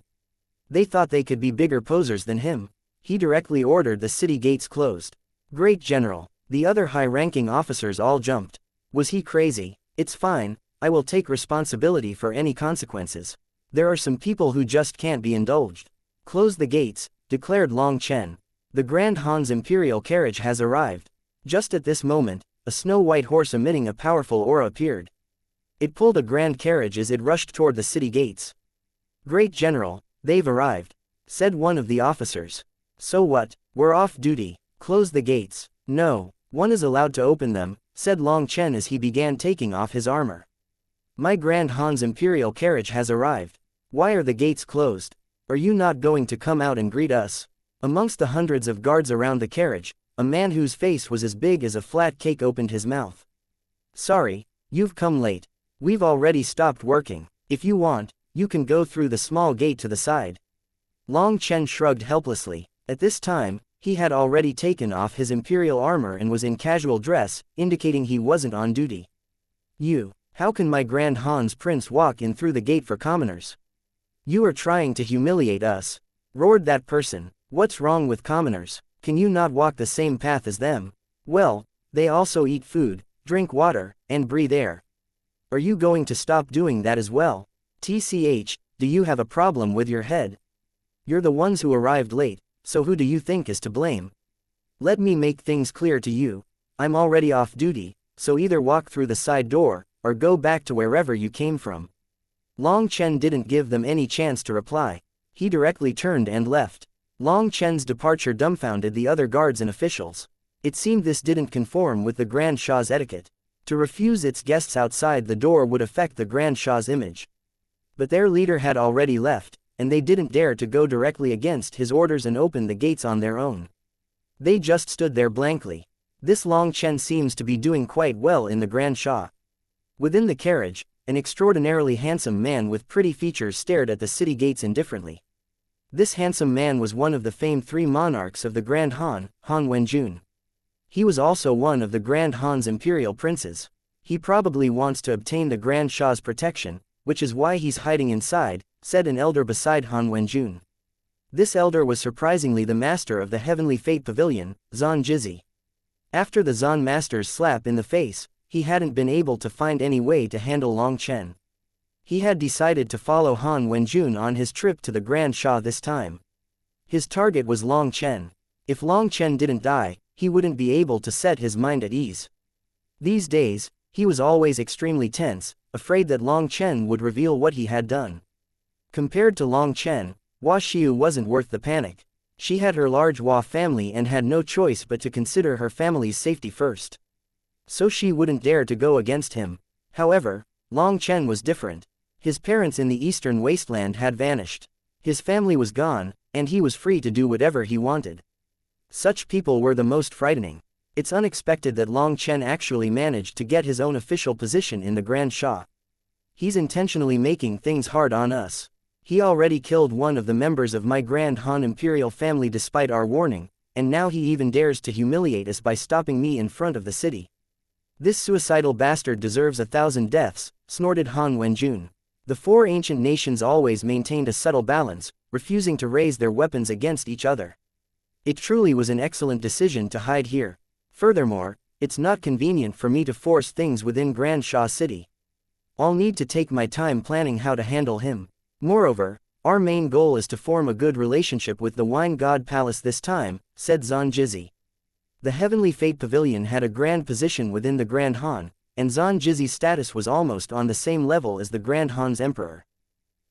They thought they could be bigger posers than him. He directly ordered the city gates closed. Great General. The other high-ranking officers all jumped. Was he crazy? It's fine, I will take responsibility for any consequences. There are some people who just can't be indulged. Close the gates, declared Long Chen. The Grand Han's imperial carriage has arrived. Just at this moment, a snow-white horse emitting a powerful aura appeared. It pulled a grand carriage as it rushed toward the city gates. Great General, they've arrived, said one of the officers. So what, we're off duty. Close the gates. No, one is allowed to open them, said Long Chen as he began taking off his armor. My Grand Han's imperial carriage has arrived. Why are the gates closed? Are you not going to come out and greet us? Amongst the hundreds of guards around the carriage, a man whose face was as big as a flat cake opened his mouth. Sorry, you've come late. We've already stopped working. If you want, you can go through the small gate to the side. Long Chen shrugged helplessly. At this time, he had already taken off his imperial armor and was in casual dress, indicating he wasn't on duty. How can my Grand Han's prince walk in through the gate for commoners? You are trying to humiliate us, roared that person. What's wrong with commoners? Can you not walk the same path as them? Well, they also eat food, drink water, and breathe air. Are you going to stop doing that as well? TCH, do you have a problem with your head? You're the ones who arrived late, so who do you think is to blame? Let me make things clear to you. I'm already off duty, so either walk through the side door, or go back to wherever you came from. Long Chen didn't give them any chance to reply. He directly turned and left. Long Chen's departure dumbfounded the other guards and officials. It seemed this didn't conform with the Grand Sha's etiquette. To refuse its guests outside the door would affect the Grand Sha's image. But their leader had already left, and they didn't dare to go directly against his orders and open the gates on their own. They just stood there blankly. This Long Chen seems to be doing quite well in the Grand Sha. Within the carriage, an extraordinarily handsome man with pretty features stared at the city gates indifferently. This handsome man was one of the famed 3 monarchs of the Grand Han, Han Wenjun. He was also one of the Grand Han's imperial princes. He probably wants to obtain the Grand Sha's protection, which is why he's hiding inside, said an elder beside Han Wenjun. This elder was surprisingly the master of the Heavenly Fate Pavilion, Zan Jizi. After the Zan master's slap in the face, he hadn't been able to find any way to handle Long Chen. He had decided to follow Han Wenjun on his trip to the Grand Sha this time. His target was Long Chen. If Long Chen didn't die, he wouldn't be able to set his mind at ease. These days, he was always extremely tense, afraid that Long Chen would reveal what he had done. Compared to Long Chen, Hua Xiu wasn't worth the panic. She had her large Hua family and had no choice but to consider her family's safety first. So she wouldn't dare to go against him. However, Long Chen was different. His parents in the eastern wasteland had vanished. His family was gone, and he was free to do whatever he wanted. Such people were the most frightening. It's unexpected that Long Chen actually managed to get his own official position in the Grand Sha. He's intentionally making things hard on us. He already killed one of the members of my Grand Han Imperial family despite our warning, and now he even dares to humiliate us by stopping me in front of the city. This suicidal bastard deserves 1,000 deaths, snorted Han Wenjun. The four ancient nations always maintained a subtle balance, refusing to raise their weapons against each other. It truly was an excellent decision to hide here. Furthermore, it's not convenient for me to force things within Grand Sha City. I'll need to take my time planning how to handle him. Moreover, our main goal is to form a good relationship with the Wine God Palace this time, said Zhan Jizi. The Heavenly Fate Pavilion had a grand position within the Grand Han, and Zhan Jizi's status was almost on the same level as the Grand Han's emperor.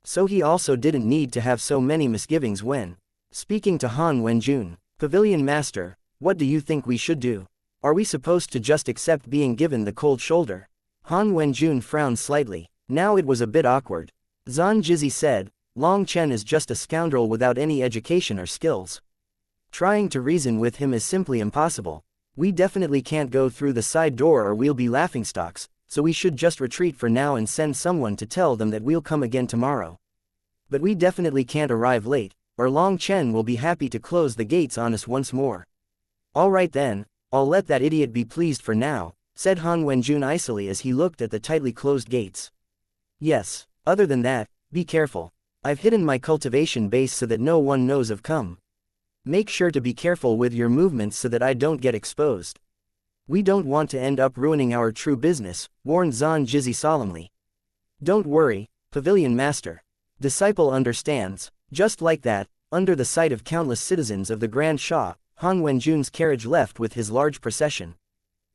So he also didn't need to have so many misgivings when speaking to Han Wenjun. Pavilion Master, what do you think we should do? Are we supposed to just accept being given the cold shoulder? Han Wenjun frowned slightly. Now it was a bit awkward. Zhan Jizi said, Long Chen is just a scoundrel without any education or skills. Trying to reason with him is simply impossible. We definitely can't go through the side door or we'll be laughingstocks, so we should just retreat for now and send someone to tell them that we'll come again tomorrow. But we definitely can't arrive late, or Long Chen will be happy to close the gates on us once more. Alright then, I'll let that idiot be pleased for now, said Han Wenjun icily as he looked at the tightly closed gates. Yes, other than that, be careful. I've hidden my cultivation base so that no one knows I've come. Make sure to be careful with your movements so that I don't get exposed. We don't want to end up ruining our true business, warned Zhan Jizi solemnly. Don't worry, Pavilion Master. Disciple understands. Just like that, under the sight of countless citizens of the Grand Sha, Han Wenjun's carriage left with his large procession.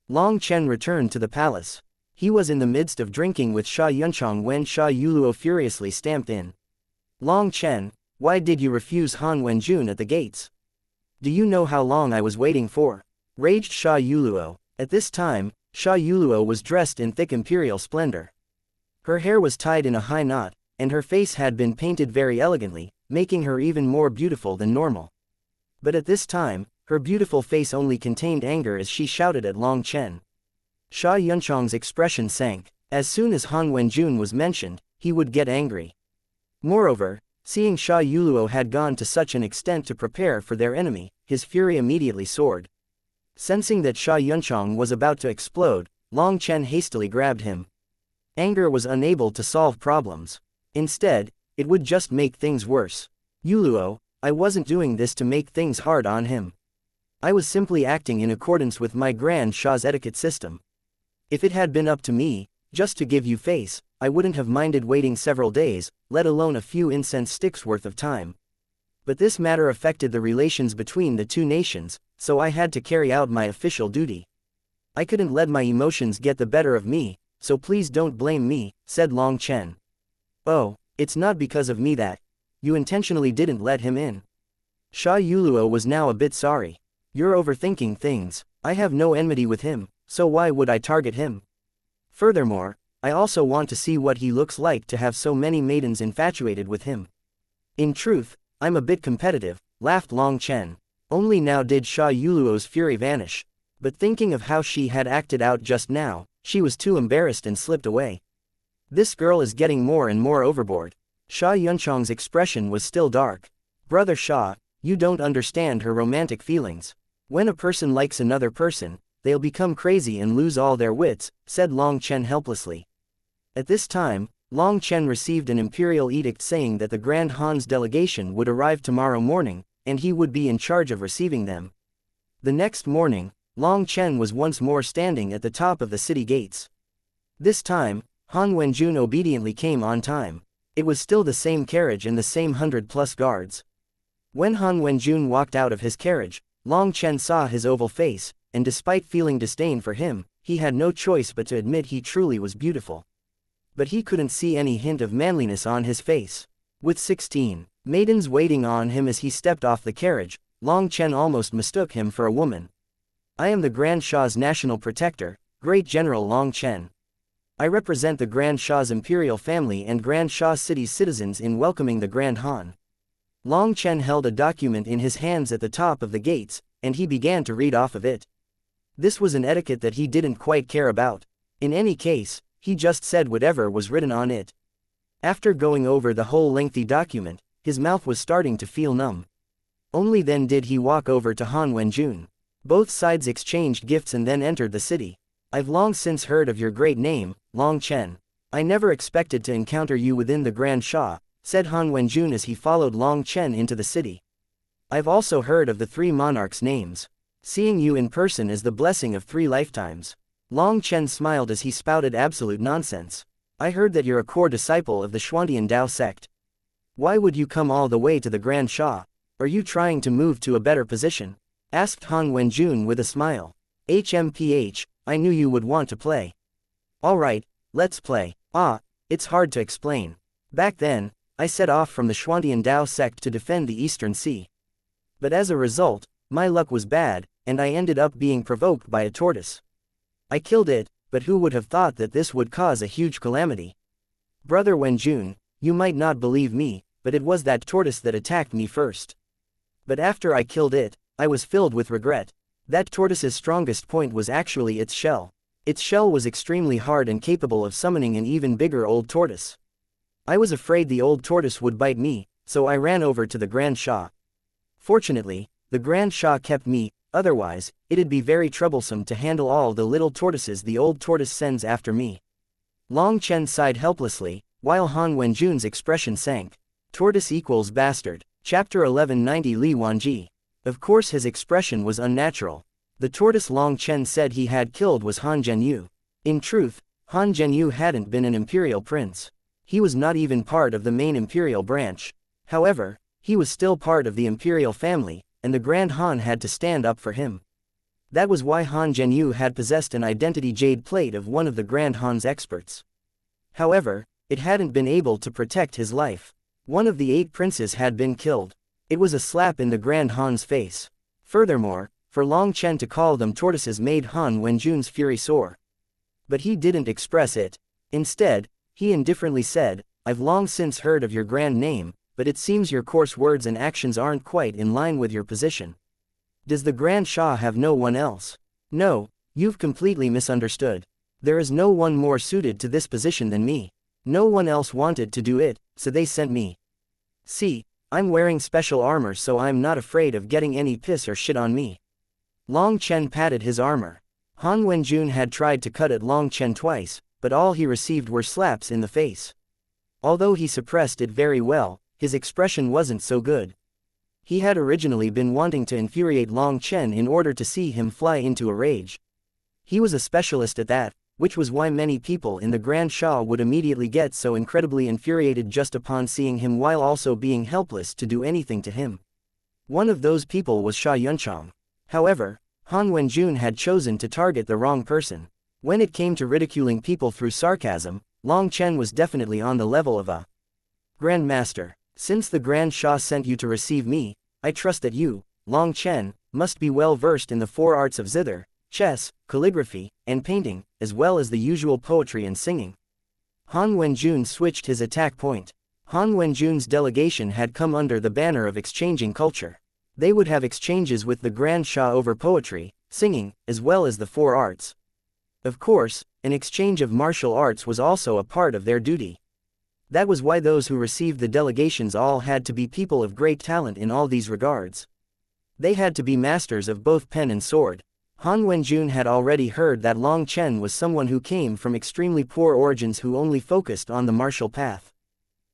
Long Chen returned to the palace. He was in the midst of drinking with Sha Yunchong when Sha Yuluo furiously stamped in. Long Chen, why did you refuse Han Wenjun at the gates? Do you know how long I was waiting for? Raged Sha Yuluo. At this time, Sha Yuluo was dressed in thick imperial splendor. Her hair was tied in a high knot, and her face had been painted very elegantly, making her even more beautiful than normal. But at this time, her beautiful face only contained anger as she shouted at Long Chen. Sha Yunchong's expression sank. As soon as Han Wenjun was mentioned, he would get angry. Moreover, seeing Sha Yuluo had gone to such an extent to prepare for their enemy, his fury immediately soared. Sensing that Sha Yunchong was about to explode, Long Chen hastily grabbed him. Anger was unable to solve problems. Instead, it would just make things worse. Yuluo, I wasn't doing this to make things hard on him. I was simply acting in accordance with my Grand Sha's etiquette system. If it had been up to me, just to give you face, I wouldn't have minded waiting several days, let alone a few incense sticks worth of time. But this matter affected the relations between the two nations, so I had to carry out my official duty. I couldn't let my emotions get the better of me, so please don't blame me, said Long Chen. Oh, it's not because of me that you intentionally didn't let him in. Sha Yuluo was now a bit sorry. You're overthinking things. I have no enmity with him, so why would I target him? Furthermore, I also want to see what he looks like to have so many maidens infatuated with him. In truth, I'm a bit competitive, laughed Long Chen. Only now did Sha Yuluo's fury vanish. But thinking of how she had acted out just now, she was too embarrassed and slipped away. This girl is getting more and more overboard. Sha Yunchong's expression was still dark. Brother Sha, you don't understand her romantic feelings. When a person likes another person, they'll become crazy and lose all their wits, said Long Chen helplessly. At this time, Long Chen received an imperial edict saying that the Grand Han's delegation would arrive tomorrow morning, and he would be in charge of receiving them. The next morning, Long Chen was once more standing at the top of the city gates. This time, Han Wenjun obediently came on time. It was still the same carriage and the same 100+ guards. When Han Wenjun walked out of his carriage, Long Chen saw his oval face, and despite feeling disdain for him, he had no choice but to admit he truly was beautiful. But he couldn't see any hint of manliness on his face. With 16 Maidens waiting on him as he stepped off the carriage, Long Chen almost mistook him for a woman. I am the Grand Shah's national protector, Great General Long Chen. I represent the Grand Shah's imperial family and Grand Shah city's citizens in welcoming the Grand Han. Long Chen held a document in his hands at the top of the gates, and he began to read off of it. This was an etiquette that he didn't quite care about. In any case, he just said whatever was written on it. After going over the whole lengthy document, his mouth was starting to feel numb. Only then did he walk over to Han Wenjun. Both sides exchanged gifts and then entered the city. I've long since heard of your great name, Long Chen. I never expected to encounter you within the Grand Shah, said Han Wenjun as he followed Long Chen into the city. I've also heard of the three monarchs' names. Seeing you in person is the blessing of 3 lifetimes. Long Chen smiled as he spouted absolute nonsense. I heard that you're a core disciple of the Xuantian Dao sect. Why would you come all the way to the Grand Shah? Are you trying to move to a better position? Asked Han Wenjun with a smile. HMPH, I knew you would want to play. Alright, let's play. It's hard to explain. Back then, I set off from the Xuantian Dao sect to defend the Eastern Sea. But as a result, my luck was bad, and I ended up being provoked by a tortoise. I killed it, but who would have thought that this would cause a huge calamity? Brother Wenjun, you might not believe me, but it was that tortoise that attacked me first. But after I killed it, I was filled with regret. That tortoise's strongest point was actually its shell. Its shell was extremely hard and capable of summoning an even bigger old tortoise. I was afraid the old tortoise would bite me, so I ran over to the Grand Shah. Fortunately, the Grand Shah kept me, otherwise, it'd be very troublesome to handle all the little tortoises the old tortoise sends after me. Long Chen sighed helplessly, while Han Wenjun's expression sank. Tortoise equals bastard. Chapter 1190 Li Wanji. Of course his expression was unnatural. The tortoise Long Chen said he had killed was Han Zhenyu. In truth, Han Zhenyu hadn't been an imperial prince. He was not even part of the main imperial branch. However, he was still part of the imperial family, and the Grand Han had to stand up for him. That was why Han Zhenyu had possessed an identity jade plate of one of the Grand Han's experts. However, it hadn't been able to protect his life. One of the 8 princes had been killed. It was a slap in the Grand Han's face. Furthermore, for Long Chen to call them tortoises made Han Wenjun's fury soar. But he didn't express it. Instead, he indifferently said, I've long since heard of your grand name, but it seems your coarse words and actions aren't quite in line with your position. Does the Grand Shah have no one else? No, you've completely misunderstood. There is no one more suited to this position than me. No one else wanted to do it, so they sent me. See, I'm wearing special armor so I'm not afraid of getting any piss or shit on me. Long Chen patted his armor. Han Wenjun had tried to cut at Long Chen twice, but all he received were slaps in the face. Although he suppressed it very well, his expression wasn't so good. He had originally been wanting to infuriate Long Chen in order to see him fly into a rage. He was a specialist at that, which was why many people in the Grand Shah would immediately get so incredibly infuriated just upon seeing him while also being helpless to do anything to him. One of those people was Sha Yunchang. However, Han Wenjun had chosen to target the wrong person. When it came to ridiculing people through sarcasm, Long Chen was definitely on the level of a Grand Master. Since the Grand Shah sent you to receive me, I trust that you, Long Chen, must be well versed in the 4 arts of zither, chess, calligraphy, and painting, as well as the usual poetry and singing. Han Wenjun switched his attack point. Han Wenjun's delegation had come under the banner of exchanging culture. They would have exchanges with the Grand Shah over poetry, singing, as well as the 4 arts. Of course, an exchange of martial arts was also a part of their duty. That was why those who received the delegations all had to be people of great talent in all these regards. They had to be masters of both pen and sword. Han Wenjun had already heard that Long Chen was someone who came from extremely poor origins who only focused on the martial path.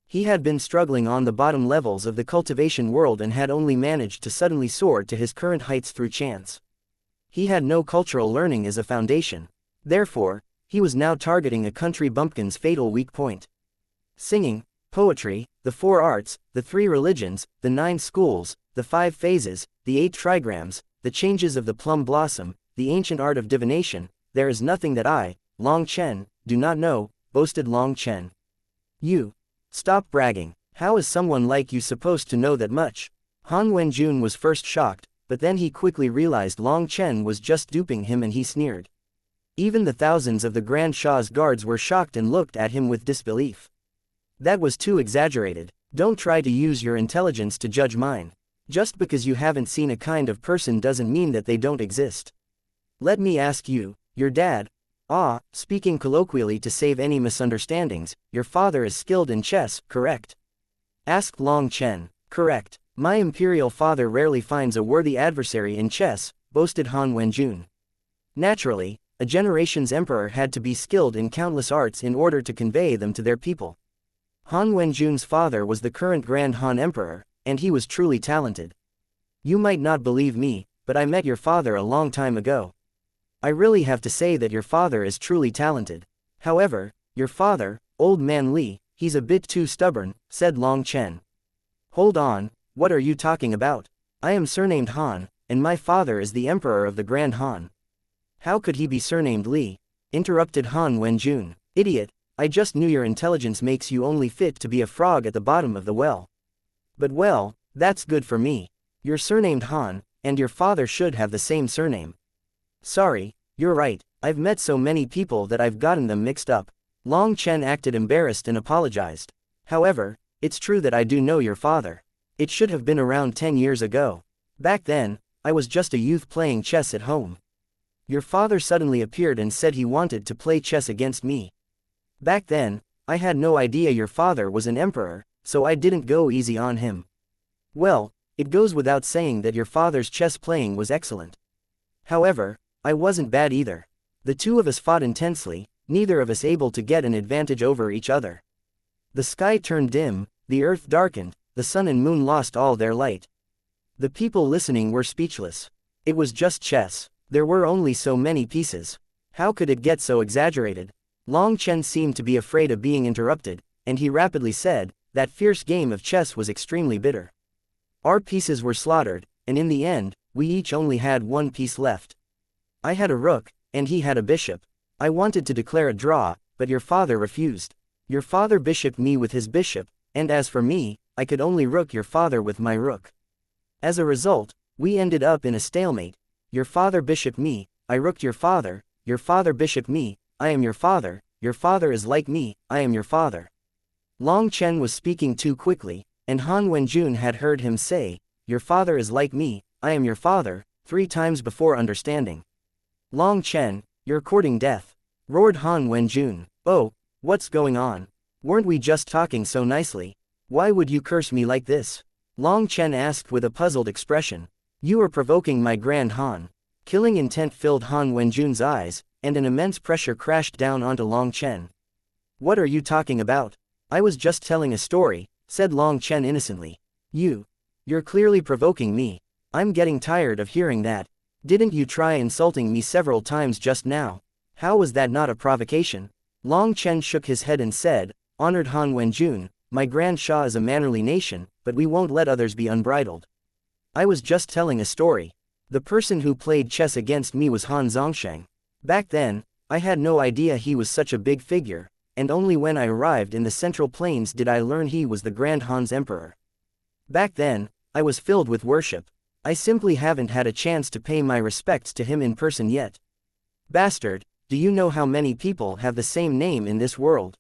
He had been struggling on the bottom levels of the cultivation world and had only managed to suddenly soar to his current heights through chance. He had no cultural learning as a foundation. Therefore, he was now targeting a country bumpkin's fatal weak point. Singing, poetry, the 4 arts, the 3 religions, the 9 schools, the 5 phases, the 8 trigrams, the changes of the plum blossom, the ancient art of divination, there is nothing that I, Long Chen, do not know, boasted Long Chen. You. Stop bragging. How is someone like you supposed to know that much? Han Wenjun was first shocked, but then he quickly realized Long Chen was just duping him and he sneered. Even the thousands of the Grand Shah's guards were shocked and looked at him with disbelief. That was too exaggerated. Don't try to use your intelligence to judge mine. Just because you haven't seen a kind of person doesn't mean that they don't exist. Let me ask you, your dad? Speaking colloquially to save any misunderstandings, your father is skilled in chess, correct? Asked Long Chen. Correct. My imperial father rarely finds a worthy adversary in chess, boasted Han Wenjun. Naturally, a generation's emperor had to be skilled in countless arts in order to convey them to their people. Han Wenjun's father was the current Grand Han Emperor, and he was truly talented. You might not believe me, but I met your father a long time ago. I really have to say that your father is truly talented. However, your father, old man Li, he's a bit too stubborn, said Long Chen. Hold on, what are you talking about? I am surnamed Han, and my father is the emperor of the Grand Han. How could he be surnamed Li? Interrupted Han Wenjun. Idiot, I just knew your intelligence makes you only fit to be a frog at the bottom of the well. But well, that's good for me. You're surnamed Han, and your father should have the same surname. Sorry, you're right, I've met so many people that I've gotten them mixed up. Long Chen acted embarrassed and apologized. However, it's true that I do know your father. It should have been around 10 years ago. Back then, I was just a youth playing chess at home. Your father suddenly appeared and said he wanted to play chess against me. Back then, I had no idea your father was an emperor, so I didn't go easy on him. Well, it goes without saying that your father's chess playing was excellent. However, I wasn't bad either. The two of us fought intensely, neither of us able to get an advantage over each other. The sky turned dim, the earth darkened, the sun and moon lost all their light. The people listening were speechless. It was just chess. There were only so many pieces. How could it get so exaggerated? Long Chen seemed to be afraid of being interrupted, and he rapidly said, that fierce game of chess was extremely bitter. Our pieces were slaughtered, and in the end, we each only had one piece left. I had a rook, and he had a bishop. I wanted to declare a draw, but your father refused. Your father bishoped me with his bishop, and as for me, I could only rook your father with my rook. As a result, we ended up in a stalemate. Your father bishoped me, I rooked your father bishoped me, I am your father is like me, I am your father. Long Chen was speaking too quickly, and Han Wenjun had heard him say, your father is like me, I am your father, 3 times before understanding. Long Chen, you're courting death, roared Han Wenjun. Oh, what's going on? Weren't we just talking so nicely? Why would you curse me like this? Long Chen asked with a puzzled expression. You are provoking my Grand Han. Killing intent filled Han Wenjun's eyes, and an immense pressure crashed down onto Long Chen. What are you talking about? I was just telling a story, said Long Chen innocently. You're clearly provoking me. I'm getting tired of hearing that. Didn't you try insulting me several times just now? How was that not a provocation? Long Chen shook his head and said, honored Han Wenjun, my Grand Shah is a mannerly nation, but we won't let others be unbridled. I was just telling a story. The person who played chess against me was Han Zongsheng. Back then, I had no idea he was such a big figure, and only when I arrived in the Central Plains did I learn he was the Grand Han's emperor. Back then, I was filled with worship. I simply haven't had a chance to pay my respects to him in person yet. Bastard, do you know how many people have the same name in this world?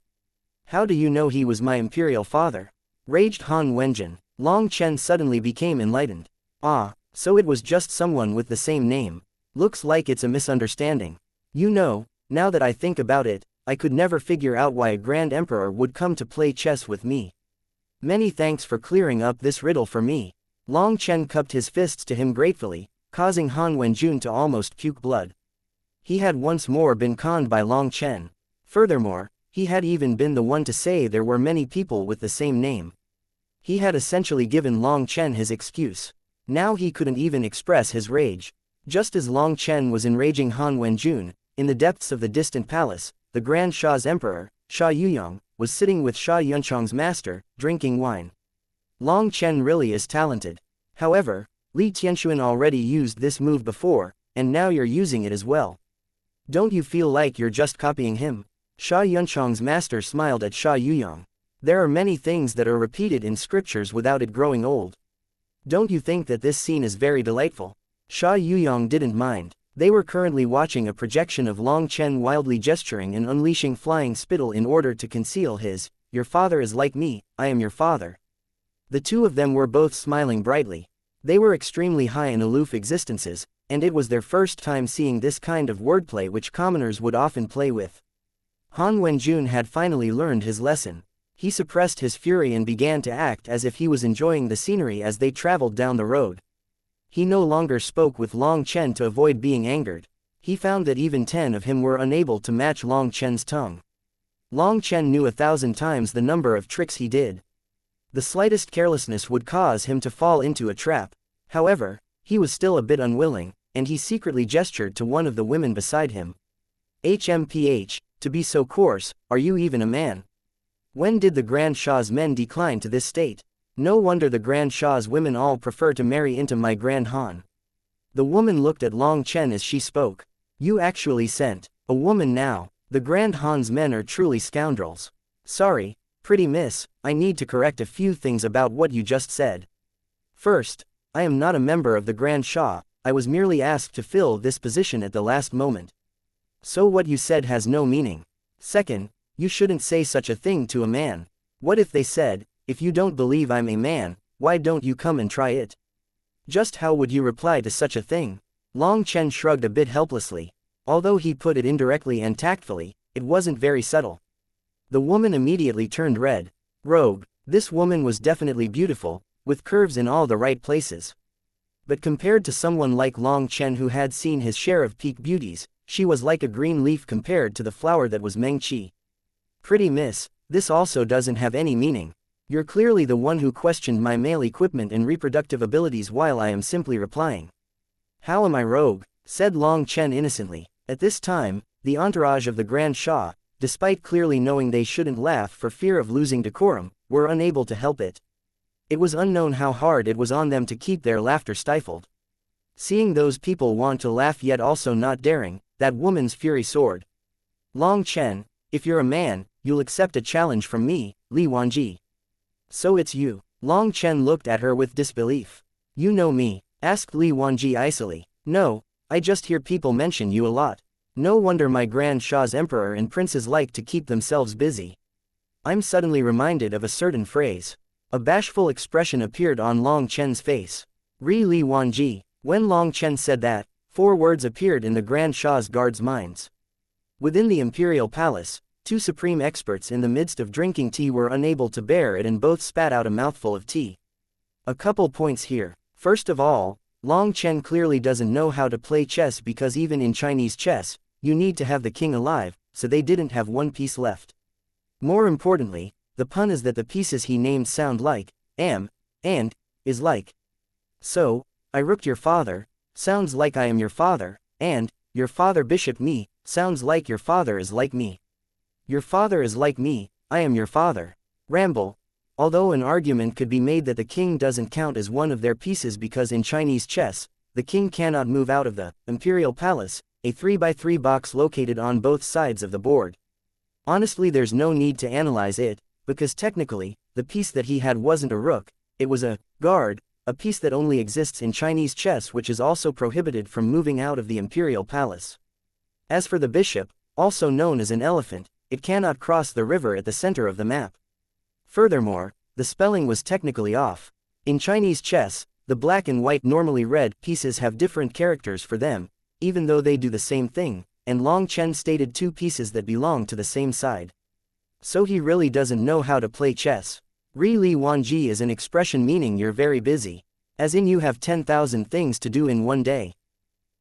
How do you know he was my imperial father? Raged Han Wenjun. Long Chen suddenly became enlightened. So it was just someone with the same name. Looks like it's a misunderstanding. You know, now that I think about it, I could never figure out why a Grand Emperor would come to play chess with me. Many thanks for clearing up this riddle for me. Long Chen cupped his fists to him gratefully, causing Han Wenjun to almost puke blood. He had once more been conned by Long Chen. Furthermore, he had even been the one to say there were many people with the same name. He had essentially given Long Chen his excuse. Now he couldn't even express his rage. Just as Long Chen was enraging Han Wenjun, in the depths of the distant palace, the Grand Shah's emperor, Sha Yuyong, was sitting with Sha Yunchong's master, drinking wine. Long Chen really is talented. However, Li Tianxuan already used this move before, and now you're using it as well. Don't you feel like you're just copying him? Sha Yunchong's master smiled at Sha Yuyong. There are many things that are repeated in scriptures without it growing old. Don't you think that this scene is very delightful? Sha Yuyong didn't mind. They were currently watching a projection of Long Chen wildly gesturing and unleashing flying spittle in order to conceal his, "Your father is like me, I am your father." The two of them were both smiling brightly. They were extremely high and aloof existences, and it was their first time seeing this kind of wordplay which commoners would often play with. Han Wenjun had finally learned his lesson. He suppressed his fury and began to act as if he was enjoying the scenery as they traveled down the road. He no longer spoke with Long Chen to avoid being angered. He found that even 10 of him were unable to match Long Chen's tongue. Long Chen knew 1,000 times the number of tricks he did. The slightest carelessness would cause him to fall into a trap. However, he was still a bit unwilling, and he secretly gestured to one of the women beside him. "HMPH, to be so coarse, are you even a man? When did the Grand Shah's men decline to this state? No wonder the Grand Shah's women all prefer to marry into my Grand Han." The woman looked at Long Chen as she spoke. "You actually sent a woman now. The Grand Han's men are truly scoundrels." "Sorry, pretty miss, I need to correct a few things about what you just said. First, I am not a member of the Grand Shah, I was merely asked to fill this position at the last moment. So what you said has no meaning. Second, you shouldn't say such a thing to a man. What if they said, 'If you don't believe I'm a man, why don't you come and try it?' Just how would you reply to such a thing?" Long Chen shrugged a bit helplessly. Although he put it indirectly and tactfully, it wasn't very subtle. The woman immediately turned red. Rogue, this woman was definitely beautiful, with curves in all the right places. But compared to someone like Long Chen who had seen his share of peak beauties, she was like a green leaf compared to the flower that was Meng Qi. "Pretty miss, this also doesn't have any meaning. You're clearly the one who questioned my male equipment and reproductive abilities while I am simply replying." "How am I rogue?" said Long Chen innocently. At this time, the entourage of the Grand Shah, despite clearly knowing they shouldn't laugh for fear of losing decorum, were unable to help it. It was unknown how hard it was on them to keep their laughter stifled. Seeing those people want to laugh yet also not daring, that woman's fury soared. "Long Chen, if you're a man, you'll accept a challenge from me, Li Wanji." "So it's you." Long Chen looked at her with disbelief. "You know me?" asked Li Wanji icily. "No, I just hear people mention you a lot. No wonder my Grand Shah's emperor and princes like to keep themselves busy." I'm suddenly reminded of a certain phrase. A bashful expression appeared on Long Chen's face. "Li Wanji." When Long Chen said that, 4 words appeared in the Grand Shah's guards' minds. Within the imperial palace, 2 supreme experts in the midst of drinking tea were unable to bear it and both spat out a mouthful of tea. A couple points here. First of all, Long Chen clearly doesn't know how to play chess because even in Chinese chess, you need to have the king alive, so they didn't have one piece left. More importantly, the pun is that the pieces he named sound like, am, and, is like. So, I rooked your father, sounds like I am your father, and, your father bishop me, sounds like your father is like me. Your father is like me, I am your father. Ramble. Although an argument could be made that the king doesn't count as one of their pieces because in Chinese chess, the king cannot move out of the imperial palace, a 3x3 box located on both sides of the board. Honestly, there's no need to analyze it, because technically, the piece that he had wasn't a rook, it was a guard, a piece that only exists in Chinese chess which is also prohibited from moving out of the imperial palace. As for the bishop, also known as an elephant, it cannot cross the river at the center of the map. Furthermore, the spelling was technically off. In Chinese chess, the black and white normally red pieces have different characters for them, even though they do the same thing, and Long Chen stated 2 pieces that belong to the same side. So he really doesn't know how to play chess. Li Wanji is an expression meaning you're very busy. As in you have 10,000 things to do in one day.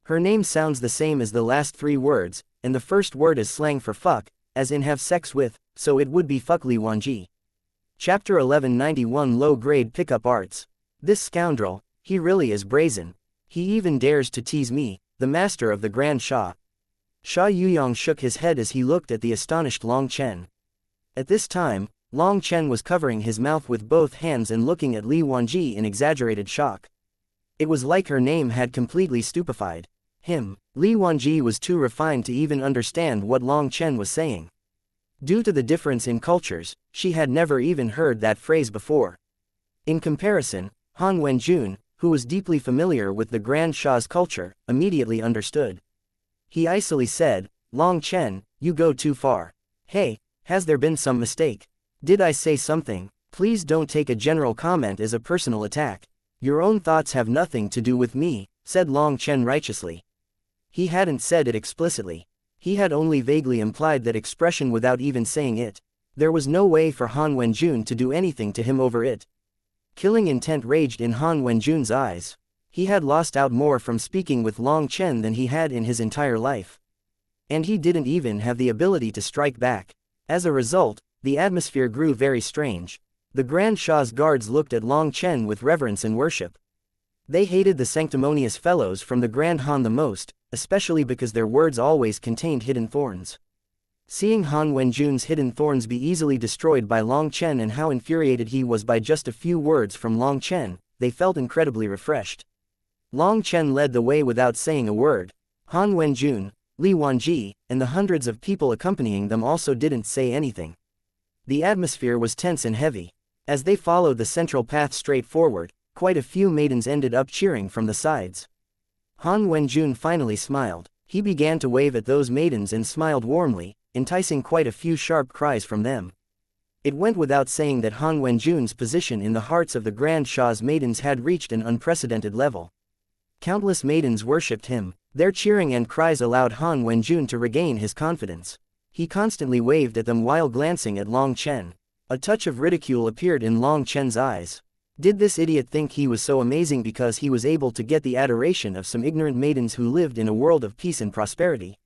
Her name sounds the same as the last 3 words, and the first word is slang for fuck, as in have sex with, so it would be fuck Li Wanji. Chapter 1191 Low-Grade Pickup Arts. This scoundrel, he really is brazen. He even dares to tease me, the master of the Grand Shah. Sha Yuyong shook his head as he looked at the astonished Long Chen. At this time, Long Chen was covering his mouth with both hands and looking at Li Wanji in exaggerated shock. It was like her name had completely stupefied him. Li Wanji was too refined to even understand what Long Chen was saying. Due to the difference in cultures, she had never even heard that phrase before. In comparison, Han Wenjun, who was deeply familiar with the Grand Shah's culture, immediately understood. He icily said, "Long Chen, you go too far. Hey, has there been some mistake? Did I say something? Please don't take a general comment as a personal attack. Your own thoughts have nothing to do with me," said Long Chen righteously. He hadn't said it explicitly. He had only vaguely implied that expression without even saying it. There was no way for Han Wenjun to do anything to him over it. Killing intent raged in Han Wenjun's eyes. He had lost out more from speaking with Long Chen than he had in his entire life. And he didn't even have the ability to strike back. As a result, the atmosphere grew very strange. The Grand Shah's guards looked at Long Chen with reverence and worship. They hated the sanctimonious fellows from the Grand Han the most, especially because their words always contained hidden thorns. Seeing Han Wenjun's hidden thorns be easily destroyed by Long Chen and how infuriated he was by just a few words from Long Chen, they felt incredibly refreshed. Long Chen led the way without saying a word. Han Wenjun, Li Wanji, and the hundreds of people accompanying them also didn't say anything. The atmosphere was tense and heavy. As they followed the central path straight forward, quite a few maidens ended up cheering from the sides. Han Wenjun finally smiled. He began to wave at those maidens and smiled warmly, enticing quite a few sharp cries from them. It went without saying that Han Wenjun's position in the hearts of the Grand Shah's maidens had reached an unprecedented level. Countless maidens worshipped him. Their cheering and cries allowed Han Wenjun to regain his confidence. He constantly waved at them while glancing at Long Chen. A touch of ridicule appeared in Long Chen's eyes. Did this idiot think he was so amazing because he was able to get the adoration of some ignorant maidens who lived in a world of peace and prosperity?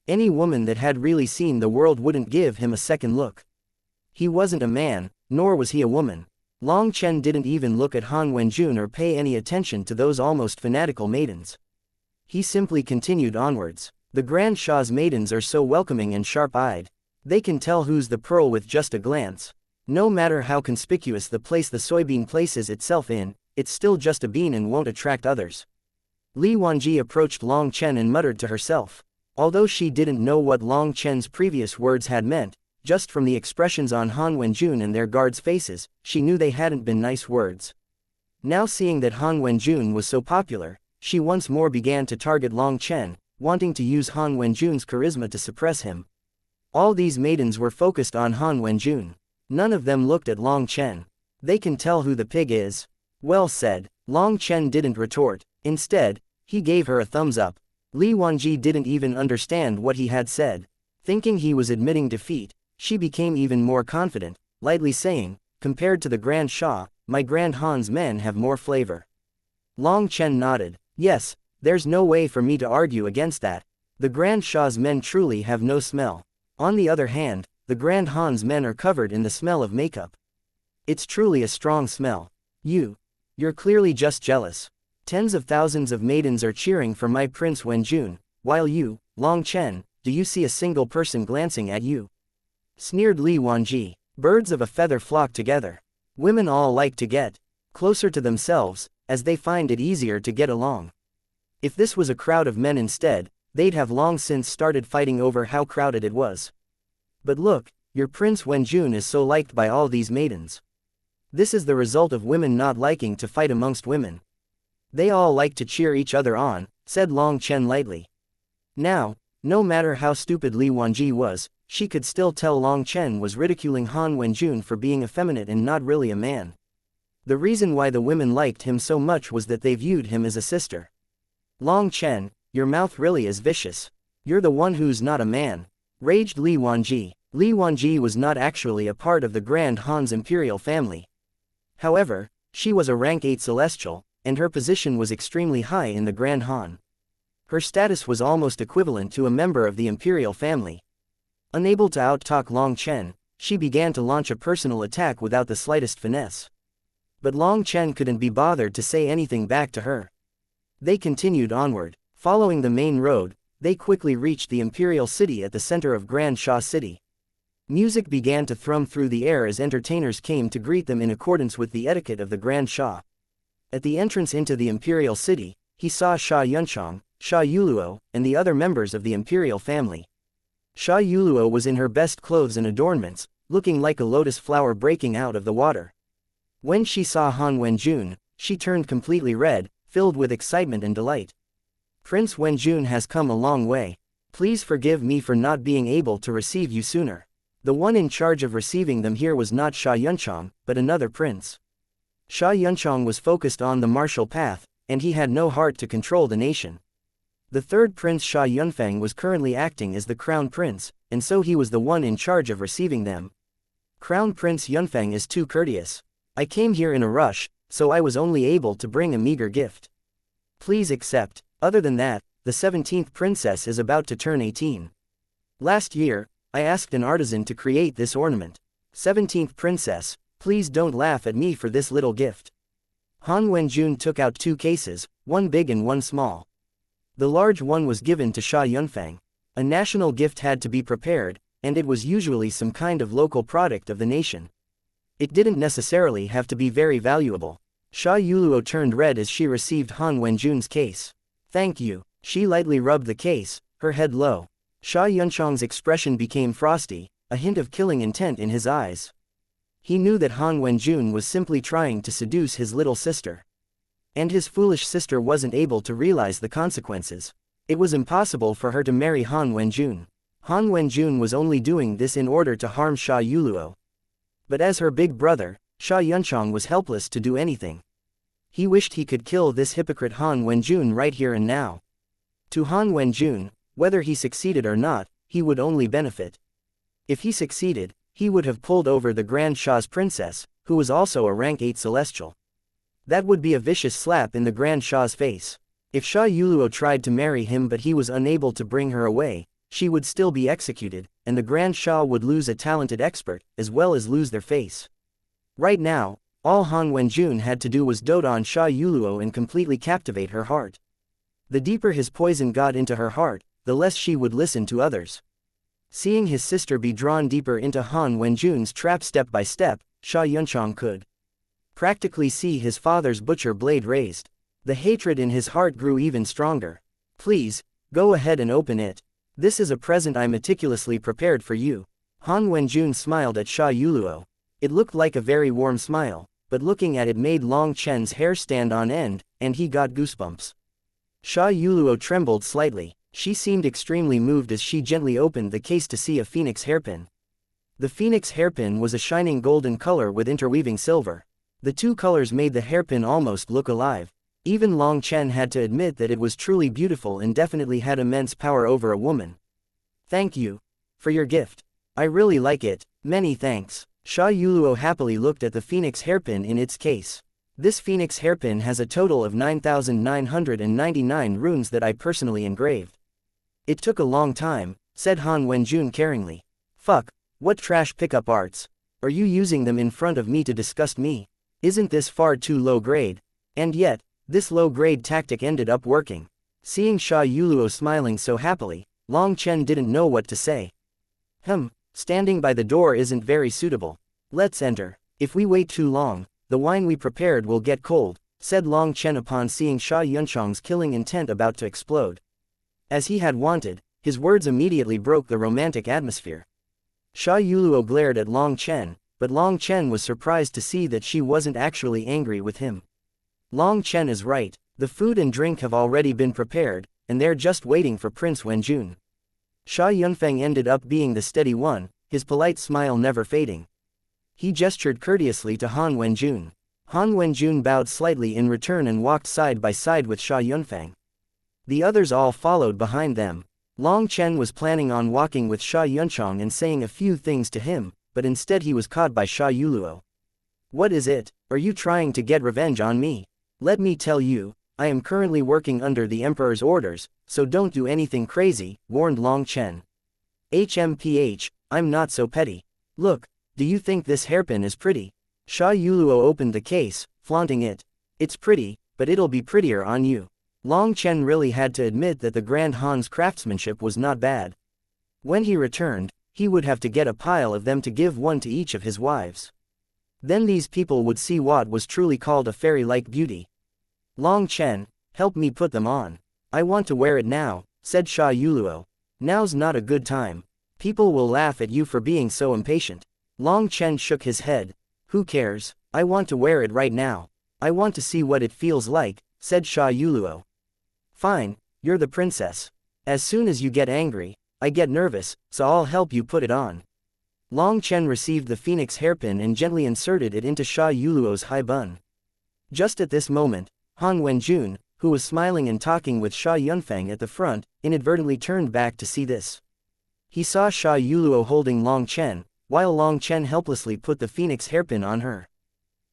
Any woman that had really seen the world wouldn't give him a second look. He wasn't a man, nor was he a woman. Long Chen didn't even look at Han Wenjun or pay any attention to those almost fanatical maidens. He simply continued onwards. The Grand Shah's maidens are so welcoming and sharp-eyed. They can tell who's the pearl with just a glance. No matter how conspicuous the place the soybean places itself in, it's still just a bean and won't attract others. Li Wanji approached Long Chen and muttered to herself. Although she didn't know what Long Chen's previous words had meant, just from the expressions on Han Wenjun and their guards' faces, she knew they hadn't been nice words. Now seeing that Han Wenjun was so popular, she once more began to target Long Chen, wanting to use Han Wenjun's charisma to suppress him. All these maidens were focused on Han Wenjun. None of them looked at Long Chen. They can tell who the pig is. Well said. Long Chen didn't retort. Instead, he gave her a thumbs up. Li Wanji didn't even understand what he had said. Thinking he was admitting defeat, she became even more confident, lightly saying, "Compared to the Grand Shah, my Grand Han's men have more flavor." Long Chen nodded. "Yes, there's no way for me to argue against that. The Grand Shah's men truly have no smell. On the other hand, the Grand Han's men are covered in the smell of makeup. It's truly a strong smell. You're clearly just jealous. Tens of thousands of maidens are cheering for my Prince Wenjun, while you, Long Chen, do you see a single person glancing at you?" Sneered Li Wanji. Birds of a feather flock together. Women all like to get closer to themselves, as they find it easier to get along. If this was a crowd of men instead, they'd have long since started fighting over how crowded it was. But look, your Prince Wenjun is so liked by all these maidens. This is the result of women not liking to fight amongst women. They all like to cheer each other on, said Long Chen lightly. Now, no matter how stupid Li Wanji was, she could still tell Long Chen was ridiculing Han Wenjun for being effeminate and not really a man. The reason why the women liked him so much was that they viewed him as a sister. Long Chen, your mouth really is vicious. You're the one who's not a man, raged Li Wanji. Li Wanji was not actually a part of the Grand Han's imperial family. However, she was a rank 8 celestial, and her position was extremely high in the Grand Han. Her status was almost equivalent to a member of the imperial family. Unable to out-talk Long Chen, she began to launch a personal attack without the slightest finesse. But Long Chen couldn't be bothered to say anything back to her. They continued onward. Following the main road, they quickly reached the imperial city at the center of Grand Sha City. Music began to thrum through the air as entertainers came to greet them in accordance with the etiquette of the Grand Shah. At the entrance into the imperial city, he saw Sha Yunchang, Sha Yuluo, and the other members of the imperial family. Sha Yuluo was in her best clothes and adornments, looking like a lotus flower breaking out of the water. When she saw Han Wenjun, she turned completely red, filled with excitement and delight. Prince Wenjun has come a long way. Please forgive me for not being able to receive you sooner. The one in charge of receiving them here was not Sha Yunchong, but another prince. Sha Yunchong was focused on the martial path, and he had no heart to control the nation. The third prince Sha Yunfeng was currently acting as the crown prince, and so he was the one in charge of receiving them. Crown Prince Yunfeng is too courteous. I came here in a rush, so I was only able to bring a meager gift. Please accept. Other than that, the 17th princess is about to turn 18. Last year, I asked an artisan to create this ornament. 17th princess, please don't laugh at me for this little gift. Han Wenjun took out 2 cases, one big and one small. The large one was given to Sha Yunfeng. A national gift had to be prepared, and it was usually some kind of local product of the nation. It didn't necessarily have to be very valuable. Sha Yuluo turned red as she received Han Wenjun's case. Thank you. She lightly rubbed the case, her head low. Sha Yunchong's expression became frosty, a hint of killing intent in his eyes. He knew that Han Wenjun was simply trying to seduce his little sister. And his foolish sister wasn't able to realize the consequences. It was impossible for her to marry Han Wenjun. Han Wenjun was only doing this in order to harm Sha Yuluo. But as her big brother, Sha Yunchong was helpless to do anything. He wished he could kill this hypocrite Han Wenjun right here and now. To Han Wenjun, whether he succeeded or not, he would only benefit. If he succeeded, he would have pulled over the Grand Sha's princess, who was also a rank 8 celestial. That would be a vicious slap in the Grand Sha's face. If Sha Yuluo tried to marry him but he was unable to bring her away, she would still be executed, and the Grand Sha would lose a talented expert, as well as lose their face. Right now, all Han Wenjun had to do was dote on Sha Yuluo and completely captivate her heart. The deeper his poison got into her heart, the less she would listen to others. Seeing his sister be drawn deeper into Han Wenjun's trap step by step, Sha Yunchong could practically see his father's butcher blade raised. The hatred in his heart grew even stronger. Please, go ahead and open it. This is a present I meticulously prepared for you. Han Wenjun smiled at Sha Yuluo. It looked like a very warm smile, but looking at it made Long Chen's hair stand on end, and he got goosebumps. Sha Yuluo trembled slightly. She seemed extremely moved as she gently opened the case to see a phoenix hairpin. The phoenix hairpin was a shining golden color with interweaving silver. The 2 colors made the hairpin almost look alive. Even Long Chen had to admit that it was truly beautiful and definitely had immense power over a woman. Thank you for your gift. I really like it. Many thanks. Sha Yuluo happily looked at the phoenix hairpin in its case. This phoenix hairpin has a total of 9,999 runes that I personally engraved. It took a long time, said Han Wenjun caringly. Fuck, what trash pickup arts. Are you using them in front of me to disgust me? Isn't this far too low grade? And yet, this low-grade tactic ended up working. Seeing Sha Yuluo smiling so happily, Long Chen didn't know what to say. Standing by the door isn't very suitable. Let's enter. If we wait too long, the wine we prepared will get cold, said Long Chen upon seeing Sha Yunchong's killing intent about to explode. As he had wanted, his words immediately broke the romantic atmosphere. Sha Yuluo glared at Long Chen, but Long Chen was surprised to see that she wasn't actually angry with him. Long Chen is right. The food and drink have already been prepared, and they're just waiting for Prince Wenjun. Sha Yunfeng ended up being the steady one, his polite smile never fading. He gestured courteously to Han Wenjun. Han Wenjun bowed slightly in return and walked side by side with Sha Yunfeng. The others all followed behind them. Long Chen was planning on walking with Sha Yunchong and saying a few things to him, but instead he was caught by Sha Yuluo. What is it? Are you trying to get revenge on me? Let me tell you, I am currently working under the Emperor's orders, so don't do anything crazy, warned Long Chen. HMPH, I'm not so petty. Look, do you think this hairpin is pretty? Sha Yuluo opened the case, flaunting it. It's pretty, but it'll be prettier on you. Long Chen really had to admit that the Grand Han's craftsmanship was not bad. When he returned, he would have to get a pile of them to give one to each of his wives. Then these people would see what was truly called a fairy-like beauty. Long Chen, help me put them on. I want to wear it now, said Sha Yuluo. Now's not a good time. People will laugh at you for being so impatient. Long Chen shook his head. Who cares? I want to wear it right now. I want to see what it feels like, said Sha Yuluo. Fine, you're the princess. As soon as you get angry, I get nervous, so I'll help you put it on. Long Chen received the phoenix hairpin and gently inserted it into Sha Yuluo's high bun. Just at this moment, Han Wenjun, who was smiling and talking with Sha Yunfeng at the front, inadvertently turned back to see this. He saw Sha Yuluo holding Long Chen, while Long Chen helplessly put the phoenix hairpin on her.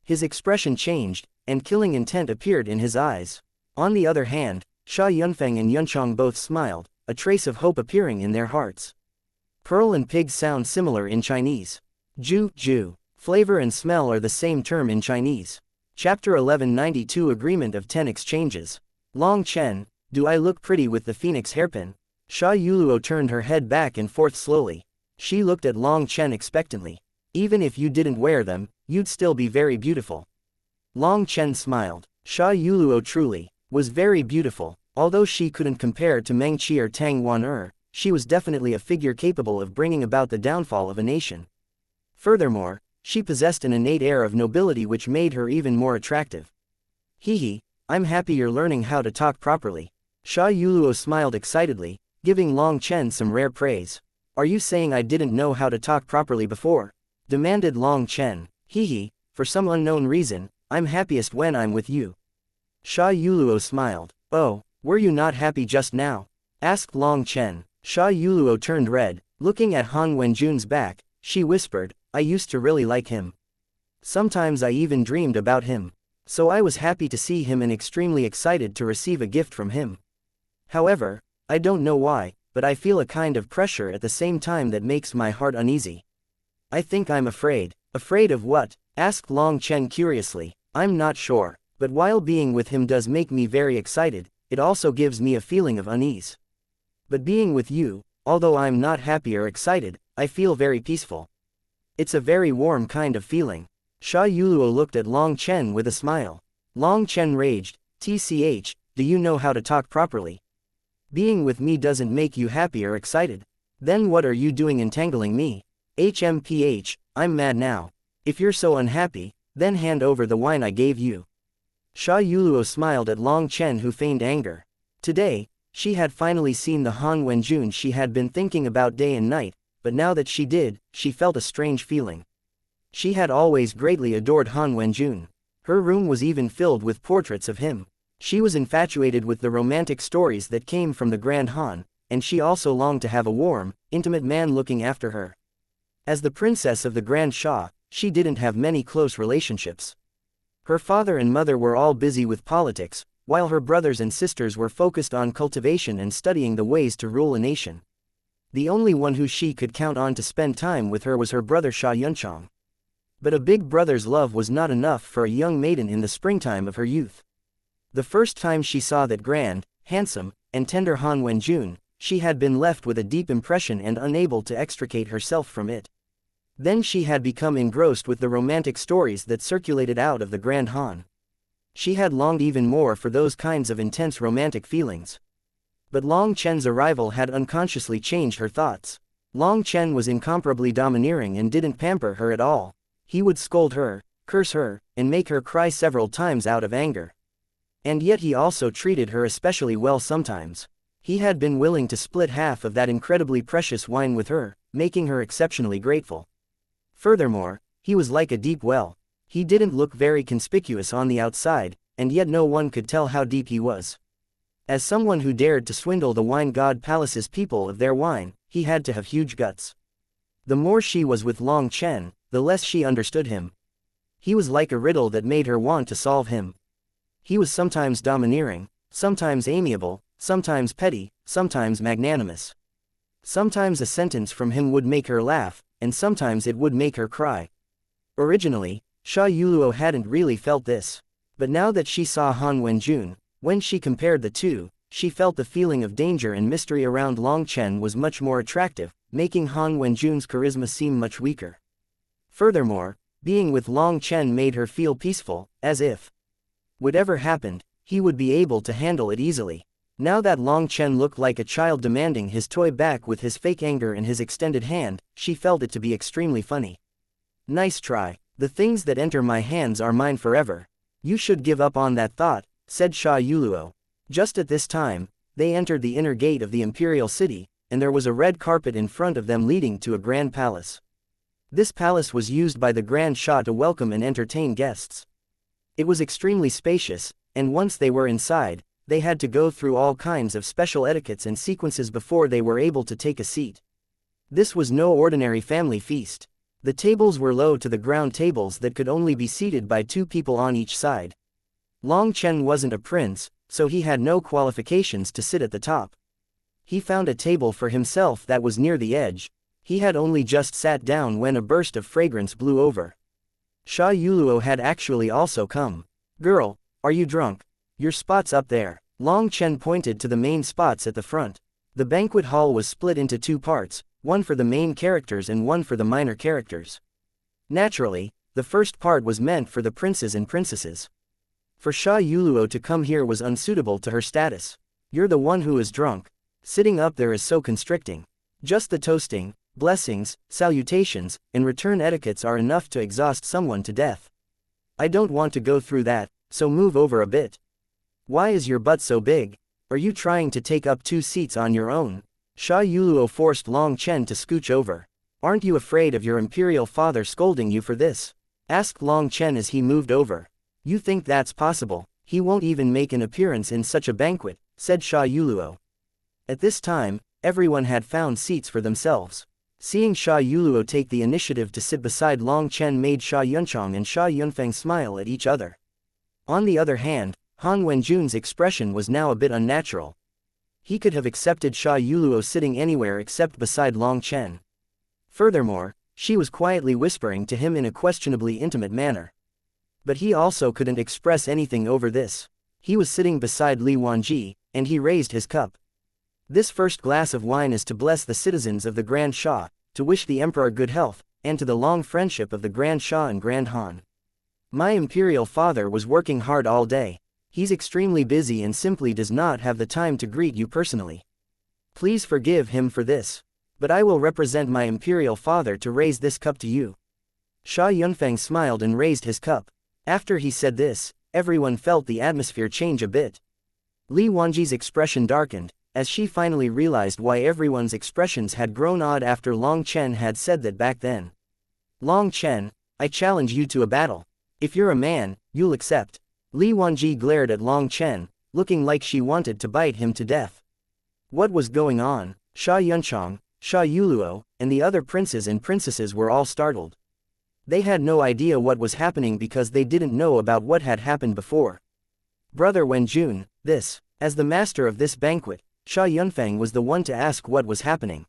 His expression changed, and killing intent appeared in his eyes. On the other hand, Sha Yunfeng and Yunchong both smiled, a trace of hope appearing in their hearts. Pearl and pig sound similar in Chinese. Ju. Flavor and smell are the same term in Chinese. Chapter 1192 Agreement of 10 Exchanges. Long Chen, do I look pretty with the phoenix hairpin? Sha Yuluo turned her head back and forth slowly. She looked at Long Chen expectantly. Even if you didn't wear them, you'd still be very beautiful. Long Chen smiled. Sha Yuluo truly was very beautiful. Although she couldn't compare to Meng Qi or Tang Wan she was definitely a figure capable of bringing about the downfall of a nation. Furthermore, she possessed an innate air of nobility which made her even more attractive. Hehe, I'm happy you're learning how to talk properly. Sha Yuluo smiled excitedly, giving Long Chen some rare praise. Are you saying I didn't know how to talk properly before? Demanded Long Chen. Hehe, for some unknown reason, I'm happiest when I'm with you. Sha Yuluo smiled. Oh, were you not happy just now? Asked Long Chen. Sha Yuluo turned red. Looking at Han Wenjun's back, she whispered, I used to really like him. Sometimes I even dreamed about him. So I was happy to see him and extremely excited to receive a gift from him. However, I don't know why, but I feel a kind of pressure at the same time that makes my heart uneasy. I think I'm afraid. Afraid of what? Asked Long Chen curiously. I'm not sure, but while being with him does make me very excited, it also gives me a feeling of unease. But being with you, although I'm not happy or excited, I feel very peaceful. It's a very warm kind of feeling. Sha Yuluo looked at Long Chen with a smile. Long Chen raged, TCH, do you know how to talk properly? Being with me doesn't make you happy or excited. Then what are you doing entangling me? HMPH, I'm mad now. If you're so unhappy, then hand over the wine I gave you. Sha Yuluo smiled at Long Chen who feigned anger. Today, she had finally seen the Han Wenjun she had been thinking about day and night, but now that she did, she felt a strange feeling. She had always greatly adored Han Wenjun. Her room was even filled with portraits of him. She was infatuated with the romantic stories that came from the Grand Han, and she also longed to have a warm, intimate man looking after her. As the princess of the Grand Shah, she didn't have many close relationships. Her father and mother were all busy with politics, while her brothers and sisters were focused on cultivation and studying the ways to rule a nation. The only one who she could count on to spend time with her was her brother Sha Yunchong. But a big brother's love was not enough for a young maiden in the springtime of her youth. The first time she saw that grand, handsome, and tender Han Wenjun, she had been left with a deep impression and unable to extricate herself from it. Then she had become engrossed with the romantic stories that circulated out of the Grand Han. She had longed even more for those kinds of intense romantic feelings. But Long Chen's arrival had unconsciously changed her thoughts. Long Chen was incomparably domineering and didn't pamper her at all. He would scold her, curse her, and make her cry several times out of anger. And yet he also treated her especially well sometimes. He had been willing to split half of that incredibly precious wine with her, making her exceptionally grateful. Furthermore, he was like a deep well. He didn't look very conspicuous on the outside, and yet no one could tell how deep he was. As someone who dared to swindle the wine god palace's people of their wine, he had to have huge guts. The more she was with Long Chen, the less she understood him. He was like a riddle that made her want to solve him. He was sometimes domineering, sometimes amiable, sometimes petty, sometimes magnanimous. Sometimes a sentence from him would make her laugh, and sometimes it would make her cry. Originally, Sha Yuluo hadn't really felt this. But now that she saw Han Wenjun, when she compared the two, she felt the feeling of danger and mystery around Long Chen was much more attractive, making Han Wenjun's charisma seem much weaker. Furthermore, being with Long Chen made her feel peaceful, as if whatever happened, he would be able to handle it easily. Now that Long Chen looked like a child demanding his toy back with his fake anger in his extended hand, she felt it to be extremely funny. Nice try. The things that enter my hands are mine forever. You should give up on that thought, said Sha Yuluo. Just at this time, they entered the inner gate of the imperial city, and there was a red carpet in front of them leading to a grand palace. This palace was used by the Grand Sha to welcome and entertain guests. It was extremely spacious, and once they were inside, they had to go through all kinds of special etiquettes and sequences before they were able to take a seat. This was no ordinary family feast. The tables were low to the ground tables that could only be seated by 2 people on each side. Long Chen wasn't a prince, so he had no qualifications to sit at the top. He found a table for himself that was near the edge. He had only just sat down when a burst of fragrance blew over. Sha Yuluo had actually also come. Girl, are you drunk? Your spot's up there. Long Chen pointed to the main spots at the front. The banquet hall was split into 2 parts, one for the main characters and one for the minor characters. Naturally, the first part was meant for the princes and princesses. For Sha Yuluo to come here was unsuitable to her status. You're the one who is drunk. Sitting up there is so constricting. Just the toasting, blessings, salutations, and return etiquettes are enough to exhaust someone to death. I don't want to go through that, so move over a bit. Why is your butt so big? Are you trying to take up 2 seats on your own? Sha Yuluo forced Long Chen to scooch over. Aren't you afraid of your imperial father scolding you for this? Asked Long Chen as he moved over. You think that's possible? He won't even make an appearance in such a banquet, said Sha Yuluo. At this time, everyone had found seats for themselves. Seeing Sha Yuluo take the initiative to sit beside Long Chen made Sha Yunchong and Sha Yunfeng smile at each other. On the other hand, Han Wenjun's expression was now a bit unnatural. He could have accepted Sha Yuluo sitting anywhere except beside Long Chen. Furthermore, she was quietly whispering to him in a questionably intimate manner. But he also couldn't express anything over this. He was sitting beside Li Wanji, and he raised his cup. This first glass of wine is to bless the citizens of the Grand Sha, to wish the Emperor good health, and to the long friendship of the Grand Sha and Grand Han. My imperial father was working hard all day. He's extremely busy and simply does not have the time to greet you personally. Please forgive him for this. But I will represent my imperial father to raise this cup to you. Sha Yunfeng smiled and raised his cup. After he said this, everyone felt the atmosphere change a bit. Li Wanji's expression darkened, as she finally realized why everyone's expressions had grown odd after Long Chen had said that back then. Long Chen, I challenge you to a battle. If you're a man, you'll accept. Li Wanji glared at Long Chen, looking like she wanted to bite him to death. What was going on? Sha Yunchong, Sha Yuluo, and the other princes and princesses were all startled. They had no idea what was happening because they didn't know about what had happened before. Brother Wenjun, as the master of this banquet, Sha Yunfeng was the one to ask what was happening.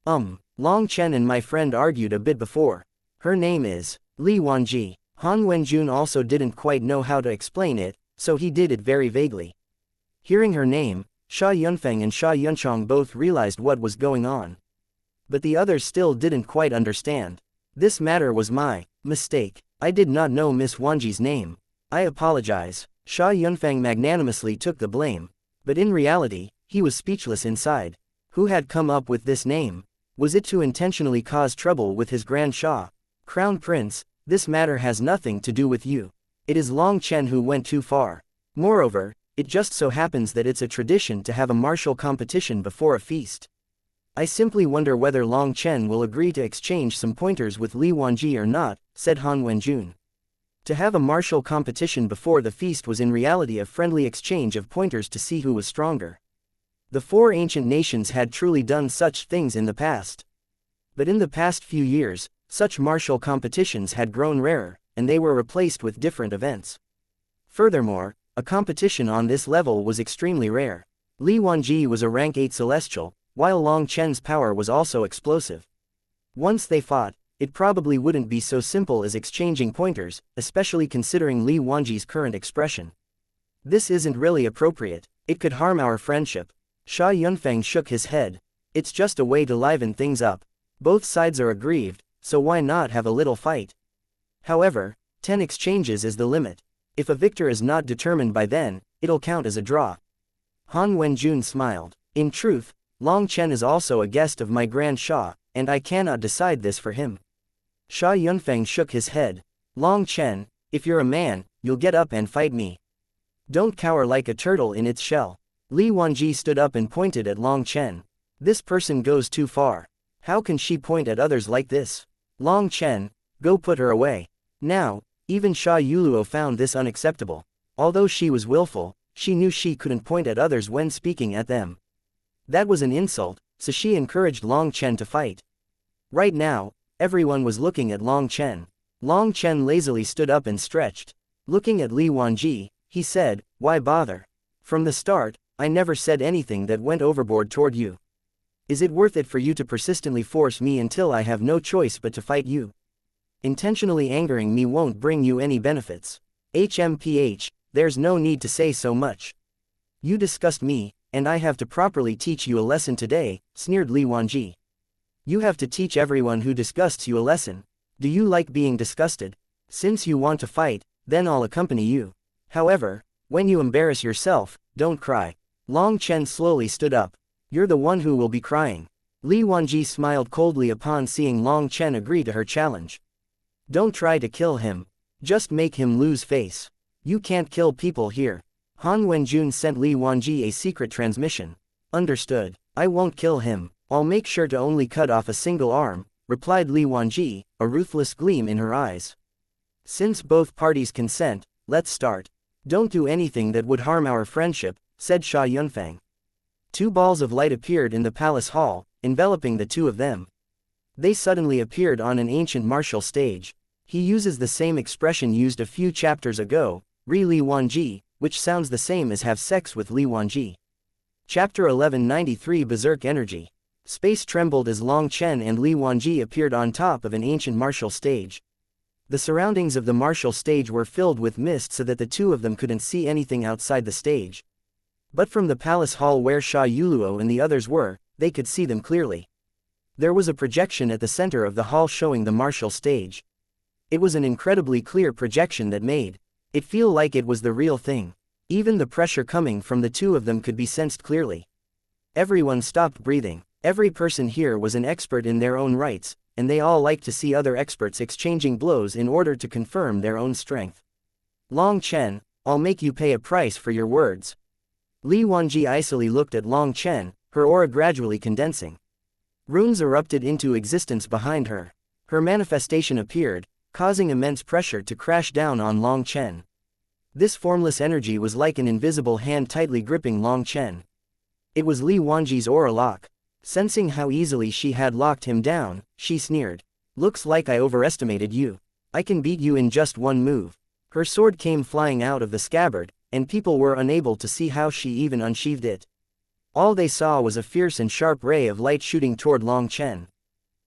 Long Chen and my friend argued a bit before. Her name is Li Wanji. Han Wenjun also didn't quite know how to explain it, so he did it very vaguely. Hearing her name, Sha Yunfeng and Sha Yunchong both realized what was going on. But the others still didn't quite understand. This matter was my mistake. I did not know Miss Wanji's name. I apologize. Sha Yunfeng magnanimously took the blame. But in reality, he was speechless inside. Who had come up with this name? Was it to intentionally cause trouble with his Grand Sha? Crown Prince, this matter has nothing to do with you. It is Long Chen who went too far. Moreover, it just so happens that it's a tradition to have a martial competition before a feast. I simply wonder whether Long Chen will agree to exchange some pointers with Li Wanji or not, said Han Wenjun. To have a martial competition before the feast was in reality a friendly exchange of pointers to see who was stronger. The 4 ancient nations had truly done such things in the past. But in the past few years, such martial competitions had grown rarer, and they were replaced with different events. Furthermore, a competition on this level was extremely rare. Li Wanji was a rank 8 celestial, while Long Chen's power was also explosive. Once they fought, it probably wouldn't be so simple as exchanging pointers, especially considering Li Wanji's current expression. This isn't really appropriate. It could harm our friendship. Sha Yunfeng shook his head. It's just a way to liven things up. Both sides are aggrieved, so why not have a little fight? However, 10 exchanges is the limit. If a victor is not determined by then, it'll count as a draw. Han Wenjun smiled. In truth, Long Chen is also a guest of my Grand Sha, and I cannot decide this for him. Sha Yunfeng shook his head. Long Chen, if you're a man, you'll get up and fight me. Don't cower like a turtle in its shell. Li Wanji stood up and pointed at Long Chen. This person goes too far. How can she point at others like this? Long Chen, go put her away. Now, even Sha Yuluo found this unacceptable. Although she was willful, she knew she couldn't point at others when speaking at them. That was an insult, so she encouraged Long Chen to fight. Right now, everyone was looking at Long Chen. Long Chen lazily stood up and stretched. Looking at Li Wanji, he said, why bother? From the start, I never said anything that went overboard toward you. Is it worth it for you to persistently force me until I have no choice but to fight you? Intentionally angering me won't bring you any benefits. HMPH, there's no need to say so much. You disgust me, and I have to properly teach you a lesson today, sneered Li Wanji. You have to teach everyone who disgusts you a lesson. Do you like being disgusted? Since you want to fight, then I'll accompany you. However, when you embarrass yourself, don't cry. Long Chen slowly stood up. You're the one who will be crying. Li Wanji smiled coldly upon seeing Long Chen agree to her challenge. Don't try to kill him. Just make him lose face. You can't kill people here. Han Wenjun sent Li Wanji a secret transmission. Understood. I won't kill him. I'll make sure to only cut off a single arm, replied Li Wanji, a ruthless gleam in her eyes. Since both parties consent, let's start. Don't do anything that would harm our friendship, said Sha Yunfeng. Two balls of light appeared in the palace hall, enveloping the two of them. They suddenly appeared on an ancient martial stage. He uses the same expression used a few chapters ago, Li Wanji, which sounds the same as have sex with Li Wanji. Chapter 1193 Berserk Energy. Space trembled as Long Chen and Li Wanji appeared on top of an ancient martial stage. The surroundings of the martial stage were filled with mist so that the two of them couldn't see anything outside the stage. But from the palace hall where Sha Yuluo and the others were, they could see them clearly. There was a projection at the center of the hall showing the martial stage. It was an incredibly clear projection that made it feel like it was the real thing. Even the pressure coming from the two of them could be sensed clearly. Everyone stopped breathing. Every person here was an expert in their own rights, and they all liked to see other experts exchanging blows in order to confirm their own strength. Long Chen, I'll make you pay a price for your words. Li Wanji icily looked at Long Chen, her aura gradually condensing. Runes erupted into existence behind her. Her manifestation appeared, causing immense pressure to crash down on Long Chen. This formless energy was like an invisible hand tightly gripping Long Chen. It was Li Wanji's aura lock. Sensing how easily she had locked him down, she sneered. Looks like I overestimated you. I can beat you in just one move. Her sword came flying out of the scabbard, and people were unable to see how she even unsheathed it. All they saw was a fierce and sharp ray of light shooting toward Long Chen.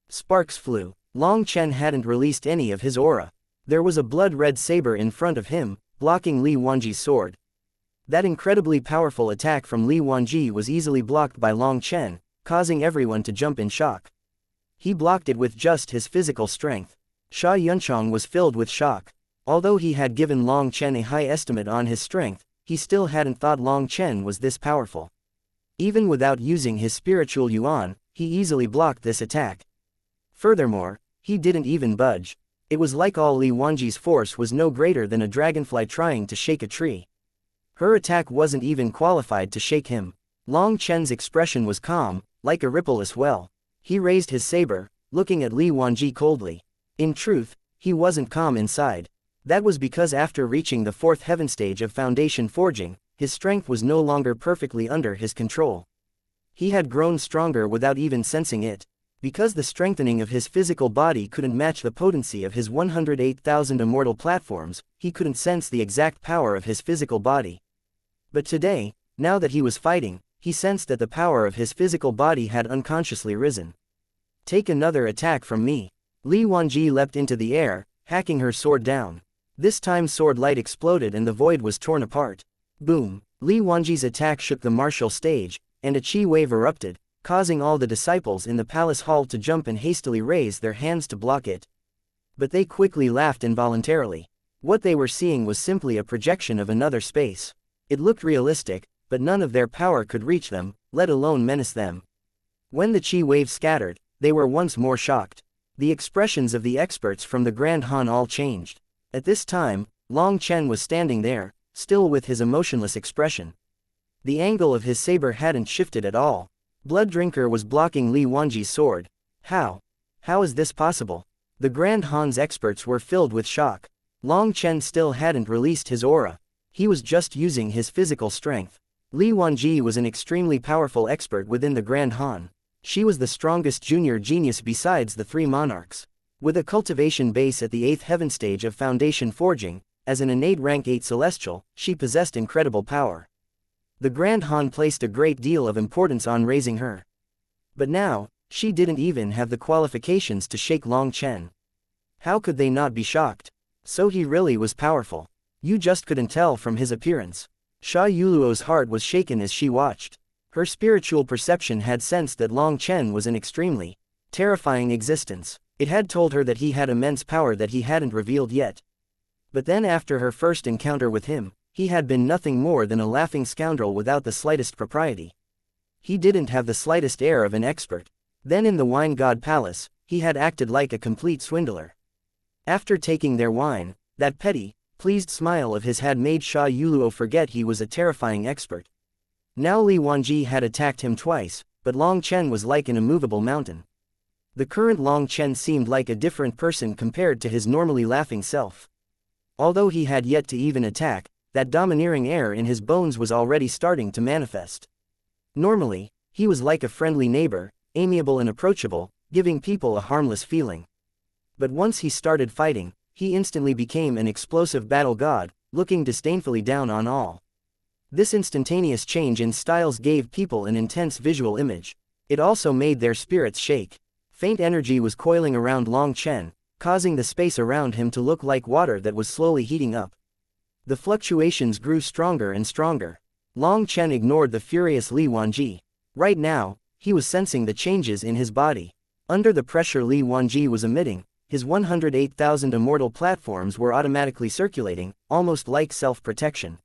Sparks flew. Long Chen hadn't released any of his aura. There was a blood-red saber in front of him, blocking Li Wanji's sword. That incredibly powerful attack from Li Wanji was easily blocked by Long Chen, causing everyone to jump in shock. He blocked it with just his physical strength. Sha Yunchong was filled with shock. Although he had given Long Chen a high estimate on his strength, he still hadn't thought Long Chen was this powerful. Even without using his spiritual yuan, he easily blocked this attack. Furthermore, he didn't even budge. It was like all Li Wanji's force was no greater than a dragonfly trying to shake a tree. Her attack wasn't even qualified to shake him. Long Chen's expression was calm, like a ripple as well. He raised his saber, looking at Li Wanji coldly. In truth, he wasn't calm inside. That was because after reaching the fourth heaven stage of foundation forging, his strength was no longer perfectly under his control. He had grown stronger without even sensing it. Because the strengthening of his physical body couldn't match the potency of his 108,000 immortal platforms, he couldn't sense the exact power of his physical body. But today, now that he was fighting, he sensed that the power of his physical body had unconsciously risen. Take another attack from me. Li Wanji leapt into the air, hacking her sword down. This time sword light exploded and the void was torn apart. Boom! Li Wanji's attack shook the martial stage, and a chi wave erupted, causing all the disciples in the palace hall to jump and hastily raise their hands to block it. But they quickly laughed involuntarily. What they were seeing was simply a projection of another space. It looked realistic, but but none of their power could reach them, let alone menace them. When the chi wave scattered, they were once more shocked. The expressions of the experts from the Grand Han all changed. At this time, Long Chen was standing there, still with his emotionless expression. The angle of his saber hadn't shifted at all. Blood Drinker was blocking Li Wanji's sword. How? How is this possible? The Grand Han's experts were filled with shock. Long Chen still hadn't released his aura. He was just using his physical strength. Li Wanji was an extremely powerful expert within the Grand Han. She was the strongest junior genius besides the three monarchs. With a cultivation base at the 8th heaven stage of foundation forging, as an innate rank 8 celestial, she possessed incredible power. The Grand Han placed a great deal of importance on raising her. But now, she didn't even have the qualifications to shake Long Chen. How could they not be shocked? So he really was powerful. You just couldn't tell from his appearance. Sha Yuluo's heart was shaken as she watched. Her spiritual perception had sensed that Long Chen was an extremely terrifying existence. It had told her that he had immense power that he hadn't revealed yet. But then after her first encounter with him, he had been nothing more than a laughing scoundrel without the slightest propriety. He didn't have the slightest air of an expert. Then in the Wine God Palace, he had acted like a complete swindler. After taking their wine, that petty, pleased smile of his had made Sha Yuluo forget he was a terrifying expert. Now Li Wanji had attacked him twice, but Long Chen was like an immovable mountain. The current Long Chen seemed like a different person compared to his normally laughing self. Although he had yet to even attack, that domineering air in his bones was already starting to manifest. Normally, he was like a friendly neighbor, amiable and approachable, giving people a harmless feeling. But once he started fighting, he instantly became an explosive battle god, looking disdainfully down on all. This instantaneous change in styles gave people an intense visual image. It also made their spirits shake. Faint energy was coiling around Long Chen, causing the space around him to look like water that was slowly heating up. The fluctuations grew stronger and stronger. Long Chen ignored the furious Li Wanji. Right now, he was sensing the changes in his body. Under the pressure Li Wanji was emitting, his 108,000 immortal platforms were automatically circulating, almost like self-protection.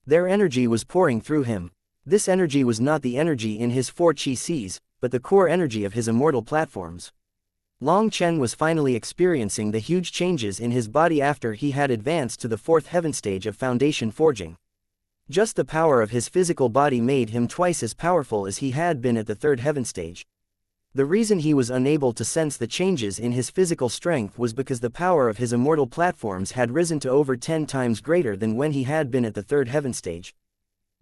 Their energy was pouring through him. This energy was not the energy in his 4 chi Cs, but the core energy of his immortal platforms. Long Chen was finally experiencing the huge changes in his body after he had advanced to the 4th heaven stage of foundation forging. Just the power of his physical body made him twice as powerful as he had been at the 3rd heaven stage. The reason he was unable to sense the changes in his physical strength was because the power of his immortal platforms had risen to over 10 times greater than when he had been at the 3rd heaven stage.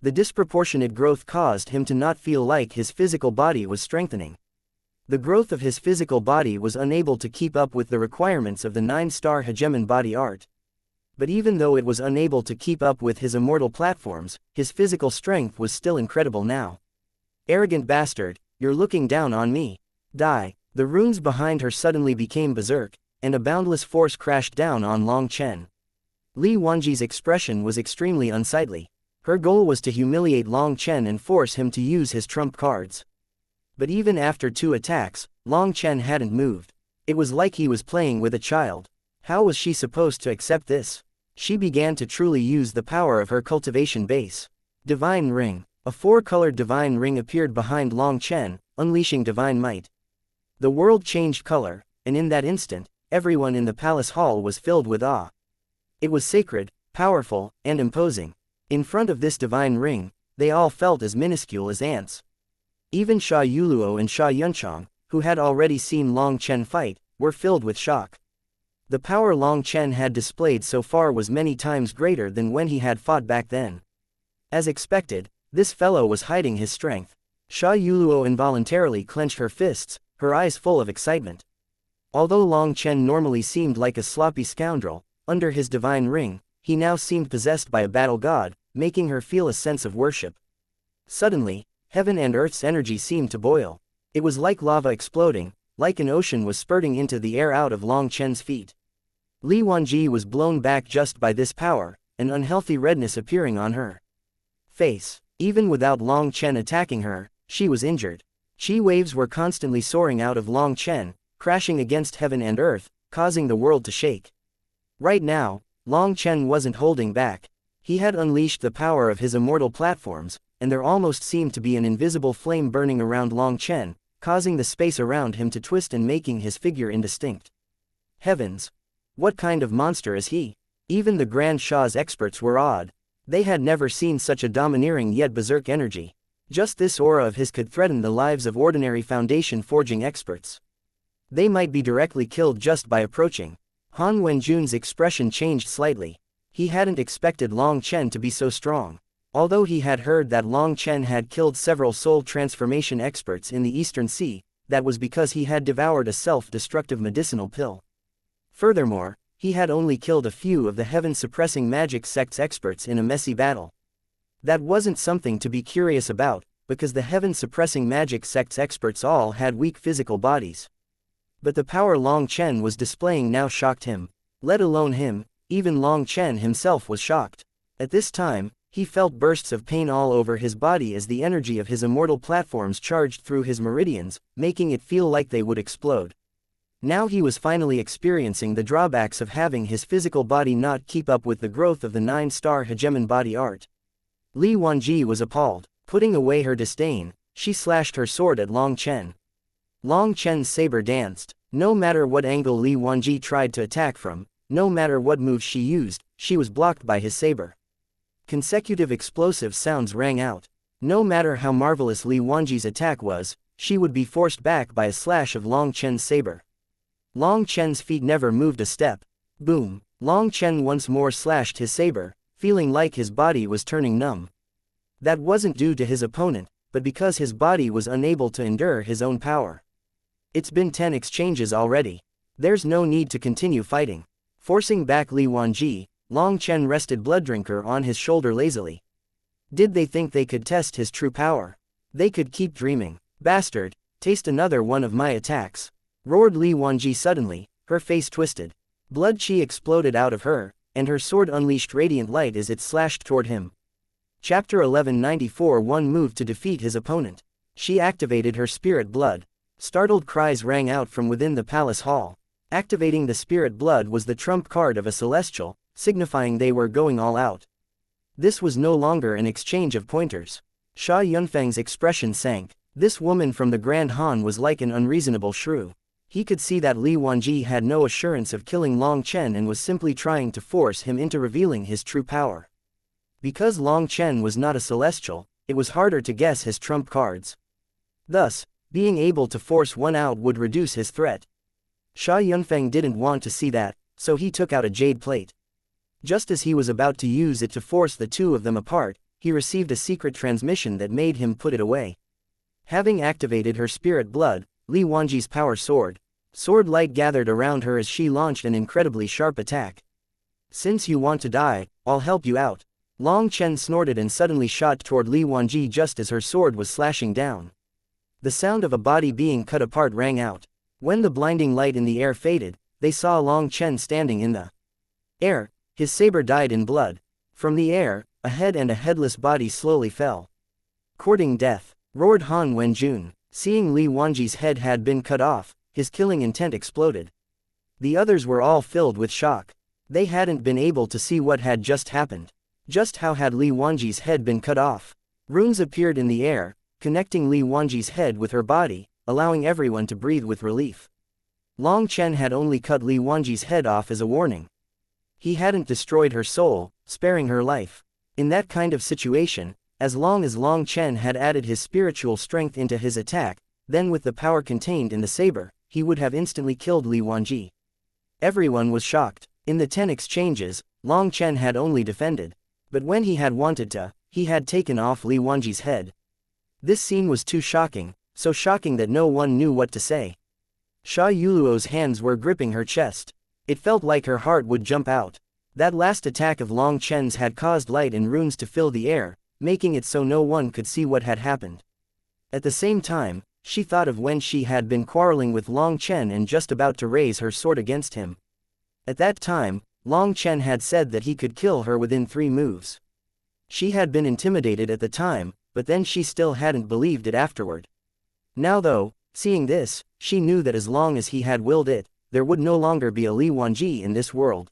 The disproportionate growth caused him to not feel like his physical body was strengthening. The growth of his physical body was unable to keep up with the requirements of the 9-star hegemon body art. But even though it was unable to keep up with his immortal platforms, his physical strength was still incredible now. Arrogant bastard, you're looking down on me. Die. The runes behind her suddenly became berserk, and a boundless force crashed down on Long Chen. Li Wanji's expression was extremely unsightly. Her goal was to humiliate Long Chen and force him to use his trump cards. But even after 2 attacks, Long Chen hadn't moved. It was like he was playing with a child. How was she supposed to accept this? She began to truly use the power of her cultivation base. Divine Ring. A 4-colored divine ring appeared behind Long Chen, unleashing divine might. The world changed color, and in that instant, everyone in the palace hall was filled with awe. It was sacred, powerful, and imposing. In front of this divine ring, they all felt as minuscule as ants. Even Sha Yuluo and Sha Yunchang, who had already seen Long Chen fight, were filled with shock. The power Long Chen had displayed so far was many times greater than when he had fought back then. As expected, this fellow was hiding his strength. Sha Yuluo involuntarily clenched her fists, her eyes full of excitement. Although Long Chen normally seemed like a sloppy scoundrel, under his divine ring, he now seemed possessed by a battle god, making her feel a sense of worship. Suddenly, heaven and earth's energy seemed to boil. It was like lava exploding, like an ocean was spurting into the air out of Long Chen's feet. Li Wanji was blown back just by this power, an unhealthy redness appearing on her face. Even without Long Chen attacking her, she was injured. Chi waves were constantly soaring out of Long Chen, crashing against heaven and earth, causing the world to shake. Right now, Long Chen wasn't holding back. He had unleashed the power of his immortal platforms, and there almost seemed to be an invisible flame burning around Long Chen, causing the space around him to twist and making his figure indistinct. Heavens! What kind of monster is he? Even the Grand Shah's experts were awed. They had never seen such a domineering yet berserk energy. Just this aura of his could threaten the lives of ordinary foundation forging experts. They might be directly killed just by approaching. Han Wenjun's expression changed slightly. He hadn't expected Long Chen to be so strong. Although he had heard that Long Chen had killed several soul transformation experts in the Eastern Sea, that was because he had devoured a self-destructive medicinal pill. Furthermore, he had only killed a few of the heaven-suppressing magic sect's experts in a messy battle. That wasn't something to be curious about, because the heaven-suppressing magic sect's experts all had weak physical bodies. But the power Long Chen was displaying now shocked him. Let alone him, even Long Chen himself was shocked. At this time, he felt bursts of pain all over his body as the energy of his immortal platforms charged through his meridians, making it feel like they would explode. Now he was finally experiencing the drawbacks of having his physical body not keep up with the growth of the 9-star hegemon body art. Li Wanji was appalled. Putting away her disdain, she slashed her sword at Long Chen. Long Chen's saber danced. No matter what angle Li Wanji tried to attack from, no matter what moves she used, she was blocked by his saber. Consecutive explosive sounds rang out. No matter how marvelous Li Wanji's attack was, she would be forced back by a slash of Long Chen's saber. Long Chen's feet never moved a step. Boom! Long Chen once more slashed his saber, feeling like his body was turning numb. That wasn't due to his opponent, but because his body was unable to endure his own power. It's been 10 exchanges already. There's no need to continue fighting. Forcing back Li Wanji, Long Chen rested Blooddrinker on his shoulder lazily. Did they think they could test his true power? They could keep dreaming. Bastard, taste another one of my attacks. Roared Li Wanji suddenly, her face twisted. Blood chi exploded out of her, and her sword unleashed radiant light as it slashed toward him. Chapter 1194. One move to defeat his opponent. She activated her spirit blood. Startled cries rang out from within the palace hall. Activating the spirit blood was the trump card of a celestial, signifying they were going all out. This was no longer an exchange of pointers. Sha Yunfeng's expression sank. This woman from the Grand Han was like an unreasonable shrew. He could see that Li Wanji had no assurance of killing Long Chen and was simply trying to force him into revealing his true power. Because Long Chen was not a celestial, it was harder to guess his trump cards. Thus, being able to force one out would reduce his threat. Sha Yunfeng didn't want to see that, so he took out a jade plate. Just as he was about to use it to force the two of them apart, he received a secret transmission that made him put it away. Having activated her spirit blood, Li Wanji's power sword light gathered around her as she launched an incredibly sharp attack. Since you want to die, I'll help you out. Long Chen snorted and suddenly shot toward Li Wanji just as her sword was slashing down. The sound of a body being cut apart rang out. When the blinding light in the air faded, they saw Long Chen standing in the air. His saber dyed in blood. From the air, a head and a headless body slowly fell. Courting death, roared Han Wenjun. Seeing Li Wanji's head had been cut off, his killing intent exploded. The others were all filled with shock. They hadn't been able to see what had just happened. Just how had Li Wanji's head been cut off? Runes appeared in the air, connecting Li Wanji's head with her body, allowing everyone to breathe with relief. Long Chen had only cut Li Wanji's head off as a warning. He hadn't destroyed her soul, sparing her life. In that kind of situation, as long as Long Chen had added his spiritual strength into his attack, then with the power contained in the saber, he would have instantly killed Li Wanji. Everyone was shocked. In the 10 exchanges, Long Chen had only defended. But when he had wanted to, he had taken off Li Wanji's head. This scene was too shocking, so shocking that no one knew what to say. Sha Yuluo's hands were gripping her chest. It felt like her heart would jump out. That last attack of Long Chen's had caused light and runes to fill the air, making it so no one could see what had happened. At the same time, she thought of when she had been quarreling with Long Chen and just about to raise her sword against him. At that time, Long Chen had said that he could kill her within 3 moves. She had been intimidated at the time, but then she still hadn't believed it afterward. Now though, seeing this, she knew that as long as he had willed it, there would no longer be a Li Wanji in this world.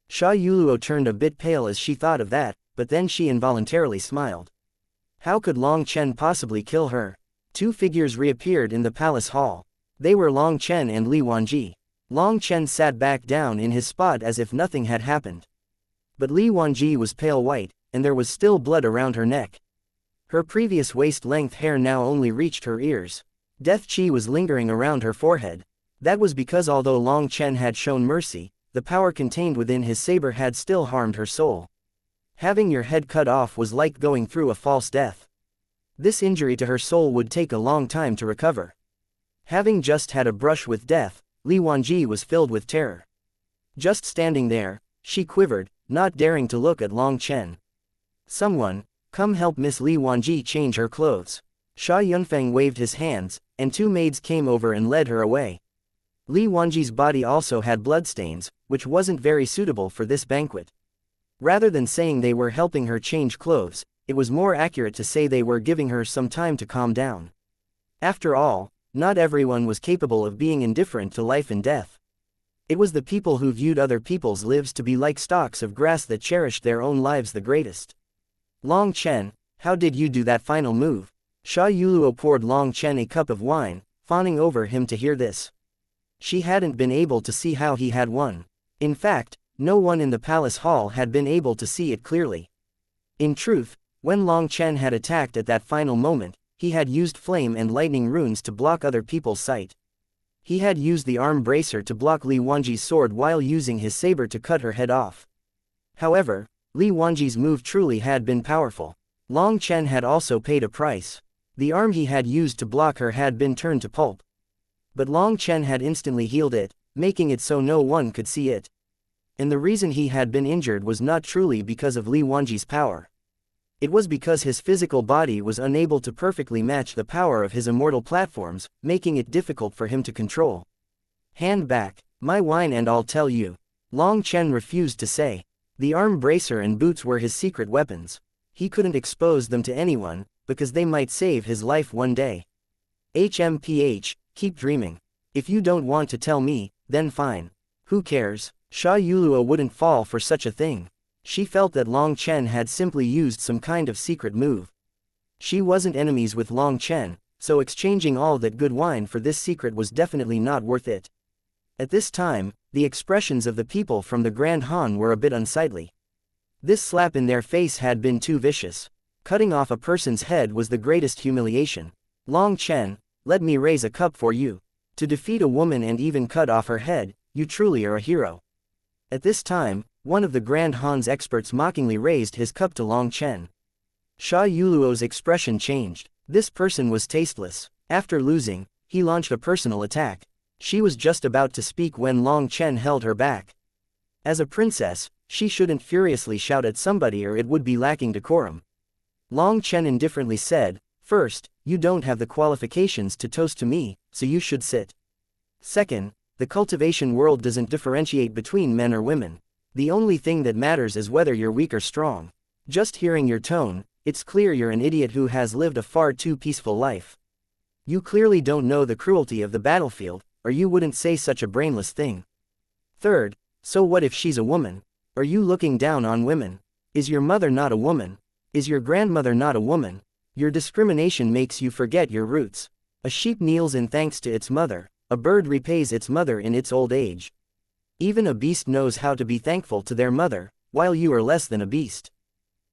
Sha Yuluo turned a bit pale as she thought of that, but then she involuntarily smiled. How could Long Chen possibly kill her? Two figures reappeared in the palace hall. They were Long Chen and Li Wanji. Long Chen sat back down in his spot as if nothing had happened. But Li Wanji was pale white, and there was still blood around her neck. Her previous waist-length hair now only reached her ears. Death Qi was lingering around her forehead. That was because although Long Chen had shown mercy, the power contained within his saber had still harmed her soul. Having your head cut off was like going through a false death. This injury to her soul would take a long time to recover. Having just had a brush with death, Li Wanji was filled with terror. Just standing there, she quivered, not daring to look at Long Chen. Someone, come help Miss Li Wanji change her clothes. Sha Yunfeng waved his hands, and two maids came over and led her away. Li Wanji's body also had bloodstains, which wasn't very suitable for this banquet. Rather than saying they were helping her change clothes, it was more accurate to say they were giving her some time to calm down. After all, not everyone was capable of being indifferent to life and death. It was the people who viewed other people's lives to be like stalks of grass that cherished their own lives the greatest. Long Chen, how did you do that final move? Sha Yuluo poured Long Chen a cup of wine, fawning over him to hear this. She hadn't been able to see how he had won. In fact, no one in the palace hall had been able to see it clearly. In truth, when Long Chen had attacked at that final moment, he had used flame and lightning runes to block other people's sight. He had used the arm bracer to block Li Wanji's sword while using his saber to cut her head off. However, Li Wanji's move truly had been powerful. Long Chen had also paid a price. The arm he had used to block her had been turned to pulp. But Long Chen had instantly healed it, making it so no one could see it. And the reason he had been injured was not truly because of Li Wanji's power. It was because his physical body was unable to perfectly match the power of his immortal platforms, making it difficult for him to control. Hand back, my wine and I'll tell you. Long Chen refused to say. The arm bracer and boots were his secret weapons. He couldn't expose them to anyone, because they might save his life one day. HMPH, keep dreaming. If you don't want to tell me, then fine. Who cares? Sha Yuluo wouldn't fall for such a thing. She felt that Long Chen had simply used some kind of secret move. She wasn't enemies with Long Chen, so exchanging all that good wine for this secret was definitely not worth it. At this time, the expressions of the people from the Grand Han were a bit unsightly. This slap in their face had been too vicious. Cutting off a person's head was the greatest humiliation. Long Chen, let me raise a cup for you. To defeat a woman and even cut off her head, you truly are a hero. At this time, one of the Grand Han's experts mockingly raised his cup to Long Chen. Sha Yuluo's expression changed. This person was tasteless. After losing, he launched a personal attack. She was just about to speak when Long Chen held her back. As a princess, she shouldn't furiously shout at somebody or it would be lacking decorum. Long Chen indifferently said, "First, you don't have the qualifications to toast to me, so you should sit. Second, the cultivation world doesn't differentiate between men or women. The only thing that matters is whether you're weak or strong. Just hearing your tone, it's clear you're an idiot who has lived a far too peaceful life. You clearly don't know the cruelty of the battlefield, or you wouldn't say such a brainless thing. Third, so what if she's a woman? Are you looking down on women? Is your mother not a woman? Is your grandmother not a woman? Your discrimination makes you forget your roots. A sheep kneels in thanks to its mother, a bird repays its mother in its old age. Even a beast knows how to be thankful to their mother, while you are less than a beast.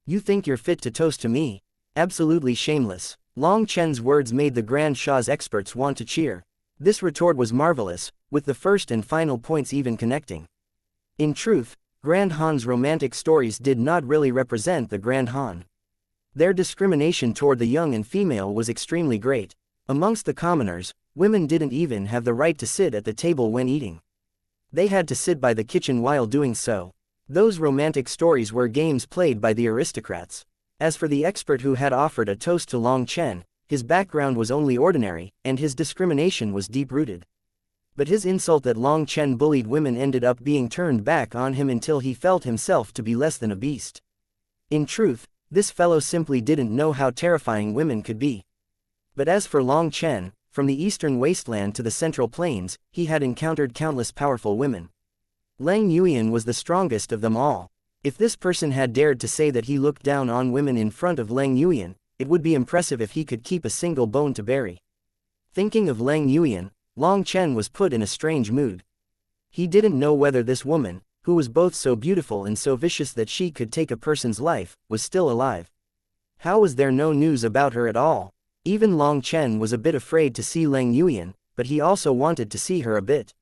You think you're fit to toast to me? Absolutely shameless." Long Chen's words made the Grand Shah's experts want to cheer. This retort was marvelous, with the first and final points even connecting. In truth, Grand Han's romantic stories did not really represent the Grand Han. Their discrimination toward the young and female was extremely great. Amongst the commoners, women didn't even have the right to sit at the table when eating. They had to sit by the kitchen while doing so. Those romantic stories were games played by the aristocrats. As for the expert who had offered a toast to Long Chen, his background was only ordinary, and his discrimination was deep-rooted. But his insult that Long Chen bullied women ended up being turned back on him until he felt himself to be less than a beast. In truth, this fellow simply didn't know how terrifying women could be. But as for Long Chen, from the eastern wasteland to the central plains, he had encountered countless powerful women. Lang Yuan was the strongest of them all. If this person had dared to say that he looked down on women in front of Lang Yuan, it would be impressive if he could keep a single bone to bury. Thinking of Lang Yuan, Long Chen was put in a strange mood. He didn't know whether this woman, who was both so beautiful and so vicious that she could take a person's life, was still alive. How was there no news about her at all? Even Long Chen was a bit afraid to see Lang Yuan, but he also wanted to see her a bit.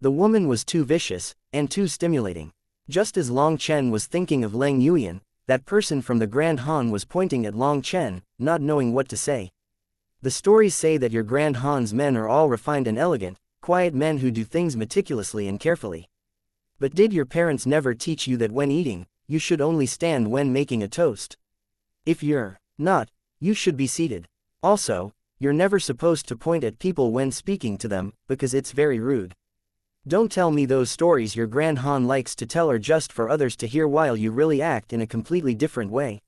The woman was too vicious, and too stimulating. Just as Long Chen was thinking of Lang Yuan, that person from the Grand Han was pointing at Long Chen, not knowing what to say. The stories say that your Grand Han's men are all refined and elegant, quiet men who do things meticulously and carefully. But did your parents never teach you that when eating, you should only stand when making a toast? If you're not, you should be seated. Also, you're never supposed to point at people when speaking to them, because it's very rude. Don't tell me those stories your Grand Han likes to tell are just for others to hear while you really act in a completely different way.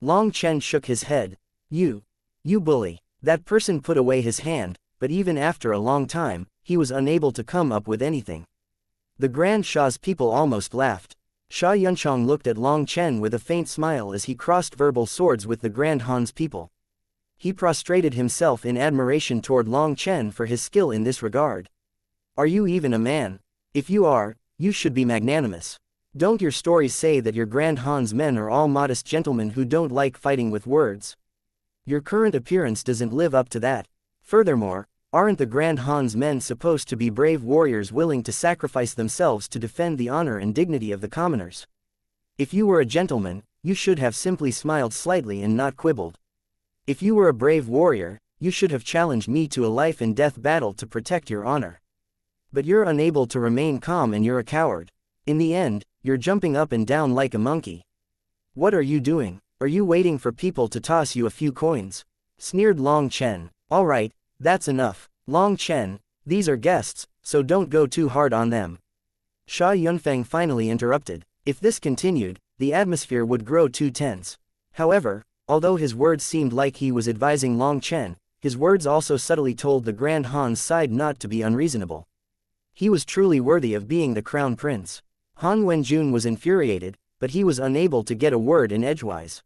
Long Chen shook his head. You bully. That person put away his hand, but even after a long time, he was unable to come up with anything. The Grand Shah's people almost laughed. Xianxia looked at Long Chen with a faint smile as he crossed verbal swords with the Grand Han's people. He prostrated himself in admiration toward Long Chen for his skill in this regard. Are you even a man? If you are, you should be magnanimous. Don't your stories say that your Grand Han's men are all modest gentlemen who don't like fighting with words? Your current appearance doesn't live up to that. Furthermore, aren't the Grand Han's men supposed to be brave warriors willing to sacrifice themselves to defend the honor and dignity of the commoners? If you were a gentleman, you should have simply smiled slightly and not quibbled. If you were a brave warrior, you should have challenged me to a life-and-death battle to protect your honor. But you're unable to remain calm and you're a coward. In the end, you're jumping up and down like a monkey. What are you doing? Are you waiting for people to toss you a few coins? Sneered Long Chen. All right, that's enough. Long Chen, these are guests, so don't go too hard on them. Sha Yunfeng finally interrupted. If this continued, the atmosphere would grow too tense. However, although his words seemed like he was advising Long Chen, his words also subtly told the Grand Han's side not to be unreasonable. He was truly worthy of being the crown prince. Han Wenjun was infuriated, but he was unable to get a word in edgewise.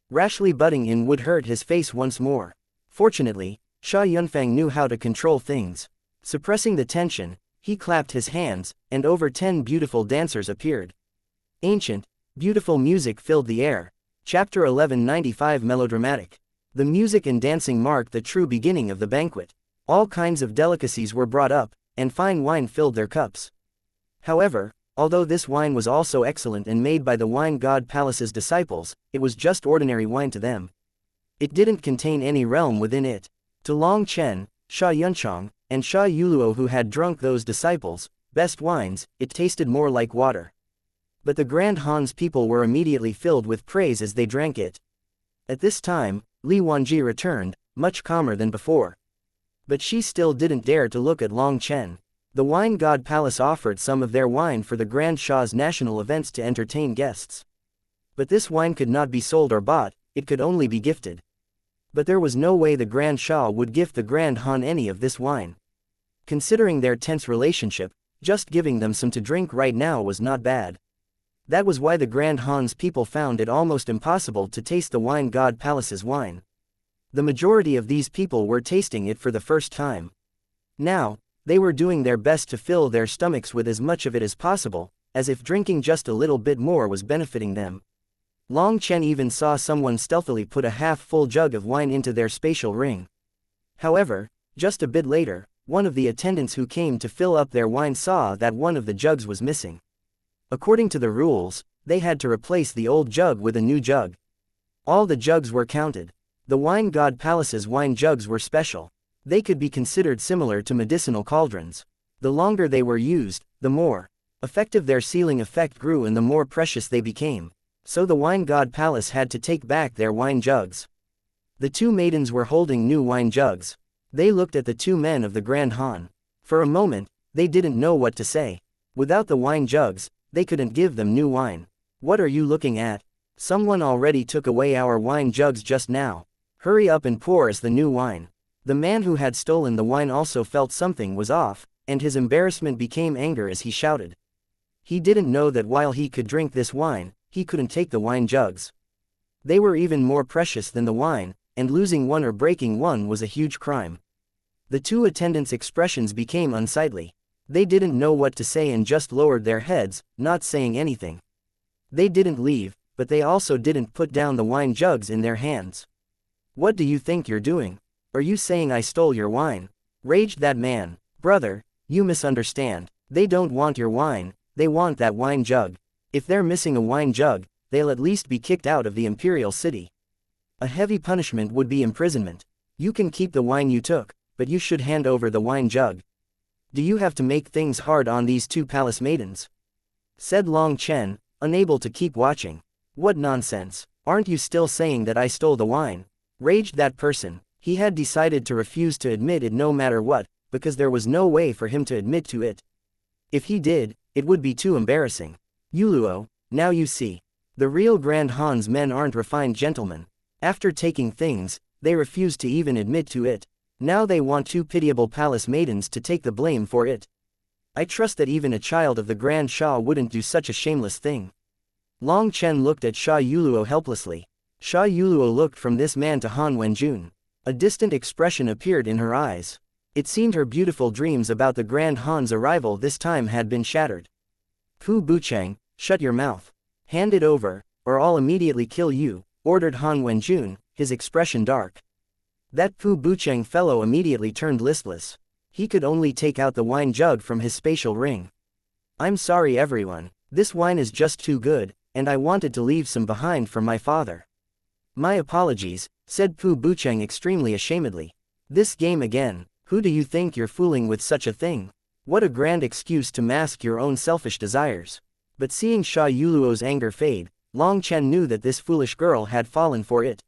Rashly butting in would hurt his face once more. Fortunately, Sha Yunfeng knew how to control things. Suppressing the tension, he clapped his hands, and over 10 beautiful dancers appeared. Ancient, beautiful music filled the air. Chapter 1195 Melodramatic. The music and dancing marked the true beginning of the banquet. All kinds of delicacies were brought up, and fine wine filled their cups. However, although this wine was also excellent and made by the wine god Palace's disciples, it was just ordinary wine to them. It didn't contain any realm within it. To Long Chen, Sha Yunchang, and Sha Yuluo who had drunk those disciples' best wines, it tasted more like water. But the Grand Han's people were immediately filled with praise as they drank it. At this time, Li Wanji returned, much calmer than before. But she still didn't dare to look at Long Chen. The wine god palace offered some of their wine for the Grand Shah's national events to entertain guests. But this wine could not be sold or bought, it could only be gifted. But there was no way the Grand Shah would gift the Grand Han any of this wine. Considering their tense relationship, just giving them some to drink right now was not bad. That was why the Grand Han's people found it almost impossible to taste the wine god palace's wine. The majority of these people were tasting it for the first time. Now, they were doing their best to fill their stomachs with as much of it as possible, as if drinking just a little bit more was benefiting them. Long Chen even saw someone stealthily put a half-full jug of wine into their spatial ring. However, just a bit later, one of the attendants who came to fill up their wine saw that one of the jugs was missing. According to the rules, they had to replace the old jug with a new jug. All the jugs were counted. The wine god palace's wine jugs were special. They could be considered similar to medicinal cauldrons. The longer they were used, the more effective their sealing effect grew and the more precious they became. So the wine god palace had to take back their wine jugs. The two maidens were holding new wine jugs. They looked at the two men of the Grand Han. For a moment, they didn't know what to say. Without the wine jugs, they couldn't give them new wine. What are you looking at? Someone already took away our wine jugs just now. Hurry up and pour us the new wine. The man who had stolen the wine also felt something was off, and his embarrassment became anger as he shouted. He didn't know that while he could drink this wine, he couldn't take the wine jugs. They were even more precious than the wine, and losing one or breaking one was a huge crime. The two attendants' expressions became unsightly. They didn't know what to say and just lowered their heads, not saying anything. They didn't leave, but they also didn't put down the wine jugs in their hands. "What do you think you're doing? Are you saying I stole your wine?" raged that man. "Brother, you misunderstand. They don't want your wine, they want that wine jug. If they're missing a wine jug, they'll at least be kicked out of the imperial city. A heavy punishment would be imprisonment. You can keep the wine you took, but you should hand over the wine jug. Do you have to make things hard on these two palace maidens?" said Long Chen, unable to keep watching. "What nonsense. Aren't you still saying that I stole the wine?" raged that person. He had decided to refuse to admit it no matter what, because there was no way for him to admit to it. If he did, it would be too embarrassing. "Yuluo, now you see. The real Grand Han's men aren't refined gentlemen. After taking things, they refuse to even admit to it. Now they want two pitiable palace maidens to take the blame for it. I trust that even a child of the Grand Shah wouldn't do such a shameless thing." Long Chen looked at Sha Yuluo helplessly. Sha Yuluo looked from this man to Han Wenjun. A distant expression appeared in her eyes. It seemed her beautiful dreams about the Grand Han's arrival this time had been shattered. "Fu Bucheng, shut your mouth. Hand it over, or I'll immediately kill you," ordered Han Wenjun, his expression dark. That Fu Bucheng fellow immediately turned listless. He could only take out the wine jug from his spatial ring. "I'm sorry everyone, this wine is just too good, and I wanted to leave some behind for my father." "My apologies," said Fu Bucheng extremely ashamedly. "This game again. Who do you think you're fooling with such a thing? What a grand excuse to mask your own selfish desires." But seeing Sha Yuluo's anger fade, Long Chen knew that this foolish girl had fallen for it.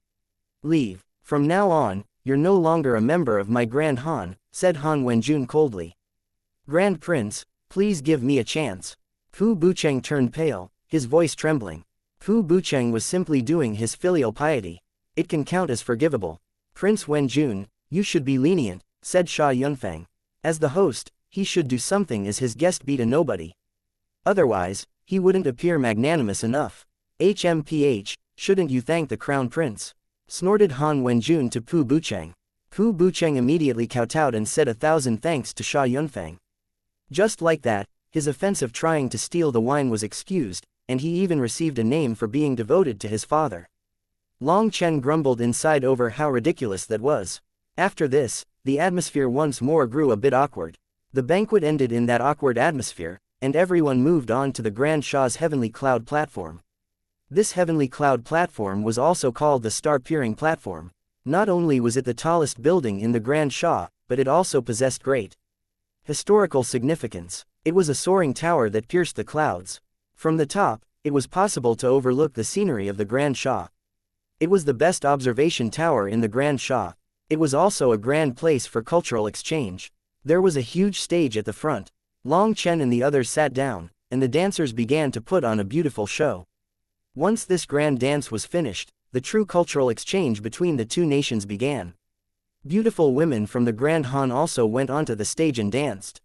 "Leave. From now on, you're no longer a member of my Grand Han," said Han Wenjun coldly. "Grand Prince, please give me a chance." Fu Bucheng turned pale, his voice trembling. Fu Bucheng was simply doing his filial piety. It can count as forgivable. "Prince Wenjun, you should be lenient," said Sha Yunfeng. "As the host, he should do something as his guest beat a nobody. Otherwise, he wouldn't appear magnanimous enough." "HMPH, shouldn't you thank the Crown Prince?" snorted Han Wenjun to Fu Bucheng. Fu Bucheng immediately kowtowed and said 1,000 thanks to Sha Yunfeng. Just like that, his offense of trying to steal the wine was excused, and he even received a name for being devoted to his father. Long Chen grumbled inside over how ridiculous that was. After this, the atmosphere once more grew a bit awkward. The banquet ended in that awkward atmosphere, and everyone moved on to the Grand Shah's Heavenly Cloud platform. This Heavenly Cloud platform was also called the Star-Peering Platform. Not only was it the tallest building in the Grand Shah, but it also possessed great historical significance. It was a soaring tower that pierced the clouds. From the top, it was possible to overlook the scenery of the Grand Shah. It was the best observation tower in the Grand Shah. It was also a grand place for cultural exchange. There was a huge stage at the front. Long Chen and the others sat down, and the dancers began to put on a beautiful show. Once this grand dance was finished, the true cultural exchange between the two nations began. Beautiful women from the Grand Han also went onto the stage and danced.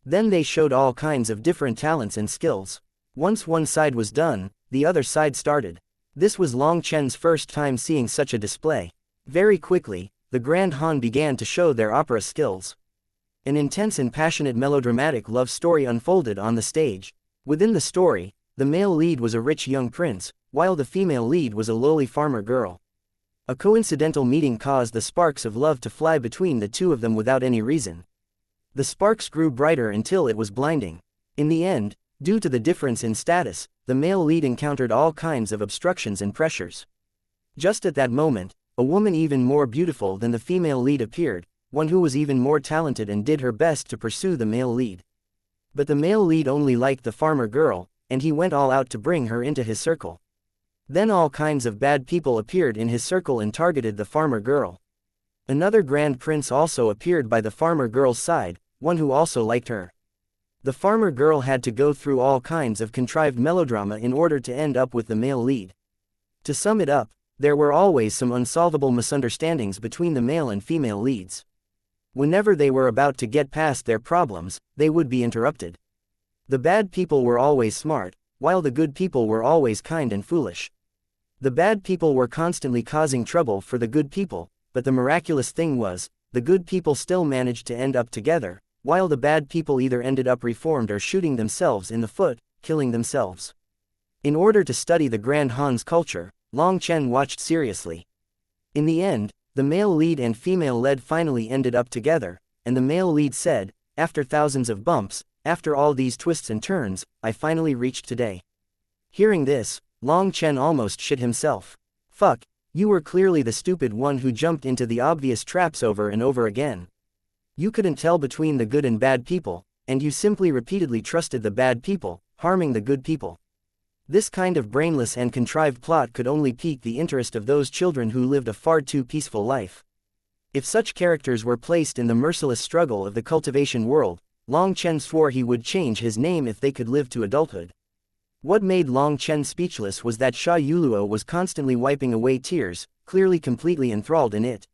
Then they showed all kinds of different talents and skills. Once one side was done, the other side started. This was Long Chen's first time seeing such a display. Very quickly, the Grand Han began to show their opera skills. An intense and passionate melodramatic love story unfolded on the stage. Within the story, the male lead was a rich young prince, while the female lead was a lowly farmer girl. A coincidental meeting caused the sparks of love to fly between the two of them without any reason. The sparks grew brighter until it was blinding. In the end, due to the difference in status, the male lead encountered all kinds of obstructions and pressures. Just at that moment, a woman even more beautiful than the female lead appeared, one who was even more talented and did her best to pursue the male lead. But the male lead only liked the farmer girl, and he went all out to bring her into his circle. Then all kinds of bad people appeared in his circle and targeted the farmer girl. Another grand prince also appeared by the farmer girl's side, one who also liked her. The farmer girl had to go through all kinds of contrived melodrama in order to end up with the male lead. To sum it up, there were always some unsolvable misunderstandings between the male and female leads. Whenever they were about to get past their problems, they would be interrupted. The bad people were always smart, while the good people were always kind and foolish. The bad people were constantly causing trouble for the good people, but the miraculous thing was, the good people still managed to end up together, while the bad people either ended up reformed or shooting themselves in the foot, killing themselves. In order to study the Grand Han's culture, Long Chen watched seriously. In the end, the male lead and female lead finally ended up together, and the male lead said, "After thousands of bumps, after all these twists and turns, I finally reached today." Hearing this, Long Chen almost shit himself. "Fuck, you were clearly the stupid one who jumped into the obvious traps over and over again. You couldn't tell between the good and bad people, and you simply repeatedly trusted the bad people, harming the good people." This kind of brainless and contrived plot could only pique the interest of those children who lived a far too peaceful life. If such characters were placed in the merciless struggle of the cultivation world, Long Chen swore he would change his name if they could live to adulthood. What made Long Chen speechless was that Sha Yuluo was constantly wiping away tears, clearly completely enthralled in it.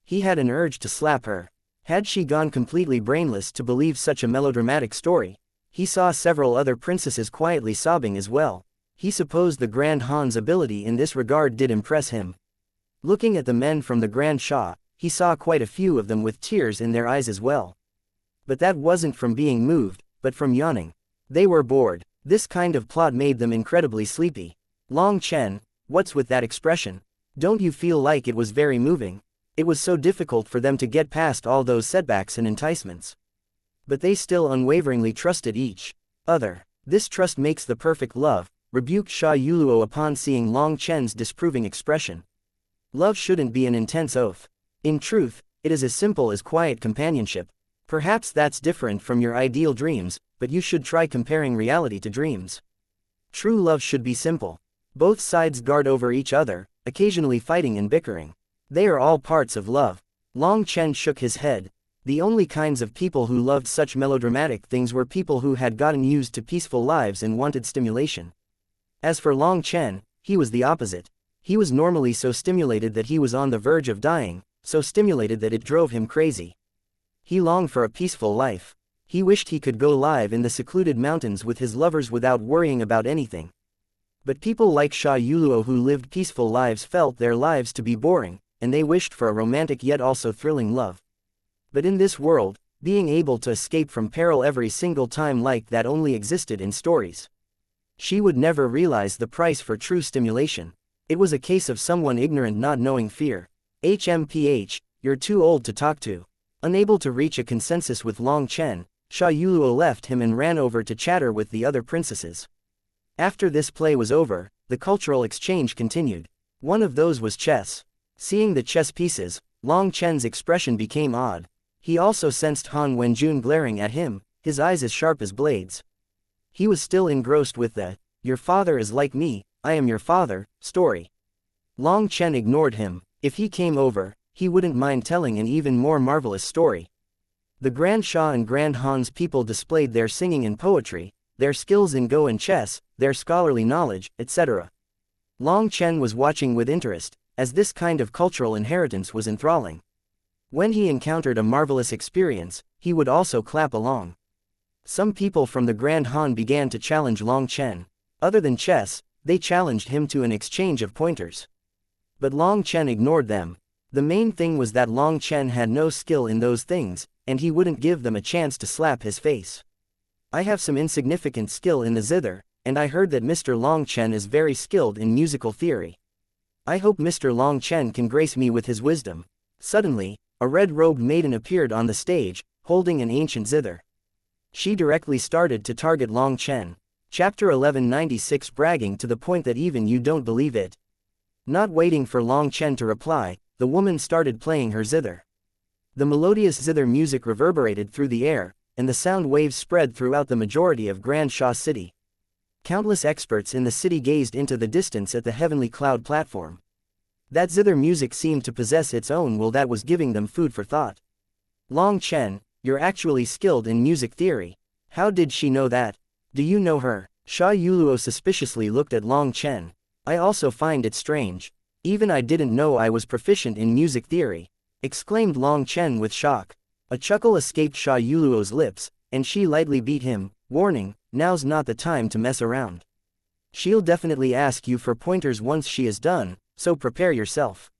He had an urge to slap her. Had she gone completely brainless to believe such a melodramatic story? He saw several other princesses quietly sobbing as well. He supposed the Grand Han's ability in this regard did impress him. Looking at the men from the Grand Sha, he saw quite a few of them with tears in their eyes as well. But that wasn't from being moved, but from yawning. They were bored. This kind of plot made them incredibly sleepy. "Long Chen, what's with that expression? Don't you feel like it was very moving? It was so difficult for them to get past all those setbacks and enticements. But they still unwaveringly trusted each other. This trust makes the perfect love," rebuked Sha Yuluo upon seeing Long Chen's disapproving expression. "Love shouldn't be an intense oath. In truth, it is as simple as quiet companionship. Perhaps that's different from your ideal dreams, but you should try comparing reality to dreams. True love should be simple. Both sides guard over each other, occasionally fighting and bickering. They are all parts of love." Long Chen shook his head. The only kinds of people who loved such melodramatic things were people who had gotten used to peaceful lives and wanted stimulation. As for Long Chen, he was the opposite. He was normally so stimulated that he was on the verge of dying, so stimulated that it drove him crazy. He longed for a peaceful life. He wished he could go live in the secluded mountains with his lovers without worrying about anything. But people like Sha Yuluo who lived peaceful lives felt their lives to be boring, and they wished for a romantic yet also thrilling love. But in this world, being able to escape from peril every single time like that only existed in stories. She would never realize the price for true stimulation. It was a case of someone ignorant not knowing fear. HMPH, you're too old to talk to. Unable to reach a consensus with Long Chen, Sha Yuluo left him and ran over to chatter with the other princesses. After this play was over, the cultural exchange continued. One of those was chess. Seeing the chess pieces, Long Chen's expression became odd. He also sensed Han Wenjun glaring at him, his eyes as sharp as blades. He was still engrossed with the "your father is like me, I am your father" story. Long Chen ignored him. If he came over, he wouldn't mind telling an even more marvelous story. The Grand Sha and Grand Han's people displayed their singing and poetry, their skills in Go and chess, their scholarly knowledge, etc. Long Chen was watching with interest, as this kind of cultural inheritance was enthralling. When he encountered a marvelous experience, he would also clap along. Some people from the Grand Han began to challenge Long Chen. Other than chess, they challenged him to an exchange of pointers. But Long Chen ignored them. The main thing was that Long Chen had no skill in those things, and he wouldn't give them a chance to slap his face. "I have some insignificant skill in the zither, and I heard that Mr. Long Chen is very skilled in musical theory. I hope Mr. Long Chen can grace me with his wisdom." Suddenly, a red-robed maiden appeared on the stage, holding an ancient zither. She directly started to target Long Chen. Chapter 1196 bragging to the point that even you don't believe it. Not waiting for Long Chen to reply, the woman started playing her zither. The melodious zither music reverberated through the air, and the sound waves spread throughout the majority of Grand Sha City. Countless experts in the city gazed into the distance at the heavenly cloud platform. That zither music seemed to possess its own will that was giving them food for thought. "Long Chen, you're actually skilled in music theory. How did she know that? Do you know her?" Sha Yuluo suspiciously looked at Long Chen. "I also find it strange. Even I didn't know I was proficient in music theory," exclaimed Long Chen with shock. A chuckle escaped Sha Yuluo's lips, and she lightly beat him, warning, "Now's not the time to mess around." She'll definitely ask you for pointers once she is done, so prepare yourself.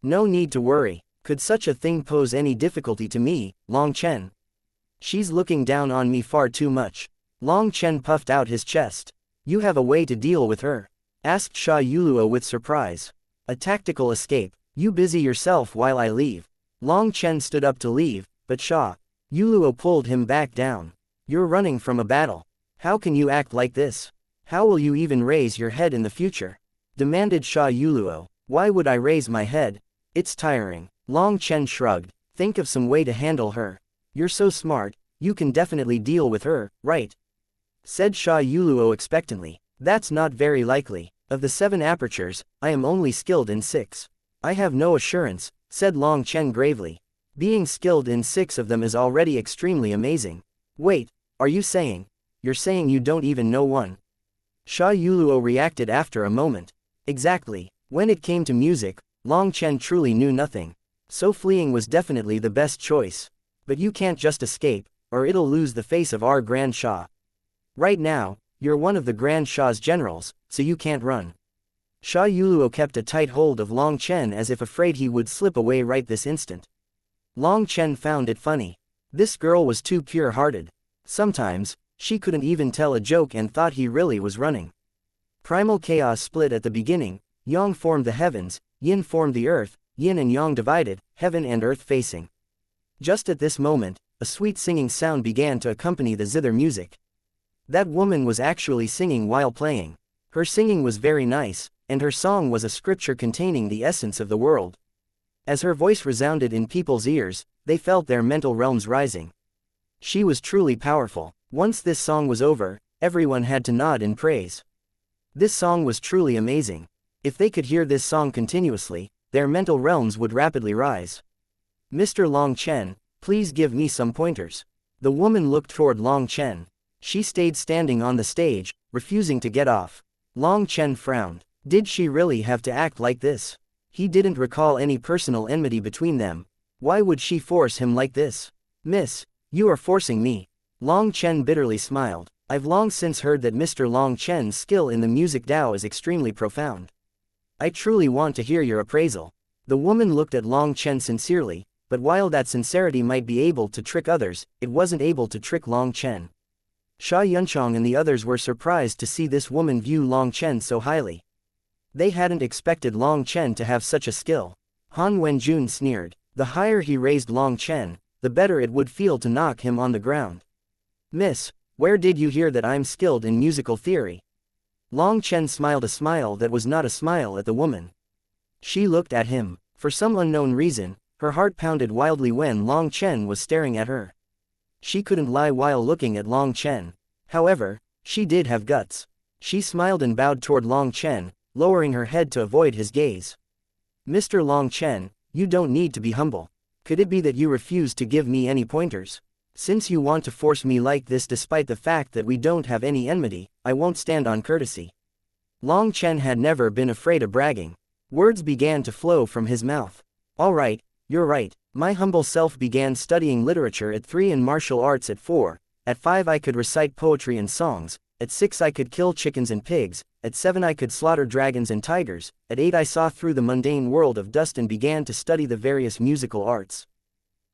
No need to worry. Could such a thing pose any difficulty to me, Long Chen? She's looking down on me far too much. Long Chen puffed out his chest. You have a way to deal with her? Asked Sha Yuluo with surprise. A tactical escape. You busy yourself while I leave. Long Chen stood up to leave, but Sha Yuluo pulled him back down. You're running from a battle. How can you act like this? How will you even raise your head in the future? Demanded Sha Yuluo. Why would I raise my head? It's tiring. Long Chen shrugged. Think of some way to handle her. You're so smart, you can definitely deal with her, right? Said Sha Yuluo expectantly. That's not very likely. Of the 7 apertures, I am only skilled in 6. I have no assurance, said Long Chen gravely. Being skilled in 6 of them is already extremely amazing. Wait, are you saying? You're saying you don't even know one? Sha Yuluo reacted after a moment. Exactly. When it came to music, Long Chen truly knew nothing. So fleeing was definitely the best choice. But you can't just escape, or it'll lose the face of our Grand Shah. Right now, you're one of the Grand Shah's generals, so you can't run. Sha Yuluo kept a tight hold of Long Chen as if afraid he would slip away right this instant. Long Chen found it funny. This girl was too pure-hearted. Sometimes, she couldn't even tell a joke and thought he really was running. Primal chaos split at the beginning, Yang formed the heavens, Yin formed the earth, Yin and Yang divided, heaven and earth facing. Just at this moment, a sweet singing sound began to accompany the zither music. That woman was actually singing while playing. Her singing was very nice, and her song was a scripture containing the essence of the world. As her voice resounded in people's ears, they felt their mental realms rising. She was truly powerful. Once this song was over, everyone had to nod in praise. This song was truly amazing. If they could hear this song continuously, their mental realms would rapidly rise. Mr. Long Chen, please give me some pointers. The woman looked toward Long Chen. She stayed standing on the stage, refusing to get off. Long Chen frowned. Did she really have to act like this? He didn't recall any personal enmity between them. Why would she force him like this? Miss, you are forcing me. Long Chen bitterly smiled. I've long since heard that Mr. Long Chen's skill in the music Dao is extremely profound. I truly want to hear your appraisal. The woman looked at Long Chen sincerely, but while that sincerity might be able to trick others, it wasn't able to trick Long Chen. Sha Yunchong and the others were surprised to see this woman view Long Chen so highly. They hadn't expected Long Chen to have such a skill. Han Wenjun sneered. The higher he raised Long Chen, the better it would feel to knock him on the ground. Miss, where did you hear that I'm skilled in musical theory? Long Chen smiled a smile that was not a smile at the woman. She looked at him. For some unknown reason, her heart pounded wildly when Long Chen was staring at her. She couldn't lie while looking at Long Chen. However, she did have guts. She smiled and bowed toward Long Chen, lowering her head to avoid his gaze. Mr. Long Chen, you don't need to be humble. Could it be that you refuse to give me any pointers? Since you want to force me like this despite the fact that we don't have any enmity, I won't stand on courtesy. Long Chen had never been afraid of bragging. Words began to flow from his mouth. All right, you're right. My humble self began studying literature at 3 and martial arts at 4. At 5 I could recite poetry and songs. At 6 I could kill chickens and pigs. At 7 I could slaughter dragons and tigers. At 8 I saw through the mundane world of dust and began to study the various musical arts.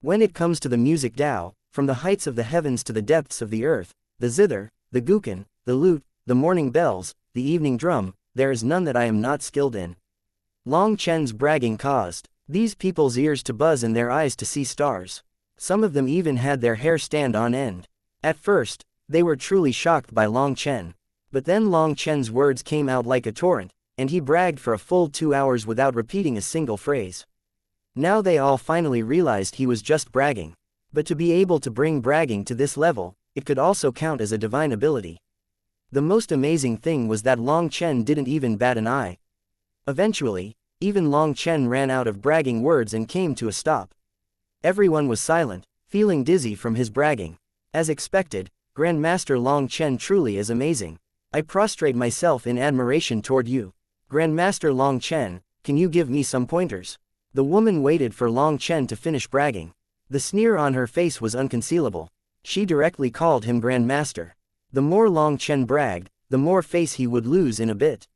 When it comes to the music Dao, from the heights of the heavens to the depths of the earth, the zither, the guqin, the lute, the morning bells, the evening drum, there is none that I am not skilled in. Long Chen's bragging caused these people's ears to buzz and their eyes to see stars. Some of them even had their hair stand on end. At first, they were truly shocked by Long Chen. But then Long Chen's words came out like a torrent, and he bragged for a full 2 hours without repeating a single phrase. Now they all finally realized he was just bragging. But to be able to bring bragging to this level, it could also count as a divine ability. The most amazing thing was that Long Chen didn't even bat an eye. Eventually, even Long Chen ran out of bragging words and came to a stop. Everyone was silent, feeling dizzy from his bragging. As expected, Grandmaster Long Chen truly is amazing. I prostrate myself in admiration toward you. Grandmaster Long Chen, can you give me some pointers? The woman waited for Long Chen to finish bragging. The sneer on her face was unconcealable. She directly called him Grandmaster. The more Long Chen bragged, the the more face he would lose in a bit.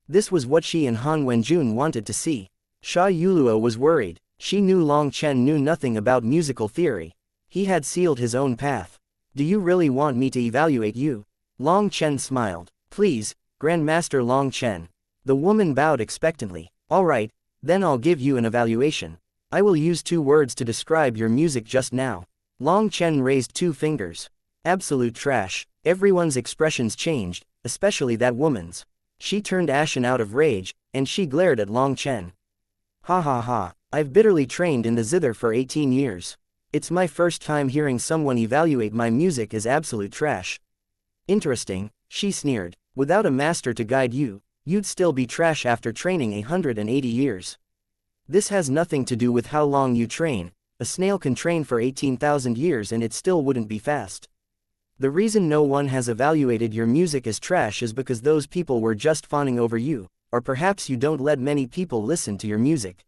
This was what she and Han Wenjun wanted to see. Sha Yuluo was worried. She knew Long Chen knew nothing about musical theory. He had sealed his own path. Do you really want me to evaluate you? Long Chen smiled. Please, Grandmaster Long Chen. The woman bowed expectantly. All right, then I'll give you an evaluation. I will use 2 words to describe your music just now. Long Chen raised 2 fingers. Absolute trash. Everyone's expressions changed, especially that woman's. She turned ashen out of rage, and she glared at Long Chen. Ha ha ha, I've bitterly trained in the zither for 18 years. It's my first time hearing someone evaluate my music as absolute trash. Interesting, she sneered. Without a master to guide you, you'd still be trash after training 180 years. This has nothing to do with how long you train. A snail can train for 18,000 years and it still wouldn't be fast. The reason no one has evaluated your music as trash is because those people were just fawning over you, or perhaps you don't let many people listen to your music.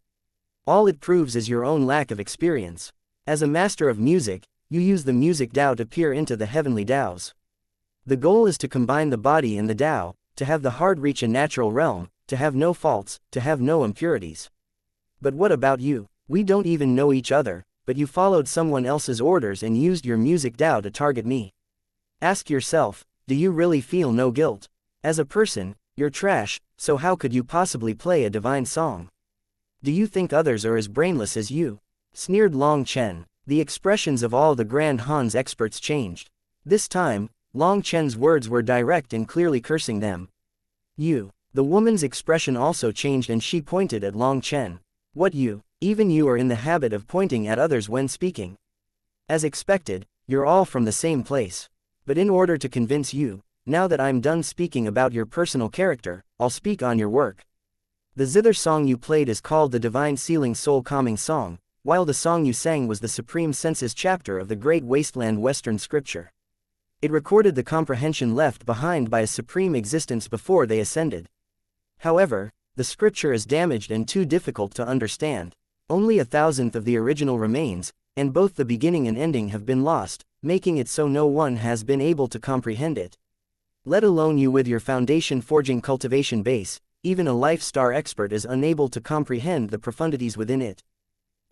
All it proves is your own lack of experience. As a master of music, you use the music Tao to peer into the heavenly Taos. The goal is to combine the body and the Tao, to have the heart reach a natural realm, to have no faults, to have no impurities. But what about you? We don't even know each other, but you followed someone else's orders and used your music Tao to target me. Ask yourself, do you really feel no guilt? As a person, you're trash, so how could you possibly play a divine song? Do you think others are as brainless as you? Sneered Long Chen. The expressions of all the Grand Han's experts changed. This time, Long Chen's words were direct and clearly cursing them. You. The woman's expression also changed and she pointed at Long Chen. What you? Even you are in the habit of pointing at others when speaking. As expected, you're all from the same place. But in order to convince you, now that I'm done speaking about your personal character, I'll speak on your work. The zither song you played is called the Divine Sealing Soul Calming Song, while the song you sang was the Supreme Senses chapter of the Great Wasteland Western Scripture. It recorded the comprehension left behind by a supreme existence before they ascended. However, the scripture is damaged and too difficult to understand. Only 1,000th of the original remains, and both the beginning and ending have been lost, making it so no one has been able to comprehend it. Let alone you with your foundation forging cultivation base, even a life-star expert is unable to comprehend the profundities within it.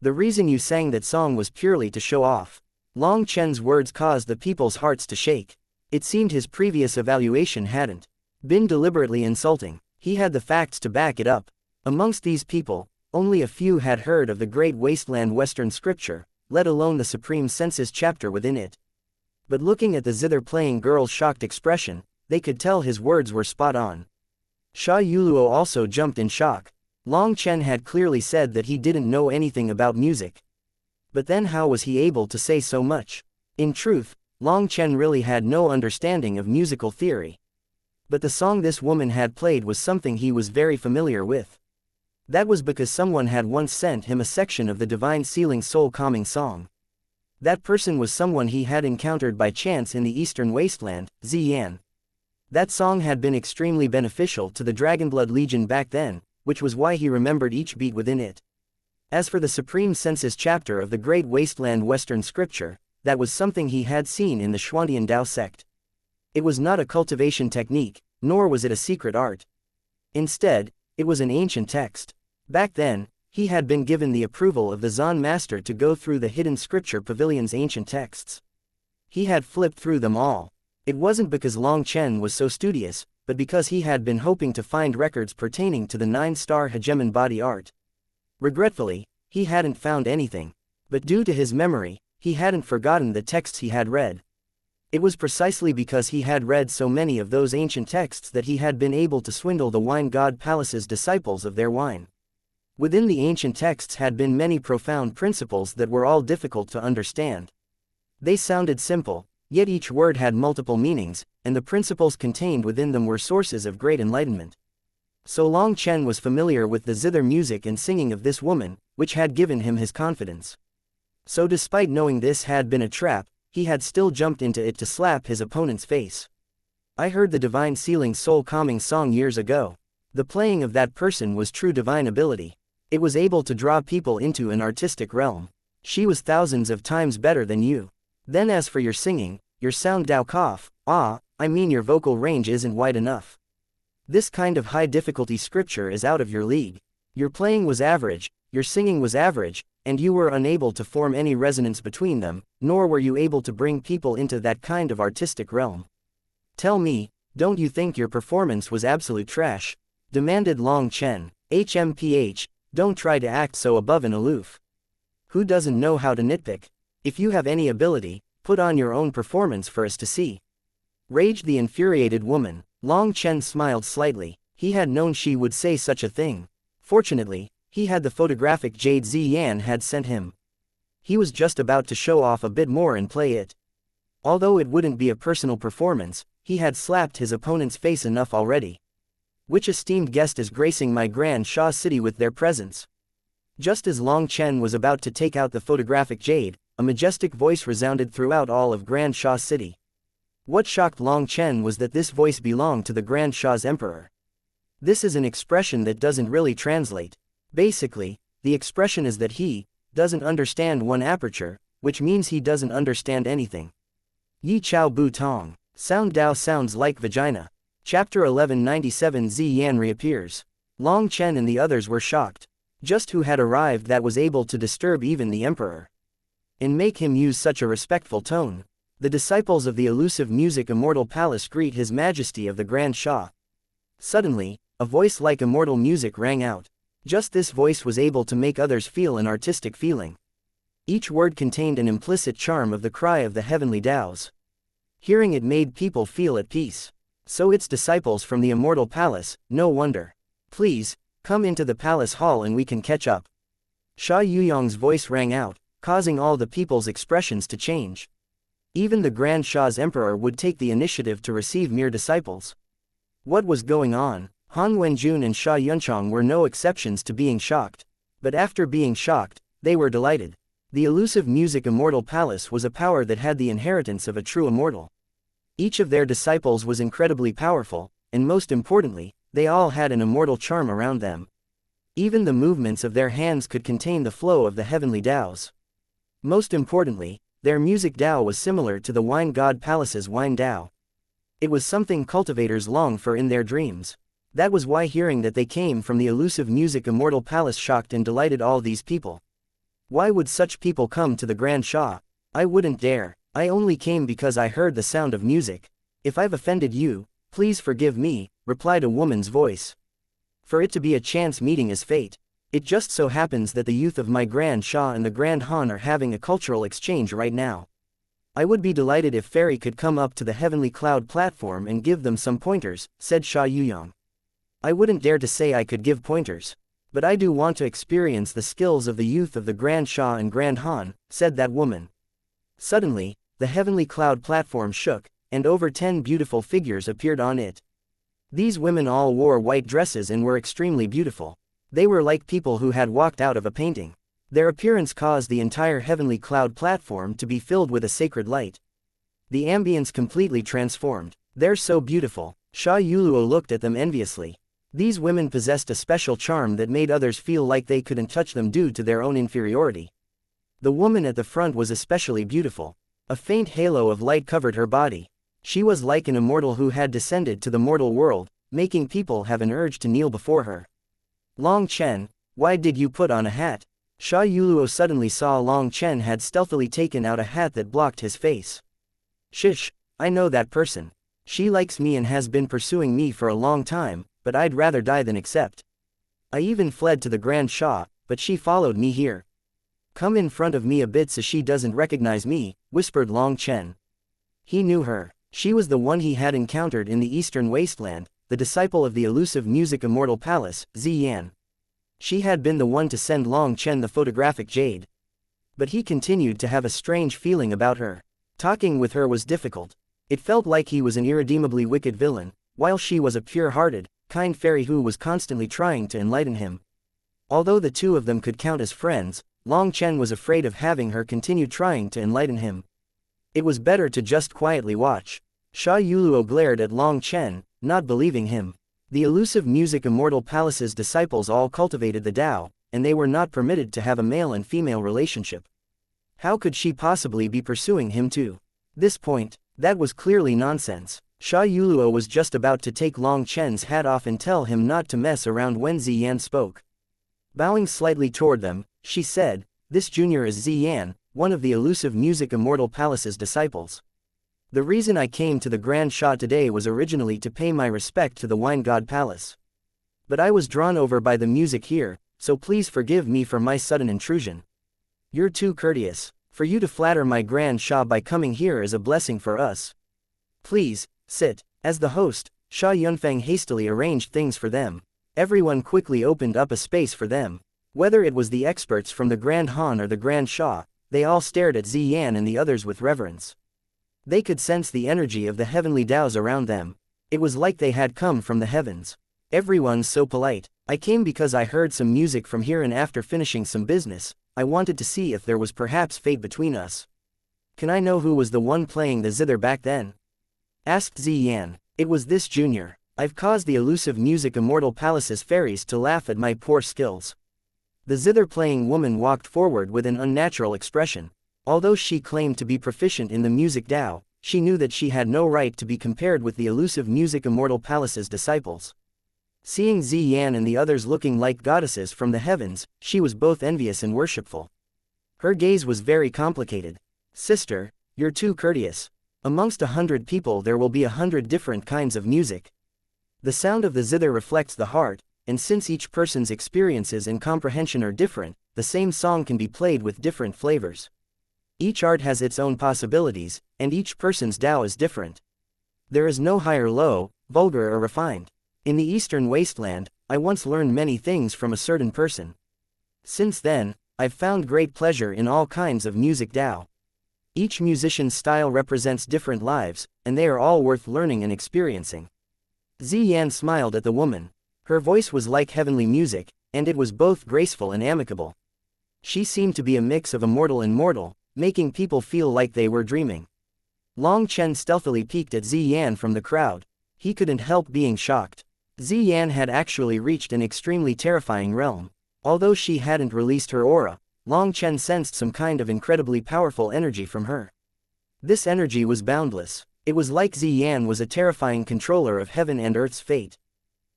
The reason you sang that song was purely to show off. Long Chen's words caused the people's hearts to shake. It seemed his previous evaluation hadn't been deliberately insulting. He had the facts to back it up. Amongst these people, only a few had heard of the Great Wasteland Western Scripture, let alone the Supreme Senses chapter within it. But looking at the zither-playing girl's shocked expression, they could tell his words were spot on. Sha Yuluo also jumped in shock. Long Chen had clearly said that he didn't know anything about music. But then how was he able to say so much? In truth, Long Chen really had no understanding of musical theory. But the song this woman had played was something he was very familiar with. That was because someone had once sent him a section of the Divine Sealing Soul Calming Song. That person was someone he had encountered by chance in the Eastern Wasteland, Ziyan. That song had been extremely beneficial to the Dragonblood Legion back then, which was why he remembered each beat within it. As for the Supreme Senses chapter of the Great Wasteland Western Scripture, that was something he had seen in the Xuantian Dao sect. It was not a cultivation technique, nor was it a secret art. Instead, it was an ancient text. Back then, he had been given the approval of the Zan Master to go through the hidden scripture pavilion's ancient texts. He had flipped through them all. It wasn't because Long Chen was so studious, but because he had been hoping to find records pertaining to the 9-star hegemon body art. Regretfully, he hadn't found anything. But due to his memory, he hadn't forgotten the texts he had read. It was precisely because he had read so many of those ancient texts that he had been able to swindle the Wine God Palace's disciples of their wine. Within the ancient texts had been many profound principles that were all difficult to understand. They sounded simple, yet each word had multiple meanings, and the principles contained within them were sources of great enlightenment. So Long Chen was familiar with the zither music and singing of this woman, which had given him his confidence. So despite knowing this had been a trap, he had still jumped into it to slap his opponent's face. I heard the Divine Sealing Soul Calming Song years ago. The playing of that person was true divine ability. It was able to draw people into an artistic realm. She was thousands of times better than you. Then as for your singing, your sound Dao cough, I mean your vocal range isn't wide enough. This kind of high difficulty scripture is out of your league. Your playing was average, your singing was average, and you were unable to form any resonance between them, nor were you able to bring people into that kind of artistic realm. Tell me, don't you think your performance was absolute trash? Demanded Long Chen. HMPH, don't try to act so above and aloof. Who doesn't know how to nitpick? If you have any ability, put on your own performance for us to see. Raged the infuriated woman. Long Chen smiled slightly. He had known she would say such a thing. Fortunately, he had the photographic jade Ziyan had sent him. He was just about to show off a bit more and play it. Although it wouldn't be a personal performance, he had slapped his opponent's face enough already. Which esteemed guest is gracing my Grand Sha city with their presence? Just as Long Chen was about to take out the photographic jade, a majestic voice resounded throughout all of Grand Sha city. What shocked Long Chen was that this voice belonged to the Grand Sha's emperor. This is an expression that doesn't really translate. Basically, the expression is that he doesn't understand one aperture, which means he doesn't understand anything. Yi Chao Bu Tong. Sound Dao sounds like vagina. Chapter 1197 Ziyan reappears. Long Chen and the others were shocked. Just who had arrived that was able to disturb even the emperor? And make him use such a respectful tone. The disciples of the elusive music Immortal Palace greet His Majesty of the Grand Sha. Suddenly, a voice like immortal music rang out. Just this voice was able to make others feel an artistic feeling. Each word contained an implicit charm of the cry of the heavenly Taos. Hearing it made people feel at peace. So it's disciples from the Immortal Palace, no wonder. Please, come into the palace hall and we can catch up. Sha Yuyong's voice rang out, causing all the people's expressions to change. Even the Grand Sha's emperor would take the initiative to receive mere disciples. What was going on? Han Wenjun and Sha Yunchong were no exceptions to being shocked. But after being shocked, they were delighted. The elusive music Immortal Palace was a power that had the inheritance of a true immortal. Each of their disciples was incredibly powerful, and most importantly, they all had an immortal charm around them. Even the movements of their hands could contain the flow of the heavenly Taos. Most importantly, their music Tao was similar to the Wine God Palace's Wine Tao. It was something cultivators long for in their dreams. That was why hearing that they came from the elusive music Immortal Palace shocked and delighted all these people. Why would such people come to the Grand Sha? I wouldn't dare. I only came because I heard the sound of music. If I've offended you, please forgive me, replied a woman's voice. For it to be a chance meeting is fate. It just so happens that the youth of my Grand Sha and the Grand Han are having a cultural exchange right now. I would be delighted if Fairy could come up to the Heavenly Cloud platform and give them some pointers, said Sha Yuyong. I wouldn't dare to say I could give pointers. But I do want to experience the skills of the youth of the Grand Sha and Grand Han, said that woman. Suddenly, the Heavenly Cloud platform shook, and over 10 beautiful figures appeared on it. These women all wore white dresses and were extremely beautiful. They were like people who had walked out of a painting. Their appearance caused the entire Heavenly Cloud platform to be filled with a sacred light. The ambience completely transformed. They're so beautiful. Sha Yuluo looked at them enviously. These women possessed a special charm that made others feel like they couldn't touch them due to their own inferiority. The woman at the front was especially beautiful. A faint halo of light covered her body. She was like an immortal who had descended to the mortal world, making people have an urge to kneel before her. Long Chen, why did you put on a hat? Sha Yuluo suddenly saw Long Chen had stealthily taken out a hat that blocked his face. Shish, I know that person. She likes me and has been pursuing me for a long time, but I'd rather die than accept. I even fled to the Grand Sha, but she followed me here. Come in front of me a bit so she doesn't recognize me, whispered Long Chen. He knew her. She was the one he had encountered in the Eastern Wasteland, the disciple of the elusive music Immortal Palace, Ziyan. She had been the one to send Long Chen the photographic jade. But he continued to have a strange feeling about her. Talking with her was difficult. It felt like he was an irredeemably wicked villain, while she was a pure-hearted, kind fairy who was constantly trying to enlighten him. Although the two of them could count as friends, Long Chen was afraid of having her continue trying to enlighten him. It was better to just quietly watch. Sha Yuluo glared at Long Chen, not believing him. The elusive music Immortal Palace's disciples all cultivated the Tao, and they were not permitted to have a male and female relationship. How could she possibly be pursuing him too? This point, that was clearly nonsense. Sha Yuluo was just about to take Long Chen's hat off and tell him not to mess around when Ziyan spoke. Bowing slightly toward them, she said, "This junior is Ziyan, one of the elusive Music Immortal Palace's disciples. The reason I came to the Grand Sha today was originally to pay my respect to the Wine God Palace. But I was drawn over by the music here, so please forgive me for my sudden intrusion. You're too courteous. For you to flatter my Grand Sha by coming here is a blessing for us. Please, sit." As the host, Sha Yunfeng hastily arranged things for them. Everyone quickly opened up a space for them. Whether it was the experts from the Grand Han or the Grand Sha, they all stared at Ziyan and the others with reverence. They could sense the energy of the heavenly Taos around them. It was like they had come from the heavens. "Everyone's so polite. I came because I heard some music from here, and after finishing some business, I wanted to see if there was perhaps fate between us. Can I know who was the one playing the zither back then?" asked Ziyan. "It was this junior. I've caused the elusive Music Immortal Palace's fairies to laugh at my poor skills." The zither-playing woman walked forward with an unnatural expression. Although she claimed to be proficient in the music Tao, she knew that she had no right to be compared with the elusive Music Immortal Palace's disciples. Seeing Ziyan and the others looking like goddesses from the heavens, she was both envious and worshipful. Her gaze was very complicated. "Sister, you're too courteous. Amongst 100 people there will be 100 different kinds of music. The sound of the zither reflects the heart, and since each person's experiences and comprehension are different, the same song can be played with different flavors. Each art has its own possibilities, and each person's Tao is different. There is no high or low, vulgar or refined. In the Eastern Wasteland, I once learned many things from a certain person. Since then, I've found great pleasure in all kinds of music Tao. Each musician's style represents different lives, and they are all worth learning and experiencing." Ziyan smiled at the woman. Her voice was like heavenly music, and it was both graceful and amicable. She seemed to be a mix of immortal and mortal, making people feel like they were dreaming. Long Chen stealthily peeked at Ziyan from the crowd. He couldn't help being shocked. Ziyan had actually reached an extremely terrifying realm. Although she hadn't released her aura, Long Chen sensed some kind of incredibly powerful energy from her. This energy was boundless. It was like Ziyan was a terrifying controller of heaven and earth's fate.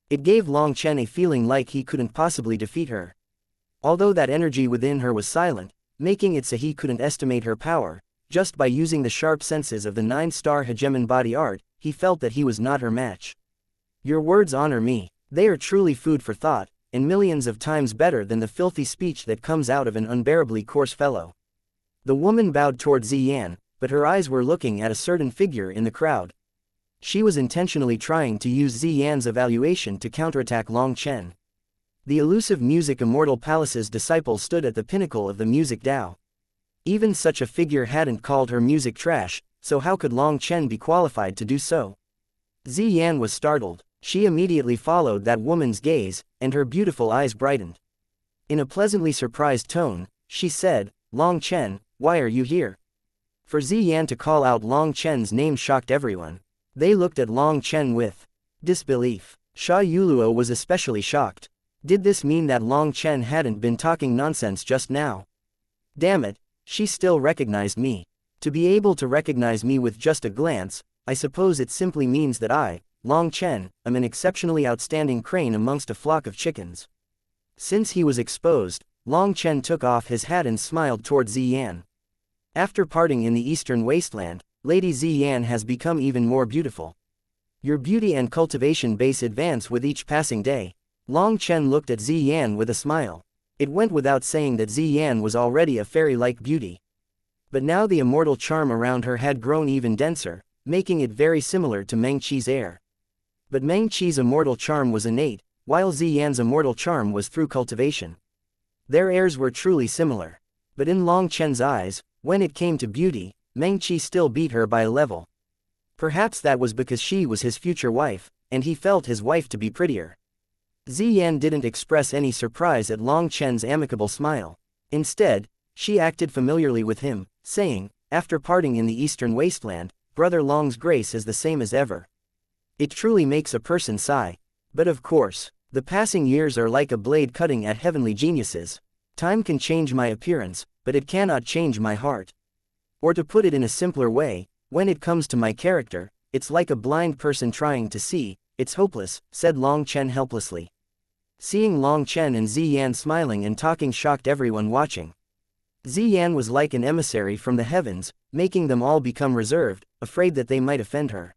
It gave Long Chen a feeling like he couldn't possibly defeat her. Although that energy within her was silent, making it so he couldn't estimate her power, just by using the sharp senses of the 9-star hegemon body art, he felt that he was not her match. "Your words honor me. They are truly food for thought, and millions of times better than the filthy speech that comes out of an unbearably coarse fellow." The woman bowed toward Ziyan, but her eyes were looking at a certain figure in the crowd. She was intentionally trying to use Ziyan's evaluation to counterattack Long Chen. The elusive Music Immortal Palace's disciple stood at the pinnacle of the music Tao. Even such a figure hadn't called her music trash, so how could Long Chen be qualified to do so? Ziyan was startled. She immediately followed that woman's gaze, and her beautiful eyes brightened. In a pleasantly surprised tone, she said, "Long Chen, why are you here?" For Ziyan to call out Long Chen's name shocked everyone. They looked at Long Chen with disbelief. Sha Yuluo was especially shocked. Did this mean that Long Chen hadn't been talking nonsense just now? Damn it, she still recognized me. To be able to recognize me with just a glance, I suppose it simply means that I, Long Chen, am an exceptionally outstanding crane amongst a flock of chickens. Since he was exposed, Long Chen took off his hat and smiled toward Ziyan. After parting in the Eastern Wasteland, Lady Ziyan has become even more beautiful. Your beauty and cultivation base advance with each passing day. Long Chen looked at Ziyan with a smile. It went without saying that Ziyan was already a fairy-like beauty. But now the immortal charm around her had grown even denser, making it very similar to Meng Qi's air. But Meng Qi's immortal charm was innate, while Ziyan's immortal charm was through cultivation. Their airs were truly similar. But in Long Chen's eyes, when it came to beauty, Meng Qi still beat her by a level. Perhaps that was because she was his future wife, and he felt his wife to be prettier. Ziyan didn't express any surprise at Long Chen's amicable smile. Instead, she acted familiarly with him, saying, "After parting in the Eastern Wasteland, Brother Long's grace is the same as ever." It truly makes a person sigh. But of course, the passing years are like a blade cutting at heavenly geniuses. Time can change my appearance, but it cannot change my heart. Or to put it in a simpler way, when it comes to my character, it's like a blind person trying to see, it's hopeless, said Long Chen helplessly. Seeing Long Chen and Ziyan smiling and talking shocked everyone watching. Ziyan was like an emissary from the heavens, making them all become reserved, afraid that they might offend her.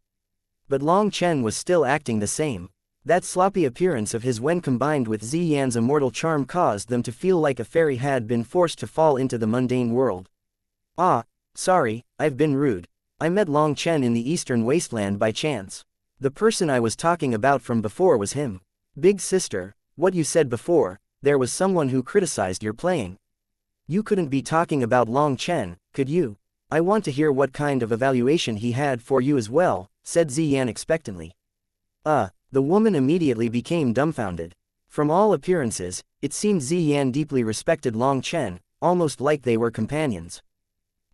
But Long Chen was still acting the same. That sloppy appearance of his when combined with Ziyan's immortal charm caused them to feel like a fairy had been forced to fall into the mundane world. Ah, sorry, I've been rude. I met Long Chen in the eastern wasteland by chance. The person I was talking about from before was him. Big sister, what you said before, there was someone who criticized your playing. You couldn't be talking about Long Chen, could you? I want to hear what kind of evaluation he had for you as well, said Ziyan expectantly. The woman immediately became dumbfounded. From all appearances, it seemed Ziyan deeply respected Long Chen, almost like they were companions.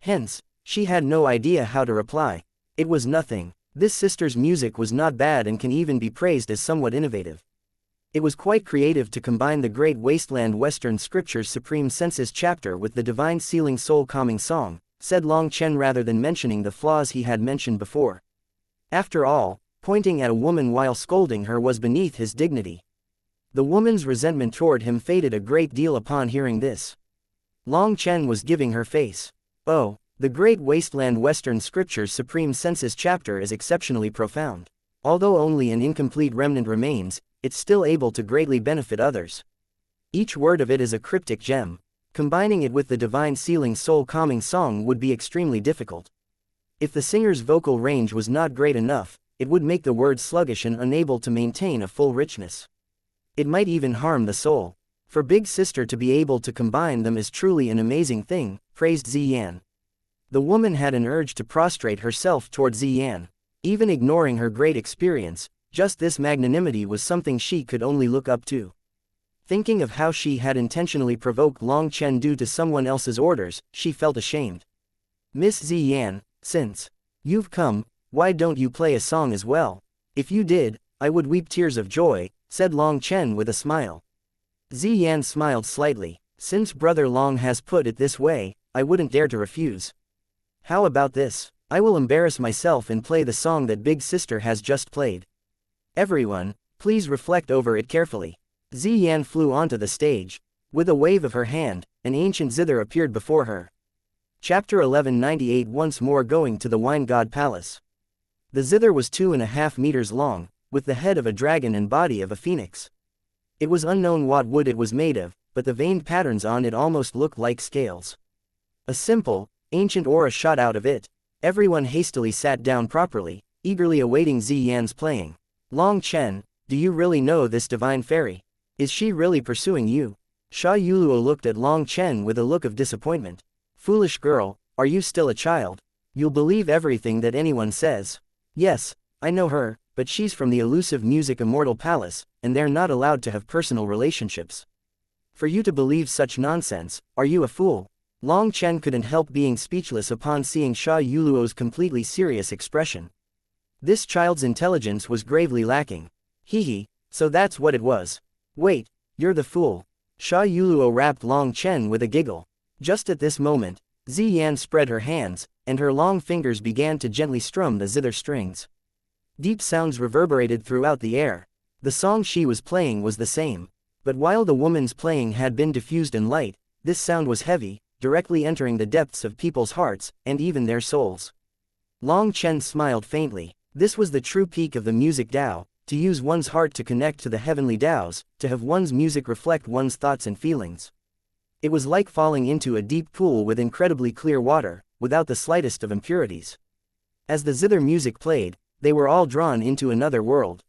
Hence, she had no idea how to reply. It was nothing. This sister's music was not bad and can even be praised as somewhat innovative. It was quite creative to combine the Great Wasteland Western Scripture's Supreme Senses chapter with the Divine Sealing Soul Calming Song, said Long Chen rather than mentioning the flaws he had mentioned before. After all, pointing at a woman while scolding her was beneath his dignity. The woman's resentment toward him faded a great deal upon hearing this. Long Chen was giving her face. Oh, the Great Wasteland Western Scripture's Supreme Senses chapter is exceptionally profound. Although only an incomplete remnant remains, it's still able to greatly benefit others. Each word of it is a cryptic gem. Combining it with the Divine Sealing Soul Calming Song would be extremely difficult. If the singer's vocal range was not great enough, it would make the words sluggish and unable to maintain a full richness. It might even harm the soul. For Big Sister to be able to combine them is truly an amazing thing, praised Ziyan. The woman had an urge to prostrate herself toward Ziyan. Even ignoring her great experience, just this magnanimity was something she could only look up to. Thinking of how she had intentionally provoked Long Chen due to someone else's orders, she felt ashamed. Miss Ziyan, since you've come, why don't you play a song as well? If you did, I would weep tears of joy, said Long Chen with a smile. Ziyan smiled slightly. Since Brother Long has put it this way, I wouldn't dare to refuse. How about this? I will embarrass myself and play the song that Big Sister has just played. Everyone, please reflect over it carefully. Ziyan flew onto the stage. With a wave of her hand, an ancient zither appeared before her. Chapter 1198 Once more going to the Wine God Palace. The zither was 2.5 meters long, with the head of a dragon and body of a phoenix. It was unknown what wood it was made of, but the veined patterns on it almost looked like scales. A simple, ancient aura shot out of it. Everyone hastily sat down properly, eagerly awaiting Ziyan's playing. Long Chen, do you really know this divine fairy? Is she really pursuing you? Sha Yuluo looked at Long Chen with a look of disappointment. Foolish girl, are you still a child? You'll believe everything that anyone says. Yes, I know her, but she's from the elusive music immortal palace, and they're not allowed to have personal relationships. For you to believe such nonsense, are you a fool? Long Chen couldn't help being speechless upon seeing Sha Yuluo's completely serious expression. This child's intelligence was gravely lacking. Hee, so that's what it was. Wait, you're the fool. Sha Yuluo rapped Long Chen with a giggle. Just at this moment, Ziyan spread her hands, and her long fingers began to gently strum the zither strings. Deep sounds reverberated throughout the air. The song she was playing was the same. But while the woman's playing had been diffused and light, this sound was heavy, directly entering the depths of people's hearts, and even their souls. Long Chen smiled faintly. This was the true peak of the music Tao, to use one's heart to connect to the heavenly Taos, to have one's music reflect one's thoughts and feelings. It was like falling into a deep pool with incredibly clear water, without the slightest of impurities. As the zither music played, they were all drawn into another world.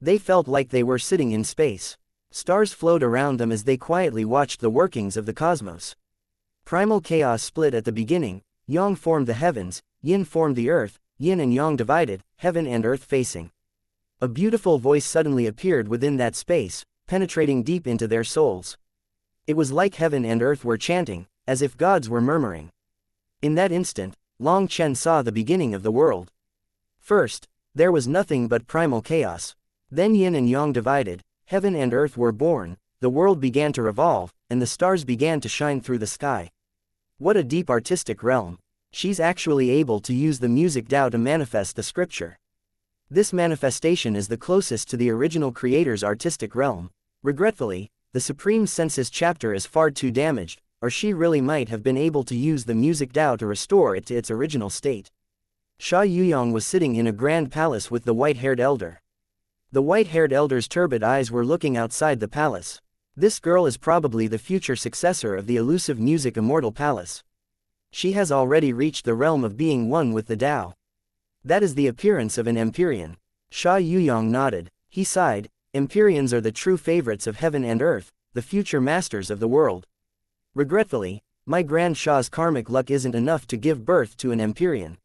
They felt like they were sitting in space. Stars flowed around them as they quietly watched the workings of the cosmos. Primal chaos split at the beginning, Yang formed the heavens, Yin formed the earth, Yin and Yang divided, heaven and earth facing. A beautiful voice suddenly appeared within that space, penetrating deep into their souls. It was like heaven and earth were chanting, as if gods were murmuring. In that instant, Long Chen saw the beginning of the world. First, there was nothing but primal chaos. Then Yin and Yang divided, heaven and earth were born, the world began to revolve, and the stars began to shine through the sky. What a deep artistic realm. She's actually able to use the music Tao to manifest the scripture. This manifestation is the closest to the original creator's artistic realm. Regretfully, the Supreme Senses chapter is far too damaged, or she really might have been able to use the music Tao to restore it to its original state. Sha Yuyong was sitting in a grand palace with the white-haired elder. The white-haired elder's turbid eyes were looking outside the palace. This girl is probably the future successor of the elusive music immortal palace. She has already reached the realm of being one with the Tao. That is the appearance of an Empyrean. Sha Yuyong nodded. He sighed. Empyreans are the true favorites of heaven and earth, the future masters of the world. Regretfully, my Grand Sha's karmic luck isn't enough to give birth to an Empyrean.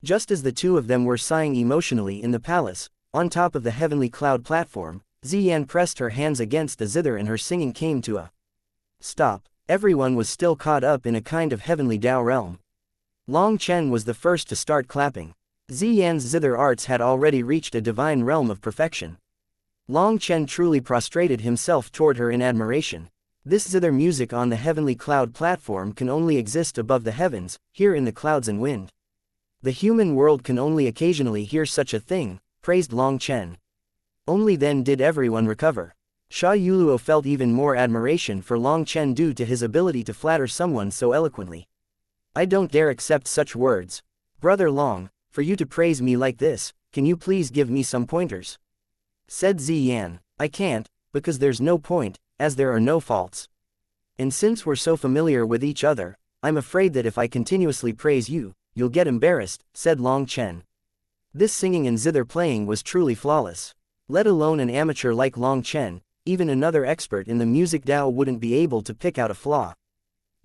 Just as the two of them were sighing emotionally in the palace, on top of the heavenly cloud platform, Ziyan pressed her hands against the zither and her singing came to a stop. Everyone was still caught up in a kind of heavenly Tao realm. Long Chen was the first to start clapping. Ziyan's zither arts had already reached a divine realm of perfection. Long Chen truly prostrated himself toward her in admiration. This zither music on the heavenly cloud platform can only exist above the heavens, here in the clouds and wind. The human world can only occasionally hear such a thing, praised Long Chen. Only then did everyone recover. Sha Yuluo felt even more admiration for Long Chen due to his ability to flatter someone so eloquently. I don't dare accept such words. Brother Long, for you to praise me like this, can you please give me some pointers? Said Ziyan. I can't, because there's no point, as there are no faults. And since we're so familiar with each other, I'm afraid that if I continuously praise you, you'll get embarrassed, said Long Chen. This singing and zither playing was truly flawless. Let alone an amateur like Long Chen, even another expert in the music Tao wouldn't be able to pick out a flaw.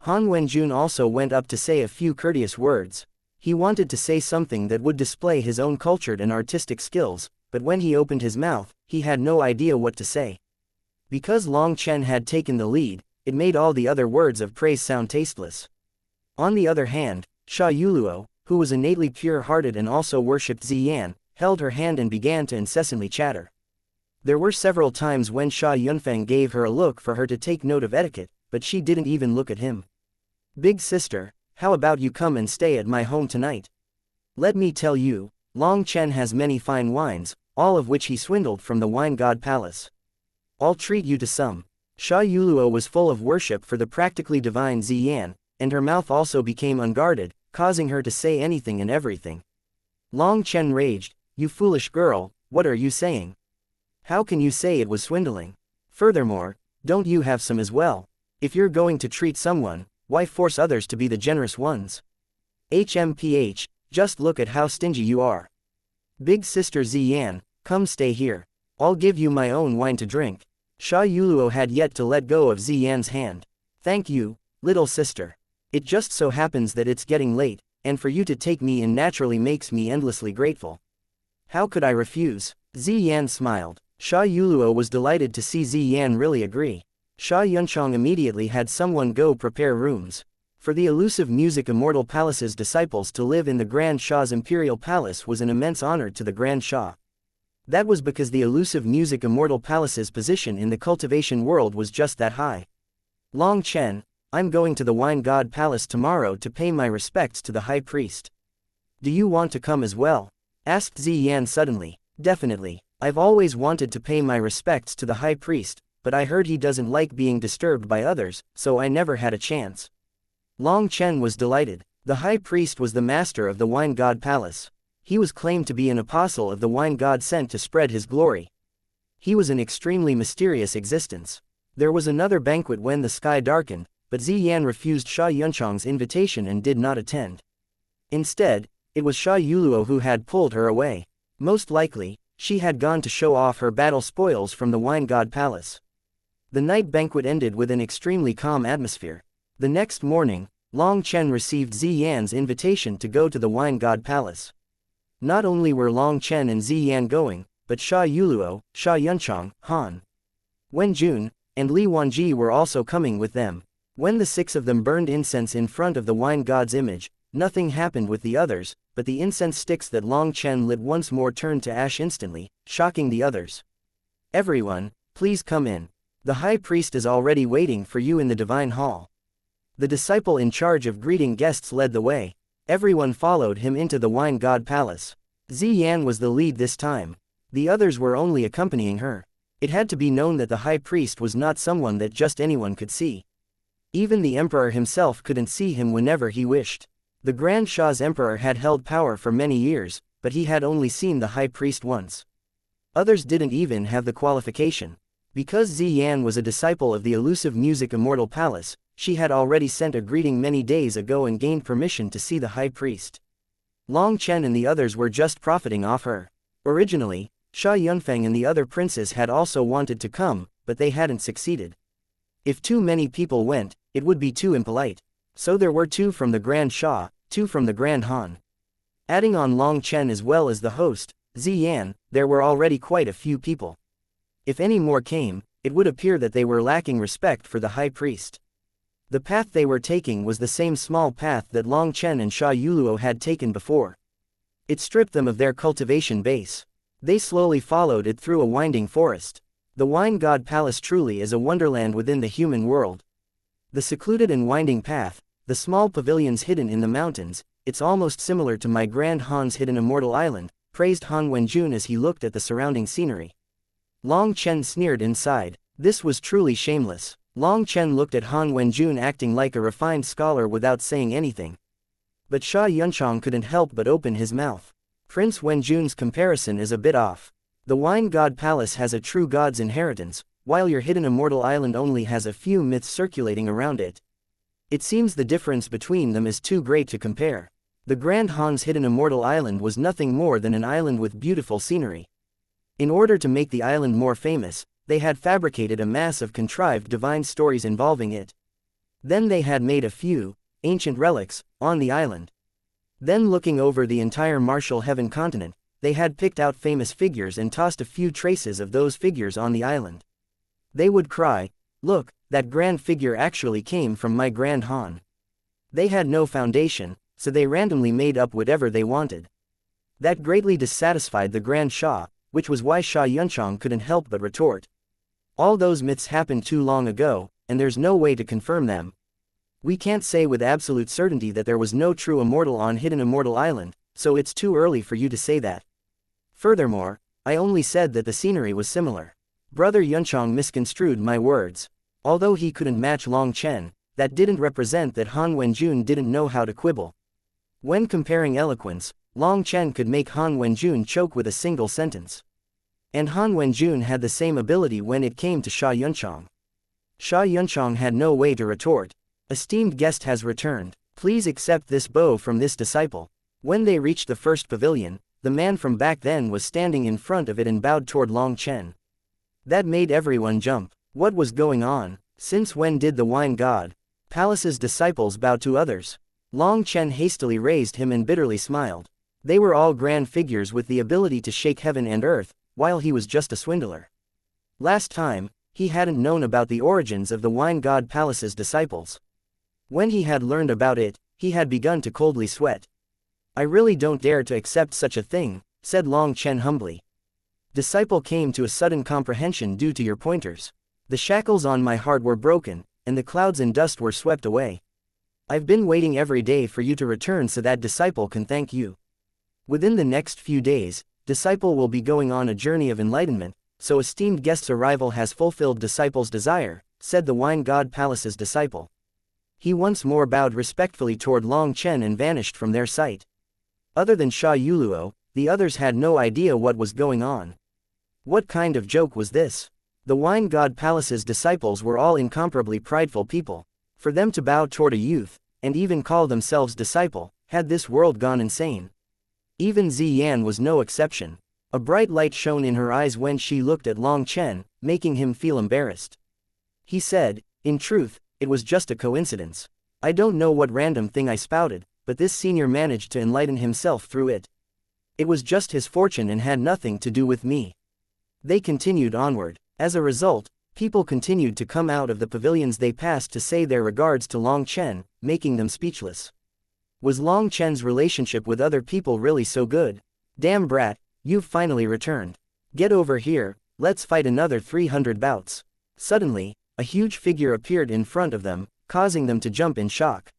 Han Wenjun also went up to say a few courteous words. He wanted to say something that would display his own cultured and artistic skills, but when he opened his mouth, he had no idea what to say. Because Long Chen had taken the lead, it made all the other words of praise sound tasteless. On the other hand, Sha Yuluo, who was innately pure-hearted and also worshipped Ziyan, held her hand and began to incessantly chatter. There were several times when Sha Yunfeng gave her a look for her to take note of etiquette, but she didn't even look at him. Big sister, how about you come and stay at my home tonight? Let me tell you, Long Chen has many fine wines, all of which he swindled from the wine god palace. I'll treat you to some. Sha Yuluo was full of worship for the practically divine Ziyan, and her mouth also became unguarded, causing her to say anything and everything. Long Chen raged, you foolish girl, what are you saying? How can you say it was swindling? Furthermore, don't you have some as well? If you're going to treat someone, why force others to be the generous ones? HMPH, just look at how stingy you are. Big sister Ziyan, come stay here. I'll give you my own wine to drink. Sha Yuluo had yet to let go of Ziyan's hand. Thank you, little sister. It just so happens that it's getting late, and for you to take me in naturally makes me endlessly grateful. How could I refuse? Ziyan smiled. Sha Yuluo was delighted to see Ziyan really agree. Sha Yunchong immediately had someone go prepare rooms. For the elusive music immortal palace's disciples to live in the Grand Sha's imperial palace was an immense honor to the Grand Sha. That was because the elusive music immortal palace's position in the cultivation world was just that high. Long Chen, I'm going to the wine god palace tomorrow to pay my respects to the high priest. Do you want to come as well? Asked Ziyan suddenly. Definitely. I've always wanted to pay my respects to the high priest, but I heard he doesn't like being disturbed by others, so I never had a chance. Long Chen was delighted. The high priest was the master of the wine god palace. He was claimed to be an apostle of the wine god sent to spread his glory. He was an extremely mysterious existence. There was another banquet when the sky darkened, but Ziyan refused Sha Yunchong's invitation and did not attend. Instead, it was Sha Yuluo who had pulled her away. Most likely, she had gone to show off her battle spoils from the wine god palace. The night banquet ended with an extremely calm atmosphere. The next morning, Long Chen received Ziyan's invitation to go to the wine god palace. Not only were Long Chen and Ziyan going, but Sha Yuluo, Sha Yunchong, Han Wenjun, and Li Wanji were also coming with them. When the six of them burned incense in front of the wine god's image, nothing happened with the others, but the incense sticks that Long Chen lit once more turned to ash instantly, shocking the others. Everyone, please come in. The high priest is already waiting for you in the divine hall. The disciple in charge of greeting guests led the way. Everyone followed him into the Wine God Palace. Xian was the lead this time. The others were only accompanying her. It had to be known that the high priest was not someone that just anyone could see. Even the emperor himself couldn't see him whenever he wished. The Grand Shah's emperor had held power for many years, but he had only seen the high priest once. Others didn't even have the qualification. Because Xian was a disciple of the elusive music immortal palace, she had already sent a greeting many days ago and gained permission to see the high priest. Long Chen and the others were just profiting off her. Originally, Sha Yunfeng and the other princes had also wanted to come, but they hadn't succeeded. If too many people went, it would be too impolite. So there were 2 from the Grand Shah, 2 from the Grand Han. Adding on Long Chen as well as the host, Xian, there were already quite a few people. If any more came, it would appear that they were lacking respect for the high priest. The path they were taking was the same small path that Long Chen and Sha Yuluo had taken before. It stripped them of their cultivation base. They slowly followed it through a winding forest. The Wine God Palace truly is a wonderland within the human world. The secluded and winding path, the small pavilions hidden in the mountains, it's almost similar to my Grand Han's hidden immortal island, praised Han Wenjun as he looked at the surrounding scenery. Long Chen sneered inside. This was truly shameless. Long Chen looked at Han Wenjun acting like a refined scholar without saying anything. But Sha Yunchang couldn't help but open his mouth. Prince Wenjun's comparison is a bit off. The Wine God Palace has a true god's inheritance, while your hidden immortal island only has a few myths circulating around it. It seems the difference between them is too great to compare. The Grand Han's hidden immortal island was nothing more than an island with beautiful scenery. In order to make the island more famous, they had fabricated a mass of contrived divine stories involving it. Then they had made a few ancient relics on the island. Then looking over the entire martial heaven continent, they had picked out famous figures and tossed a few traces of those figures on the island. They would cry, "Look, that grand figure actually came from my Grand Han." They had no foundation, so they randomly made up whatever they wanted. That greatly dissatisfied the Grand Shah, which was why Sha Yunchang couldn't help but retort. All those myths happened too long ago, and there's no way to confirm them. We can't say with absolute certainty that there was no true immortal on Hidden Immortal Island, so it's too early for you to say that. Furthermore, I only said that the scenery was similar. Brother Yunchang misconstrued my words. Although he couldn't match Long Chen, that didn't represent that Han Wenjun didn't know how to quibble. When comparing eloquence, Long Chen could make Han Wenjun choke with a single sentence. And Han Wenjun had the same ability when it came to Sha Yunchang. Sha Yunchang had no way to retort. "Esteemed guest has returned. Please accept this bow from this disciple." When they reached the first pavilion, the man from back then was standing in front of it and bowed toward Long Chen. That made everyone jump. What was going on? Since when did the Wine God Palace's disciples bow to others? Long Chen hastily raised him and bitterly smiled. They were all grand figures with the ability to shake heaven and earth, while he was just a swindler. Last time, he hadn't known about the origins of the Wine God Palace's disciples. When he had learned about it, he had begun to coldly sweat. "I really don't dare to accept such a thing," said Long Chen humbly. "Disciple came to a sudden comprehension due to your pointers. The shackles on my heart were broken, and the clouds and dust were swept away. I've been waiting every day for you to return so that disciple can thank you. Within the next few days, disciple will be going on a journey of enlightenment, so esteemed guest's arrival has fulfilled disciple's desire," said the Wine God Palace's disciple. He once more bowed respectfully toward Long Chen and vanished from their sight. Other than Sha Yuluo, the others had no idea what was going on. What kind of joke was this? The Wine God Palace's disciples were all incomparably prideful people. For them to bow toward a youth, and even call themselves disciple, had this world gone insane? Even Ziyan was no exception. A bright light shone in her eyes when she looked at Long Chen, making him feel embarrassed. He said, "In truth, it was just a coincidence. I don't know what random thing I spouted, but this senior managed to enlighten himself through it. It was just his fortune and had nothing to do with me." They continued onward. As a result, people continued to come out of the pavilions they passed to say their regards to Long Chen, making them speechless. Was Long Chen's relationship with other people really so good? "Damn brat, you've finally returned. Get over here, let's fight another 300 bouts." Suddenly, a huge figure appeared in front of them, causing them to jump in shock.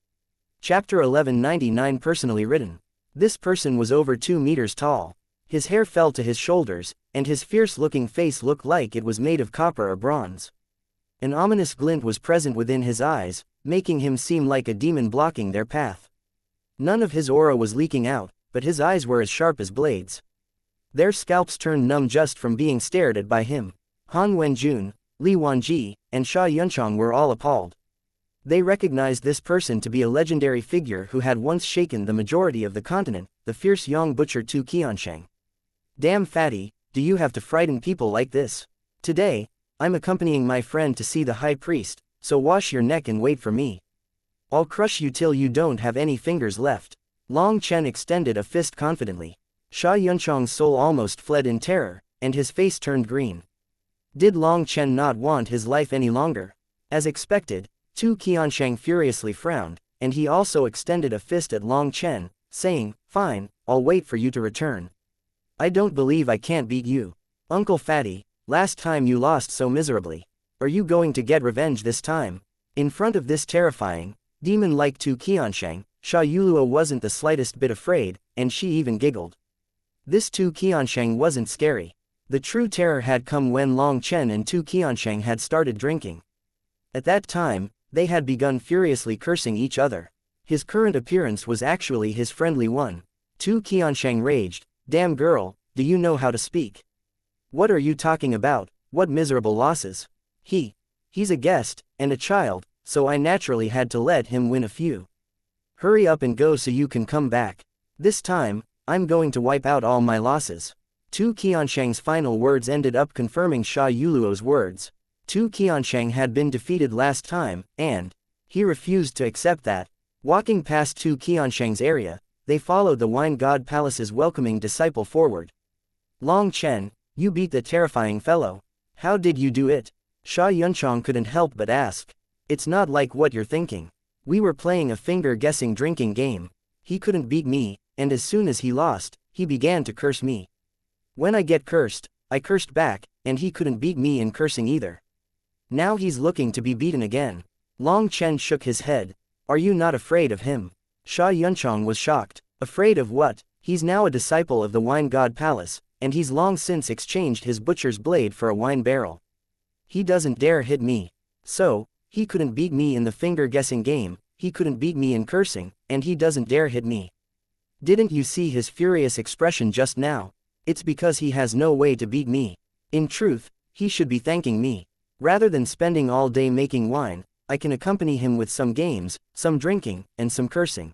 Chapter 1199 Personally written. This person was over 2 meters tall. His hair fell to his shoulders, and his fierce-looking face looked like it was made of copper or bronze. An ominous glint was present within his eyes, making him seem like a demon blocking their path. None of his aura was leaking out, but his eyes were as sharp as blades. Their scalps turned numb just from being stared at by him. Han Wenjun, Li Wanji, and Xia Yunchang were all appalled. They recognized this person to be a legendary figure who had once shaken the majority of the continent, the fierce young butcher Tu Qiansheng. Damn fatty, do you have to frighten people like this? Today, I'm accompanying my friend to see the high priest, so wash your neck and wait for me. I'll crush you till you don't have any fingers left. Long Chen extended a fist confidently. Xia Yunchang's soul almost fled in terror, and his face turned green. Did Long Chen not want his life any longer? As expected, Tu Qiansheng furiously frowned, and he also extended a fist at Long Chen, saying, "Fine, I'll wait for you to return. I don't believe I can't beat you. Uncle Fatty, last time you lost so miserably. Are you going to get revenge this time?" In front of this terrifying, demon-like Tu Qiansheng, Xia Yuluo wasn't the slightest bit afraid, and she even giggled. This Tu Qiansheng wasn't scary. The true terror had come when Long Chen and Tu Qiansheng had started drinking. At that time, they had begun furiously cursing each other. His current appearance was actually his friendly one. Tu Qiansheng raged, "Damn girl, do you know how to speak? What are you talking about? What miserable losses? He's a guest, and a child, so I naturally had to let him win a few. Hurry up and go so you can come back. This time, I'm going to wipe out all my losses." Tu Qiansheng's final words ended up confirming Xia Yuluo's words. Tu Qiansheng had been defeated last time, and he refused to accept that. Walking past Tu Qiansheng's area, they followed the Wine God Palace's welcoming disciple forward. "Long Chen, you beat the terrifying fellow. How did you do it?" Xia Yunchang couldn't help but ask. "It's not like what you're thinking. We were playing a finger-guessing drinking game. He couldn't beat me, and as soon as he lost, he began to curse me. When I get cursed, I cursed back, and he couldn't beat me in cursing either. Now he's looking to be beaten again." Long Chen shook his head. "Are you not afraid of him?" Xia Yunchang was shocked. "Afraid of what? He's now a disciple of the Wine God Palace, and he's long since exchanged his butcher's blade for a wine barrel. He doesn't dare hit me. So, he couldn't beat me in the finger-guessing game, he couldn't beat me in cursing, and he doesn't dare hit me. Didn't you see his furious expression just now? It's because he has no way to beat me. In truth, he should be thanking me. Rather than spending all day making wine, I can accompany him with some games, some drinking, and some cursing.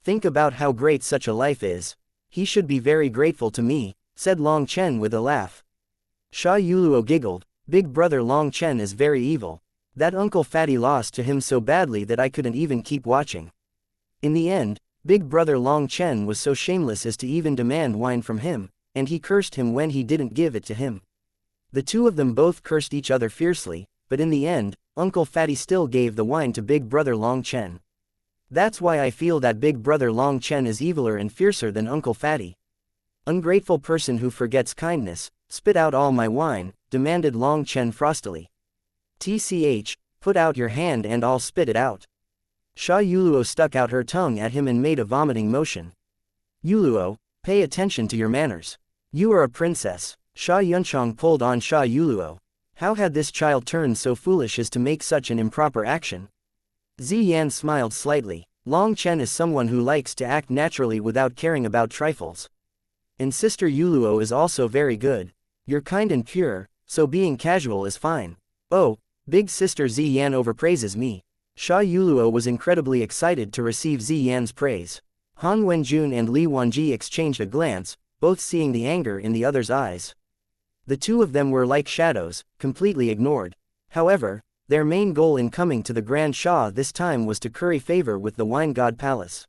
Think about how great such a life is. He should be very grateful to me," said Long Chen with a laugh. Xia Yuluo giggled. "Big brother Long Chen is very evil. That Uncle Fatty lost to him so badly that I couldn't even keep watching. In the end, Big brother Long Chen was so shameless as to even demand wine from him, and he cursed him when he didn't give it to him. The two of them both cursed each other fiercely, but in the end, Uncle Fatty still gave the wine to Big brother Long Chen. That's why I feel that Big brother Long Chen is eviler and fiercer than Uncle Fatty. Ungrateful person who forgets kindness, spit out all my wine," demanded Long Chen frostily. "TCH, put out your hand and I'll spit it out." Xia Yuluo stuck out her tongue at him and made a vomiting motion. "Yuluo, pay attention to your manners. You are a princess." Xia Yunchang pulled on Xia Yuluo. How had this child turned so foolish as to make such an improper action? Ziyan smiled slightly. Long Chen is someone who likes to act naturally without caring about trifles. And Sister Yuluo is also very good. You're kind and pure, so being casual is fine. Oh, Big Sister Ziyan overpraises me. Xia Yuluo was incredibly excited to receive Ziyan's praise. Han Wenjun and Li Wanji exchanged a glance, both seeing the anger in the other's eyes. The two of them were like shadows, completely ignored. However, their main goal in coming to the Grand Shah this time was to curry favor with the Wine God Palace.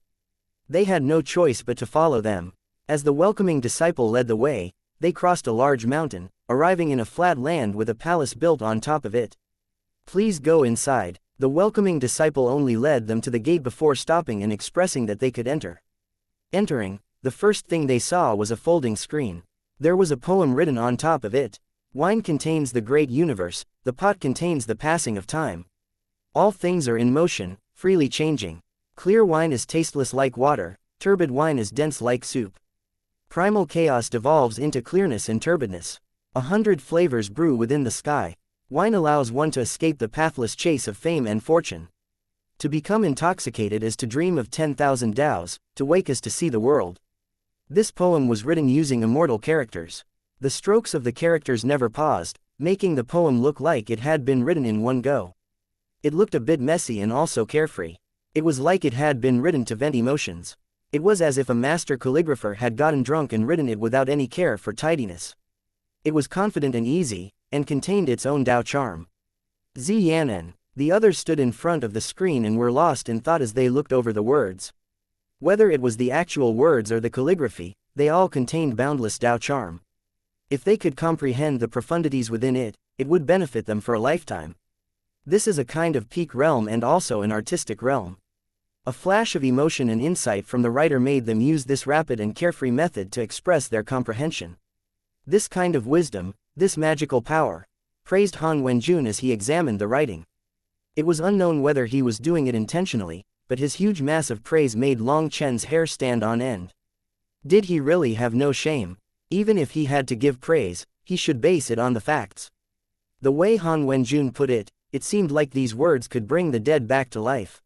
They had no choice but to follow them. As the welcoming disciple led the way, they crossed a large mountain, arriving in a flat land with a palace built on top of it. "Please go inside." The welcoming disciple only led them to the gate before stopping and expressing that they could enter. Entering, the first thing they saw was a folding screen. There was a poem written on top of it. "Wine contains the great universe, the pot contains the passing of time. All things are in motion, freely changing. Clear wine is tasteless like water, turbid wine is dense like soup. Primal chaos devolves into clearness and turbidness. 100 flavors brew within the sky. Wine allows one to escape the pathless chase of fame and fortune. To become intoxicated is to dream of 10,000 Taos, to wake is to see the world. This poem was written using immortal characters. The strokes of the characters never paused, making the poem look like it had been written in one go. It looked a bit messy and also carefree. It was like it had been written to vent emotions. It was as if a master calligrapher had gotten drunk and written it without any care for tidiness. It was confident and easy, and contained its own Tao charm. Xian and the others stood in front of the screen and were lost in thought as they looked over the words. Whether it was the actual words or the calligraphy, they all contained boundless Tao charm. If they could comprehend the profundities within it, it would benefit them for a lifetime. This is a kind of peak realm and also an artistic realm. A flash of emotion and insight from the writer made them use this rapid and carefree method to express their comprehension. This kind of wisdom, this magical power, praised Han Wenjun as he examined the writing. It was unknown whether he was doing it intentionally, but his huge mass of praise made Long Chen's hair stand on end. Did he really have no shame? Even if he had to give praise, he should base it on the facts. The way Han Wenjun put it, it seemed like these words could bring the dead back to life.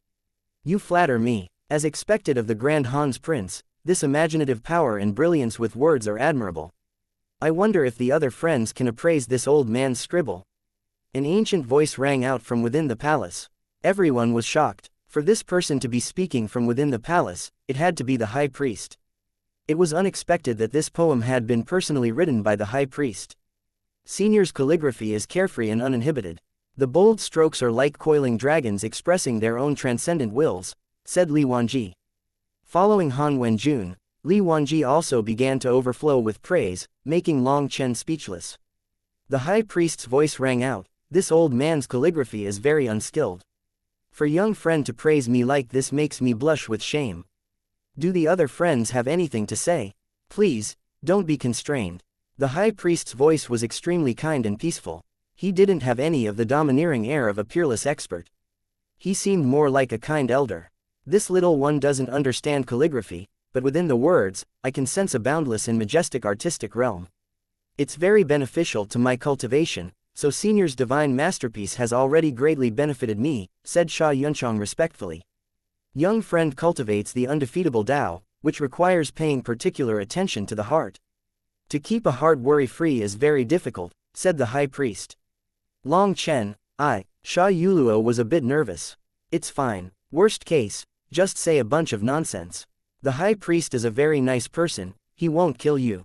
You flatter me. As expected of the Grand Han's Prince, this imaginative power and brilliance with words are admirable. I wonder if the other friends can appraise this old man's scribble. An ancient voice rang out from within the palace. Everyone was shocked. For this person to be speaking from within the palace, it had to be the high priest. It was unexpected that this poem had been personally written by the high priest. Senior's calligraphy is carefree and uninhibited. The bold strokes are like coiling dragons expressing their own transcendent wills, said Li Wanji. Following Han Wenjun, Li Wanji also began to overflow with praise, making Long Chen speechless. The high priest's voice rang out, this old man's calligraphy is very unskilled. For young friend to praise me like this makes me blush with shame. Do the other friends have anything to say? Please, don't be constrained. The high priest's voice was extremely kind and peaceful. He didn't have any of the domineering air of a peerless expert. He seemed more like a kind elder. This little one doesn't understand calligraphy, but within the words, I can sense a boundless and majestic artistic realm. It's very beneficial to my cultivation, so Senior's divine masterpiece has already greatly benefited me, said Sha Yunchong respectfully. Young friend cultivates the undefeatable Tao, which requires paying particular attention to the heart. To keep a heart worry-free is very difficult, said the high priest. Long Chen, Sha Yuluo was a bit nervous. It's fine. Worst case, just say a bunch of nonsense. The high priest is a very nice person, he won't kill you.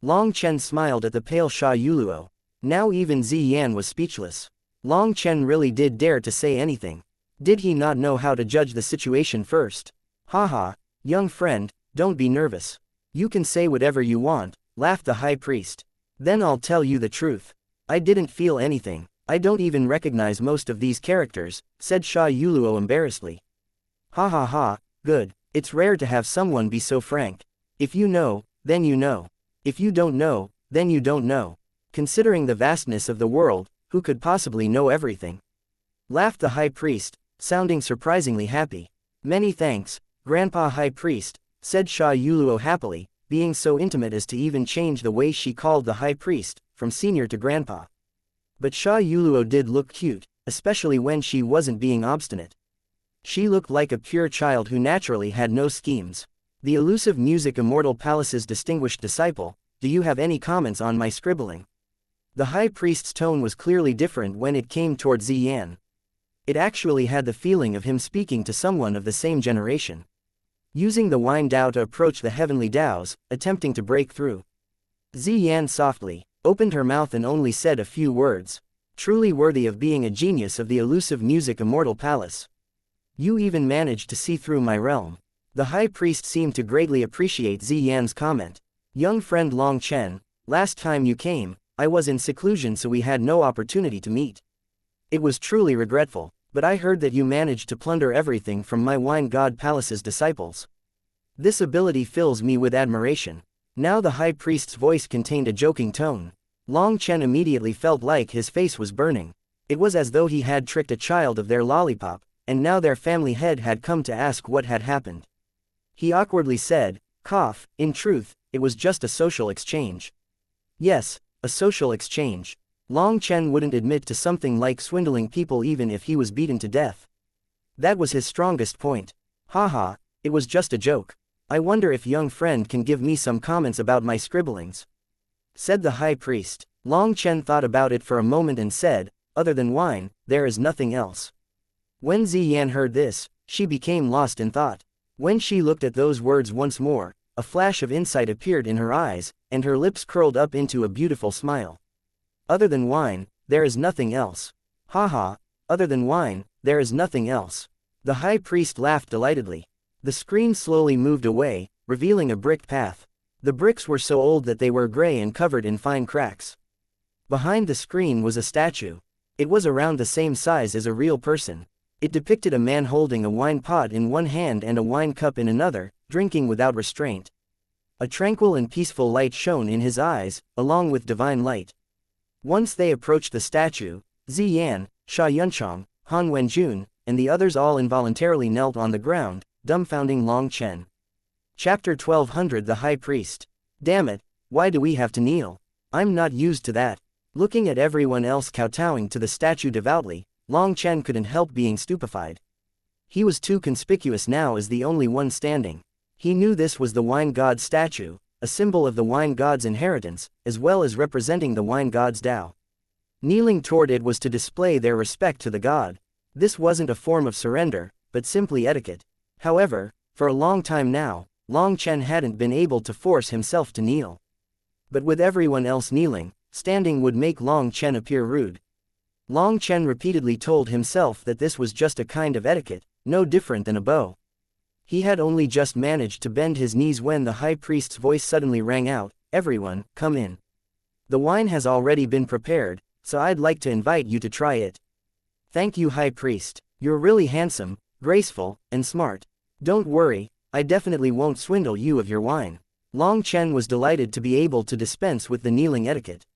Long Chen smiled at the pale Sha Yuluo. Now even Ziyan was speechless. Long Chen really did dare to say anything. Did he not know how to judge the situation first? Haha, young friend, don't be nervous. You can say whatever you want, laughed the high priest. Then I'll tell you the truth. I didn't feel anything. I don't even recognize most of these characters, said Sha Yuluo embarrassedly. Ha ha ha, good. It's rare to have someone be so frank. If you know, then you know. If you don't know, then you don't know. Considering the vastness of the world, who could possibly know everything? Laughed the high priest, sounding surprisingly happy. Many thanks, Grandpa High Priest, said Sha Yuluo happily, being so intimate as to even change the way she called the high priest, from senior to grandpa. But Sha Yuluo did look cute, especially when she wasn't being obstinate. She looked like a pure child who naturally had no schemes. The elusive music Immortal Palace's distinguished disciple, do you have any comments on my scribbling? The high priest's tone was clearly different when it came toward Ziyan. It actually had the feeling of him speaking to someone of the same generation. Using the wine Tao to approach the heavenly Taos, attempting to break through. Ziyan softly opened her mouth and only said a few words. Truly worthy of being a genius of the elusive music Immortal Palace. You even managed to see through my realm. The high priest seemed to greatly appreciate Ziyan's comment. Young friend Long Chen, last time you came, I was in seclusion so we had no opportunity to meet. It was truly regretful, but I heard that you managed to plunder everything from my wine god palace's disciples. This ability fills me with admiration. Now the high priest's voice contained a joking tone. Long Chen immediately felt like his face was burning. It was as though he had tricked a child of their lollipop, and now their family head had come to ask what had happened. He awkwardly said, cough, in truth, it was just a social exchange. Yes, a social exchange. Long Chen wouldn't admit to something like swindling people even if he was beaten to death. That was his strongest point. Haha, it was just a joke. I wonder if young friend can give me some comments about my scribblings, said the high priest. Long Chen thought about it for a moment and said, other than wine, there is nothing else. When Ziyan heard this, she became lost in thought. When she looked at those words once more, a flash of insight appeared in her eyes, and her lips curled up into a beautiful smile. Other than wine, there is nothing else. Haha, other than wine, there is nothing else. The high priest laughed delightedly. The screen slowly moved away, revealing a brick path. The bricks were so old that they were gray and covered in fine cracks. Behind the screen was a statue. It was around the same size as a real person. It depicted a man holding a wine pot in one hand and a wine cup in another, drinking without restraint. A tranquil and peaceful light shone in his eyes, along with divine light. Once they approached the statue, Ziyan, xianxia, Han Wenjun, and the others all involuntarily knelt on the ground, dumbfounding Long Chen. Chapter 1200. The High Priest. Damn it, why do we have to kneel? I'm not used to that. Looking at everyone else kowtowing to the statue devoutly, Long Chen couldn't help being stupefied. He was too conspicuous now as the only one standing. He knew this was the wine god's statue, a symbol of the wine god's inheritance, as well as representing the wine god's Tao. Kneeling toward it was to display their respect to the god. This wasn't a form of surrender, but simply etiquette. However, for a long time now, Long Chen hadn't been able to force himself to kneel. But with everyone else kneeling, standing would make Long Chen appear rude. Long Chen repeatedly told himself that this was just a kind of etiquette, no different than a bow. He had only just managed to bend his knees when the high priest's voice suddenly rang out, everyone, come in. The wine has already been prepared, so I'd like to invite you to try it. Thank you, high priest. You're really handsome, graceful, and smart. Don't worry, I definitely won't swindle you of your wine. Long Chen was delighted to be able to dispense with the kneeling etiquette.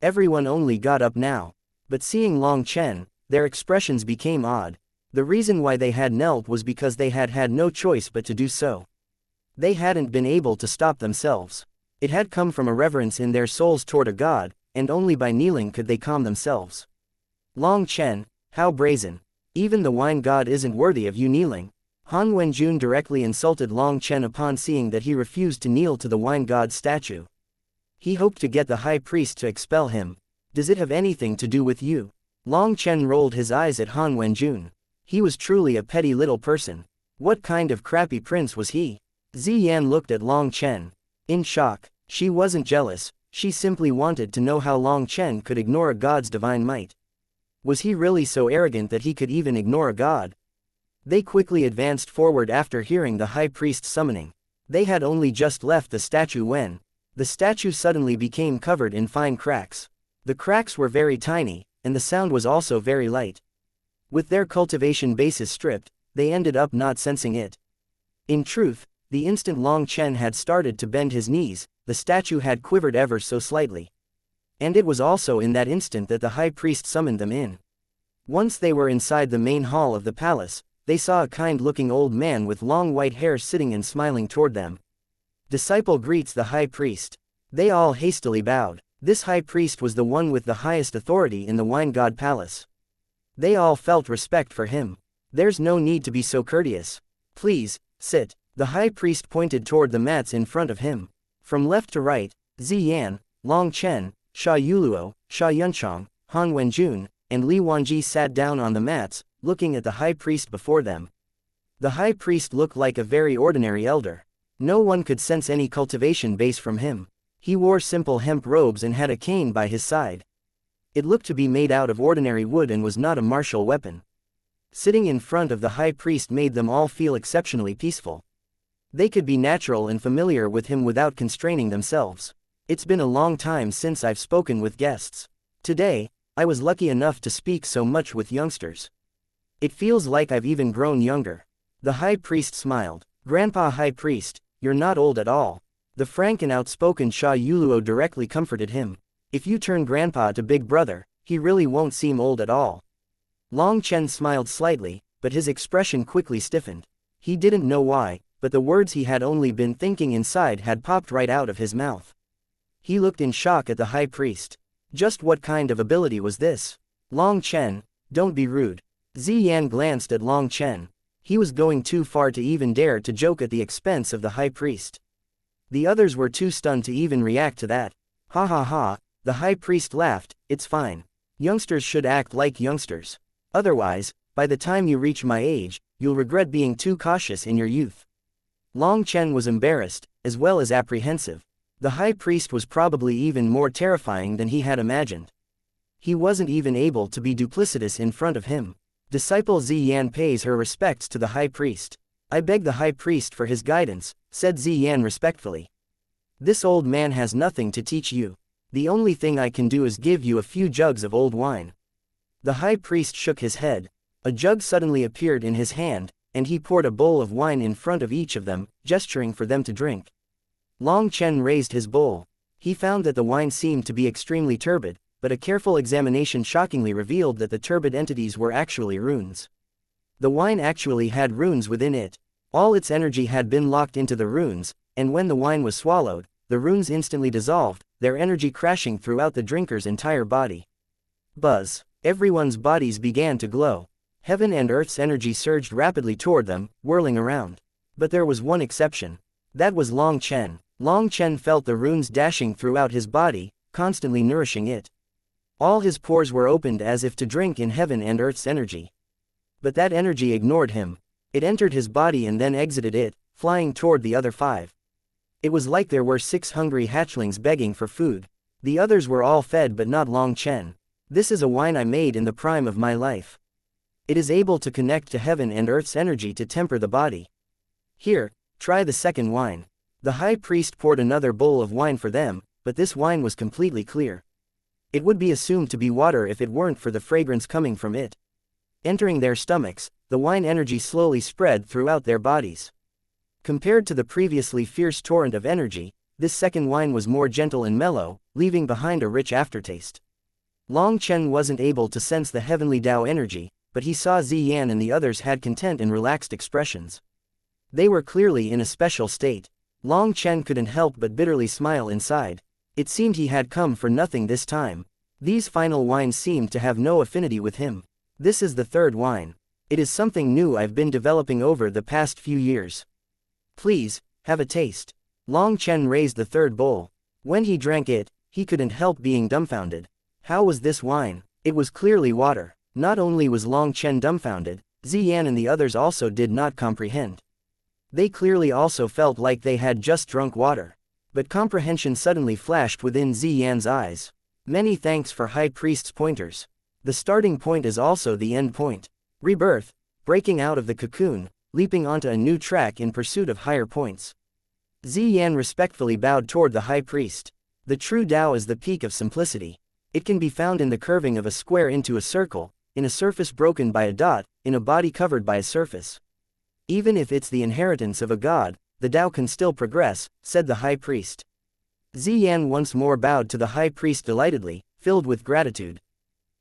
Everyone only got up now. But seeing Long Chen, their expressions became odd. The reason why they had knelt was because they had had no choice but to do so. They hadn't been able to stop themselves. It had come from a reverence in their souls toward a god, and only by kneeling could they calm themselves. Long Chen, how brazen. Even the wine god isn't worthy of you kneeling. Han Wenjun directly insulted Long Chen upon seeing that he refused to kneel to the wine god's statue. He hoped to get the high priest to expel him. Does it have anything to do with you? Long Chen rolled his eyes at Han Wenjun. He was truly a petty little person. What kind of crappy prince was he? Ziyan looked at Long Chen. In shock, she wasn't jealous, she simply wanted to know how Long Chen could ignore a god's divine might. Was he really so arrogant that he could even ignore a god? They quickly advanced forward after hearing the high priest's summoning. They had only just left the statue when the statue suddenly became covered in fine cracks. The cracks were very tiny, and the sound was also very light. With their cultivation bases stripped, they ended up not sensing it. In truth, the instant Long Chen had started to bend his knees, the statue had quivered ever so slightly. And it was also in that instant that the high priest summoned them in. Once they were inside the main hall of the palace, they saw a kind-looking old man with long white hair sitting and smiling toward them. Disciple greets the high priest. They all hastily bowed. This high priest was the one with the highest authority in the wine god palace. They all felt respect for him. There's no need to be so courteous. Please, sit. The high priest pointed toward the mats in front of him. From left to right, Ziyan, Long Chen, Sha Yuluo, Sha Yunchang, Han Wenjun, and Li Wanji sat down on the mats, looking at the high priest before them. The high priest looked like a very ordinary elder. No one could sense any cultivation base from him. He wore simple hemp robes and had a cane by his side. It looked to be made out of ordinary wood and was not a martial weapon. Sitting in front of the high priest made them all feel exceptionally peaceful. They could be natural and familiar with him without constraining themselves. It's been a long time since I've spoken with guests. Today, I was lucky enough to speak so much with youngsters. It feels like I've even grown younger. The high priest smiled. Grandpa High Priest, you're not old at all. The frank and outspoken Sha Yuluo directly comforted him. If you turn Grandpa to Big Brother, he really won't seem old at all. Long Chen smiled slightly, but his expression quickly stiffened. He didn't know why, but the words he had only been thinking inside had popped right out of his mouth. He looked in shock at the high priest. Just what kind of ability was this? Long Chen, don't be rude. Ziyan glanced at Long Chen. He was going too far to even dare to joke at the expense of the high priest. The others were too stunned to even react to that. Ha ha ha, the high priest laughed, it's fine. Youngsters should act like youngsters. Otherwise, by the time you reach my age, you'll regret being too cautious in your youth. Long Chen was embarrassed, as well as apprehensive. The high priest was probably even more terrifying than he had imagined. He wasn't even able to be duplicitous in front of him. Disciple Ziyan pays her respects to the high priest. I beg the high priest for his guidance, said Ziyan respectfully. This old man has nothing to teach you. The only thing I can do is give you a few jugs of old wine. The high priest shook his head. A jug suddenly appeared in his hand, and he poured a bowl of wine in front of each of them, gesturing for them to drink. Long Chen raised his bowl. He found that the wine seemed to be extremely turbid, but a careful examination shockingly revealed that the turbid entities were actually runes. The wine actually had runes within it. All its energy had been locked into the runes, and when the wine was swallowed, the runes instantly dissolved, their energy crashing throughout the drinker's entire body. Buzz. Everyone's bodies began to glow. Heaven and earth's energy surged rapidly toward them, whirling around. But there was one exception. That was Long Chen. Long Chen felt the runes dashing throughout his body, constantly nourishing it. All his pores were opened as if to drink in heaven and earth's energy. But that energy ignored him. It entered his body and then exited it, flying toward the other 5. It was like there were 6 hungry hatchlings begging for food. The others were all fed but not Long Chen. This is a wine I made in the prime of my life. It is able to connect to heaven and earth's energy to temper the body. Here, try the second wine. The high priest poured another bowl of wine for them, but this wine was completely clear. It would be assumed to be water if it weren't for the fragrance coming from it. Entering their stomachs, the wine energy slowly spread throughout their bodies. Compared to the previously fierce torrent of energy, this second wine was more gentle and mellow, leaving behind a rich aftertaste. Long Chen wasn't able to sense the heavenly Tao energy, but he saw Ziyan and the others had content and relaxed expressions. They were clearly in a special state. Long Chen couldn't help but bitterly smile inside. It seemed he had come for nothing this time. These final wines seemed to have no affinity with him. This is the third wine. It is something new I've been developing over the past few years. Please, have a taste. Long Chen raised the third bowl. When he drank it, he couldn't help being dumbfounded. How was this wine? It was clearly water. Not only was Long Chen dumbfounded, Ziyan and the others also did not comprehend. They clearly also felt like they had just drunk water. But comprehension suddenly flashed within Ziyan's eyes. Many thanks for High Priest's pointers. The starting point is also the end point. Rebirth, breaking out of the cocoon, leaping onto a new track in pursuit of higher points. Ziyan respectfully bowed toward the High Priest. The true Tao is the peak of simplicity. It can be found in the curving of a square into a circle, in a surface broken by a dot, in a body covered by a surface. Even if it's the inheritance of a god, the Tao can still progress, said the High Priest. Ziyan once more bowed to the High Priest delightedly, filled with gratitude.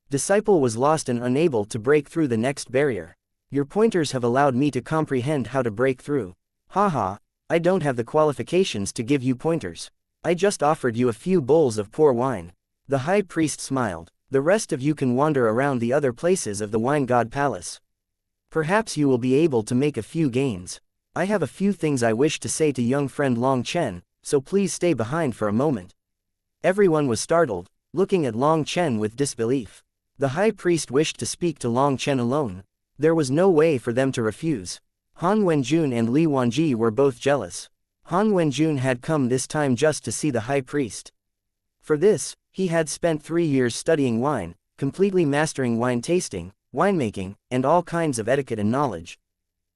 Disciple was lost and unable to break through the next barrier. Your pointers have allowed me to comprehend how to break through. Haha, I don't have the qualifications to give you pointers. I just offered you a few bowls of poor wine. The High Priest smiled. The rest of you can wander around the other places of the Wine God Palace. Perhaps you will be able to make a few gains. I have a few things I wish to say to young friend Long Chen, so please stay behind for a moment. Everyone was startled, looking at Long Chen with disbelief. The High Priest wished to speak to Long Chen alone. There was no way for them to refuse. Han Wenjun and Li Wanji were both jealous. Han Wenjun had come this time just to see the High Priest. For this, he had spent 3 years studying wine, completely mastering wine tasting, winemaking, and all kinds of etiquette and knowledge.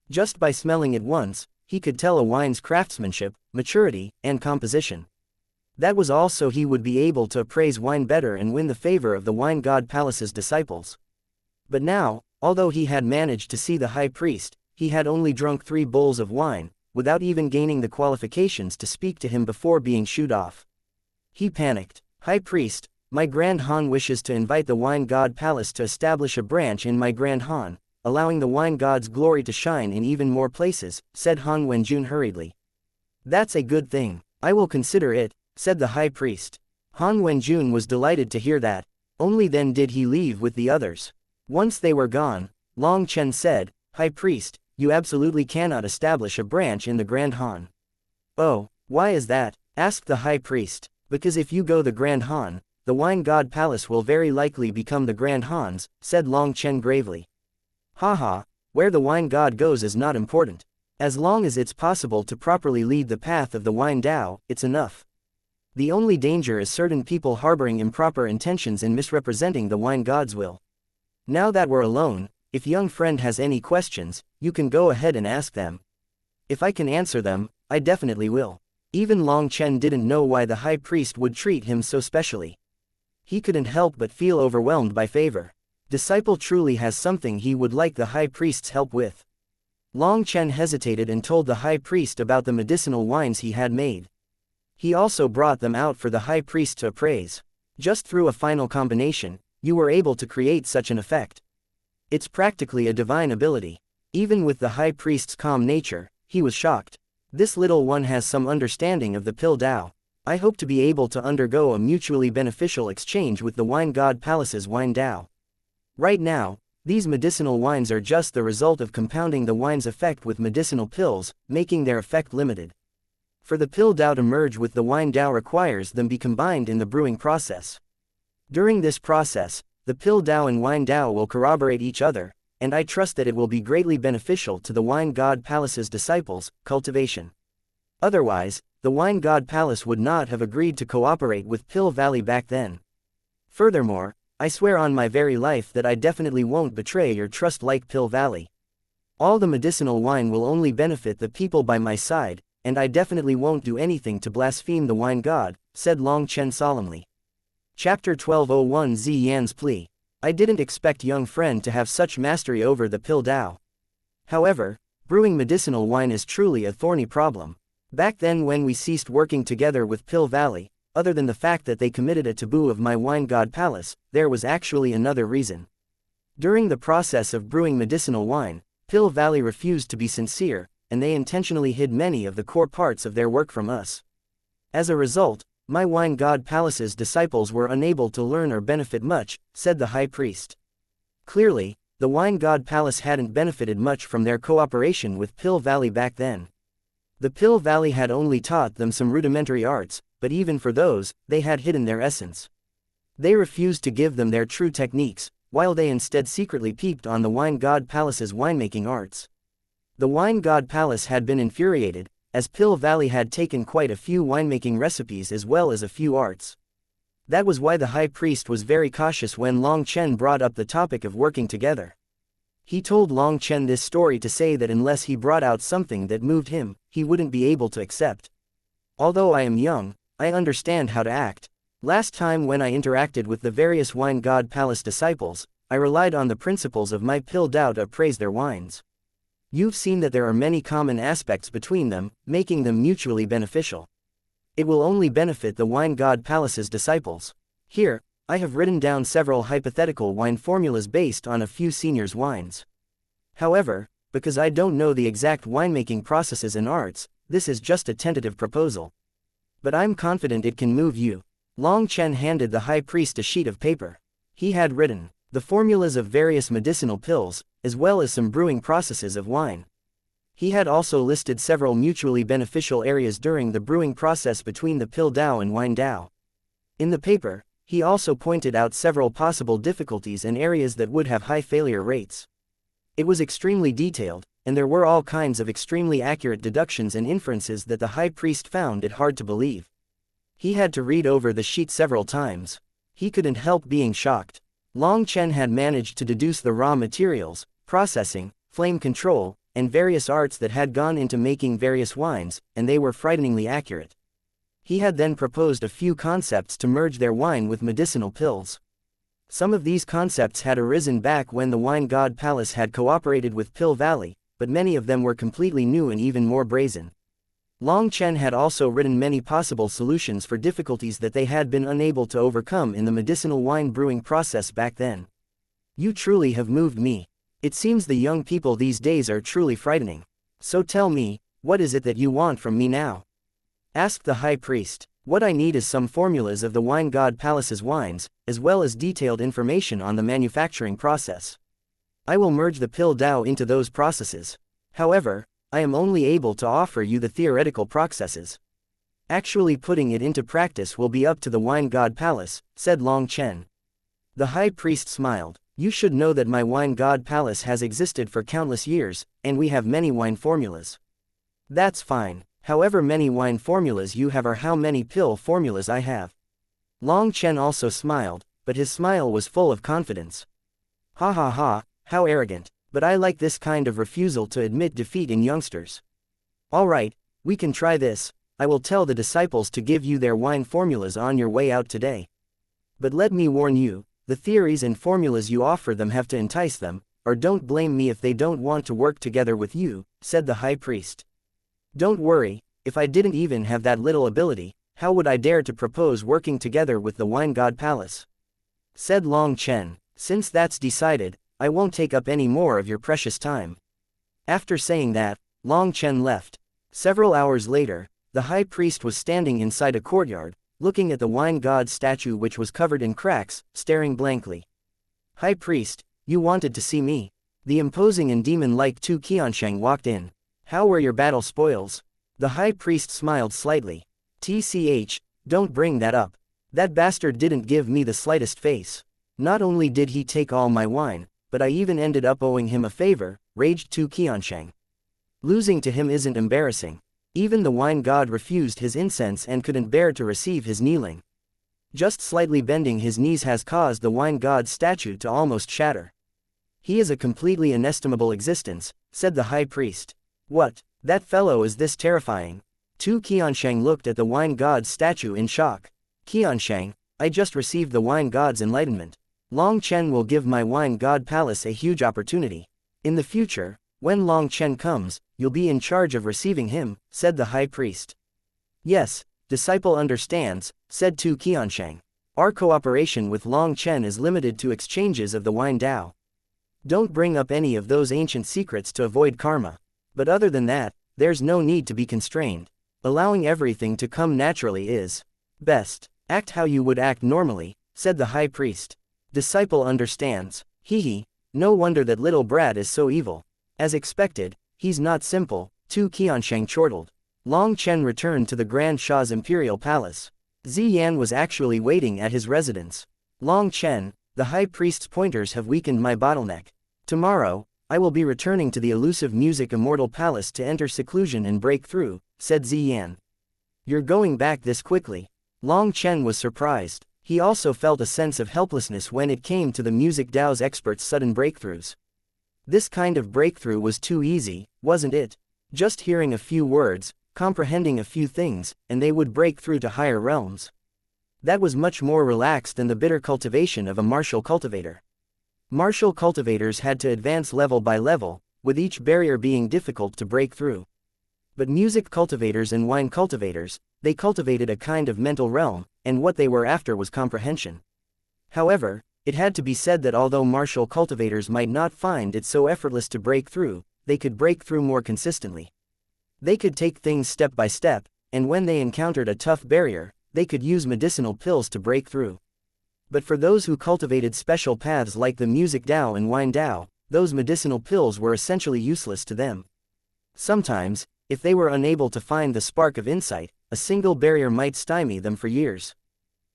Just by smelling it once, he could tell a wine's craftsmanship, maturity, and composition. That was all so he would be able to appraise wine better and win the favor of the Wine God Palace's disciples. But now, although he had managed to see the High Priest, he had only drunk 3 bowls of wine, without even gaining the qualifications to speak to him before being shooed off. He panicked. High Priest, my Grand Han wishes to invite the Wine God Palace to establish a branch in my Grand Han, allowing the wine god's glory to shine in even more places, said Han Wenjun hurriedly. That's a good thing. I will consider it, said the high priest. Han Wenjun was delighted to hear that. Only then did he leave with the others. Once they were gone, Long Chen said, High priest, you absolutely cannot establish a branch in the Grand Han. Oh, why is that? Asked the high priest. Because if you go the Grand Han, the wine god palace will very likely become the Grand Han's, said Long Chen gravely. Haha, where the wine god goes is not important. As long as it's possible to properly lead the path of the wine Dao, it's enough. The only danger is certain people harboring improper intentions and misrepresenting the wine god's will. Now that we're alone, if young friend has any questions, you can go ahead and ask them. If I can answer them, I definitely will. Even Long Chen didn't know why the high priest would treat him so specially. He couldn't help but feel overwhelmed by favor. Disciple truly has something he would like the high priest's help with. Long Chen hesitated and told the high priest about the medicinal wines he had made. He also brought them out for the high priest to appraise. Just through a final combination, you were able to create such an effect. It's practically a divine ability. Even with the high priest's calm nature, he was shocked. This little one has some understanding of the pill Dao. I hope to be able to undergo a mutually beneficial exchange with the wine god palace's wine Dao. Right now, these medicinal wines are just the result of compounding the wine's effect with medicinal pills, making their effect limited. For the pill Dao to merge with the wine Dao requires them be combined in the brewing process. During this process, the pill Dao and wine Dao will corroborate each other, and I trust that it will be greatly beneficial to the wine god palace's disciples, cultivation. Otherwise, the wine god palace would not have agreed to cooperate with Pill Valley back then. Furthermore, I swear on my very life that I definitely won't betray your trust like Pill Valley. All the medicinal wine will only benefit the people by my side, and I definitely won't do anything to blaspheme the wine god, said Long Chen solemnly. Chapter 1201 Zi Yan's Plea. I didn't expect young friend to have such mastery over the pill Dao. However, brewing medicinal wine is truly a thorny problem. Back then when we ceased working together with Pill Valley, other than the fact that they committed a taboo of my wine god palace, there was actually another reason. During the process of brewing medicinal wine, Pill Valley refused to be sincere, and they intentionally hid many of the core parts of their work from us. As a result, my wine god palace's disciples were unable to learn or benefit much, said the high priest. Clearly, the wine god palace hadn't benefited much from their cooperation with Pill Valley back then. The Pill Valley had only taught them some rudimentary arts, but even for those, they had hidden their essence. They refused to give them their true techniques, while they instead secretly peeped on the wine god palace's winemaking arts. The wine god palace had been infuriated, as Pill Valley had taken quite a few winemaking recipes as well as a few arts. That was why the high priest was very cautious when Long Chen brought up the topic of working together. He told Long Chen this story to say that unless he brought out something that moved him, he wouldn't be able to accept. Although I am young, I understand how to act. Last time when I interacted with the various wine god palace disciples, I relied on the principles of my pill Dao to appraise their wines. You've seen that there are many common aspects between them, making them mutually beneficial. It will only benefit the wine god palace's disciples. Here, I have written down several hypothetical wine formulas based on a few seniors' wines. However, because I don't know the exact winemaking processes and arts, this is just a tentative proposal. But I'm confident it can move you. Long Chen handed the high priest a sheet of paper. He had written the formulas of various medicinal pills, as well as some brewing processes of wine. He had also listed several mutually beneficial areas during the brewing process between the pill Dao and wine Dao. In the paper, he also pointed out several possible difficulties and areas that would have high failure rates. It was extremely detailed, and there were all kinds of extremely accurate deductions and inferences that the high priest found it hard to believe. He had to read over the sheet several times. He couldn't help being shocked. Long Chen had managed to deduce the raw materials, processing, flame control, and various arts that had gone into making various wines, and they were frighteningly accurate. He had then proposed a few concepts to merge their wine with medicinal pills. Some of these concepts had arisen back when the wine god palace had cooperated with Pill Valley, but many of them were completely new and even more brazen. Long Chen had also written many possible solutions for difficulties that they had been unable to overcome in the medicinal wine brewing process back then. You truly have moved me. It seems the young people these days are truly frightening. So tell me, what is it that you want from me now? Asked the high priest. What I need is some formulas of the wine god palace's wines, as well as detailed information on the manufacturing process. I will merge the pill Dao into those processes. However, I am only able to offer you the theoretical processes. Actually putting it into practice will be up to the wine god palace, said Long Chen. The high priest smiled. You should know that my wine god palace has existed for countless years, and we have many wine formulas. That's fine. However many wine formulas you have or how many pill formulas I have. Long Chen also smiled, but his smile was full of confidence. Ha ha ha, how arrogant, but I like this kind of refusal to admit defeat in youngsters. Alright, we can try this. I will tell the disciples to give you their wine formulas on your way out today. But let me warn you, the theories and formulas you offer them have to entice them, or don't blame me if they don't want to work together with you, said the high priest. Don't worry, if I didn't even have that little ability, how would I dare to propose working together with the wine god palace? Said Long Chen. Since that's decided, I won't take up any more of your precious time. After saying that, Long Chen left. Several hours later, the high priest was standing inside a courtyard, looking at the wine god's statue which was covered in cracks, staring blankly. High priest, you wanted to see me. The imposing and demon-like Tu Qiansheng walked in. How were your battle spoils? The high priest smiled slightly. TCH, don't bring that up. That bastard didn't give me the slightest face. Not only did he take all my wine, but I even ended up owing him a favor, raged Tu Qiansheng. Losing to him isn't embarrassing. Even the wine god refused his incense and couldn't bear to receive his kneeling. Just slightly bending his knees has caused the wine god's statue to almost shatter. He is a completely inestimable existence, said the high priest. What? That fellow is this terrifying? Tu Qiansheng looked at the wine god's statue in shock. Qiansheng, I just received the wine god's enlightenment. Long Chen will give my wine god palace a huge opportunity. In the future, when Long Chen comes, you'll be in charge of receiving him, said the high priest. Yes, disciple understands, said Tu Qiansheng. Our cooperation with Long Chen is limited to exchanges of the wine Dao. Don't bring up any of those ancient secrets to avoid karma. But other than that, there's no need to be constrained. Allowing everything to come naturally is best. Act how you would act normally, said the high priest. Disciple understands. Hee, no wonder that little brat is so evil. As expected, he's not simple, Tu Qiansheng chortled. Long Chen returned to the Grand Shah's imperial palace. Ziyan was actually waiting at his residence. Long Chen, the high priest's pointers have weakened my bottleneck. Tomorrow, I will be returning to the elusive music immortal palace to enter seclusion and break through, said Ziyan. You're going back this quickly. Long Chen was surprised. He also felt a sense of helplessness when it came to the music Dao's experts' sudden breakthroughs. This kind of breakthrough was too easy, wasn't it? Just hearing a few words, comprehending a few things, and they would break through to higher realms. That was much more relaxed than the bitter cultivation of a martial cultivator. Martial cultivators had to advance level by level, with each barrier being difficult to break through. But music cultivators and wine cultivators, they cultivated a kind of mental realm, and what they were after was comprehension. However, it had to be said that although martial cultivators might not find it so effortless to break through, they could break through more consistently. They could take things step by step, and when they encountered a tough barrier, they could use medicinal pills to break through. But for those who cultivated special paths like the music Dao and wine Dao, those medicinal pills were essentially useless to them. Sometimes, if they were unable to find the spark of insight, a single barrier might stymie them for years.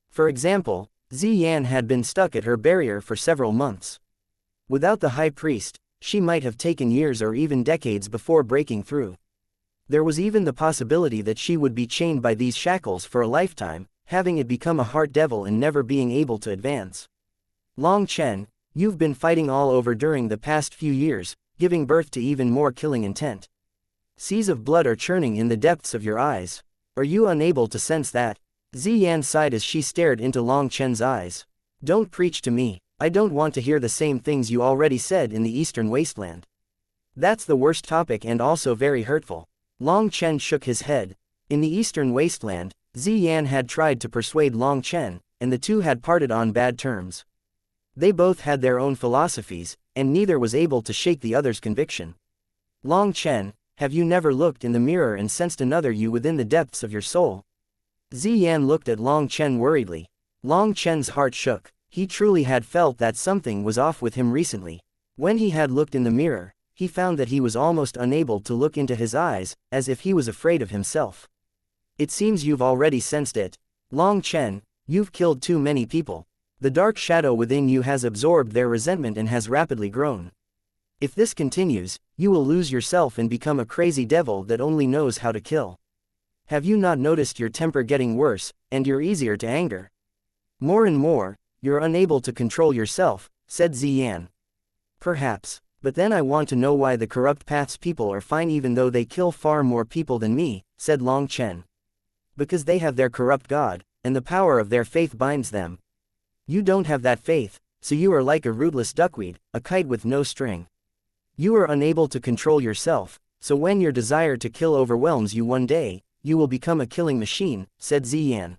For example, Ziyan had been stuck at her barrier for several months. Without the high priest, she might have taken years or even decades before breaking through. There was even the possibility that she would be chained by these shackles for a lifetime, having it become a heart devil and never being able to advance. Long Chen, you've been fighting all over during the past few years, giving birth to even more killing intent. Seas of blood are churning in the depths of your eyes. Are you unable to sense that? Ziyan sighed as she stared into Long Chen's eyes. Don't preach to me, I don't want to hear the same things you already said in the Eastern Wasteland. That's the worst topic and also very hurtful. Long Chen shook his head. In the Eastern Wasteland, Ziyan had tried to persuade Long Chen, and the two had parted on bad terms. They both had their own philosophies, and neither was able to shake the other's conviction. Long Chen, have you never looked in the mirror and sensed another you within the depths of your soul? Ziyan looked at Long Chen worriedly. Long Chen's heart shook. He truly had felt that something was off with him recently. When he had looked in the mirror, he found that he was almost unable to look into his eyes, as if he was afraid of himself. It seems you've already sensed it. Long Chen, you've killed too many people. The dark shadow within you has absorbed their resentment and has rapidly grown. If this continues, you will lose yourself and become a crazy devil that only knows how to kill. Have you not noticed your temper getting worse, and you're easier to anger? More and more, you're unable to control yourself, said Ziyan. Perhaps, but then I want to know why the corrupt path's people are fine even though they kill far more people than me, said Long Chen. Because they have their corrupt god, and the power of their faith binds them. You don't have that faith, so you are like a rootless duckweed, a kite with no string. You are unable to control yourself, so when your desire to kill overwhelms you one day, you will become a killing machine, said Ziyan.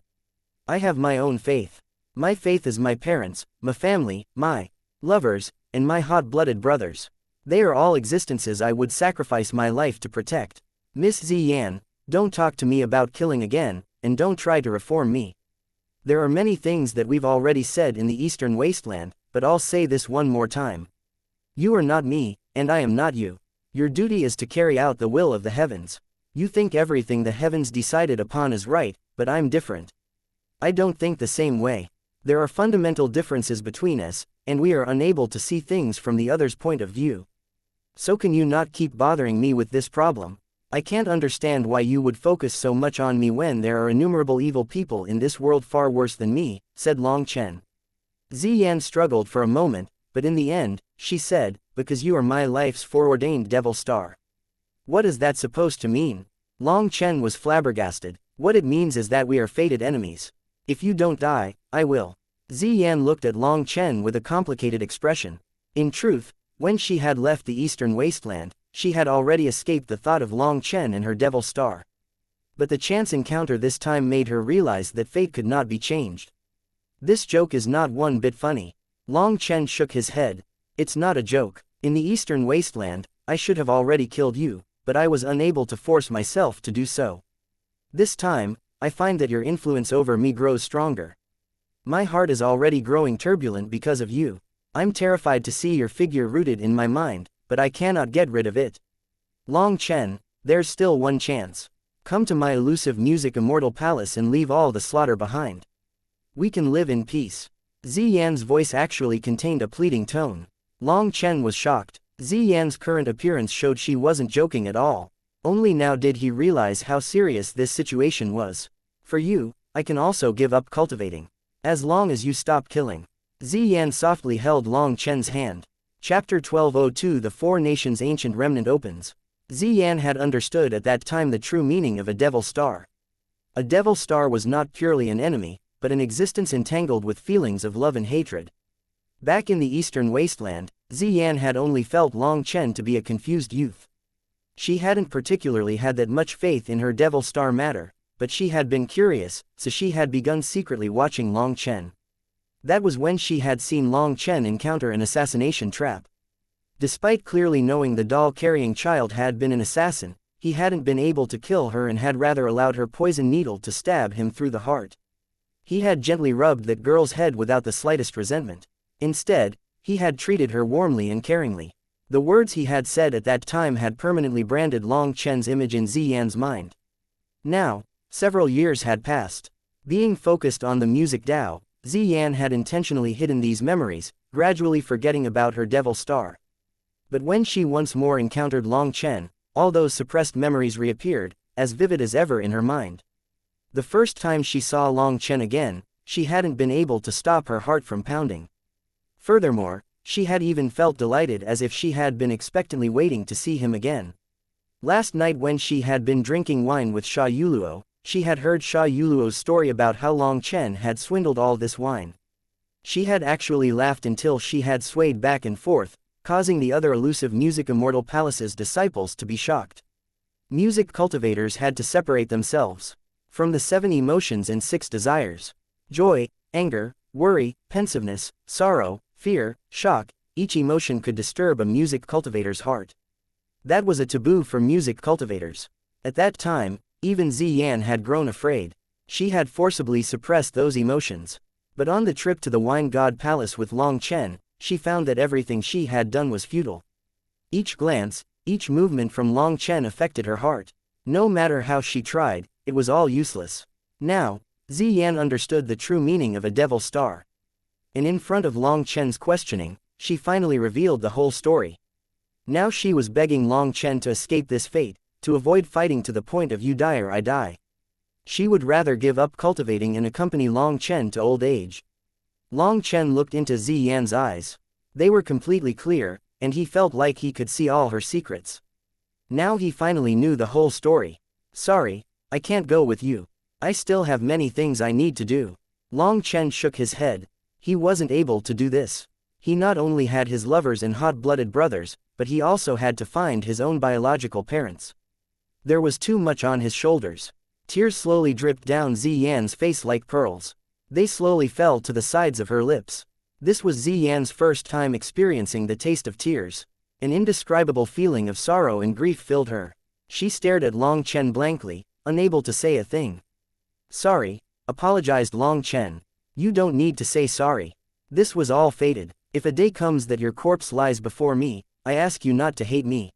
I have my own faith. My faith is my parents, my family, my lovers, and my hot-blooded brothers. They are all existences I would sacrifice my life to protect. Miss Ziyan, don't talk to me about killing again, and don't try to reform me. There are many things that we've already said in the Eastern Wasteland, but I'll say this one more time. You are not me, and I am not you. Your duty is to carry out the will of the heavens. You think everything the heavens decided upon is right, but I'm different. I don't think the same way. There are fundamental differences between us, and we are unable to see things from the other's point of view. So can you not keep bothering me with this problem? I can't understand why you would focus so much on me when there are innumerable evil people in this world far worse than me, said Long Chen. Ziyan struggled for a moment, but in the end, she said, because you are my life's foreordained devil star. What is that supposed to mean? Long Chen was flabbergasted. What it means is that we are fated enemies. If you don't die, I will. Ziyan looked at Long Chen with a complicated expression. In truth, when she had left the Eastern Wasteland, she had already escaped the thought of Long Chen and her devil star. But the chance encounter this time made her realize that fate could not be changed. This joke is not one bit funny. Long Chen shook his head. It's not a joke. In the Eastern Wasteland, I should have already killed you, but I was unable to force myself to do so. This time, I find that your influence over me grows stronger. My heart is already growing turbulent because of you. I'm terrified to see your figure rooted in my mind, but I cannot get rid of it. Long Chen, there's still one chance. Come to my elusive music immortal palace and leave all the slaughter behind. We can live in peace. Ziyan's voice actually contained a pleading tone. Long Chen was shocked. Ziyan's current appearance showed she wasn't joking at all. Only now did he realize how serious this situation was. For you, I can also give up cultivating. As long as you stop killing. Ziyan softly held Long Chen's hand. Chapter 1202 The Four Nations Ancient Remnant opens. Ziyan had understood at that time the true meaning of a devil star. A devil star was not purely an enemy, but an existence entangled with feelings of love and hatred. Back in the Eastern Wasteland, Ziyan had only felt Long Chen to be a confused youth. She hadn't particularly had that much faith in her devil star matter, but she had been curious, so she had begun secretly watching Long Chen. That was when she had seen Long Chen encounter an assassination trap. Despite clearly knowing the doll-carrying child had been an assassin, he hadn't been able to kill her and had rather allowed her poison needle to stab him through the heart. He had gently rubbed that girl's head without the slightest resentment. Instead, he had treated her warmly and caringly. The words he had said at that time had permanently branded Long Chen's image in Ziyan's mind. Now, several years had passed. Being focused on the music Dao, Ziyan had intentionally hidden these memories, gradually forgetting about her devil star. But when she once more encountered Long Chen, all those suppressed memories reappeared, as vivid as ever in her mind. The first time she saw Long Chen again, she hadn't been able to stop her heart from pounding. Furthermore, she had even felt delighted as if she had been expectantly waiting to see him again. Last night when she had been drinking wine with Sha Yuluo, she had heard Sha Yuluo's story about how Long Chen had swindled all this wine. She had actually laughed until she had swayed back and forth, causing the other elusive Music Immortal Palace's disciples to be shocked. Music cultivators had to separate themselves from the 7 emotions and 6 desires. Joy, anger, worry, pensiveness, sorrow, fear, shock, each emotion could disturb a music cultivator's heart. That was a taboo for music cultivators. At that time, even Xian had grown afraid. She had forcibly suppressed those emotions. But on the trip to the Wine God Palace with Long Chen, she found that everything she had done was futile. Each glance, each movement from Long Chen affected her heart. No matter how she tried, it was all useless. Now, Xian understood the true meaning of a devil star. And in front of Long Chen's questioning, she finally revealed the whole story. Now she was begging Long Chen to escape this fate, to avoid fighting to the point of you die or I die. She would rather give up cultivating and accompany Long Chen to old age. Long Chen looked into Xian's eyes. They were completely clear, and he felt like he could see all her secrets. Now he finally knew the whole story. Sorry, I can't go with you. I still have many things I need to do. Long Chen shook his head. He wasn't able to do this. He not only had his lovers and hot-blooded brothers, but he also had to find his own biological parents. There was too much on his shoulders. Tears slowly dripped down Xian's face like pearls. They slowly fell to the sides of her lips. This was Xian's first time experiencing the taste of tears. An indescribable feeling of sorrow and grief filled her. She stared at Long Chen blankly, unable to say a thing. Sorry, apologized Long Chen. You don't need to say sorry. This was all fated. If a day comes that your corpse lies before me, I ask you not to hate me.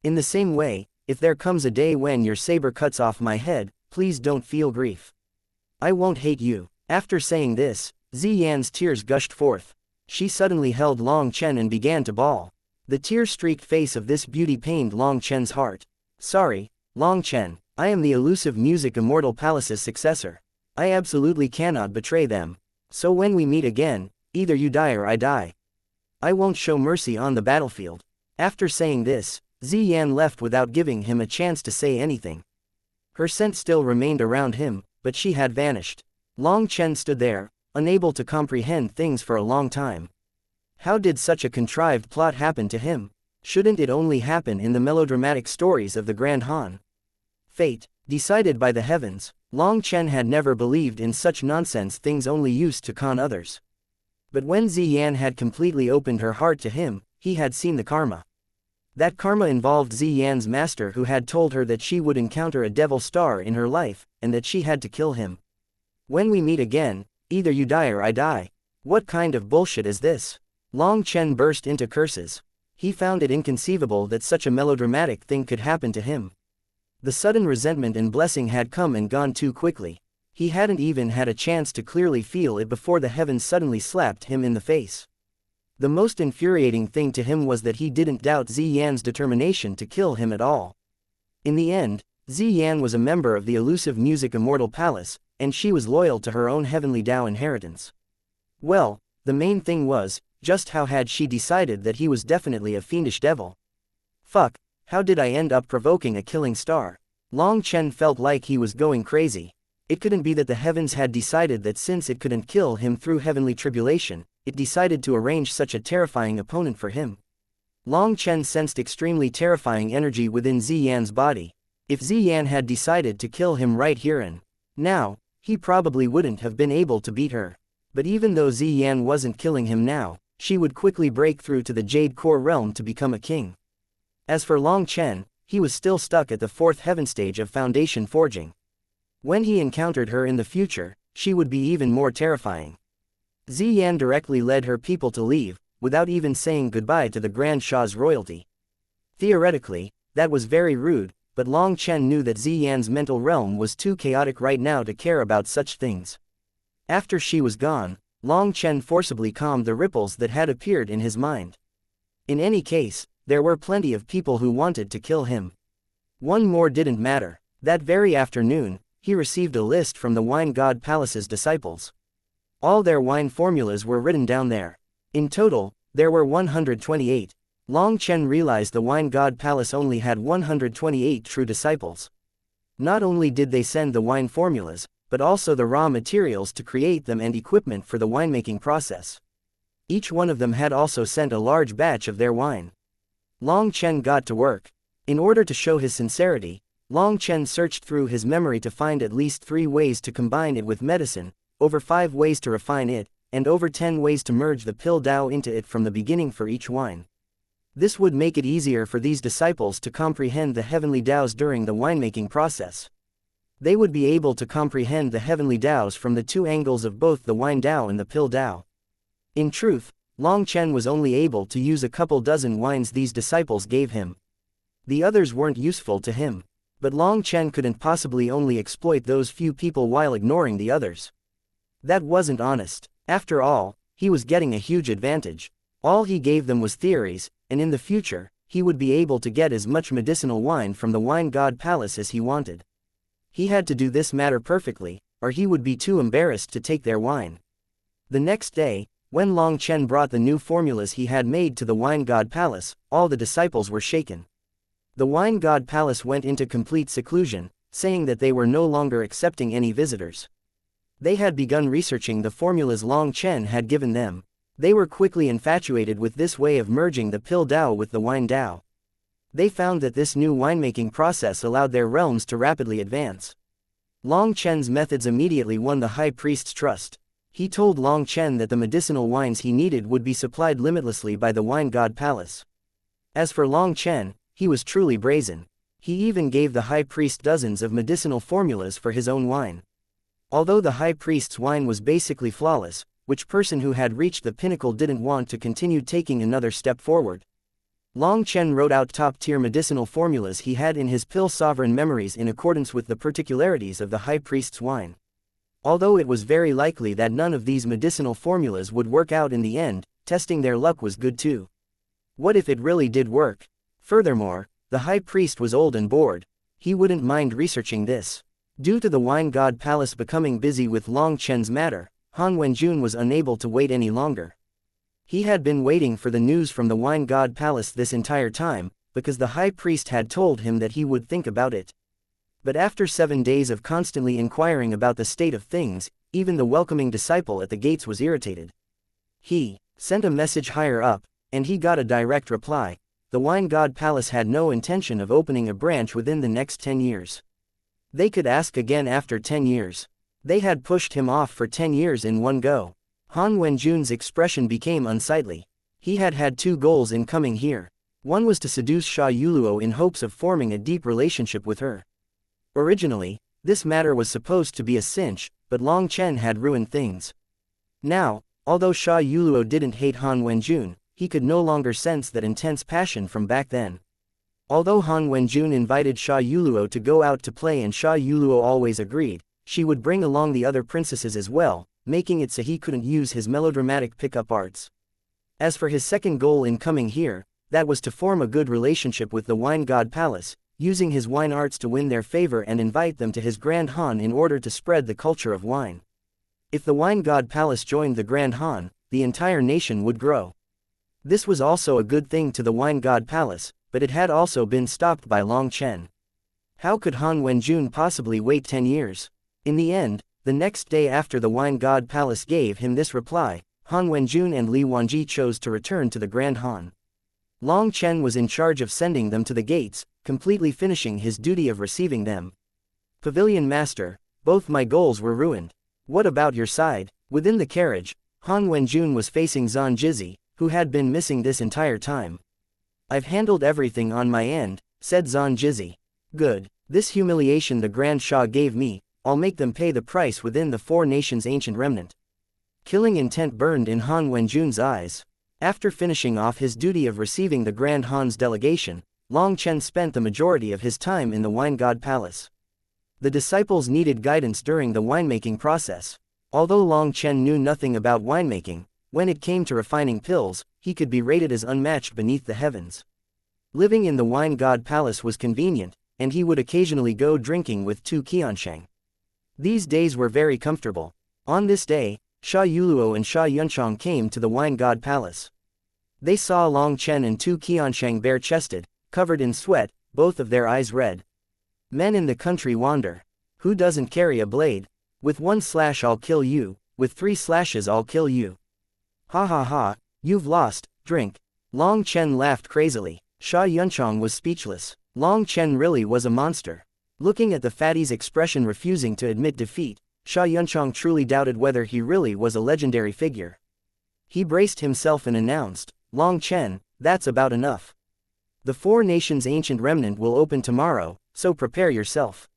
In the same way, if there comes a day when your saber cuts off my head, please don't feel grief. I won't hate you. After saying this, Xian's tears gushed forth. She suddenly held Long Chen and began to bawl. The tear-streaked face of this beauty pained Long Chen's heart. Sorry, Long Chen, I am the elusive music immortal palace's successor. I absolutely cannot betray them. So when we meet again, either you die or I die. I won't show mercy on the battlefield. After saying this, Xian left without giving him a chance to say anything. Her scent still remained around him, but she had vanished. Long Chen stood there, unable to comprehend things for a long time. How did such a contrived plot happen to him? Shouldn't it only happen in the melodramatic stories of the Grand Han? Fate, decided by the heavens. Long Chen had never believed in such nonsense things only used to con others. But when Xian had completely opened her heart to him, he had seen the karma. That karma involved Xian's master who had told her that she would encounter a devil star in her life, and that she had to kill him. When we meet again, either you die or I die. What kind of bullshit is this? Long Chen burst into curses. He found it inconceivable that such a melodramatic thing could happen to him. The sudden resentment and blessing had come and gone too quickly. He hadn't even had a chance to clearly feel it before the heavens suddenly slapped him in the face. The most infuriating thing to him was that he didn't doubt Xian's determination to kill him at all. In the end, Xian was a member of the elusive music immortal palace, and she was loyal to her own heavenly Tao inheritance. Well, the main thing was, just how had she decided that he was definitely a fiendish devil? Fuck, how did I end up provoking a killing star? Long Chen felt like he was going crazy. It couldn't be that the heavens had decided that since it couldn't kill him through heavenly tribulation, it decided to arrange such a terrifying opponent for him. Long Chen sensed extremely terrifying energy within Xian's body. If Xian had decided to kill him right here and now, he probably wouldn't have been able to beat her. But even though Xian wasn't killing him now, she would quickly break through to the Jade Core realm to become a king. As for Long Chen, he was still stuck at the fourth heaven stage of foundation forging. When he encountered her in the future, she would be even more terrifying. Xian directly led her people to leave, without even saying goodbye to the Grand Shah's royalty. Theoretically, that was very rude, but Long Chen knew that Xian's mental realm was too chaotic right now to care about such things. After she was gone, Long Chen forcibly calmed the ripples that had appeared in his mind. In any case, there were plenty of people who wanted to kill him. One more didn't matter. That very afternoon, he received a list from the Wine God Palace's disciples. All their wine formulas were written down there. In total, there were 128. Long Chen realized the Wine God Palace only had 128 true disciples. Not only did they send the wine formulas, but also the raw materials to create them and equipment for the winemaking process. Each one of them had also sent a large batch of their wine. Long Chen got to work. In order to show his sincerity, Long Chen searched through his memory to find at least 3 ways to combine it with medicine, over 5 ways to refine it, and over 10 ways to merge the pill Dao into it from the beginning for each wine. This would make it easier for these disciples to comprehend the heavenly Daos during the winemaking process. They would be able to comprehend the heavenly Daos from the two angles of both the wine Dao and the pill Dao. In truth, Long Chen was only able to use a couple dozen wines these disciples gave him. The others weren't useful to him. But Long Chen couldn't possibly only exploit those few people while ignoring the others. That wasn't honest. After all, he was getting a huge advantage. All he gave them was theories, and in the future, he would be able to get as much medicinal wine from the wine god palace as he wanted. He had to do this matter perfectly, or he would be too embarrassed to take their wine. The next day, when Long Chen brought the new formulas he had made to the wine god palace, all the disciples were shaken. The wine god palace went into complete seclusion, saying that they were no longer accepting any visitors. They had begun researching the formulas Long Chen had given them. They were quickly infatuated with this way of merging the pill Dao with the wine Dao. They found that this new winemaking process allowed their realms to rapidly advance. Long Chen's methods immediately won the high priest's trust. He told Long Chen that the medicinal wines he needed would be supplied limitlessly by the wine god palace. As for Long Chen, he was truly brazen. He even gave the high priest dozens of medicinal formulas for his own wine. Although the high priest's wine was basically flawless, which person who had reached the pinnacle didn't want to continue taking another step forward? Long Chen wrote out top-tier medicinal formulas he had in his pill sovereign memories in accordance with the particularities of the high priest's wine. Although it was very likely that none of these medicinal formulas would work out in the end, testing their luck was good too. What if it really did work? Furthermore, the high priest was old and bored. He wouldn't mind researching this. Due to the wine god palace becoming busy with Long Chen's matter, Han Wenjun was unable to wait any longer. He had been waiting for the news from the wine god palace this entire time, because the high priest had told him that he would think about it. But after 7 days of constantly inquiring about the state of things, even the welcoming disciple at the gates was irritated. He sent a message higher up, and he got a direct reply. The wine god palace had no intention of opening a branch within the next 10 years. They could ask again after 10 years. They had pushed him off for 10 years in one go. Han Wenjun's expression became unsightly. He had had 2 goals in coming here. One was to seduce Sha Yuluo in hopes of forming a deep relationship with her. Originally, this matter was supposed to be a cinch, but Long Chen had ruined things. Now, although Sha Yuluo didn't hate Han Wenjun, he could no longer sense that intense passion from back then. Although Han Wenjun invited Sha Yuluo to go out to play and Sha Yuluo always agreed, she would bring along the other princesses as well, making it so he couldn't use his melodramatic pickup arts. As for his second goal in coming here, that was to form a good relationship with the wine god palace, using his wine arts to win their favor and invite them to his Grand Han in order to spread the culture of wine. If the wine god palace joined the Grand Han, the entire nation would grow. This was also a good thing to the wine god palace, but it had also been stopped by Long Chen. How could Han Wenjun possibly wait 10 years? In the end, the next day after the wine god palace gave him this reply, Han Wenjun and Li Wanji chose to return to the Grand Han. Long Chen was in charge of sending them to the gates, completely finishing his duty of receiving them. Pavilion Master, both my goals were ruined. What about your side? Within the carriage, Han Wenjun was facing Zhan Jizi, who had been missing this entire time. I've handled everything on my end, said Zhan Jizi. Good. This humiliation the Grand Shah gave me, I'll make them pay the price within the 4 nations' ancient remnant. Killing intent burned in Han Wenjun's eyes. After finishing off his duty of receiving the Grand Han's delegation, Long Chen spent the majority of his time in the wine god palace. The disciples needed guidance during the winemaking process. Although Long Chen knew nothing about winemaking, when it came to refining pills, he could be rated as unmatched beneath the heavens. Living in the wine god palace was convenient, and he would occasionally go drinking with 2 xianxia. These days were very comfortable. On this day, Sha Yuluo and Sha Yunchang came to the wine god palace. They saw Long Chen and 2 xianxia bare-chested, covered in sweat, both of their eyes red. Men in the country wander. Who doesn't carry a blade? With 1 slash I'll kill you, with 3 slashes I'll kill you. Ha ha ha, you've lost, drink. Long Chen laughed crazily. Sha Yunchang was speechless. Long Chen really was a monster. Looking at the fatty's expression refusing to admit defeat, Xianxia truly doubted whether he really was a legendary figure. He braced himself and announced, "Long Chen, that's about enough. The Four Nations Ancient Remnant will open tomorrow, so prepare yourself.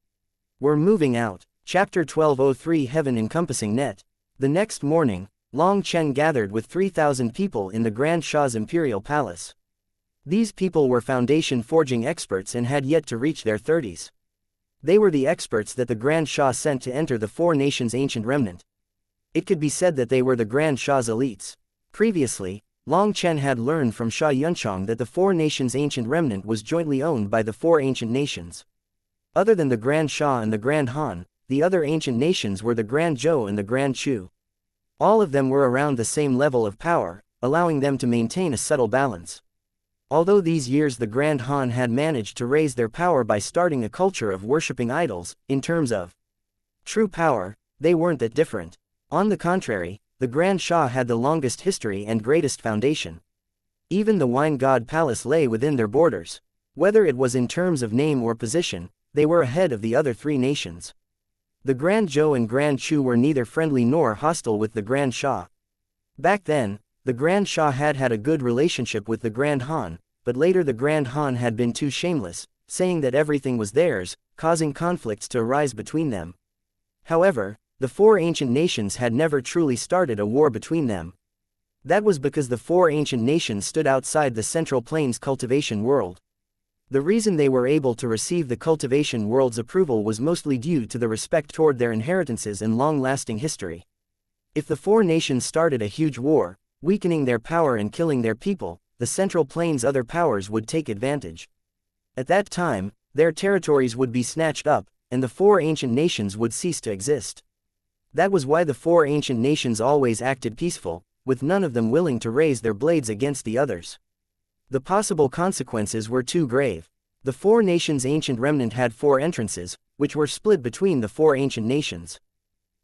We're moving out." Chapter 1203 Heaven Encompassing Net. The next morning, Long Chen gathered with 3,000 people in the Grand Shah's imperial palace. These people were foundation forging experts and had yet to reach their 30s. They were the experts that the Grand Shah sent to enter the Four Nations Ancient Remnant. It could be said that they were the Grand Shah's elites. Previously, Long Chen had learned from Xianxia that the Four Nations Ancient Remnant was jointly owned by the four ancient nations. Other than the Grand Shah and the Grand Han, the other ancient nations were the Grand Zhou and the Grand Chu. All of them were around the same level of power, allowing them to maintain a subtle balance. Although these years the Grand Han had managed to raise their power by starting a culture of worshipping idols, in terms of true power, they weren't that different. On the contrary, the Grand Shah had the longest history and greatest foundation. Even the Wine God Palace lay within their borders. Whether it was in terms of name or position, they were ahead of the other three nations. The Grand Zhou and Grand Chu were neither friendly nor hostile with the Grand Shah. Back then, the Grand Shah had had a good relationship with the Grand Han, but later the Grand Han had been too shameless, saying that everything was theirs, causing conflicts to arise between them. However, the four ancient nations had never truly started a war between them. That was because the four ancient nations stood outside the Central Plains cultivation world. The reason they were able to receive the cultivation world's approval was mostly due to the respect toward their inheritances and long-lasting history. If the four nations started a huge war, weakening their power and killing their people, the Central Plains' other powers would take advantage. At that time, their territories would be snatched up, and the four ancient nations would cease to exist. That was why the four ancient nations always acted peaceful, with none of them willing to raise their blades against the others. The possible consequences were too grave. The Four Nations Ancient Remnant had four entrances, which were split between the four ancient nations.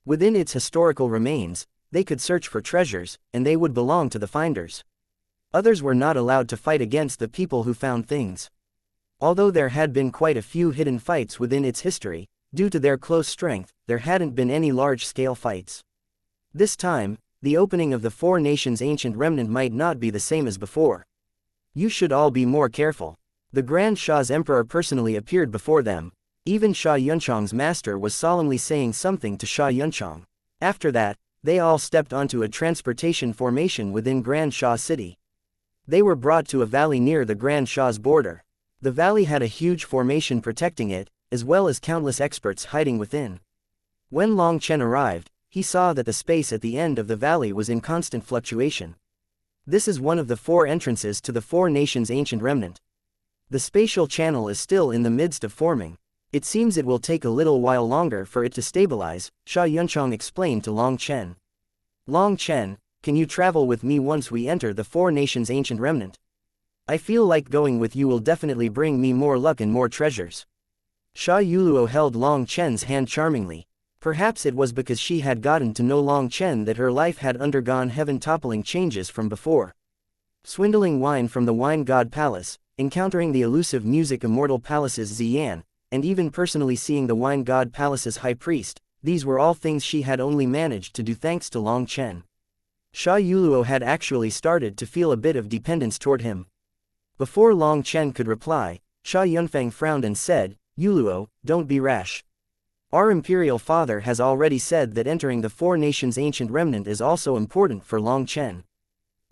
Within its historical remains, they could search for treasures, and they would belong to the finders. Others were not allowed to fight against the people who found things. Although there had been quite a few hidden fights within its history, due to their close strength, there hadn't been any large-scale fights. This time, the opening of the Four Nations Ancient Remnant might not be the same as before. You should all be more careful. The Grand Shah's emperor personally appeared before them. Even Xianxia's master was solemnly saying something to Xianxia. After that, they all stepped onto a transportation formation within Grand Shah City. They were brought to a valley near the Grand Shah's border. The valley had a huge formation protecting it, as well as countless experts hiding within. When Long Chen arrived, he saw that the space at the end of the valley was in constant fluctuation. This is one of the four entrances to the Four Nations Ancient Remnant. The spatial channel is still in the midst of forming. It seems it will take a little while longer for it to stabilize, Xianxia explained to Long Chen. Long Chen, can you travel with me once we enter the Four Nations Ancient Remnant? I feel like going with you will definitely bring me more luck and more treasures. Sha Yuluo held Long Chen's hand charmingly. Perhaps it was because she had gotten to know Long Chen that her life had undergone heaven-toppling changes from before. Swindling wine from the Wine God Palace, encountering the elusive music immortal palace's Xian, and even personally seeing the Wine God Palace's high priest, these were all things she had only managed to do thanks to Long Chen. Sha Yuluo had actually started to feel a bit of dependence toward him. Before Long Chen could reply, Sha Yunfeng frowned and said, "Yuluo, don't be rash. Our imperial father has already said that entering the Four Nations Ancient Remnant is also important for Long Chen.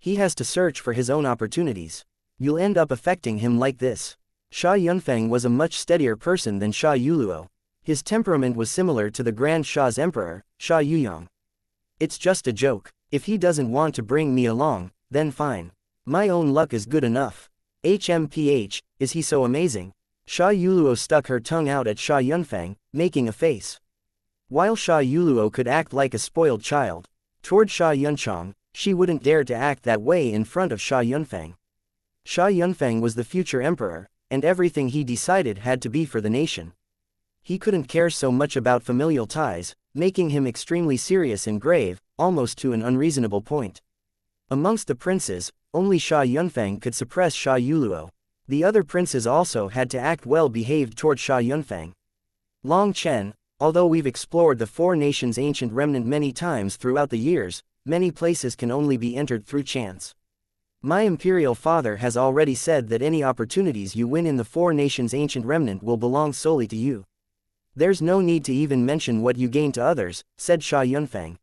He has to search for his own opportunities. You'll end up affecting him like this." Sha Yunfeng was a much steadier person than Sha Yuluo. His temperament was similar to the Grand Shah's emperor, Sha Yuyang. "It's just a joke. If he doesn't want to bring me along, then fine. My own luck is good enough. HMPH, is he so amazing?" Sha Yuluo stuck her tongue out at Sha Yunfeng, making a face. While Sha Yuluo could act like a spoiled child, toward Sha Yunchang, she wouldn't dare to act that way in front of Sha Yunfeng. Sha Yunfeng was the future emperor, and everything he decided had to be for the nation. He couldn't care so much about familial ties, making him extremely serious and grave, almost to an unreasonable point. Amongst the princes, only Sha Yunfeng could suppress Sha Yuluo. The other princes also had to act well behaved toward Sha Yunfeng. Long Chen, Although we've explored the Four Nations ancient remnant many times throughout the years, many places can only be entered through chance. My imperial father has already said that any opportunities you win in the Four Nations ancient remnant will belong solely to you. There's no need to even mention what you gain to others, said Sha Yunfeng.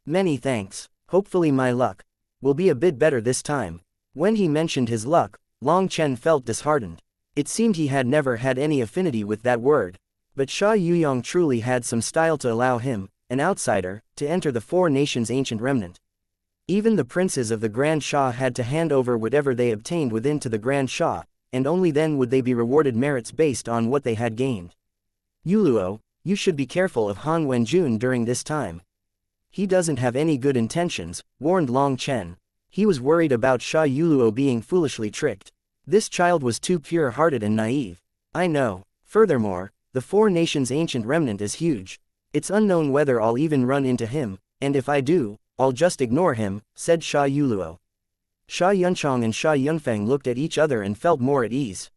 Many thanks. Hopefully my luck will be a bit better this time. When he mentioned his luck, Long Chen felt disheartened. It seemed he had never had any affinity with that word. But Sha Yuyong truly had some style to allow him, an outsider, to enter the Four Nations ancient remnant. Even the princes of the Grand Shah had to hand over whatever they obtained within to the Grand Shah, and only then would they be rewarded merits based on what they had gained. Yuluo, you should be careful of Han Wenjun during this time. He doesn't have any good intentions, warned Long Chen. He was worried about Sha Yuluo being foolishly tricked. This child was too pure-hearted and naive. I know. Furthermore, the Four Nations ancient remnant is huge. It's unknown whether I'll even run into him, and if I do, I'll just ignore him, said Sha Yuluo. Sha Yunchong and Sha Yunfeng looked at each other and felt more at ease.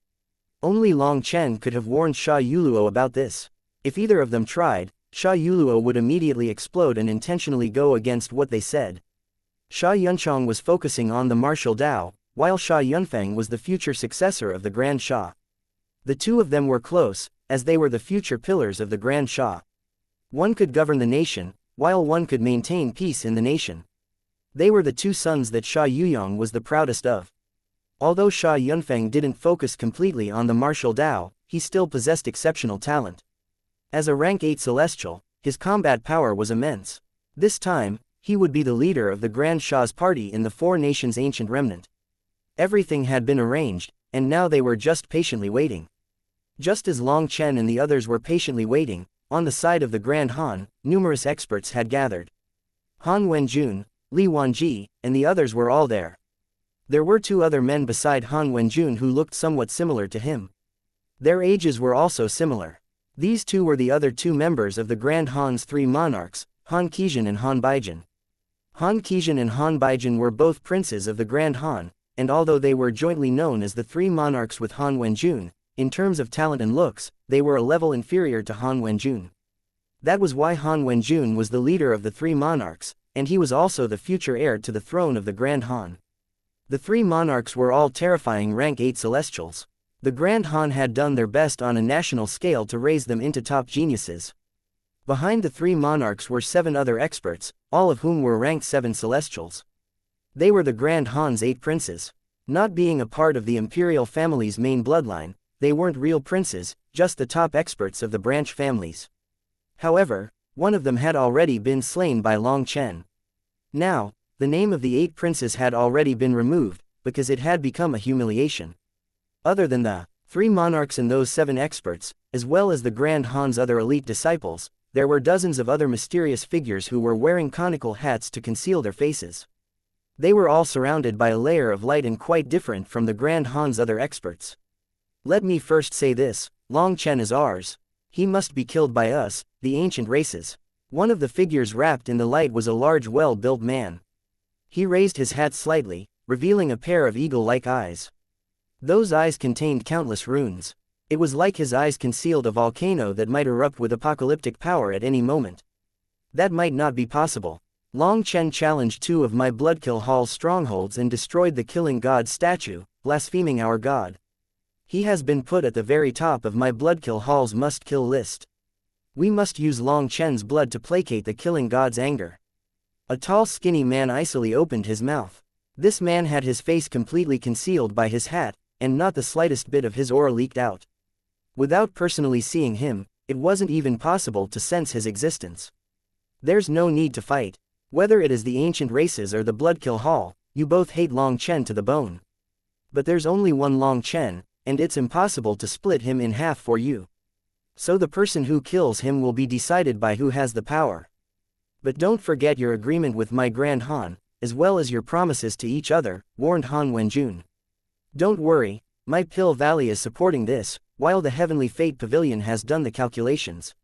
Only Long Chen could have warned Sha Yuluo about this. If either of them tried, Sha Yuluo would immediately explode and intentionally go against what they said. Sha Yunchong was focusing on the martial Dao, while Sha Yunfeng was the future successor of the Grand Shah. The two of them were close, as they were the future pillars of the Grand Shah. One could govern the nation, while one could maintain peace in the nation. They were the two sons that Sha Yuyong was the proudest of. Although Sha Yunfeng didn't focus completely on the martial Dao, he still possessed exceptional talent. As a rank 8 celestial, his combat power was immense. This time, he would be the leader of the Grand Shah's party in the Four Nations ancient remnant. Everything had been arranged, and now they were just patiently waiting. Just as Long Chen and the others were patiently waiting, on the side of the Grand Han, numerous experts had gathered. Han Wenjun, Li Wanji, and the others were all there. There were two other men beside Han Wenjun who looked somewhat similar to him. Their ages were also similar. These two were the other two members of the Grand Han's three monarchs, Han Qizhan and Han Baijin. Han Qizhan and Han Baijin were both princes of the Grand Han, and although they were jointly known as the three monarchs with Han Wenjun, in terms of talent and looks, they were a level inferior to Han Wenjun. That was why Han Wenjun was the leader of the three monarchs, and he was also the future heir to the throne of the Grand Han. The three monarchs were all terrifying rank 8 celestials. The Grand Han had done their best on a national scale to raise them into top geniuses. Behind the three monarchs were 7 other experts, all of whom were ranked 7 celestials. They were the Grand Han's 8 princes. Not being a part of the imperial family's main bloodline, they weren't real princes, just the top experts of the branch families. However, one of them had already been slain by Long Chen. Now, the name of the 8 princes had already been removed, because it had become a humiliation. Other than the 3 monarchs and those 7 experts, as well as the Grand Han's other elite disciples, there were dozens of other mysterious figures who were wearing conical hats to conceal their faces. They were all surrounded by a layer of light and quite different from the Grand Han's other experts. Let me first say this, Long Chen is ours. He must be killed by us, the ancient races. One of the figures wrapped in the light was a large well-built man. He raised his hat slightly, revealing a pair of eagle-like eyes. Those eyes contained countless runes. It was like his eyes concealed a volcano that might erupt with apocalyptic power at any moment. That might not be possible. Long Chen challenged 2 of my Bloodkill Hall's strongholds and destroyed the Killing God statue, blaspheming our god. He has been put at the very top of my Bloodkill Hall's must-kill list. We must use Long Chen's blood to placate the Killing God's anger. A tall skinny man icily opened his mouth. This man had his face completely concealed by his hat, and not the slightest bit of his aura leaked out. Without personally seeing him, it wasn't even possible to sense his existence. There's no need to fight. Whether it is the ancient races or the Bloodkill Hall, you both hate Long Chen to the bone. But there's only one Long Chen, and it's impossible to split him in half for you. So the person who kills him will be decided by who has the power. But don't forget your agreement with my Grand Han, as well as your promises to each other, warned Han Wenjun. Don't worry, my Pill Valley is supporting this, while the Heavenly Fate Pavilion has done the calculations.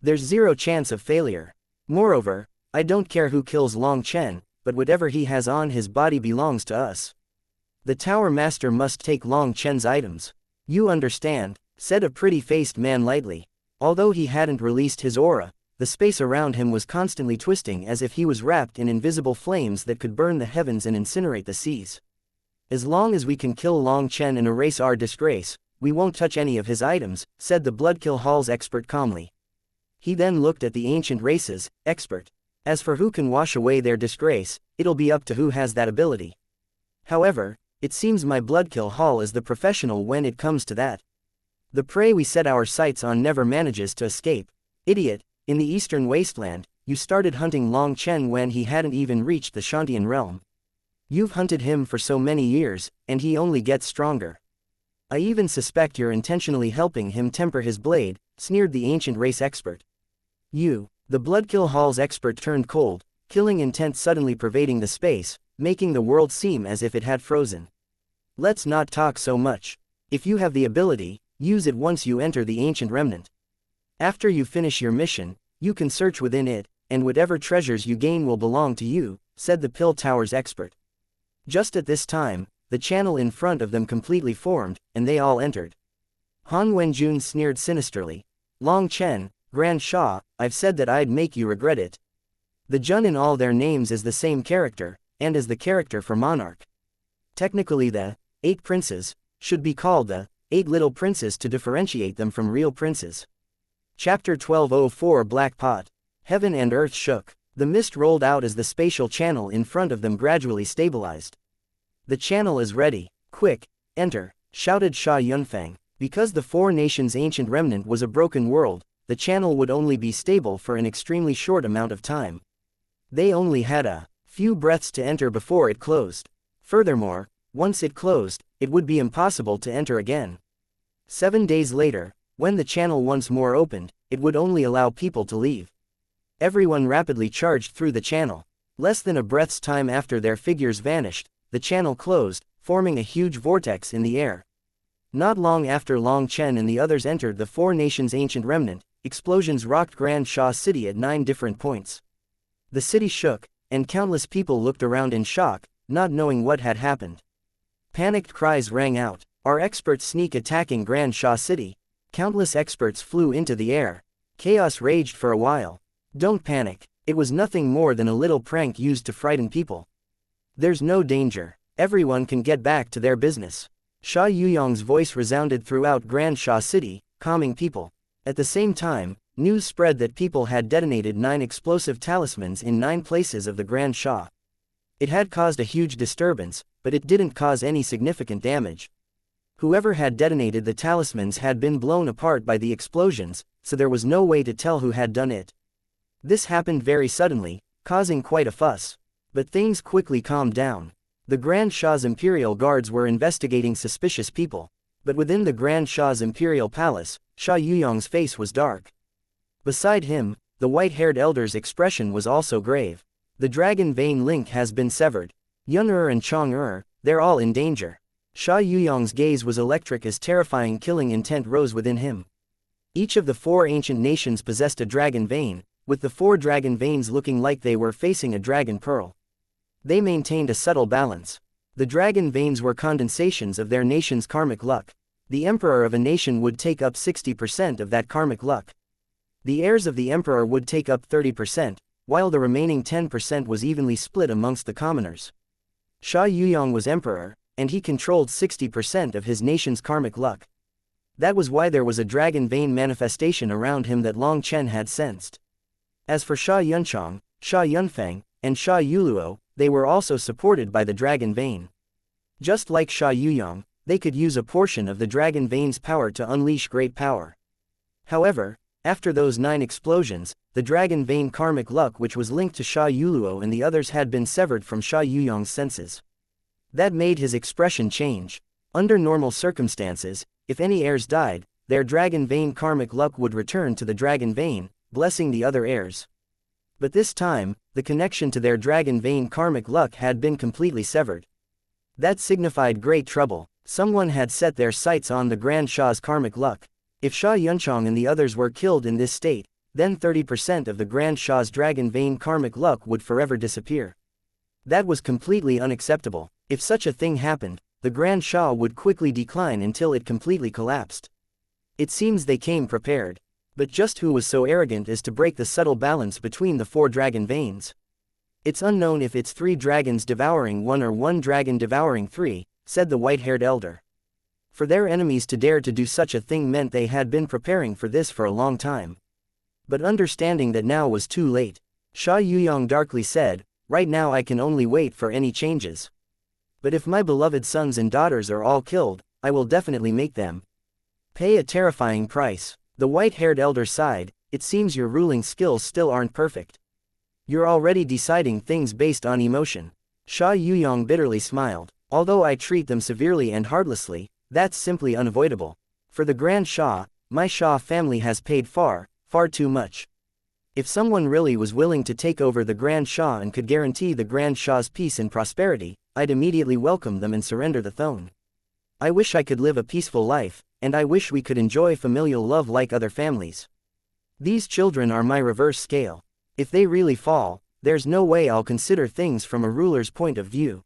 There's 0 chance of failure. Moreover, I don't care who kills Long Chen, but whatever he has on his body belongs to us. The Tower Master must take Long Chen's items. You understand, said a pretty-faced man lightly. Although he hadn't released his aura, the space around him was constantly twisting as if he was wrapped in invisible flames that could burn the heavens and incinerate the seas. As long as we can kill Long Chen and erase our disgrace, we won't touch any of his items, said the Bloodkill Hall's expert calmly. He then looked at the ancient races, expert. As for who can wash away their disgrace, it'll be up to who has that ability. However, it seems my Bloodkill Hall is the professional when it comes to that. The prey we set our sights on never manages to escape. Idiot, in the eastern wasteland, you started hunting Long Chen when he hadn't even reached the Xianxian realm. You've hunted him for so many years, and he only gets stronger. I even suspect you're intentionally helping him temper his blade, sneered the ancient race expert. You, the Bloodkill Hall's expert turned cold, killing intent suddenly pervading the space, making the world seem as if it had frozen. Let's not talk so much. If you have the ability, use it once you enter the ancient remnant. After you finish your mission, you can search within it, and whatever treasures you gain will belong to you, said the Pill Tower's expert. Just at this time, the channel in front of them completely formed, and they all entered. Han Wenjun sneered sinisterly. Long Chen, Grand Shah, I've said that I'd make you regret it. The Jun in all their names is the same character, and is the character for monarch. Technically the 8 princes should be called the 8 little princes to differentiate them from real princes. Chapter 1204 Black Pot. Heaven and earth shook. The mist rolled out as the spatial channel in front of them gradually stabilized. The channel is ready. Quick, enter, shouted Sha Yunfeng. Because the 4 nations' ancient remnant was a broken world, the channel would only be stable for an extremely short amount of time. They only had a few breaths to enter before it closed. Furthermore, once it closed, it would be impossible to enter again. 7 days later, when the channel once more opened, it would only allow people to leave. Everyone rapidly charged through the channel. Less than a breath's time after their figures vanished, the channel closed, forming a huge vortex in the air. Not long after Long Chen and the others entered the 4 nations' ancient remnant, explosions rocked Grand Shah City at 9 different points. The city shook, and countless people looked around in shock, not knowing what had happened. Panicked cries rang out. Our experts sneak attacking Grand Shah City. Countless experts flew into the air. Chaos raged for a while. Don't panic. It was nothing more than a little prank used to frighten people. There's no danger. Everyone can get back to their business. Sha Yuyong's voice resounded throughout Grand Shah City, calming people. At the same time, news spread that people had detonated 9 explosive talismans in 9 places of the Grand Shah. It had caused a huge disturbance, but it didn't cause any significant damage. Whoever had detonated the talismans had been blown apart by the explosions, so there was no way to tell who had done it. This happened very suddenly, causing quite a fuss. But things quickly calmed down. The Grand Shah's imperial guards were investigating suspicious people. But within the Grand Shah's imperial palace, Sha Yuyong's face was dark. Beside him, the white-haired elder's expression was also grave. The dragon vein link has been severed. Yun and Chong they're all in danger. Sha Yuyong's gaze was electric as terrifying killing intent rose within him. Each of the 4 ancient nations possessed a dragon vein, with the 4 dragon veins looking like they were facing a dragon pearl. They maintained a subtle balance. The dragon veins were condensations of their nation's karmic luck. The emperor of a nation would take up 60% of that karmic luck. The heirs of the emperor would take up 30%, while the remaining 10% was evenly split amongst the commoners. Sha Yuyong was emperor, and he controlled 60% of his nation's karmic luck. That was why there was a dragon vein manifestation around him that Long Chen had sensed. As for Sha Yunchong, Sha Yunfeng, and Sha Yuluo, they were also supported by the dragon vein. Just like Sha Yuyong, they could use a portion of the dragon vein's power to unleash great power. However, after those 9 explosions, the dragon vein karmic luck which was linked to Sha Yuluo and the others had been severed from Sha Yuyong's senses. That made his expression change. Under normal circumstances, if any heirs died, their dragon vein karmic luck would return to the dragon vein, blessing the other heirs. But this time, the connection to their dragon vein karmic luck had been completely severed. That signified great trouble. Someone had set their sights on the Grand Shah's karmic luck. If Sha Yunchong and the others were killed in this state, then 30% of the Grand Shah's dragon vein karmic luck would forever disappear. That was completely unacceptable. If such a thing happened, the Grand Shah would quickly decline until it completely collapsed. It seems they came prepared. But just who was so arrogant as to break the subtle balance between the 4 dragon veins? It's unknown if it's 3 dragons devouring 1 or 1 dragon devouring 3, said the white-haired elder. For their enemies to dare to do such a thing meant they had been preparing for this for a long time. But understanding that now was too late, Sha Yuyong darkly said, right now I can only wait for any changes. But if my beloved sons and daughters are all killed, I will definitely make them pay a terrifying price. The white-haired elder sighed, it seems your ruling skills still aren't perfect. You're already deciding things based on emotion. Sha Yuyong bitterly smiled, although I treat them severely and heartlessly, that's simply unavoidable. For the Grand Shah, my Shah family has paid far, far too much. If someone really was willing to take over the Grand Shah and could guarantee the Grand Shah's peace and prosperity, I'd immediately welcome them and surrender the throne. I wish I could live a peaceful life, and I wish we could enjoy familial love like other families. These children are my reverse scale. If they really fall, there's no way I'll consider things from a ruler's point of view.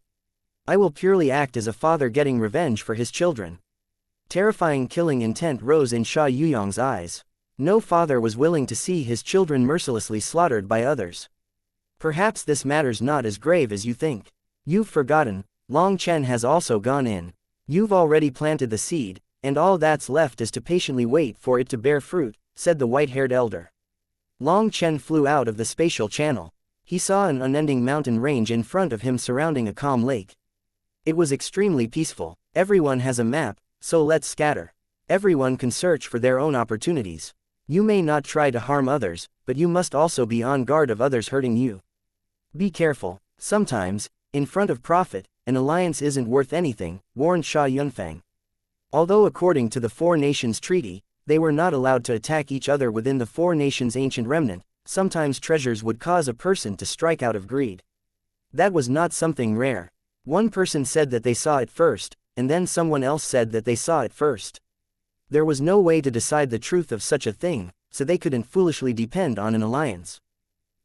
I will purely act as a father getting revenge for his children. Terrifying killing intent rose in Sha Yuyong's eyes. No father was willing to see his children mercilessly slaughtered by others. Perhaps this matter's not as grave as you think. You've forgotten, Long Chen has also gone in. You've already planted the seed, and all that's left is to patiently wait for it to bear fruit, said the white-haired elder. Long Chen flew out of the spatial channel. He saw an unending mountain range in front of him surrounding a calm lake. It was extremely peaceful. Everyone has a map, so let's scatter. Everyone can search for their own opportunities. You may not try to harm others, but you must also be on guard of others hurting you. Be careful. Sometimes, in front of profit, an alliance isn't worth anything, warned Sha Yunfang. Although according to the 4 Nations Treaty, they were not allowed to attack each other within the 4 Nations Ancient Remnant, sometimes treasures would cause a person to strike out of greed. That was not something rare. One person said that they saw it first, and then someone else said that they saw it first. There was no way to decide the truth of such a thing, so they couldn't foolishly depend on an alliance.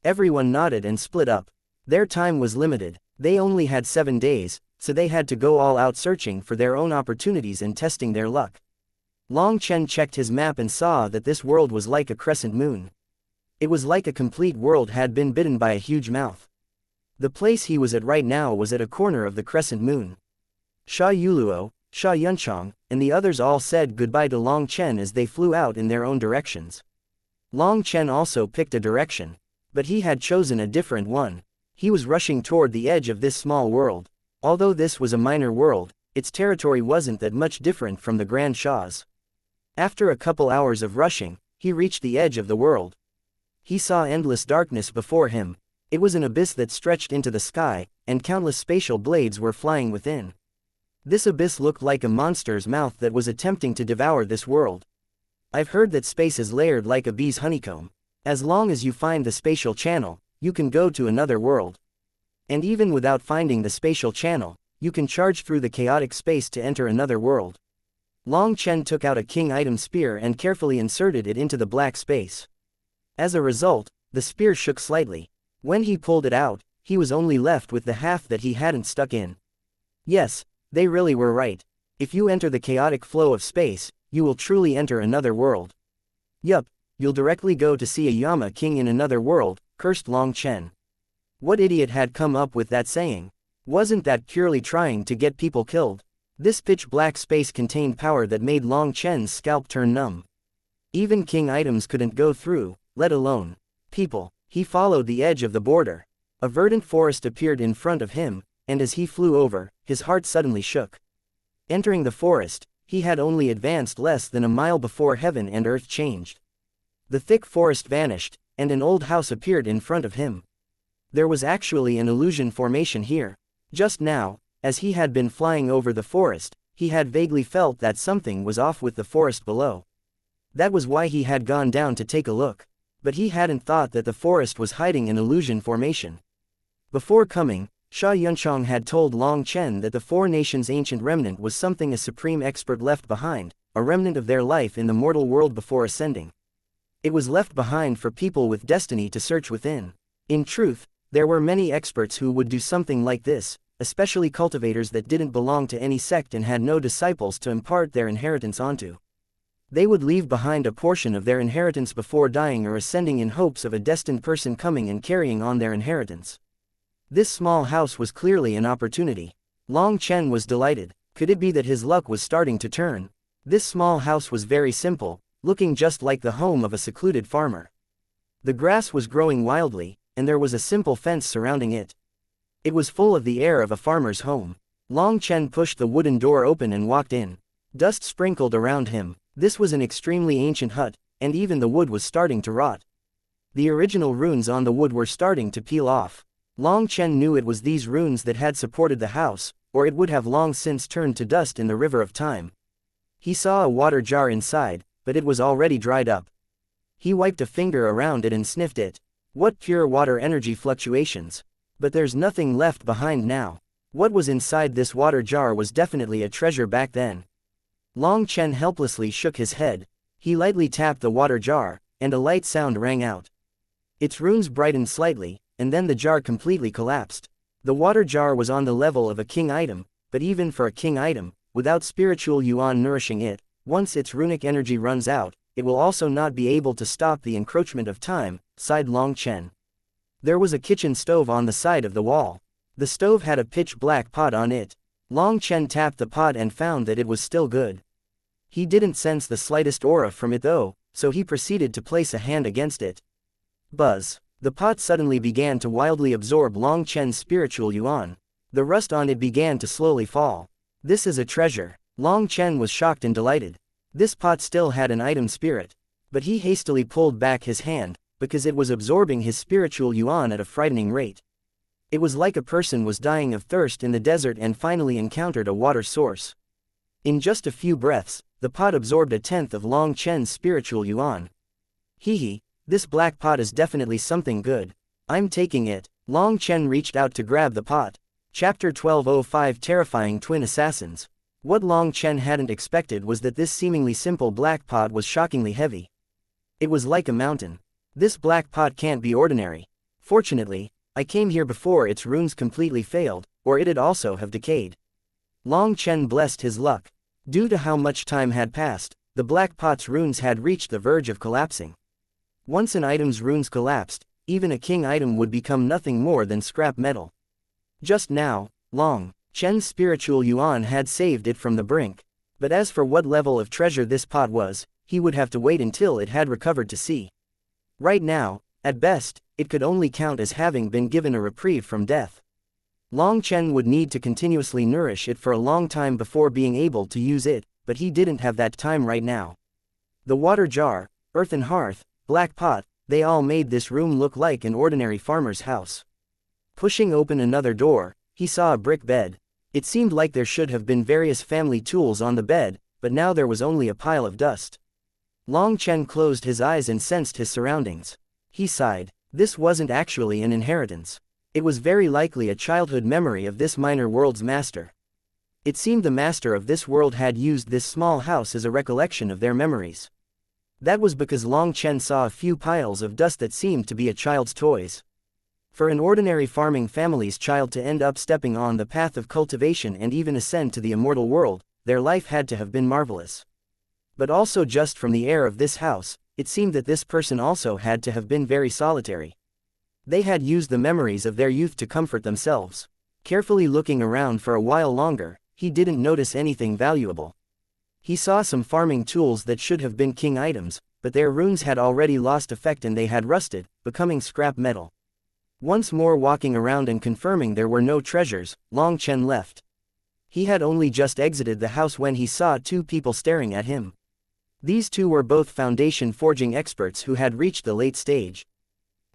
Everyone nodded and split up. Their time was limited. They only had 7 days, so they had to go all out searching for their own opportunities and testing their luck. Long Chen checked his map and saw that this world was like a crescent moon. It was like a complete world had been bitten by a huge mouth. The place he was at right now was at a corner of the crescent moon. Sha Yuluo, Sha Yunchang, and the others all said goodbye to Long Chen as they flew out in their own directions. Long Chen also picked a direction, but he had chosen a different one. He was rushing toward the edge of this small world. Although this was a minor world, its territory wasn't that much different from the Grand Shah's. After a couple hours of rushing, he reached the edge of the world. He saw endless darkness before him. It was an abyss that stretched into the sky, and countless spatial blades were flying within. This abyss looked like a monster's mouth that was attempting to devour this world. I've heard that space is layered like a bee's honeycomb. As long as you find the spatial channel, you can go to another world. And even without finding the spatial channel, you can charge through the chaotic space to enter another world. Long Chen took out a king item spear and carefully inserted it into the black space. As a result, the spear shook slightly. When he pulled it out, he was only left with the half that he hadn't stuck in. Yes, they really were right. If you enter the chaotic flow of space, you will truly enter another world. Yup, you'll directly go to see a Yama king in another world, cursed Long Chen. What idiot had come up with that saying? Wasn't that purely trying to get people killed? This pitch-black space contained power that made Long Chen's scalp turn numb. Even king items couldn't go through, let alone people. He followed the edge of the border. A verdant forest appeared in front of him, and as he flew over, his heart suddenly shook. Entering the forest, he had only advanced less than a mile before heaven and earth changed. The thick forest vanished, and an old house appeared in front of him. There was actually an illusion formation here. Just now, as he had been flying over the forest, he had vaguely felt that something was off with the forest below. That was why he had gone down to take a look. But he hadn't thought that the forest was hiding an illusion formation. Before coming, Sha Yunchang had told Long Chen that the 4 Nations Ancient Remnant was something a supreme expert left behind, a remnant of their life in the mortal world before ascending. It was left behind for people with destiny to search within. In truth, there were many experts who would do something like this, especially cultivators that didn't belong to any sect and had no disciples to impart their inheritance onto. They would leave behind a portion of their inheritance before dying or ascending in hopes of a destined person coming and carrying on their inheritance. This small house was clearly an opportunity. Long Chen was delighted. Could it be that his luck was starting to turn? This small house was very simple, looking just like the home of a secluded farmer. The grass was growing wildly, and there was a simple fence surrounding it. It was full of the air of a farmer's home. Long Chen pushed the wooden door open and walked in. Dust sprinkled around him. This was an extremely ancient hut, and even the wood was starting to rot. The original runes on the wood were starting to peel off. Long Chen knew it was these runes that had supported the house, or it would have long since turned to dust in the river of time. He saw a water jar inside, but it was already dried up. He wiped a finger around it and sniffed it. What pure water energy fluctuations! But there's nothing left behind now. What was inside this water jar was definitely a treasure back then. Long Chen helplessly shook his head. He lightly tapped the water jar, and a light sound rang out. Its runes brightened slightly, and then the jar completely collapsed. The water jar was on the level of a king item, but even for a king item, without spiritual yuan nourishing it, once its runic energy runs out, it will also not be able to stop the encroachment of time, sighed Long Chen. There was a kitchen stove on the side of the wall. The stove had a pitch-black pot on it. Long Chen tapped the pot and found that it was still good. He didn't sense the slightest aura from it though, so he proceeded to place a hand against it. Buzz! The pot suddenly began to wildly absorb Long Chen's spiritual yuan. The rust on it began to slowly fall. This is a treasure. Long Chen was shocked and delighted. This pot still had an item spirit. But he hastily pulled back his hand, because it was absorbing his spiritual yuan at a frightening rate. It was like a person was dying of thirst in the desert and finally encountered a water source. In just a few breaths, the pot absorbed a tenth of Long Chen's spiritual yuan. Hee, this black pot is definitely something good. I'm taking it. Long Chen reached out to grab the pot. Chapter 1205 Terrifying Twin Assassins. What Long Chen hadn't expected was that this seemingly simple black pot was shockingly heavy. It was like a mountain. This black pot can't be ordinary. Fortunately, I came here before its runes completely failed, or it'd also have decayed. Long Chen blessed his luck. Due to how much time had passed, the black pot's runes had reached the verge of collapsing. Once an item's runes collapsed, even a king item would become nothing more than scrap metal. Just now, Long Chen's spiritual yuan had saved it from the brink. But as for what level of treasure this pot was, he would have to wait until it had recovered to see. Right now, at best, it could only count as having been given a reprieve from death. Long Chen would need to continuously nourish it for a long time before being able to use it, but he didn't have that time right now. The water jar, earthen hearth, black pot, they all made this room look like an ordinary farmer's house. Pushing open another door, he saw a brick bed. It seemed like there should have been various family tools on the bed, but now there was only a pile of dust. Long Chen closed his eyes and sensed his surroundings. He sighed. This wasn't actually an inheritance. It was very likely a childhood memory of this minor world's master. It seemed the master of this world had used this small house as a recollection of their memories. That was because Long Chen saw a few piles of dust that seemed to be a child's toys. For an ordinary farming family's child to end up stepping on the path of cultivation and even ascend to the immortal world, their life had to have been marvelous. But also just from the air of this house, it seemed that this person also had to have been very solitary. They had used the memories of their youth to comfort themselves. Carefully looking around for a while longer, he didn't notice anything valuable. He saw some farming tools that should have been king items, but their runes had already lost effect and they had rusted, becoming scrap metal. Once more walking around and confirming there were no treasures, Long Chen left. He had only just exited the house when he saw two people staring at him. These two were both foundation forging experts who had reached the late stage.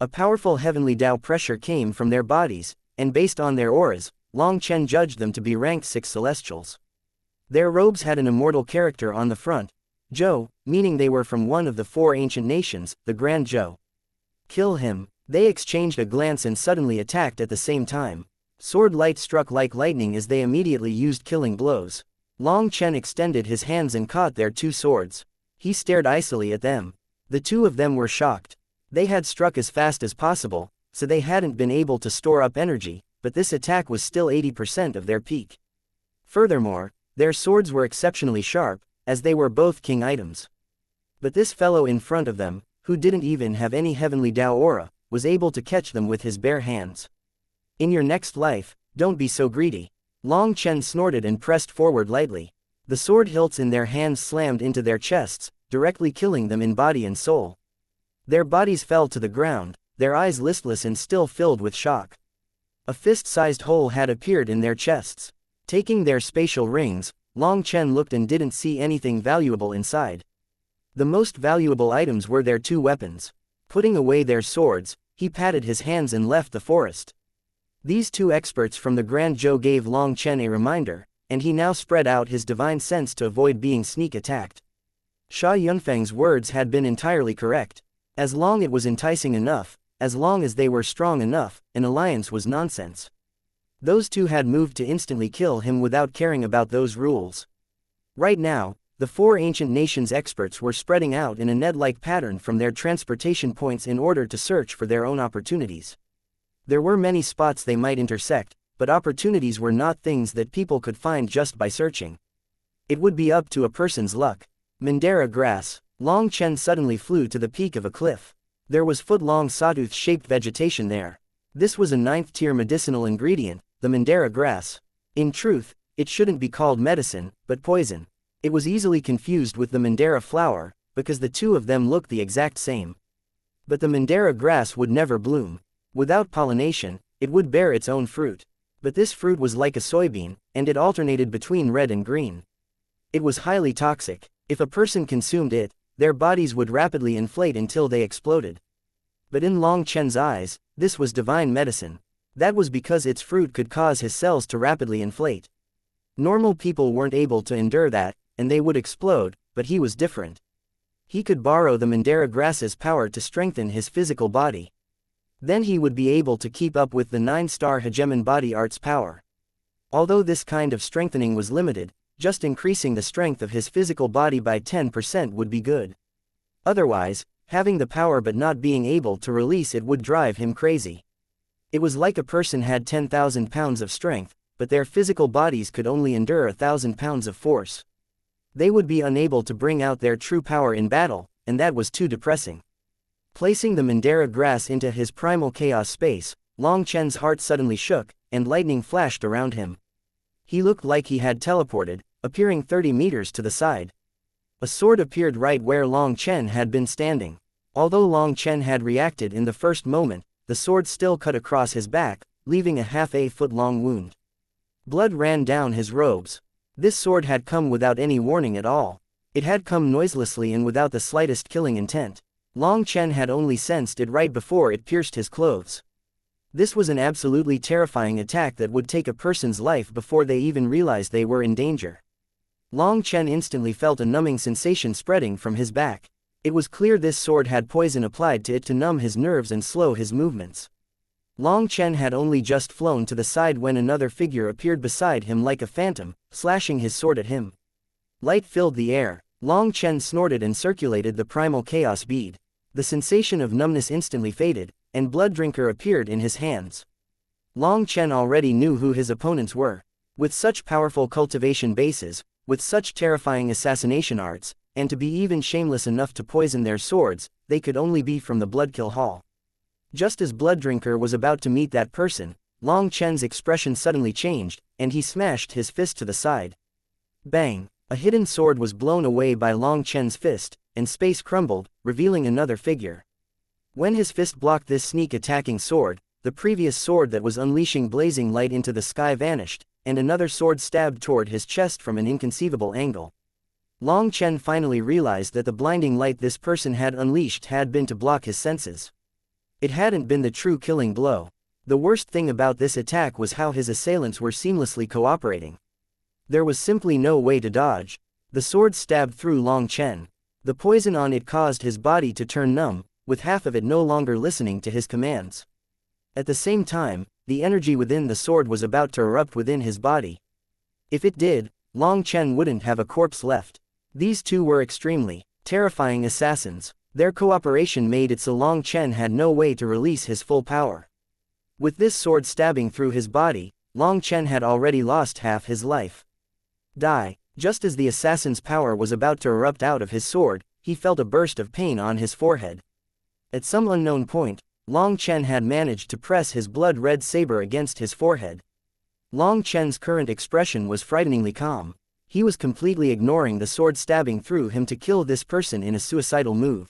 A powerful heavenly Tao pressure came from their bodies, and based on their auras, Long Chen judged them to be ranked 6 celestials. Their robes had an immortal character on the front, Zhou, meaning they were from one of the 4 ancient nations, the Grand Zhou. Kill him. They exchanged a glance and suddenly attacked at the same time. Sword light struck like lightning as they immediately used killing blows. Long Chen extended his hands and caught their 2 swords. He stared icily at them. The 2 of them were shocked. They had struck as fast as possible, so they hadn't been able to store up energy, but this attack was still 80% of their peak. Furthermore, their swords were exceptionally sharp, as they were both king items. But this fellow in front of them, who didn't even have any heavenly Dao aura, was able to catch them with his bare hands. In your next life, don't be so greedy. Long Chen snorted and pressed forward lightly. The sword hilts in their hands slammed into their chests, directly killing them in body and soul. Their bodies fell to the ground, their eyes listless and still filled with shock. A fist-sized hole had appeared in their chests. Taking their spatial rings, Long Chen looked and didn't see anything valuable inside. The most valuable items were their two weapons. Putting away their swords, he patted his hands and left the forest. These two experts from the Grand Zhou gave Long Chen a reminder, and he now spread out his divine sense to avoid being sneak attacked. Sha Yunfeng's words had been entirely correct. As long as it was enticing enough, as long as they were strong enough, an alliance was nonsense. Those two had moved to instantly kill him without caring about those rules. Right now, the four ancient nations' experts were spreading out in a net-like pattern from their transportation points in order to search for their own opportunities. There were many spots they might intersect, but opportunities were not things that people could find just by searching. It would be up to a person's luck. Mandara grass. Long Chen suddenly flew to the peak of a cliff. There was foot-long sawtooth-shaped vegetation there. This was a 9th-tier medicinal ingredient, the Mandara grass. In truth, it shouldn't be called medicine, but poison. It was easily confused with the Mandara flower, because the two of them looked the exact same. But the Mandara grass would never bloom. Without pollination, it would bear its own fruit. But this fruit was like a soybean, and it alternated between red and green. It was highly toxic. If a person consumed it, their bodies would rapidly inflate until they exploded. But in Long Chen's eyes, this was divine medicine. That was because its fruit could cause his cells to rapidly inflate. Normal people weren't able to endure that, and they would explode, but he was different. He could borrow the Mandara grass's power to strengthen his physical body. Then he would be able to keep up with the 9-star hegemon body art's power. Although this kind of strengthening was limited, just increasing the strength of his physical body by 10% would be good. Otherwise, having the power but not being able to release it would drive him crazy. It was like a person had 10,000 pounds of strength, but their physical bodies could only endure 1,000 pounds of force. They would be unable to bring out their true power in battle, and that was too depressing. Placing the Mandara grass into his primal chaos space, Long Chen's heart suddenly shook, and lightning flashed around him. He looked like he had teleported, appearing 30 meters to the side. A sword appeared right where Long Chen had been standing. Although Long Chen had reacted in the first moment, the sword still cut across his back, leaving a half-a-foot-long wound. Blood ran down his robes. This sword had come without any warning at all. It had come noiselessly and without the slightest killing intent. Long Chen had only sensed it right before it pierced his clothes. This was an absolutely terrifying attack that would take a person's life before they even realized they were in danger. Long Chen instantly felt a numbing sensation spreading from his back. It was clear this sword had poison applied to it to numb his nerves and slow his movements. Long Chen had only just flown to the side when another figure appeared beside him like a phantom, slashing his sword at him. Light filled the air. Long Chen snorted and circulated the primal chaos bead. The sensation of numbness instantly faded, and Blood Drinker appeared in his hands. Long Chen already knew who his opponents were. With such powerful cultivation bases, with such terrifying assassination arts, and to be even shameless enough to poison their swords, they could only be from the Bloodkill Hall. Just as Blood Drinker was about to meet that person, Long Chen's expression suddenly changed, and he smashed his fist to the side. Bang! A hidden sword was blown away by Long Chen's fist, and space crumbled, revealing another figure. When his fist blocked this sneak-attacking sword, the previous sword that was unleashing blazing light into the sky vanished, and another sword stabbed toward his chest from an inconceivable angle. Long Chen finally realized that the blinding light this person had unleashed had been to block his senses. It hadn't been the true killing blow. The worst thing about this attack was how his assailants were seamlessly cooperating. There was simply no way to dodge. The sword stabbed through Long Chen. The poison on it caused his body to turn numb, with half of it no longer listening to his commands. At the same time, the energy within the sword was about to erupt within his body. If it did, Long Chen wouldn't have a corpse left. These two were extremely terrifying assassins. Their cooperation made it so Long Chen had no way to release his full power. With this sword stabbing through his body, Long Chen had already lost half his life. Die! Just as the assassin's power was about to erupt out of his sword, he felt a burst of pain on his forehead. At some unknown point, Long Chen had managed to press his blood-red saber against his forehead. Long Chen's current expression was frighteningly calm. He was completely ignoring the sword stabbing through him to kill this person in a suicidal move.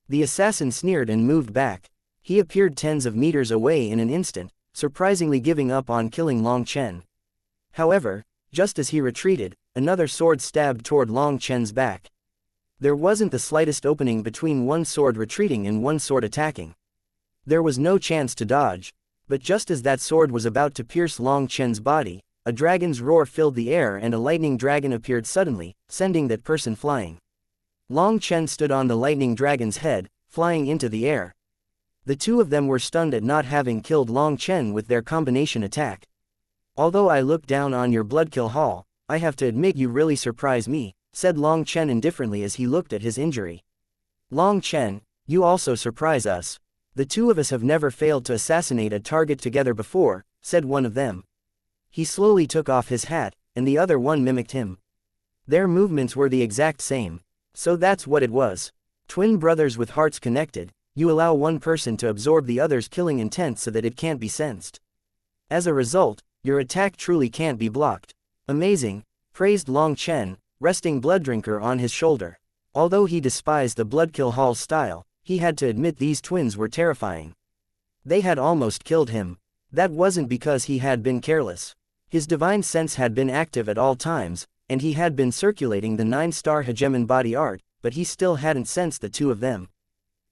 The assassin sneered and moved back. He appeared tens of meters away in an instant, surprisingly giving up on killing Long Chen. However, just as he retreated, another sword stabbed toward Long Chen's back. There wasn't the slightest opening between one sword retreating and one sword attacking. There was no chance to dodge. But just as that sword was about to pierce Long Chen's body, a dragon's roar filled the air and a lightning dragon appeared suddenly, sending that person flying. Long Chen stood on the lightning dragon's head, flying into the air. The two of them were stunned at not having killed Long Chen with their combination attack. "Although I look down on your bloodkill haul, I have to admit you really surprise me," said Long Chen indifferently as he looked at his injury. "Long Chen, you also surprise us. The two of us have never failed to assassinate a target together before," said one of them. He slowly took off his hat, and the other one mimicked him. Their movements were the exact same. So that's what it was. Twin brothers with hearts connected, you allow one person to absorb the other's killing intent so that it can't be sensed. As a result, your attack truly can't be blocked. Amazing, praised Long Chen, resting Blooddrinker on his shoulder. Although he despised the Bloodkill Hall style, he had to admit these twins were terrifying. They had almost killed him. That wasn't because he had been careless. His divine sense had been active at all times, and he had been circulating the 9-star hegemon body art, but he still hadn't sensed the two of them.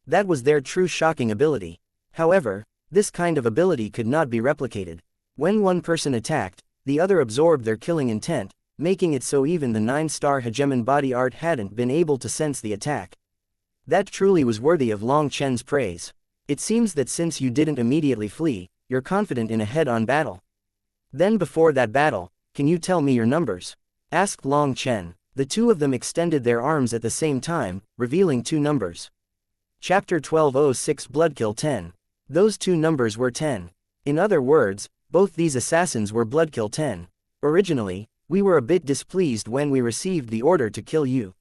That was their true shocking ability. However, this kind of ability could not be replicated. When one person attacked, the other absorbed their killing intent, making it so even the 9-star hegemon body art hadn't been able to sense the attack. That truly was worthy of Long Chen's praise. It seems that since you didn't immediately flee, you're confident in a head-on battle. Then before that battle, can you tell me your numbers? Asked Long Chen. The two of them extended their arms at the same time, revealing two numbers. Chapter 1206 Bloodkill 10. Those two numbers were 10. In other words, both these assassins were Bloodkill 10. Originally, we were a bit displeased when we received the order to kill you.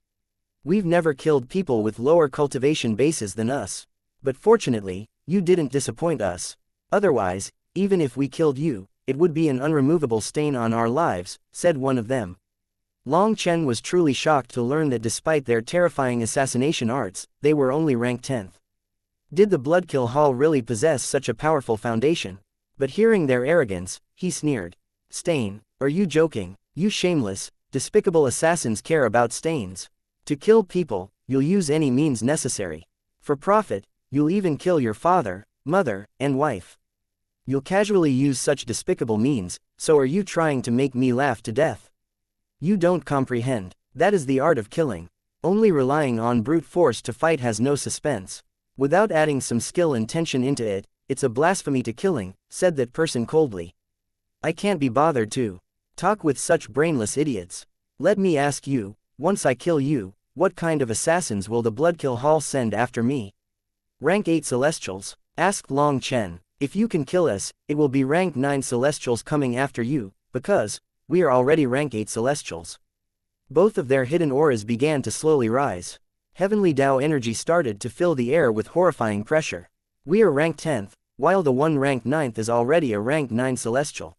We've never killed people with lower cultivation bases than us. But fortunately, you didn't disappoint us. Otherwise, even if we killed you, it would be an unremovable stain on our lives, said one of them. Long Chen was truly shocked to learn that despite their terrifying assassination arts, they were only ranked 10th. Did the Bloodkill Hall really possess such a powerful foundation? But hearing their arrogance, he sneered. Stain, are you joking? You shameless, despicable assassins care about stains. To kill people, you'll use any means necessary. For profit, you'll even kill your father, mother, and wife. You'll casually use such despicable means, so are you trying to make me laugh to death? You don't comprehend. That is the art of killing. Only relying on brute force to fight has no suspense. Without adding some skill and tension into it, it's a blasphemy to killing, said that person coldly. I can't be bothered to talk with such brainless idiots. Let me ask you, once I kill you, what kind of assassins will the Bloodkill Hall send after me? Rank 8 Celestials, asked Long Chen. If you can kill us, it will be rank 9 Celestials coming after you, because we are already rank 8 Celestials. Both of their hidden auras began to slowly rise. Heavenly Tao energy started to fill the air with horrifying pressure. We are ranked 10th, while the one ranked 9th is already a rank 9 Celestial.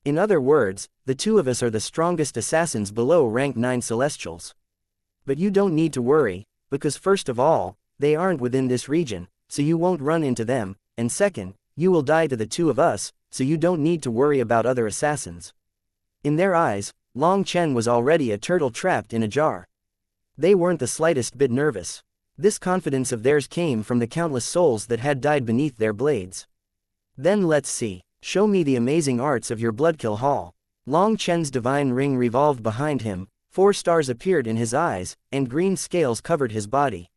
In other words, the two of us are the strongest assassins below rank 9 Celestials. But you don't need to worry, because first of all, they aren't within this region, so you won't run into them, and second, you will die to the two of us, so you don't need to worry about other assassins. In their eyes, Long Chen was already a turtle trapped in a jar. They weren't the slightest bit nervous. This confidence of theirs came from the countless souls that had died beneath their blades. Then let's see. Show me the amazing arts of your Bloodkill Hall. Long Chen's divine ring revolved behind him, 4 stars appeared in his eyes, and green scales covered his body.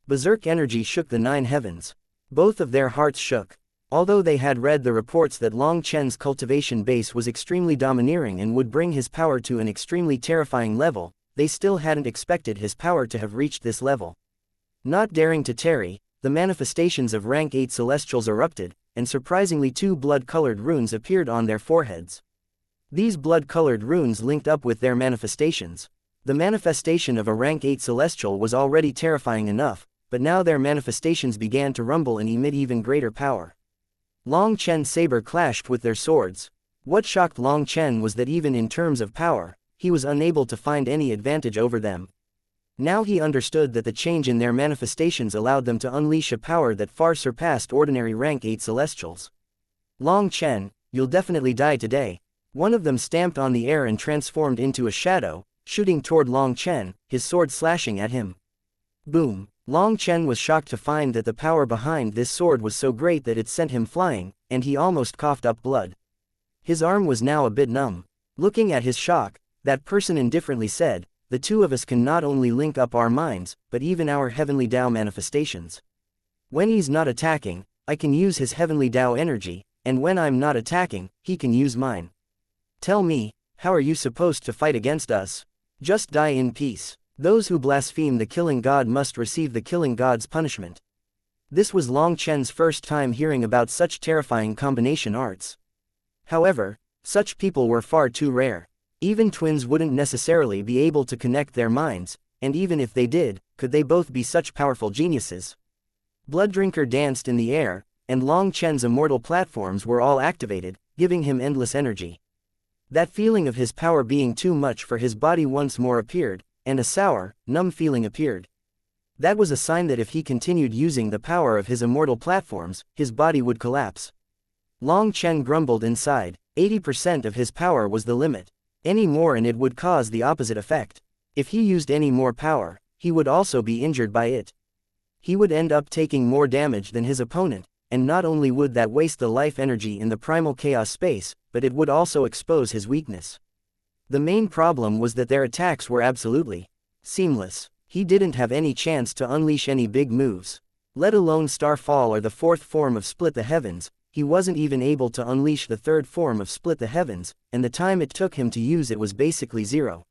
Berserk energy shook the 9 heavens. Both of their hearts shook. Although they had read the reports that Long Chen's cultivation base was extremely domineering and would bring his power to an extremely terrifying level, they still hadn't expected his power to have reached this level. Not daring to tarry, the manifestations of rank 8 Celestials erupted, and surprisingly 2 blood-colored runes appeared on their foreheads. These blood-colored runes linked up with their manifestations. The manifestation of a rank 8 celestial was already terrifying enough, but now their manifestations began to rumble and emit even greater power. Long Chen's saber clashed with their swords. What shocked Long Chen was that even in terms of power, he was unable to find any advantage over them. Now he understood that the change in their manifestations allowed them to unleash a power that far surpassed ordinary rank 8 celestials. Long Chen, you'll definitely die today. One of them stamped on the air and transformed into a shadow, shooting toward Long Chen, his sword slashing at him. Boom! Long Chen was shocked to find that the power behind this sword was so great that it sent him flying, and he almost coughed up blood. His arm was now a bit numb. Looking at his shock, that person indifferently said, "The two of us can not only link up our minds, but even our heavenly Tao manifestations. When he's not attacking, I can use his heavenly Tao energy, and when I'm not attacking, he can use mine. Tell me, how are you supposed to fight against us? Just die in peace. Those who blaspheme the killing god must receive the killing god's punishment." This was Long Chen's first time hearing about such terrifying combination arts. However, such people were far too rare. Even twins wouldn't necessarily be able to connect their minds, and even if they did, could they both be such powerful geniuses? Blooddrinker danced in the air, and Long Chen's immortal platforms were all activated, giving him endless energy. That feeling of his power being too much for his body once more appeared, and a sour, numb feeling appeared. That was a sign that if he continued using the power of his immortal platforms, his body would collapse. Long Chen grumbled inside. 80% of his power was the limit. Any more and it would cause the opposite effect. If he used any more power, he would also be injured by it. He would end up taking more damage than his opponent, and not only would that waste the life energy in the primal chaos space, but it would also expose his weakness. The main problem was that their attacks were absolutely seamless. He didn't have any chance to unleash any big moves. Let alone Starfall or the fourth form of Split the Heavens. He wasn't even able to unleash the third form of Split the Heavens, and the time it took him to use it was basically zero.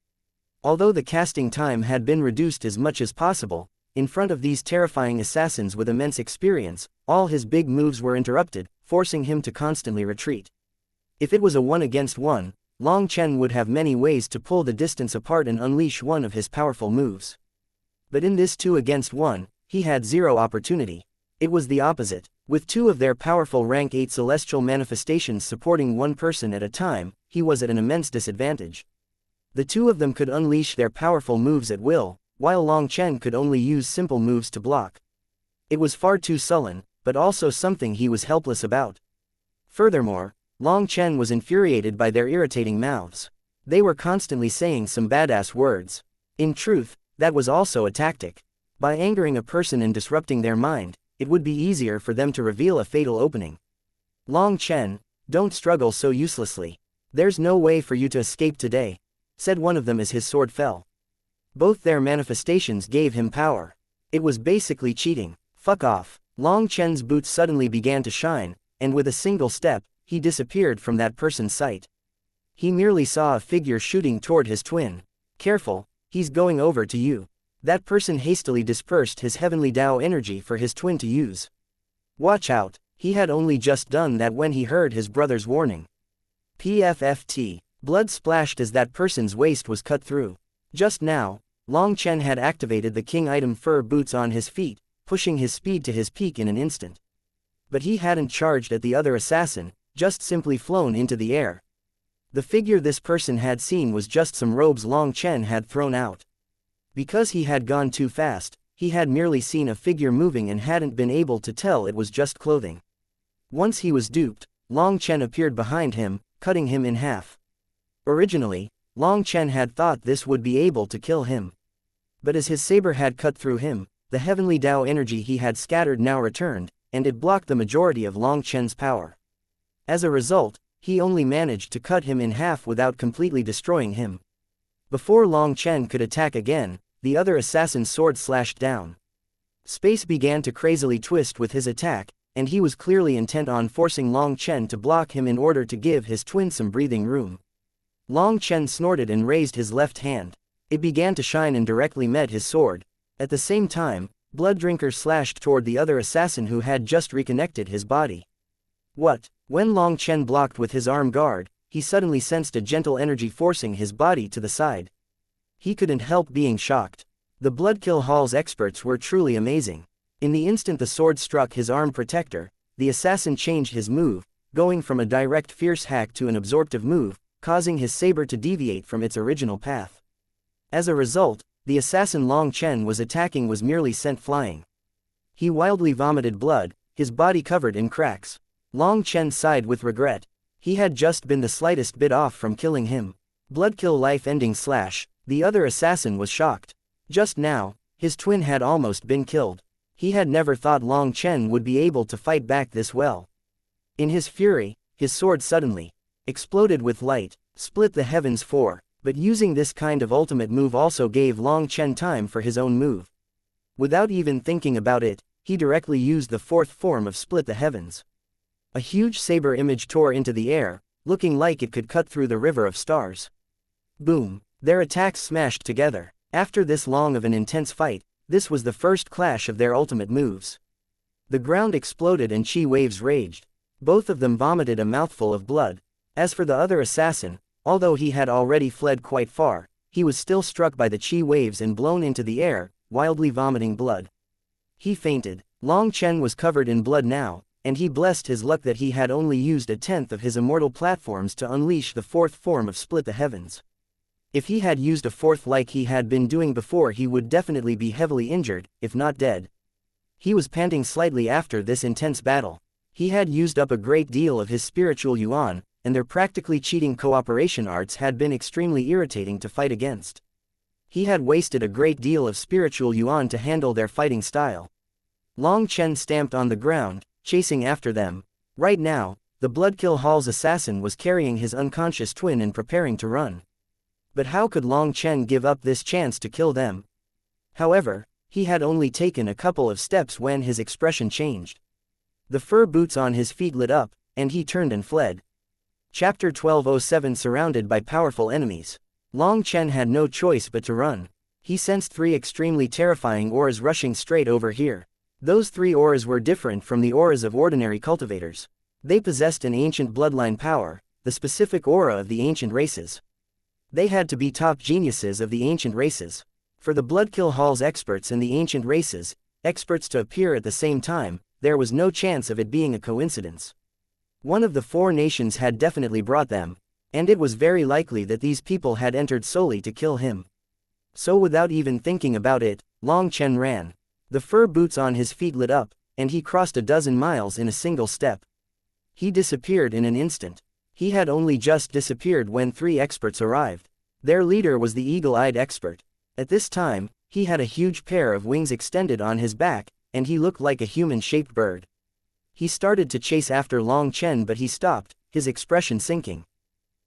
Although the casting time had been reduced as much as possible, in front of these terrifying assassins with immense experience, all his big moves were interrupted, forcing him to constantly retreat. If it was a 1 against 1, Long Chen would have many ways to pull the distance apart and unleash one of his powerful moves. But in this 2 against 1, he had zero opportunity. It was the opposite. With 2 of their powerful rank 8 celestial manifestations supporting one person at a time, he was at an immense disadvantage. The 2 of them could unleash their powerful moves at will, while Long Chen could only use simple moves to block. It was far too sullen, but also something he was helpless about. Furthermore, Long Chen was infuriated by their irritating mouths. They were constantly saying some badass words. In truth, that was also a tactic. By angering a person and disrupting their mind, it would be easier for them to reveal a fatal opening. "Long Chen, don't struggle so uselessly. There's no way for you to escape today," said one of them as his sword fell. Both their manifestations gave him power. It was basically cheating. Fuck off. Long Chen's boots suddenly began to shine, and with a single step, he disappeared from that person's sight. He merely saw a figure shooting toward his twin. "Careful, he's going over to you." That person hastily dispersed his heavenly Tao energy for his twin to use. "Watch out." He had only just done that when he heard his brother's warning. PFFT. Blood splashed as that person's waist was cut through. Just now, Long Chen had activated the king item fur boots on his feet, pushing his speed to his peak in an instant. But he hadn't charged at the other assassin, just simply flown into the air. The figure this person had seen was just some robes Long Chen had thrown out. Because he had gone too fast, he had merely seen a figure moving and hadn't been able to tell it was just clothing. Once he was duped, Long Chen appeared behind him, cutting him in half. Originally, Long Chen had thought this would be able to kill him. But as his saber had cut through him, the heavenly Tao energy he had scattered now returned, and it blocked the majority of Long Chen's power. As a result, he only managed to cut him in half without completely destroying him. Before Long Chen could attack again, the other assassin's sword slashed down. Space began to crazily twist with his attack, and he was clearly intent on forcing Long Chen to block him in order to give his twin some breathing room. Long Chen snorted and raised his left hand. It began to shine and directly met his sword. At the same time, Blooddrinker slashed toward the other assassin who had just reconnected his body. What? When Long Chen blocked with his arm guard, he suddenly sensed a gentle energy forcing his body to the side. He couldn't help being shocked. The Bloodkill Hall's experts were truly amazing. In the instant the sword struck his arm protector, the assassin changed his move, going from a direct fierce hack to an absorptive move, causing his saber to deviate from its original path. As a result, the assassin Long Chen was attacking was merely sent flying. He wildly vomited blood, his body covered in cracks. Long Chen sighed with regret. He had just been the slightest bit off from killing him. Bloodkill life-ending slash. The other assassin was shocked. Just now, his twin had almost been killed. He had never thought Long Chen would be able to fight back this well. In his fury, his sword suddenly exploded with light, split the heavens four, but using this kind of ultimate move also gave Long Chen time for his own move. Without even thinking about it, he directly used the fourth form of split the heavens. A huge saber image tore into the air, looking like it could cut through the river of stars. Boom! Their attacks smashed together. After this long of an intense fight, this was the first clash of their ultimate moves. The ground exploded and chi waves raged. Both of them vomited a mouthful of blood. As for the other assassin, although he had already fled quite far, he was still struck by the chi waves and blown into the air, wildly vomiting blood. He fainted. Long Chen was covered in blood now, and he blessed his luck that he had only used a tenth of his immortal platforms to unleash the fourth form of Split the Heavens. If he had used a fourth like he had been doing before, he would definitely be heavily injured, if not dead. He was panting slightly after this intense battle. He had used up a great deal of his spiritual yuan, and their practically cheating cooperation arts had been extremely irritating to fight against. He had wasted a great deal of spiritual yuan to handle their fighting style. Long Chen stamped on the ground, chasing after them. Right now, the Bloodkill Hall's assassin was carrying his unconscious twin and preparing to run. But how could Long Chen give up this chance to kill them? However, he had only taken a couple of steps when his expression changed. The fur boots on his feet lit up, and he turned and fled. Chapter 1207. Surrounded by powerful enemies. Long Chen had no choice but to run. He sensed three extremely terrifying auras rushing straight over here. Those three auras were different from the auras of ordinary cultivators. They possessed an ancient bloodline power, the specific aura of the ancient races. They had to be top geniuses of the ancient races. For the Bloodkill Hall's experts and the ancient races, experts to appear at the same time, there was no chance of it being a coincidence. One of the four nations had definitely brought them, and it was very likely that these people had entered solely to kill him. So without even thinking about it, Long Chen ran. The fur boots on his feet lit up, and he crossed a dozen miles in a single step. He disappeared in an instant. He had only just disappeared when three experts arrived. Their leader was the eagle-eyed expert. At this time, he had a huge pair of wings extended on his back, and he looked like a human-shaped bird. He started to chase after Long Chen, but he stopped, his expression sinking.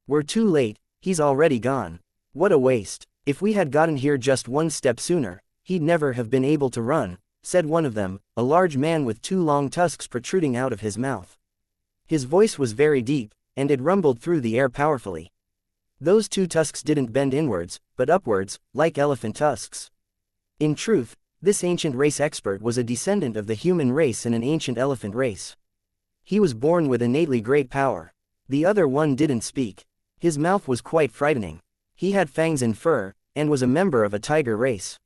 "We're too late, he's already gone. What a waste. If we had gotten here just one step sooner, he'd never have been able to run," said one of them, a large man with two long tusks protruding out of his mouth. His voice was very deep, and it rumbled through the air powerfully. Those two tusks didn't bend inwards, but upwards, like elephant tusks. In truth, this ancient race expert was a descendant of the human race and an ancient elephant race. He was born with innately great power. The other one didn't speak. His mouth was quite frightening. He had fangs and fur, and was a member of a tiger race.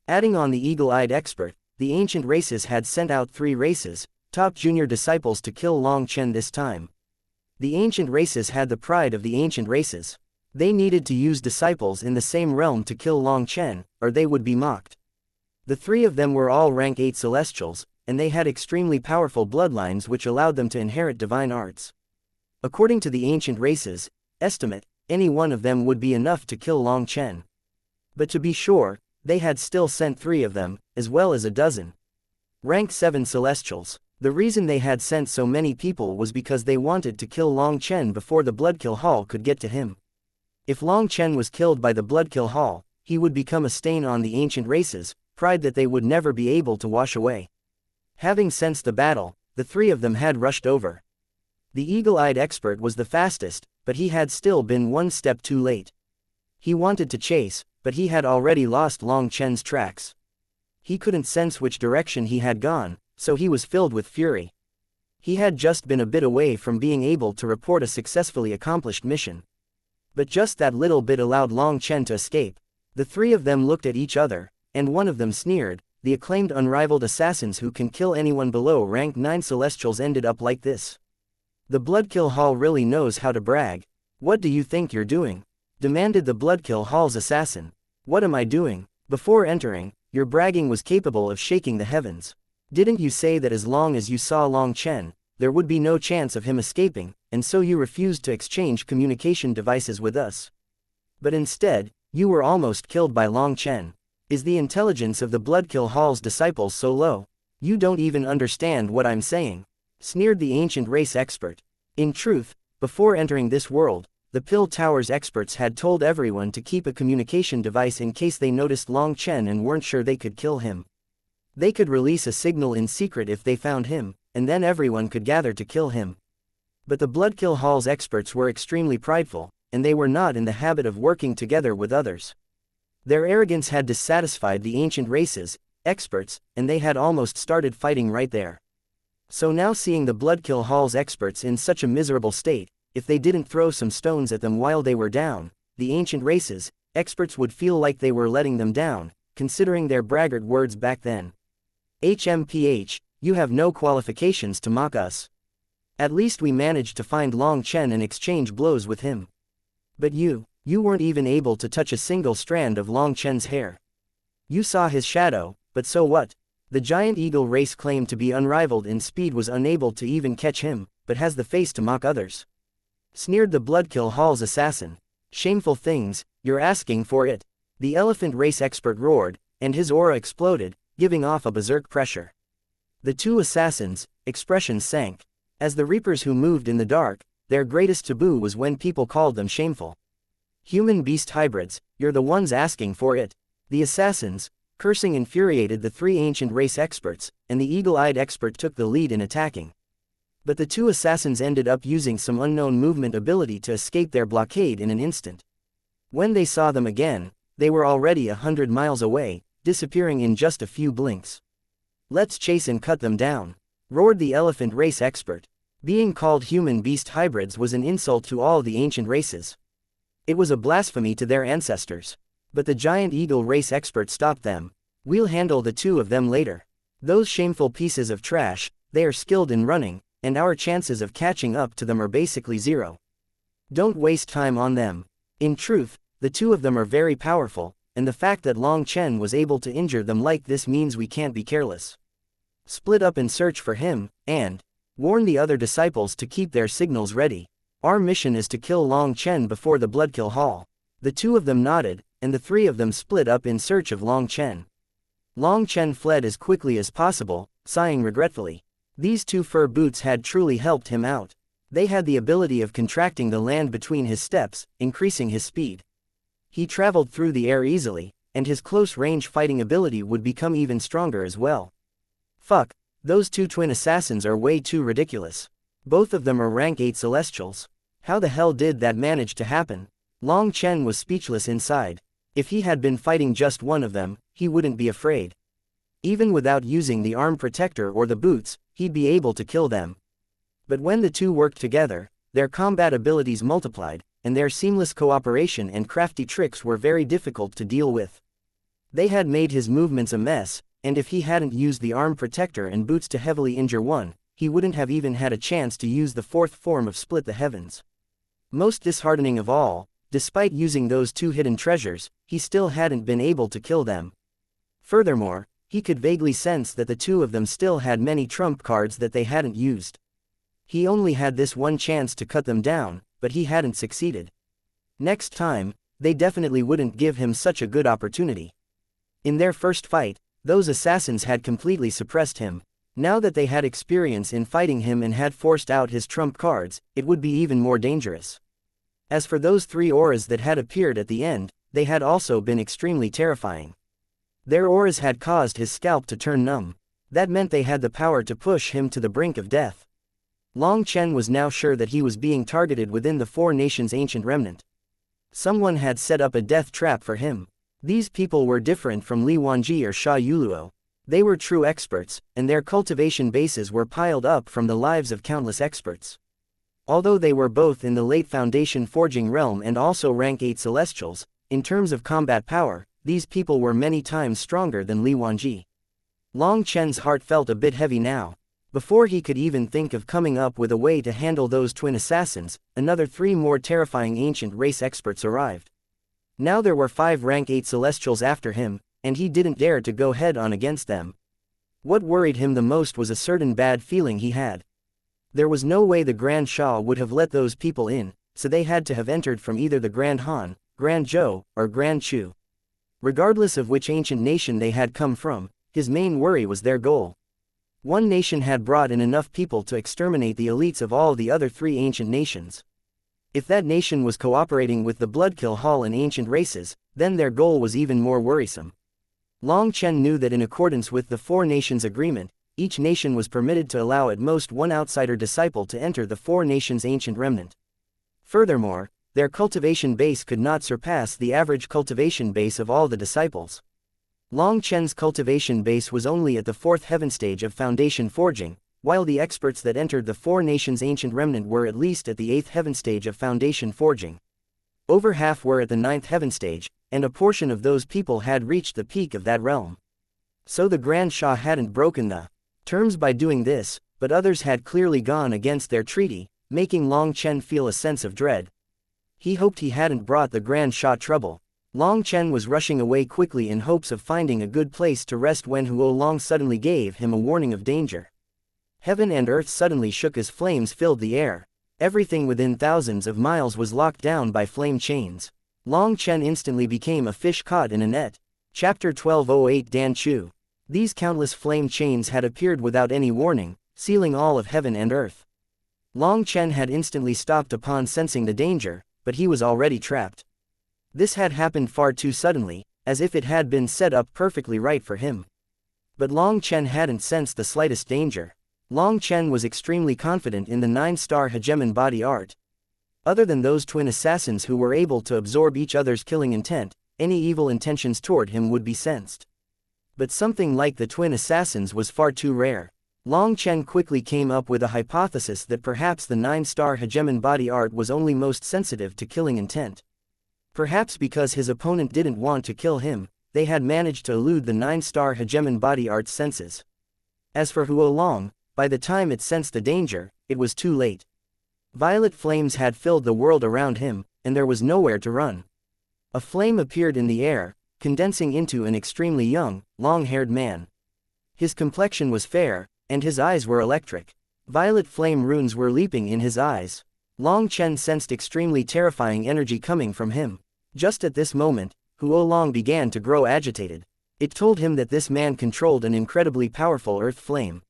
Adding on the eagle-eyed expert, the ancient races had sent out three races, top junior disciples to kill Long Chen this time. The ancient races had the pride of the ancient races. They needed to use disciples in the same realm to kill Long Chen, or they would be mocked. The three of them were all rank 8 celestials, and they had extremely powerful bloodlines which allowed them to inherit divine arts. According to the ancient races' estimate, any one of them would be enough to kill Long Chen. But to be sure, they had still sent three of them, as well as a dozen rank 7 celestials. The reason they had sent so many people was because they wanted to kill Long Chen before the Bloodkill Hall could get to him. If Long Chen was killed by the Bloodkill Hall, he would become a stain on the ancient races, pride that they would never be able to wash away. Having sensed the battle, the three of them had rushed over. The eagle-eyed expert was the fastest, but he had still been one step too late. He wanted to chase, but he had already lost Long Chen's tracks. He couldn't sense which direction he had gone, so he was filled with fury. He had just been a bit away from being able to report a successfully accomplished mission. But just that little bit allowed Long Chen to escape. The three of them looked at each other, and one of them sneered, the acclaimed unrivaled assassins who can kill anyone below rank 9 celestials ended up like this. The Bloodkill Hall really knows how to brag. What do you think you're doing? Demanded the Bloodkill Hall's assassin. What am I doing? Before entering, your bragging was capable of shaking the heavens. Didn't you say that as long as you saw Long Chen, there would be no chance of him escaping, and so you refused to exchange communication devices with us? But instead, you were almost killed by Long Chen. Is the intelligence of the Bloodkill Hall's disciples so low? You don't even understand what I'm saying, sneered the ancient race expert. In truth, before entering this world, the Pill Tower's experts had told everyone to keep a communication device in case they noticed Long Chen and weren't sure they could kill him. They could release a signal in secret if they found him, and then everyone could gather to kill him. But the Bloodkill Hall's experts were extremely prideful, and they were not in the habit of working together with others. Their arrogance had dissatisfied the ancient races, experts, and they had almost started fighting right there. So now seeing the Bloodkill Hall's experts in such a miserable state, if they didn't throw some stones at them while they were down, the ancient races, experts would feel like they were letting them down, considering their braggart words back then. HMPH, you have no qualifications to mock us. At least we managed to find Long Chen and exchange blows with him. But you weren't even able to touch a single strand of Long Chen's hair. You saw his shadow, but so what? The giant eagle race claimed to be unrivaled in speed was unable to even catch him, but has the face to mock others. Sneered the Bloodkill Hall's assassin. Shameful things, you're asking for it. The elephant race expert roared, and his aura exploded, giving off a berserk pressure. The two assassins' expressions sank. As the reapers who moved in the dark, their greatest taboo was when people called them shameful. Human-beast hybrids, you're the ones asking for it. The assassins, cursing, infuriated the three ancient race experts, and the eagle-eyed expert took the lead in attacking. But the two assassins ended up using some unknown movement ability to escape their blockade in an instant. When they saw them again, they were already 100 miles away, disappearing in just a few blinks. Let's chase and cut them down, roared the elephant race expert. Being called human-beast hybrids was an insult to all the ancient races. It was a blasphemy to their ancestors. But the giant eagle race expert stopped them. We'll handle the two of them later. Those shameful pieces of trash, they are skilled in running, and our chances of catching up to them are basically zero. Don't waste time on them. In truth, the two of them are very powerful, and the fact that Long Chen was able to injure them like this means we can't be careless. Split up and search for him, and warn the other disciples to keep their signals ready. Our mission is to kill Long Chen before the Bloodkill Hall. The two of them nodded, and the three of them split up in search of Long Chen. Long Chen fled as quickly as possible, sighing regretfully. These two fur boots had truly helped him out. They had the ability of contracting the land between his steps, increasing his speed. He traveled through the air easily, and his close-range fighting ability would become even stronger as well. Fuck, those two twin assassins are way too ridiculous. Both of them are rank 8 celestials. How the hell did that manage to happen? Long Chen was speechless inside. If he had been fighting just one of them, he wouldn't be afraid. Even without using the arm protector or the boots, he'd be able to kill them. But when the two worked together, their combat abilities multiplied, and their seamless cooperation and crafty tricks were very difficult to deal with. They had made his movements a mess, and if he hadn't used the arm protector and boots to heavily injure one, he wouldn't have even had a chance to use the fourth form of Split the Heavens. Most disheartening of all, despite using those two hidden treasures, he still hadn't been able to kill them. Furthermore, he could vaguely sense that the two of them still had many trump cards that they hadn't used. He only had this one chance to cut them down, but he hadn't succeeded. Next time, they definitely wouldn't give him such a good opportunity. In their first fight, those assassins had completely suppressed him. Now that they had experience in fighting him and had forced out his trump cards, it would be even more dangerous. As for those three auras that had appeared at the end, they had also been extremely terrifying. Their auras had caused his scalp to turn numb. That meant they had the power to push him to the brink of death. Long Chen was now sure that he was being targeted within the Four Nations' ancient remnant. Someone had set up a death trap for him. These people were different from Li Wanji or Sha Yuluo. They were true experts, and their cultivation bases were piled up from the lives of countless experts. Although they were both in the late Foundation forging realm and also rank 8 celestials, in terms of combat power, these people were many times stronger than Li Wanji. Long Chen's heart felt a bit heavy now. Before he could even think of coming up with a way to handle those twin assassins, another 3 more terrifying ancient race experts arrived. Now there were 5 rank 8 celestials after him, and he didn't dare to go head-on against them. What worried him the most was a certain bad feeling he had. There was no way the Grand Shah would have let those people in, so they had to have entered from either the Grand Han, Grand Zhou, or Grand Chu. Regardless of which ancient nation they had come from, his main worry was their goal. One nation had brought in enough people to exterminate the elites of all the other 3 ancient nations. If that nation was cooperating with the Bloodkill Hall and ancient races, then their goal was even more worrisome. Long Chen knew that in accordance with the 4 nations agreement, each nation was permitted to allow at most 1 outsider disciple to enter the 4 nations' ancient remnant. Furthermore, their cultivation base could not surpass the average cultivation base of all the disciples. Long Chen's cultivation base was only at the 4th heaven stage of foundation forging, while the experts that entered the 4 nations' ancient remnant were at least at the 8th heaven stage of foundation forging. Over half were at the 9th heaven stage, and a portion of those people had reached the peak of that realm. So the Grand Shah hadn't broken the terms by doing this, but others had clearly gone against their treaty, making Long Chen feel a sense of dread. He hoped he hadn't brought the Grand Shah trouble. Long Chen was rushing away quickly in hopes of finding a good place to rest when Huo Long suddenly gave him a warning of danger. Heaven and earth suddenly shook as flames filled the air. Everything within thousands of miles was locked down by flame chains. Long Chen instantly became a fish caught in a net. Chapter 1208 Dan Chu. These countless flame chains had appeared without any warning, sealing all of heaven and earth. Long Chen had instantly stopped upon sensing the danger, but he was already trapped. This had happened far too suddenly, as if it had been set up perfectly right for him. But Long Chen hadn't sensed the slightest danger. Long Chen was extremely confident in the 9-star hegemon body art. Other than those twin assassins who were able to absorb each other's killing intent, any evil intentions toward him would be sensed. But something like the twin assassins was far too rare. Long Chen quickly came up with a hypothesis that perhaps the 9-star hegemon body art was only most sensitive to killing intent. Perhaps because his opponent didn't want to kill him, they had managed to elude the 9-star hegemon body art's senses. As for Huo Long, by the time it sensed the danger, it was too late. Violet flames had filled the world around him, and there was nowhere to run. A flame appeared in the air, condensing into an extremely young, long-haired man. His complexion was fair, and his eyes were electric. Violet flame runes were leaping in his eyes. Long Chen sensed extremely terrifying energy coming from him. Just at this moment, Huo Long began to grow agitated. It told him that this man controlled an incredibly powerful earth flame.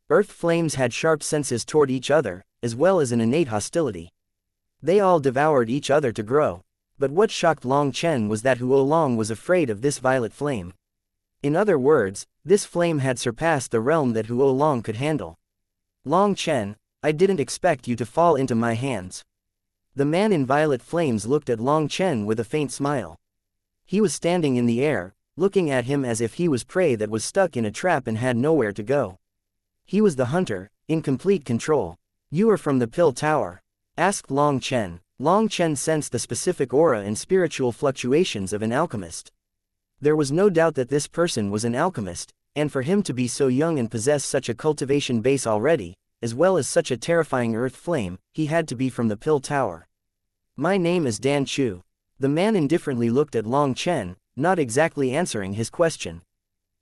Earth flames had sharp senses toward each other, as well as an innate hostility. They all devoured each other to grow. But what shocked Long Chen was that Huo Long was afraid of this violet flame. In other words, this flame had surpassed the realm that Huo Long could handle. Long Chen, I didn't expect you to fall into my hands. The man in violet flames looked at Long Chen with a faint smile. He was standing in the air, looking at him as if he was prey that was stuck in a trap and had nowhere to go. He was the hunter, in complete control. You are from the Pill Tower? Asked Long Chen. Long Chen sensed the specific aura and spiritual fluctuations of an alchemist. There was no doubt that this person was an alchemist, and for him to be so young and possess such a cultivation base already, as well as such a terrifying earth flame, he had to be from the Pill Tower. My name is Dan Chu. The man indifferently looked at Long Chen, not exactly answering his question.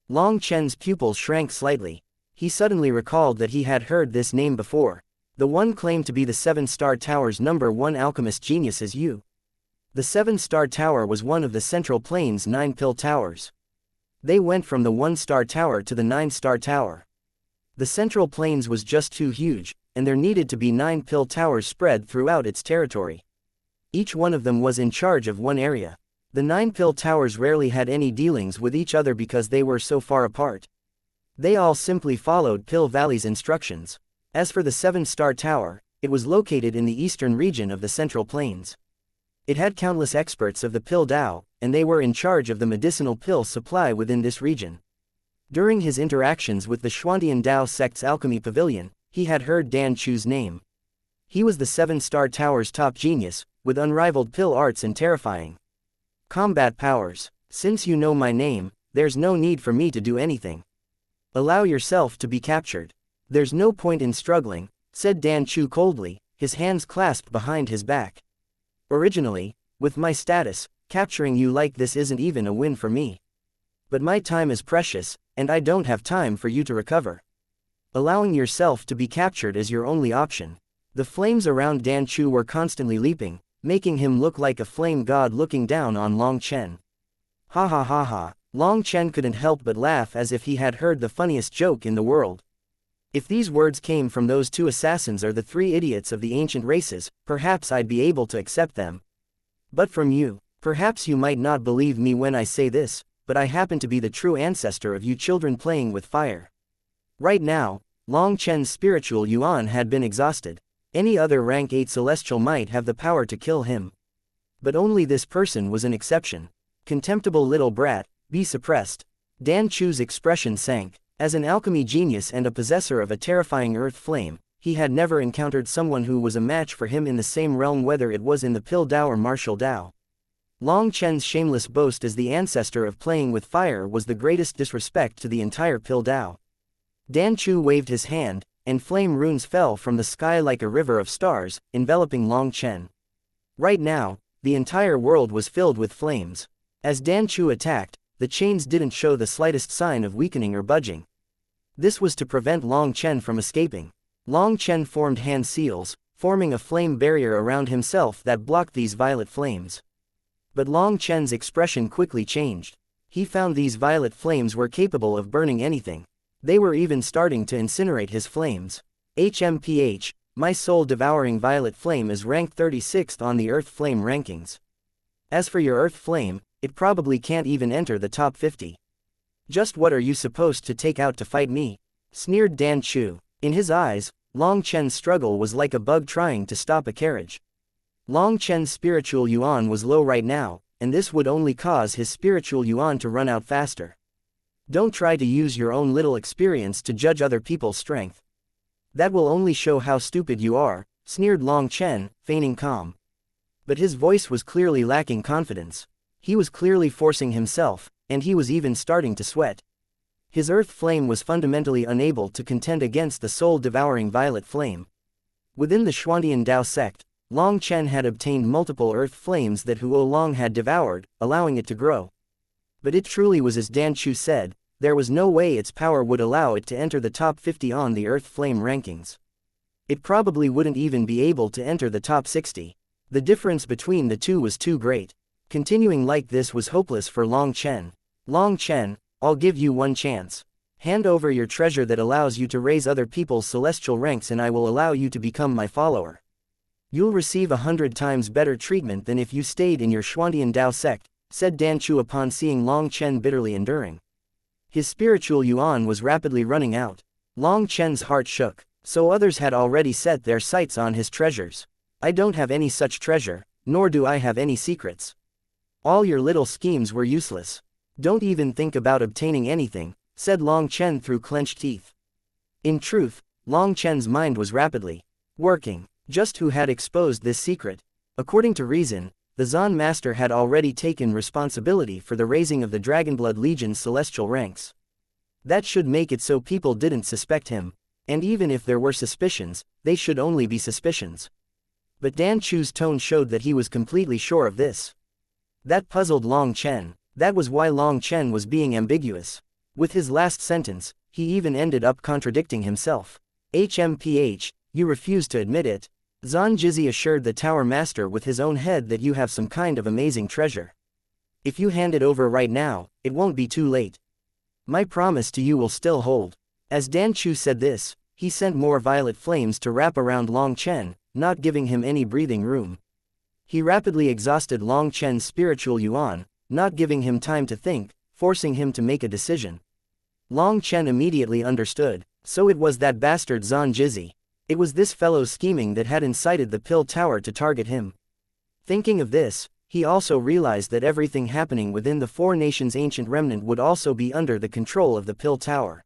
Long Chen's pupils shrank slightly. He suddenly recalled that he had heard this name before. The one claimed to be the 7-star tower's #1 alchemist genius is you. The 7-star tower was one of the Central Plains 9 Pill Towers. They went from the 1-star tower to the 9-star tower. The Central Plains was just too huge, and there needed to be 9 Pill Towers spread throughout its territory. Each one of them was in charge of one area. The 9 Pill Towers rarely had any dealings with each other because they were so far apart. They all simply followed Pill Valley's instructions. As for the 7-star tower, it was located in the eastern region of the Central Plains. It had countless experts of the Pill Dao, and they were in charge of the medicinal pill supply within this region. During his interactions with the Xuantian Dao sect's alchemy pavilion, he had heard Dan Chu's name. He was the 7-star tower's top genius, with unrivaled pill arts and terrifying Combat powers. Since you know my name, there's no need for me to do anything. Allow yourself to be captured. There's no point in struggling, said Dan Chu coldly, his hands clasped behind his back. Originally, with my status, capturing you like this isn't even a win for me. But my time is precious, and I don't have time for you to recover. Allowing yourself to be captured is your only option. The flames around Dan Chu were constantly leaping, making him look like a flame god looking down on Long Chen. Ha ha ha ha, Long Chen couldn't help but laugh as if he had heard the funniest joke in the world. If these words came from those two assassins or the three idiots of the ancient races, perhaps I'd be able to accept them. But from you, perhaps you might not believe me when I say this, but I happen to be the true ancestor of you children playing with fire. Right now, Long Chen's spiritual yuan had been exhausted. Any other rank 8 celestial might have the power to kill him. But only this person was an exception. Contemptible little brat, be suppressed. Dan Chu's expression sank. As an alchemy genius and a possessor of a terrifying earth flame, he had never encountered someone who was a match for him in the same realm, whether it was in the Pill Dao or Martial Dao. Long Chen's shameless boast as the ancestor of playing with fire was the greatest disrespect to the entire Pill Dao. Dan Chu waved his hand, and flame runes fell from the sky like a river of stars, enveloping Long Chen. Right now, the entire world was filled with flames. As Dan Chu attacked, the chains didn't show the slightest sign of weakening or budging. This was to prevent Long Chen from escaping. Long Chen formed hand seals, forming a flame barrier around himself that blocked these violet flames. But Long Chen's expression quickly changed. He found these violet flames were capable of burning anything. They were even starting to incinerate his flames. HMPH, my soul-devouring violet flame is ranked 36th on the Earth Flame rankings. As for your Earth Flame, it probably can't even enter the top 50. Just what are you supposed to take out to fight me? Sneered Dan Chu. In his eyes, Long Chen's struggle was like a bug trying to stop a carriage. Long Chen's spiritual yuan was low right now, and this would only cause his spiritual yuan to run out faster. Don't try to use your own little experience to judge other people's strength. That will only show how stupid you are, sneered Long Chen, feigning calm. But his voice was clearly lacking confidence. He was clearly forcing himself, and he was even starting to sweat. His earth flame was fundamentally unable to contend against the soul-devouring violet flame. Within the Xuantian Dao sect, Long Chen had obtained multiple earth flames that Huo Long had devoured, allowing it to grow. But it truly was as Dan Chu said, there was no way its power would allow it to enter the top 50 on the earth flame rankings. It probably wouldn't even be able to enter the top 60. The difference between the two was too great. Continuing like this was hopeless for Long Chen. Long Chen, I'll give you one chance. Hand over your treasure that allows you to raise other people's celestial ranks and I will allow you to become my follower. You'll receive 100 times better treatment than if you stayed in your Xuantian Dao sect, said Dan Chu upon seeing Long Chen bitterly enduring. His spiritual yuan was rapidly running out. Long Chen's heart shook. So others had already set their sights on his treasures. I don't have any such treasure, nor do I have any secrets. All your little schemes were useless. Don't even think about obtaining anything, said Long Chen through clenched teeth. In truth, Long Chen's mind was rapidly working. Just who had exposed this secret? According to reason, the Zan Master had already taken responsibility for the raising of the Dragonblood Legion's celestial ranks. That should make it so people didn't suspect him, and even if there were suspicions, they should only be suspicions. But Dan Chu's tone showed that he was completely sure of this. That puzzled Long Chen. That was why Long Chen was being ambiguous. With his last sentence, he even ended up contradicting himself. HMPH, you refuse to admit it. Zan Jizi assured the Tower Master with his own head that you have some kind of amazing treasure. If you hand it over right now, it won't be too late. My promise to you will still hold. As Dan Chu said this, he sent more violet flames to wrap around Long Chen, not giving him any breathing room. He rapidly exhausted Long Chen's spiritual yuan, not giving him time to think, forcing him to make a decision. Long Chen immediately understood, so it was that bastard Zan Jizi. It was this fellow's scheming that had incited the Pill Tower to target him. Thinking of this, he also realized that everything happening within the Four Nations' ancient remnant would also be under the control of the Pill Tower.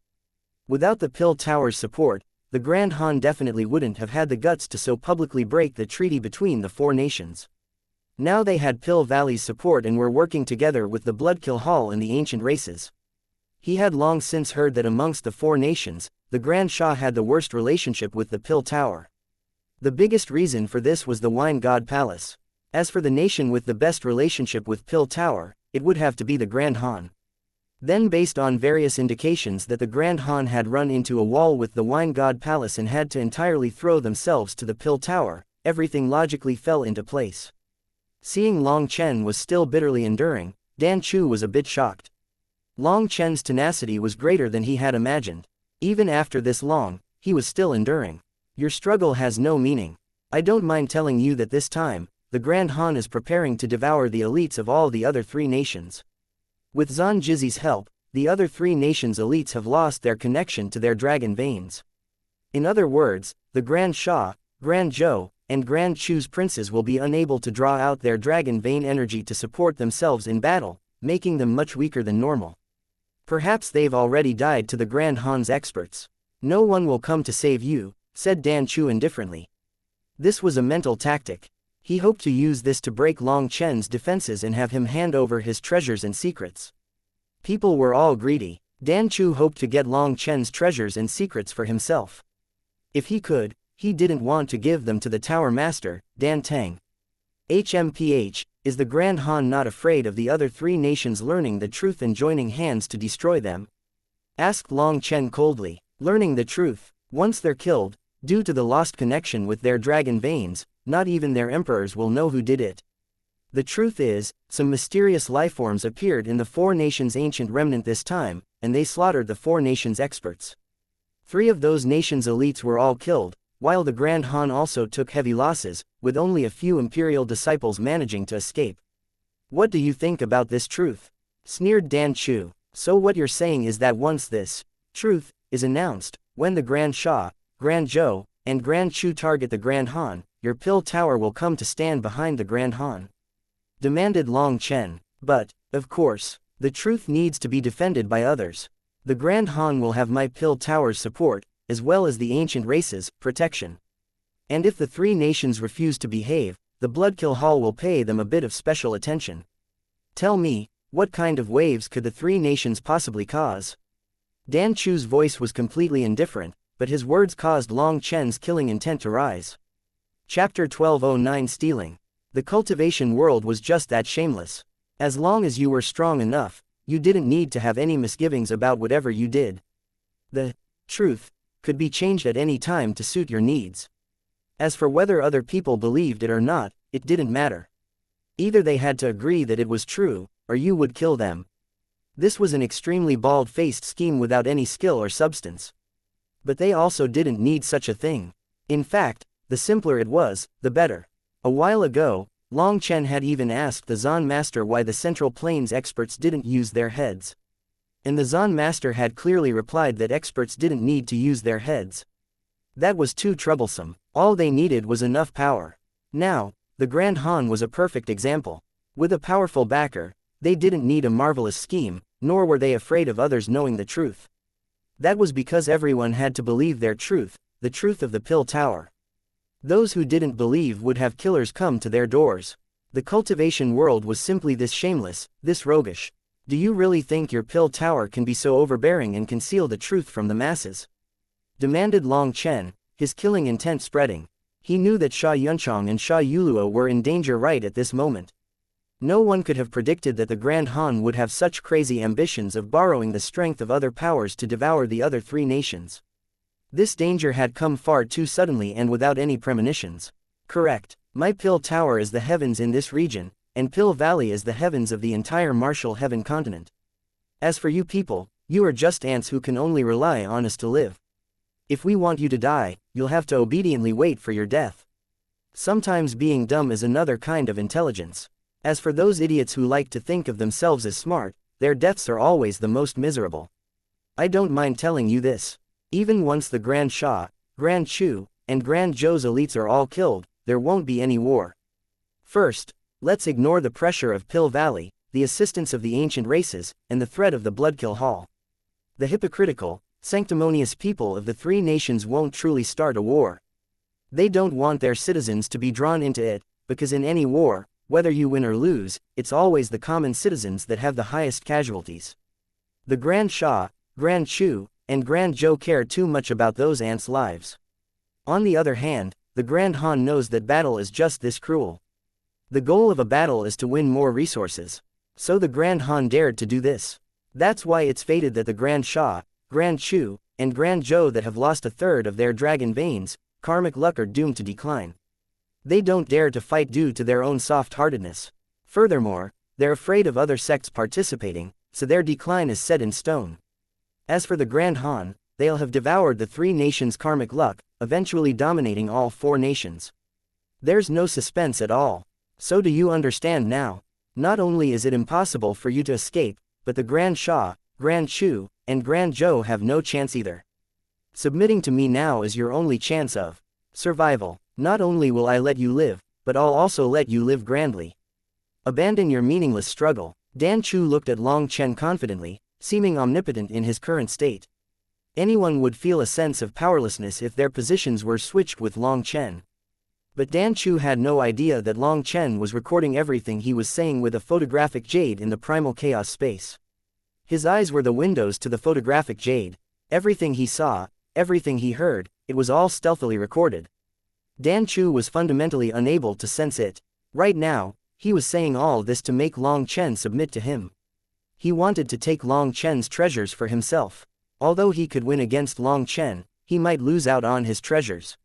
Without the Pill Tower's support, the Grand Han definitely wouldn't have had the guts to so publicly break the treaty between the Four Nations. Now they had Pill Valley's support and were working together with the Bloodkill Hall and the ancient races. He had long since heard that amongst the four nations, the Grand Shah had the worst relationship with the Pill Tower. The biggest reason for this was the Wine God Palace. As for the nation with the best relationship with Pill Tower, it would have to be the Grand Han. Then, based on various indications that the Grand Han had run into a wall with the Wine God Palace and had to entirely throw themselves to the Pill Tower, everything logically fell into place. Seeing Long Chen was still bitterly enduring, Dan Chu was a bit shocked. Long Chen's tenacity was greater than he had imagined. Even after this long, he was still enduring. Your struggle has no meaning. I don't mind telling you that this time, the Grand Han is preparing to devour the elites of all the other three nations. With Zhan Jizi's help, the other three nations' elites have lost their connection to their dragon veins. In other words, the Grand Shah, Grand Zhou, and Grand Chu's princes will be unable to draw out their dragon vein energy to support themselves in battle, making them much weaker than normal. Perhaps they've already died to the Grand Han's experts. No one will come to save you, said Dan Chu indifferently. This was a mental tactic. He hoped to use this to break Long Chen's defenses and have him hand over his treasures and secrets. People were all greedy. Dan Chu hoped to get Long Chen's treasures and secrets for himself. If he could, he didn't want to give them to the Tower Master, Dan Tang. HMPH, is the Grand Han not afraid of the other three nations learning the truth and joining hands to destroy them? Asked Long Chen coldly. Learning the truth, once they're killed, due to the lost connection with their dragon veins, not even their emperors will know who did it. The truth is, some mysterious lifeforms appeared in the four nations' ancient remnant this time, and they slaughtered the four nations' experts. 3 of those nations' elites were all killed, while the Grand Han also took heavy losses, with only a few imperial disciples managing to escape. What do you think about this truth? Sneered Dan Chu. So what you're saying is that once this truth is announced, when the Grand Shah, Grand Zhou, and Grand Chu target the Grand Han, your Pill Tower will come to stand behind the Grand Han? Demanded Long Chen. But, of course, the truth needs to be defended by others. The Grand Han will have my Pill Tower's support, as well as the ancient races' protection. And if the three nations refuse to behave, the Bloodkill Hall will pay them a bit of special attention. Tell me, what kind of waves could the three nations possibly cause? Dan Chu's voice was completely indifferent, but his words caused Long Chen's killing intent to rise. Chapter 1209 Stealing. The cultivation world was just that shameless. As long as you were strong enough, you didn't need to have any misgivings about whatever you did. The truth could be changed at any time to suit your needs. As for whether other people believed it or not, it didn't matter. Either they had to agree that it was true, or you would kill them. This was an extremely bald-faced scheme without any skill or substance. But they also didn't need such a thing. In fact, the simpler it was, the better. A while ago, Long Chen had even asked the Zhan Master why the Central Plains experts didn't use their heads. And the Zhan Master had clearly replied that experts didn't need to use their heads. That was too troublesome. All they needed was enough power. Now, the Grand Han was a perfect example. With a powerful backer, they didn't need a marvelous scheme, nor were they afraid of others knowing the truth. That was because everyone had to believe their truth, the truth of the Pill Tower. Those who didn't believe would have killers come to their doors. The cultivation world was simply this shameless, this roguish. Do you really think your Pill Tower can be so overbearing and conceal the truth from the masses? Demanded Long Chen, his killing intent spreading. He knew that Sha Yunchang and Sha Yuluo were in danger right at this moment. No one could have predicted that the Grand Han would have such crazy ambitions of borrowing the strength of other powers to devour the other three nations. This danger had come far too suddenly and without any premonitions. Correct. My Pill Tower is the heavens in this region, and Pill Valley is the heavens of the entire martial heaven continent. As for you people, you are just ants who can only rely on us to live. If we want you to die, you'll have to obediently wait for your death. Sometimes being dumb is another kind of intelligence. As for those idiots who like to think of themselves as smart, their deaths are always the most miserable. I don't mind telling you this. Even once the Grand Shah, Grand Chu, and Grand Zhou's elites are all killed, there won't be any war. First, let's ignore the pressure of Pill Valley, the assistance of the ancient races, and the threat of the Bloodkill Hall. The hypocritical, sanctimonious people of the three nations won't truly start a war. They don't want their citizens to be drawn into it, because in any war, whether you win or lose, it's always the common citizens that have the highest casualties. The Grand Shah, Grand Chu, and Grand Zhou care too much about those ants' lives. On the other hand, the Grand Han knows that battle is just this cruel. The goal of a battle is to win more resources. So the Grand Han dared to do this. That's why it's fated that the Grand Shah, Grand Chu, and Grand Zhou that have lost a third of their dragon veins, karmic luck, are doomed to decline. They don't dare to fight due to their own soft-heartedness. Furthermore, they're afraid of other sects participating, so their decline is set in stone. As for the Grand Han, they'll have devoured the 3 nations' karmic luck, eventually dominating all 4 nations. There's no suspense at all. So do you understand now? Not only is it impossible for you to escape, but the Grand Shah, Grand Chu, and Grand Zhou have no chance either. Submitting to me now is your only chance of survival. Not only will I let you live, but I'll also let you live grandly. Abandon your meaningless struggle. Dan Chu looked at Long Chen confidently, seeming omnipotent in his current state. Anyone would feel a sense of powerlessness if their positions were switched with Long Chen. But Dan Chu had no idea that Long Chen was recording everything he was saying with a photographic jade in the primal chaos space. His eyes were the windows to the photographic jade. Everything he saw, everything he heard, it was all stealthily recorded. Dan Chu was fundamentally unable to sense it. Right now, he was saying all this to make Long Chen submit to him. He wanted to take Long Chen's treasures for himself. Although he could win against Long Chen, he might lose out on his treasures.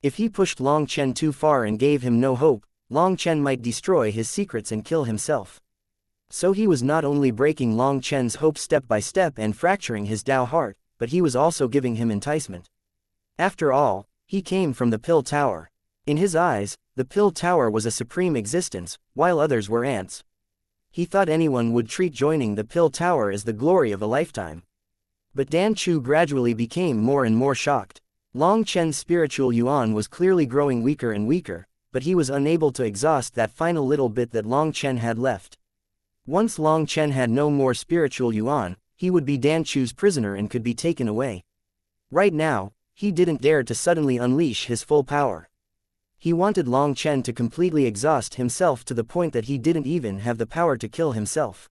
If he pushed Long Chen too far and gave him no hope, Long Chen might destroy his secrets and kill himself. So he was not only breaking Long Chen's hope step by step and fracturing his Tao heart, but he was also giving him enticement. After all, he came from the Pill Tower. In his eyes, the Pill Tower was a supreme existence, while others were ants. He thought anyone would treat joining the Pill Tower as the glory of a lifetime. But Dan Chu gradually became more and more shocked. Long Chen's spiritual yuan was clearly growing weaker and weaker, but he was unable to exhaust that final little bit that Long Chen had left. Once Long Chen had no more spiritual yuan, he would be Dan Chu's prisoner and could be taken away. Right now, he didn't dare to suddenly unleash his full power. He wanted Long Chen to completely exhaust himself to the point that he didn't even have the power to kill himself.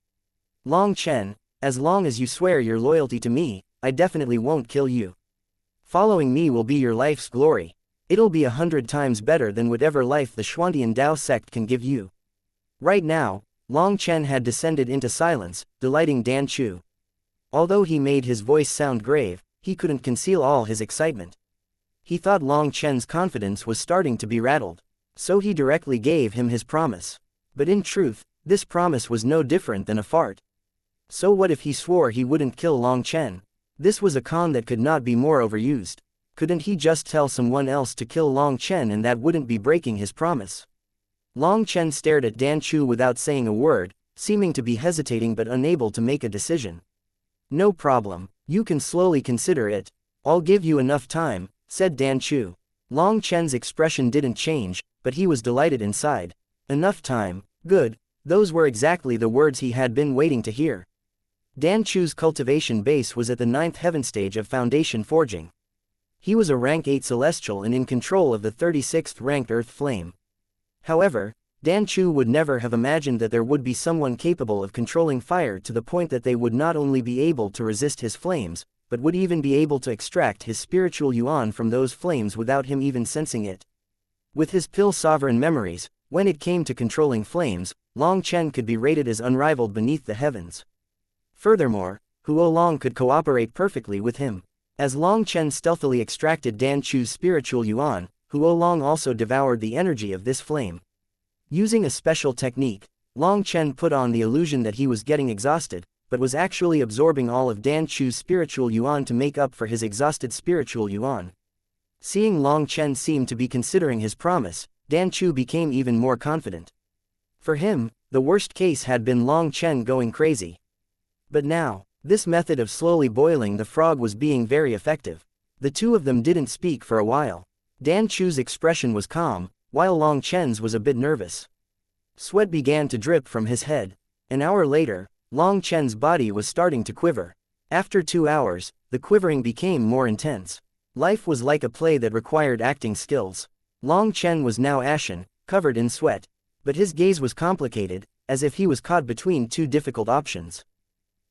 Long Chen, as long as you swear your loyalty to me, I definitely won't kill you. Following me will be your life's glory. It'll be 100 times better than whatever life the Xuantian Dao sect can give you. Right now, Long Chen had descended into silence, delighting Dan Chu. Although he made his voice sound grave, he couldn't conceal all his excitement. He thought Long Chen's confidence was starting to be rattled. So he directly gave him his promise. But in truth, this promise was no different than a fart. So what if he swore he wouldn't kill Long Chen? This was a con that could not be more overused. Couldn't he just tell someone else to kill Long Chen and that wouldn't be breaking his promise? Long Chen stared at Dan Chu without saying a word, seeming to be hesitating but unable to make a decision. No problem, you can slowly consider it. I'll give you enough time, said Dan Chu. Long Chen's expression didn't change, but he was delighted inside. Enough time, good, those were exactly the words he had been waiting to hear. Dan Chu's cultivation base was at the 9th heaven stage of foundation forging. He was a rank 8 celestial and in control of the 36th ranked earth flame. However, Dan Chu would never have imagined that there would be someone capable of controlling fire to the point that they would not only be able to resist his flames, but would even be able to extract his spiritual yuan from those flames without him even sensing it. With his pill sovereign memories, when it came to controlling flames, Long Chen could be rated as unrivaled beneath the heavens. Furthermore, Huo Long could cooperate perfectly with him. As Long Chen stealthily extracted Dan Chu's spiritual yuan, Huo Long also devoured the energy of this flame. Using a special technique, Long Chen put on the illusion that he was getting exhausted, but was actually absorbing all of Dan Chu's spiritual yuan to make up for his exhausted spiritual yuan. Seeing Long Chen seem to be considering his promise, Dan Chu became even more confident. For him, the worst case had been Long Chen going crazy. But now, this method of slowly boiling the frog was being very effective. The two of them didn't speak for a while. Dan Chu's expression was calm, while Long Chen's was a bit nervous. Sweat began to drip from his head. An hour later, Long Chen's body was starting to quiver. After 2 hours, the quivering became more intense. Life was like a play that required acting skills. Long Chen was now ashen, covered in sweat. But his gaze was complicated, as if he was caught between two difficult options.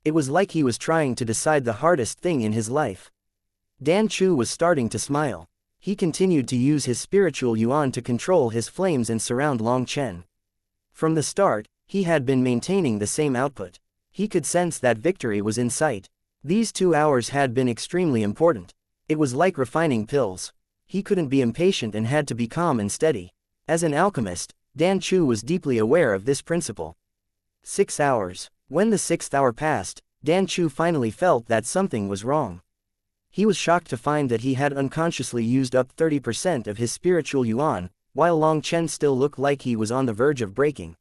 It was like he was trying to decide the hardest thing in his life. Dan Chu was starting to smile. He continued to use his spiritual yuan to control his flames and surround Long Chen. From the start, he had been maintaining the same output. He could sense that victory was in sight. These 2 hours had been extremely important. It was like refining pills. He couldn't be impatient and had to be calm and steady. As an alchemist, Dan Chu was deeply aware of this principle. 6 hours. When the 6th hour passed, Dan Chu finally felt that something was wrong. He was shocked to find that he had unconsciously used up 30% of his spiritual yuan, while Long Chen still looked like he was on the verge of breaking.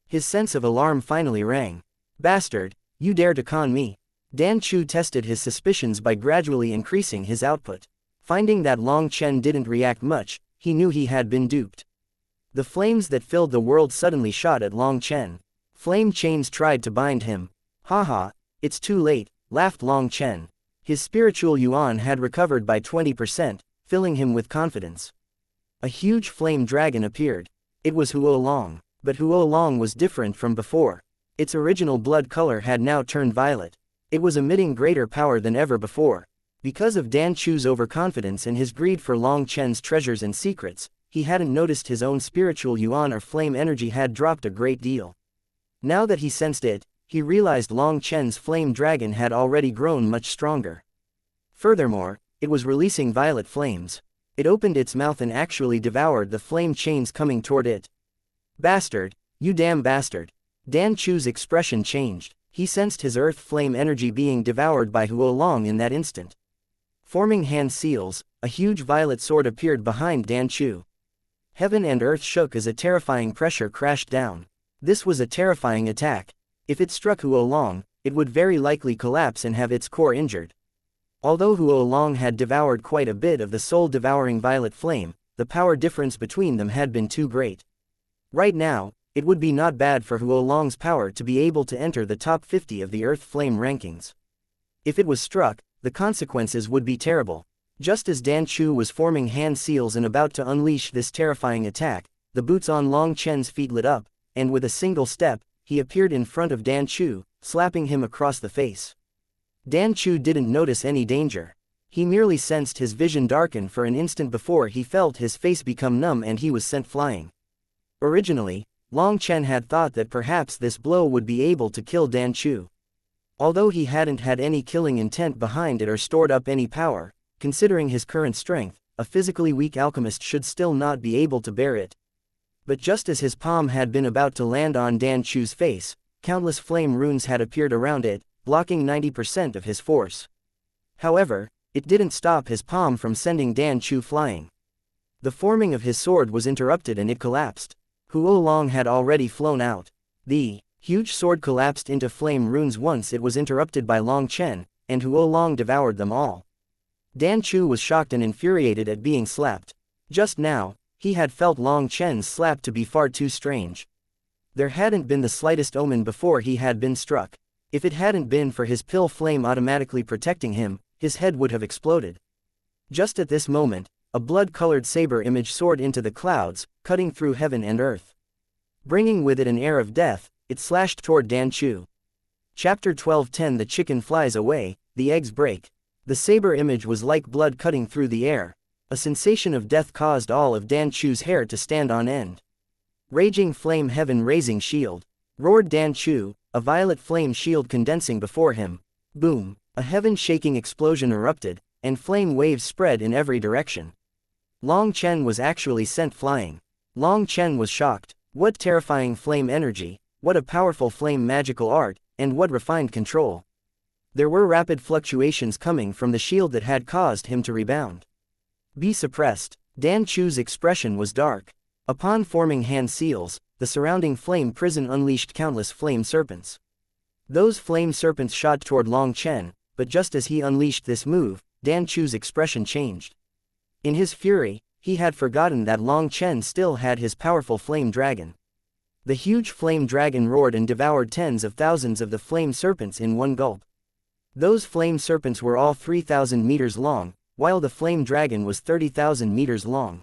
His sense of alarm finally rang. "Bastard, you dare to con me." Dan Chu tested his suspicions by gradually increasing his output. Finding that Long Chen didn't react much, he knew he had been duped. The flames that filled the world suddenly shot at Long Chen. Flame chains tried to bind him. "Haha, it's too late," laughed Long Chen. His spiritual yuan had recovered by 20%, filling him with confidence. A huge flame dragon appeared. It was Huo Long, but Huo Long was different from before. Its original blood color had now turned violet. It was emitting greater power than ever before. Because of Dan Chu's overconfidence and his greed for Long Chen's treasures and secrets, he hadn't noticed his own spiritual yuan or flame energy had dropped a great deal. Now that he sensed it, he realized Long Chen's flame dragon had already grown much stronger. Furthermore, it was releasing violet flames. It opened its mouth and actually devoured the flame chains coming toward it. "Bastard, you damn bastard." Dan Chu's expression changed. He sensed his earth flame energy being devoured by Huo Long in that instant. Forming hand seals, a huge violet sword appeared behind Dan Chu. Heaven and earth shook as a terrifying pressure crashed down. This was a terrifying attack. If it struck Huo Long, it would very likely collapse and have its core injured. Although Huo Long had devoured quite a bit of the soul-devouring violet flame, the power difference between them had been too great. Right now, it would be not bad for Huo Long's power to be able to enter the top 50 of the Earth Flame rankings. If it was struck, the consequences would be terrible. Just as Dan Chu was forming hand seals and about to unleash this terrifying attack, the boots on Long Chen's feet lit up, and with a single step, he appeared in front of Dan Chu, slapping him across the face. Dan Chu didn't notice any danger. He merely sensed his vision darken for an instant before he felt his face become numb and he was sent flying. Originally, Long Chen had thought that perhaps this blow would be able to kill Dan Chu. Although he hadn't had any killing intent behind it or stored up any power, considering his current strength, a physically weak alchemist should still not be able to bear it. But just as his palm had been about to land on Dan Chu's face, countless flame runes had appeared around it, blocking 90% of his force. However, it didn't stop his palm from sending Dan Chu flying. The forming of his sword was interrupted and it collapsed. Huo Long had already flown out. The huge sword collapsed into flame runes once it was interrupted by Long Chen, and Huo Long devoured them all. Dan Chu was shocked and infuriated at being slapped. Just now, he had felt Long Chen's slap to be far too strange. There hadn't been the slightest omen before he had been struck. If it hadn't been for his pill flame automatically protecting him, his head would have exploded. Just at this moment, a blood-colored saber image soared into the clouds, cutting through heaven and earth. Bringing with it an air of death, it slashed toward Dan Chu. Chapter 12:10 The chicken flies away, the eggs break. The saber image was like blood cutting through the air. A sensation of death caused all of Dan Chu's hair to stand on end. Raging flame heaven-raising shield. Roared Dan Chu, a violet flame shield condensing before him. Boom! A heaven-shaking explosion erupted, and flame waves spread in every direction. Long Chen was actually sent flying. Long Chen was shocked. What terrifying flame energy, what a powerful flame magical art, and what refined control. There were rapid fluctuations coming from the shield that had caused him to rebound. Be suppressed. Dan Chu's expression was dark. Upon forming hand seals, the surrounding flame prison unleashed countless flame serpents. Those flame serpents shot toward Long Chen, but just as he unleashed this move, Dan Chu's expression changed. In his fury, he had forgotten that Long Chen still had his powerful flame dragon. The huge flame dragon roared and devoured tens of thousands of the flame serpents in one gulp. Those flame serpents were all 3,000 meters long, while the flame dragon was 30,000 meters long.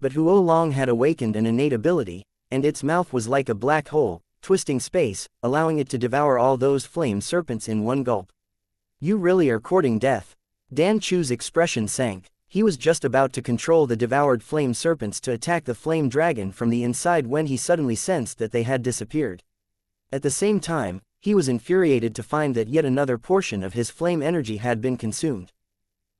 But Huo Long had awakened an innate ability, and its mouth was like a black hole, twisting space, allowing it to devour all those flame serpents in one gulp. You really are courting death. Dan Chu's expression sank. He was just about to control the devoured flame serpents to attack the flame dragon from the inside when he suddenly sensed that they had disappeared. At the same time, he was infuriated to find that yet another portion of his flame energy had been consumed.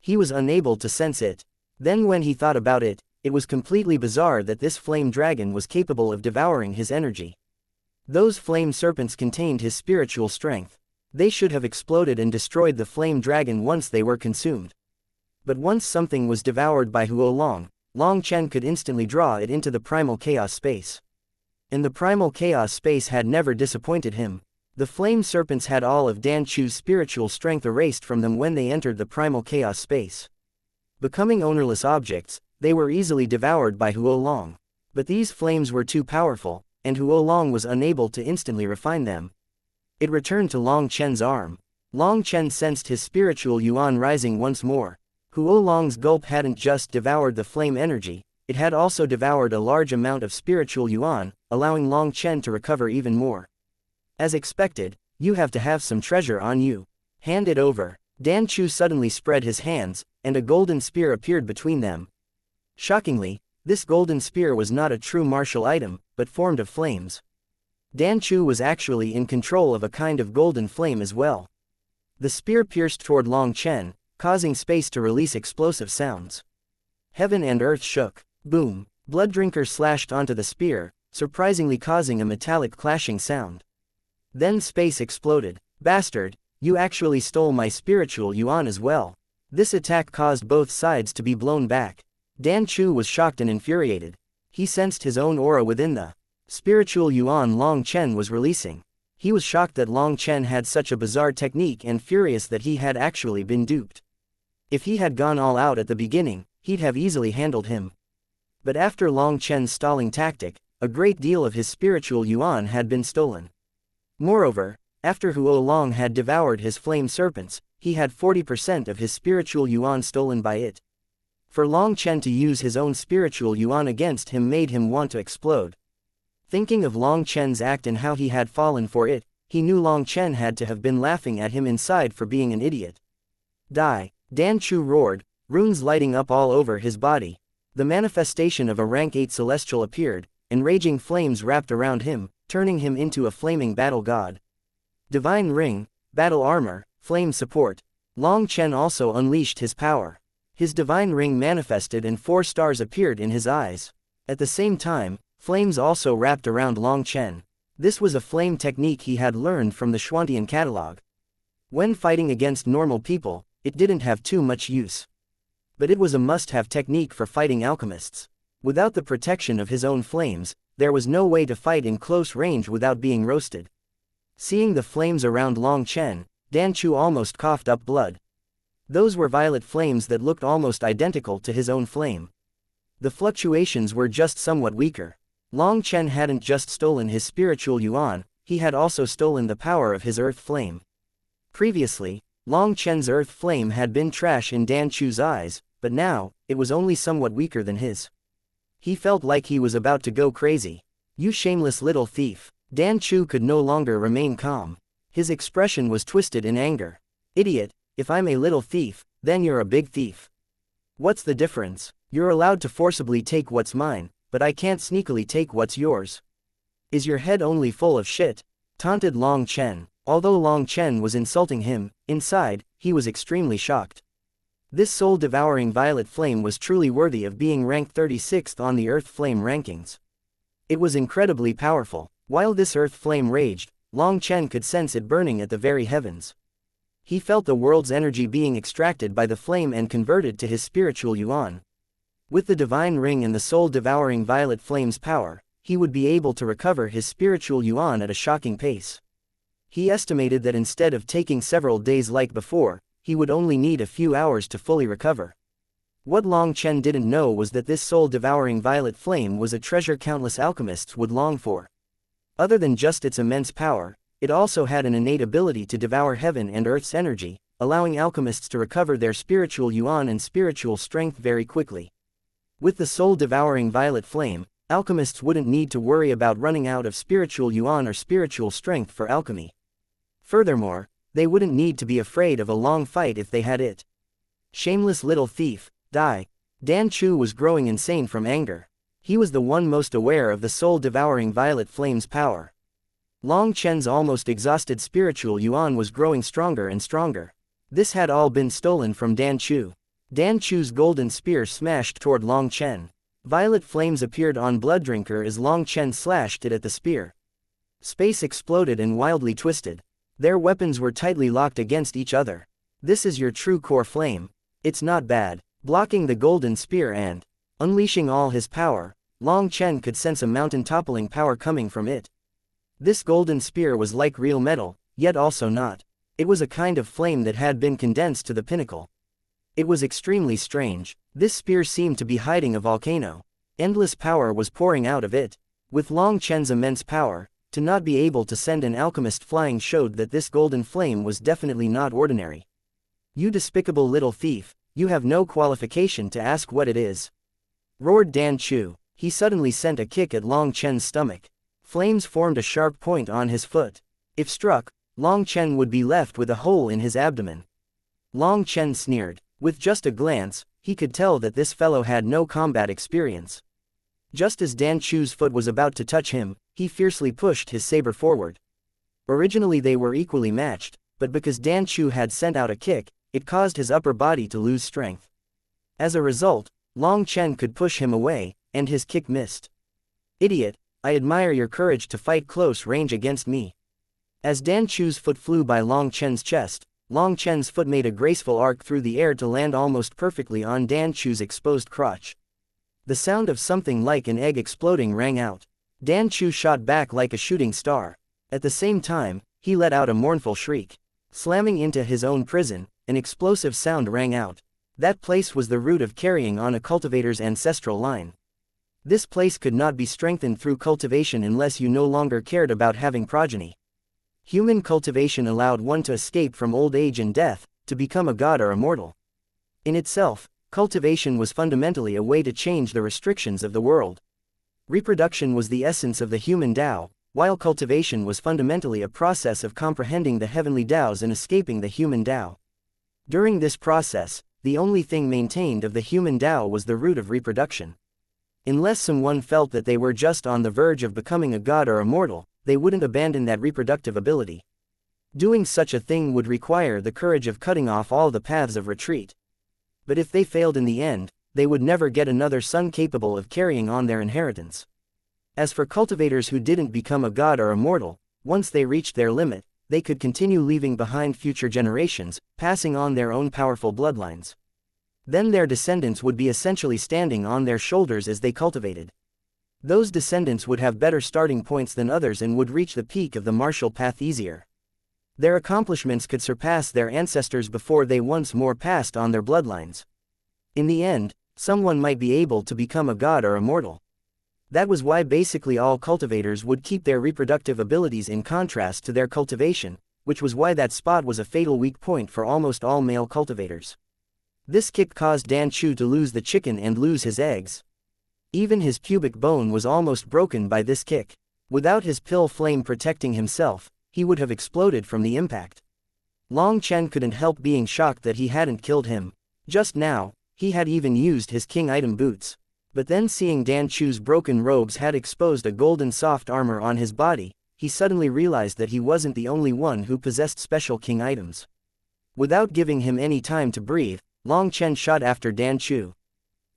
He was unable to sense it. Then when he thought about it, it was completely bizarre that this flame dragon was capable of devouring his energy. Those flame serpents contained his spiritual strength. They should have exploded and destroyed the flame dragon once they were consumed. But once something was devoured by Huolong, Long Chen could instantly draw it into the primal chaos space. And the primal chaos space had never disappointed him. The flame serpents had all of Dan Chu's spiritual strength erased from them when they entered the primal chaos space. Becoming ownerless objects, they were easily devoured by Huolong. But these flames were too powerful, and Huolong was unable to instantly refine them. It returned to Long Chen's arm. Long Chen sensed his spiritual yuan rising once more. Huolong's gulp hadn't just devoured the flame energy, it had also devoured a large amount of spiritual yuan, allowing Long Chen to recover even more. As expected, you have to have some treasure on you. Hand it over. Dan Chu suddenly spread his hands, and a golden spear appeared between them. Shockingly, this golden spear was not a true martial item, but formed of flames. Dan Chu was actually in control of a kind of golden flame as well. The spear pierced toward Long Chen, causing space to release explosive sounds. Heaven and earth shook. Boom! Blooddrinker slashed onto the spear, surprisingly causing a metallic clashing sound. Then space exploded. Bastard, you actually stole my spiritual yuan as well. This attack caused both sides to be blown back. Dan Chu was shocked and infuriated. He sensed his own aura within the spiritual yuan Long Chen was releasing. He was shocked that Long Chen had such a bizarre technique and furious that he had actually been duped. If he had gone all out at the beginning, he'd have easily handled him. But after Long Chen's stalling tactic, a great deal of his spiritual yuan had been stolen. Moreover, after Huolong had devoured his flame serpents, he had 40% of his spiritual yuan stolen by it. For Long Chen to use his own spiritual yuan against him made him want to explode. Thinking of Long Chen's act and how he had fallen for it, he knew Long Chen had to have been laughing at him inside for being an idiot. Die! Dan Chu roared, runes lighting up all over his body. The manifestation of a rank 8 celestial appeared, and raging flames wrapped around him, turning him into a flaming battle god. Divine Ring, Battle Armor, Flame Support. Long Chen also unleashed his power. His divine ring manifested and 4 stars appeared in his eyes. At the same time, flames also wrapped around Long Chen. This was a flame technique he had learned from the Xuantian catalog. When fighting against normal people, it didn't have too much use. But it was a must-have technique for fighting alchemists. Without the protection of his own flames, there was no way to fight in close range without being roasted. Seeing the flames around Long Chen, Dan Chu almost coughed up blood. Those were violet flames that looked almost identical to his own flame. The fluctuations were just somewhat weaker. Long Chen hadn't just stolen his spiritual yuan, he had also stolen the power of his earth flame. Previously, Long Chen's earth flame had been trash in Dan Chu's eyes, but now, it was only somewhat weaker than his. He felt like he was about to go crazy. You shameless little thief. Dan Chu could no longer remain calm. His expression was twisted in anger. Idiot, if I'm a little thief, then you're a big thief. What's the difference? You're allowed to forcibly take what's mine, but I can't sneakily take what's yours. Is your head only full of shit? Taunted Long Chen. Although Long Chen was insulting him, inside, he was extremely shocked. This soul-devouring violet flame was truly worthy of being ranked 36th on the Earth Flame rankings. It was incredibly powerful. While this Earth Flame raged, Long Chen could sense it burning at the very heavens. He felt the world's energy being extracted by the flame and converted to his spiritual yuan. With the divine ring and the soul-devouring violet flame's power, he would be able to recover his spiritual yuan at a shocking pace. He estimated that instead of taking several days like before, he would only need a few hours to fully recover. What Long Chen didn't know was that this soul-devouring violet flame was a treasure countless alchemists would long for. Other than just its immense power, it also had an innate ability to devour heaven and earth's energy, allowing alchemists to recover their spiritual yuan and spiritual strength very quickly. With the soul-devouring violet flame, Alchemists wouldn't need to worry about running out of spiritual yuan or spiritual strength for alchemy. Furthermore, they wouldn't need to be afraid of a long fight if they had it. Shameless little thief, die. Dan Chu was growing insane from anger. He was the one most aware of the soul-devouring violet flame's power. Long Chen's almost exhausted spiritual yuan was growing stronger and stronger. This had all been stolen from Dan Chu. Dan Chu's golden spear smashed toward Long Chen. Violet flames appeared on Blooddrinker as Long Chen slashed it at the spear. Space exploded and wildly twisted. Their weapons were tightly locked against each other. This is your true core flame. It's not bad. Blocking the golden spear and unleashing all his power, Long Chen could sense a mountain-toppling power coming from it. This golden spear was like real metal, yet also not. It was a kind of flame that had been condensed to the pinnacle. It was extremely strange. This spear seemed to be hiding a volcano. Endless power was pouring out of it. With Long Chen's immense power, to not be able to send an alchemist flying showed that this golden flame was definitely not ordinary. You despicable little thief, you have no qualification to ask what it is. Roared Dan Chu. He suddenly sent a kick at Long Chen's stomach. Flames formed a sharp point on his foot. If struck, Long Chen would be left with a hole in his abdomen. Long Chen sneered. With just a glance, he could tell that this fellow had no combat experience. Just as Dan Chu's foot was about to touch him, he fiercely pushed his saber forward. Originally they were equally matched, but because Dan Chu had sent out a kick, it caused his upper body to lose strength. As a result, Long Chen could push him away, and his kick missed. Idiot, I admire your courage to fight close range against me. As Dan Chu's foot flew by Long Chen's chest, Long Chen's foot made a graceful arc through the air to land almost perfectly on Dan Chu's exposed crotch. The sound of something like an egg exploding rang out. Dan Chu shot back like a shooting star. At the same time, he let out a mournful shriek. Slamming into his own prison, an explosive sound rang out. That place was the root of carrying on a cultivator's ancestral line. This place could not be strengthened through cultivation unless you no longer cared about having progeny. Human cultivation allowed one to escape from old age and death, to become a god or immortal. In itself, cultivation was fundamentally a way to change the restrictions of the world. Reproduction was the essence of the human Tao, while cultivation was fundamentally a process of comprehending the heavenly Taos and escaping the human Tao. During this process, the only thing maintained of the human Tao was the root of reproduction. Unless someone felt that they were just on the verge of becoming a god or immortal, they wouldn't abandon that reproductive ability. Doing such a thing would require the courage of cutting off all the paths of retreat. But if they failed in the end, they would never get another son capable of carrying on their inheritance. As for cultivators who didn't become a god or immortal, once they reached their limit, they could continue leaving behind future generations, passing on their own powerful bloodlines. Then their descendants would be essentially standing on their shoulders as they cultivated. Those descendants would have better starting points than others and would reach the peak of the martial path easier. Their accomplishments could surpass their ancestors before they once more passed on their bloodlines. In the end, someone might be able to become a god or immortal. That was why basically all cultivators would keep their reproductive abilities in contrast to their cultivation, which was why that spot was a fatal weak point for almost all male cultivators. This kick caused Dan Chu to lose the chicken and lose his eggs. Even his pubic bone was almost broken by this kick. Without his pill flame protecting himself, he would have exploded from the impact. Long Chen couldn't help being shocked that he hadn't killed him. Just now, he had even used his king item boots. But then seeing Dan Chu's broken robes had exposed a golden soft armor on his body, he suddenly realized that he wasn't the only one who possessed special king items. Without giving him any time to breathe, Long Chen shot after Dan Chu.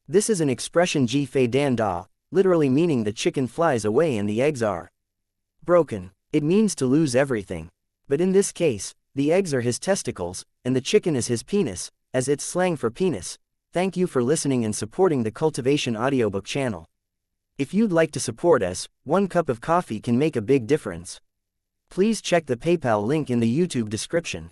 This is an expression Ji Fei Dan Da, literally meaning the chicken flies away and the eggs are broken. It means to lose everything. But in this case, the eggs are his testicles, and the chicken is his penis, as it's slang for penis. Thank you for listening and supporting the Cultivation audiobook channel. If you'd like to support us, 1 cup of coffee can make a big difference. Please check the PayPal link in the YouTube description.